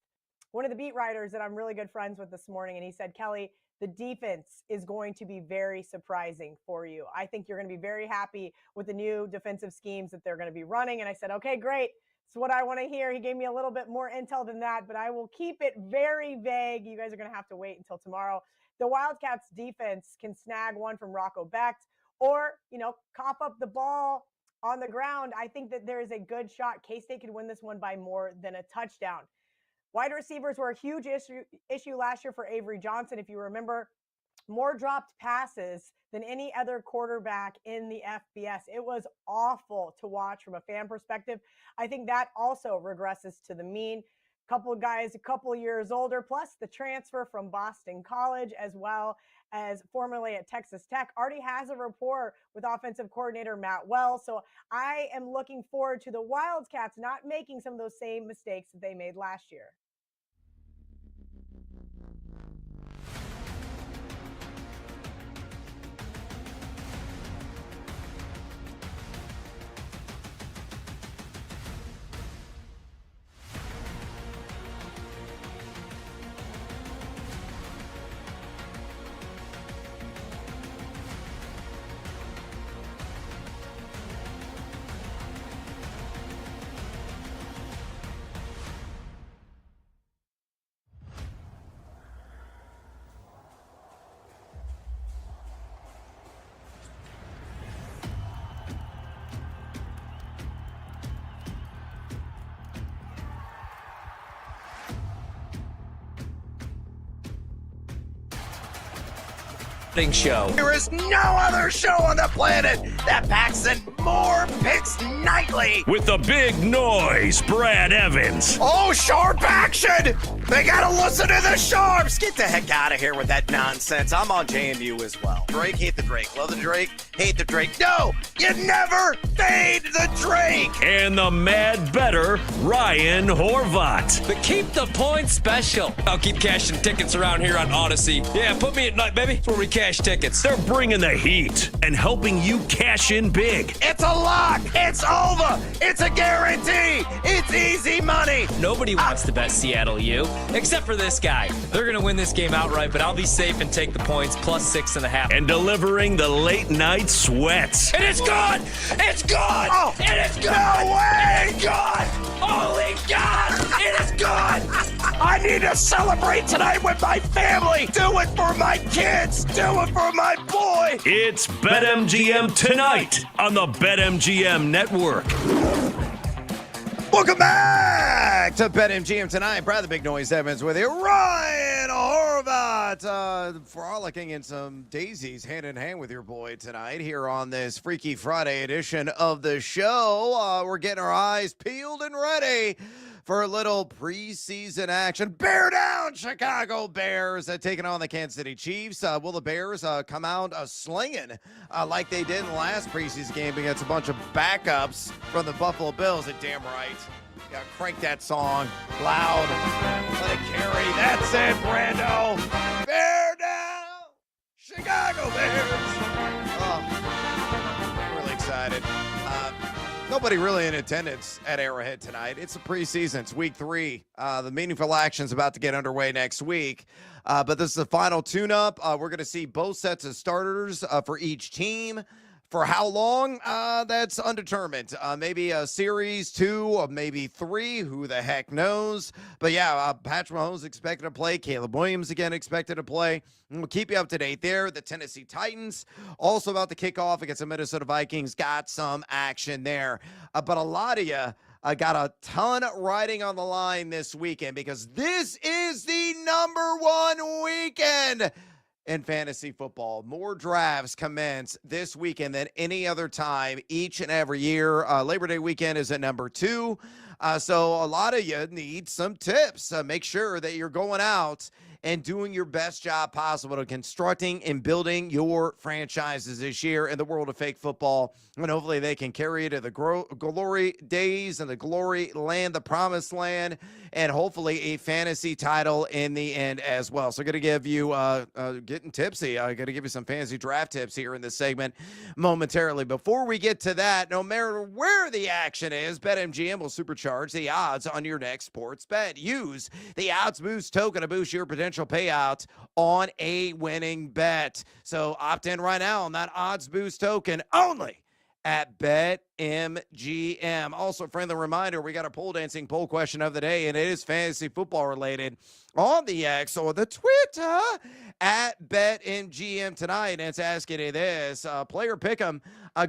one of the beat writers that I'm really good friends with this morning, and he said, Kelly, the defense is going to be very surprising for you. I think you're going to be very happy with the new defensive schemes that they're going to be running. And I said, okay, great. It's what I want to hear. He gave me a little bit more intel than that, but I will keep it very vague. You guys are going to have to wait until tomorrow. The Wildcats defense can snag one from Rocco Becht, or, cough up the ball On the ground, I think that there is a good shot K-State could win this one by more than a touchdown. Wide receivers were a huge issue last year for Avery Johnson. If you remember, more dropped passes than any other quarterback in the FBS. It was awful to watch from a fan perspective. I think that also regresses to the mean. Couple of guys a couple years older, plus the transfer from Boston College, as well as formerly at Texas Tech, already has a rapport with offensive coordinator Matt Wells. So I am looking forward to the Wildcats not making some of those same mistakes that they made last year. Show. There is no other show on the planet that packs in more picks nightly. With the big noise, Brad Evans. Oh, sharp action! They gotta listen to the sharps! Get the heck out of here with that nonsense. I'm on JMU as well. Drake, hate the Drake. Love the Drake, hate the Drake. No, you never fade the Drake! And the mad better, Ryan Horvat. The Keep the Points special. I'll keep cashing tickets around here on Odyssey. Yeah, put me at night, baby. That's where we cash tickets. They're bringing the heat and helping you cash in big. It's a lock! It's over! It's a guarantee! It's easy money! Nobody wants to bet Seattle U, except for this guy. They're going to win this game outright, but I'll be safe and take the points plus 6.5. And delivering the late night sweats. And it's gone! It's gone! Oh, it is gone! No way! It is gone! Holy God! It is gone! I need to celebrate tonight with my family! Do it for my kids! Do it for my boy! It's BetMGM tonight on the BetMGM Network. Welcome back to BetMGM tonight. Brad the Big Noise Evans with you. Ryan Horvat frolicking in some daisies hand in hand with your boy tonight here on this Freaky Friday edition of the show. We're getting our eyes peeled and ready for a little preseason action. Bear down, Chicago Bears, taking on the Kansas City Chiefs. Will the Bears come out slinging like they did in the last preseason game against a bunch of backups from the Buffalo Bills? Damn right. You gotta crank that song loud. Let it carry. That's it, Brando. Bear down, Chicago Bears. Oh, really excited. Nobody really in attendance at Arrowhead tonight. It's a preseason. It's week 3. The meaningful action is about to get underway next week. But this is the final tune-up. We're going to see both sets of starters for each team. For how long? That's undetermined. Maybe a series, 2, or maybe 3. Who the heck knows? But yeah, Patrick Mahomes expected to play. Caleb Williams again expected to play. And we'll keep you up to date there. The Tennessee Titans also about to kick off against the Minnesota Vikings. Got some action there. But a lot of you got a ton riding on the line this weekend because this is the #1 weekend in fantasy football. More drafts commence this weekend than any other time each and every year. Labor Day weekend is at number 2. So a lot of you need some tips. Make sure that you're going out and doing your best job possible to constructing and building your franchises this year in the world of fake football. And hopefully they can carry you to the glory days and the glory land, the promised land, and hopefully a fantasy title in the end as well. So I'm going to give you, getting tipsy, I'm going to give you some fantasy draft tips here in this segment momentarily. Before we get to that, no matter where the action is, BetMGM will supercharge the odds on your next sports bet. Use the Odds Boost token to boost your potential payout on a winning bet. So opt in right now on that Odds Boost token only at BetMGM. Also, friendly reminder, we got a pole dancing poll question of the day, and it is fantasy football related on the X or the Twitter at BetMGM tonight. And it's asking you this, player pick'em.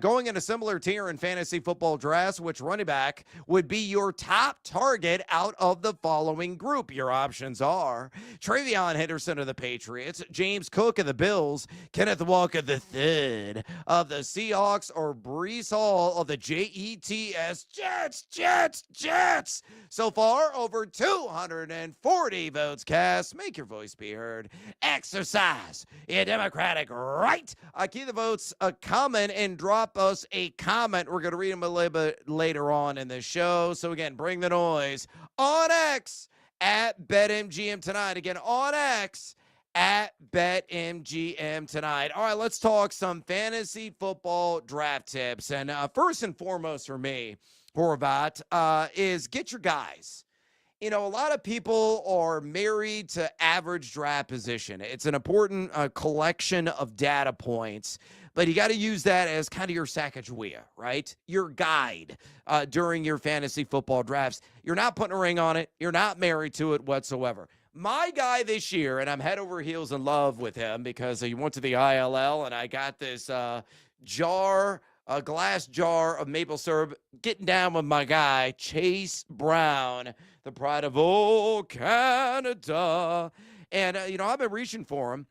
Going in a similar tier in fantasy football drafts, which running back would be your top target out of the following group? Your options are Travion Henderson of the Patriots, James Cook of the Bills, Kenneth Walker III of the Seahawks, or Breece Hall of the Jets. Jets. So far, over 240 votes cast. Make your voice be heard. Exercise your democratic right. Keep the votes coming and drop us a comment. We're going to read them a little bit later on in the show. So again, bring the noise on X at BetMGM tonight. Again, on X at BetMGM tonight. All right, let's talk some fantasy football draft tips. And first and foremost for me, Horvat, is get your guys. You know, a lot of people are married to average draft position. It's an important collection of data points, but you got to use that as kind of your Sacagawea, right? Your guide during your fantasy football drafts. You're not putting a ring on it. You're not married to it whatsoever. My guy this year, and I'm head over heels in love with him because he went to the ILL, and I got this a glass jar of maple syrup, getting down with my guy, Chase Brown, the pride of old Canada. And, I've been reaching for him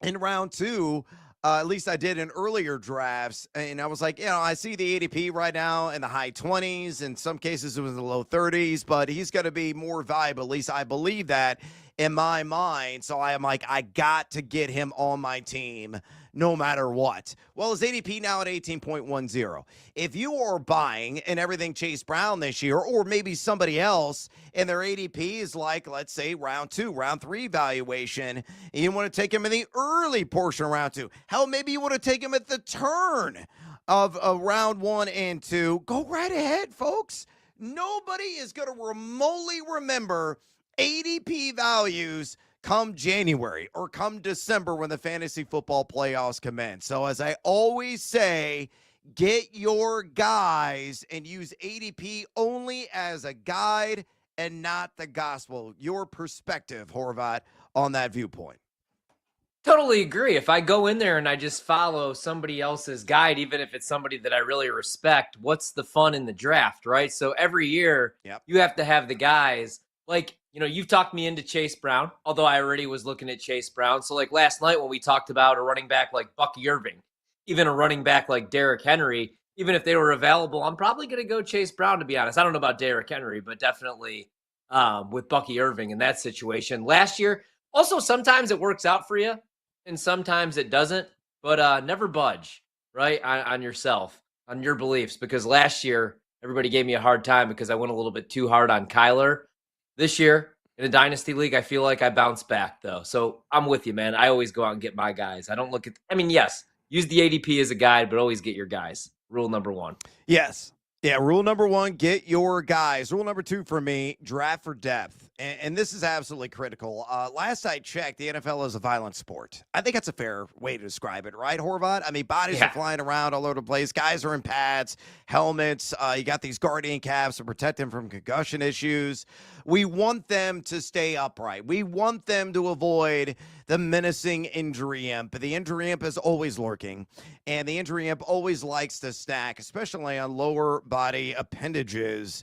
in round 2. At least I did in earlier drafts. And I was like, I see the ADP right now in the high 20s. In some cases, it was in the low 30s. But he's going to be more valuable. At least I believe that in my mind. So I am like, I got to get him on my team no matter what. Well, his ADP now at 18.10. If you are buying and everything Chase Brown this year, or maybe somebody else, and their ADP is like, let's say, round 2, round 3 valuation, and you want to take him in the early portion of round 2. Hell, maybe you want to take him at the turn of round 1 and 2. Go right ahead, folks. Nobody is going to remotely remember ADP values come January or come December when the fantasy football playoffs commence. So as I always say, get your guys and use ADP only as a guide and not the gospel. Your perspective, Horvat, on that viewpoint. Totally agree. If I go in there and I just follow somebody else's guide, even if it's somebody that I really respect, what's the fun in the draft, right? So every year you have to have the guys like, you've talked me into Chase Brown, although I already was looking at Chase Brown. So like last night when we talked about a running back like Bucky Irving, even a running back like Derrick Henry, even if they were available, I'm probably going to go Chase Brown, to be honest. I don't know about Derrick Henry, but definitely with Bucky Irving in that situation. Last year, also sometimes it works out for you and sometimes it doesn't, but never budge, right, on yourself, on your beliefs, because last year everybody gave me a hard time because I went a little bit too hard on Kyler. This year, in a dynasty league, I feel like I bounced back, though. So I'm with you, man. I always go out and get my guys. I don't look at – yes, use the ADP as a guide, but always get your guys. Rule number 1. Yes. Yeah, rule number 1, get your guys. Rule number 2 for me, draft for depth. And this is absolutely critical. Last I checked, the NFL is a violent sport. I think that's a fair way to describe it, right, Horvat? Bodies are flying around all over the place. Guys are in pads, helmets. You got these guardian caps to protect them from concussion issues. We want them to stay upright. We want them to avoid the menacing injury imp. The injury imp is always lurking, and the injury imp always likes to stack, especially on lower body appendages.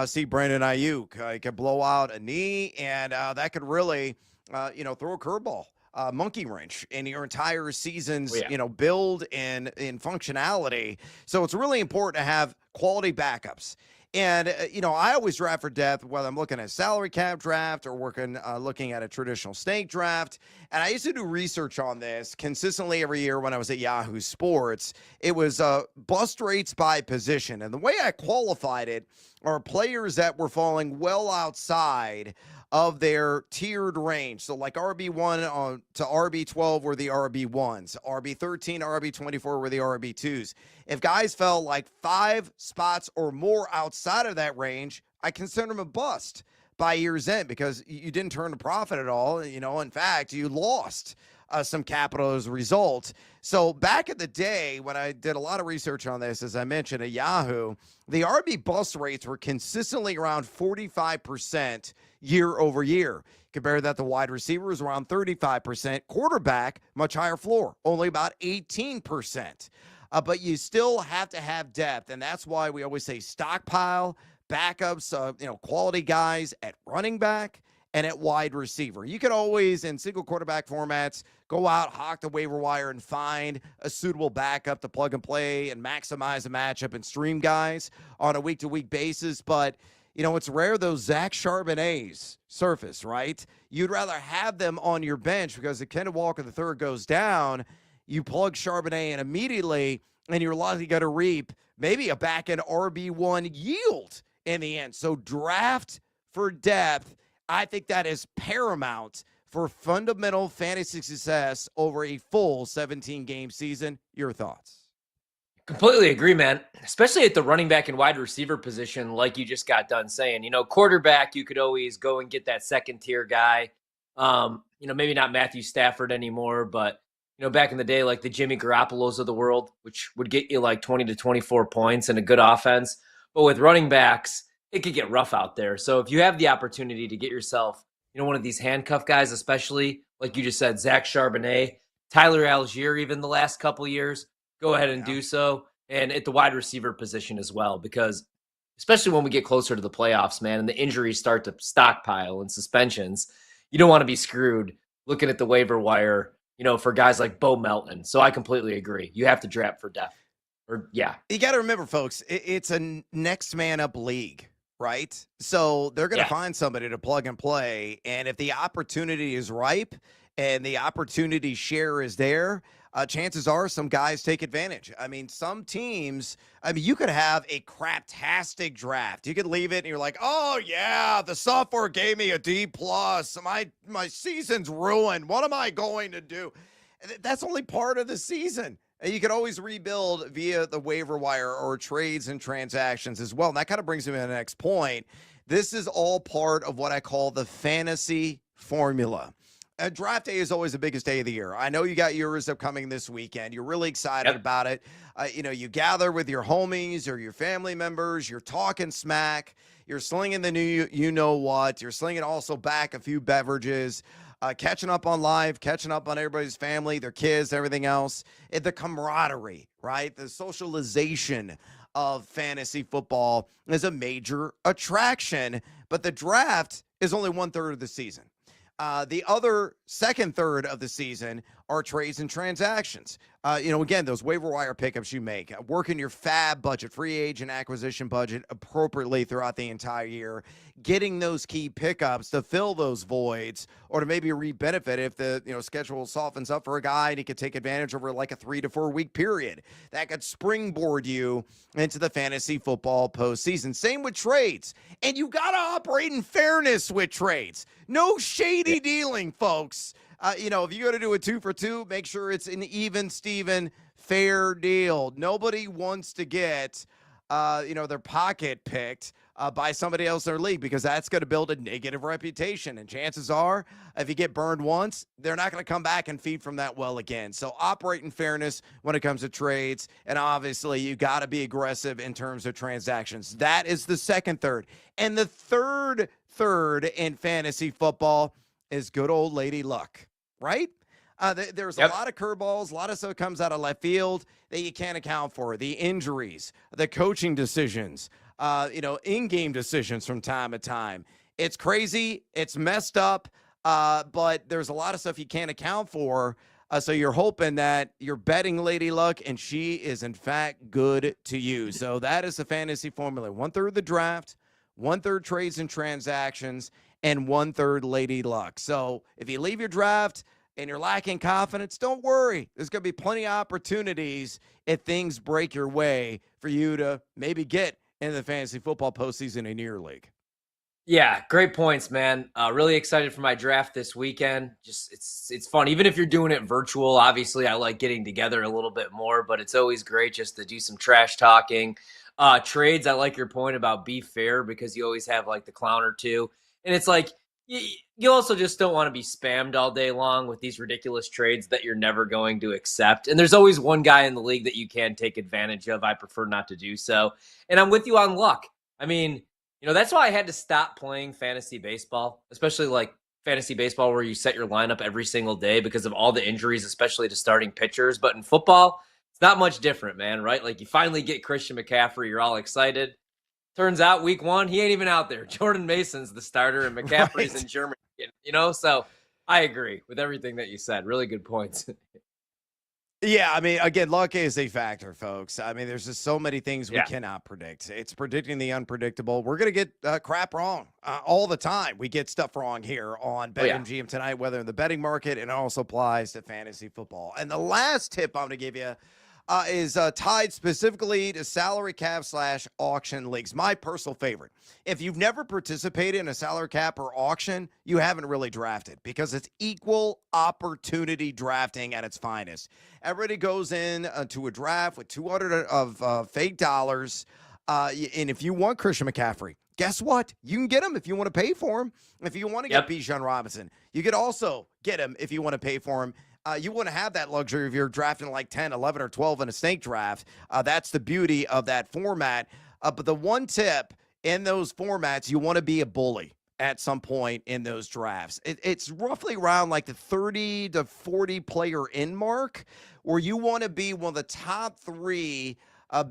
See Brandon Ayuk. He could blow out a knee, and that could really, throw a curveball, monkey wrench in your entire season's, build and in functionality. So it's really important to have quality backups. And, I always draft for depth, whether I'm looking at a salary cap draft or looking at a traditional snake draft. And I used to do research on this consistently every year when I was at Yahoo Sports. It was bust rates by position. And the way I qualified it are players that were falling well outside of their tiered range. So like RB1 to RB12 were the RB1s. RB13 to RB24 were the RB2s. If guys fell like 5 spots or more outside of that range, I consider them a bust by year's end because you didn't turn a profit at all. In fact, you lost some capital as a result. So back in the day when I did a lot of research on this, as I mentioned at Yahoo, the RB bust rates were consistently around 45% year over year. Compare that to wide receivers, around 35%. Quarterback, much higher floor, only about 18%. but you still have to have depth, and that's why we always say stockpile, backups, quality guys at running back and at wide receiver. You can always, in single quarterback formats, go out, hawk the waiver wire, and find a suitable backup to plug and play and maximize a matchup and stream guys on a week-to-week basis. But, it's rare those Zach Charbonnets surface, right? You'd rather have them on your bench because if Kenneth Walker III goes down, you plug Charbonnet in immediately, and you're likely going to reap maybe a back-end RB1 yield in the end. So draft for depth. I think that is paramount for fundamental fantasy success over a full 17-game season. Your thoughts? Completely agree, man. Especially at the running back and wide receiver position, like you just got done saying. Quarterback, you could always go and get that second-tier guy. Maybe not Matthew Stafford anymore, but back in the day, like the Jimmy Garoppolos of the world, which would get you like 20 to 24 points and a good offense. But with running backs, it could get rough out there. So if you have the opportunity to get yourself, one of these handcuff guys, especially like you just said, Zach Charbonnet, Tyler Algier, even the last couple years, go ahead and do so. And at the wide receiver position as well, because especially when we get closer to the playoffs, man, and the injuries start to stockpile and suspensions, you don't want to be screwed looking at the waiver wire, for guys like Bo Melton. So I completely agree. You have to draft for depth. You got to remember, folks, it's a next man up league, right? So they're going to find somebody to plug and play. And if the opportunity is ripe and the opportunity share is there, chances are some guys take advantage. I mean, some teams, you could have a craptastic draft. You could leave it and you're like, oh yeah, the sophomore gave me a D+. My season's ruined. What am I going to do? That's only part of the season. You can always rebuild via the waiver wire or trades and transactions as well. And that kind of brings me to the next point. This is all part of what I call the fantasy formula. Draft day is always the biggest day of the year. I know you got yours upcoming this weekend. You're really excited about it. You gather with your homies or your family members. You're talking smack. You're slinging the new you-know-what. You're slinging also back a few beverages. Catching up on live, catching up on everybody's family, their kids, everything else. The camaraderie, right? The socialization of fantasy football is a major attraction. But the draft is only 1/3 of the season. The other second third of the season are trades and transactions. Again, those waiver wire pickups you make, working your fab budget, free agent acquisition budget appropriately throughout the entire year, getting those key pickups to fill those voids or to maybe re-benefit if the schedule softens up for a guy and he could take advantage over like a 3 to 4 week period. That could springboard you into the fantasy football postseason. Same with trades. And you got to operate in fairness with trades. No shady dealing, folks. If you go to do a 2-for-2, make sure it's an even, Steven, fair deal. Nobody wants to get, their pocket picked by somebody else in their league because that's going to build a negative reputation. And chances are, if you get burned once, they're not going to come back and feed from that well again. So operate in fairness when it comes to trades. And obviously, you got to be aggressive in terms of transactions. That is the second third. And the third in fantasy football is good old lady luck. Right? There's a lot of curveballs, a lot of stuff comes out of left field that you can't account for. The injuries, the coaching decisions, in-game decisions from time to time. It's crazy. It's messed up. But there's a lot of stuff you can't account for. So you're hoping that you're betting Lady Luck, and she is, in fact, good to you. So that is the fantasy formula. 1/3 the draft, 1/3 trades and transactions, and 1/3 Lady Luck. So if you leave your draft and you're lacking confidence, don't worry. There's going to be plenty of opportunities if things break your way for you to maybe get into the fantasy football postseason in your league. Yeah, great points, man. Really excited for my draft this weekend. Just it's fun. Even if you're doing it virtual, obviously I like getting together a little bit more, but it's always great just to do some trash talking. Trades, I like your point about be fair because you always have like the clown or two. And it's like, you also just don't want to be spammed all day long with these ridiculous trades that you're never going to accept. And there's always one guy in the league that you can take advantage of. I prefer not to do so. And I'm with you on luck. I mean, that's why I had to stop playing fantasy baseball, especially like fantasy baseball where you set your lineup every single day because of all the injuries, especially to starting pitchers. But in football, it's not much different, man, right? Like you finally get Christian McCaffrey, you're all excited. Turns out week 1, he ain't even out there. Jordan Mason's the starter and McCaffrey's in Germany, so I agree with everything that you said. Really good points. Yeah, I mean, again, luck is a factor, folks. I mean, there's just so many things we cannot predict. It's predicting the unpredictable. We're going to get crap wrong all the time. We get stuff wrong here on BetMGM tonight, whether in the betting market, and it also applies to fantasy football. And the last tip I'm going to give you is tied specifically to salary cap / auction leagues. My personal favorite. If you've never participated in a salary cap or auction, you haven't really drafted, because it's equal opportunity drafting at its finest. Everybody goes in to a draft with 200 of fake dollars. And if you want Christian McCaffrey, guess what? You can get him if you want to pay for him. If you want to get Bijan Robinson, you could also get him if you want to pay for him. You wouldn't have that luxury if you're drafting like 10, 11, or 12 in a snake draft. That's the beauty of that format. But the one tip in those formats, you want to be a bully at some point in those drafts. It's roughly around like the 30 to 40 player in mark, where you want to be one of the top 3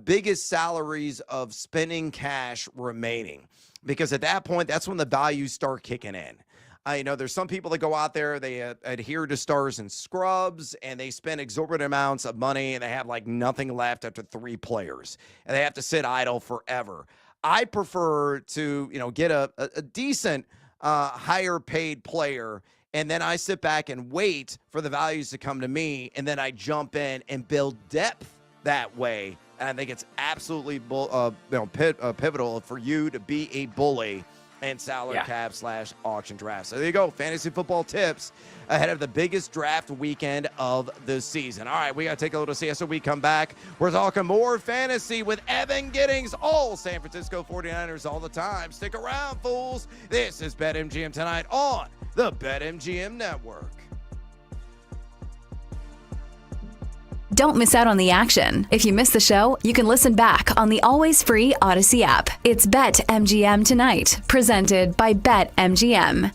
biggest salaries of spending cash remaining. Because at that point, that's when the values start kicking in. There's some people that go out there, they adhere to stars and scrubs, and they spend exorbitant amounts of money, and they have like nothing left after 3 players, and they have to sit idle forever. I prefer to, get a decent, higher paid player, and then I sit back and wait for the values to come to me, and then I jump in and build depth that way. And I think it's absolutely pivotal for you to be a bully and salary cap / auction draft. So there you go. Fantasy football tips ahead of the biggest draft weekend of the season. All right, we got to take a little siesta. We come back. We're talking more fantasy with Evan Giddings, all San Francisco 49ers all the time. Stick around, fools. This is BetMGM tonight on the BetMGM Network. Don't miss out on the action. If you missed the show, you can listen back on the always free Odyssey app. It's BetMGM Tonight, presented by BetMGM.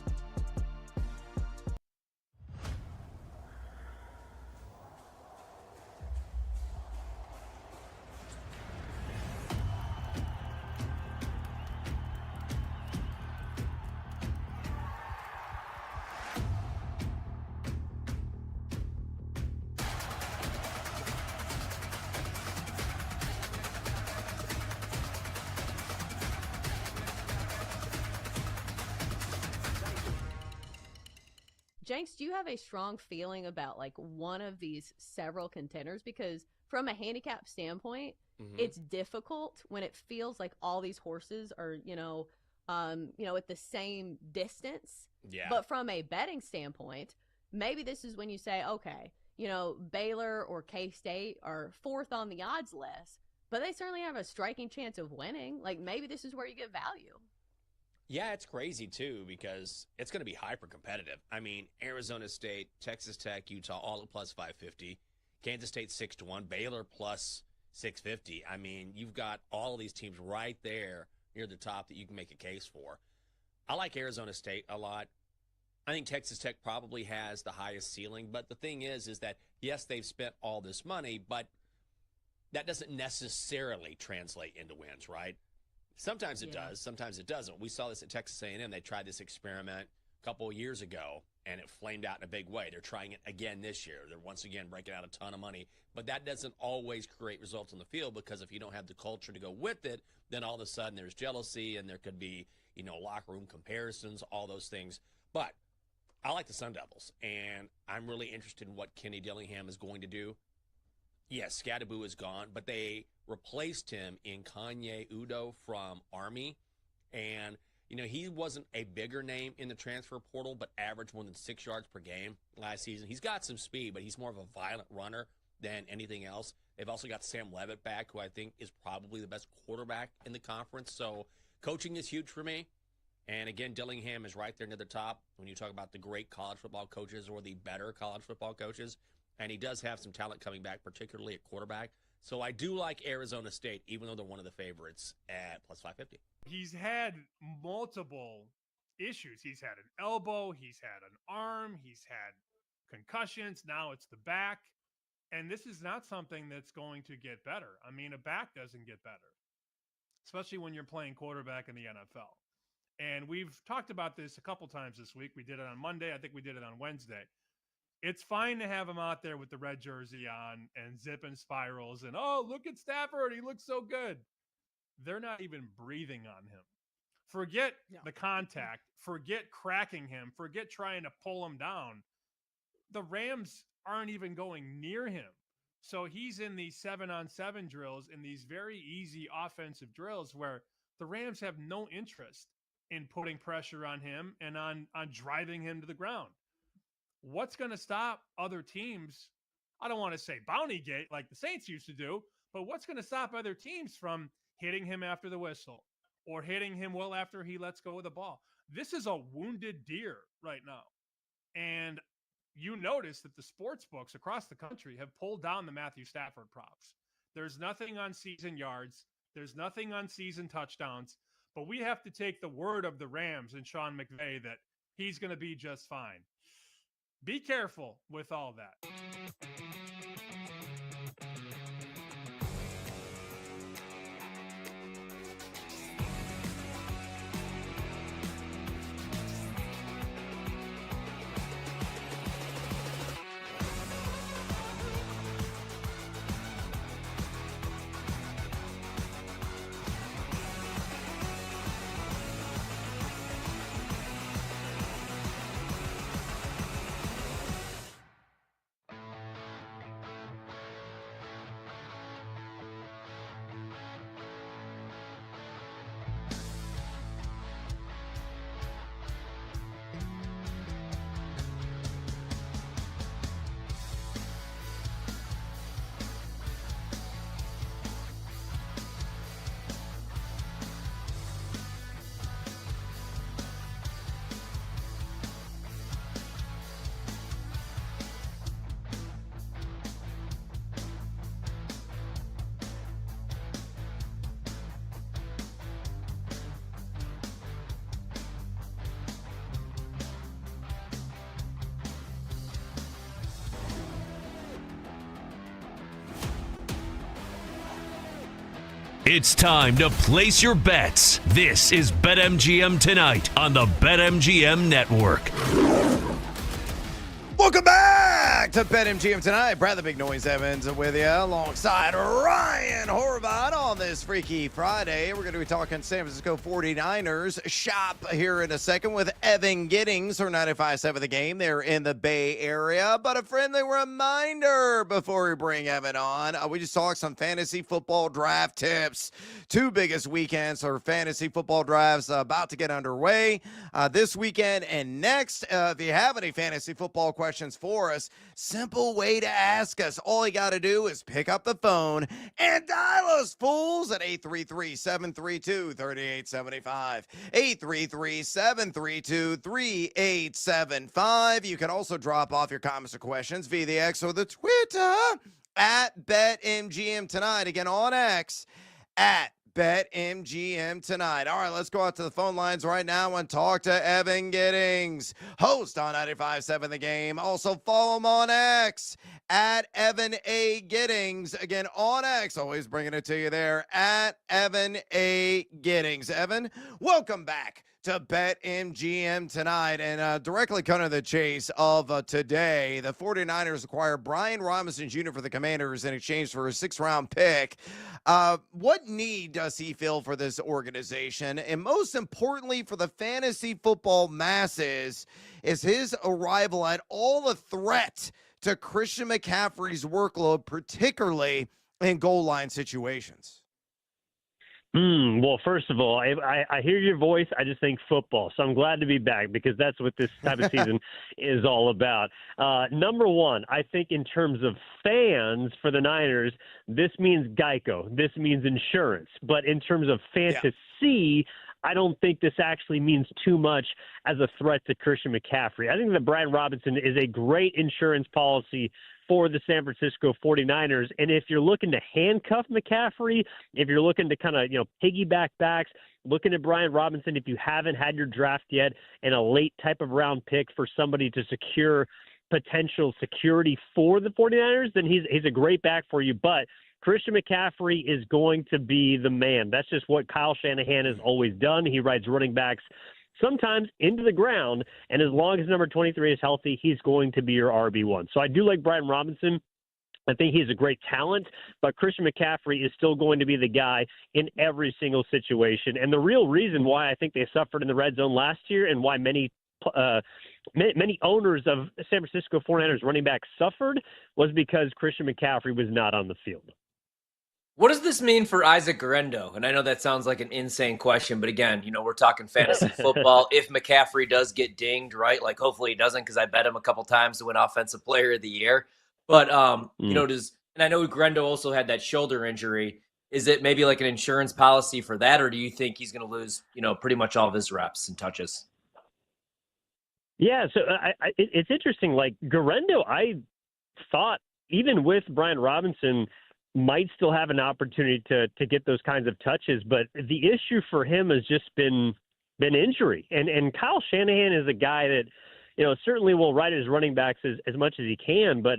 Jenks, do you have a strong feeling about like one of these several contenders? Because from a handicap standpoint, it's difficult when it feels like all these horses are, at the same distance. Yeah. But from a betting standpoint, maybe this is when you say, okay, Baylor or K-State are 4th on the odds list, but they certainly have a striking chance of winning. Like maybe this is where you get value. Yeah, it's crazy, too, because it's going to be hyper-competitive. I mean, Arizona State, Texas Tech, Utah, all at plus 550. Kansas State 6-1. Baylor plus 650. I mean, you've got all of these teams right there near the top that you can make a case for. I like Arizona State a lot. I think Texas Tech probably has the highest ceiling. But the thing is that, yes, they've spent all this money, but that doesn't necessarily translate into wins, right? Sometimes it does. Sometimes it doesn't. We saw this at Texas A&M. They tried this experiment a couple of years ago, and it flamed out in a big way. They're trying it again this year. They're once again breaking out a ton of money. But that doesn't always create results on the field, because if you don't have the culture to go with it, then all of a sudden there's jealousy, and there could be, locker room comparisons, all those things. But I like the Sun Devils, and I'm really interested in what Kenny Dillingham is going to do. Yes, Scadaboo is gone, but they replaced him in Kanye Udo from Army. And, he wasn't a bigger name in the transfer portal, but averaged more than 6 yards per game last season. He's got some speed, but he's more of a violent runner than anything else. They've also got Sam Levitt back, who I think is probably the best quarterback in the conference. So coaching is huge for me. And again, Dillingham is right there near the top when you talk about the great college football coaches or the better college football coaches. And he does have some talent coming back, particularly at quarterback. So I do like Arizona State, even though they're one of the favorites at plus 550. He's had multiple issues. He's had an elbow. He's had an arm. He's had concussions. Now it's the back. And this is not something that's going to get better. I mean, a back doesn't get better, especially when you're playing quarterback in the NFL. And we've talked about this a couple times this week. We did it on Monday. I think we did it on Wednesday. It's fine to have him out there with the red jersey on and zipping spirals and, oh, look at Stafford. He looks so good. They're not even breathing on him. Forget the contact. Forget cracking him. Forget trying to pull him down. The Rams aren't even going near him. So he's in these 7-on-7 drills, in these very easy offensive drills where the Rams have no interest in putting pressure on him and on driving him to the ground. What's going to stop other teams? I don't want to say bounty gate like the Saints used to do, but what's going to stop other teams from hitting him after the whistle or hitting him well after he lets go of the ball? This is a wounded deer right now. And you notice that the sports books across the country have pulled down the Matthew Stafford props. There's nothing on season yards. There's nothing on season touchdowns. But we have to take the word of the Rams and Sean McVay that he's going to be just fine. Be careful with all that. It's time to place your bets. This is BetMGM Tonight on the BetMGM Network. Welcome back to BetMGM Tonight. Brad the Big Noise Evans with you alongside Ryan Horvath on this Freaky Friday. We're going to be talking San Francisco 49ers shop here in a second with Evan Giddings for 95.7 The Game. They're in the Bay Area. But a friendly reminder before we bring Evan on, we just talked some fantasy football draft tips. Two biggest weekends for fantasy football drafts about to get underway this weekend and next. If you have any fantasy football questions for us, simple way to ask us. All you got to do is pick up the phone and dial us, fools, at 833-732-3875. 833-732-3875. You can also drop off your comments or questions via the X or the Twitter at BetMGM Tonight. Again, on X at BetMGM Tonight. All right, let's go out to the phone lines right now and talk to Evan Giddings, host on 95.7 The Game. Also follow him on X at Evan A. Giddings. Again, on X, always bringing it to you there at Evan A. Giddings. Evan, welcome back to BetMGM Tonight. And directly kind of the chase of today, the 49ers acquire Brian Robinson Jr. for the Commanders in exchange for a 6th-round pick. What need does he fill for this organization? And most importantly, for the fantasy football masses, is his arrival at all a threat to Christian McCaffrey's workload, particularly in goal line situations? Well, first of all, I hear your voice. I just think football. So I'm glad to be back because that's what this type of season is all about. Number one, I think in terms of fans for the Niners, this means Geico. This means insurance. But in terms of fantasy, I don't think this actually means too much as a threat to Christian McCaffrey. I think that Brian Robinson is a great insurance policy for the San Francisco 49ers. And if you're looking to handcuff McCaffrey, if you're looking to kind of, piggyback backs, looking at Brian Robinson, if you haven't had your draft yet, and a late type of round pick for somebody to secure potential security for the 49ers, then he's a great back for you. But Christian McCaffrey is going to be the man. That's just what Kyle Shanahan has always done. He rides running backs sometimes into the ground, and as long as number 23 is healthy, he's going to be your RB1. So I do like Brian Robinson. I think he's a great talent, but Christian McCaffrey is still going to be the guy in every single situation. And the real reason why I think they suffered in the red zone last year and why many owners of San Francisco 49ers running backs suffered was because Christian McCaffrey was not on the field. What does this mean for Isaac Guerrero? And I know that sounds like an insane question, but again, we're talking fantasy football. If McCaffrey does get dinged, right? Like hopefully he doesn't, because I bet him a couple times to win Offensive Player of the Year. But, and I know Guerrero also had that shoulder injury. Is it maybe like an insurance policy for that, or do you think he's going to lose, pretty much all of his reps and touches? Yeah, so it's interesting. Like Guerrero, I thought even with Brian Robinson might still have an opportunity to get those kinds of touches, but the issue for him has just been injury. And Kyle Shanahan is a guy that, certainly will ride his running backs as much as he can, but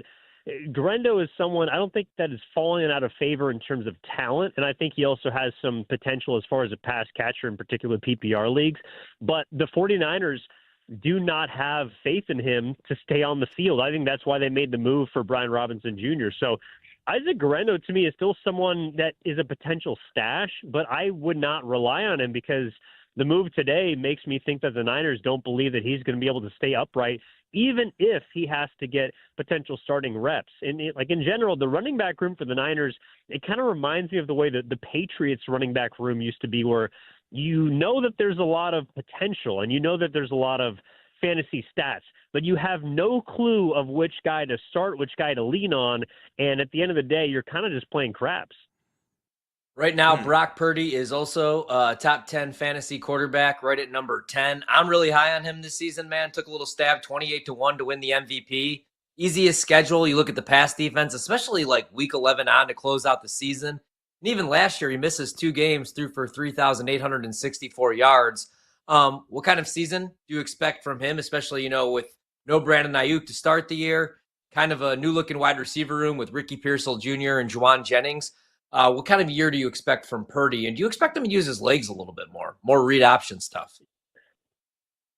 Guerrero is someone I don't think that is falling out of favor in terms of talent, and I think he also has some potential as far as a pass catcher in particular PPR leagues. But the 49ers do not have faith in him to stay on the field. I think that's why they made the move for Brian Robinson Jr. So Isaac Guerrero to me is still someone that is a potential stash, but I would not rely on him because the move today makes me think that the Niners don't believe that he's going to be able to stay upright, even if he has to get potential starting reps. And in general, the running back room for the Niners, it kind of reminds me of the way that the Patriots running back room used to be, where that there's a lot of potential and that there's a lot of fantasy stats, but you have no clue of which guy to start, which guy to lean on. And at the end of the day, you're kind of just playing craps. Right now, Brock Purdy is also a top 10 fantasy quarterback, right at number 10. I'm really high on him this season, man. Took a little stab, 28-1 to win the MVP. Easiest schedule. You look at the pass defense, especially like week 11 on to close out the season. And even last year, he misses 2 games, threw for 3,864 yards. What kind of season do you expect from him, especially, with no Brandon Ayuk to start the year, kind of a new-looking wide receiver room with Ricky Pearsall Jr. and Juwan Jennings? What kind of year do you expect from Purdy? And do you expect him to use his legs a little bit more read option stuff?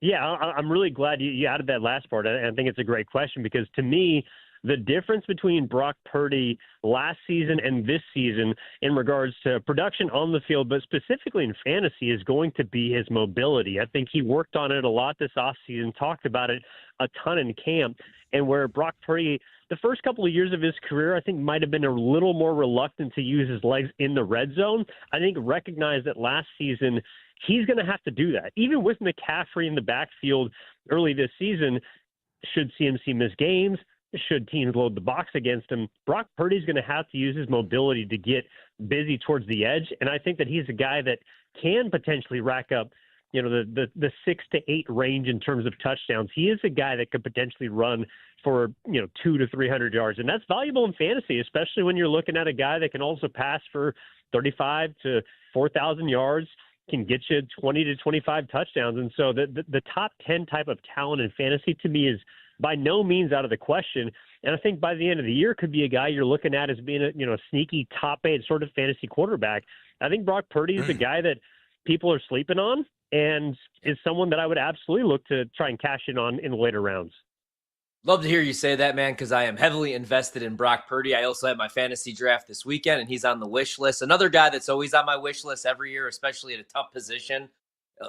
Yeah, I'm really glad you added that last part. I think it's a great question because to me, the difference between Brock Purdy last season and this season in regards to production on the field, but specifically in fantasy, is going to be his mobility. I think he worked on it a lot this offseason, talked about it a ton in camp, and where Brock Purdy, the first couple of years of his career, I think might have been a little more reluctant to use his legs in the red zone. I think recognized that last season he's going to have to do that. Even with McCaffrey in the backfield early this season, should CMC miss games, should teams load the box against him, Brock Purdy's going to have to use his mobility to get busy towards the edge. And I think that he's a guy that can potentially rack up, the 6 to 8 range in terms of touchdowns. He is a guy that could potentially run for, 200 to 300 yards. And that's valuable in fantasy, especially when you're looking at a guy that can also pass for 35 to 4,000 yards, can get you 20 to 25 touchdowns. And so the top 10 type of talent in fantasy to me is by no means out of the question. And I think by the end of the year could be a guy you're looking at as being a sneaky top 8 sort of fantasy quarterback. I think Brock Purdy is the guy that people are sleeping on and is someone that I would absolutely look to try and cash in on in the later rounds. Love to hear you say that, man, because I am heavily invested in Brock Purdy. I also have my fantasy draft this weekend, and he's on the wish list. Another guy that's always on my wish list every year, especially at a tough position.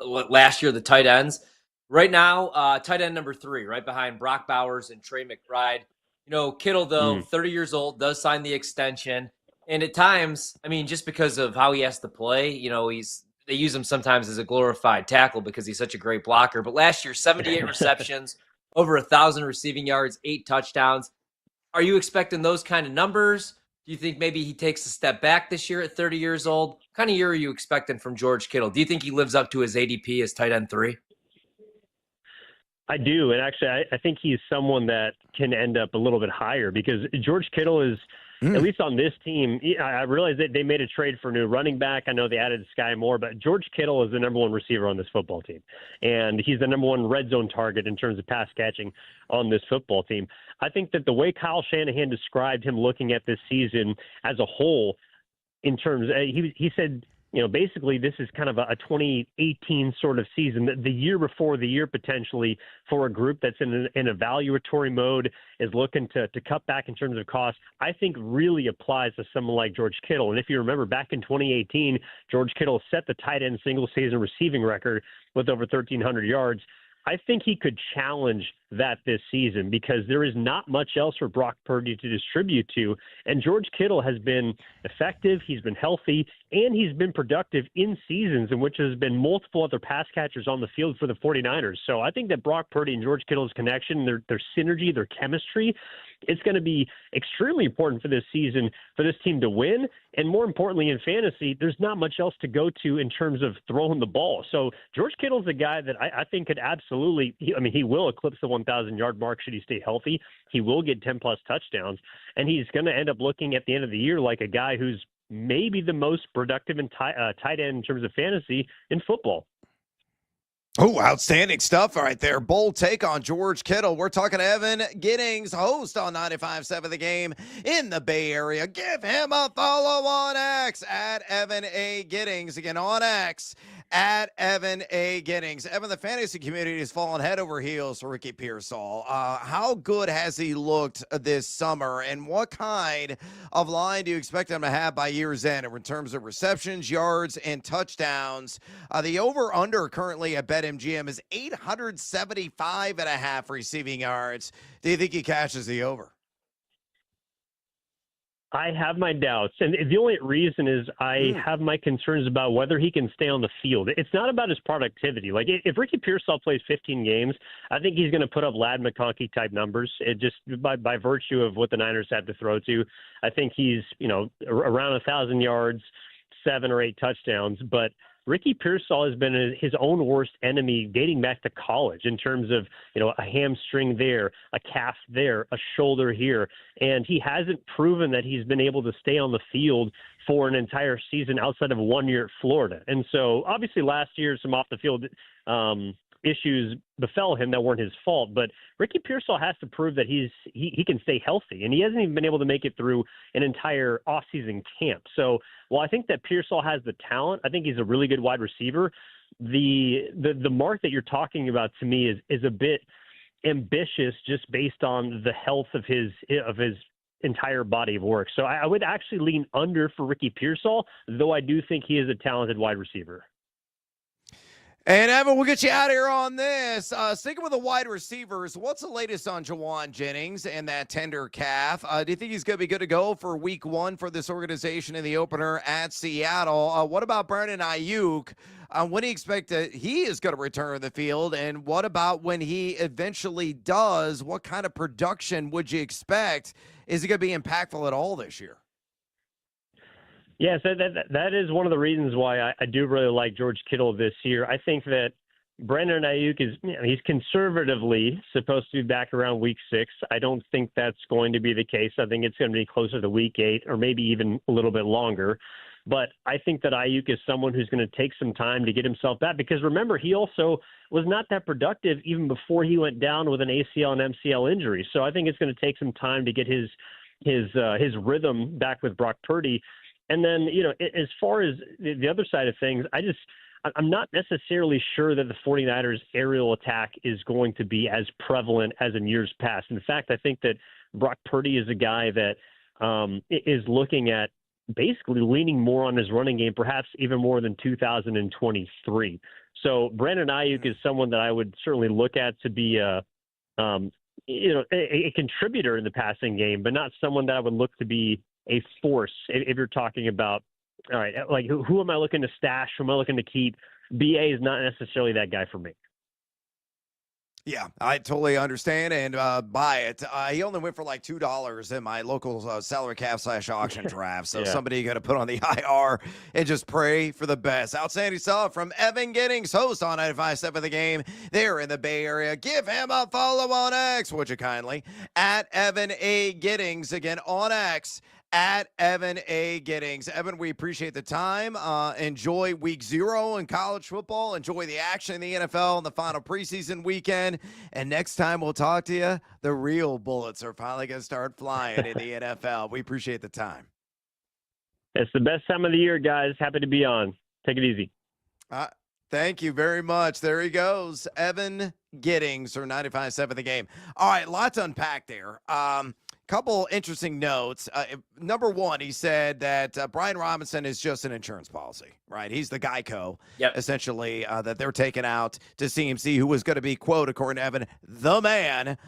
Last year, the tight ends. Right now, tight end number 3, right behind Brock Bowers and Trey McBride. Kittle, though, 30 years old, does sign the extension. And at times, just because of how he has to play, they use him sometimes as a glorified tackle because he's such a great blocker. But last year, 78 receptions, over 1,000 receiving yards, 8 touchdowns. Are you expecting those kind of numbers? Do you think maybe he takes a step back this year at 30 years old? What kind of year are you expecting from George Kittle? Do you think he lives up to his ADP as tight end 3? I do. And actually, I think he's someone that can end up a little bit higher because George Kittle is, at least on this team, I realize that they made a trade for a new running back. I know they added Sky Moore, but George Kittle is the number one receiver on this football team. And he's the number one red zone target in terms of pass catching on this football team. I think that the way Kyle Shanahan described him looking at this season as a whole, in terms, he said, basically this is kind of a 2018 sort of season, the year before the year potentially for a group that's in an evaluatory mode, is looking to cut back in terms of cost, I think really applies to someone like George Kittle. And if you remember back in 2018, George Kittle set the tight end single season receiving record with over 1,300 yards. I think he could challenge that this season because there is not much else for Brock Purdy to distribute to. And George Kittle has been effective, he's been healthy, and he's been productive in seasons in which there's been multiple other pass catchers on the field for the 49ers. So I think that Brock Purdy and George Kittle's connection, their synergy, their chemistry, it's going to be extremely important for this season for this team to win. And more importantly, in fantasy, there's not much else to go to in terms of throwing the ball. So George Kittle's a guy that I think could absolutely, he will eclipse the 1,000-yard mark should he stay healthy. He will get 10-plus touchdowns. And he's going to end up looking at the end of the year like a guy who's maybe the most productive in tight end in terms of fantasy in football. Oh, outstanding stuff right there. Bold take on George Kittle. We're talking to Evan Giddings, host on 95.7 The Game in the Bay Area. Give him a follow on X at Evan A. Giddings. Again, on X at Evan A. Giddings. Evan, the fantasy community has fallen head over heels for Ricky Pearsall. How good has he looked this summer, and what kind of line do you expect him to have by year's end in terms of receptions, yards, and touchdowns? The over-under currently at BetMGM is 875.5 receiving yards. Do you think he cashes the over? I have my doubts. And the only reason is I have my concerns about whether he can stay on the field. It's not about his productivity. Like, if Ricky Pearsall plays 15 games, I think he's going to put up Lad McConkey type numbers. It just by virtue of what the Niners have to throw to. I think he's, around 1,000 yards, 7 or 8 touchdowns. But Ricky Pearsall has been his own worst enemy dating back to college in terms of, a hamstring there, a calf there, a shoulder here. And he hasn't proven that he's been able to stay on the field for an entire season outside of 1 year at Florida. And so obviously last year, some off the field issues befell him that weren't his fault, but Ricky Pearsall has to prove that he can stay healthy, and he hasn't even been able to make it through an entire offseason camp. So while I think that Pearsall has the talent, I think he's a really good wide receiver. The mark that you're talking about to me is a bit ambitious just based on the health of his entire body of work. So I would actually lean under for Ricky Pearsall, though I do think he is a talented wide receiver. And Evan, we'll get you out of here on this. Sticking with the wide receivers, what's the latest on Jawan Jennings and that tender calf? Do you think he's going to be good to go for week 1 for this organization in the opener at Seattle? What about Brandon Ayuk? When do you expect that he is going to return to the field? And what about when he eventually does? What kind of production would you expect? Is he going to be impactful at all this year? Yes, that is one of the reasons why I do really like George Kittle this year. I think that Brandon Ayuk he's conservatively supposed to be back around week 6. I don't think that's going to be the case. I think it's going to be closer to week 8 or maybe even a little bit longer. But I think that Ayuk is someone who's going to take some time to get himself back because remember, he also was not that productive even before he went down with an ACL and MCL injury. So I think it's going to take some time to get his rhythm back with Brock Purdy. And then, as far as the other side of things, I'm not necessarily sure that the 49ers aerial attack is going to be as prevalent as in years past. In fact, I think that Brock Purdy is a guy that is looking at basically leaning more on his running game, perhaps even more than 2023. So Brandon Ayuk is someone that I would certainly look at to be a contributor in the passing game, but not someone that I would look to be a force. If you're talking about, all right, like who am I looking to stash? Who am I looking to keep? BA is not necessarily that guy for me. Yeah, I totally understand and buy it. He only went for like $2 in my local salary cap / auction draft. So somebody got to put on the IR and just pray for the best. Outstanding stuff from Evan Giddings, host on 95.7 The Game there in the Bay Area. Give him a follow on X, would you kindly? At Evan A. Giddings, again on X. At Evan A. Giddings. Evan, we appreciate the time. Enjoy week 0 in college football. Enjoy the action in the NFL and the final preseason weekend. And next time we'll talk to you, the real bullets are finally going to start flying in the NFL. We appreciate the time. It's the best time of the year, guys. Happy to be on. Take it easy. Thank you very much. There he goes. Evan Giddings from 95.7 The Game. All right, lots to unpack there. Couple interesting notes. Number one, he said that Brian Robinson is just an insurance policy, right? He's the Geico, essentially, that they're taking out to CMC, who was going to be, quote, according to Evan, the man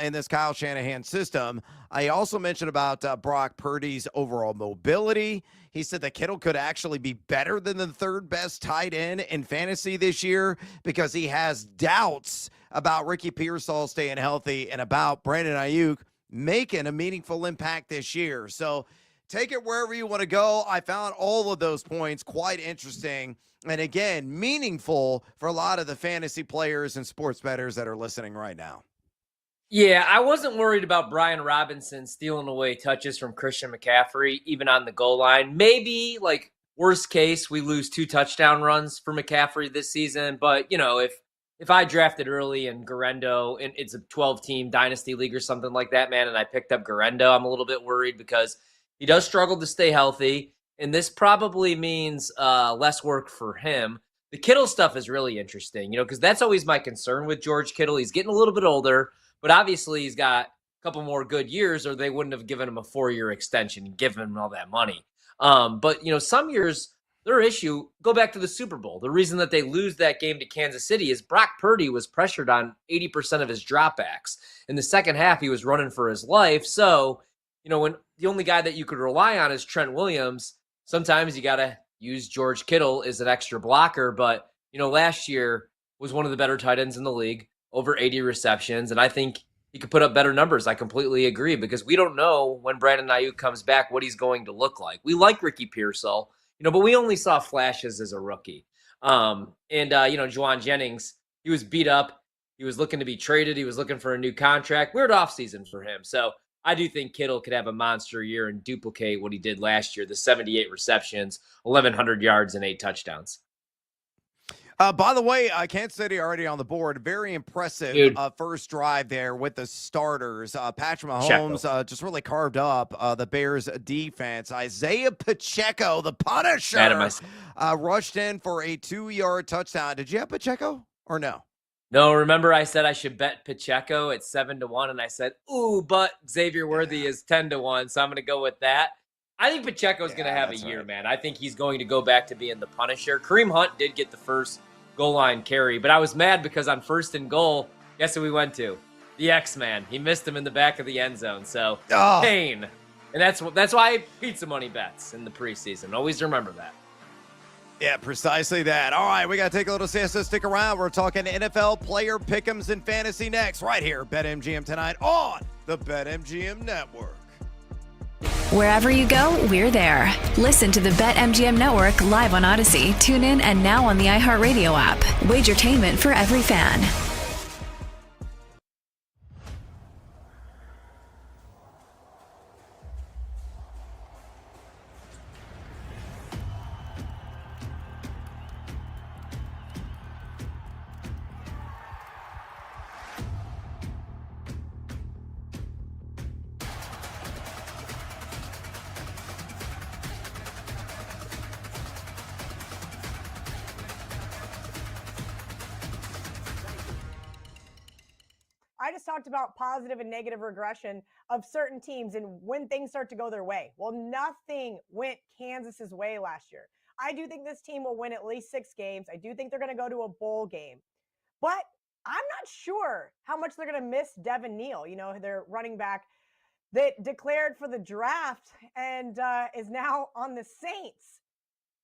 in this Kyle Shanahan system. He also mentioned about Brock Purdy's overall mobility. He said that Kittle could actually be better than the third best tight end in fantasy this year because he has doubts about Ricky Pearsall staying healthy and about Brandon Ayuk making a meaningful impact this year. So take it wherever you want to go. I found all of those points quite interesting. And again, meaningful for a lot of the fantasy players and sports bettors that are listening right now. Yeah, I wasn't worried about Brian Robinson stealing away touches from Christian McCaffrey, even on the goal line. Maybe, like, worst case, we lose 2 touchdown runs for McCaffrey this season. But, you know, if I drafted early in Garendo, and it's a 12-team dynasty league or something like that, man, and I picked up Garendo, I'm a little bit worried because he does struggle to stay healthy, and this probably means less work for him. The Kittle stuff is really interesting, you know, because that's always my concern with George Kittle. He's getting a little bit older, but obviously he's got a couple more good years or they wouldn't have given him a 4-year extension and given him all that money. But, you know, some years their issue, go back to the Super Bowl. The reason that they lose that game to Kansas City is Brock Purdy was pressured on 80% of his dropbacks. In the second half, he was running for his life. So, you know, when the only guy that you could rely on is Trent Williams, sometimes you got to use George Kittle as an extra blocker. But, you know, last year was one of the better tight ends in the league, over 80 receptions. And I think he could put up better numbers. I completely agree because we don't know when Brandon Ayuk comes back what he's going to look like. We like Ricky Pearsall, you know, but we only saw flashes as a rookie. You know, Juwan Jennings, he was beat up. He was looking to be traded. He was looking for a new contract. Weird offseason for him. So I do think Kittle could have a monster year and duplicate what he did last year, the 78 receptions, 1,100 yards, and 8 touchdowns. By the way, Kansas City already on the board. Very impressive first drive there with the starters. Patrick Mahomes just really carved up the Bears defense. Isaiah Pacheco, the Punisher, rushed in for a 2-yard touchdown. Did you have Pacheco or no? No, remember I said I should bet Pacheco at 7-1, and I said, ooh, but Xavier Worthy is 10-1, so I'm going to go with that. I think Pacheco's going to have a year, man. I think he's going to go back to being the Punisher. Kareem Hunt did get the first goal line carry, but I was mad because on 1st and goal, guess who we went to? The X-Man. He missed him in the back of the end zone, so pain. And that's why pizza money bets in the preseason. Always remember that. Yeah, precisely that. All right, we got to take a little siesta. Stick around. We're talking NFL player pick'ems and fantasy next, right here, BetMGM tonight on the BetMGM Network. Wherever you go, we're there. Listen to the BetMGM Network live on Odyssey, TuneIn, and now on the iHeartRadio app. Wagertainment for every fan. I just talked about positive and negative regression of certain teams and when things start to go their way. Well, nothing went Kansas's way last year. I do think this team will win at least 6 games. I do think they're going to go to a bowl game. But I'm not sure how much they're going to miss Devin Neal, you know, their running back that declared for the draft and is now on the Saints.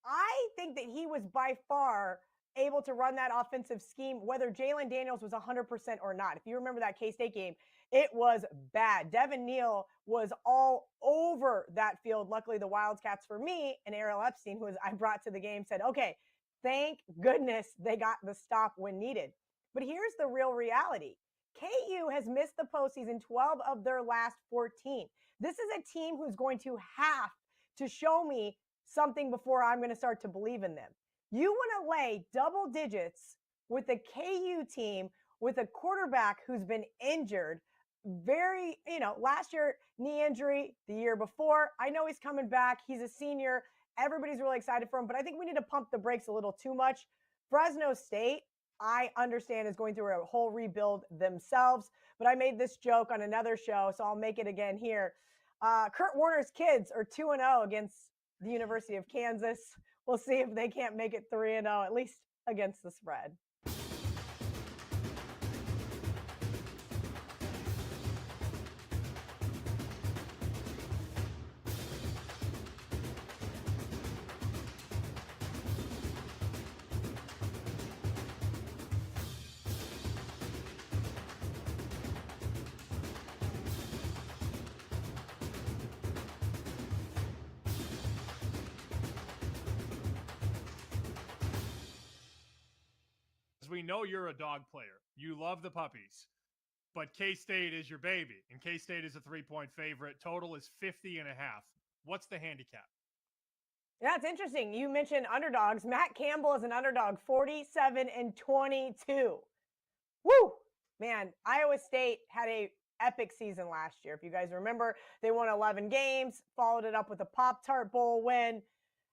I think that he was by far able to run that offensive scheme, whether Jalen Daniels was 100% or not. If you remember that K-State game, it was bad. Devin Neal was all over that field. Luckily, the Wildcats, for me, and Ariel Epstein, who I brought to the game, said, okay, thank goodness they got the stop when needed. But here's the real reality. KU has missed the postseason 12 of their last 14. This is a team who's going to have to show me something before I'm going to start to believe in them. You want to lay double digits with a KU team with a quarterback who's been injured last year, knee injury, the year before. I know he's coming back. He's a senior. Everybody's really excited for him, but I think we need to pump the brakes a little too much. Fresno State, I understand, is going through a whole rebuild themselves, but I made this joke on another show, so I'll make it again here. Kurt Warner's kids are 2-0 against the University of Kansas. We'll see if they can't make it 3-0, at least against the spread. We know you're a dog player. You love the puppies, but K-State is your baby, and K-State is a 3-point favorite. Total is 50.5. What's the handicap? Yeah, it's interesting. You mentioned underdogs. Matt Campbell is an underdog, 47-22. Woo! Man, Iowa State had a epic season last year. If you guys remember, they won 11 games, followed it up with a Pop-Tart Bowl win,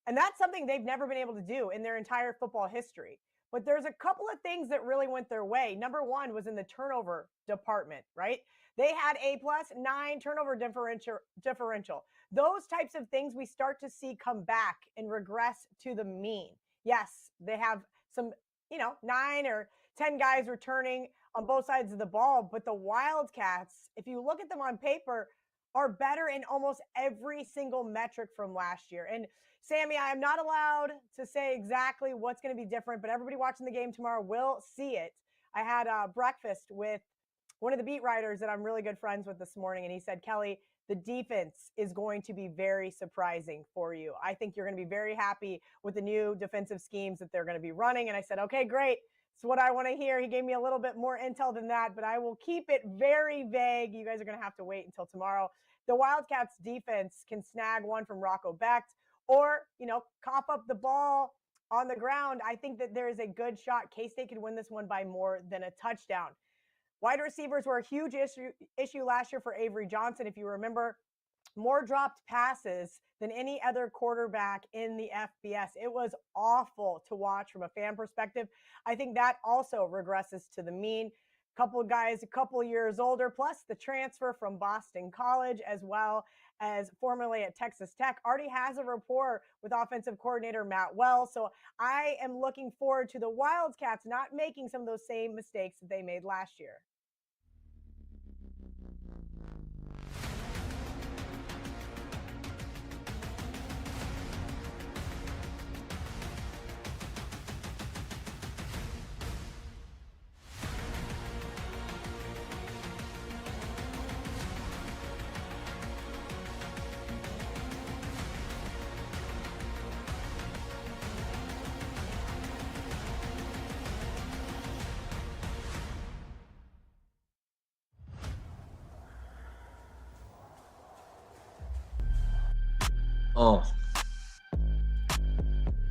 and that's something they've never been able to do in their entire football history. But there's a couple of things that really went their way. Number one was in the turnover department, right? They had a +9 turnover differential. Those types of things we start to see come back and regress to the mean. Yes, they have some, 9 or 10 guys returning on both sides of the ball, but the Wildcats, if you look at them on paper, are better in almost every single metric from last year. And Sammy, I am not allowed to say exactly what's going to be different, but everybody watching the game tomorrow will see it. I had breakfast with one of the beat writers that I'm really good friends with this morning, and he said, Kelly, the defense is going to be very surprising for you. I think you're going to be very happy with the new defensive schemes that they're going to be running. And I said, okay, great. It's what I want to hear. He gave me a little bit more intel than that, but I will keep it very vague. You guys are going to have to wait until tomorrow. The Wildcats defense can snag one from Rocco Becht, or, cough up the ball on the ground. I think that there is a good shot K-State could win this one by more than a touchdown. Wide receivers were a huge issue last year for Avery Johnson. If you remember, more dropped passes than any other quarterback in the FBS. It was awful to watch from a fan perspective. I think that also regresses to the mean. Couple of guys a couple years older, plus the transfer from Boston College, as well as formerly at Texas Tech, already has a rapport with offensive coordinator Matt Wells. So I am looking forward to the Wildcats not making some of those same mistakes that they made last year.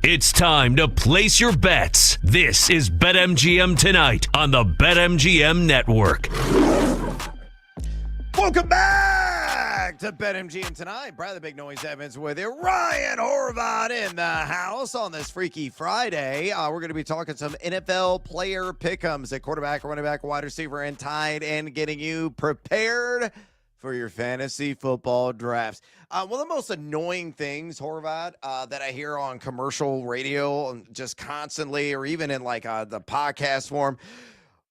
It's time to place your bets. This is BetMGM Tonight on the BetMGM Network. Welcome back to BetMGM Tonight. Brad the Big Noise Evans with you. Ryan Horvath in the house on this Freaky Friday. We're going to be talking some NFL player pick'ems at quarterback, running back, wide receiver, and tight end, getting you prepared for your fantasy football drafts. One of the most annoying things, Horvath, that I hear on commercial radio just constantly, or even in the podcast form,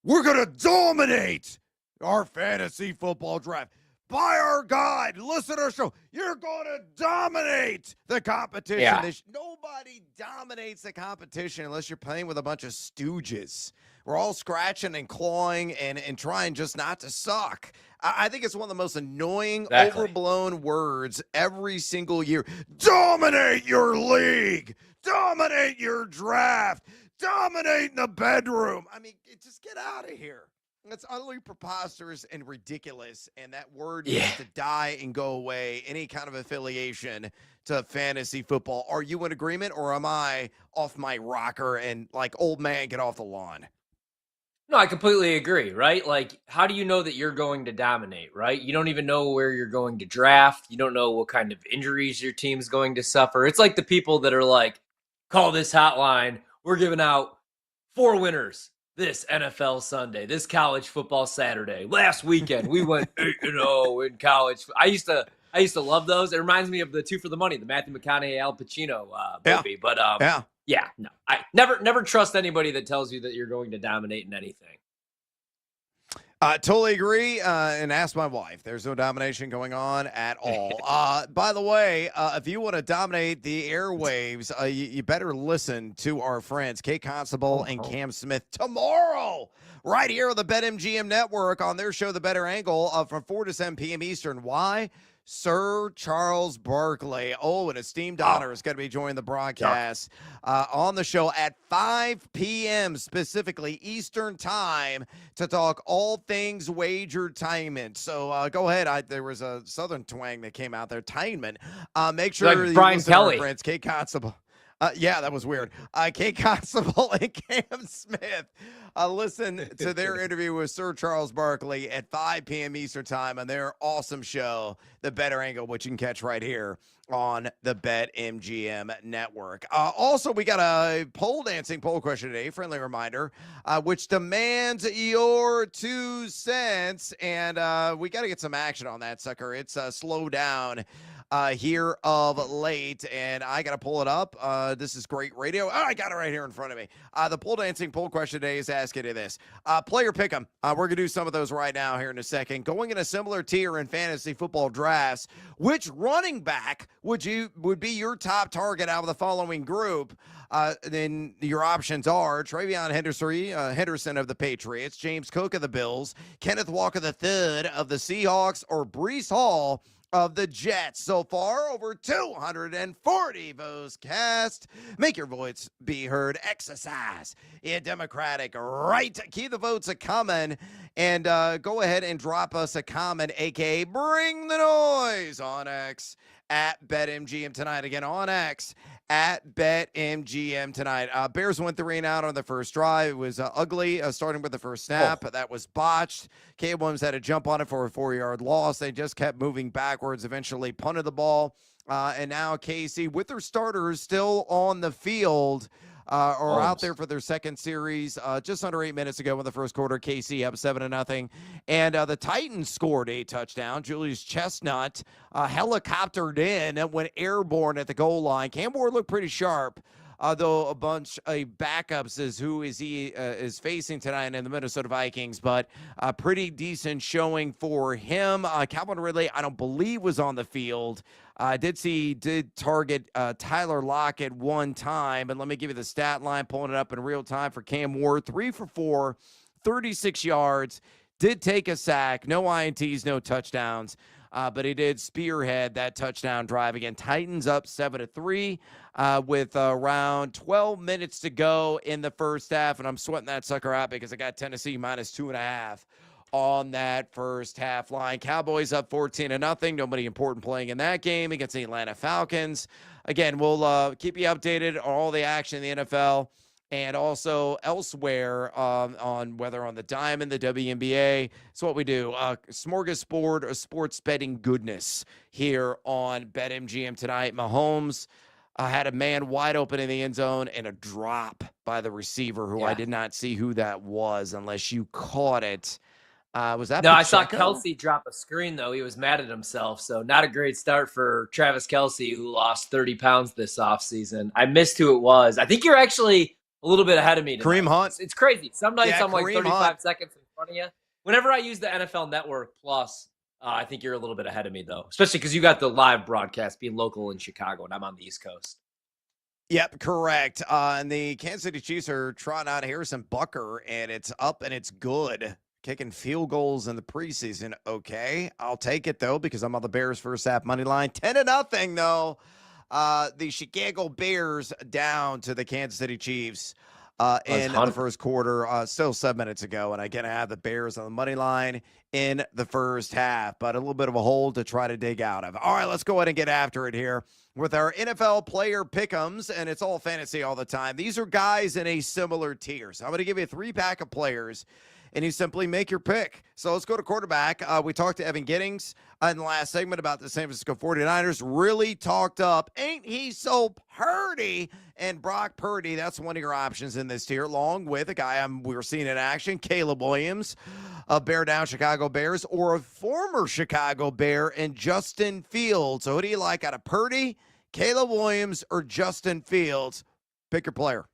we're going to dominate our fantasy football draft. Buy our guide, listen to our show. You're going to dominate the competition. Yeah. Nobody dominates the competition unless you're playing with a bunch of stooges. We're all scratching and clawing and trying just not to suck. I think it's one of the most annoying, overblown words every single year. Dominate your league. Dominate your draft. Dominate in the bedroom. I mean, just get out of here. That's utterly preposterous and ridiculous, and that word needs to die and go away. Any kind of affiliation to fantasy football. Are you in agreement, or am I off my rocker and like old man get off the lawn? No, I completely agree, right? Like, how do you know that you're going to dominate, right? You don't even know where you're going to draft. You don't know what kind of injuries your team's going to suffer. It's like the people that are like, call this hotline. We're giving out 4 winners this NFL Sunday, this college football Saturday. Last weekend, we went 8-0 in college. I used to love those. It reminds me of the 2 for the Money, the Matthew McConaughey, Al Pacino movie. But no, I never trust anybody that tells you that you're going to dominate in anything. Totally agree. And ask my wife. There's no domination going on at all. By the way, if you want to dominate the airwaves, you better listen to our friends Kate Constable and Cam Smith tomorrow, right here on the BetMGM Network on their show, The Better Angle, from 4 to 7 p.m. Eastern. Why? Sir Charles Barkley, an esteemed honor, is going to be joining the broadcast on the show at 5 p.m. specifically Eastern time to talk all things Wagertainment. So go ahead. There was a southern twang that came out there. Tainment. Make sure like you Brian listen to our Kelly. friends, Kate Constable. Yeah, that was weird. Kate Constable and Cam Smith. Listen to their interview with Sir Charles Barkley at 5 p.m. Eastern time on their awesome show, The Better Angle, which you can catch right here on the BetMGM Network. Also, we got a poll question today, friendly reminder, which demands your 2 cents. And we got to get some action on that, sucker. It's slow down here of late, and I got to pull it up. This is great radio. I got it right here in front of me. The poll question today is asking you this. Player pick 'em. We're going to do some of those right now here in a second. Going in a similar tier in fantasy football drafts, which running back would be your top target out of the following group? Then your options are Travion Henderson of the Patriots, James Cook of the Bills, Kenneth Walker III of the Seahawks, or Breece Hall of the Jets. So far, over 240 votes cast. Make your voice be heard. Exercise your democratic right. Keep the votes a-coming. And go ahead and drop us a comment, a.k.a. bring the noise on X at BetMGM tonight. Again, on X at BetMGM tonight. Bears went 3 and out on the first drive. It was ugly, starting with the first snap. That was botched. Caleb Williams had to jump on it for a 4-yard loss. They just kept moving backwards, eventually punted the ball. And now KC, with their starters still on the field, are out there for their second series. Just under 8 minutes ago in the first quarter, KC up 7-0. And the Titans scored a touchdown. Julius Chestnut helicoptered in, went airborne at the goal line. Cam Ward looked pretty sharp, though a bunch of backups is facing tonight in the Minnesota Vikings. But a pretty decent showing for him. Calvin Ridley, I don't believe, was on the field. I did target Tyler Lockett one time, and let me give you the stat line, pulling it up in real time for Cam Ward. 3 for 4, 36 yards, did take a sack, no INTs, no touchdowns, but he did spearhead that touchdown drive. Again, Titans up 7-3 with around 12 minutes to go in the first half, and I'm sweating that sucker out because I got Tennessee minus 2.5 on that first half line. Cowboys up 14-0. Nobody important playing in that game against the Atlanta Falcons. Again, we'll keep you updated on all the action in the NFL and also elsewhere on whether on the Diamond, the WNBA. It's what we do. Smorgasbord of sports betting goodness here on BetMGM tonight. Mahomes had a man wide open in the end zone and a drop by the receiver who I did not see who that was unless you caught it. Was that No, Pacheco? I saw Kelsey drop a screen, though. He was mad at himself. So not a great start for Travis Kelsey, who lost 30 pounds this offseason. I missed who it was. I think you're actually a little bit ahead of me tonight. Kareem Hunt. It's crazy. Some nights I'm like Kareem 35 Hunt. seconds in front of you. Whenever I use the NFL Network Plus, I think you're a little bit ahead of me, though, especially because you got the live broadcast being local in Chicago, and I'm on the East Coast. Yep, correct. And the Kansas City Chiefs are trotting out Harrison Butker, and it's up and it's good. Kicking field goals in the preseason. Okay, I'll take it, though, because I'm on the Bears first half money line. 10-0, though. The Chicago Bears down to the Kansas City Chiefs. in the first quarter. Still 7 minutes ago, and again, I have the Bears on the money line in the first half, but a little bit of a hole to try to dig out of. All right, let's go ahead and get after it here with our NFL player pick'ems, and it's all fantasy all the time. These are guys in a similar tier. So I'm going to give you a 3-pack of players, and you simply make your pick. So let's go to quarterback. We talked to Evan Giddings in the last segment about the San Francisco 49ers. Really talked up. Ain't he so purdy? And Brock Purdy, that's one of your options in this tier, along with a guy we're seeing in action, Caleb Williams, a Bear Down Chicago Bears, or a former Chicago Bear, and Justin Fields. So who do you like out of Purdy, Caleb Williams, or Justin Fields? Pick your player.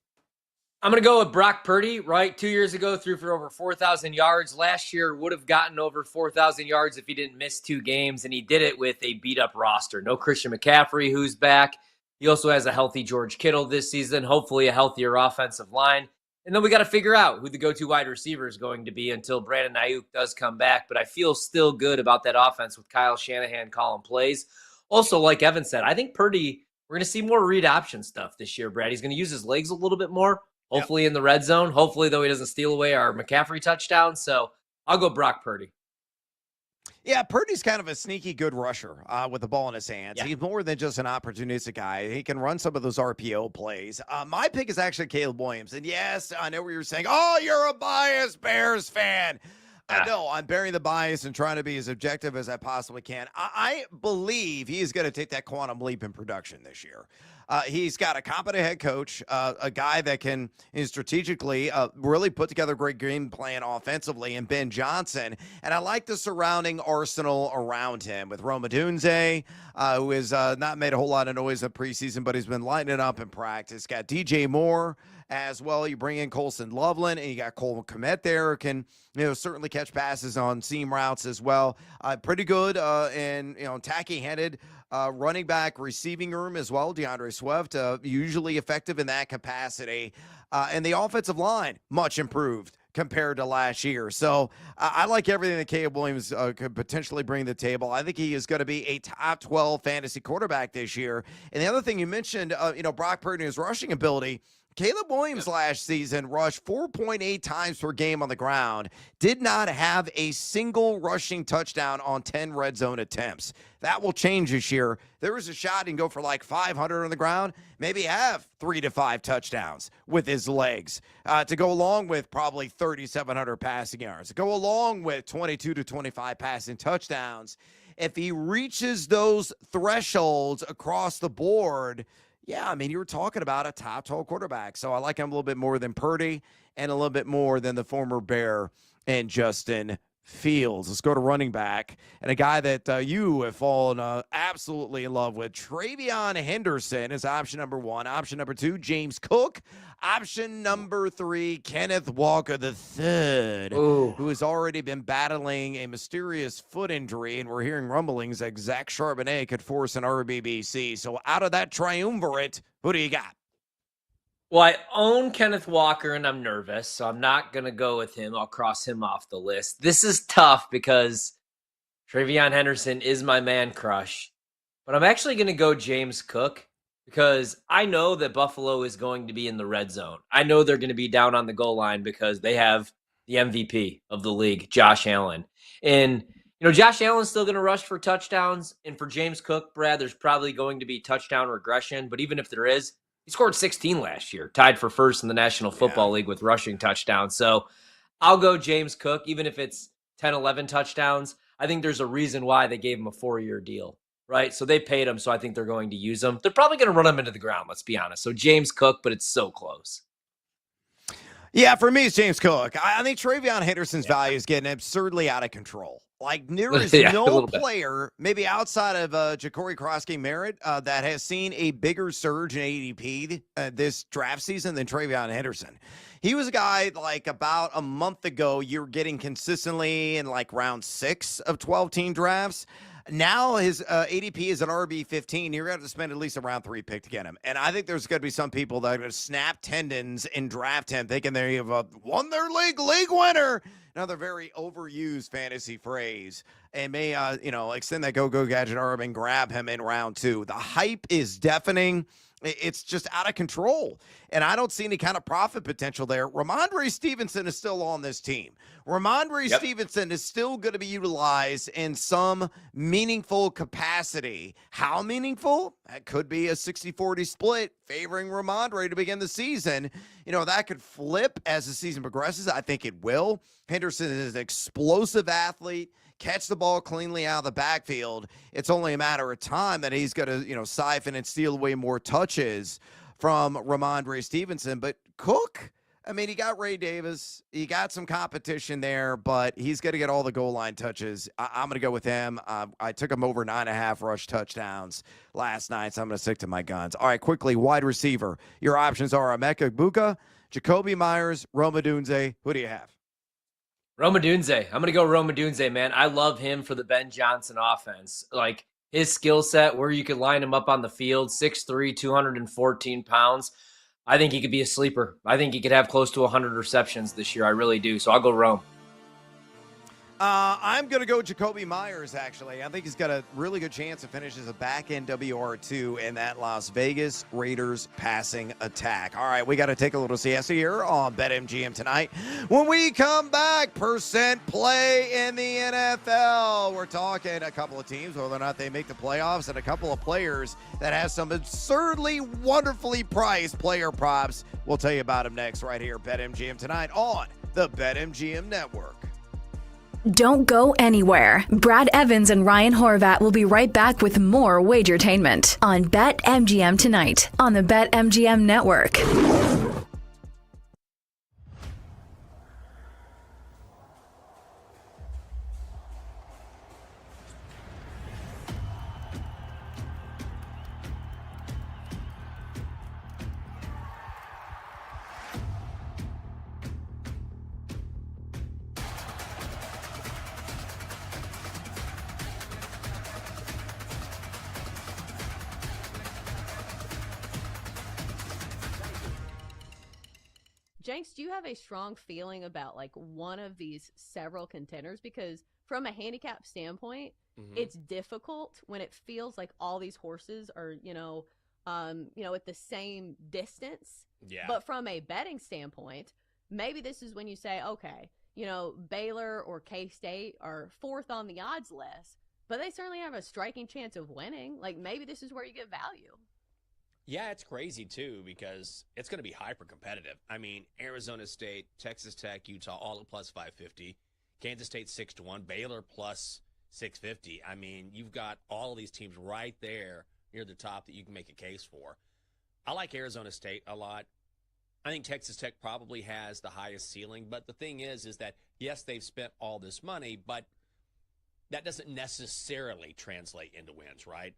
I'm going to go with Brock Purdy, right? 2 years ago, threw for over 4,000 yards. Last year, would have gotten over 4,000 yards if he didn't miss 2 games, and he did it with a beat-up roster. No Christian McCaffrey, who's back. He also has a healthy George Kittle this season, hopefully a healthier offensive line. And then we got to figure out who the go-to wide receiver is going to be until Brandon Ayuk does come back. But I feel still good about that offense with Kyle Shanahan calling plays. Also, like Evan said, I think Purdy, we're going to see more read option stuff this year, Brad. He's going to use his legs a little bit more. Hopefully in the red zone. Hopefully, though, he doesn't steal away our McCaffrey touchdown. So I'll go Brock Purdy. Yeah, Purdy's kind of a sneaky good rusher with the ball in his hands. Yeah. He's more than just an opportunistic guy. He can run some of those RPO plays. My pick is actually Caleb Williams. And yes, I know what you're saying. Oh, you're a biased Bears fan. No, I'm bearing the bias and trying to be as objective as I possibly can. I believe he's going to take that quantum leap in production this year. He's got a competent head coach, a guy that can strategically really put together a great game plan offensively, and Ben Johnson. And I like the surrounding arsenal around him with Rome Odunze, who has not made a whole lot of noise in preseason, but he's been lighting it up in practice. Got DJ Moore as well. You bring in Colson Loveland, and you got Cole Kmet there, who can certainly catch passes on seam routes as well. Pretty good and tacky-handed running back receiving room as well. DeAndre Swift, usually effective in that capacity. And the offensive line, much improved compared to last year. So I like everything that Caleb Williams could potentially bring to the table. I think he is going to be a top 12 fantasy quarterback this year. And the other thing you mentioned, Brock Purdy and his rushing ability. Caleb Williams last season rushed 4.8 times per game on the ground, did not have a single rushing touchdown on 10 red zone attempts. That will change this year. There is a shot he can go for like 500 on the ground, maybe have 3 to 5 touchdowns with his legs to go along with probably 3,700 passing yards, to go along with 22 to 25 passing touchdowns. If he reaches those thresholds across the board, yeah, I mean, you were talking about a top 12 quarterback. So I like him a little bit more than Purdy and a little bit more than the former Bear and Justin Fields. Let's go to running back and a guy that you have fallen absolutely in love with. TreVeyon Henderson is option number 1. Option number 2, James Cook. Option number 3, Kenneth Walker III, who has already been battling a mysterious foot injury, and we're hearing rumblings that Zach Charbonnet could force an RBBC. So out of that triumvirate, who do you got? Well, I own Kenneth Walker, and I'm nervous, so I'm not going to go with him. I'll cross him off the list. This is tough because TreVeyon Henderson is my man crush, but I'm actually going to go James Cook because I know that Buffalo is going to be in the red zone. I know they're going to be down on the goal line because they have the MVP of the league, Josh Allen. And, Josh Allen's still going to rush for touchdowns, and for James Cook, Brad, there's probably going to be touchdown regression, but even if there is, he scored 16 last year, tied for first in the National Football League with rushing touchdowns. So I'll go James Cook, even if it's 10, 11 touchdowns. I think there's a reason why they gave him a 4-year deal, right? So they paid him, so I think they're going to use him. They're probably going to run him into the ground, let's be honest. So James Cook, but it's so close. Yeah, for me, it's James Cook. I think TreVeyon Henderson's value is getting absurdly out of control. Like, there is no player, maybe outside of Ja'Cory Cross-Merritt, that has seen a bigger surge in ADP this draft season than TreVeyon Henderson. He was a guy, like, about a month ago, you're getting consistently in, like, round 6 of 12-team drafts. Now his ADP is an RB15. You're going to have to spend at least a round 3 pick to get him. And I think there's going to be some people that are going to snap tendons and draft him thinking they have won their league winner. Another very overused fantasy phrase, and may, extend that go gadget arm and grab him in round 2. The hype is deafening. It's just out of control, and I don't see any kind of profit potential there. Ramondre Stevenson is still on this team. Ramondre Stevenson is still going to be utilized in some meaningful capacity. How meaningful? That could be a 60-40 split favoring Ramondre to begin the season. That could flip as the season progresses. I think it will. Henderson is an explosive athlete. Catch the ball cleanly out of the backfield. It's only a matter of time that he's going to, siphon and steal away more touches from Ramondre Stevenson. But Cook, he got Ray Davis. He got some competition there, but he's going to get all the goal line touches. I'm going to go with him. I took him over 9.5 rush touchdowns last night, so I'm going to stick to my guns. All right, quickly, wide receiver. Your options are Emeka Egbuka, Jacoby Myers, Rome Odunze. Who do you have? Rome Odunze. I'm going to go Rome Odunze, man. I love him for the Ben Johnson offense. Like his skill set where you could line him up on the field, 6'3", 214 pounds. I think he could be a sleeper. I think he could have close to 100 receptions this year. I really do. So I'll go Rome. I'm going to go Jacoby Myers, actually. I think he's got a really good chance to finish as a back-end WR2 in that Las Vegas Raiders passing attack. All right, we got to take a little siesta here on BetMGM tonight. When we come back, percent play in the NFL. We're talking a couple of teams, whether or not they make the playoffs, and a couple of players that have some absurdly, wonderfully priced player props. We'll tell you about them next right here, BetMGM tonight on the BetMGM Network. Don't go anywhere. Brad Evans and Ryan Horvat will be right back with more Wagertainment on BetMGM tonight on the BetMGM Network. Jenks, do you have a strong feeling about like one of these several contenders? Because from a handicap standpoint, it's difficult when it feels like all these horses are, at the same distance. Yeah. But from a betting standpoint, maybe this is when you say, okay, Baylor or K-State are fourth on the odds list, but they certainly have a striking chance of winning. Like maybe this is where you get value. Yeah, it's crazy, too, because it's going to be hyper-competitive. Arizona State, Texas Tech, Utah, all at plus 550. Kansas State 6-1. Baylor plus 650. You've got all of these teams right there near the top that you can make a case for. I like Arizona State a lot. I think Texas Tech probably has the highest ceiling. But the thing is that, yes, they've spent all this money, but that doesn't necessarily translate into wins, right?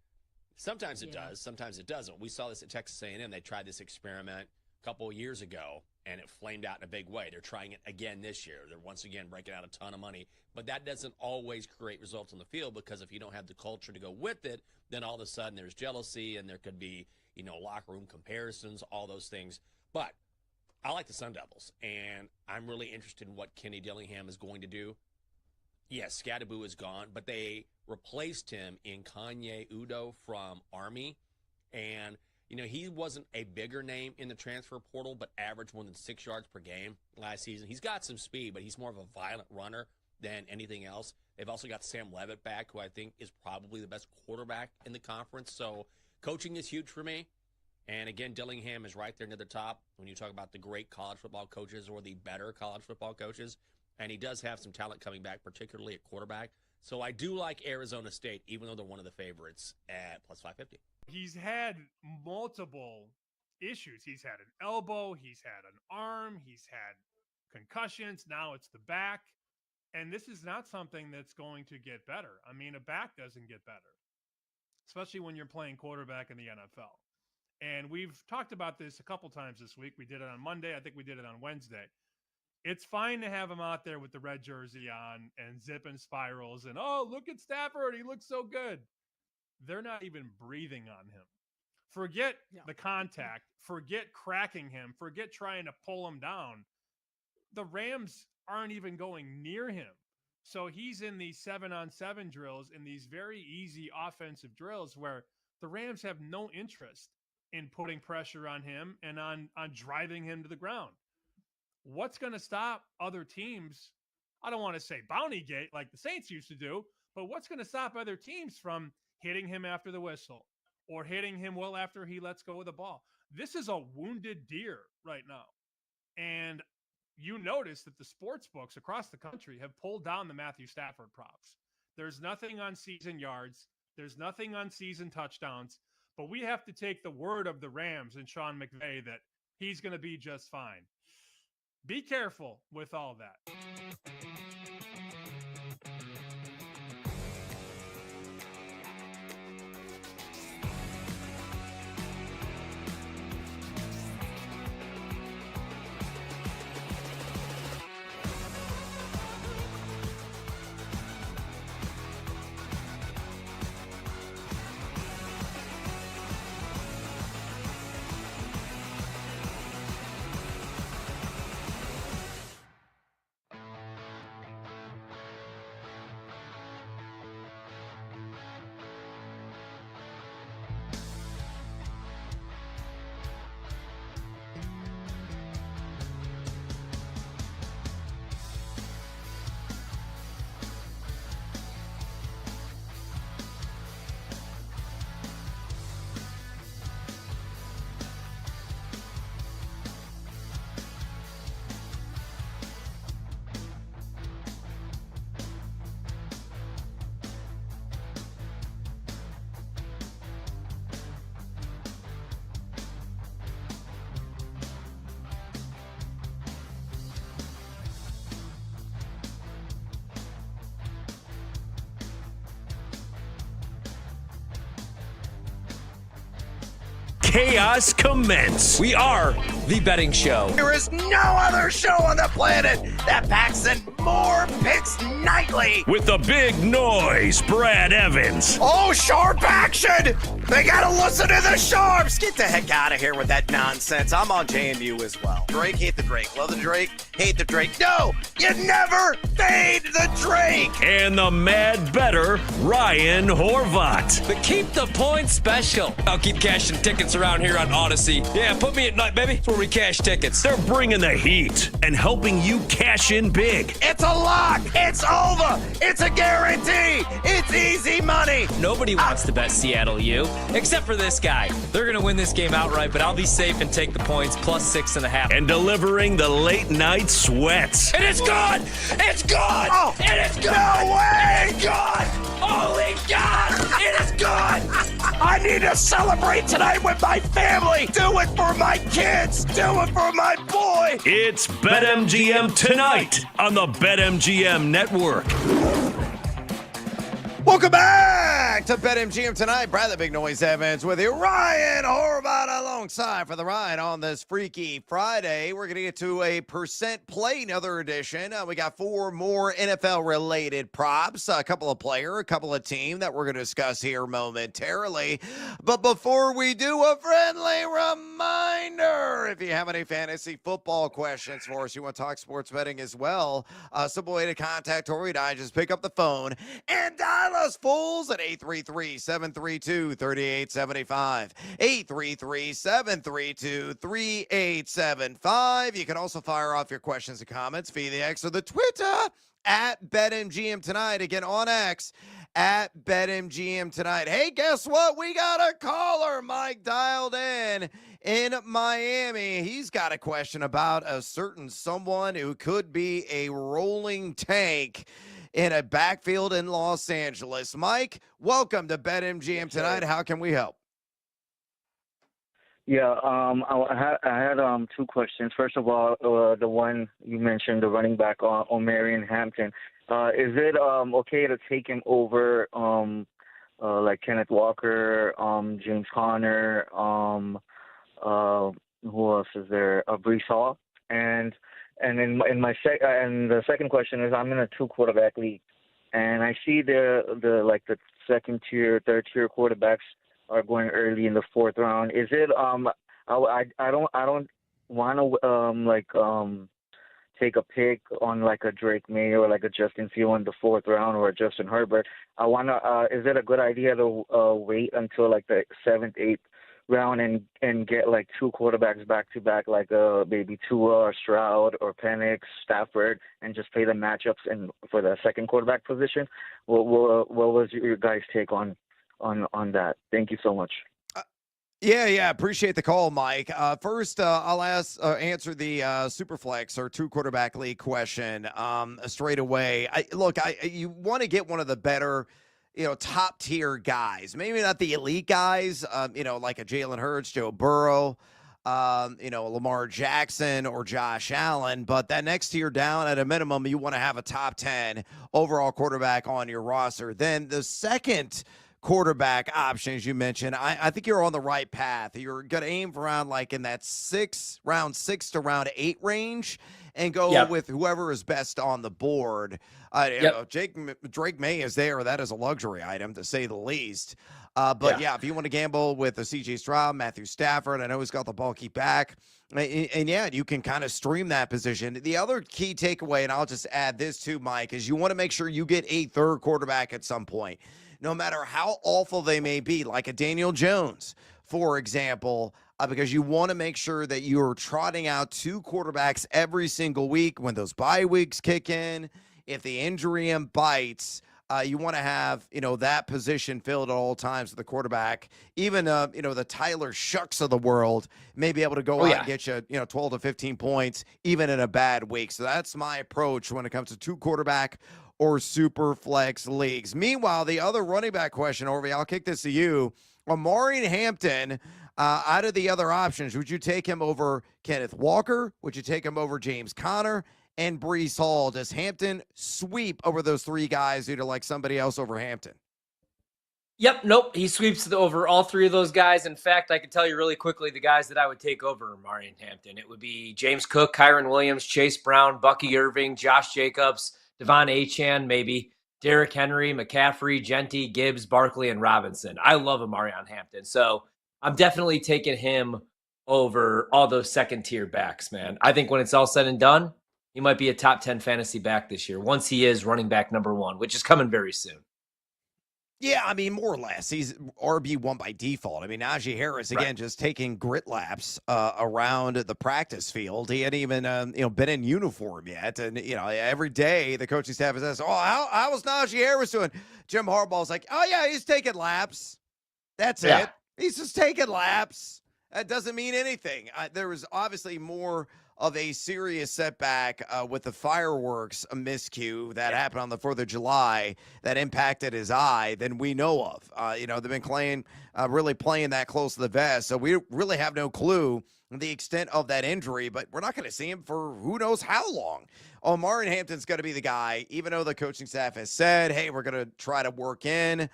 Sometimes it does. Sometimes it doesn't. We saw this at Texas A&M. They tried this experiment a couple of years ago, and it flamed out in a big way. They're trying it again this year. They're once again breaking out a ton of money. But that doesn't always create results on the field because if you don't have the culture to go with it, then all of a sudden there's jealousy and there could be, locker room comparisons, all those things. But I like the Sun Devils, and I'm really interested in what Kenny Dillingham is going to do. Yes, Scadaboo is gone, but they replaced him in Kanye Udo from Army. And, he wasn't a bigger name in the transfer portal, but averaged more than 6 yards per game last season. He's got some speed, but he's more of a violent runner than anything else. They've also got Sam Levitt back, who I think is probably the best quarterback in the conference. So coaching is huge for me. And, again, Dillingham is right there near the top when you talk about the great college football coaches or the better college football coaches. And he does have some talent coming back, particularly at quarterback. So I do like Arizona State, even though they're one of the favorites at plus 550. He's had multiple issues. He's had an elbow. He's had an arm. He's had concussions. Now it's the back. And this is not something that's going to get better. A back doesn't get better, especially when you're playing quarterback in the NFL. And we've talked about this a couple times this week. We did it on Monday. I think we did it on Wednesday. It's fine to have him out there with the red jersey on and zipping spirals and, oh, look at Stafford. He looks so good. They're not even breathing on him. Forget the contact. Forget cracking him. Forget trying to pull him down. The Rams aren't even going near him. So he's in these 7-on-7 drills, in these very easy offensive drills where the Rams have no interest in putting pressure on him and on driving him to the ground. What's going to stop other teams? I don't want to say bounty gate like the Saints used to do, but what's going to stop other teams from hitting him after the whistle or hitting him well after he lets go of the ball? This is a wounded deer right now. And you notice that the sports books across the country have pulled down the Matthew Stafford props. There's nothing on season yards. There's nothing on season touchdowns. But we have to take the word of the Rams and Sean McVay that he's going to be just fine. Be careful with all that. Chaos commence. We are the betting show. There is no other show on the planet that packs in more picks nightly. With the big noise, Brad Evans. Oh, sharp action! They gotta listen to the sharps! Get the heck out of here with that nonsense. I'm on JMU as well. Drake, hate the Drake. Love the Drake, hate the Drake. No, you never fade the Drake! And the mad better, Ryan Horvat. The Keep the Points special. I'll keep cashing tickets around here on Odyssey. Yeah, put me at night, baby. That's where we cash tickets. They're bringing the heat and helping you cash in big. It's a lock! It's over! It's a guarantee! It's easy money! Nobody wants to bet Seattle U, except for this guy. They're going to win this game outright, but I'll be safe and take the points plus 6.5. And delivering the late night sweats. And it's good! It's good! Oh, and it's good! No way! It's good! Holy God! It is good! I need to celebrate tonight with my family! Do it for my kids! Do it for my boy! It's BetMGM tonight on the BetMGM Network. Welcome back to BetMGM tonight. Brad the Big Noise Evans with you. Ryan Horvat alongside for the ride on this Freaky Friday. We're going to get to a percent play, another edition. We got 4 more NFL-related props, a couple of player, a couple of team that we're going to discuss here momentarily. But before we do, a friendly reminder, if you have any fantasy football questions for us, you want to talk sports betting as well, simple way to contact Tori and I, just pick up the phone and dial us fools at 833-732-3875. 833-732-3875. You can also fire off your questions and comments via the X or the Twitter at BetMGM tonight. Again, on X at BetMGM tonight. Hey, guess what? We got a caller. Mike dialed in Miami. He's got a question about a certain someone who could be a rolling tank in a backfield in Los Angeles. Mike, welcome to BetMGM tonight. How can we help? Yeah, I had 2 questions. First of all, the one you mentioned, the running back on Marion Hampton. Is it okay to take him over like Kenneth Walker, James Conner, who else is there? Breece Hall, and the second question is, I'm in a 2-quarterback league, and I see the second tier, third tier quarterbacks are going early in the 4th round. Is it I don't want to take a pick on like a Drake May or like a Justin Fields in the 4th round or a Justin Herbert. I want to. Is it a good idea to wait until like the 7th, 8th round and get like two quarterbacks back to back, like maybe Tua or Stroud or Penix, Stafford, and just play the matchups and for the second quarterback position. What was your guys' take on that? Thank you so much. Yeah. Appreciate the call, Mike. First, I'll answer the Superflex or two quarterback league question straight away. You want to get one of the better, top tier guys. Maybe not the elite guys, like a Jalen Hurts, Joe Burrow, Lamar Jackson or Josh Allen. But that next tier down, at a minimum, you want to have a top 10 overall quarterback on your roster. Then the second quarterback options you mentioned, I think you're on the right path. You're going to aim for around like in that round 6 to round 8 range and go with whoever is best on the board. Drake May is there. That is a luxury item, to say the least. If you want to gamble with a CJ Stroud, Matthew Stafford, I know he's got the bulky back. And you can kind of stream that position. The other key takeaway, and I'll just add this too, Mike, is you want to make sure you get a third quarterback at some point. No matter how awful they may be, like a Daniel Jones, for example, because you want to make sure that you're trotting out two quarterbacks every single week when those bye weeks kick in. If the injury bites, you want to have, that position filled at all times with the quarterback. Even, the Tyler Shucks of the world may be able to go out and get you, 12 to 15 points, even in a bad week. So that's my approach when it comes to two quarterback or super flex leagues. Meanwhile, the other running back question, Orvie, I'll kick this to you. Omari Hampton, out of the other options, would you take him over Kenneth Walker? Would you take him over James Conner and Breece Hall? Does Hampton sweep over those three guys due to like somebody else over Hampton? Yep, nope. He sweeps over all three of those guys. In fact, I can tell you really quickly the guys that I would take over Omari Hampton. It would be James Cook, Kyron Williams, Chase Brown, Bucky Irving, Josh Jacobs, Devon Achane, maybe Derrick Henry, McCaffrey, Genty, Gibbs, Barkley, and Robinson. I love Omari Hampton. So I'm definitely taking him over all those second-tier backs, man. I think when it's all said and done, he might be a top 10 fantasy back this year once he is running back number 1, which is coming very soon. Yeah, I mean, more or less. He's RB1 by default. I mean, Najee Harris, again, just taking grit laps around the practice field. He hadn't even, been in uniform yet. And, every day the coaching staff says, how was Najee Harris doing? Jim Harbaugh's like, oh, yeah, he's taking laps. That's it. He's just taking laps. That doesn't mean anything. There was obviously more of a serious setback with the fireworks miscue that happened on the 4th of July that impacted his eye than we know of. They've been really playing that close to the vest, so we really have no clue the extent of that injury, but we're not going to see him for who knows how long. Omari Hampton's going to be the guy, even though the coaching staff has said, hey, we're going to try to work in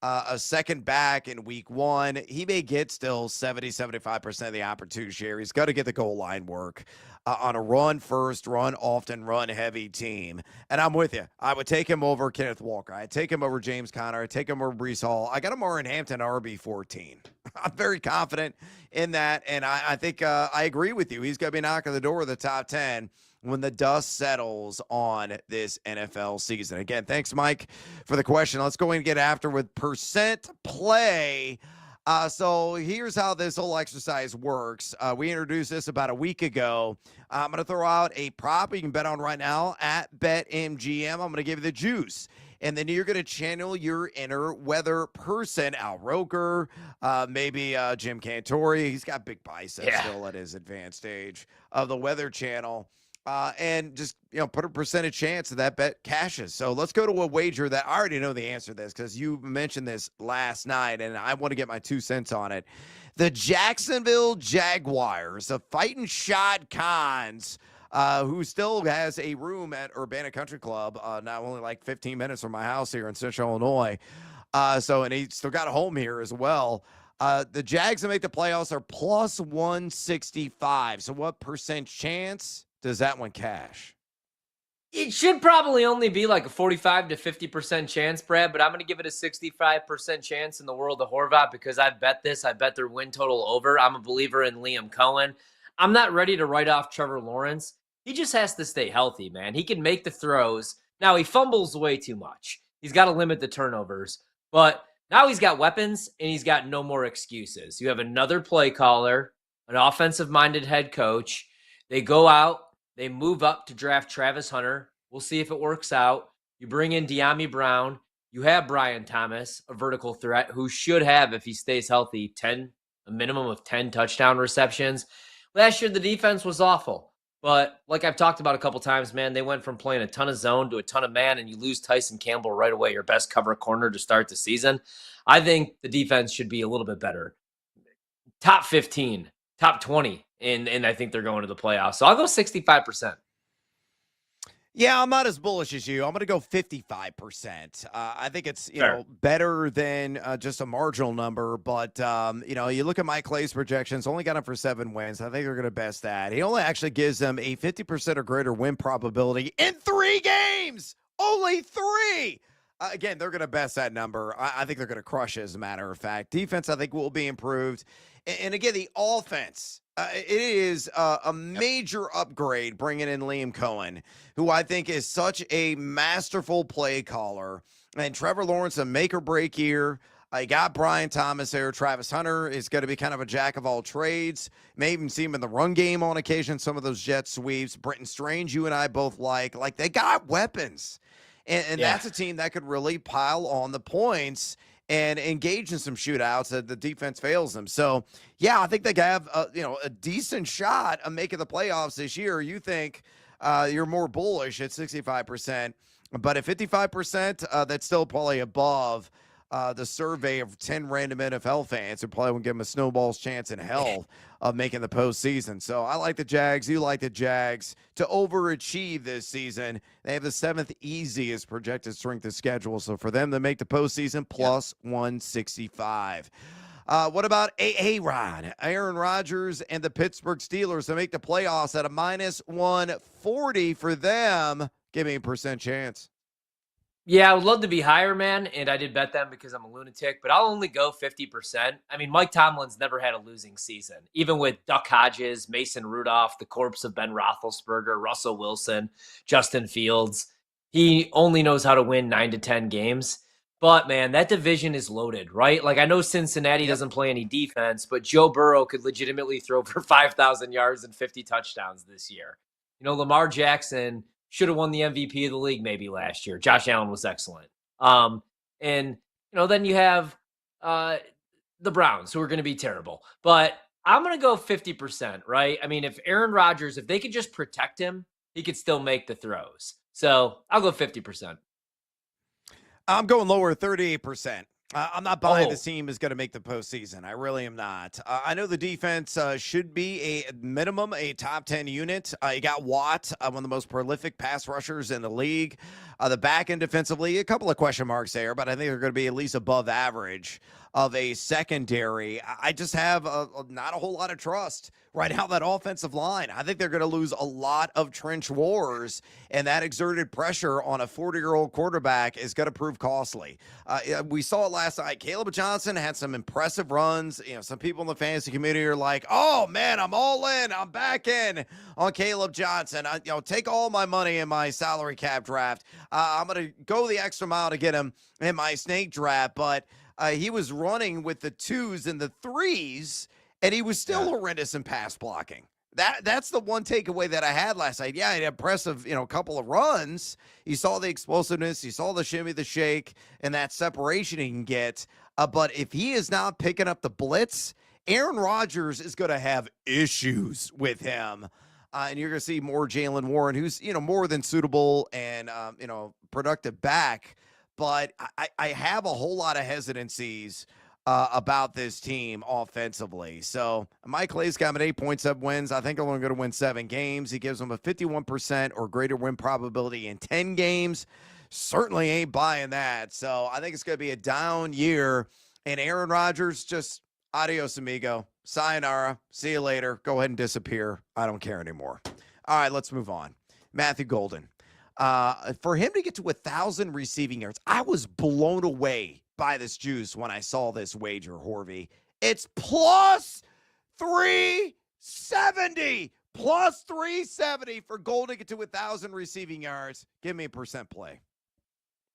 a second back in week 1. He may get still 70-75% of the opportunity share. He's got to get the goal line work on a run first, run often, run heavy team. And I'm with you. I would take him over Kenneth Walker. I'd take him over James Conner. I'd take him over Breece Hall. I got Omari Hampton RB14. I'm very confident in that. And I think I agree with you. He's going to be knocking the door of the top 10 when the dust settles on this NFL season. Again, thanks, Mike, for the question. Let's go and get after with percent play. So here's how this whole exercise works. We introduced this about a week ago. I'm going to throw out a prop you can bet on right now at BetMGM. I'm going to give you the juice. And then you're going to channel your inner weather person, Al Roker, maybe Jim Cantori. He's got big biceps still at his advanced age of the Weather Channel. And just, put a percentage chance that bet cashes. So let's go to a wager that I already know the answer to this because you mentioned this last night, and I want to get my 2 cents on it. The Jacksonville Jaguars, the Fighting Shad Khans, who still has a room at Urbana Country Club, not only like 15 minutes from my house here in Central Illinois. And he's still got a home here as well. The Jags to make the playoffs are plus 165. So what percent chance does that one cash? It should probably only be like a 45 to 50% chance, Brad, but I'm going to give it a 65% chance in the world of Horvat because I've bet this. I bet their win total over. I'm a believer in Liam Cohen. I'm not ready to write off Trevor Lawrence. He just has to stay healthy, man. He can make the throws. Now, he fumbles way too much. He's got to limit the turnovers, but Now he's got weapons and he's got no more excuses. You have another play caller, an offensive-minded head coach. They go out, they move up to draft Travis Hunter. We'll see if it works out. You bring in De'Ami Brown. You have Brian Thomas, a vertical threat who should have, if he stays healthy, a minimum of 10 touchdown receptions. Last year, the defense was awful. But like I've talked about a couple times, man, they went from playing a ton of zone to a ton of man, and you lose Tyson Campbell right away, your best cover corner to start the season. I think the defense should be a little bit better. Top 15, top 20, and I think they're going to the playoffs. So I'll go 65%. Yeah, I'm not as bullish as you. I'm going to go 55%. I think it's better than just a marginal number. But, you look at Mike Clay's projections, only got him for 7 wins. I think they're going to best that. He only actually gives them a 50% or greater win probability in 3 games. Only 3. Again, they're going to best that number. I think they're going to crush it, as a matter of fact. Defense, I think, will be improved. And again, the offense. It is a major upgrade bringing in Liam Cohen, who I think is such a masterful play caller. And Trevor Lawrence, a make-or-break year. I got Brian Thomas there. Travis Hunter is going to be kind of a jack of all trades. May even see him in the run game on occasion, some of those jet sweeps. Brenton Strange, you and I both like. Like, they got weapons. And that's a team that could really pile on the points and engage in some shootouts that the defense fails them. So, yeah, I think they have a decent shot of making the playoffs this year. You think you're more bullish at 65%, but at 55%, that's still probably above the survey of 10 random NFL fans who probably won't give them a snowball's chance in hell of making the postseason. So I like the Jags. You like the Jags to overachieve this season. They have the 7th easiest projected strength of schedule. So for them to make the postseason, plus 165. What about Aaron Rodgers and the Pittsburgh Steelers to make the playoffs at a minus 140 for them? Give me a % chance. Yeah, I would love to be higher, man, and I did bet them because I'm a lunatic, but I'll only go 50%. I mean, Mike Tomlin's never had a losing season, even with Duck Hodges, Mason Rudolph, the corpse of Ben Roethlisberger, Russell Wilson, Justin Fields. He only knows how to win 9 to 10 games. But, man, that division is loaded, right? Like, I know Cincinnati doesn't play any defense, but Joe Burrow could legitimately throw for 5,000 yards and 50 touchdowns this year. Lamar Jackson should have won the MVP of the league maybe last year. Josh Allen was excellent. Then you have the Browns, who are going to be terrible. But I'm going to go 50%, right? I mean, if Aaron Rodgers, if they could just protect him, he could still make the throws. So I'll go 50%. I'm going lower, 38%. I'm not buying this team is going to make the postseason. I really am not. I know the defense should be a minimum a top 10 unit. You got Watt, one of the most prolific pass rushers in the league. The back end defensively, a couple of question marks there, but I think they're going to be at least above average of a secondary. I just have not a whole lot of trust right now that offensive line. I think they're going to lose a lot of trench wars, and that exerted pressure on a 40-year-old quarterback is going to prove costly. We saw it last night. Caleb Johnson had some impressive runs. Some people in the fantasy community are like, "Oh man, I'm all in. I'm back in on Caleb Johnson. Take all my money in my salary cap draft. I'm going to go the extra mile to get him in my snake draft." But he was running with the 2s and the 3s, and he was still horrendous in pass blocking. That's the one takeaway that I had last night. Yeah, he had impressive, couple of runs. You saw the explosiveness, you saw the shimmy, the shake, and that separation he can get. But if he is not picking up the blitz, Aaron Rodgers is going to have issues with him. And you're going to see more Jaylen Warren, who's, more than suitable and, productive back. But I have a whole lot of hesitancies about this team offensively. So Mike Clay's got him at 8.7 wins. I think they're only going to win 7 games. He gives them a 51% or greater win probability in 10 games. Certainly ain't buying that. So I think it's going to be a down year. And Aaron Rodgers, just adios, amigo. Sayonara. See you later. Go ahead and disappear. I don't care anymore. All right, let's move on. Matthew Golden. For him to get to 1,000 receiving yards, I was blown away by this juice when I saw this wager, Horvey. It's plus 370. Plus 370 for Golden to get to 1,000 receiving yards. Give me a % play.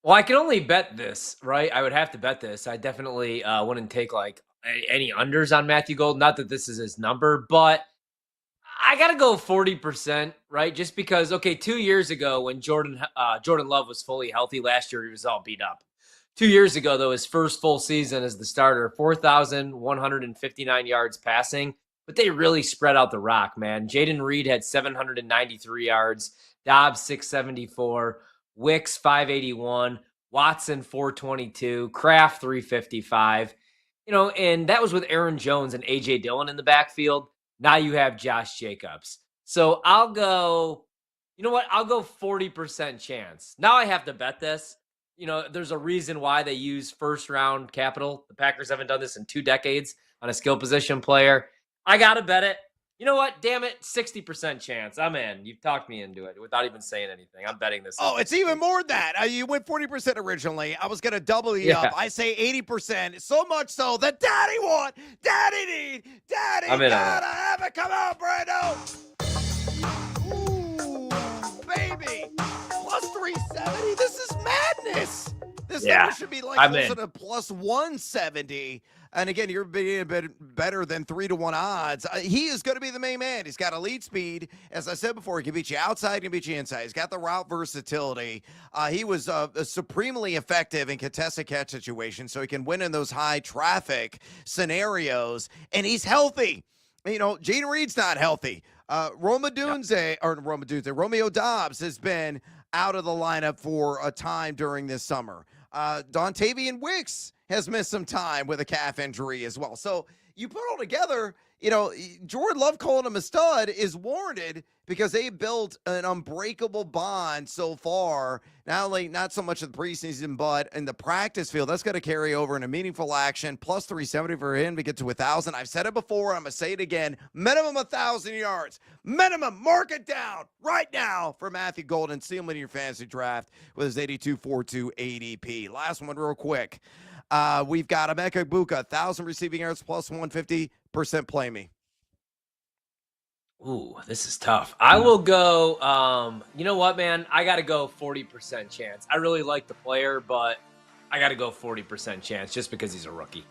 Well, I can only bet this, right? I would have to bet this. I definitely wouldn't take like any unders on Matthew Gold. Not that this is his number, but I gotta go 40%, right? Just because, okay, 2 years ago when Jordan Love was fully healthy, last year he was all beat up. 2 years ago, though, his first full season as the starter, 4,159 yards passing, but they really spread out the rock, man. Jaden Reed had 793 yards, Dobbs 674, Wicks 581, Watson 422, Kraft 355. And that was with Aaron Jones and A.J. Dillon in the backfield. Now you have Josh Jacobs. So I'll go, you know what? I'll go 40% chance. Now I have to bet this. There's a reason why they use first round capital. The Packers haven't done this in 2 decades on a skill position player. I got to bet it. You know what? Damn it. 60% chance. I'm in. You've talked me into it without even saying anything. I'm betting this. Oh, it's even more than that. You went 40% originally. I was going to double you up. I say 80%. So much so that Daddy want, Daddy need, Daddy gotta have it. Come on, Brando. Ooh, baby. Plus 370. This is madness. This number should be like closer to plus 170. And again, you're being a bit better than 3-1 odds. He is going to be the main man. He's got elite speed. As I said before, he can beat you outside, he can beat you inside. He's got the route versatility. He was supremely effective in contested catch situations, so he can win in those high traffic scenarios. And he's healthy. Jaden Reed's not healthy. Romeo Dobbs has been out of the lineup for a time during this summer. Dontavian Wicks has missed some time with a calf injury as well. So you put all together, Jordan Love calling him a stud is warranted because they built an unbreakable bond so far. Not so much in the preseason, but in the practice field. That's going to carry over in a meaningful action. Plus 370 for him to get to 1,000. I've said it before. I'm going to say it again. Minimum 1,000 yards. Minimum. Mark it down right now for Matthew Golden. See him in your fantasy draft with his 82.42 ADP. Last one real quick. We've got Emeka Egbuka, 1,000 receiving yards plus 150%. Play me. Ooh, this is tough. I will go, you know what, man? I got to go 40% chance. I really like the player, but I got to go 40% chance just because he's a rookie.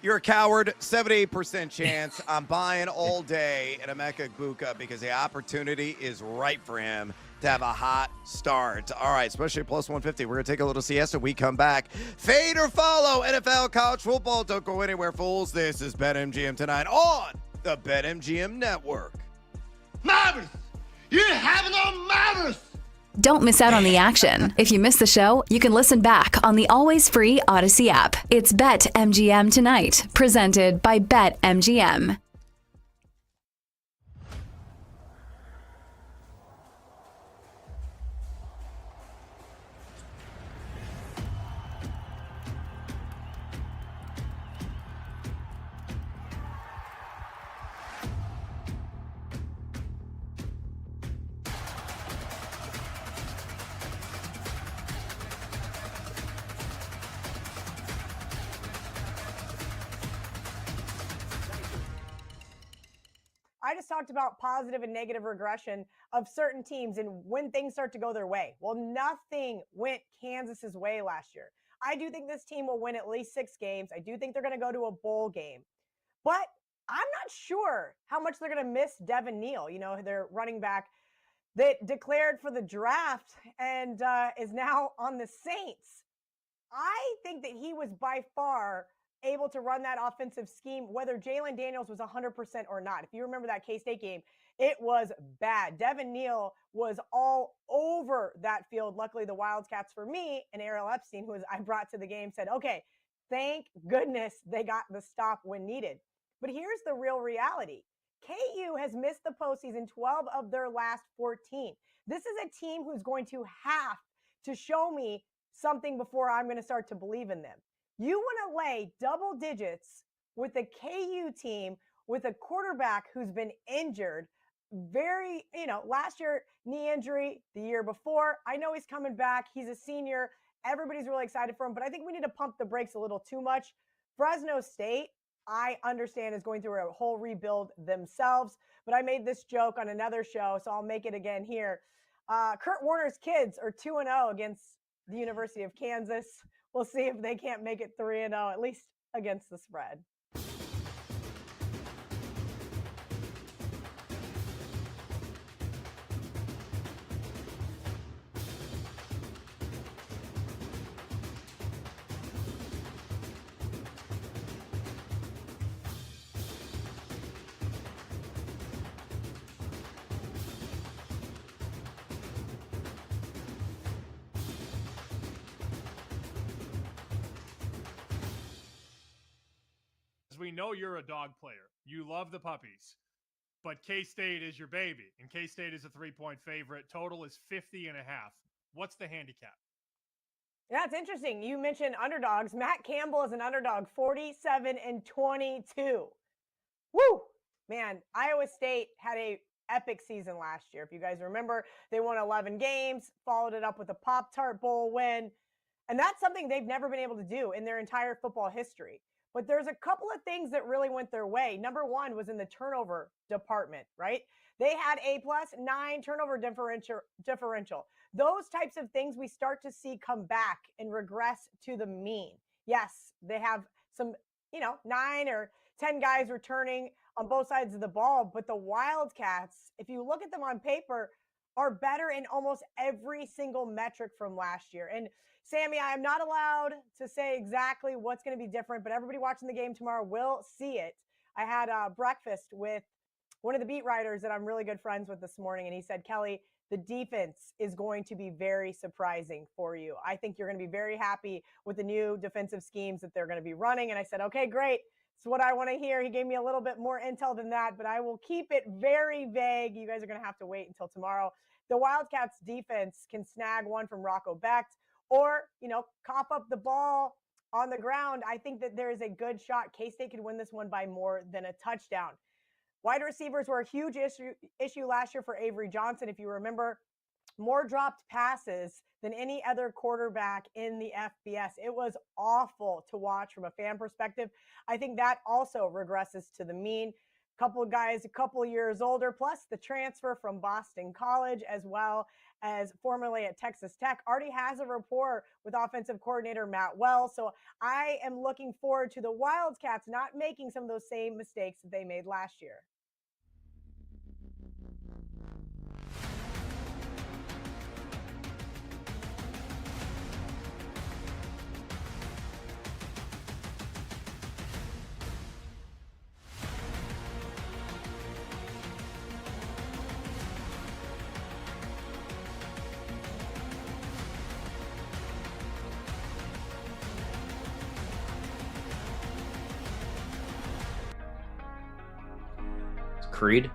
You're a coward. 78% chance. I'm buying all day at Emeka Egbuka because the opportunity is right for him to have a hot start. All right, especially plus 150. We're going to take a little siesta. We come back. Fade or follow NFL, college football. Don't go anywhere, fools. This is BetMGM tonight on the BetMGM Network. Marvelous! You have no marvelous! Don't miss out on the action. If you missed the show, you can listen back on the always free Odyssey app. It's BetMGM Tonight, presented by BetMGM. I just talked about positive and negative regression of certain teams and when things start to go their way. Well, nothing went Kansas's way last year. I do think this team will win at least 6 games. I do think they're going to go to a bowl game. But I'm not sure how much they're going to miss Devin Neal, their running back that declared for the draft and is now on the Saints. I think that he was by far able to run that offensive scheme, whether Jalen Daniels was 100% or not. If you remember that K-State game, it was bad. Devin Neal was all over that field. Luckily, the Wildcats for me and Ariel Epstein, who I brought to the game, said, okay, thank goodness they got the stop when needed. But here's the real reality. KU has missed the postseason 12 of their last 14. This is a team who's going to have to show me something before I'm going to start to believe in them. You want to lay double digits with a KU team with a quarterback who's been injured last year, knee injury, the year before. I know he's coming back. He's a senior. Everybody's really excited for him, but I think we need to pump the brakes a little too much. Fresno State, I understand, is going through a whole rebuild themselves, but I made this joke on another show, so I'll make it again here. Kurt Warner's kids are 2-0 against the University of Kansas. We'll see if they can't make it 3-0, at least against the spread. We know you're a dog player. You love the puppies, but K-State is your baby, and K-State is a 3-point favorite. Total is 50.5. What's the handicap? Yeah, it's interesting. You mentioned underdogs. Matt Campbell is an underdog, 47-22. Woo! Man, Iowa State had a epic season last year. If you guys remember, they won 11 games, followed it up with a Pop-Tart Bowl win, and that's something they've never been able to do in their entire football history. But there's a couple of things that really went their way. Number one was in the turnover department, right? They had a +9 turnover differential. Those types of things we start to see come back and regress to the mean. Yes, they have some, 9 or 10 guys returning on both sides of the ball, but the Wildcats, if you look at them on paper, are better in almost every single metric from last year. And Sammy, I am not allowed to say exactly what's going to be different, but everybody watching the game tomorrow will see it. I had breakfast with one of the beat writers that I'm really good friends with this morning, and he said, Kelly, the defense is going to be very surprising for you. I think you're going to be very happy with the new defensive schemes that they're going to be running. And I said, okay, great. It's what I want to hear. He gave me a little bit more intel than that, but I will keep it very vague. You guys are going to have to wait until tomorrow. The Wildcats defense can snag one from Rocco Becht or, cough up the ball on the ground. I think that there is a good shot K-State could win this one by more than a touchdown. Wide receivers were a huge issue last year for Avery Johnson. If you remember, more dropped passes than any other quarterback in the FBS. It was awful to watch from a fan perspective. I think that also regresses to the mean. Couple of guys a couple years older, plus the transfer from Boston College, as well as formerly at Texas Tech, already has a rapport with offensive coordinator Matt Wells. So I am looking forward to the Wildcats not making some of those same mistakes that they made last year. Creed.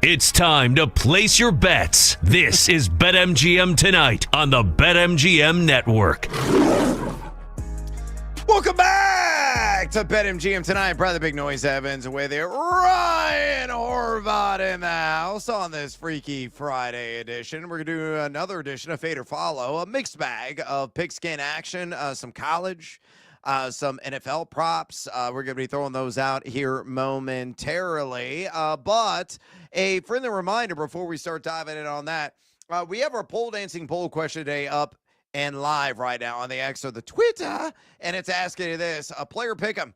It's time to place your bets. This is BetMGM Tonight on the BetMGM Network. Welcome back to BetMGM Tonight. Brother Big Noise Evans with you. Ryan Horvath in the house on this Freaky Friday edition. We're going to do another edition of Fade or Follow, a mixed bag of pigskin action, some college, some NFL props. We're going to be throwing those out here momentarily. But a friendly reminder before we start diving in on that, we have our pole dancing poll question today up and live right now on the X or the Twitter, and it's asking you this: a player pick'em.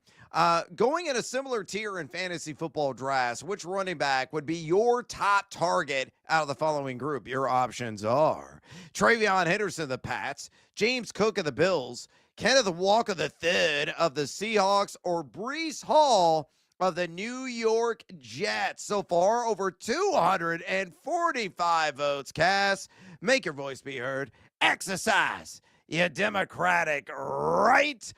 Going in a similar tier in fantasy football drafts, which running back would be your top target out of the following group? Your options are Travion Henderson of the Pats, James Cook of the Bills, Kenneth Walker III of the Seahawks, or Breece Hall of the New York Jets. So far, over 245 votes cast. Make your voice be heard. Exercise your democratic right.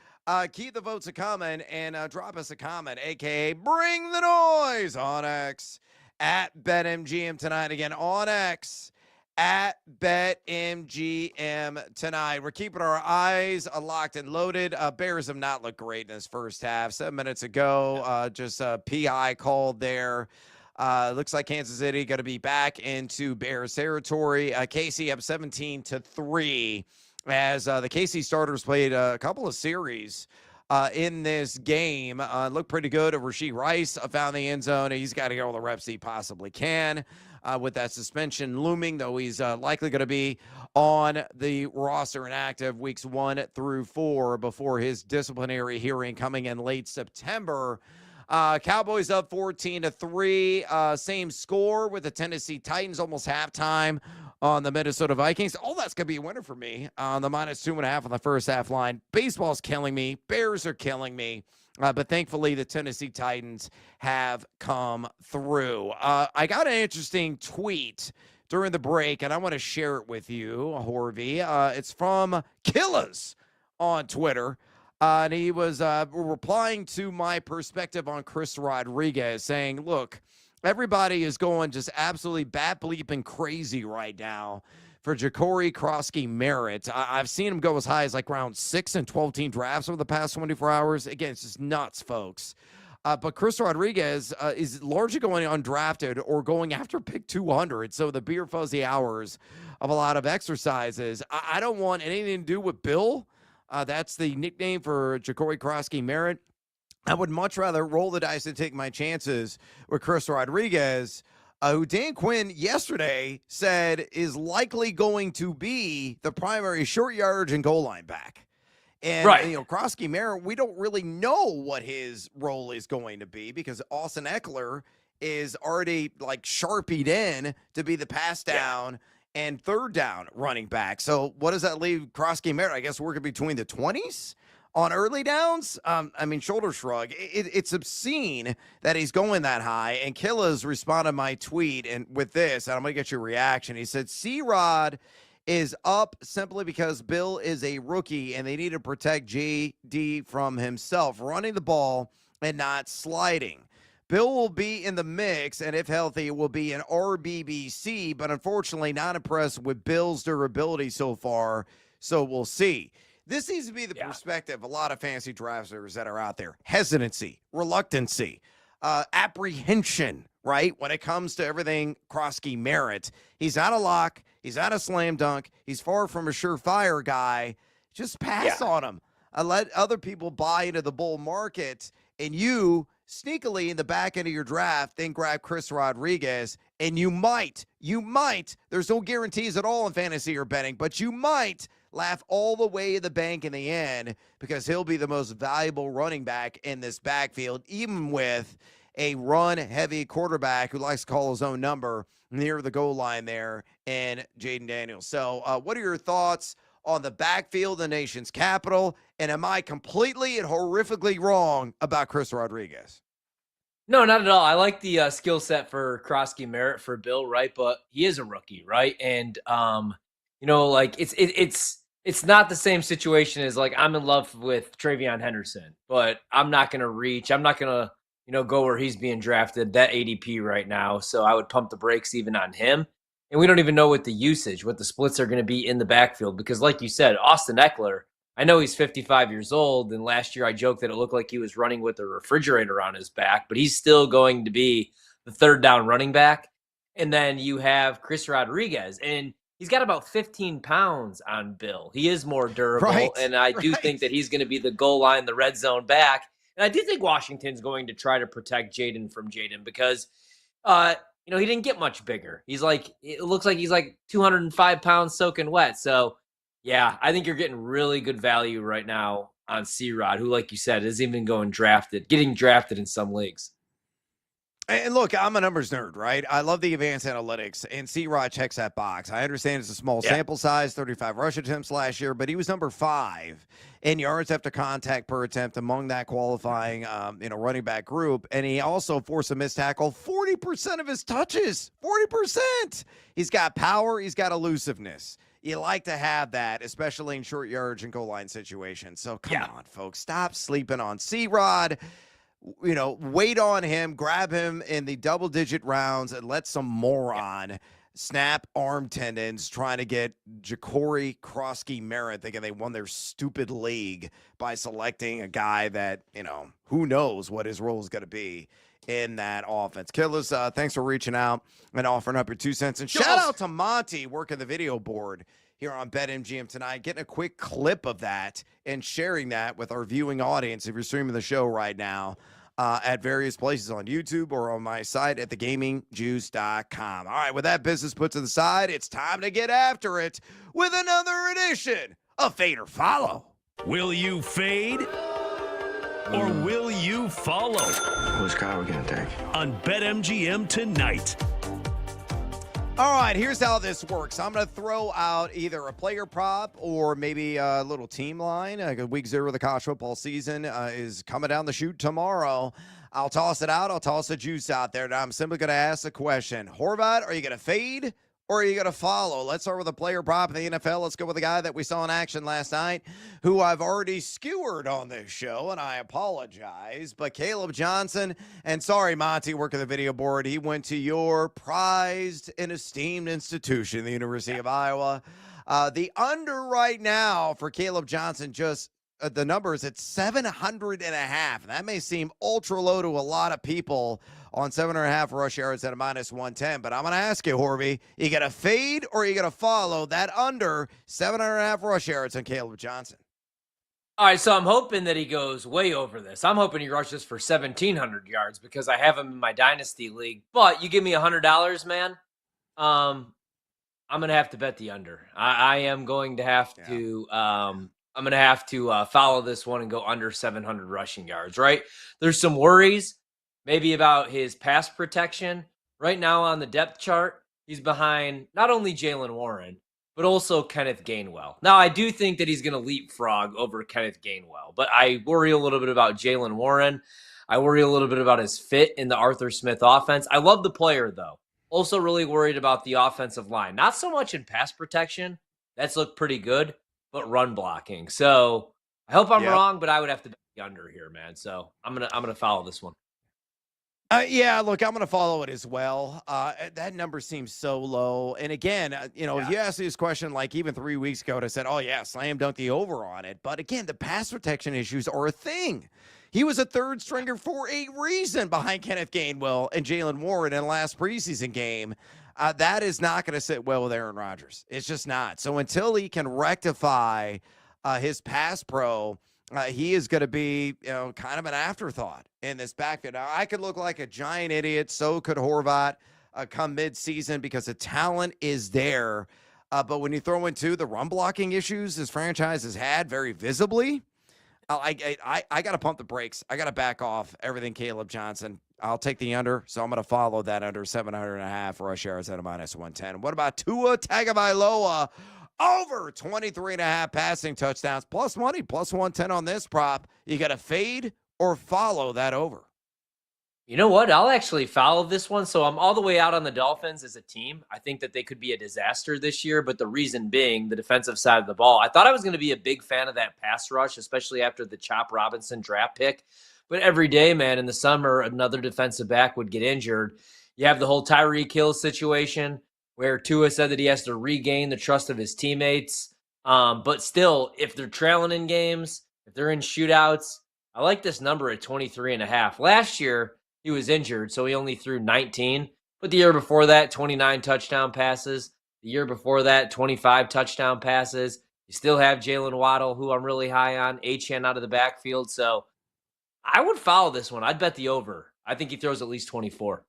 Keep the votes coming and drop us a comment, a.k.a. Bring the Noise on X at BetMGM Tonight. Again, on X at BetMGM Tonight. We're keeping our eyes locked and loaded. Bears have not looked great in this first half. 7 minutes ago, just a PI called there. Looks like Kansas City going to be back into Bears territory. KC up 17-3 as the KC starters played a couple of series in this game. Looked pretty good. Rashee Rice found the end zone. He's got to get all the reps he possibly can with that suspension looming, though he's likely going to be on the roster and active weeks 1 through 4 before his disciplinary hearing coming in late September. Cowboys up 14-3. Same score with the Tennessee Titans, almost halftime on the Minnesota Vikings. All that's going to be a winner for me on the -2.5 on the first half line. Baseball's killing me. Bears are killing me. But thankfully, the Tennessee Titans have come through. I got an interesting tweet during the break, and I want to share it with you, Horvey. It's from Killas on Twitter. And he was replying to my perspective on Chris Rodriguez, saying, look, everybody is going just absolutely bat-bleeping crazy right now for Ja'Cory Krosky-Merritt. I've seen him go as high as like round 6 and 12-team drafts over the past 24 hours. Again, it's just nuts, folks. But Chris Rodriguez is largely going undrafted or going after pick 200. So the beer fuzzy hours of a lot of exercises. I don't want anything to do with Bill. That's the nickname for Ja'Cory Krosky-Merritt. I would much rather roll the dice and take my chances with Chris Rodriguez, who Dan Quinn yesterday said is likely going to be the primary short yardage and goal line back. And, Krosky-Merritt, we don't really know what his role is going to be because Austin Eckler is already like sharpied in to be the pass down and third down running back. So what does that leave Krosky-Merritt? I guess working between the 20s on early downs. Shoulder shrug. It's obscene that he's going that high. And Killas responded to my tweet and with this, and I'm going to get your reaction. He said, C-Rod is up simply because Bill is a rookie and they need to protect JD from himself, running the ball and not sliding. Bill will be in the mix, and if healthy, will be an RBBC, but unfortunately not impressed with Bill's durability so far, so we'll see. This seems to be the perspective of a lot of fantasy drafters that are out there. Hesitancy, reluctancy, apprehension, right? When it comes to everything Krosky-Merritt. He's not a lock. He's not a slam dunk. He's far from a surefire guy. Just pass on him. Let other people buy into the bull market, and you sneakily in the back end of your draft, then grab Chris Rodriguez, and you might, there's no guarantees at all in fantasy or betting, but you might laugh all the way to the bank in the end because he'll be the most valuable running back in this backfield, even with a run-heavy quarterback who likes to call his own number near the goal line there in Jaden Daniels. So what are your thoughts on the backfield, the nation's capital, and am I completely and horrifically wrong about Chris Rodriguez? No, not at all. I like the skill set for Krosky-Merritt for Bill, right? But he is a rookie, right? And it's not the same situation as like I'm in love with Travion Henderson, but I'm not going to reach. I'm not going to go where he's being drafted, that ADP right now. So I would pump the brakes even on him. And we don't even know what the splits are going to be in the backfield because like you said, Austin Eckler, I know he's 55 years old, and last year I joked that it looked like he was running with a refrigerator on his back, but he's still going to be the third down running back. And then you have Chris Rodriguez, and he's got about 15 pounds on Bill. He is more durable, and I do think that he's going to be the goal line, the red zone back. And I do think Washington's going to try to protect Jaden from Jaden because, he didn't get much bigger. It looks like he's like 205 pounds soaking wet. So, yeah, I think you're getting really good value right now on C-Rod, who, like you said, is even getting drafted in some leagues. And look, I'm a numbers nerd, right? I love the advanced analytics, and C-Rod checks that box. I understand it's a small sample size, 35 rush attempts last year, but he was number 5 in yards after contact per attempt among that qualifying, running back group. And he also forced a missed tackle 40% of his touches, 40%. He's got power. He's got elusiveness. You like to have that, especially in short yardage and goal line situations. So come on, folks, stop sleeping on C-Rod. Wait on him, grab him in the double-digit rounds, and let some moron snap arm tendons trying to get Ja'Cory Krosky-Merritt thinking they won their stupid league by selecting a guy that, who knows what his role is going to be in that offense. Killers, thanks for reaching out and offering up your 2 cents. And shout out to Monty working the video board here on BetMGM tonight, getting a quick clip of that and sharing that with our viewing audience if you're streaming the show right now at various places on YouTube or on my site at thegamingjuice.com. All right, with that business put to the side, it's time to get after it with another edition of Fade or Follow. Will you fade or will you follow? Which guy are we going to take? On BetMGM tonight. All right, here's how this works. I'm going to throw out either a player prop or maybe a little team line. Week 0 of the college football season is coming down the chute tomorrow. I'll toss it out. I'll toss the juice out there. Now, I'm simply going to ask the question. Horvat, are you going to fade or are you going to follow? Let's start with a player prop in the NFL. Let's go with a guy that we saw in action last night, who I've already skewered on this show, and I apologize. But Caleb Johnson, and sorry, Monty, working the video board, he went to your prized and esteemed institution, the University of Iowa. The under right now for Caleb Johnson, just the numbers, it's 700.5. And that may seem ultra low to a lot of people on 7.5 rush yards at a -110. But I'm going to ask you, Horby, you got to fade or you got to follow that under 7.5 rush yards on Caleb Johnson? All right, so I'm hoping that he goes way over this. I'm hoping he rushes for 1,700 yards because I have him in my dynasty league. But you give me $100, man, I'm going to have to bet the under. I am going to have to I'm going to have to follow this one and go under 700 rushing yards, right? There's some worries maybe about his pass protection. Right now on the depth chart, he's behind not only Jaylen Warren, but also Kenneth Gainwell. Now, I do think that he's going to leapfrog over Kenneth Gainwell, but I worry a little bit about Jaylen Warren. I worry a little bit about his fit in the Arthur Smith offense. I love the player, though. Also really worried about the offensive line. Not so much in pass protection. That's looked pretty good, but run blocking. So I hope I'm wrong, but I would have to bet the under here, man. So I'm gonna follow this one. Yeah, look, I'm going to follow it as well. That number seems so low. And again, if you asked me this question like even 3 weeks ago, I said, oh, yeah, slam dunk the over on it. But again, the pass protection issues are a thing. He was a third stringer for a reason behind Kenneth Gainwell and Jaylen Warren in the last preseason game. That is not going to sit well with Aaron Rodgers. It's just not. So until he can rectify his pass pro, he is going to be, kind of an afterthought in this backfield. Now, I could look like a giant idiot. So could Horvat come mid-season because the talent is there. But when you throw into the run blocking issues this franchise has had very visibly, I got to pump the brakes. I got to back off everything Caleb Johnson. I'll take the under, so I'm going to follow that under 700.5 rush yards at a -110. What about Tua Tagovailoa? Over 23.5 passing touchdowns, plus money, plus 110 on this prop. You got to fade or follow that over. You know what? I'll actually follow this one. So I'm all the way out on the Dolphins as a team. I think that they could be a disaster this year, but the reason being the defensive side of the ball. I thought I was going to be a big fan of that pass rush, especially after the Chop Robinson draft pick. But every day, man, in the summer, another defensive back would get injured. You have the whole Tyreek Hill situation, where Tua said that he has to regain the trust of his teammates. But still, if they're trailing in games, if they're in shootouts, I like this number at 23.5. Last year, he was injured, so he only threw 19. But the year before that, 29 touchdown passes. The year before that, 25 touchdown passes. You still have Jalen Waddle, who I'm really high on, Achane out of the backfield. So I would follow this one. I'd bet the over. I think he throws at least 24.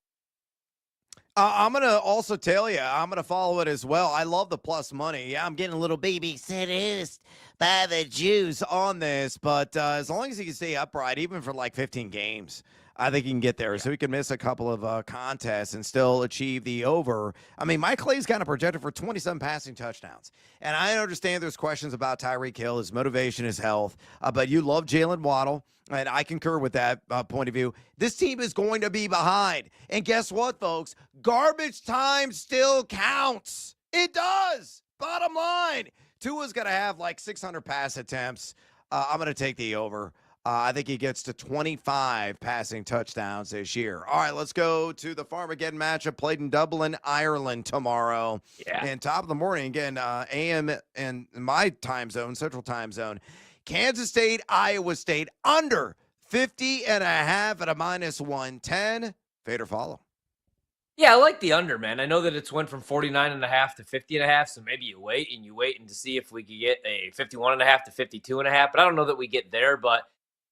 I'm going to also tell you, I'm going to follow it as well. I love the plus money. Yeah, I'm getting a little babysitted by the Jews on this, but as long as he can stay upright, even for like 15 games, I think he can get there. So he can miss a couple of contests and still achieve the over. I mean, Mike Clay's kind of projected for 27 passing touchdowns. And I understand there's questions about Tyreek Hill, his motivation, his health, but you love Jalen Waddle. And I concur with that point of view. This team is going to be behind. And guess what, folks? Garbage time still counts. It does. Bottom line. Tua's going to have like 600 pass attempts. I'm going to take the over. I think he gets to 25 passing touchdowns this year. All right, let's go to the Farmageddon matchup played in Dublin, Ireland tomorrow. Yeah. And top of the morning, again, AM and my time zone, Central Time Zone. Kansas State, Iowa State, under 50.5 at a -110. Fade or follow? Yeah, I like the under, man. I know that it's went from 49.5 to 50.5, so maybe you wait and to see if we could get a 51.5 to 52.5, but I don't know that we get there, but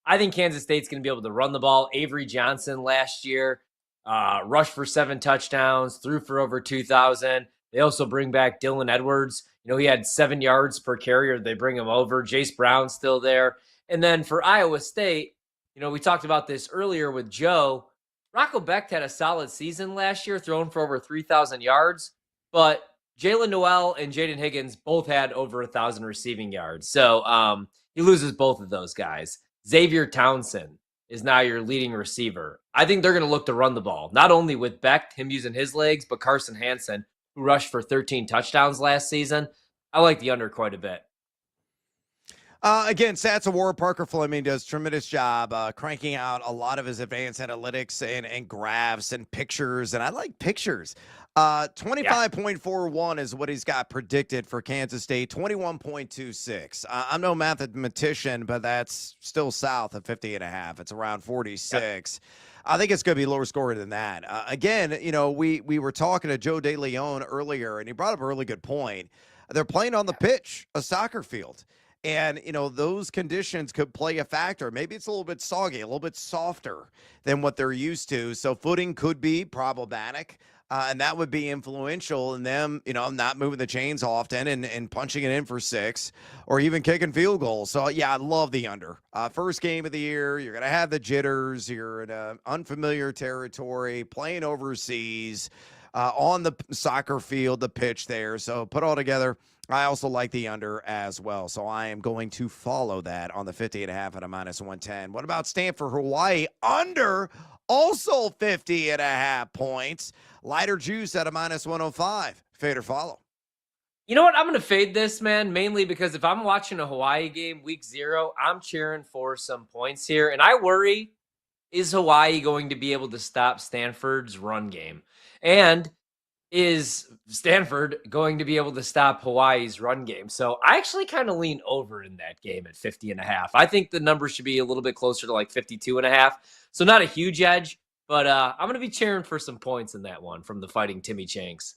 I think Kansas State's going to be able to run the ball. Avery Johnson last year rushed for 7 touchdowns, threw for over 2,000. They also bring back Dylan Edwards. He had 7 yards per carry. They bring him over. Jace Brown's still there. And then for Iowa State, we talked about this earlier with Joe. Rocco Becht had a solid season last year, throwing for over 3,000 yards. But Jalen Noel and Jaden Higgins both had over 1,000 receiving yards. So he loses both of those guys. Xavier Townsend is now your leading receiver. I think they're going to look to run the ball, not only with Becht, him using his legs, but Carson Hansen, who rushed for 13 touchdowns last season. I like the under quite a bit. Again, Stats Award, Parker Fleming does a tremendous job cranking out a lot of his advanced analytics and graphs and pictures, and I like pictures. 25.41 is what he's got predicted for Kansas State, 21.26. I'm no mathematician, but that's still south of 50.5. It's around 46. Yep. I think it's going to be lower scoring than that. Again, we were talking to Joe DeLeon earlier, and he brought up a really good point. They're playing on the pitch, a soccer field. And, those conditions could play a factor. Maybe it's a little bit soggy, a little bit softer than what they're used to. So footing could be problematic. And that would be influential in them, not moving the chains often and punching it in for 6 or even kicking field goals. So, yeah, I love the under. First game of the year, you're going to have the jitters. You're in unfamiliar territory, playing overseas, on the soccer field, the pitch there. So put all together, I also like the under as well. So I am going to follow that on the 50.5 at a -110. What about Stanford, Hawaii? Under, also 50.5 points. Lighter juice at a -105. Fade or follow? You know what? I'm going to fade this, man, mainly because if I'm watching a Hawaii game week 0, I'm cheering for some points here. And I worry, is Hawaii going to be able to stop Stanford's run game? And is Stanford going to be able to stop Hawaii's run game? So I actually kind of lean over in that game at 50.5. I think the number should be a little bit closer to like 52.5. So not a huge edge, but I'm going to be cheering for some points in that one from the Fighting Timmy Chanks.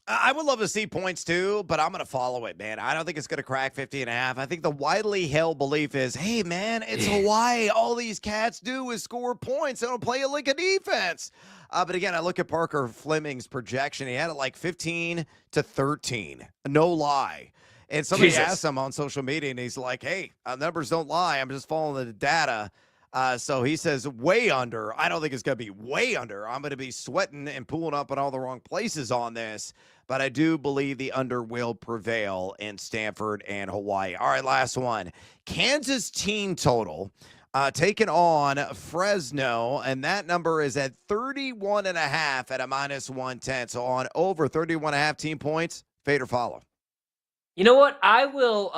I would love to see points too, but I'm going to follow it, man. I don't think it's going to crack 50.5. I think the widely held belief is, hey, man, it's Hawaii. All these cats do is score points. They don't play a lick of defense. But again, I look at Parker Fleming's projection. He had it like 15-13. No lie. And somebody asked him on social media, and he's like, hey, numbers don't lie. I'm just following the data. So he says way under. I don't think it's going to be way under. I'm going to be sweating and pulling up in all the wrong places on this. But I do believe the under will prevail in Stanford and Hawaii. All right, last one. Kansas team total taking on Fresno, and that number is at 31.5 at a -110. So on over 31.5 team points, fade or follow? You know what? I will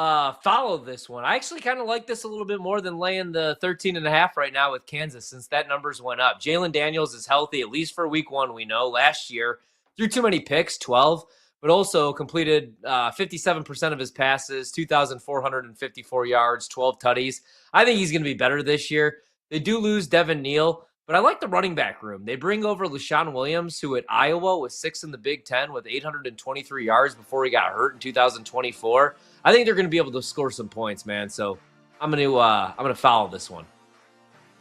follow this one. I actually kind of like this a little bit more than laying the 13.5 right now with Kansas since that numbers went up. Jalen Daniels is healthy, at least for week 1, we know. Last year, threw too many picks, 12, but also completed 57% of his passes, 2,454 yards, 12 tutties. I think he's going to be better this year. They do lose Devin Neal, but I like the running back room. They bring over LaShawn Williams, who at Iowa was 6th in the Big Ten with 823 yards before he got hurt in 2024. I think they're going to be able to score some points, man. So I'm going to follow this one.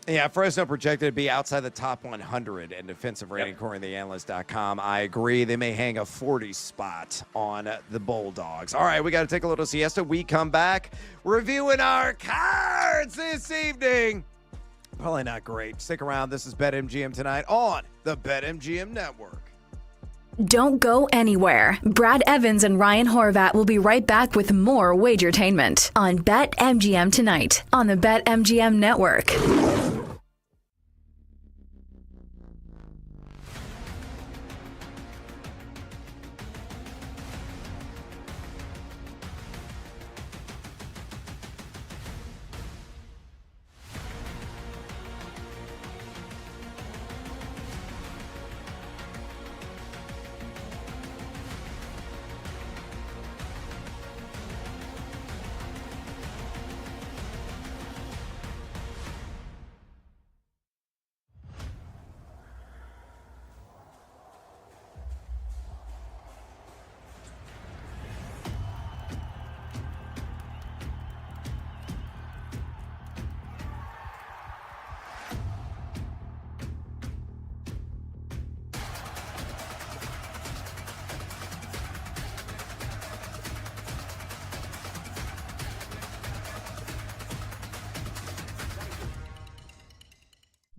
Yeah, Fresno projected to be outside the top 100 in defensive rating, according to theanalyst.com. I agree. They may hang a 40 spot on the Bulldogs. All right, we got to take a little siesta. We come back reviewing our cards this evening. Probably not great. Stick around. This is BetMGM tonight on the BetMGM Network. Don't go anywhere. Brad Evans and Ryan Horvat will be right back with more Wagertainment on BetMGM tonight on the BetMGM Network.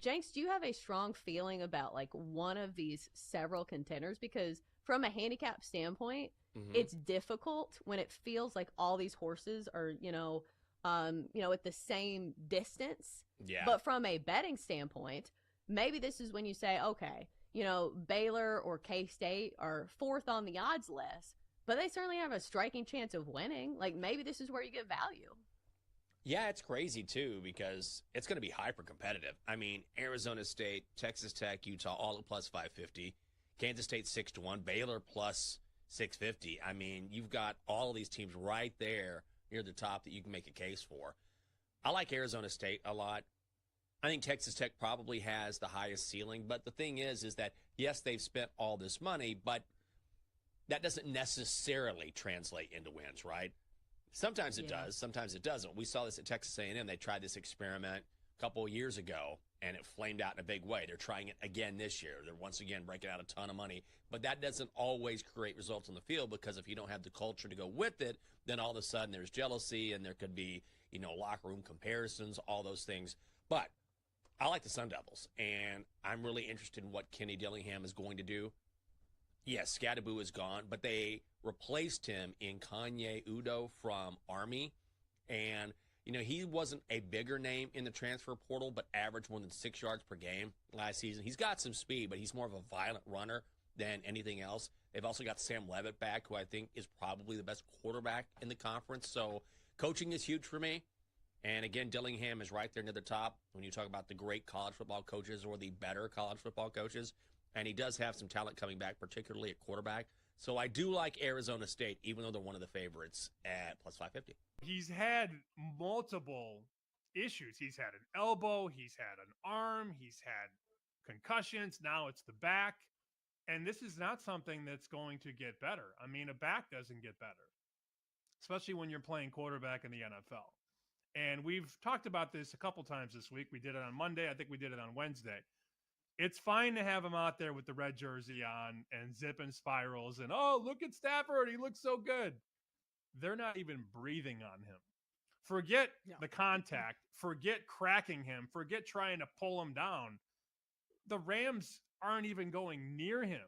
Jenks, do you have a strong feeling about like one of these several contenders? Because from a handicap standpoint, it's difficult when it feels like all these horses are, at the same distance. Yeah. But from a betting standpoint, maybe this is when you say, okay, Baylor or K-State are fourth on the odds list, but they certainly have a striking chance of winning. Like, maybe this is where you get value. Yeah, it's crazy, too, because it's going to be hyper-competitive. I mean, Arizona State, Texas Tech, Utah, all at plus 550. Kansas State 6-1. Baylor plus 650. I mean, you've got all of these teams right there near the top that you can make a case for. I like Arizona State a lot. I think Texas Tech probably has the highest ceiling. But the thing is that, yes, they've spent all this money, but that doesn't necessarily translate into wins, right? Sometimes it does. Sometimes it doesn't. We saw this at Texas A&M. They tried this experiment a couple of years ago, and it flamed out in a big way. They're trying it again this year. They're once again breaking out a ton of money. But that doesn't always create results on the field, because if you don't have the culture to go with it, then all of a sudden there's jealousy, and there could be, locker room comparisons, all those things. But I like the Sun Devils, and I'm really interested in what Kenny Dillingham is going to do. Yes, Scadaboo is gone, but they replaced him in Kanye Udo from Army. And, he wasn't a bigger name in the transfer portal, but averaged more than 6 yards per game last season. He's got some speed, but he's more of a violent runner than anything else. They've also got Sam Levitt back, who I think is probably the best quarterback in the conference. So coaching is huge for me. And again, Dillingham is right there near the top when you talk about the great college football coaches or the better college football coaches. And he does have some talent coming back, particularly at quarterback. So I do like Arizona State, even though they're one of the favorites at plus 550. He's had multiple issues. He's had an elbow. He's had an arm. He's had concussions. Now it's the back. And this is not something that's going to get better. I mean, a back doesn't get better, especially when you're playing quarterback in the NFL. And we've talked about this a couple times this week. We did it on Monday. I think we did it on Wednesday. It's fine to have him out there with the red jersey on and zipping spirals and, oh, look at Stafford. He looks so good. They're not even breathing on him. Forget the contact. Forget cracking him. Forget trying to pull him down. The Rams aren't even going near him.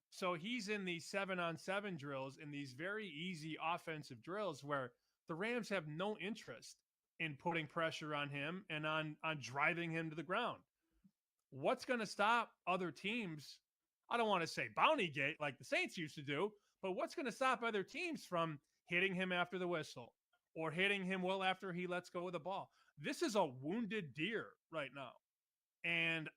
So he's in these 7-on-7 drills, in these very easy offensive drills where the Rams have no interest in putting pressure on him and on driving him to the ground. What's going to stop other teams? I don't want to say bounty gate like the Saints used to do, but what's going to stop other teams from hitting him after the whistle or hitting him well after he lets go of the ball? This is a wounded deer right now. And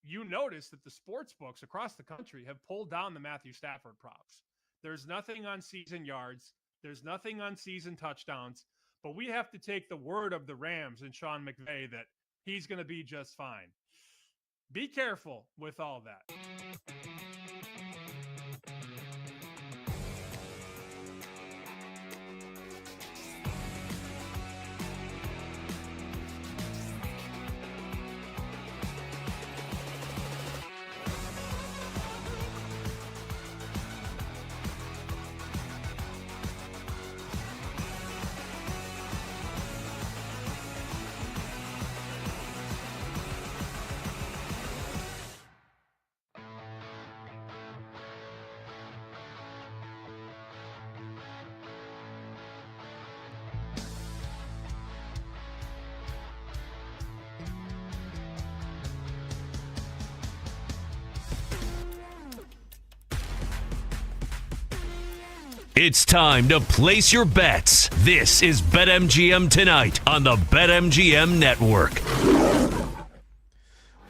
you notice that the sports books across the country have pulled down the Matthew Stafford props. There's nothing on season yards. There's nothing on season touchdowns. But we have to take the word of the Rams and Sean McVay that he's going to be just fine. Be careful with all that. It's time to place your bets. This is BetMGM Tonight on the BetMGM Network.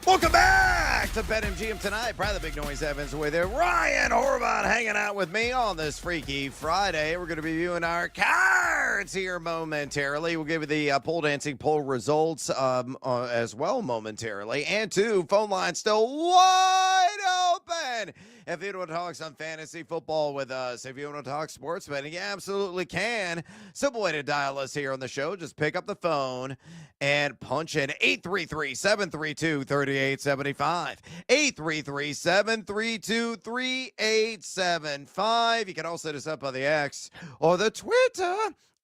Welcome back to BetMGM Tonight. Brad the Big Noise Evans away there. Ryan Horvath hanging out with me on this Freaky Friday. We're going to be viewing our cards here momentarily. We'll give you the pole dancing poll results as well momentarily. And two, phone lines still wide open. If you want to talk some fantasy football with us, if you want to talk sports betting, you absolutely can. Simple way to dial us here on the show. Just pick up the phone and punch in 833-732-3875. 833-732-3875. You can also hit us up on the X or the Twitter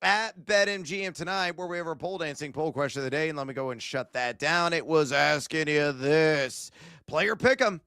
at BetMGM tonight, where we have our pole dancing poll question of the day. And let me go and shut that down. It was asking you this. Player pick'em.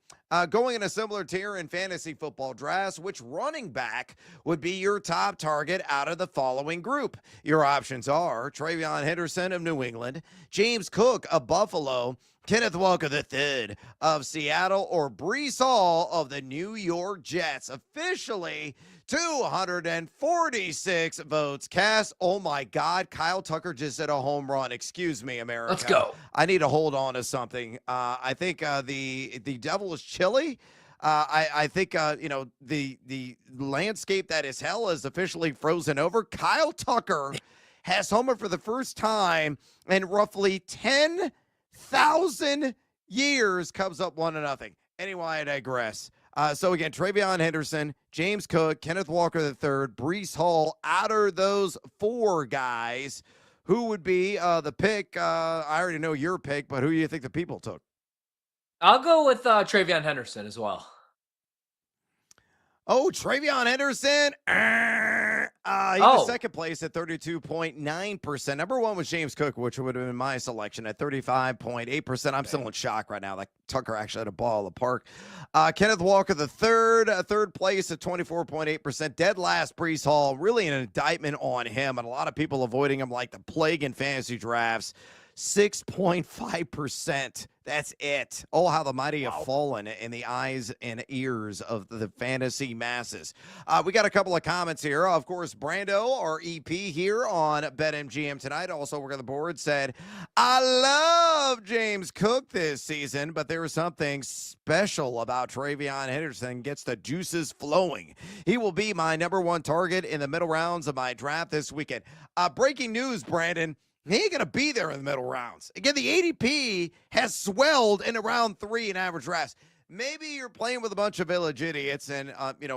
Going in a similar tier in fantasy football drafts, which running back would be your top target out of the following group? Your options are Travion Henderson of New England, James Cook of Buffalo, Kenneth Walker III of Seattle, or Breece Hall of the New York Jets. Officially 246 votes cast. Oh my God, Kyle Tucker just hit a home run. Excuse me, America. Let's go. I need to hold on to something. I think the devil is chilly. I think the landscape that is hell is officially frozen over. Kyle Tucker has homered for the first time in roughly 10,000 years. Cubs up 1-0. Anyway, I digress. So again, Travion Henderson, James Cook, Kenneth Walker III, Breece Hall. Out of those four guys, who would be the pick? I already know your pick, but who do you think the people took? I'll go with Travion Henderson as well. Oh, Travion Henderson. He was second place at 32.9%. Number one was James Cook, which would have been my selection at 35.8%. I'm still in shock right now. Like Tucker actually had a ball of the park. Kenneth Walker, the third place at 24.8%. Dead last, Breece Hall. Really an indictment on him, and a lot of people avoiding him like the plague in fantasy drafts. 6.5%. That's it. Oh, how the mighty have fallen in the eyes and ears of the fantasy masses. We got a couple of comments here. Of course, Brando, our EP here on BetMGM tonight, also working the board, said, I love James Cook this season, but there is something special about Travion Henderson. Gets the juices flowing. He will be my number one target in the middle rounds of my draft this weekend. Breaking news, Brandon. He ain't going to be there in the middle rounds. Again, the ADP has swelled in round 3 in average drafts. Maybe you're playing with a bunch of village idiots, and,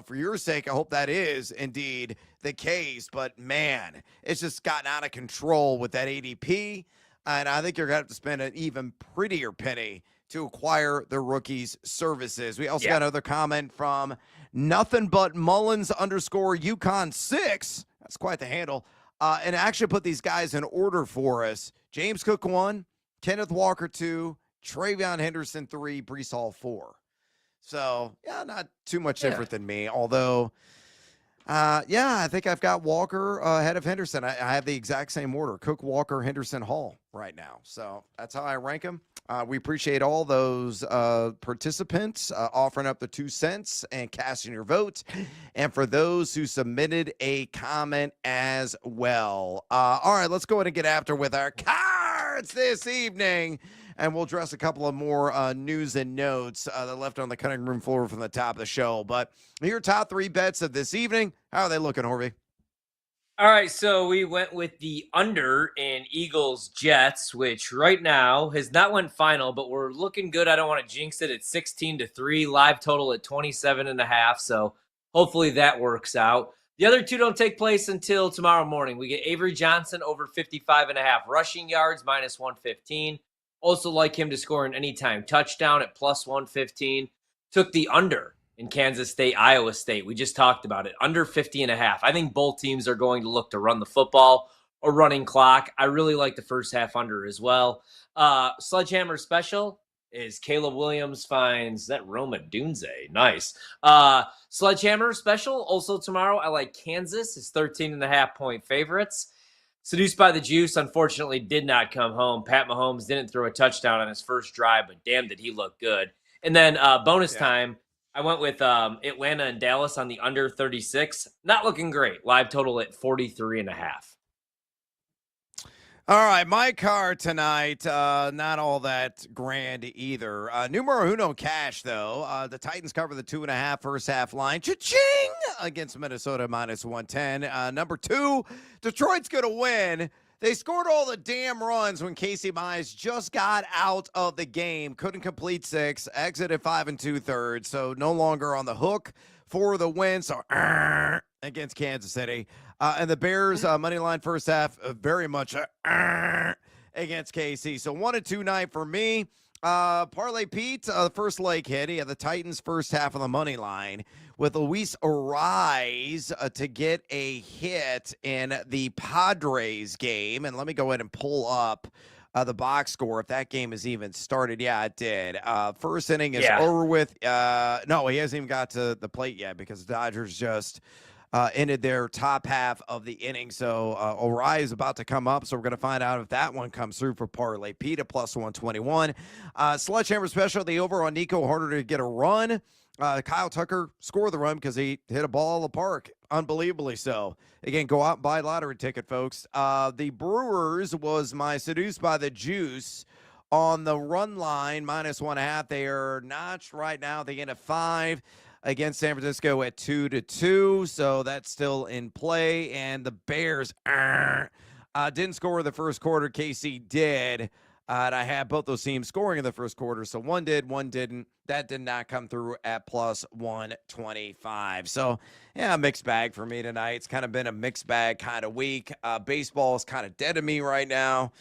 for your sake, I hope that is indeed the case. But, man, it's just gotten out of control with that ADP, and I think you're going to have to spend an even prettier penny to acquire the rookie's services. We also got another comment from nothing but Mullins _Yukon 6. That's quite the handle. And actually put these guys in order for us. James Cook 1, Kenneth Walker 2, Travion Henderson 3, Breece Hall 4. So, not too much different than me. Although, I think I've got Walker ahead of Henderson. I have the exact same order. Cook, Walker, Henderson, Hall right now. So that's how I rank them. We appreciate all those participants offering up the 2 cents and casting your vote. And for those who submitted a comment as well. All right, let's go ahead and get after with our cards this evening. And we'll address a couple of more news and notes that left on the cutting room floor from the top of the show. But your top 3 bets of this evening, how are they looking, Horvey? All right, so we went with the under in Eagles-Jets, which right now has not went final, but we're looking good. I don't want to jinx it. It's 16-3, live total at 27.5, so hopefully that works out. The other 2 don't take place until tomorrow morning. We get Avery Johnson over 55.5 rushing yards, minus 115. Also like him to score an anytime touchdown at plus 115. Took the under in Kansas State, Iowa State. We just talked about it. Under 50.5. I think both teams are going to look to run the football or running clock. I really like the first half under as well. Sledgehammer special is Caleb Williams finds that Roma Dunze. Nice. Sledgehammer special also tomorrow. I like Kansas is 13.5 point favorites. Seduced by the Juice, unfortunately, did not come home. Pat Mahomes didn't throw a touchdown on his first drive, but damn, did he look good. And then bonus time, I went with Atlanta and Dallas on the under 36. Not looking great. Live total at 43.5. All right, my card tonight, not all that grand either. Numero uno cash, though. The Titans cover the 2.5 first half line. Cha-ching! Against Minnesota minus 110. Number 2, Detroit's going to win. They scored all the damn runs when Casey Mize just got out of the game. Couldn't complete 6. Exited 5 2/3. So no longer on the hook for the win. So against Kansas City. And the Bears, money line first half, very much against KC. So 1-2 night for me. Parlay Pete, the first leg hit. He had the Titans first half on the money line with Luis Arise to get a hit in the Padres game. And let me go ahead and pull up the box score if that game has even started. Yeah, it did. First inning is over with. No, he hasn't even got to the plate yet because the Dodgers just ended their top half of the inning. So Orion is about to come up, so we're going to find out if that one comes through for Parlay Pete at plus 121. Sledgehammer special, the over on Nico Harder to get a run. Kyle Tucker scored the run because he hit a ball in the park, unbelievably so. Again, go out and buy a lottery ticket, folks. The Brewers was my Seduced by the Juice on the run line, -1.5. They are notched right now. They get a 5 against San Francisco at 2-2, so that's still in play. And the Bears didn't score in the first quarter. KC did. And I had both those teams scoring in the first quarter. So one did, one didn't. That did not come through at plus 125. So, yeah, mixed bag for me tonight. It's kind of been a mixed bag kind of week. Baseball is kind of dead to me right now.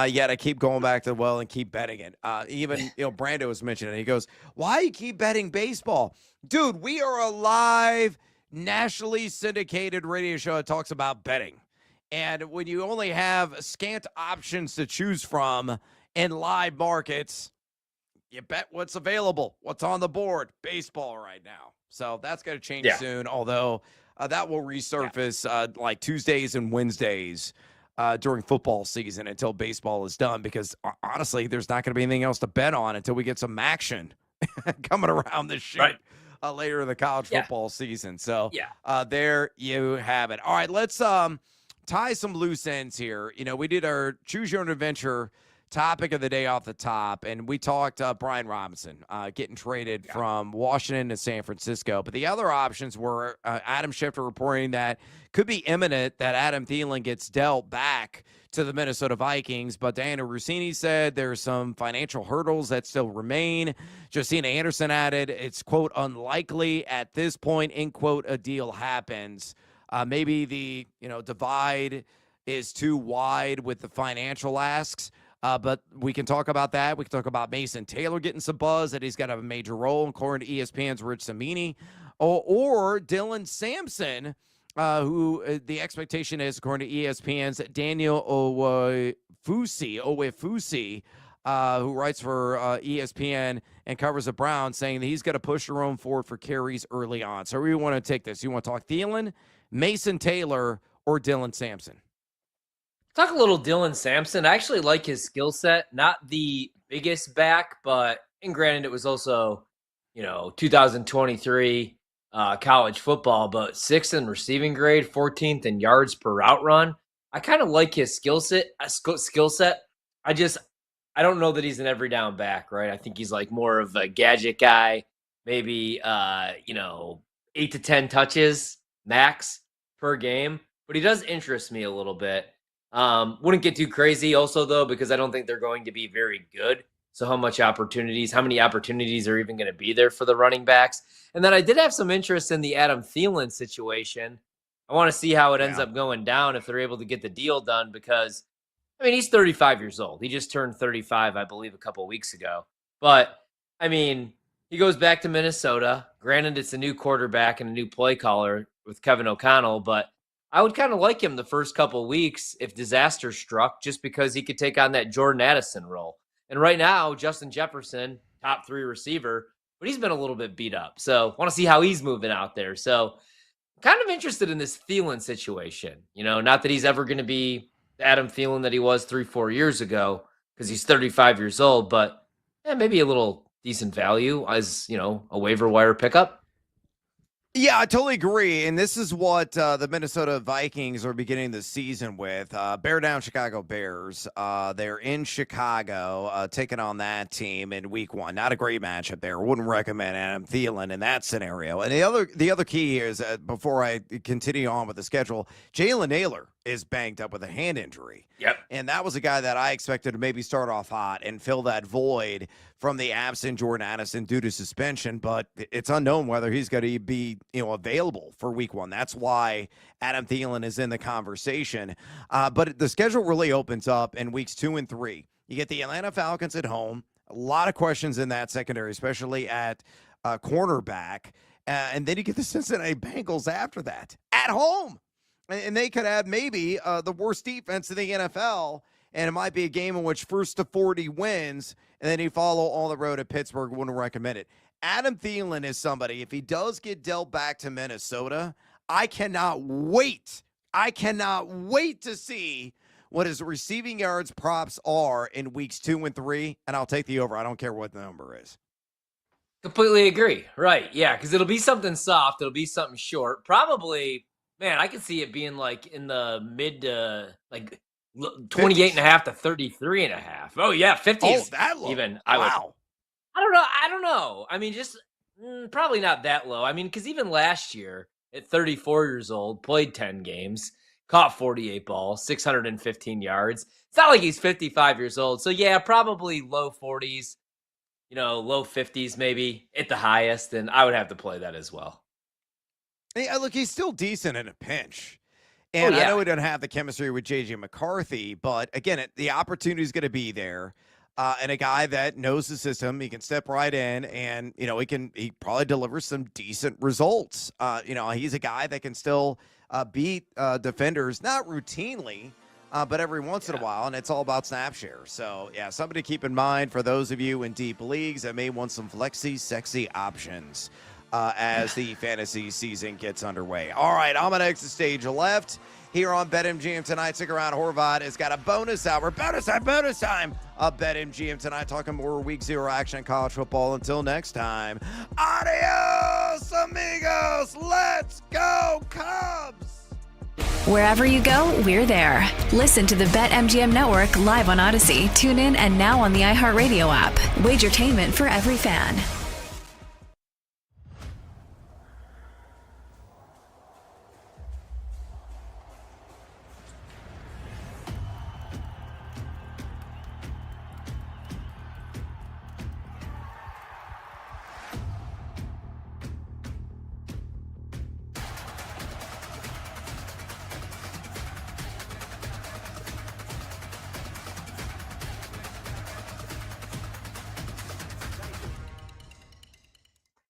Yet I keep going back to the well and keep betting it. Even, Brando was mentioning it. He goes, why you keep betting baseball? Dude, we are a live, nationally syndicated radio show that talks about betting. And when you only have scant options to choose from in live markets, you bet what's available, what's on the board. Baseball right now. So that's going to change soon, although that will resurface like Tuesdays and Wednesdays during football season until baseball is done, because honestly, there's not going to be anything else to bet on until we get some action coming around this shit later in the college football season. So there you have it. All right, let's tie some loose ends here. We did our Choose Your Own Adventure topic of the day off the top, and we talked Brian Robinson getting traded from Washington to San Francisco. But the other options were Adam Schefter reporting that could be imminent that Adam Thielen gets dealt back to the Minnesota Vikings. But Diana Rossini said there's some financial hurdles that still remain. Josina Anderson added, it's, quote, unlikely at this point, end quote, a deal happens. Maybe the divide is too wide with the financial asks. But we can talk about that. We can talk about Mason Taylor getting some buzz, that he's got a major role, according to ESPN's Rich Samini, or Dylan Sampson, who the expectation is, according to ESPN's Daniel Owefusi, who writes for ESPN and covers the Browns, saying that he's got to push Jerome Ford for carries early on. So where do you want to take this? You want to talk Thielen, Mason Taylor, or Dylan Sampson? Talk a little Dylan Sampson. I actually like his skill set. Not the biggest back, and granted, it was also, 2023 college football, but 6th in receiving grade, 14th in yards per route run. I kind of like his skill set. I don't know that he's an every down back, right? I think he's like more of a gadget guy, maybe 8 to 10 touches max per game. But he does interest me a little bit. Wouldn't get too crazy also, though, because I don't think they're going to be very good. So how many opportunities are even going to be there for the running backs? And then I did have some interest in the Adam Thielen situation. I want to see how it ends up going down if they're able to get the deal done, because, he's 35 years old. He just turned 35, I believe, a couple weeks ago. But, he goes back to Minnesota. Granted, it's a new quarterback and a new play caller with Kevin O'Connell, but I would kind of like him the first couple weeks if disaster struck, just because he could take on that Jordan Addison role. And right now, Justin Jefferson, top 3 receiver, but he's been a little bit beat up. So I want to see how he's moving out there. So kind of interested in this Thielen situation. Not that he's ever going to be the Adam Thielen that he was 3-4 years ago, because he's 35 years old, but maybe a little decent value as, a waiver wire pickup. Yeah, I totally agree. And this is what the Minnesota Vikings are beginning the season with. Bear down Chicago Bears. They're in Chicago taking on that team in week 1. Not a great matchup there. Wouldn't recommend Adam Thielen in that scenario. And the other key here is, before I continue on with the schedule, Jalen Naylor is banged up with a hand injury. Yep. And that was a guy that I expected to maybe start off hot and fill that void from the absent Jordan Addison due to suspension, but it's unknown whether he's going to be, available for week 1. That's why Adam Thielen is in the conversation. But the schedule really opens up in weeks 2 and 3. You get the Atlanta Falcons at home, A lot of questions in that secondary, especially at cornerback. And then you get the Cincinnati Bengals after that at home. And they could have maybe the worst defense in the NFL. And it might be a game in which first to 40 wins. And then you follow on the road at Pittsburgh. Wouldn't recommend it. Adam Thielen is somebody, if he does get dealt back to Minnesota, I cannot wait. I cannot wait to see what his receiving yards props are in weeks 2 and 3. And I'll take the over. I don't care what the number is. Completely agree. Right. Yeah. Because it'll be something soft. It'll be something short. Probably, man, I could see it being like in the mid to like 28 and a half to 33 and a half. Oh, yeah. 50 Oh, is that low. even. Wow. I don't know. I mean, just probably not that low. I mean, because even last year at 34 years old, played 10 games, caught 48 balls, 615 yards. It's not like he's 55 years old. So, yeah, probably low 40s. Low 50s maybe at the highest, and I would have to play that as well. Hey, look, he's still decent in a pinch. And I know we don't have the chemistry with J.J. McCarthy, but again, the opportunity is going to be there. And a guy that knows the system, he can step right in and, he probably delivers some decent results. He's a guy that can still beat defenders, not routinely, but every once in a while, and it's all about snap share. So, yeah, something to keep in mind for those of you in deep leagues that may want some flexy, sexy options as the fantasy season gets underway. All right, I'm going to exit stage left here on BetMGM tonight. Stick around. Horvath has got a bonus hour. Bonus time of BetMGM tonight, talking more week 0 action in college football. Until next time, adios, amigos. Let's go, Cubs. Wherever you go, we're there. Listen to the BetMGM Network live on Odyssey, TuneIn, and now on the iHeartRadio app. Wagertainment for every fan.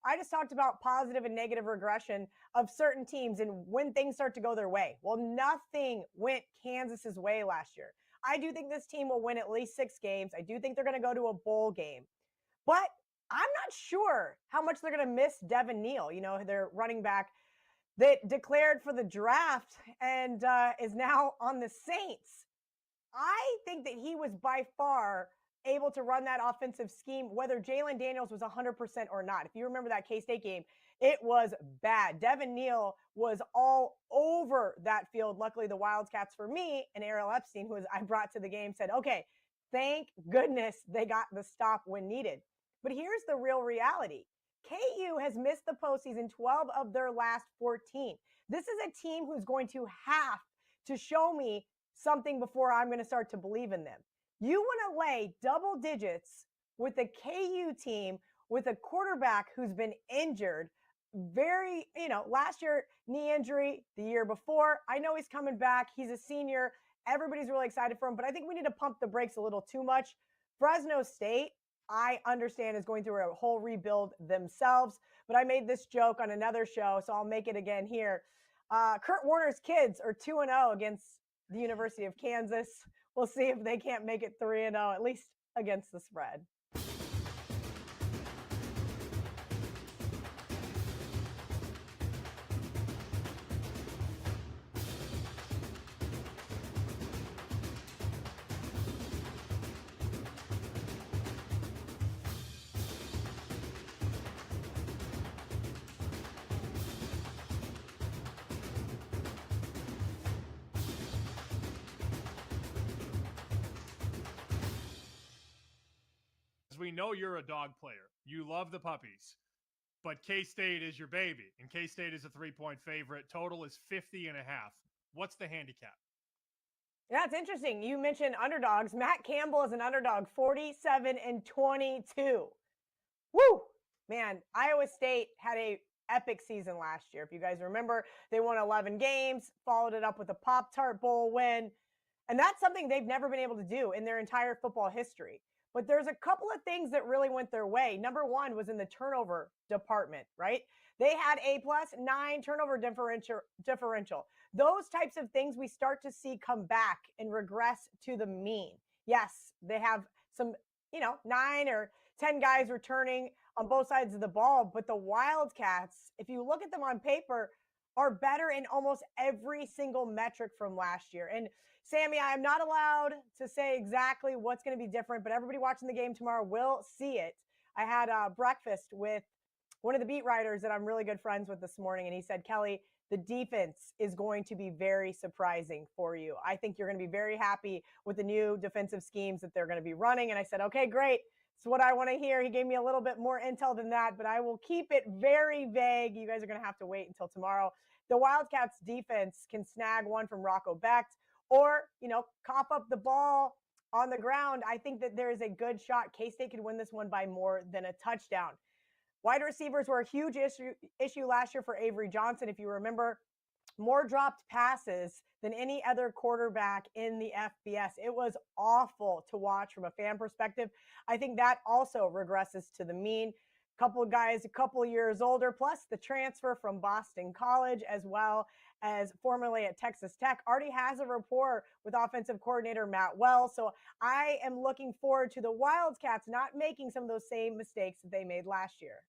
I just talked about positive and negative regression of certain teams and when things start to go their way. Well, nothing went Kansas's way last year. I do think this team will win at least 6 games. I do think they're going to go to a bowl game. But I'm not sure how much they're going to miss Devin Neal, their running back that declared for the draft and is now on the Saints. I think that he was by far able to run that offensive scheme, whether Jalen Daniels was 100% or not. If you remember that K-State game, it was bad. Devin Neal was all over that field. Luckily, the Wildcats, for me, and Ariel Epstein, who I brought to the game, said, okay, thank goodness they got the stop when needed. But here's the real reality. KU has missed the postseason 12 of their last 14. This is a team who's going to have to show me something before I'm going to start to believe in them. You want to lay double digits with a KU team with a quarterback who's been injured last year, knee injury, the year before. I know he's coming back. He's a senior. Everybody's really excited for him, but I think we need to pump the brakes a little too much. Fresno State, I understand, is going through a whole rebuild themselves, but I made this joke on another show, so I'll make it again here. Kurt Warner's kids are 2-0 against the University of Kansas. We'll see if they can't make it 3-0, at least against the spread. We know you're a dog player. You love the puppies, but K-State is your baby, and K-State is a 3-point favorite. Total is 50.5. What's the handicap? Yeah, it's interesting. You mentioned underdogs. Matt Campbell is an underdog, 47-22. Woo! Man, Iowa State had a epic season last year. If you guys remember, they won 11 games, followed it up with a Pop-Tart Bowl win, and that's something they've never been able to do in their entire football history. But there's a couple of things that really went their way. Number one was in the turnover department, right? They had A+, 9 turnover differential. Those types of things we start to see come back and regress to the mean. Yes, they have some, 9 or 10 guys returning on both sides of the ball, but the Wildcats, if you look at them on paper, are better in almost every single metric from last year. And Sammy, I am not allowed to say exactly what's going to be different, but everybody watching the game tomorrow will see it. I had breakfast with one of the beat writers that I'm really good friends with this morning, and he said, Kelly, the defense is going to be very surprising for you. I think you're going to be very happy with the new defensive schemes that they're going to be running. And I said, okay, great. It's what I want to hear. He gave me a little bit more intel than that, but I will keep it very vague. You guys are going to have to wait until tomorrow. The Wildcats defense can snag one from Rocco Becht or, cough up the ball on the ground. I think that there is a good shot K-State could win this one by more than a touchdown. Wide receivers were a huge issue last year for Avery Johnson. If you remember, more dropped passes than any other quarterback in the FBS. It was awful to watch from a fan perspective. I think that also regresses to the mean. Couple of guys a couple years older, plus the transfer from Boston College, as well as formerly at Texas Tech, already has a rapport with offensive coordinator Matt Wells. So I am looking forward to the Wildcats not making some of those same mistakes that they made last year.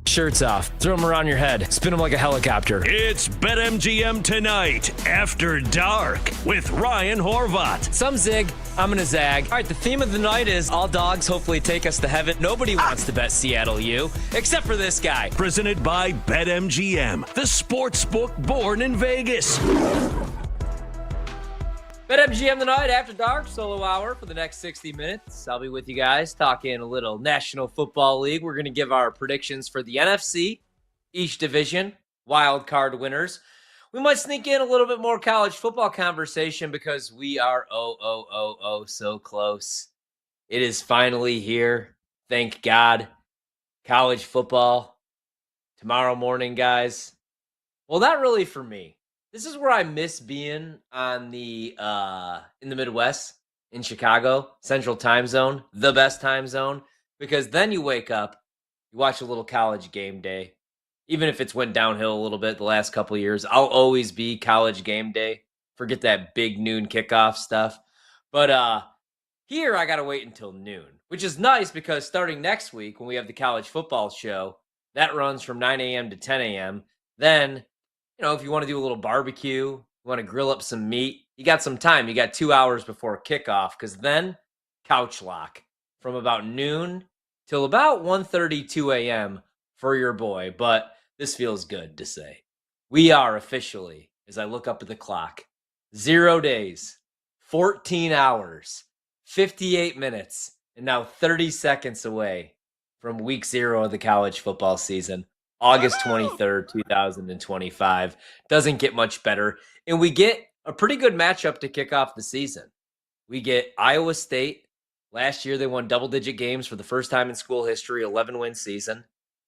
Shirts off, throw them around your head, spin them like a helicopter. It's BetMGM Tonight, After Dark, with Ryan Horvat. Some zig, I'm gonna zag. All right, the theme of the night is all dogs hopefully take us to heaven. Nobody wants to bet Seattle U, except for this guy. Presented by BetMGM, the sports book born in Vegas. BetMGM Tonight, After Dark, solo hour for the next 60 minutes. I'll be with you guys talking a little National Football League. We're going to give our predictions for the NFC, each division, wild card winners. We might sneak in a little bit more college football conversation because we are so close. It is finally here. Thank God. College football tomorrow morning, guys. Well, not really for me. This is where I miss being on the in the Midwest, in Chicago, Central Time Zone, the best time zone, because then you wake up, you watch a little College Game Day. Even if it's went downhill a little bit the last couple of years, I'll always be College Game Day. Forget that big noon kickoff stuff. But here I got to wait until noon, which is nice because starting next week when we have the college football show, that runs from 9 a.m. to 10 a.m. Then, if you want to do a little barbecue, you want to grill up some meat, you got some time. You got 2 hours before kickoff because then couch lock from about noon till about 1:32 a.m. for your boy. But this feels good to say. We are officially, as I look up at the clock, 0 days, 14 hours, 58 minutes, and now 30 seconds away from week 0 of the college football season. August 23rd, 2025. Doesn't get much better. And we get a pretty good matchup to kick off the season. We get Iowa State. Last year, they won double-digit games for the first time in school history, 11-win season,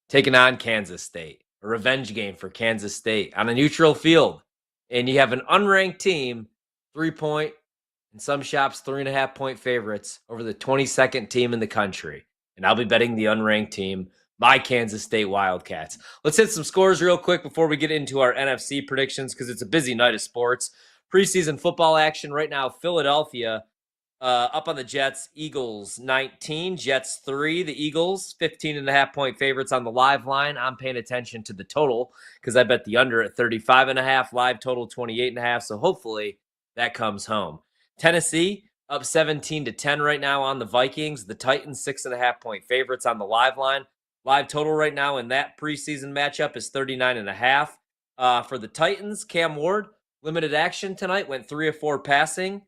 taking on Kansas State. A revenge game for Kansas State on a neutral field. And you have an unranked team, 3-point, in some shops, 3.5-point favorites over the 22nd team in the country. And I'll be betting the unranked team, my Kansas State Wildcats. Let's hit some scores real quick before we get into our NFC predictions because it's a busy night of sports. Preseason football action right now. Philadelphia up on the Jets. Eagles 19, Jets 3. The Eagles 15.5-point favorites on the live line. I'm paying attention to the total because I bet the under at 35.5. Live total 28.5. So hopefully that comes home. Tennessee up 17-10 right now on the Vikings. The Titans 6.5-point favorites on the live line. Live total right now in that preseason matchup is 39.5. For the Titans, Cam Ward, limited action tonight, went 3 of 4 passing.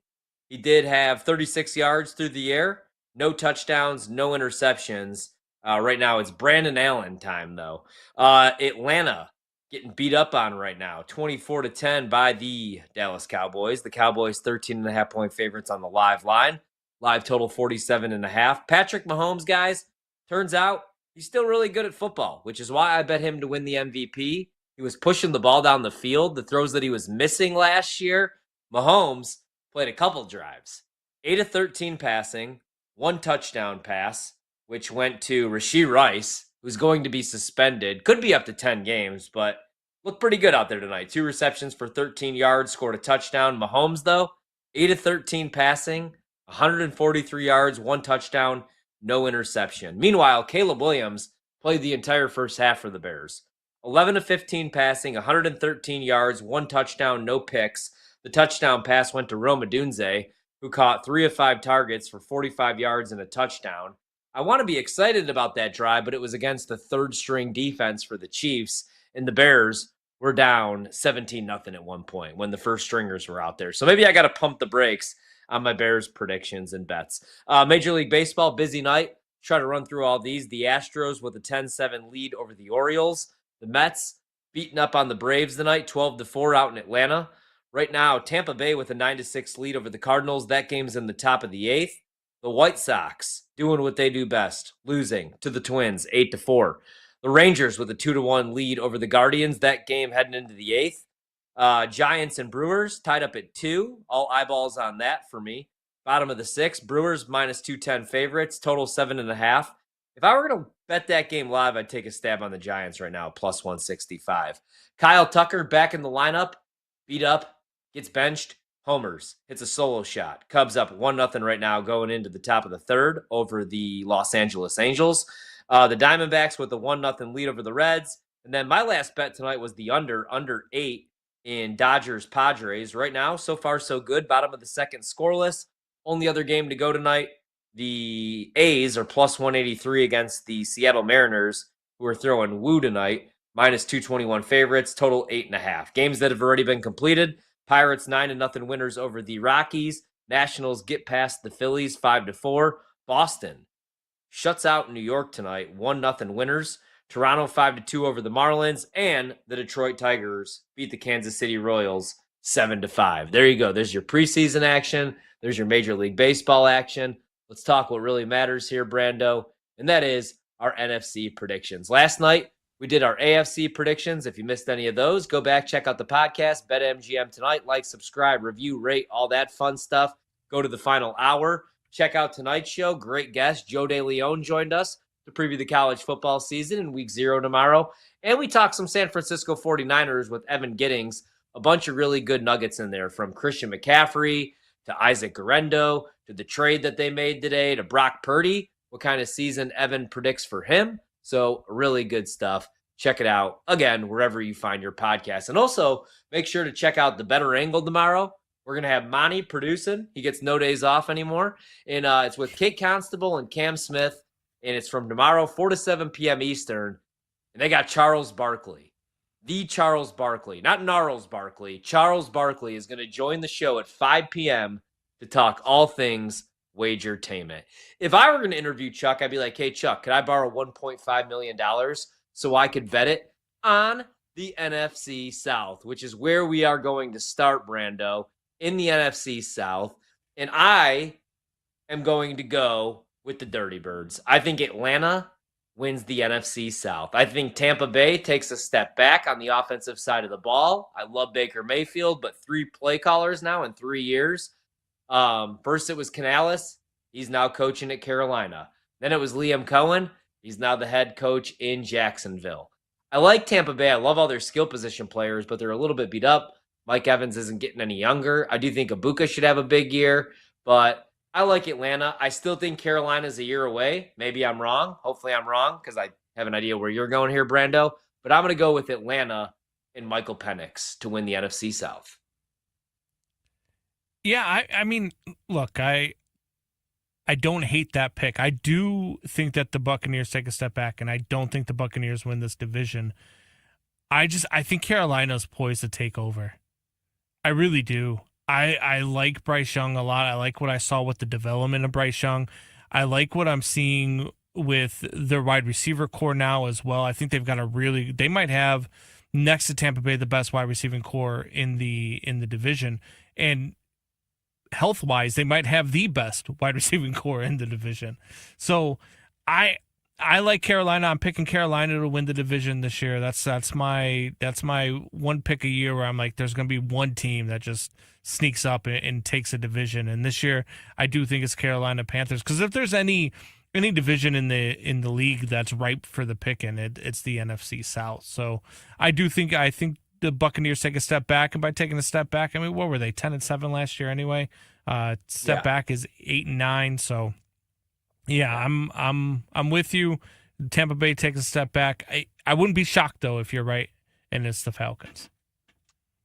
He did have 36 yards through the air, no touchdowns, no interceptions. Right now it's Brandon Allen time, though. Atlanta getting beat up on right now, 24-10 by the Dallas Cowboys. The Cowboys 13.5-point favorites on the live line. Live total 47.5. Patrick Mahomes, guys, turns out he's still really good at football, which is why I bet him to win the MVP. He was pushing the ball down the field. The throws that he was missing last year, Mahomes played a couple drives. 8 of 13 passing, 1 touchdown pass, which went to Rashee Rice, who's going to be suspended. Could be up to 10 games, but looked pretty good out there tonight. 2 receptions for 13 yards, scored a touchdown. Mahomes, though, 8 of 13 passing, 143 yards, 1 touchdown, no interception. Meanwhile, Caleb Williams played the entire first half for the Bears. 11 of 15 passing, 113 yards, 1 touchdown, no picks. The touchdown pass went to Rome Odunze, who caught 3 of 5 targets for 45 yards and a touchdown. I want to be excited about that drive, but it was against the third-string defense for the Chiefs, and the Bears were down 17-0 at one point when the first stringers were out there. So maybe I got to pump the brakes on my Bears predictions and bets. Major League Baseball, busy night. Try to run through all these. The Astros with a 10-7 lead over the Orioles. The Mets beating up on the Braves tonight, 12-4 out in Atlanta. Right now, Tampa Bay with a 9-6 lead over the Cardinals. That game's in the top of the 8th. The White Sox doing what they do best, losing to the Twins, 8-4. The Rangers with a 2-1 lead over the Guardians. That game heading into the 8th. Giants and Brewers tied up at 2. All eyeballs on that for me. Bottom of the 6th. Brewers minus 210 favorites. Total 7.5. If I were going to bet that game live, I'd take a stab on the Giants right now, plus 165. Kyle Tucker back in the lineup. Beat up. Gets benched. Homers. Hits a solo shot. Cubs up 1-0 right now going into the top of the 3rd over the Los Angeles Angels. The Diamondbacks with a 1-0 lead over the Reds. And then my last bet tonight was the under 8 in Dodgers-Padres. Right now, so far so good. Bottom of the 2nd scoreless. Only other game to go tonight. The A's are plus 183 against the Seattle Mariners, who are throwing woo tonight. Minus 221 favorites. Total 8.5. Games that have already been completed. Pirates 9-0 winners over the Rockies. Nationals get past the Phillies 5-4. Boston shuts out New York tonight, 1-0 winners. Toronto 5-2 over the Marlins, and the Detroit Tigers beat the Kansas City Royals 7-5. There you go. There's your preseason action. There's your Major League Baseball action. Let's talk what really matters here, Brando, and that is our NFC predictions. Last night, we did our AFC predictions. If you missed any of those, go back, check out the podcast, BetMGM tonight. Like, subscribe, review, rate, all that fun stuff. Go to the final hour. Check out tonight's show. Great guest. Joe DeLeon joined us to preview the college football season in week 0 tomorrow. And we talked some San Francisco 49ers with Evan Giddings. A bunch of really good nuggets in there, from Christian McCaffrey to Isaac Guerrero to the trade that they made today to Brock Purdy. What kind of season Evan predicts for him. So really good stuff. Check it out, again, wherever you find your podcast. And also, make sure to check out The Better Angle tomorrow. We're going to have Monty producing. He gets no days off anymore. And it's with Kate Constable and Cam Smith. And it's from tomorrow, 4 to 7 p.m. Eastern. And they got Charles Barkley. The Charles Barkley. Not Gnarls Barkley. Charles Barkley is going to join the show at 5 p.m. to talk all things Wagertainment. If I were going to interview Chuck, I'd be like, hey, Chuck, could I borrow $1.5 million so I could bet it on the NFC South, which is where we are going to start, Brando, in the NFC South. And I am going to go with the Dirty Birds. I think Atlanta wins the NFC South. I think Tampa Bay takes a step back on the offensive side of the ball. I love Baker Mayfield, but 3 play callers now in 3 years. First it was Canales. He's now coaching at Carolina. Then it was Liam Cohen. He's now the head coach in Jacksonville. I like Tampa Bay. I love all their skill position players, but they're a little bit beat up. Mike Evans isn't getting any younger. I do think Ibuka should have a big year, but I like Atlanta. I still think Carolina's a year away. Maybe I'm wrong. Hopefully I'm wrong, because I have an idea where you're going here, Brando. But I'm going to go with Atlanta and Michael Penix to win the NFC South. Yeah, I mean, look, I don't hate that pick. I do think that the Buccaneers take a step back, and I don't think the Buccaneers win this division. I think Carolina's poised to take over. I really do. I like Bryce Young a lot. I like what I saw with the development of Bryce Young. I like what I'm seeing with their wide receiver core now as well. I think they've got they might have next to Tampa Bay the best wide receiving core in the division. And health-wise, they might have the best wide receiving core in the division. So I like Carolina. I'm picking Carolina to win the division this year. That's my one pick a year where I'm like, there's going to be one team that just sneaks up and takes a division. And this year, I do think it's Carolina Panthers, because if there's any division in the league that's ripe for the picking, it's the NFC South. So I think the Buccaneers take a step back, and by taking a step back, I mean, what were they, 10-7 last year anyway? Step back is 8-9. So yeah, I'm with you. Tampa Bay takes a step back. I wouldn't be shocked though if you're right and it's the Falcons.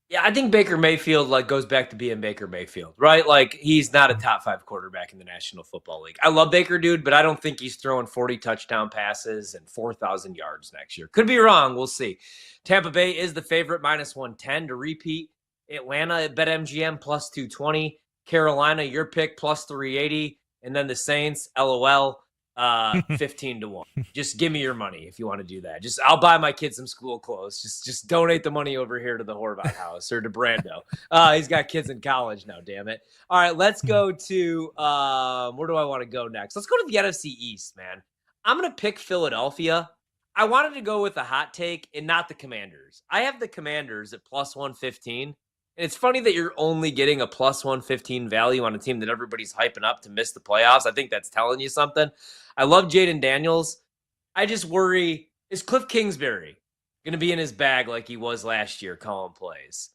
Yeah, I think Baker Mayfield goes back to being Baker Mayfield, right? Like, he's not a top 5 quarterback in the National Football League. I love Baker, dude, but I don't think he's throwing 40 touchdown passes and 4,000 yards next year. Could be wrong. We'll see. Tampa Bay is the favorite, -110 to repeat. Atlanta at BetMGM +220. Carolina, your pick, +380. And then the Saints, LOL, 15-1. Just give me your money if you want to do that. I'll buy my kids some school clothes. Just donate the money over here to the Horvath house or to Brando. He's got kids in college now, damn it. All right, let's go to where do I want to go next? Let's go to the NFC East, man. I'm going to pick Philadelphia. I wanted to go with a hot take and not the Commanders. I have the Commanders at +115. And it's funny that you're only getting a +115 value on a team that everybody's hyping up to miss the playoffs. I think that's telling you something. I love Jaden Daniels. I just worry, is Cliff Kingsbury going to be in his bag like he was last year calling plays?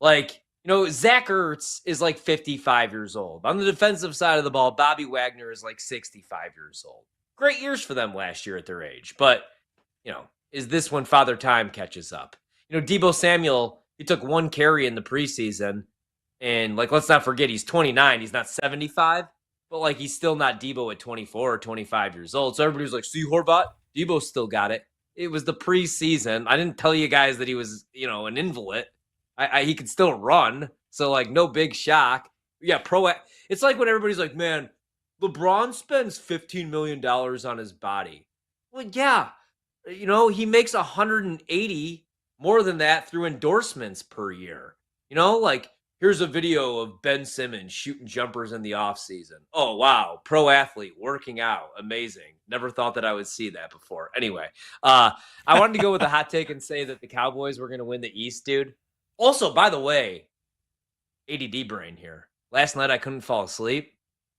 Zach Ertz is 55 years old. On the defensive side of the ball, Bobby Wagner is 65 years old. Great years for them last year at their age. But, is this when Father Time catches up? Deebo Samuel, he took one carry in the preseason, and let's not forget, he's 29. He's not 75, but he's still not Deebo at 24 or 25 years old. So everybody's like, see, Horvat, Deebo still got it. It was the preseason. I didn't tell you guys that he was, an invalid. He could still run. So no big shock. Yeah, it's like when everybody's like, man, LeBron spends $15 million on his body. Well, yeah, he makes 180 more than that through endorsements per year. Here's a video of Ben Simmons shooting jumpers in the offseason. Oh, wow. Pro athlete working out. Amazing. Never thought that I would see that before. Anyway, I wanted to go with a hot take and say that the Cowboys were going to win the East, dude. Also, by the way, ADD brain here. Last night I couldn't fall asleep.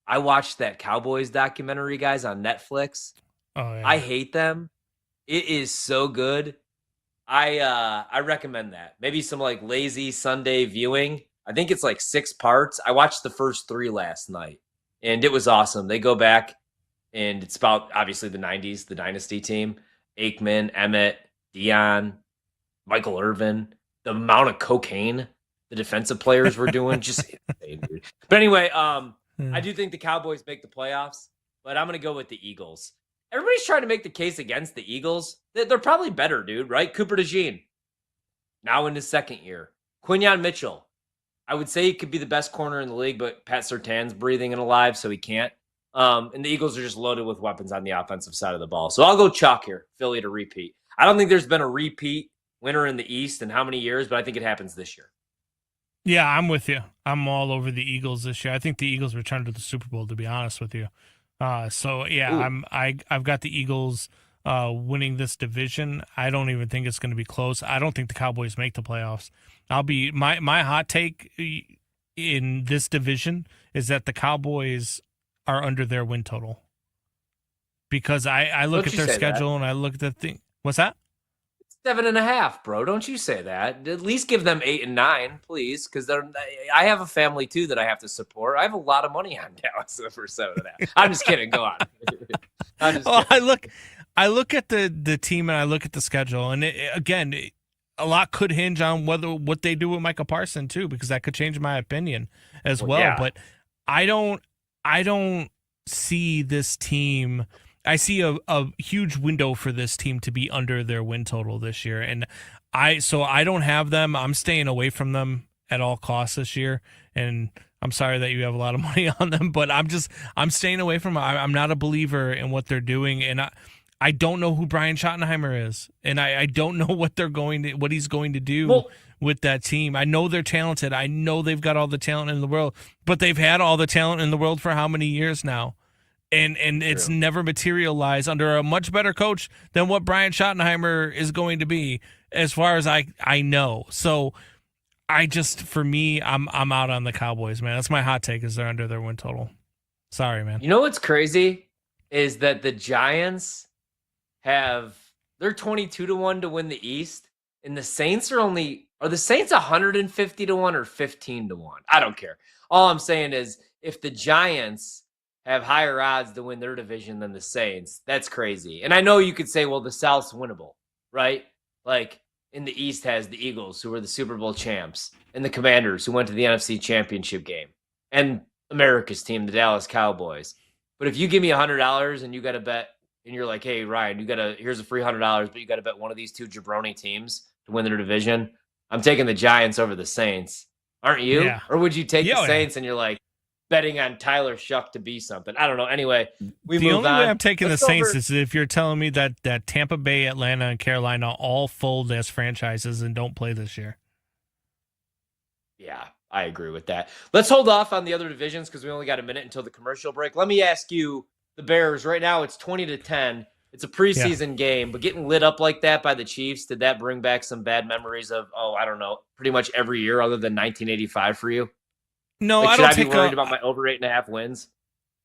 I watched that Cowboys documentary, guys, on Netflix. Oh, yeah. I hate them. It is so good. I recommend that. Maybe some lazy Sunday viewing. I think it's 6 parts. I watched the first 3 last night, and it was awesome. They go back, and it's about obviously the 90s, the dynasty team. Aikman, Emmett, Dion, Michael Irvin. The amount of cocaine the defensive players were doing, just insane, dude. But anyway, I do think the Cowboys make the playoffs, but I'm going to go with the Eagles. Everybody's trying to make the case against the Eagles. They're probably better, dude, right? Cooper DeJean, now in his second year. Quinyon Mitchell, I would say he could be the best corner in the league, but Pat Surtain's breathing and alive, so he can't. And the Eagles are just loaded with weapons on the offensive side of the ball. So I'll go chalk here, Philly to repeat. I don't think there's been a repeat winner in the East in how many years, but I think it happens this year. Yeah, I'm with you. I'm all over the Eagles this year. I think the Eagles return to the Super Bowl, to be honest with you. So yeah, I've got the Eagles winning this division. I don't even think it's going to be close. I don't think the Cowboys make the playoffs. My hot take in this division is that the Cowboys are under their win total, because I look at their schedule and I look at the thing. What's that? 7.5, bro. Don't you say that. At least give them 8 and 9, please, because I have a family too that I have to support. I have a lot of money on Dallas for 7.5. I'm just kidding. Go on. I look at the team and I look at the schedule, and again, a lot could hinge on what they do with Micah Parsons too, because that could change my opinion as well. Yeah. But I don't see this team. I see a huge window for this team to be under their win total this year, and I don't have them. I'm staying away from them at all costs this year, and I'm sorry that you have a lot of money on them, but I'm staying away from them. I'm not a believer in what they're doing, and I don't know who Brian Schottenheimer is, and I don't know what he's going to do with that team. I know they're talented. I know they've got all the talent in the world, but they've had all the talent in the world for how many years now? And it's never materialized under a much better coach than what Brian Schottenheimer is going to be, as far as I know. So for me, I'm out on the Cowboys, man. That's my hot take, is they're under their win total. Sorry, man. You know what's crazy is that the Giants they're 22-1 to win the East, and the Saints are the Saints 150-1 or 15-1? I don't care. All I'm saying is, if the Giants have higher odds to win their division than the Saints, that's crazy. And I know you could say, well, the South's winnable, right? Like, in the East has the Eagles, who were the Super Bowl champs, and the Commanders, who went to the NFC Championship game, and America's team, the Dallas Cowboys. But if you give me $100 and you got to bet, and you're like, hey, Ryan, here's a free $100, but you got to bet one of these two jabroni teams to win their division, I'm taking the Giants over the Saints. Aren't you? Yeah. Or would you take the Saints and you're like, betting on Tyler Shuck to be something? I don't know. Anyway, we the move only on. way I'm taking Let's the go Saints over- is if you're telling me that Tampa Bay, Atlanta, and Carolina all fold as franchises and don't play this year. Yeah, I agree with that. Let's hold off on the other divisions because we only got a minute until the commercial break. Let me ask you, the Bears, right now it's 20-10. It's a preseason game, but getting lit up like that by the Chiefs, did that bring back some bad memories of, I don't know, pretty much every year other than 1985 for you? No, Like, I should don't I be take worried about my over 8.5 wins?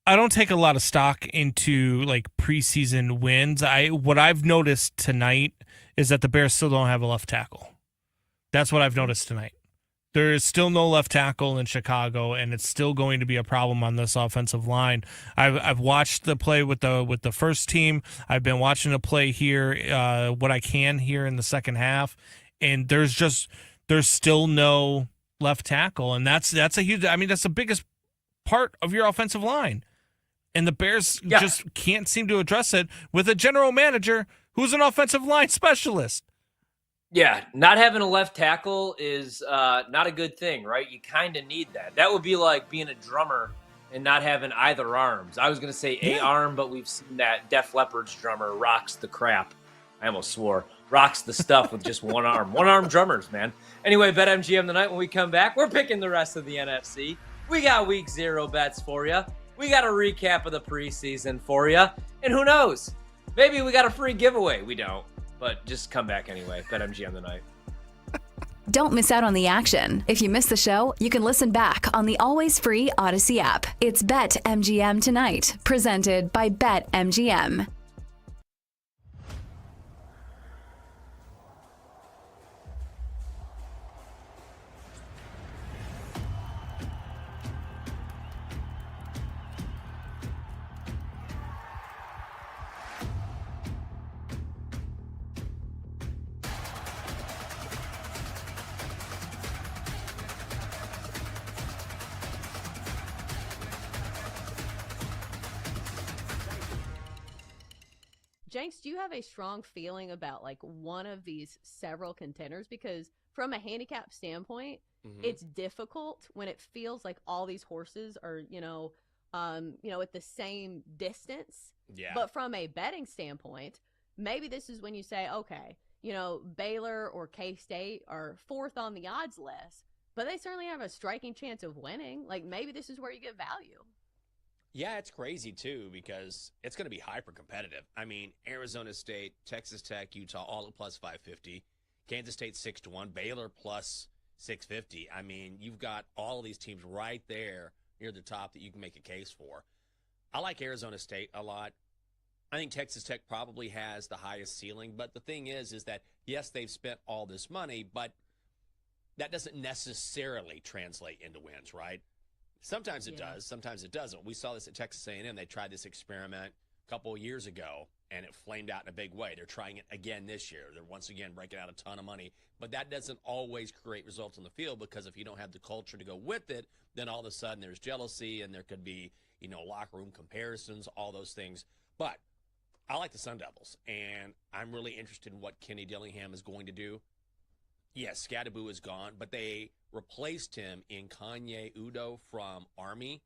I don't take a lot of stock into like preseason wins. What I've noticed tonight is that the Bears still don't have a left tackle. That's what I've noticed tonight. There is still no left tackle in Chicago, and it's still going to be a problem on this offensive line. I've watched the play with the first team. I've been watching the play here, what I can here in the second half, and there's still no left tackle, and that's a huge. I mean, that's the biggest part of your offensive line, and the Bears just can't seem to address it with a general manager who's an offensive line specialist. Yeah, not having a left tackle is not a good thing, right? You kind of need that. That would be like being a drummer and not having either arms. I was going to say a arm, but we've seen that Def Leppard's drummer rocks the crap. I almost swore. Rocks the stuff with just one arm. One-arm drummers, man. Anyway, BetMGM tonight when we come back, we're picking the rest of the NFC. We got week 0 bets for you. We got a recap of the preseason for you. And who knows? Maybe we got a free giveaway. We don't. But just come back anyway. BetMGM tonight. Don't miss out on the action. If you missed the show, you can listen back on the always free Odyssey app. It's BetMGM tonight, presented by BetMGM. Jenks, do you have a strong feeling about like one of these several contenders? Because from a handicap standpoint, it's difficult when it feels like all these horses are, at the same distance. Yeah. But from a betting standpoint, maybe this is when you say, okay, Baylor or K-State are fourth on the odds list, but they certainly have a striking chance of winning. Like maybe this is where you get value. Yeah, it's crazy, too, because it's going to be hyper-competitive. I mean, Arizona State, Texas Tech, Utah, all at plus 550. Kansas State 6-1. Baylor plus 650. I mean, you've got all of these teams right there near the top that you can make a case for. I like Arizona State a lot. I think Texas Tech probably has the highest ceiling. But the thing is that, yes, they've spent all this money, but that doesn't necessarily translate into wins, right? Sometimes it does. Sometimes it doesn't. We saw this at Texas A&M. They tried this experiment couple of years ago, and it flamed out in a big way. They're trying it again this year. They're once again breaking out a ton of money. But that doesn't always create results on the field, because if you don't have the culture to go with it, then all of a sudden there's jealousy and there could be, locker room comparisons, all those things. But I like the Sun Devils, and I'm really interested in what Kenny Dillingham is going to do. Yes, Scadaboo is gone, but they replaced him in Kanye Udo from Army.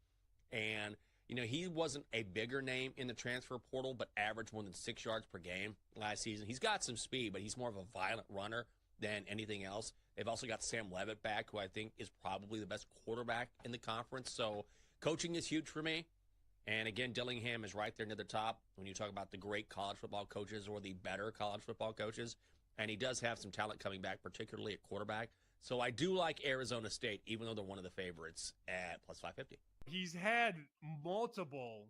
And, he wasn't a bigger name in the transfer portal, but averaged more than 6 yards per game last season. He's got some speed, but he's more of a violent runner than anything else. They've also got Sam Levitt back, who I think is probably the best quarterback in the conference. So coaching is huge for me. And again, Dillingham is right there near the top when you talk about the great college football coaches or the better college football coaches. And he does have some talent coming back, particularly at quarterback. So I do like Arizona State, even though they're one of the favorites at plus 550. He's had multiple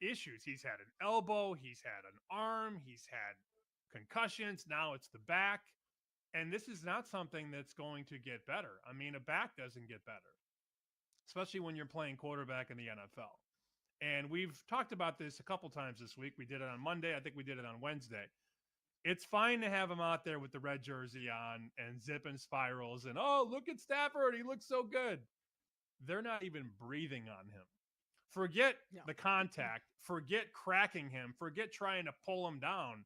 issues. He's had an elbow, he's had an arm, he's had concussions. Now it's the back. And this is not something that's going to get better. I mean, a back doesn't get better, especially when you're playing quarterback in the NFL. And we've talked about this a couple times this week. We did it on Monday. I think we did it on Wednesday. It's fine to have him out there with the red jersey on and zipping spirals and, oh, look at Stafford. He looks so good. They're not even breathing on him. Forget the contact. Forget cracking him. Forget trying to pull him down.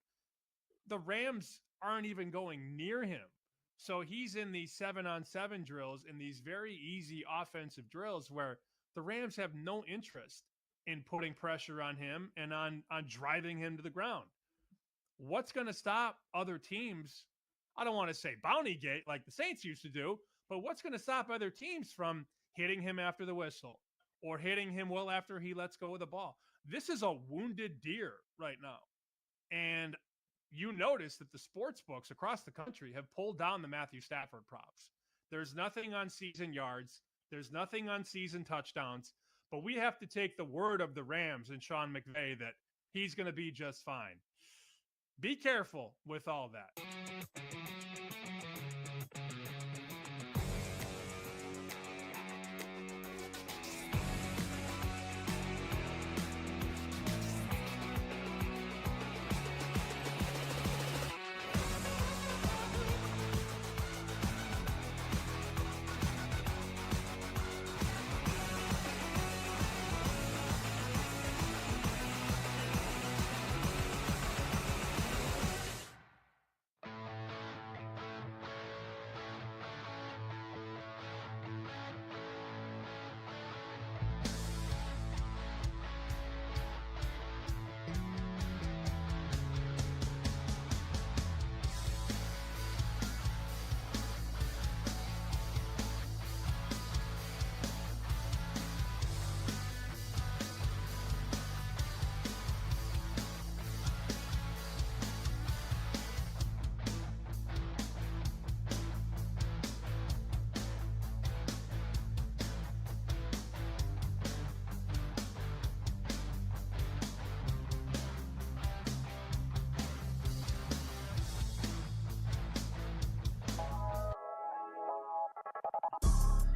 The Rams aren't even going near him. So he's in these 7-on-7 drills, in these very easy offensive drills where the Rams have no interest in putting pressure on him and on driving him to the ground. What's going to stop other teams? I don't want to say bounty gate like the Saints used to do, but what's going to stop other teams from hitting him after the whistle or hitting him well after he lets go of the ball? This is a wounded deer right now. And you notice that the sports books across the country have pulled down the Matthew Stafford props. There's nothing on season yards. There's nothing on season touchdowns. But we have to take the word of the Rams and Sean McVay that he's going to be just fine. Be careful with all that.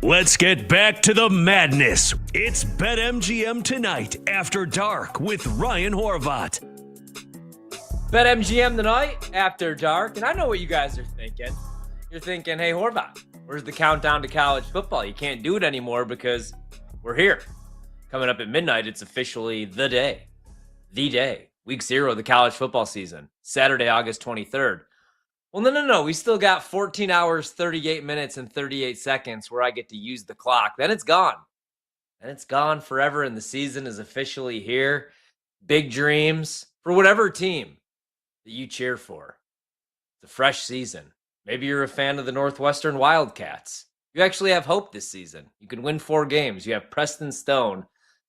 Let's get back to the madness. It's BetMGM Tonight After Dark with Ryan Horvat. BetMGM Tonight After Dark. And I know what you guys are thinking. You're thinking, hey, Horvat, where's the countdown to college football? You can't do it anymore because we're here. Coming up at midnight, it's officially the day. The day. Week 0 of the college football season. Saturday, August 23rd. Well, no. We still got 14 hours, 38 minutes, and 38 seconds where I get to use the clock. Then it's gone. And it's gone forever, and the season is officially here. Big dreams for whatever team that you cheer for. It's a fresh season. Maybe you're a fan of the Northwestern Wildcats. You actually have hope this season. You can win 4 games. You have Preston Stone,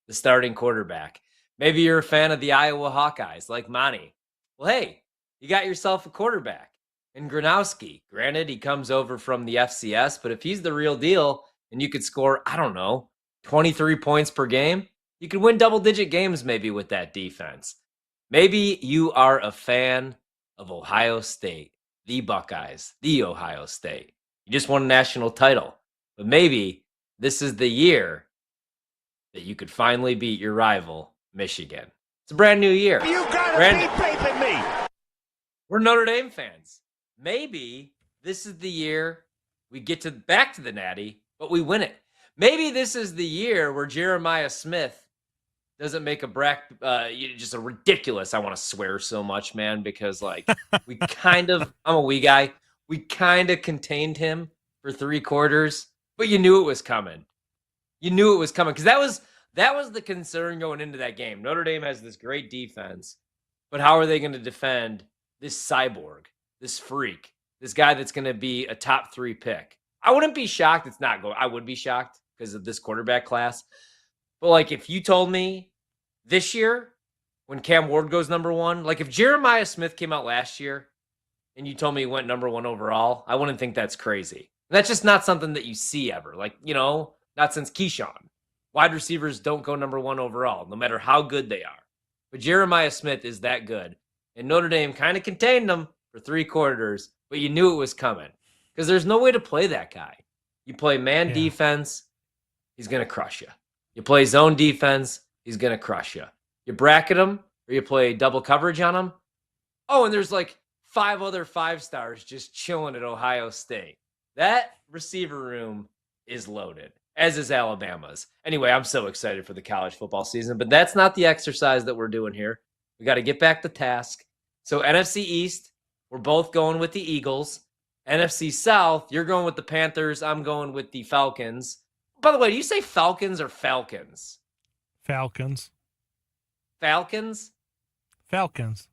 the starting quarterback. Maybe you're a fan of the Iowa Hawkeyes like Monty. Well, hey, you got yourself a quarterback. And Gronowski, granted, he comes over from the FCS, but if he's the real deal and you could score, 23 points per game, you could win double-digit games maybe with that defense. Maybe you are a fan of Ohio State, the Buckeyes, the Ohio State. You just won a national title, but maybe this is the year that you could finally beat your rival, Michigan. It's a brand new year. You gotta be vaping me. We're Notre Dame fans. Maybe this is the year we get back to the Natty, but we win it. Maybe this is the year where Jeremiah Smith doesn't make just a ridiculous. I want to swear so much, man, because like I'm a wee guy. We kind of contained him for 3 quarters, but you knew it was coming. You knew it was coming because that was the concern going into that game. Notre Dame has this great defense, but how are they going to defend this cyborg, this freak, this guy that's going to be a top 3 pick? I wouldn't be shocked. I would be shocked because of this quarterback class. But like, if you told me this year when Cam Ward goes number 1, like if Jeremiah Smith came out last year and you told me he went number 1 overall, I wouldn't think that's crazy. And that's just not something that you see ever. Like, not since Keyshawn. Wide receivers don't go number 1 overall, no matter how good they are. But Jeremiah Smith is that good. And Notre Dame kind of contained him for 3 quarters, but you knew it was coming. Because there's no way to play that guy. You play man defense, he's going to crush you. You play zone defense, he's going to crush you. You bracket him, or you play double coverage on him. Oh, and there's like 5 other 5-stars just chilling at Ohio State. That receiver room is loaded, as is Alabama's. Anyway, I'm so excited for the college football season, but that's not the exercise that we're doing here. We got to get back to task. So NFC East, we're both going with the Eagles. NFC South, you're going with the Panthers. I'm going with the Falcons. By the way, do you say Falcons or Falcons? Falcons. Falcons? Falcons.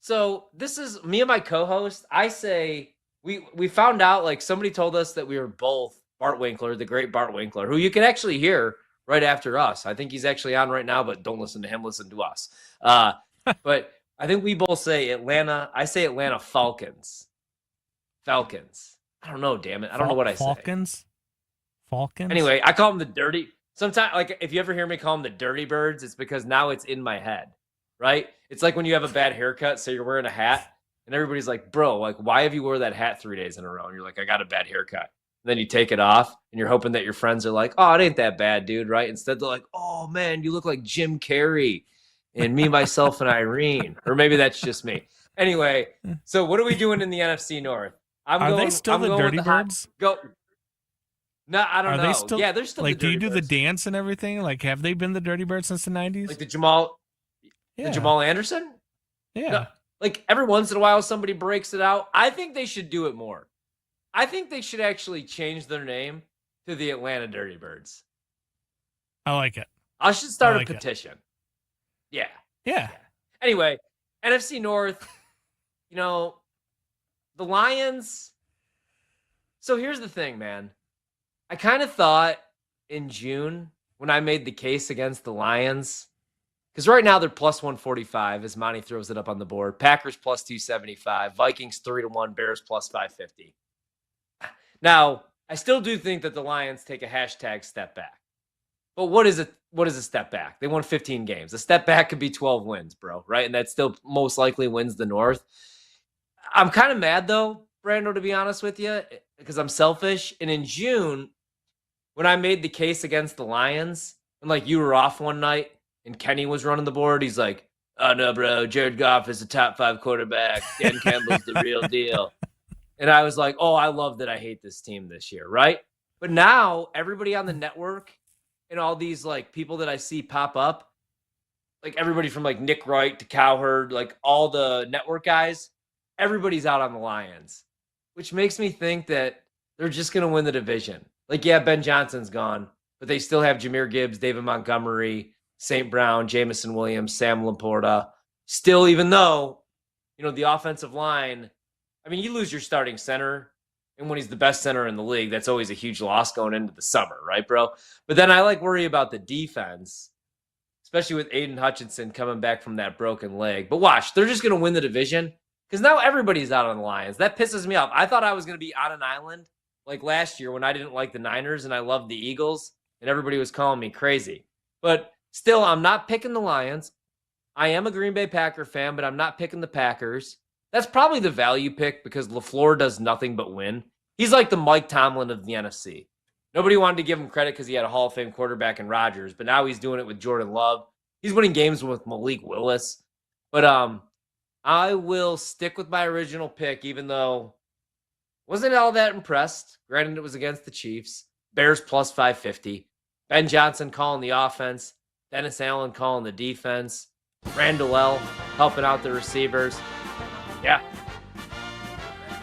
So this is me and my co-host. I say we found out, like somebody told us that we were both Bart Winkler, the great Bart Winkler, who you can actually hear right after us. I think he's actually on right now, but don't listen to him, listen to us. But I think we both say Atlanta. I say Atlanta Falcons. Falcons. I don't know, damn it. I don't know what I say. Falcons? Anyway, I call them the dirty. Sometimes, like, if you ever hear me call them the dirty birds, it's because now it's in my head, right? It's like when you have a bad haircut, so you're wearing a hat, and everybody's like, bro, like, why have you wore that hat 3 days in a row? And you're like, I got a bad haircut. And then you take it off, and you're hoping that your friends are like, oh, it ain't that bad, dude, right? Instead, they're like, oh, man, you look like Jim Carrey and me, myself, and Irene. Or maybe that's just me. Anyway, so what are we doing in the NFC North? Are they still the Dirty Birds? No, I don't know. They still, yeah, they're still like, the Dirty do you do Birds. the dance and everything? Like, have they been the Dirty Birds since the 90s? Like the Jamal Anderson? Yeah. No, like every once in a while somebody breaks it out. I think they should do it more. I think they should actually change their name to the Atlanta Dirty Birds. I like it. I should start a petition. Yeah. Anyway, NFC North, the Lions. So here's the thing, man. I kind of thought in June when I made the case against the Lions, because right now they're plus 145 as Monty throws it up on the board. Packers plus 275, Vikings 3-1, Bears plus 550. Now, I still do think that the Lions take a hashtag step back. But what is a step back? They won 15 games. A step back could be 12 wins, bro, right? And that still most likely wins the North. I'm kind of mad, though, Brando, to be honest with you, because I'm selfish. And in June, when I made the case against the Lions, and like you were off one night and Kenny was running the board, he's like, oh, no, bro, Jared Goff is a top 5 quarterback. Dan Campbell's the real deal. And I was like, oh, I love that I hate this team this year, right? But now everybody on the network and all these like people that I see pop up, like everybody from like Nick Wright to Cowherd, like all the network guys, everybody's out on the Lions, which makes me think that they're just going to win the division. Like, yeah, Ben Johnson's gone, but they still have Jahmyr Gibbs, David Montgomery, St. Brown, Jamison Williams, Sam Laporta. Still, even though, the offensive line, I mean, you lose your starting center, and when he's the best center in the league, that's always a huge loss going into the summer, right, bro? But then I worry about the defense, especially with Aiden Hutchinson coming back from that broken leg. But watch, they're just going to win the division because now everybody's out on the Lions. That pisses me off. I thought I was going to be on an island like last year when I didn't like the Niners and I loved the Eagles, and everybody was calling me crazy. But still, I'm not picking the Lions. I am a Green Bay Packer fan, but I'm not picking the Packers. That's probably the value pick because LaFleur does nothing but win. He's like the Mike Tomlin of the NFC. Nobody wanted to give him credit because he had a Hall of Fame quarterback in Rodgers, but now he's doing it with Jordan Love. He's winning games with Malik Willis. But I will stick with my original pick, even though wasn't all that impressed. Granted, it was against the Chiefs. Bears plus 550. Ben Johnson calling the offense. Dennis Allen calling the defense. Randall L helping out the receivers. Yeah.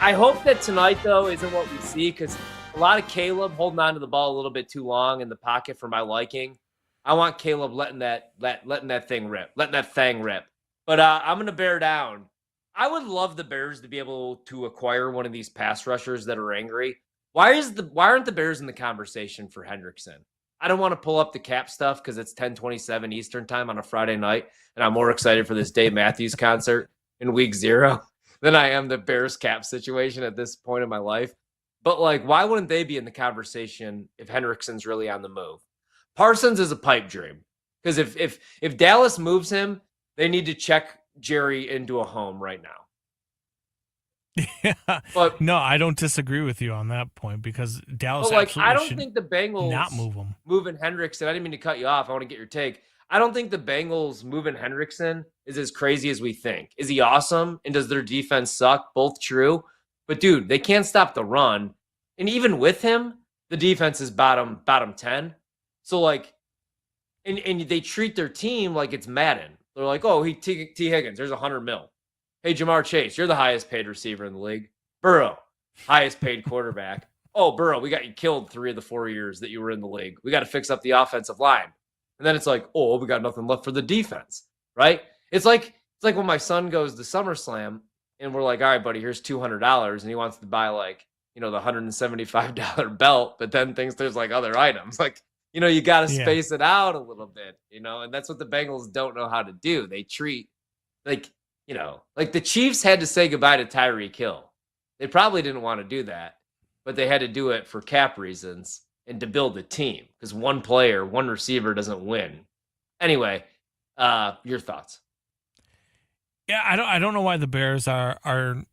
I hope that tonight, though, isn't what we see, because a lot of Caleb holding on to the ball a little bit too long in the pocket for my liking. I want Caleb letting that thing rip. But I'm going to bear down. I would love the Bears to be able to acquire one of these pass rushers that are angry. Why aren't the Bears in the conversation for Hendrickson? I don't want to pull up the cap stuff because it's 10:27 Eastern time on a Friday night, and I'm more excited for this Dave Matthews concert in week 0 than I am the Bears cap situation at this point in my life. But like, why wouldn't they be in the conversation if Hendrickson's really on the move? Parsons is a pipe dream, because if Dallas moves him, they need to check Jerry into a home right now. Yeah, but no, I don't disagree with you on that point, because Dallas. But like, I don't think the Bengals not move him. Moving Hendrickson. I didn't mean to cut you off. I want to get your take. I don't think the Bengals moving Hendrickson is as crazy as we think. Is he awesome? And does their defense suck? Both true. But dude, they can't stop the run. And even with him, the defense is bottom 10. So like, and they treat their team like it's Madden. They're like, oh, T. Higgins, there's $100 million. Hey, Jamar Chase, you're the highest paid receiver in the league. Burrow, highest paid quarterback. Oh, Burrow, we got you killed 3 of the 4 years that you were in the league. We got to fix up the offensive line. And then it's like, oh, we got nothing left for the defense, right? It's like when my son goes to SummerSlam and we're like, all right, buddy, here's $200, and he wants to buy like, the $175 belt, but then thinks there's like other items. Like, you got to space it out a little bit, and that's what the Bengals don't know how to do. They treat like the Chiefs had to say goodbye to Tyreek Hill. They probably didn't want to do that, but they had to do it for cap reasons and to build a team, because one receiver doesn't win. Anyway, your thoughts? Yeah, I don't know why the Bears are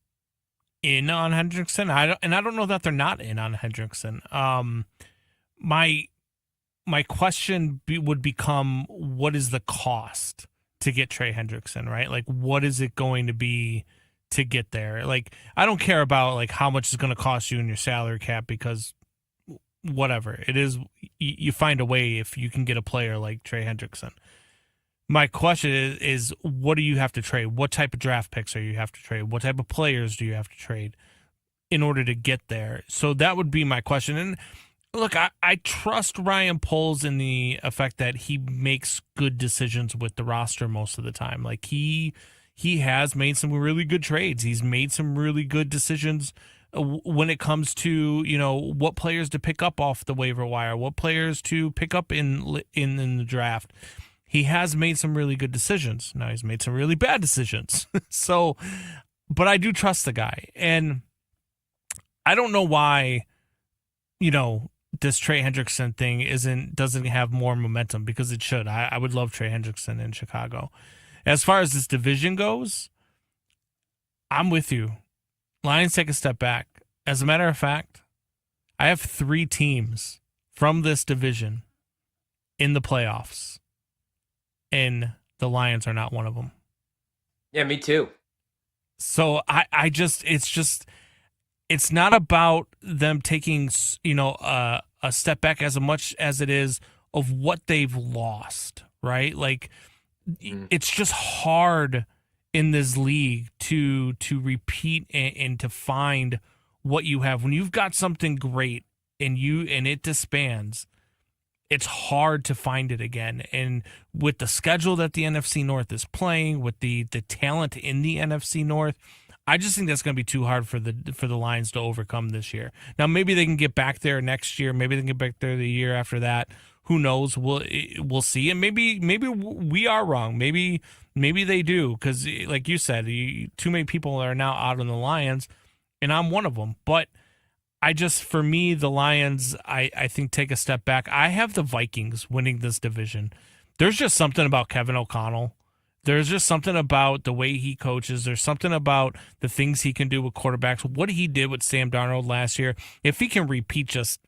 in on Hendrickson. I don't know that they're not in on Hendrickson. My question would become, what is the cost to get Trey Hendrickson, right? Like, what is it going to be to get there? Like, I don't care about like how much it's going to cost you in your salary cap, because whatever it is, you find a way if you can get a player like Trey Hendrickson. My question is what do you have to trade? What type of draft picks are you have to trade? What type of players do you have to trade in order to get there? So that would be my question. And look, I trust Ryan Poles in the effect that he makes good decisions with the roster most of the time. Like he has made some really good trades. He's made some really good decisions when it comes to, what players to pick up off the waiver wire, what players to pick up in the draft. He has made some really good decisions. Now he's made some really bad decisions. So, but I do trust the guy. And I don't know why, this Trey Hendrickson thing doesn't have more momentum, because it should. I would love Trey Hendrickson in Chicago. As far as this division goes, I'm with you. Lions take a step back. As a matter of fact, I have 3 teams from this division in the playoffs, and the Lions are not one of them. Yeah, me too. So it's not about them taking, a step back as much as it is of what they've lost, right? Like, it's just hard in this league to repeat and to find what you have. When you've got something great and it disbands, it's hard to find it again. And with the schedule that the NFC North is playing, with the talent in the NFC North, I just think that's going to be too hard for the Lions to overcome this year. Now, maybe they can get back there next year. Maybe they can get back there the year after that. Who knows? We'll see. And maybe we are wrong. Maybe they do, because like you said, too many people are now out on the Lions, and I'm one of them. But for me, the Lions, I think, take a step back. I have the Vikings winning this division. There's just something about Kevin O'Connell. There's just something about the way he coaches. There's something about the things he can do with quarterbacks. What he did with Sam Darnold last year, if he can repeat just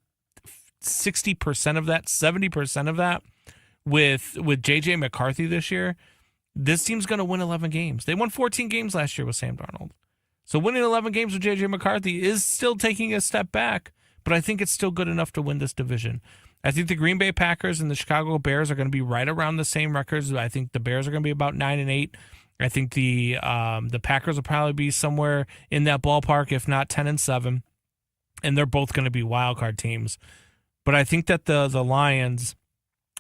60% of that, 70% of that with JJ McCarthy this year, this team's going to win 11 games. They won 14 games last year with Sam Darnold. So winning 11 games with JJ McCarthy is still taking a step back, but I think it's still good enough to win this division. I think the Green Bay Packers and the Chicago Bears are going to be right around the same records. I think the Bears are going to be about 9-8. I think the Packers will probably be somewhere in that ballpark, if not 10-7, and they're both going to be wild card teams. But I think that the Lions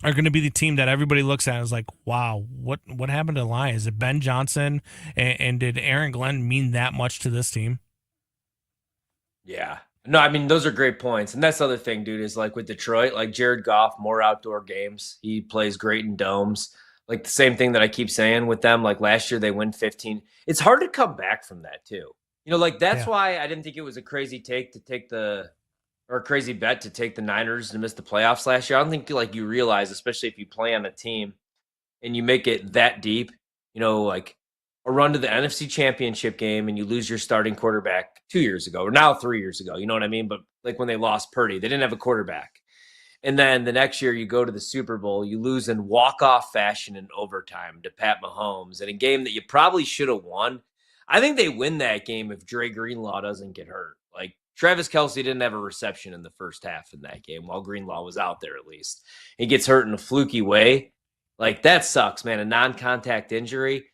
are going to be the team that everybody looks at and is like, wow, what happened to the Lions? Did Ben Johnson and did Aaron Glenn mean that much to this team? Yeah. No, I mean, those are great points. And that's the other thing, dude, is like with Detroit, like Jared Goff, more outdoor games. He plays great in domes. Like the same thing that I keep saying with them, like last year they win 15. It's hard to come back from that too. You know, like that's why I didn't think it was a crazy bet to take the Niners to miss the playoffs last year. I don't think like you realize, especially if you play on a team and you make it that deep, you know, like a run to the NFC Championship game and you lose your starting quarterback 2 years ago or now 3 years ago. You know what I mean? But like when they lost Purdy, they didn't have a quarterback. And then the next year you go to the Super Bowl, you lose in walk-off fashion in overtime to Pat Mahomes in a game that you probably should have won. I think they win that game if Dre Greenlaw doesn't get hurt. Like Travis Kelce didn't have a reception in the first half in that game while Greenlaw was out there at least. He gets hurt in a fluky way. Like that sucks, man. A non-contact injury.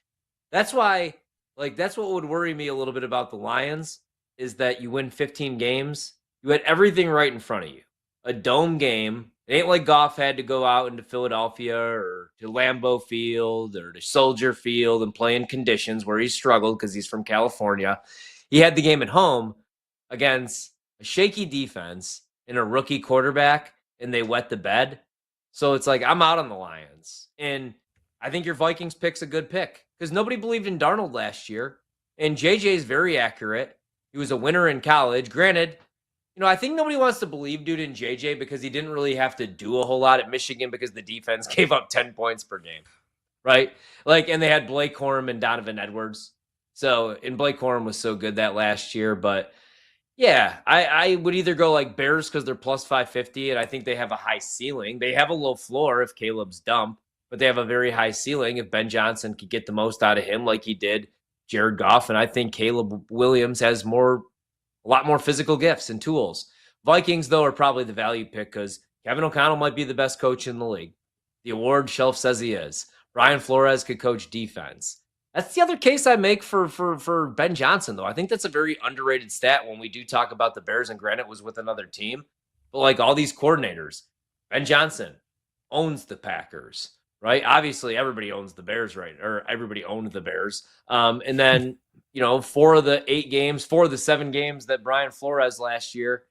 That's why, like, that's what would worry me a little bit about the Lions is that you win 15 games. You had everything right in front of you. A dome game. It ain't like Goff had to go out into Philadelphia or to Lambeau Field or to Soldier Field and play in conditions where he struggled because he's from California. He had the game at home against a shaky defense and a rookie quarterback, and they wet the bed. So it's like, I'm out on the Lions. And I think your Vikings pick's a good pick because nobody believed in Darnold last year. And JJ is very accurate. He was a winner in college. Granted, you know, I think nobody wants to believe dude in JJ because he didn't really have to do a whole lot at Michigan because the defense gave up 10 points per game, right? Like, and they had Blake Corum and Donovan Edwards. So, and Blake Corum was so good that last year. But yeah, I would either go like Bears because they're plus 550 and I think they have a high ceiling. They have a low floor if Caleb's dump, but they have a very high ceiling if Ben Johnson could get the most out of him like he did Jared Goff. And I think Caleb Williams has a lot more physical gifts and tools. Vikings, though, are probably the value pick because Kevin O'Connell might be the best coach in the league. The award shelf says he is. Brian Flores could coach defense. That's the other case I make for Ben Johnson, though. I think that's a very underrated stat when we do talk about the Bears, and granted, it was with another team. But like all these coordinators, Ben Johnson owns the Packers, right? Obviously, everybody owns the Bears, right? Or everybody owned the Bears. And then, you know, 4 of the 7 games that Brian Flores last year,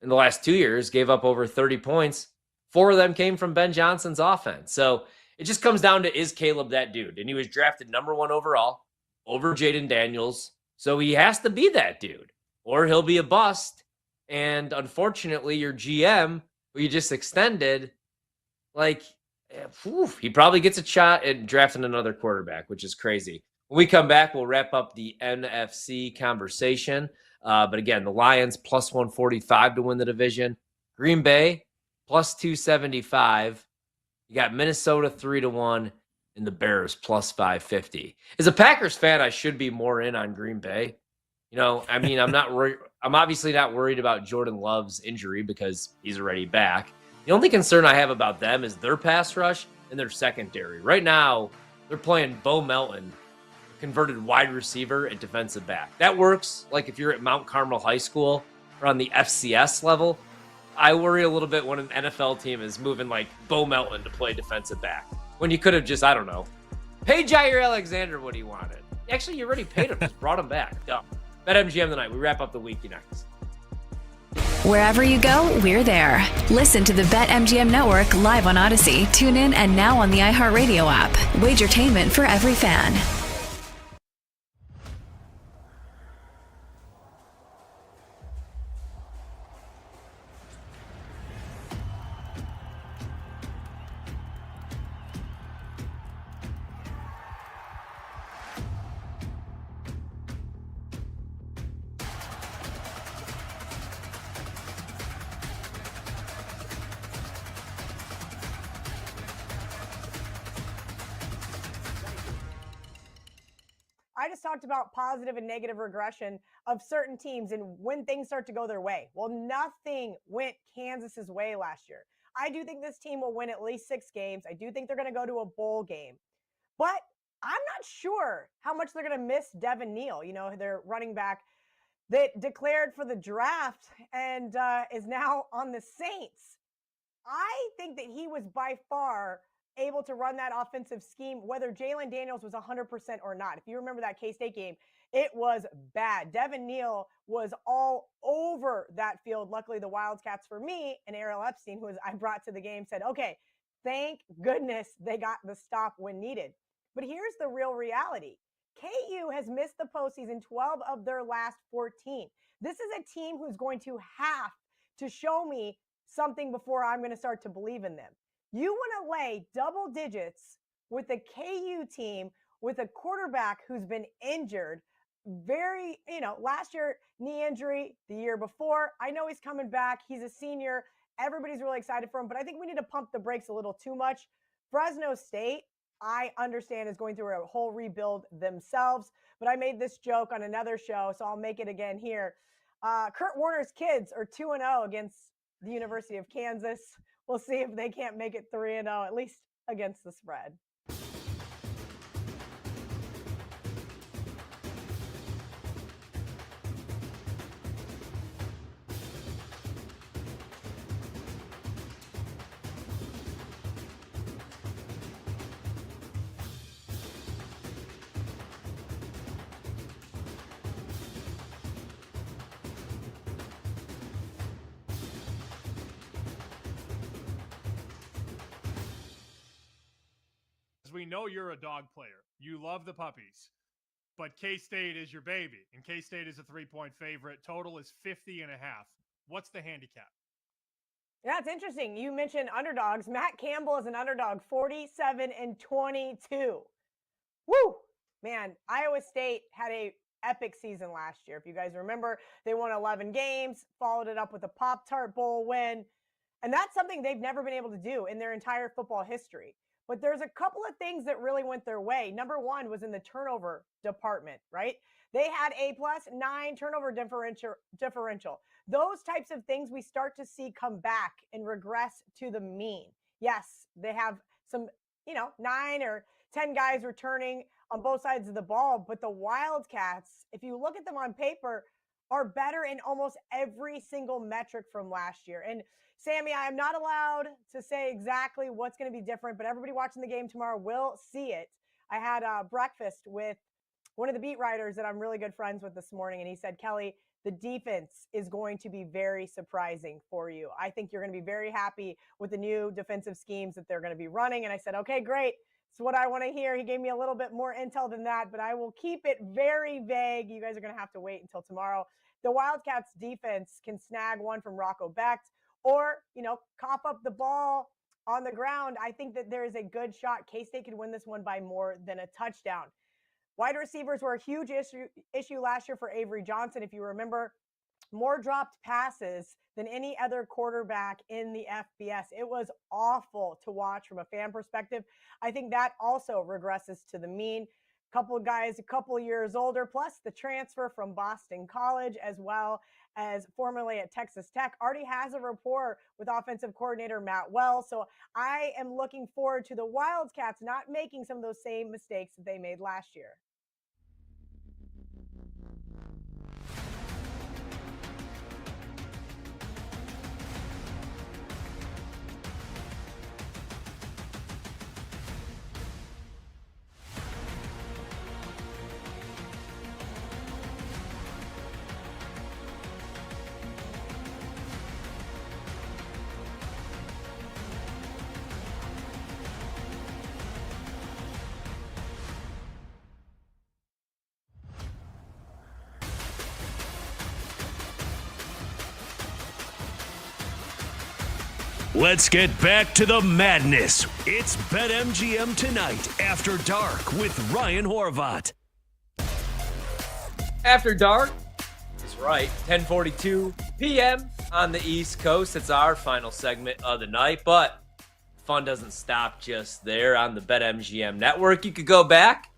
in the last 2 years, gave up over 30 points. 4 of them came from Ben Johnson's offense. So it just comes down to, is Caleb that dude? And he was drafted number 1 overall over Jaden Daniels. So he has to be that dude or he'll be a bust. And unfortunately, your GM, who you just extended, like, he probably gets a shot at drafting another quarterback, which is crazy. When we come back, we'll wrap up the NFC conversation. But again, the Lions plus 145 to win the division. Green Bay plus 275. You got Minnesota 3-1 and the Bears plus 550. As a Packers fan, I should be more in on Green Bay. You know, I mean, I'm obviously not worried about Jordan Love's injury because he's already back. The only concern I have about them is their pass rush and their secondary. Right now, they're playing Bo Melton, converted wide receiver and defensive back. That works like if you're at Mount Carmel High School or on the FCS level. I worry a little bit when an NFL team is moving like Bo Melton to play defensive back when you could have just, I don't know, paid Jair Alexander what he wanted. Actually, you already paid him, just brought him back. Dumb. BetMGM tonight. We wrap up the week next. Wherever you go, we're there. Listen to the BetMGM Network live on Odyssey, tune in, and now on the iHeartRadio app. Wagertainment for every fan. I just talked about positive and negative regression of certain teams and when things start to go their way. Well, nothing went Kansas's way last year. I do think this team will win at least 6 games. I do think they're going to go to a bowl game. But I'm not sure how much they're going to miss Devin Neal, their running back that declared for the draft and is now on the Saints. I think that he was by far able to run that offensive scheme, whether Jalen Daniels was 100% or not. If you remember that K-State game, it was bad. Devin Neal was all over that field. Luckily, the Wildcats, for me, and Errol Epstein, who I brought to the game, said, okay, thank goodness they got the stop when needed. But here's the real reality. KU has missed the postseason 12 of their last 14. This is a team who's going to have to show me something before I'm going to start to believe in them. You want to lay double digits with a KU team with a quarterback who's been injured last year, knee injury, the year before. I know he's coming back. He's a senior. Everybody's really excited for him, but I think we need to pump the brakes a little too much. Fresno State, I understand, is going through a whole rebuild themselves, but I made this joke on another show, so I'll make it again here. Kurt Warner's kids are 2-0 against the University of Kansas. We'll see if they can't make it 3-0, at least against the spread. We know you're a dog player. You love the puppies, but K-State is your baby, and K-State is a 3-point favorite. Total is 50.5. What's the handicap? Yeah, it's interesting. You mentioned underdogs. Matt Campbell is an underdog, 47-22. Woo! Man, Iowa State had a epic season last year. If you guys remember, they won 11 games, followed it up with a Pop-Tart Bowl win, and that's something they've never been able to do in their entire football history. But there's a couple of things that really went their way. Number one was in the turnover department, right? They had +9 turnover differential. Those types of things we start to see come back and regress to the mean. Yes, they have some, 9 or 10 guys returning on both sides of the ball, but the Wildcats, if you look at them on paper, are better in almost every single metric from last year. And Sammy, I am not allowed to say exactly what's going to be different, but everybody watching the game tomorrow will see it. I had breakfast with one of the beat writers that I'm really good friends with this morning, and he said, Kelly, the defense is going to be very surprising for you. I think you're going to be very happy with the new defensive schemes that they're going to be running. And I said, okay, great. It's what I want to hear. He gave me a little bit more intel than that, but I will keep it very vague. You guys are going to have to wait until tomorrow. The Wildcats defense can snag one from Rocco Becht or, cough up the ball on the ground. I think that there is a good shot K-State could win this one by more than a touchdown. Wide receivers were a huge issue last year for Avery Johnson. If you remember, more dropped passes than any other quarterback in the FBS. It was awful to watch from a fan perspective. I think that also regresses to the mean. Couple of guys a couple years older, plus the transfer from Boston College, as well as formerly at Texas Tech, already has a rapport with offensive coordinator Matt Wells. So I am looking forward to the Wildcats not making some of those same mistakes that they made last year. Let's get back to the madness. It's BetMGM Tonight After Dark with Ryan Horvat. After Dark is right, 10:42 p.m. on the East Coast. It's our final segment of the night, but fun doesn't stop just there on the BetMGM network. You could go back,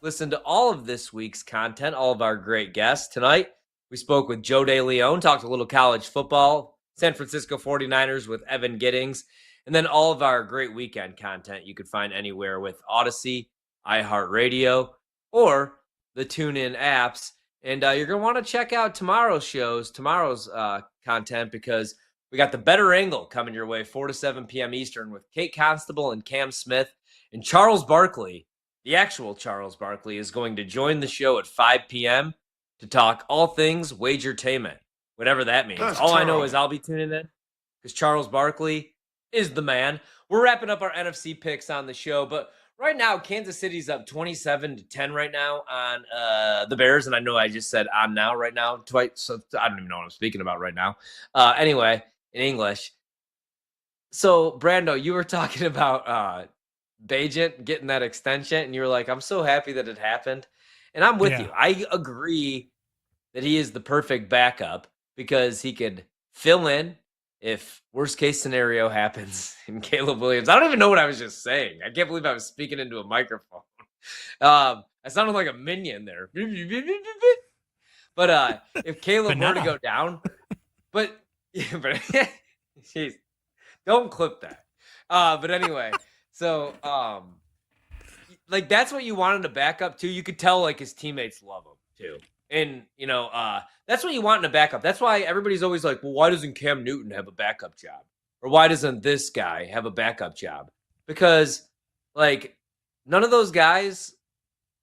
listen to all of this week's content, all of our great guests. Tonight, we spoke with Joe DeLeon, talked a little college football, San Francisco 49ers with Evan Giddings, and then all of our great weekend content you could find anywhere with Odyssey, iHeartRadio, or the TuneIn apps. And you're going to want to check out tomorrow's content, because we got the Better Angle coming your way 4 to 7 p.m. Eastern with Kate Constable and Cam Smith. And Charles Barkley, the actual Charles Barkley, is going to join the show at 5 p.m. to talk all things Wagertainment, whatever that means. All I know is I'll be tuning in because Charles Barkley is the man. We're wrapping up our NFC picks on the show, but right now, Kansas City's up 27-10 right now on the Bears. And I know I just said on now right now twice, so I don't even know what I'm speaking about right now. Anyway, in English. So, Brando, you were talking about Bajent getting that extension, and you were like, I'm so happy that it happened. And I'm with you. I agree that he is the perfect backup because he could fill in if worst case scenario happens in Caleb Williams. I don't even know what I was just saying. I can't believe I was speaking into a microphone. I sounded like a minion there. But if Caleb were to go down, but jeez, don't clip that. But anyway, so like that's what you wanted to back up too. You could tell like his teammates love him too. And, you know, that's what you want in a backup. That's why everybody's always like, well, why doesn't Cam Newton have a backup job? Or why doesn't this guy have a backup job? Because, like, none of those guys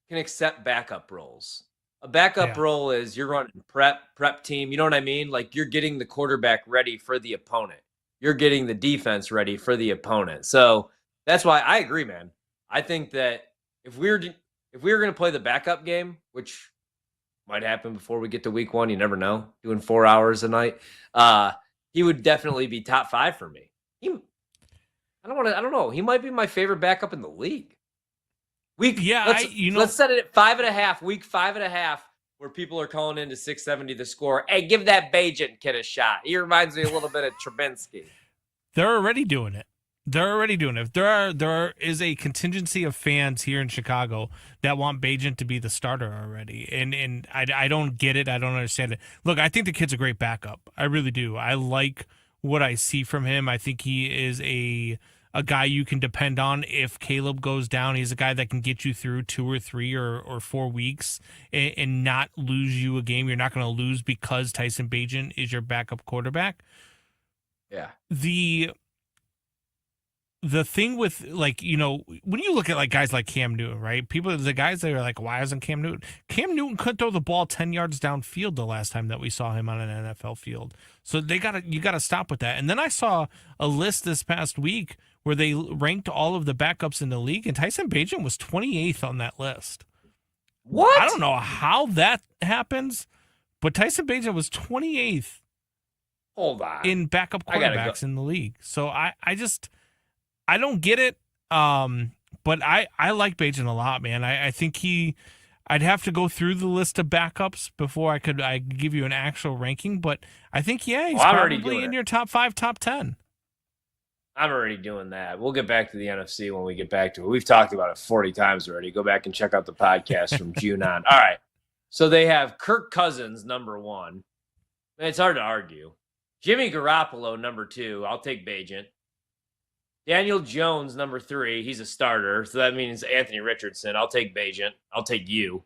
can accept backup roles. A backup role is you're running prep team. You know what I mean? Like, you're getting the quarterback ready for the opponent. You're getting the defense ready for the opponent. So that's why I agree, man. I think that if we were going to play the backup game, which might happen before we get to week 1. You never know. Doing 4 hours a night. He would definitely be top 5 for me. I don't know. He might be my favorite backup in the league. Let's set it at 5.5. Week 5.5, where people are calling into 670 the score. Hey, give that Bajent kid a shot. He reminds me a little bit of Trubinsky. They're already doing it. There is a contingency of fans here in Chicago that want Bajent to be the starter already, and I don't get it. I don't understand it. Look, I think the kid's a great backup. I really do. I like what I see from him. I think he is a guy you can depend on if Caleb goes down. He's a guy that can get you through 2 or 3 or 4 weeks and not lose you a game. You're not going to lose because Tyson Bajent is your backup quarterback. Yeah. The thing with, like, you know, when you look at like guys like Cam Newton, right? The guys that are like, why isn't Cam Newton? Cam Newton couldn't throw the ball 10 yards downfield the last time that we saw him on an NFL field. So you gotta stop with that. And then I saw a list this past week where they ranked all of the backups in the league, and Tyson Bajent was 28th on that list. What? I don't know how that happens, but Tyson Bajent was 28th. Hold on. In backup quarterbacks in the league. So I don't get it, but I like Bajent a lot, man. I think I'd have to go through the list of backups before I could give you an actual ranking, but I think, he's probably in your top 5, top 10. I'm already doing that. We'll get back to the NFC when we get back to it. We've talked about it 40 times already. Go back and check out the podcast from June on. All right. So they have Kirk Cousins, number 1. It's hard to argue. Jimmy Garoppolo, number 2. I'll take Bajent. Daniel Jones, number 3. He's a starter, so that means Anthony Richardson. I'll take Bajent. I'll take you.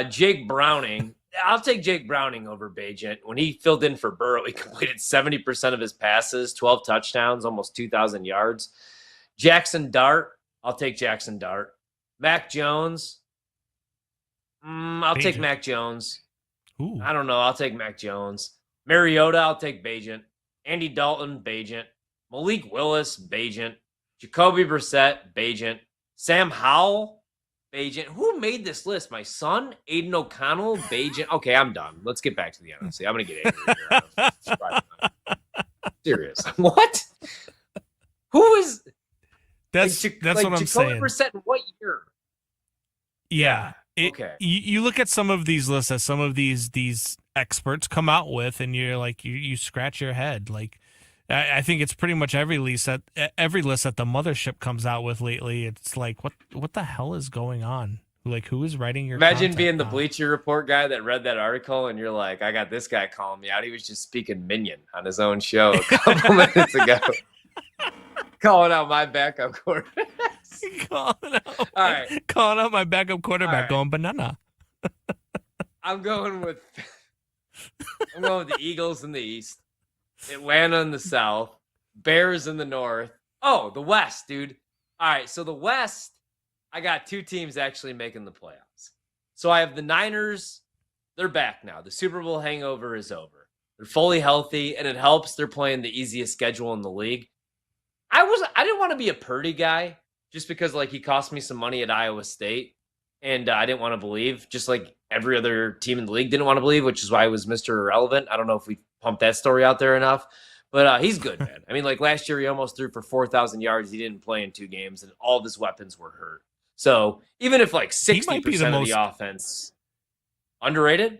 Jake Browning. I'll take Jake Browning over Bajent. When he filled in for Burrow, he completed 70% of his passes, 12 touchdowns, almost 2,000 yards. Jackson Dart. I'll take Jackson Dart. Mac Jones. I'll take Mac Jones. Ooh. I don't know. I'll take Mac Jones. Mariota. I'll take Bajent. Andy Dalton. Bajent. Malik Willis, Bajent. Jacoby Brissett, Bajent. Sam Howell, Bajent. Who made this list? My son? Aiden O'Connell, Bajent. Okay, I'm done. Let's get back to the NFC. I'm going to get angry here. Serious. What? Who is... That's what I'm Jacoby saying. Brissett in what year? Yeah. Okay. You look at some of these lists that some of these experts come out with, and you're like, you scratch your head. Like, I think it's pretty much every list that the mothership comes out with lately. It's like, what the hell is going on? Like, who is writing your Imagine content being the now? Bleacher Report guy that read that article and you're like, I got this guy calling me out. He was just speaking Minion on his own show a couple minutes ago. Calling out my backup quarterback. Calling out my backup quarterback, right. going banana. I'm going with the Eagles in the East, Atlanta in the South, Bears in the North. Oh, the West, dude. All right, so the West, I got two teams actually making the playoffs. So I have the Niners. They're back now. The Super Bowl hangover is over. They're fully healthy, and it helps. They're playing the easiest schedule in the league. I didn't want to be a Purdy guy just because like he cost me some money at Iowa State, and I didn't want to believe, just like every other team in the league didn't want to believe, which is why he was Mr. Irrelevant. I don't know if we pumped that story out there enough, but he's good, man. I mean, like last year he almost threw for 4,000 yards. He didn't play in 2 games, and all of his weapons were hurt. So even if like 60% of the offense underrated,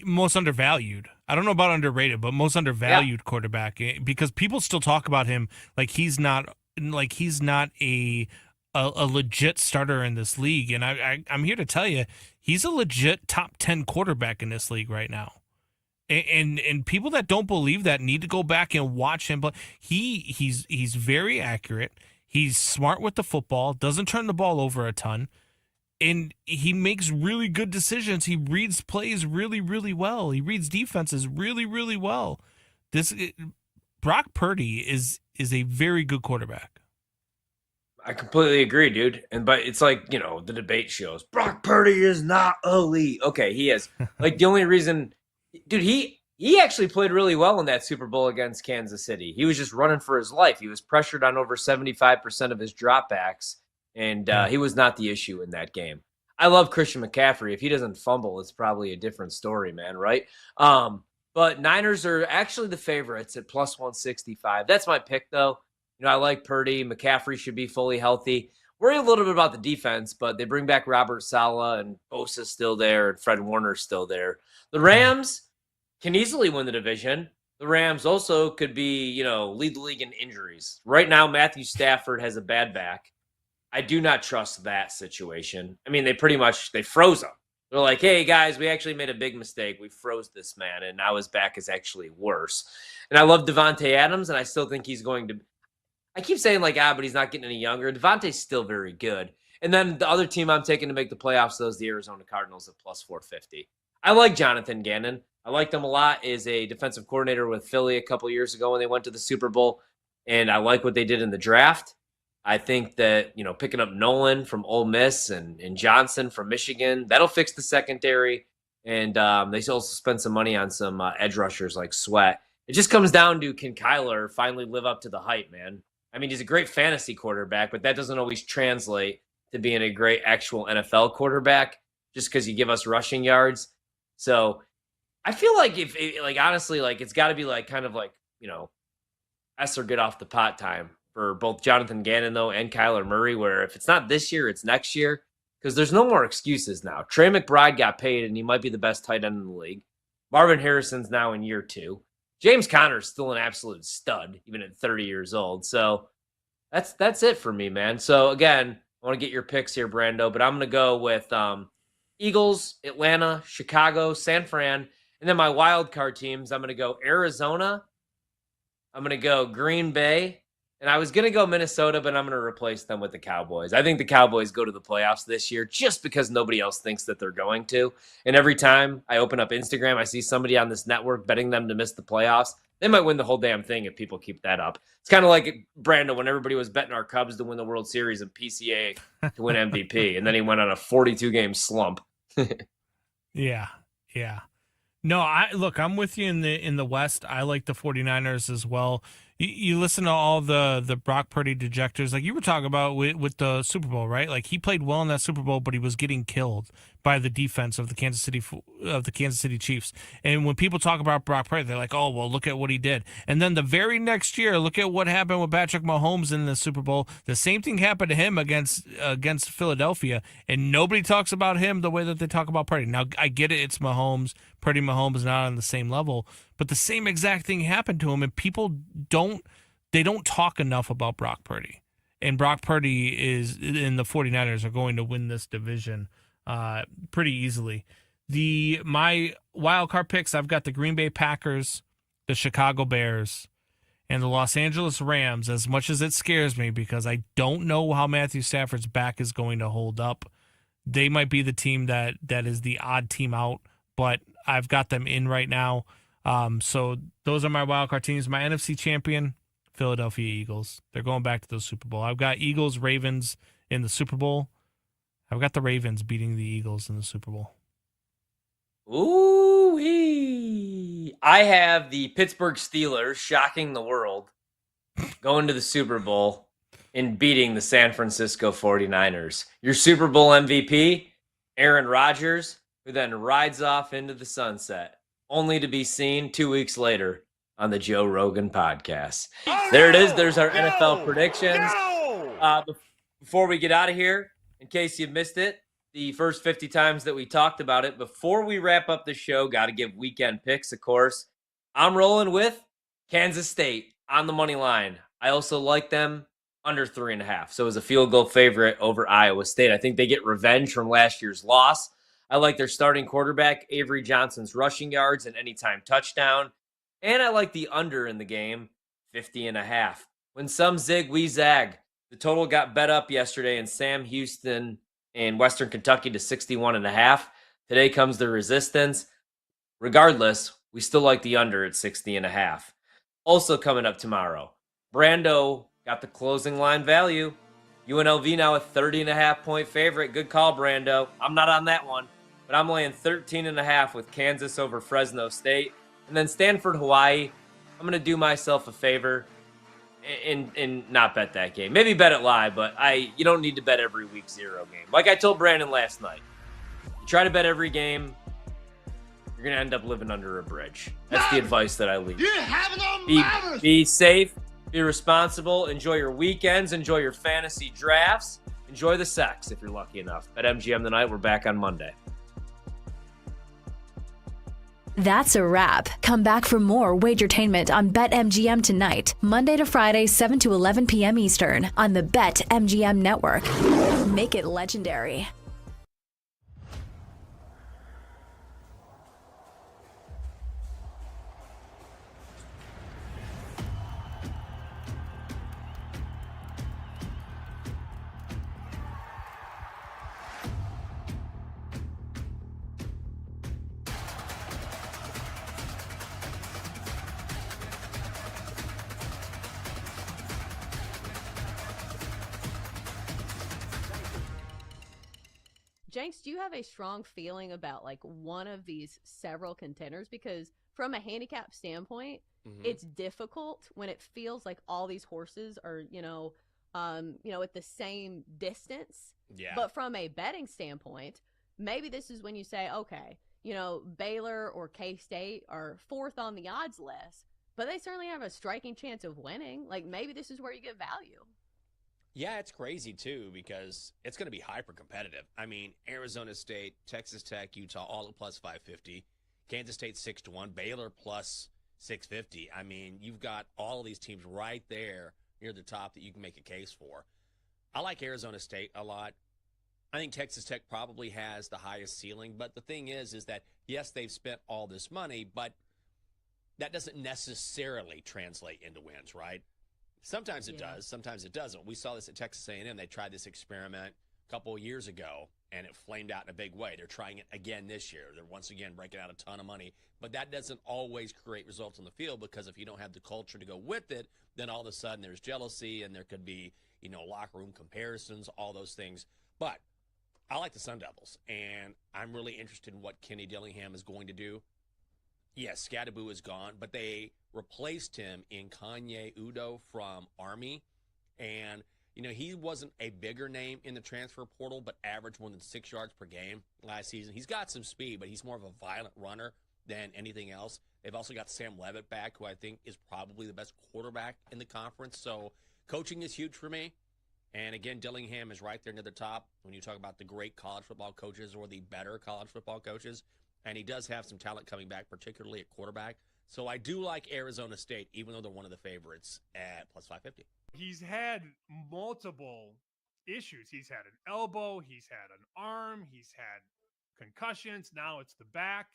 most undervalued. I don't know about underrated, but most undervalued quarterback, because people still talk about him like he's not a legit starter in this league. And I'm here to tell you, he's a legit top 10 quarterback in this league right now. And people that don't believe that need to go back and watch him. But he's very accurate. He's smart with the football, doesn't turn the ball over a ton, and he makes really good decisions. He reads plays really, really well. He reads defenses really, really well. Brock Purdy is a very good quarterback. I completely agree, dude. But it's like, the debate shows Brock Purdy is not elite. Okay, he is. Like the only reason, dude, he actually played really well in that Super Bowl against Kansas City. He was just running for his life. He was pressured on over 75% of his dropbacks, and he was not the issue in that game. I love Christian McCaffrey. If he doesn't fumble, it's probably a different story, man, right? But Niners are actually the favorites at plus 165. That's my pick, though. I like Purdy. McCaffrey should be fully healthy. Worry a little bit about the defense, but they bring back Robert Saleh, and Bosa's still there, and Fred Warner's still there. The Rams can easily win the division. The Rams also could be, lead the league in injuries. Right now, Matthew Stafford has a bad back. I do not trust that situation. I mean, they froze him. They're like, hey, guys, we actually made a big mistake. We froze this man, and now his back is actually worse. And I love Devontae Adams, and I still think he's going to – I keep saying, but he's not getting any younger. Devontae's still very good. And then the other team I'm taking to make the playoffs, though, is the Arizona Cardinals at plus 450. I like Jonathan Gannon. I liked him a lot as a defensive coordinator with Philly a couple years ago when they went to the Super Bowl, and I like what they did in the draft. I think that, picking up Nolan from Ole Miss and Johnson from Michigan, that'll fix the secondary, and they also spend some money on some edge rushers like Sweat. It just comes down to, can Kyler finally live up to the hype, man? I mean, he's a great fantasy quarterback, but that doesn't always translate to being a great actual NFL quarterback just because you give us rushing yards. So I feel like honestly, it's got to be S or get off the pot time for both Jonathan Gannon, though, and Kyler Murray, where if it's not this year, it's next year, because there's no more excuses now. Trey McBride got paid, and he might be the best tight end in the league. Marvin Harrison's now in year 2. James Conner's still an absolute stud, even at 30 years old. So that's it for me, man. So, again, I want to get your picks here, Brando, but I'm going to go with Eagles, Atlanta, Chicago, San Fran, and then my wild card teams, I'm going to go Arizona, I'm going to go Green Bay, and I was going to go Minnesota, but I'm going to replace them with the Cowboys. I think the Cowboys go to the playoffs this year just because nobody else thinks that they're going to. And every time I open up Instagram, I see somebody on this network betting them to miss the playoffs. They might win the whole damn thing if people keep that up. It's kind of like Brando when everybody was betting our Cubs to win the World Series and PCA to win MVP, and then he went on a 42-game slump. Yeah. No, I'm with you in the West. I like the 49ers as well. You listen to all the Brock Purdy dejectors, like you were talking about with the Super Bowl, right? Like he played well in that Super Bowl, but he was getting killed by the defense of the Kansas City Chiefs. And when people talk about Brock Purdy, they're like, "Oh, well, look at what he did." And then the very next year, look at what happened with Patrick Mahomes in the Super Bowl. The same thing happened to him against Philadelphia, and nobody talks about him the way that they talk about Purdy. Now, I get it; it's Mahomes. Purdy Mahomes is not on the same level, but the same exact thing happened to him, and people don't talk enough about Brock Purdy. And Brock Purdy and the 49ers are going to win this division pretty easily. My wild card picks, I've got the Green Bay Packers, the Chicago Bears, and the Los Angeles Rams, as much as it scares me because I don't know how Matthew Stafford's back is going to hold up. They might be the team that is the odd team out, but I've got them in right now. So those are my wild card teams. My NFC champion, Philadelphia Eagles. They're going back to the Super Bowl. I've got Eagles, Ravens in the Super Bowl. I've got the Ravens beating the Eagles in the Super Bowl. Ooh-wee. I have the Pittsburgh Steelers shocking the world, going to the Super Bowl and beating the San Francisco 49ers. Your Super Bowl MVP, Aaron Rodgers, who then rides off into the sunset, only to be seen 2 weeks later on the Joe Rogan podcast. There it is. There's our NFL predictions. Before we get out of here, in case you missed it, the first 50 times that we talked about it, before we wrap up the show, got to give weekend picks, of course. I'm rolling with Kansas State on the money line. I also like them under 3.5. So as a field goal favorite over Iowa State. I think they get revenge from last year's loss. I like their starting quarterback, Avery Johnson's rushing yards and anytime touchdown. And I like the under in the game, 50.5. When some zig, we zag. The total got bet up yesterday in Sam Houston in Western Kentucky to 61.5. Today comes the resistance. Regardless, we still like the under at 60.5. Also coming up tomorrow, Brando got the closing line value. UNLV now a 30.5 point favorite. Good call, Brando. I'm not on that one, but I'm laying 13.5 with Kansas over Fresno State. And then Stanford, Hawaii. I'm going to do myself a favor and not bet that game. Maybe bet it live, but you don't need to bet every week 0 game. Like I told Brandon last night, you try to bet every game, you're going to end up living under a bridge. That's the advice that I leave. Be safe, be responsible, enjoy your weekends, enjoy your fantasy drafts, enjoy the sex if you're lucky enough. At MGM tonight, we're back on Monday. That's a wrap. Come back for more Wagertainment on BetMGM tonight, Monday to Friday, 7 to 11 p.m. Eastern on the BetMGM network. Make it legendary. Jenks, do you have a strong feeling about like one of these several contenders? Because from a handicap standpoint, it's difficult when it feels like all these horses are, at the same distance. Yeah. But from a betting standpoint, maybe this is when you say, okay, Baylor or K-State are fourth on the odds list, but they certainly have a striking chance of winning. Like maybe this is where you get value. Yeah, it's crazy, too, because it's going to be hyper-competitive. I mean, Arizona State, Texas Tech, Utah, all at plus 550. Kansas State 6-1. Baylor plus 650. I mean, you've got all of these teams right there near the top that you can make a case for. I like Arizona State a lot. I think Texas Tech probably has the highest ceiling. But the thing is that, yes, they've spent all this money, but that doesn't necessarily translate into wins, right? Sometimes it does. Sometimes it doesn't. We saw this at Texas A&M. They tried this experiment a couple of years ago, and it flamed out in a big way. They're trying it again this year. They're once again breaking out a ton of money. But that doesn't always create results on the field because if you don't have the culture to go with it, then all of a sudden there's jealousy and there could be, locker room comparisons, all those things. But I like the Sun Devils, and I'm really interested in what Kenny Dillingham is going to do. Yes, Scadaboo is gone, but they replaced him in Kanye Udo from Army. And, he wasn't a bigger name in the transfer portal, but averaged more than 6 yards per game last season. He's got some speed, but he's more of a violent runner than anything else. They've also got Sam Levitt back, who I think is probably the best quarterback in the conference. So coaching is huge for me. And, again, Dillingham is right there near the top when you talk about the great college football coaches or the better college football coaches. And he does have some talent coming back, particularly at quarterback. So I do like Arizona State, even though they're one of the favorites at plus 550. He's had multiple issues. He's had an elbow, he's had an arm, he's had concussions. Now it's the back.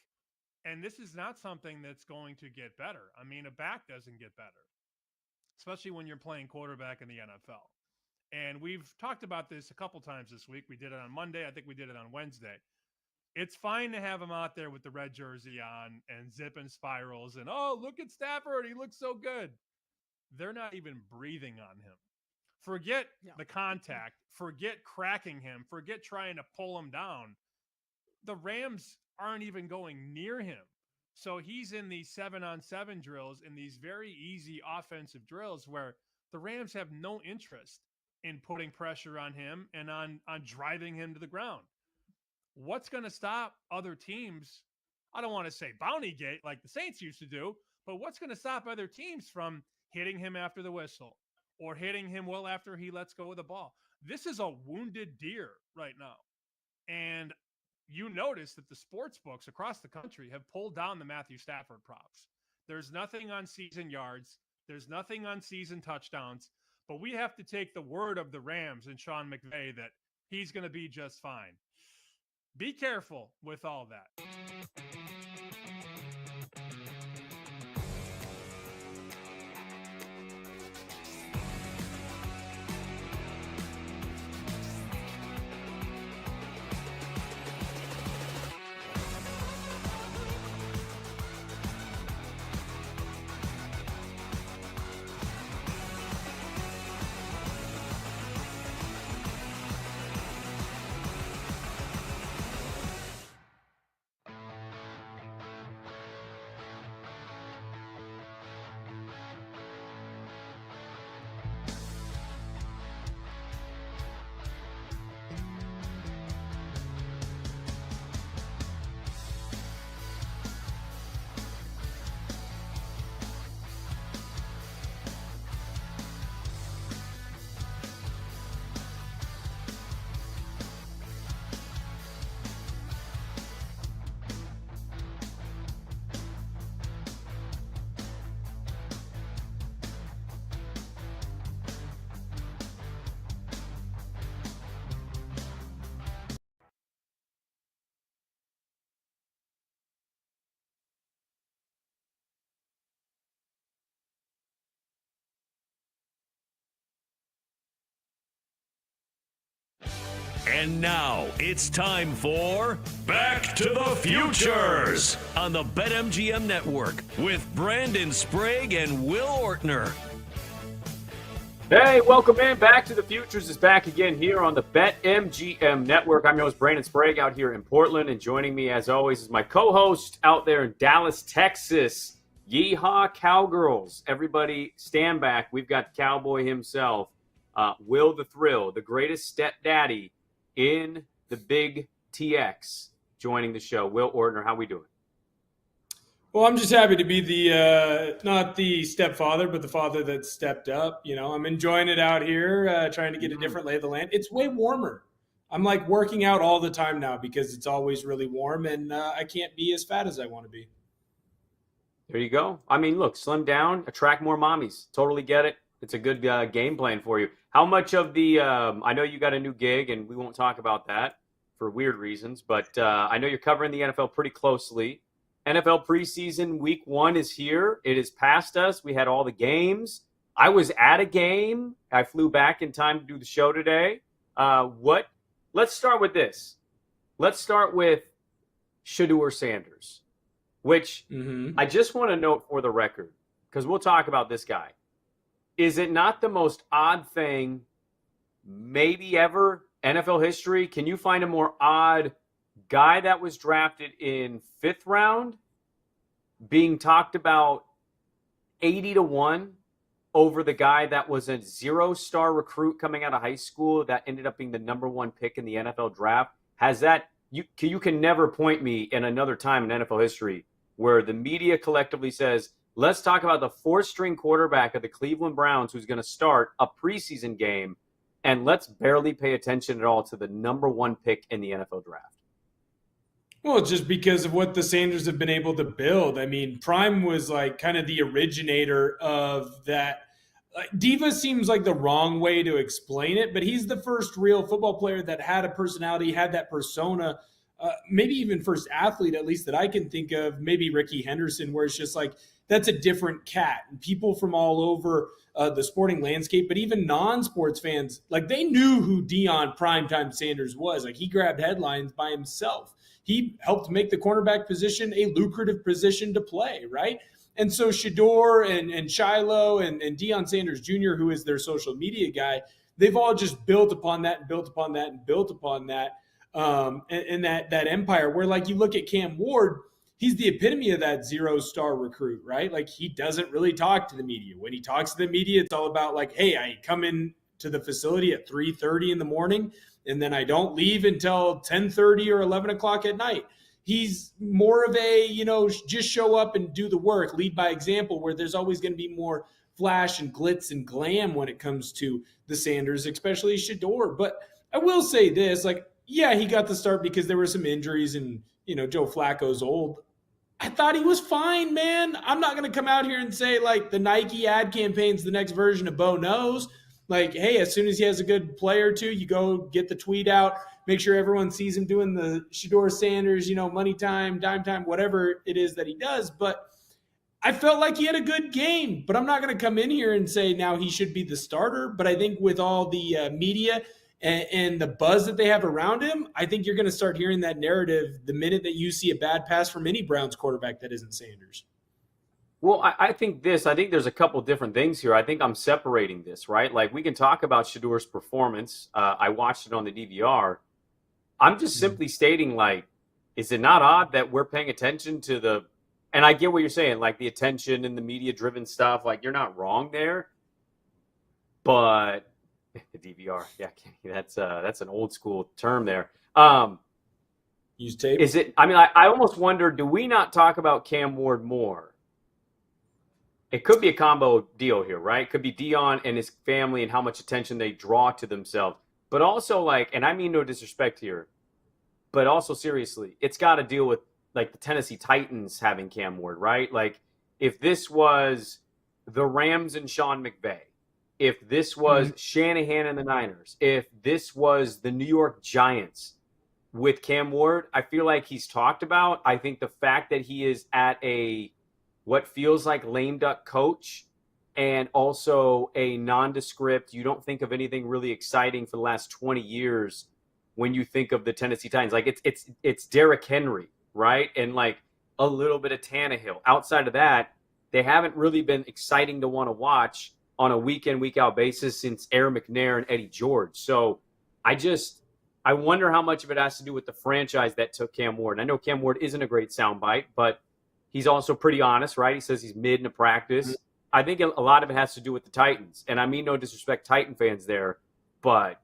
And this is not something that's going to get better. I mean, a back doesn't get better, especially when you're playing quarterback in the NFL. And we've talked about this a couple times this week. We did it on Monday. I think we did it on Wednesday. It's fine to have him out there with the red jersey on and zipping spirals and, oh, look at Stafford. He looks so good. They're not even breathing on him. Forget the contact. Forget cracking him. Forget trying to pull him down. The Rams aren't even going near him. So he's in these 7-on-7 drills, in these very easy offensive drills where the Rams have no interest in putting pressure on him and on driving him to the ground. What's going to stop other teams? I don't want to say bounty gate like the Saints used to do, but what's going to stop other teams from hitting him after the whistle or hitting him well after he lets go of the ball? This is a wounded deer right now. And you notice that the sports books across the country have pulled down the Matthew Stafford props. There's nothing on season yards. There's nothing on season touchdowns. But we have to take the word of the Rams and Sean McVay that he's going to be just fine. Be careful with all that. And now it's time for Back to the Futures on the BetMGM Network with Brandon Sprague and Will Ortner. Hey, welcome in. Back to the Futures is back again here on the BetMGM Network. I'm your host, Brandon Sprague, out here in Portland, and joining me, as always, is my co-host out there in Dallas, Texas. Yeehaw, Cowgirls. Everybody stand back. We've got Cowboy himself, Will the Thrill, the greatest stepdaddy in the Big TX, joining the show. Will Ortner, how we doing? Well, I'm just happy to be the not the stepfather, but the father that stepped up. You know, I'm enjoying it out here, trying to get a different lay of the land. It's way warmer. I'm like working out all the time now because it's always really warm, and I can't be as fat as I want to be. There you go. I mean, look, slim down, attract more mommies. Totally get it. It's a good game plan for you. How much of the I know you got a new gig, and we won't talk about that for weird reasons, but I know you're covering the NFL pretty closely. NFL preseason week 1 is here. It is past us. We had all the games. I was at a game. I flew back in time to do the show today. Let's start with this. Let's start with Shedeur Sanders, which I just want to note for the record, because we'll talk about this guy. Is it not the most odd thing maybe ever NFL history? Can you find a more odd guy that was drafted in 5th round being talked about 80-1 over the guy that was a 0-star recruit coming out of high school that ended up being the number 1 pick in the NFL draft? Has that you can never point me in another time in NFL history where the media collectively says, let's talk about the 4th-string quarterback of the Cleveland Browns who's going to start a preseason game, and let's barely pay attention at all to the number 1 pick in the NFL draft. Well, just because of what the Sanders have been able to build. I mean, Prime was like kind of the originator of that. Diva seems like the wrong way to explain it, but he's the first real football player that had a personality, had that persona, maybe even first athlete, at least that I can think of, maybe Ricky Henderson, where it's just like, that's a different cat. And people from all over the sporting landscape, but even non-sports fans, like they knew who Deion Primetime Sanders was. Like he grabbed headlines by himself. He helped make the cornerback position a lucrative position to play, right? And so Shador and Shiloh and Deion Sanders Jr., who is their social media guy, they've all just built upon that and built upon that and built upon that, and that empire. Where like you look at Cam Ward, he's the epitome of that 0-star recruit, right? Like he doesn't really talk to the media. When he talks to the media, it's all about like, hey, I come in to the facility at 3:30 in the morning, and then I don't leave until 10:30 or 11 o'clock at night. He's more of a, just show up and do the work, lead by example, where there's always going to be more flash and glitz and glam when it comes to the Sanders, especially Shador. But I will say this, like, yeah, he got the start because there were some injuries and, Joe Flacco's old. I thought he was fine, man. I'm not going to come out here and say, like, the Nike ad campaign's the next version of Bo Knows. Like, hey, as soon as he has a good player or two, you go get the tweet out, make sure everyone sees him doing the Shador Sanders, money time, dime time, whatever it is that he does. But I felt like he had a good game. But I'm not going to come in here and say now he should be the starter. But I think with all the media and the buzz that they have around him, I think you're going to start hearing that narrative the minute that you see a bad pass from any Browns quarterback that isn't Sanders. Well, I think there's a couple different things here. I think I'm separating this, right? Like we can talk about Shador's performance. I watched it on the DVR. I'm just simply stating, like, is it not odd that we're paying attention to and I get what you're saying, like the attention and the media-driven stuff. Like you're not wrong there, but the DVR, yeah, that's an old school term there. Use tape. Is it? I mean, I almost wonder, do we not talk about Cam Ward more? It could be a combo deal here, right? It could be Deion and his family and how much attention they draw to themselves. But also, like, and I mean no disrespect here, but also seriously, it's got to deal with, like, the Tennessee Titans having Cam Ward, right? Like, if this was the Rams and Sean McVay, if this was Shanahan and the Niners, if this was the New York Giants with Cam Ward, I feel like he's talked about. I think the fact that he is at what feels like lame duck coach and also a nondescript, you don't think of anything really exciting for the last 20 years when you think of the Tennessee Titans. Like it's Derrick Henry, right? And like a little bit of Tannehill. Outside of that, they haven't really been exciting to want to watch on a week in, week out basis since Aaron McNair and Eddie George. So I wonder how much of it has to do with the franchise that took Cam Ward. And I know Cam Ward isn't a great soundbite, but he's also pretty honest, right? He says he's mid in a practice. I think a lot of it has to do with the Titans. And I mean no disrespect Titan fans there, but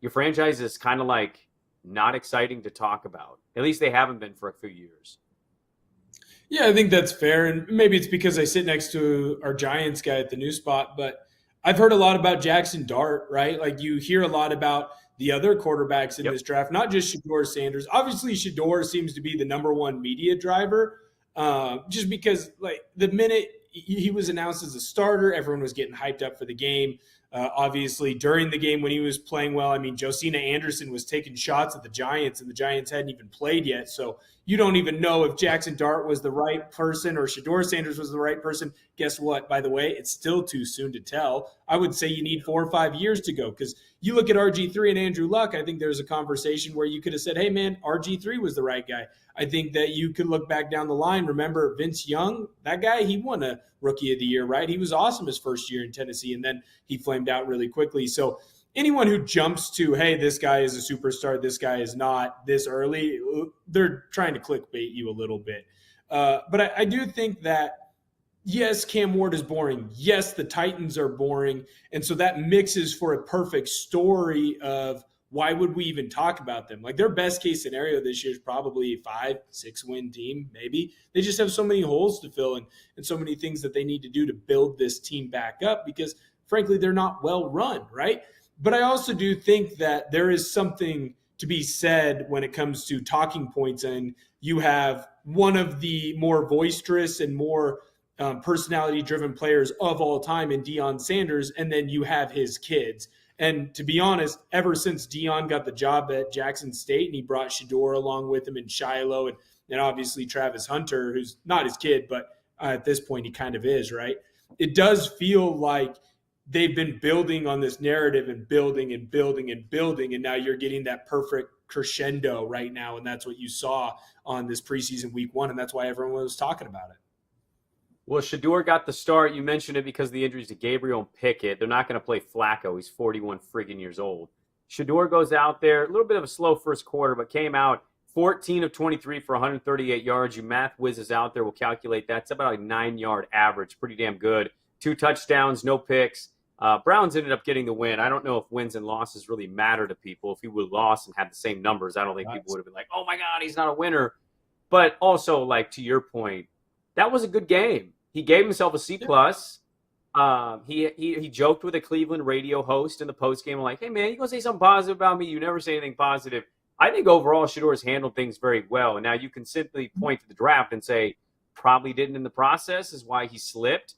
your franchise is kind of like not exciting to talk about. At least they haven't been for a few years. Yeah, I think that's fair. And maybe it's because I sit next to our Giants guy at the news spot, but I've heard a lot about Jackson Dart, right? Like you hear a lot about the other quarterbacks in this draft, not just Shador Sanders. Obviously, Shador seems to be the number one media driver, just because like the minute he was announced as a starter, everyone was getting hyped up for the game. Obviously, during the game when he was playing well, I mean, Josina Anderson was taking shots at the Giants, and the Giants hadn't even played yet. So you don't even know if Jackson Dart was the right person or Shador Sanders was the right person. Guess what? By the way, it's still too soon to tell. I would say you need 4 or 5 years to go because you look at RG3 and Andrew Luck, I think there's a conversation where you could have said, hey, man, RG3 was the right guy. I think that you could look back down the line. Remember Vince Young, that guy, he won a Rookie of the Year, right? He was awesome his first year in Tennessee, and then he flamed out really quickly. So anyone who jumps to, hey, this guy is a superstar, this guy is not this early, they're trying to clickbait you a little bit. But I do think that, yes, Cam Ward is boring. Yes, the Titans are boring. And so that mixes for a perfect story of why would we even talk about them? Like their best case scenario this year is probably a 5-6 win team, maybe. They just have so many holes to fill and so many things that they need to do to build this team back up because, frankly, they're not well run, right? But I also do think that there is something to be said when it comes to talking points. And you have one of the more boisterous and more personality-driven players of all time in Deion Sanders, and then you have his kids. And to be honest, ever since Deion got the job at Jackson State and he brought Shedeur along with him and Shiloh and obviously Travis Hunter, who's not his kid, but at this point he kind of is, right? It does feel like they've been building on this narrative and building and building and building, and now you're getting that perfect crescendo right now, and that's what you saw on this preseason week 1, and that's why everyone was talking about it. Well, Shedeur got the start. You mentioned it because of the injuries to Gabriel and Pickett. They're not going to play Flacco. He's 41 friggin' years old. Shedeur goes out there, a little bit of a slow first quarter, but came out 14 of 23 for 138 yards. You math whizzes out there will calculate that's about a 9-yard average. Pretty damn good. 2 touchdowns, no picks. Browns ended up getting the win. I don't know if wins and losses really matter to people. If he would have lost and had the same numbers, I don't think people would have been like, oh, my God, he's not a winner. But also, like, to your point, that was a good game. He gave himself a C+. He joked with a Cleveland radio host in the postgame, like, hey, man, you going to say something positive about me? You never say anything positive. I think overall Shedeur's handled things very well. And now you can simply point to the draft and say probably didn't in the process is why he slipped.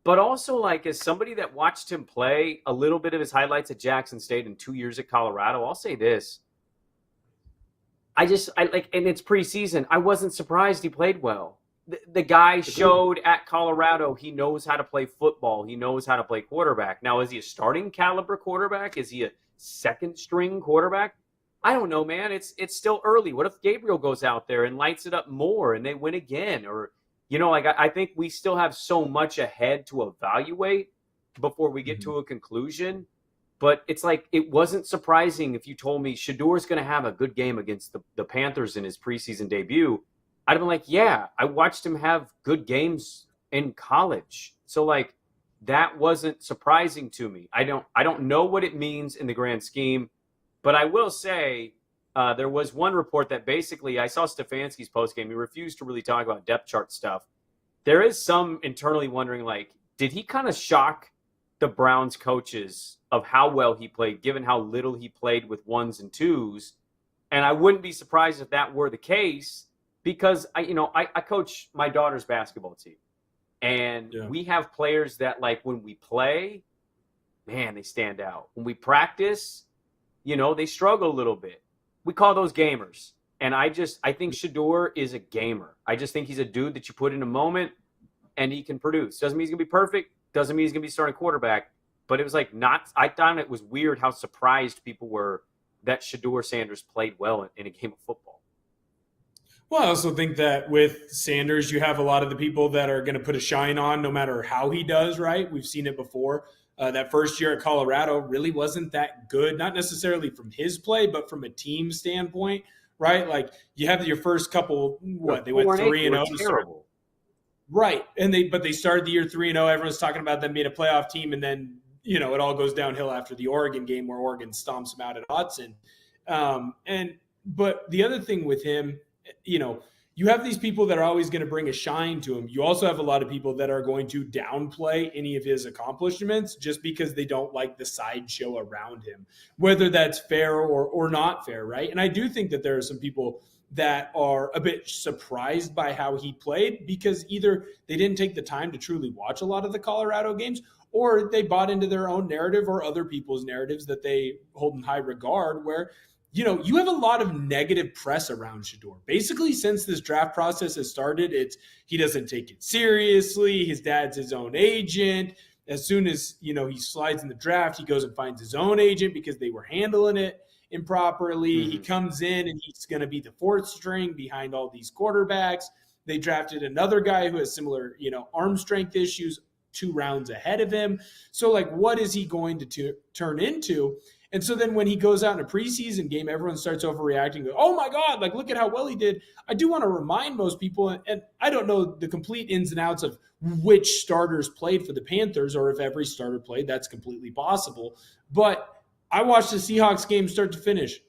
But also, like, as somebody that watched him play a little bit of his highlights at Jackson State and 2 years at Colorado, I'll say this. I like, and it's preseason. I wasn't surprised he played well. The guy showed at Colorado he knows how to play football. He knows how to play quarterback. Now, is he a starting caliber quarterback? Is he a second string quarterback? I don't know, man. It's still early. What if Gabriel goes out there and lights it up more and they win again? Or, you know, like I think we still have so much ahead to evaluate before we get to a conclusion. But it's like it wasn't surprising if you told me Shedeur's going to have a good game against the Panthers in his preseason debut. I'd have been like, yeah, I watched him have good games in college. So, like, that wasn't surprising to me. I don't know what it means in the grand scheme, but I will say there was one report that basically I saw Stefanski's postgame. He refused to really talk about depth chart stuff. There is some internally wondering, like, did he kind of shock the Browns coaches of how well he played, given how little he played with 1s and 2s? And I wouldn't be surprised if that were the case. Because I coach my daughter's basketball team, and we have players that, like, when we play, man, they stand out. When we practice, they struggle a little bit. We call those gamers. And I think Shedeur is a gamer. I just think he's a dude that you put in a moment and he can produce. Doesn't mean he's going to be perfect. Doesn't mean he's going to be starting quarterback. But it was like I thought it was weird how surprised people were that Shedeur Sanders played well in a game of football. Well, I also think that with Sanders, you have a lot of the people that are going to put a shine on no matter how he does, right? We've seen it before. That first year at Colorado really wasn't that good, not necessarily from his play, but from a team standpoint, right? Like, you have your first couple, they went 3-0. Terrible. Right. But they started the year 3-0. Everyone's talking about them being a playoff team, and then, it all goes downhill after the Oregon game where Oregon stomps them out at Autzen. But the other thing with him, you have these people that are always going to bring a shine to him. You also have a lot of people that are going to downplay any of his accomplishments just because they don't like the sideshow around him, whether that's fair or not fair, right? And I do think that there are some people that are a bit surprised by how he played because either they didn't take the time to truly watch a lot of the Colorado games, or they bought into their own narrative or other people's narratives that they hold in high regard, where you have a lot of negative press around Shedeur. Basically, since this draft process has started, he doesn't take it seriously. His dad's his own agent. As soon as, he slides in the draft, he goes and finds his own agent because they were handling it improperly. Mm-hmm. He comes in and he's going to be the fourth string behind all these quarterbacks. They drafted another guy who has similar, arm strength issues 2 rounds ahead of him. So, like, what is he going to turn into? And so then when he goes out in a preseason game, everyone starts overreacting. Go, oh, my God, like, look at how well he did. I do want to remind most people, and I don't know the complete ins and outs of which starters played for the Panthers or if every starter played. That's completely possible. But I watched the Seahawks game start to finish.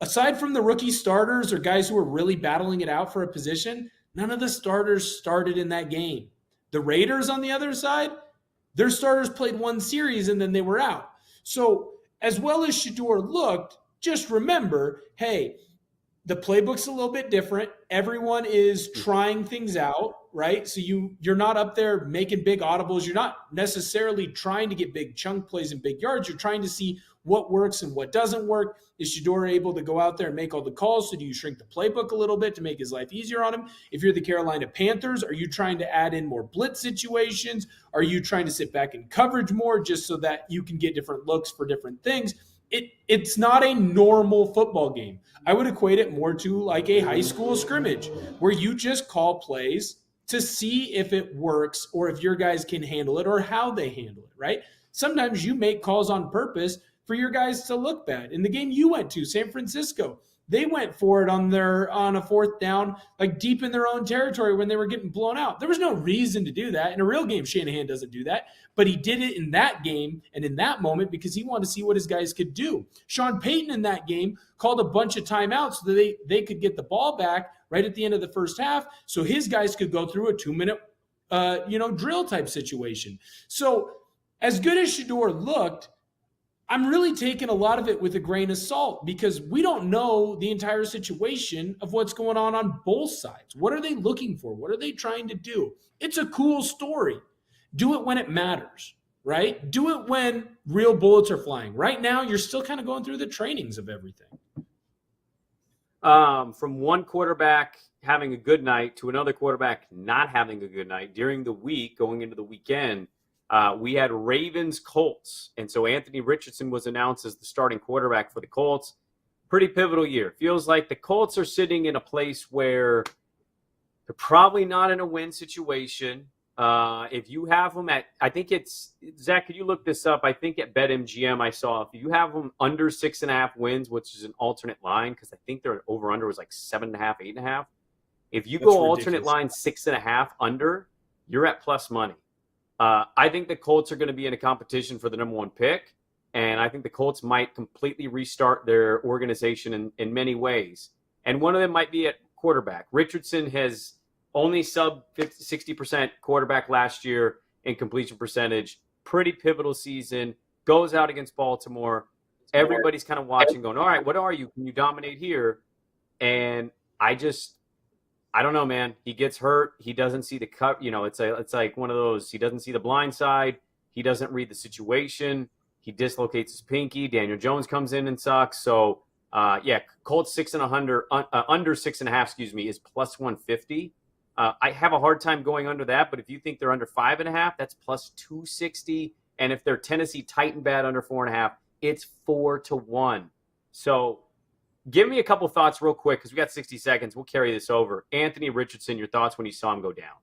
Aside from the rookie starters or guys who were really battling it out for a position, none of the starters started in that game. The Raiders, on the other side, their starters played one series and then they were out. So, as well as Shedeur looked, just remember, hey, the playbook's a little bit different. Everyone is trying things out, right? So you're not up there making big audibles. You're not necessarily trying to get big chunk plays and big yards. You're trying to see what works and what doesn't work. Is Shedeur able to go out there and make all the calls? So do you shrink the playbook a little bit to make his life easier on him? If you're the Carolina Panthers, are you trying to add in more blitz situations? Are you trying to sit back in coverage more just so that you can get different looks for different things? It's not a normal football game. I would equate it more to like a high school scrimmage where you just call plays to see if it works or if your guys can handle it or how they handle it, right? Sometimes you make calls on purpose for your guys to look bad. In the game you went to, San Francisco, they went for it on a fourth down, like deep in their own territory when they were getting blown out. There was no reason to do that. In a real game, Shanahan doesn't do that, but he did it in that game and in that moment because he wanted to see what his guys could do. Sean Payton in that game called a bunch of timeouts so that they could get the ball back right at the end of the first half so his guys could go through a 2-minute drill type situation. So as good as Shedeur looked, I'm really taking a lot of it with a grain of salt because we don't know the entire situation of what's going on both sides. What are they looking for? What are they trying to do? It's a cool story. Do it when it matters, right? Do it when real bullets are flying. Right now, you're still kind of going through the trainings of everything. From one quarterback having a good night to another quarterback not having a good night during the week, going into the weekend, we had Ravens-Colts, and so Anthony Richardson was announced as the starting quarterback for the Colts. Pretty pivotal year. Feels like the Colts are sitting in a place where they're probably not in a win situation. If you have them at, I think it's, Zach, could you look this up? I think at BetMGM I saw if you have them under 6.5 wins, which is an alternate line, because I think their over-under was like 7.5, 8.5. If you go alternate line 6.5 under, you're at plus money. I think the Colts are going to be in a competition for the number one pick, and I think the Colts might completely restart their organization in many ways. And one of them might be at quarterback. Richardson has only sub 60% quarterback last year in completion percentage. Pretty pivotal season. Goes out against Baltimore. Everybody's kind of watching, going, all right, what are you? Can you dominate here? And I don't know, man. He gets hurt. He doesn't see the cut. It's like one of those. He doesn't see the blind side. He doesn't read the situation. He dislocates his pinky. Daniel Jones comes in and sucks. So, Colts under 6.5, is plus 150. I have a hard time going under that, but if you think they're under 5.5, that's plus 260. And if they're Tennessee Titan bad under 4.5, it's 4-1. So, give me a couple thoughts real quick because we got 60 seconds. We'll carry this over. Anthony Richardson, your thoughts when you saw him go down?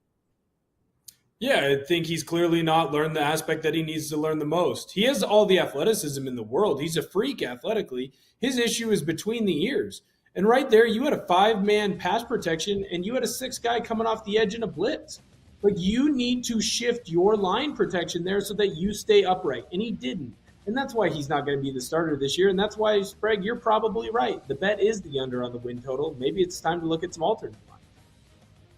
Yeah, I think he's clearly not learned the aspect that he needs to learn the most. He has all the athleticism in the world. He's a freak athletically. His issue is between the ears. And right there, you had a 5-man pass protection, and you had a 6 guy coming off the edge in a blitz. Like, you need to shift your line protection there so that you stay upright. And he didn't. And that's why he's not going to be the starter this year. And that's why, Sprague, you're probably right. The bet is the under on the win total. Maybe it's time to look at some alternate lines.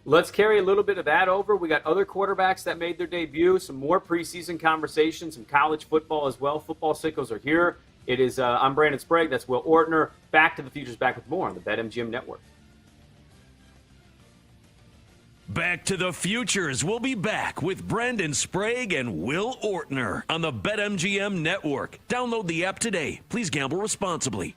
Let's carry a little bit of that over. We got other quarterbacks that made their debut, some more preseason conversations, some college football as well. Football sickos are here. It is, I'm Brandon Sprague. That's Will Ortner. Back to the Future's back with more on the BetMGM Network. Back to the Futures. We'll be back with Brandon Sprague and Will Ortner on the BetMGM Network. Download the app today. Please gamble responsibly.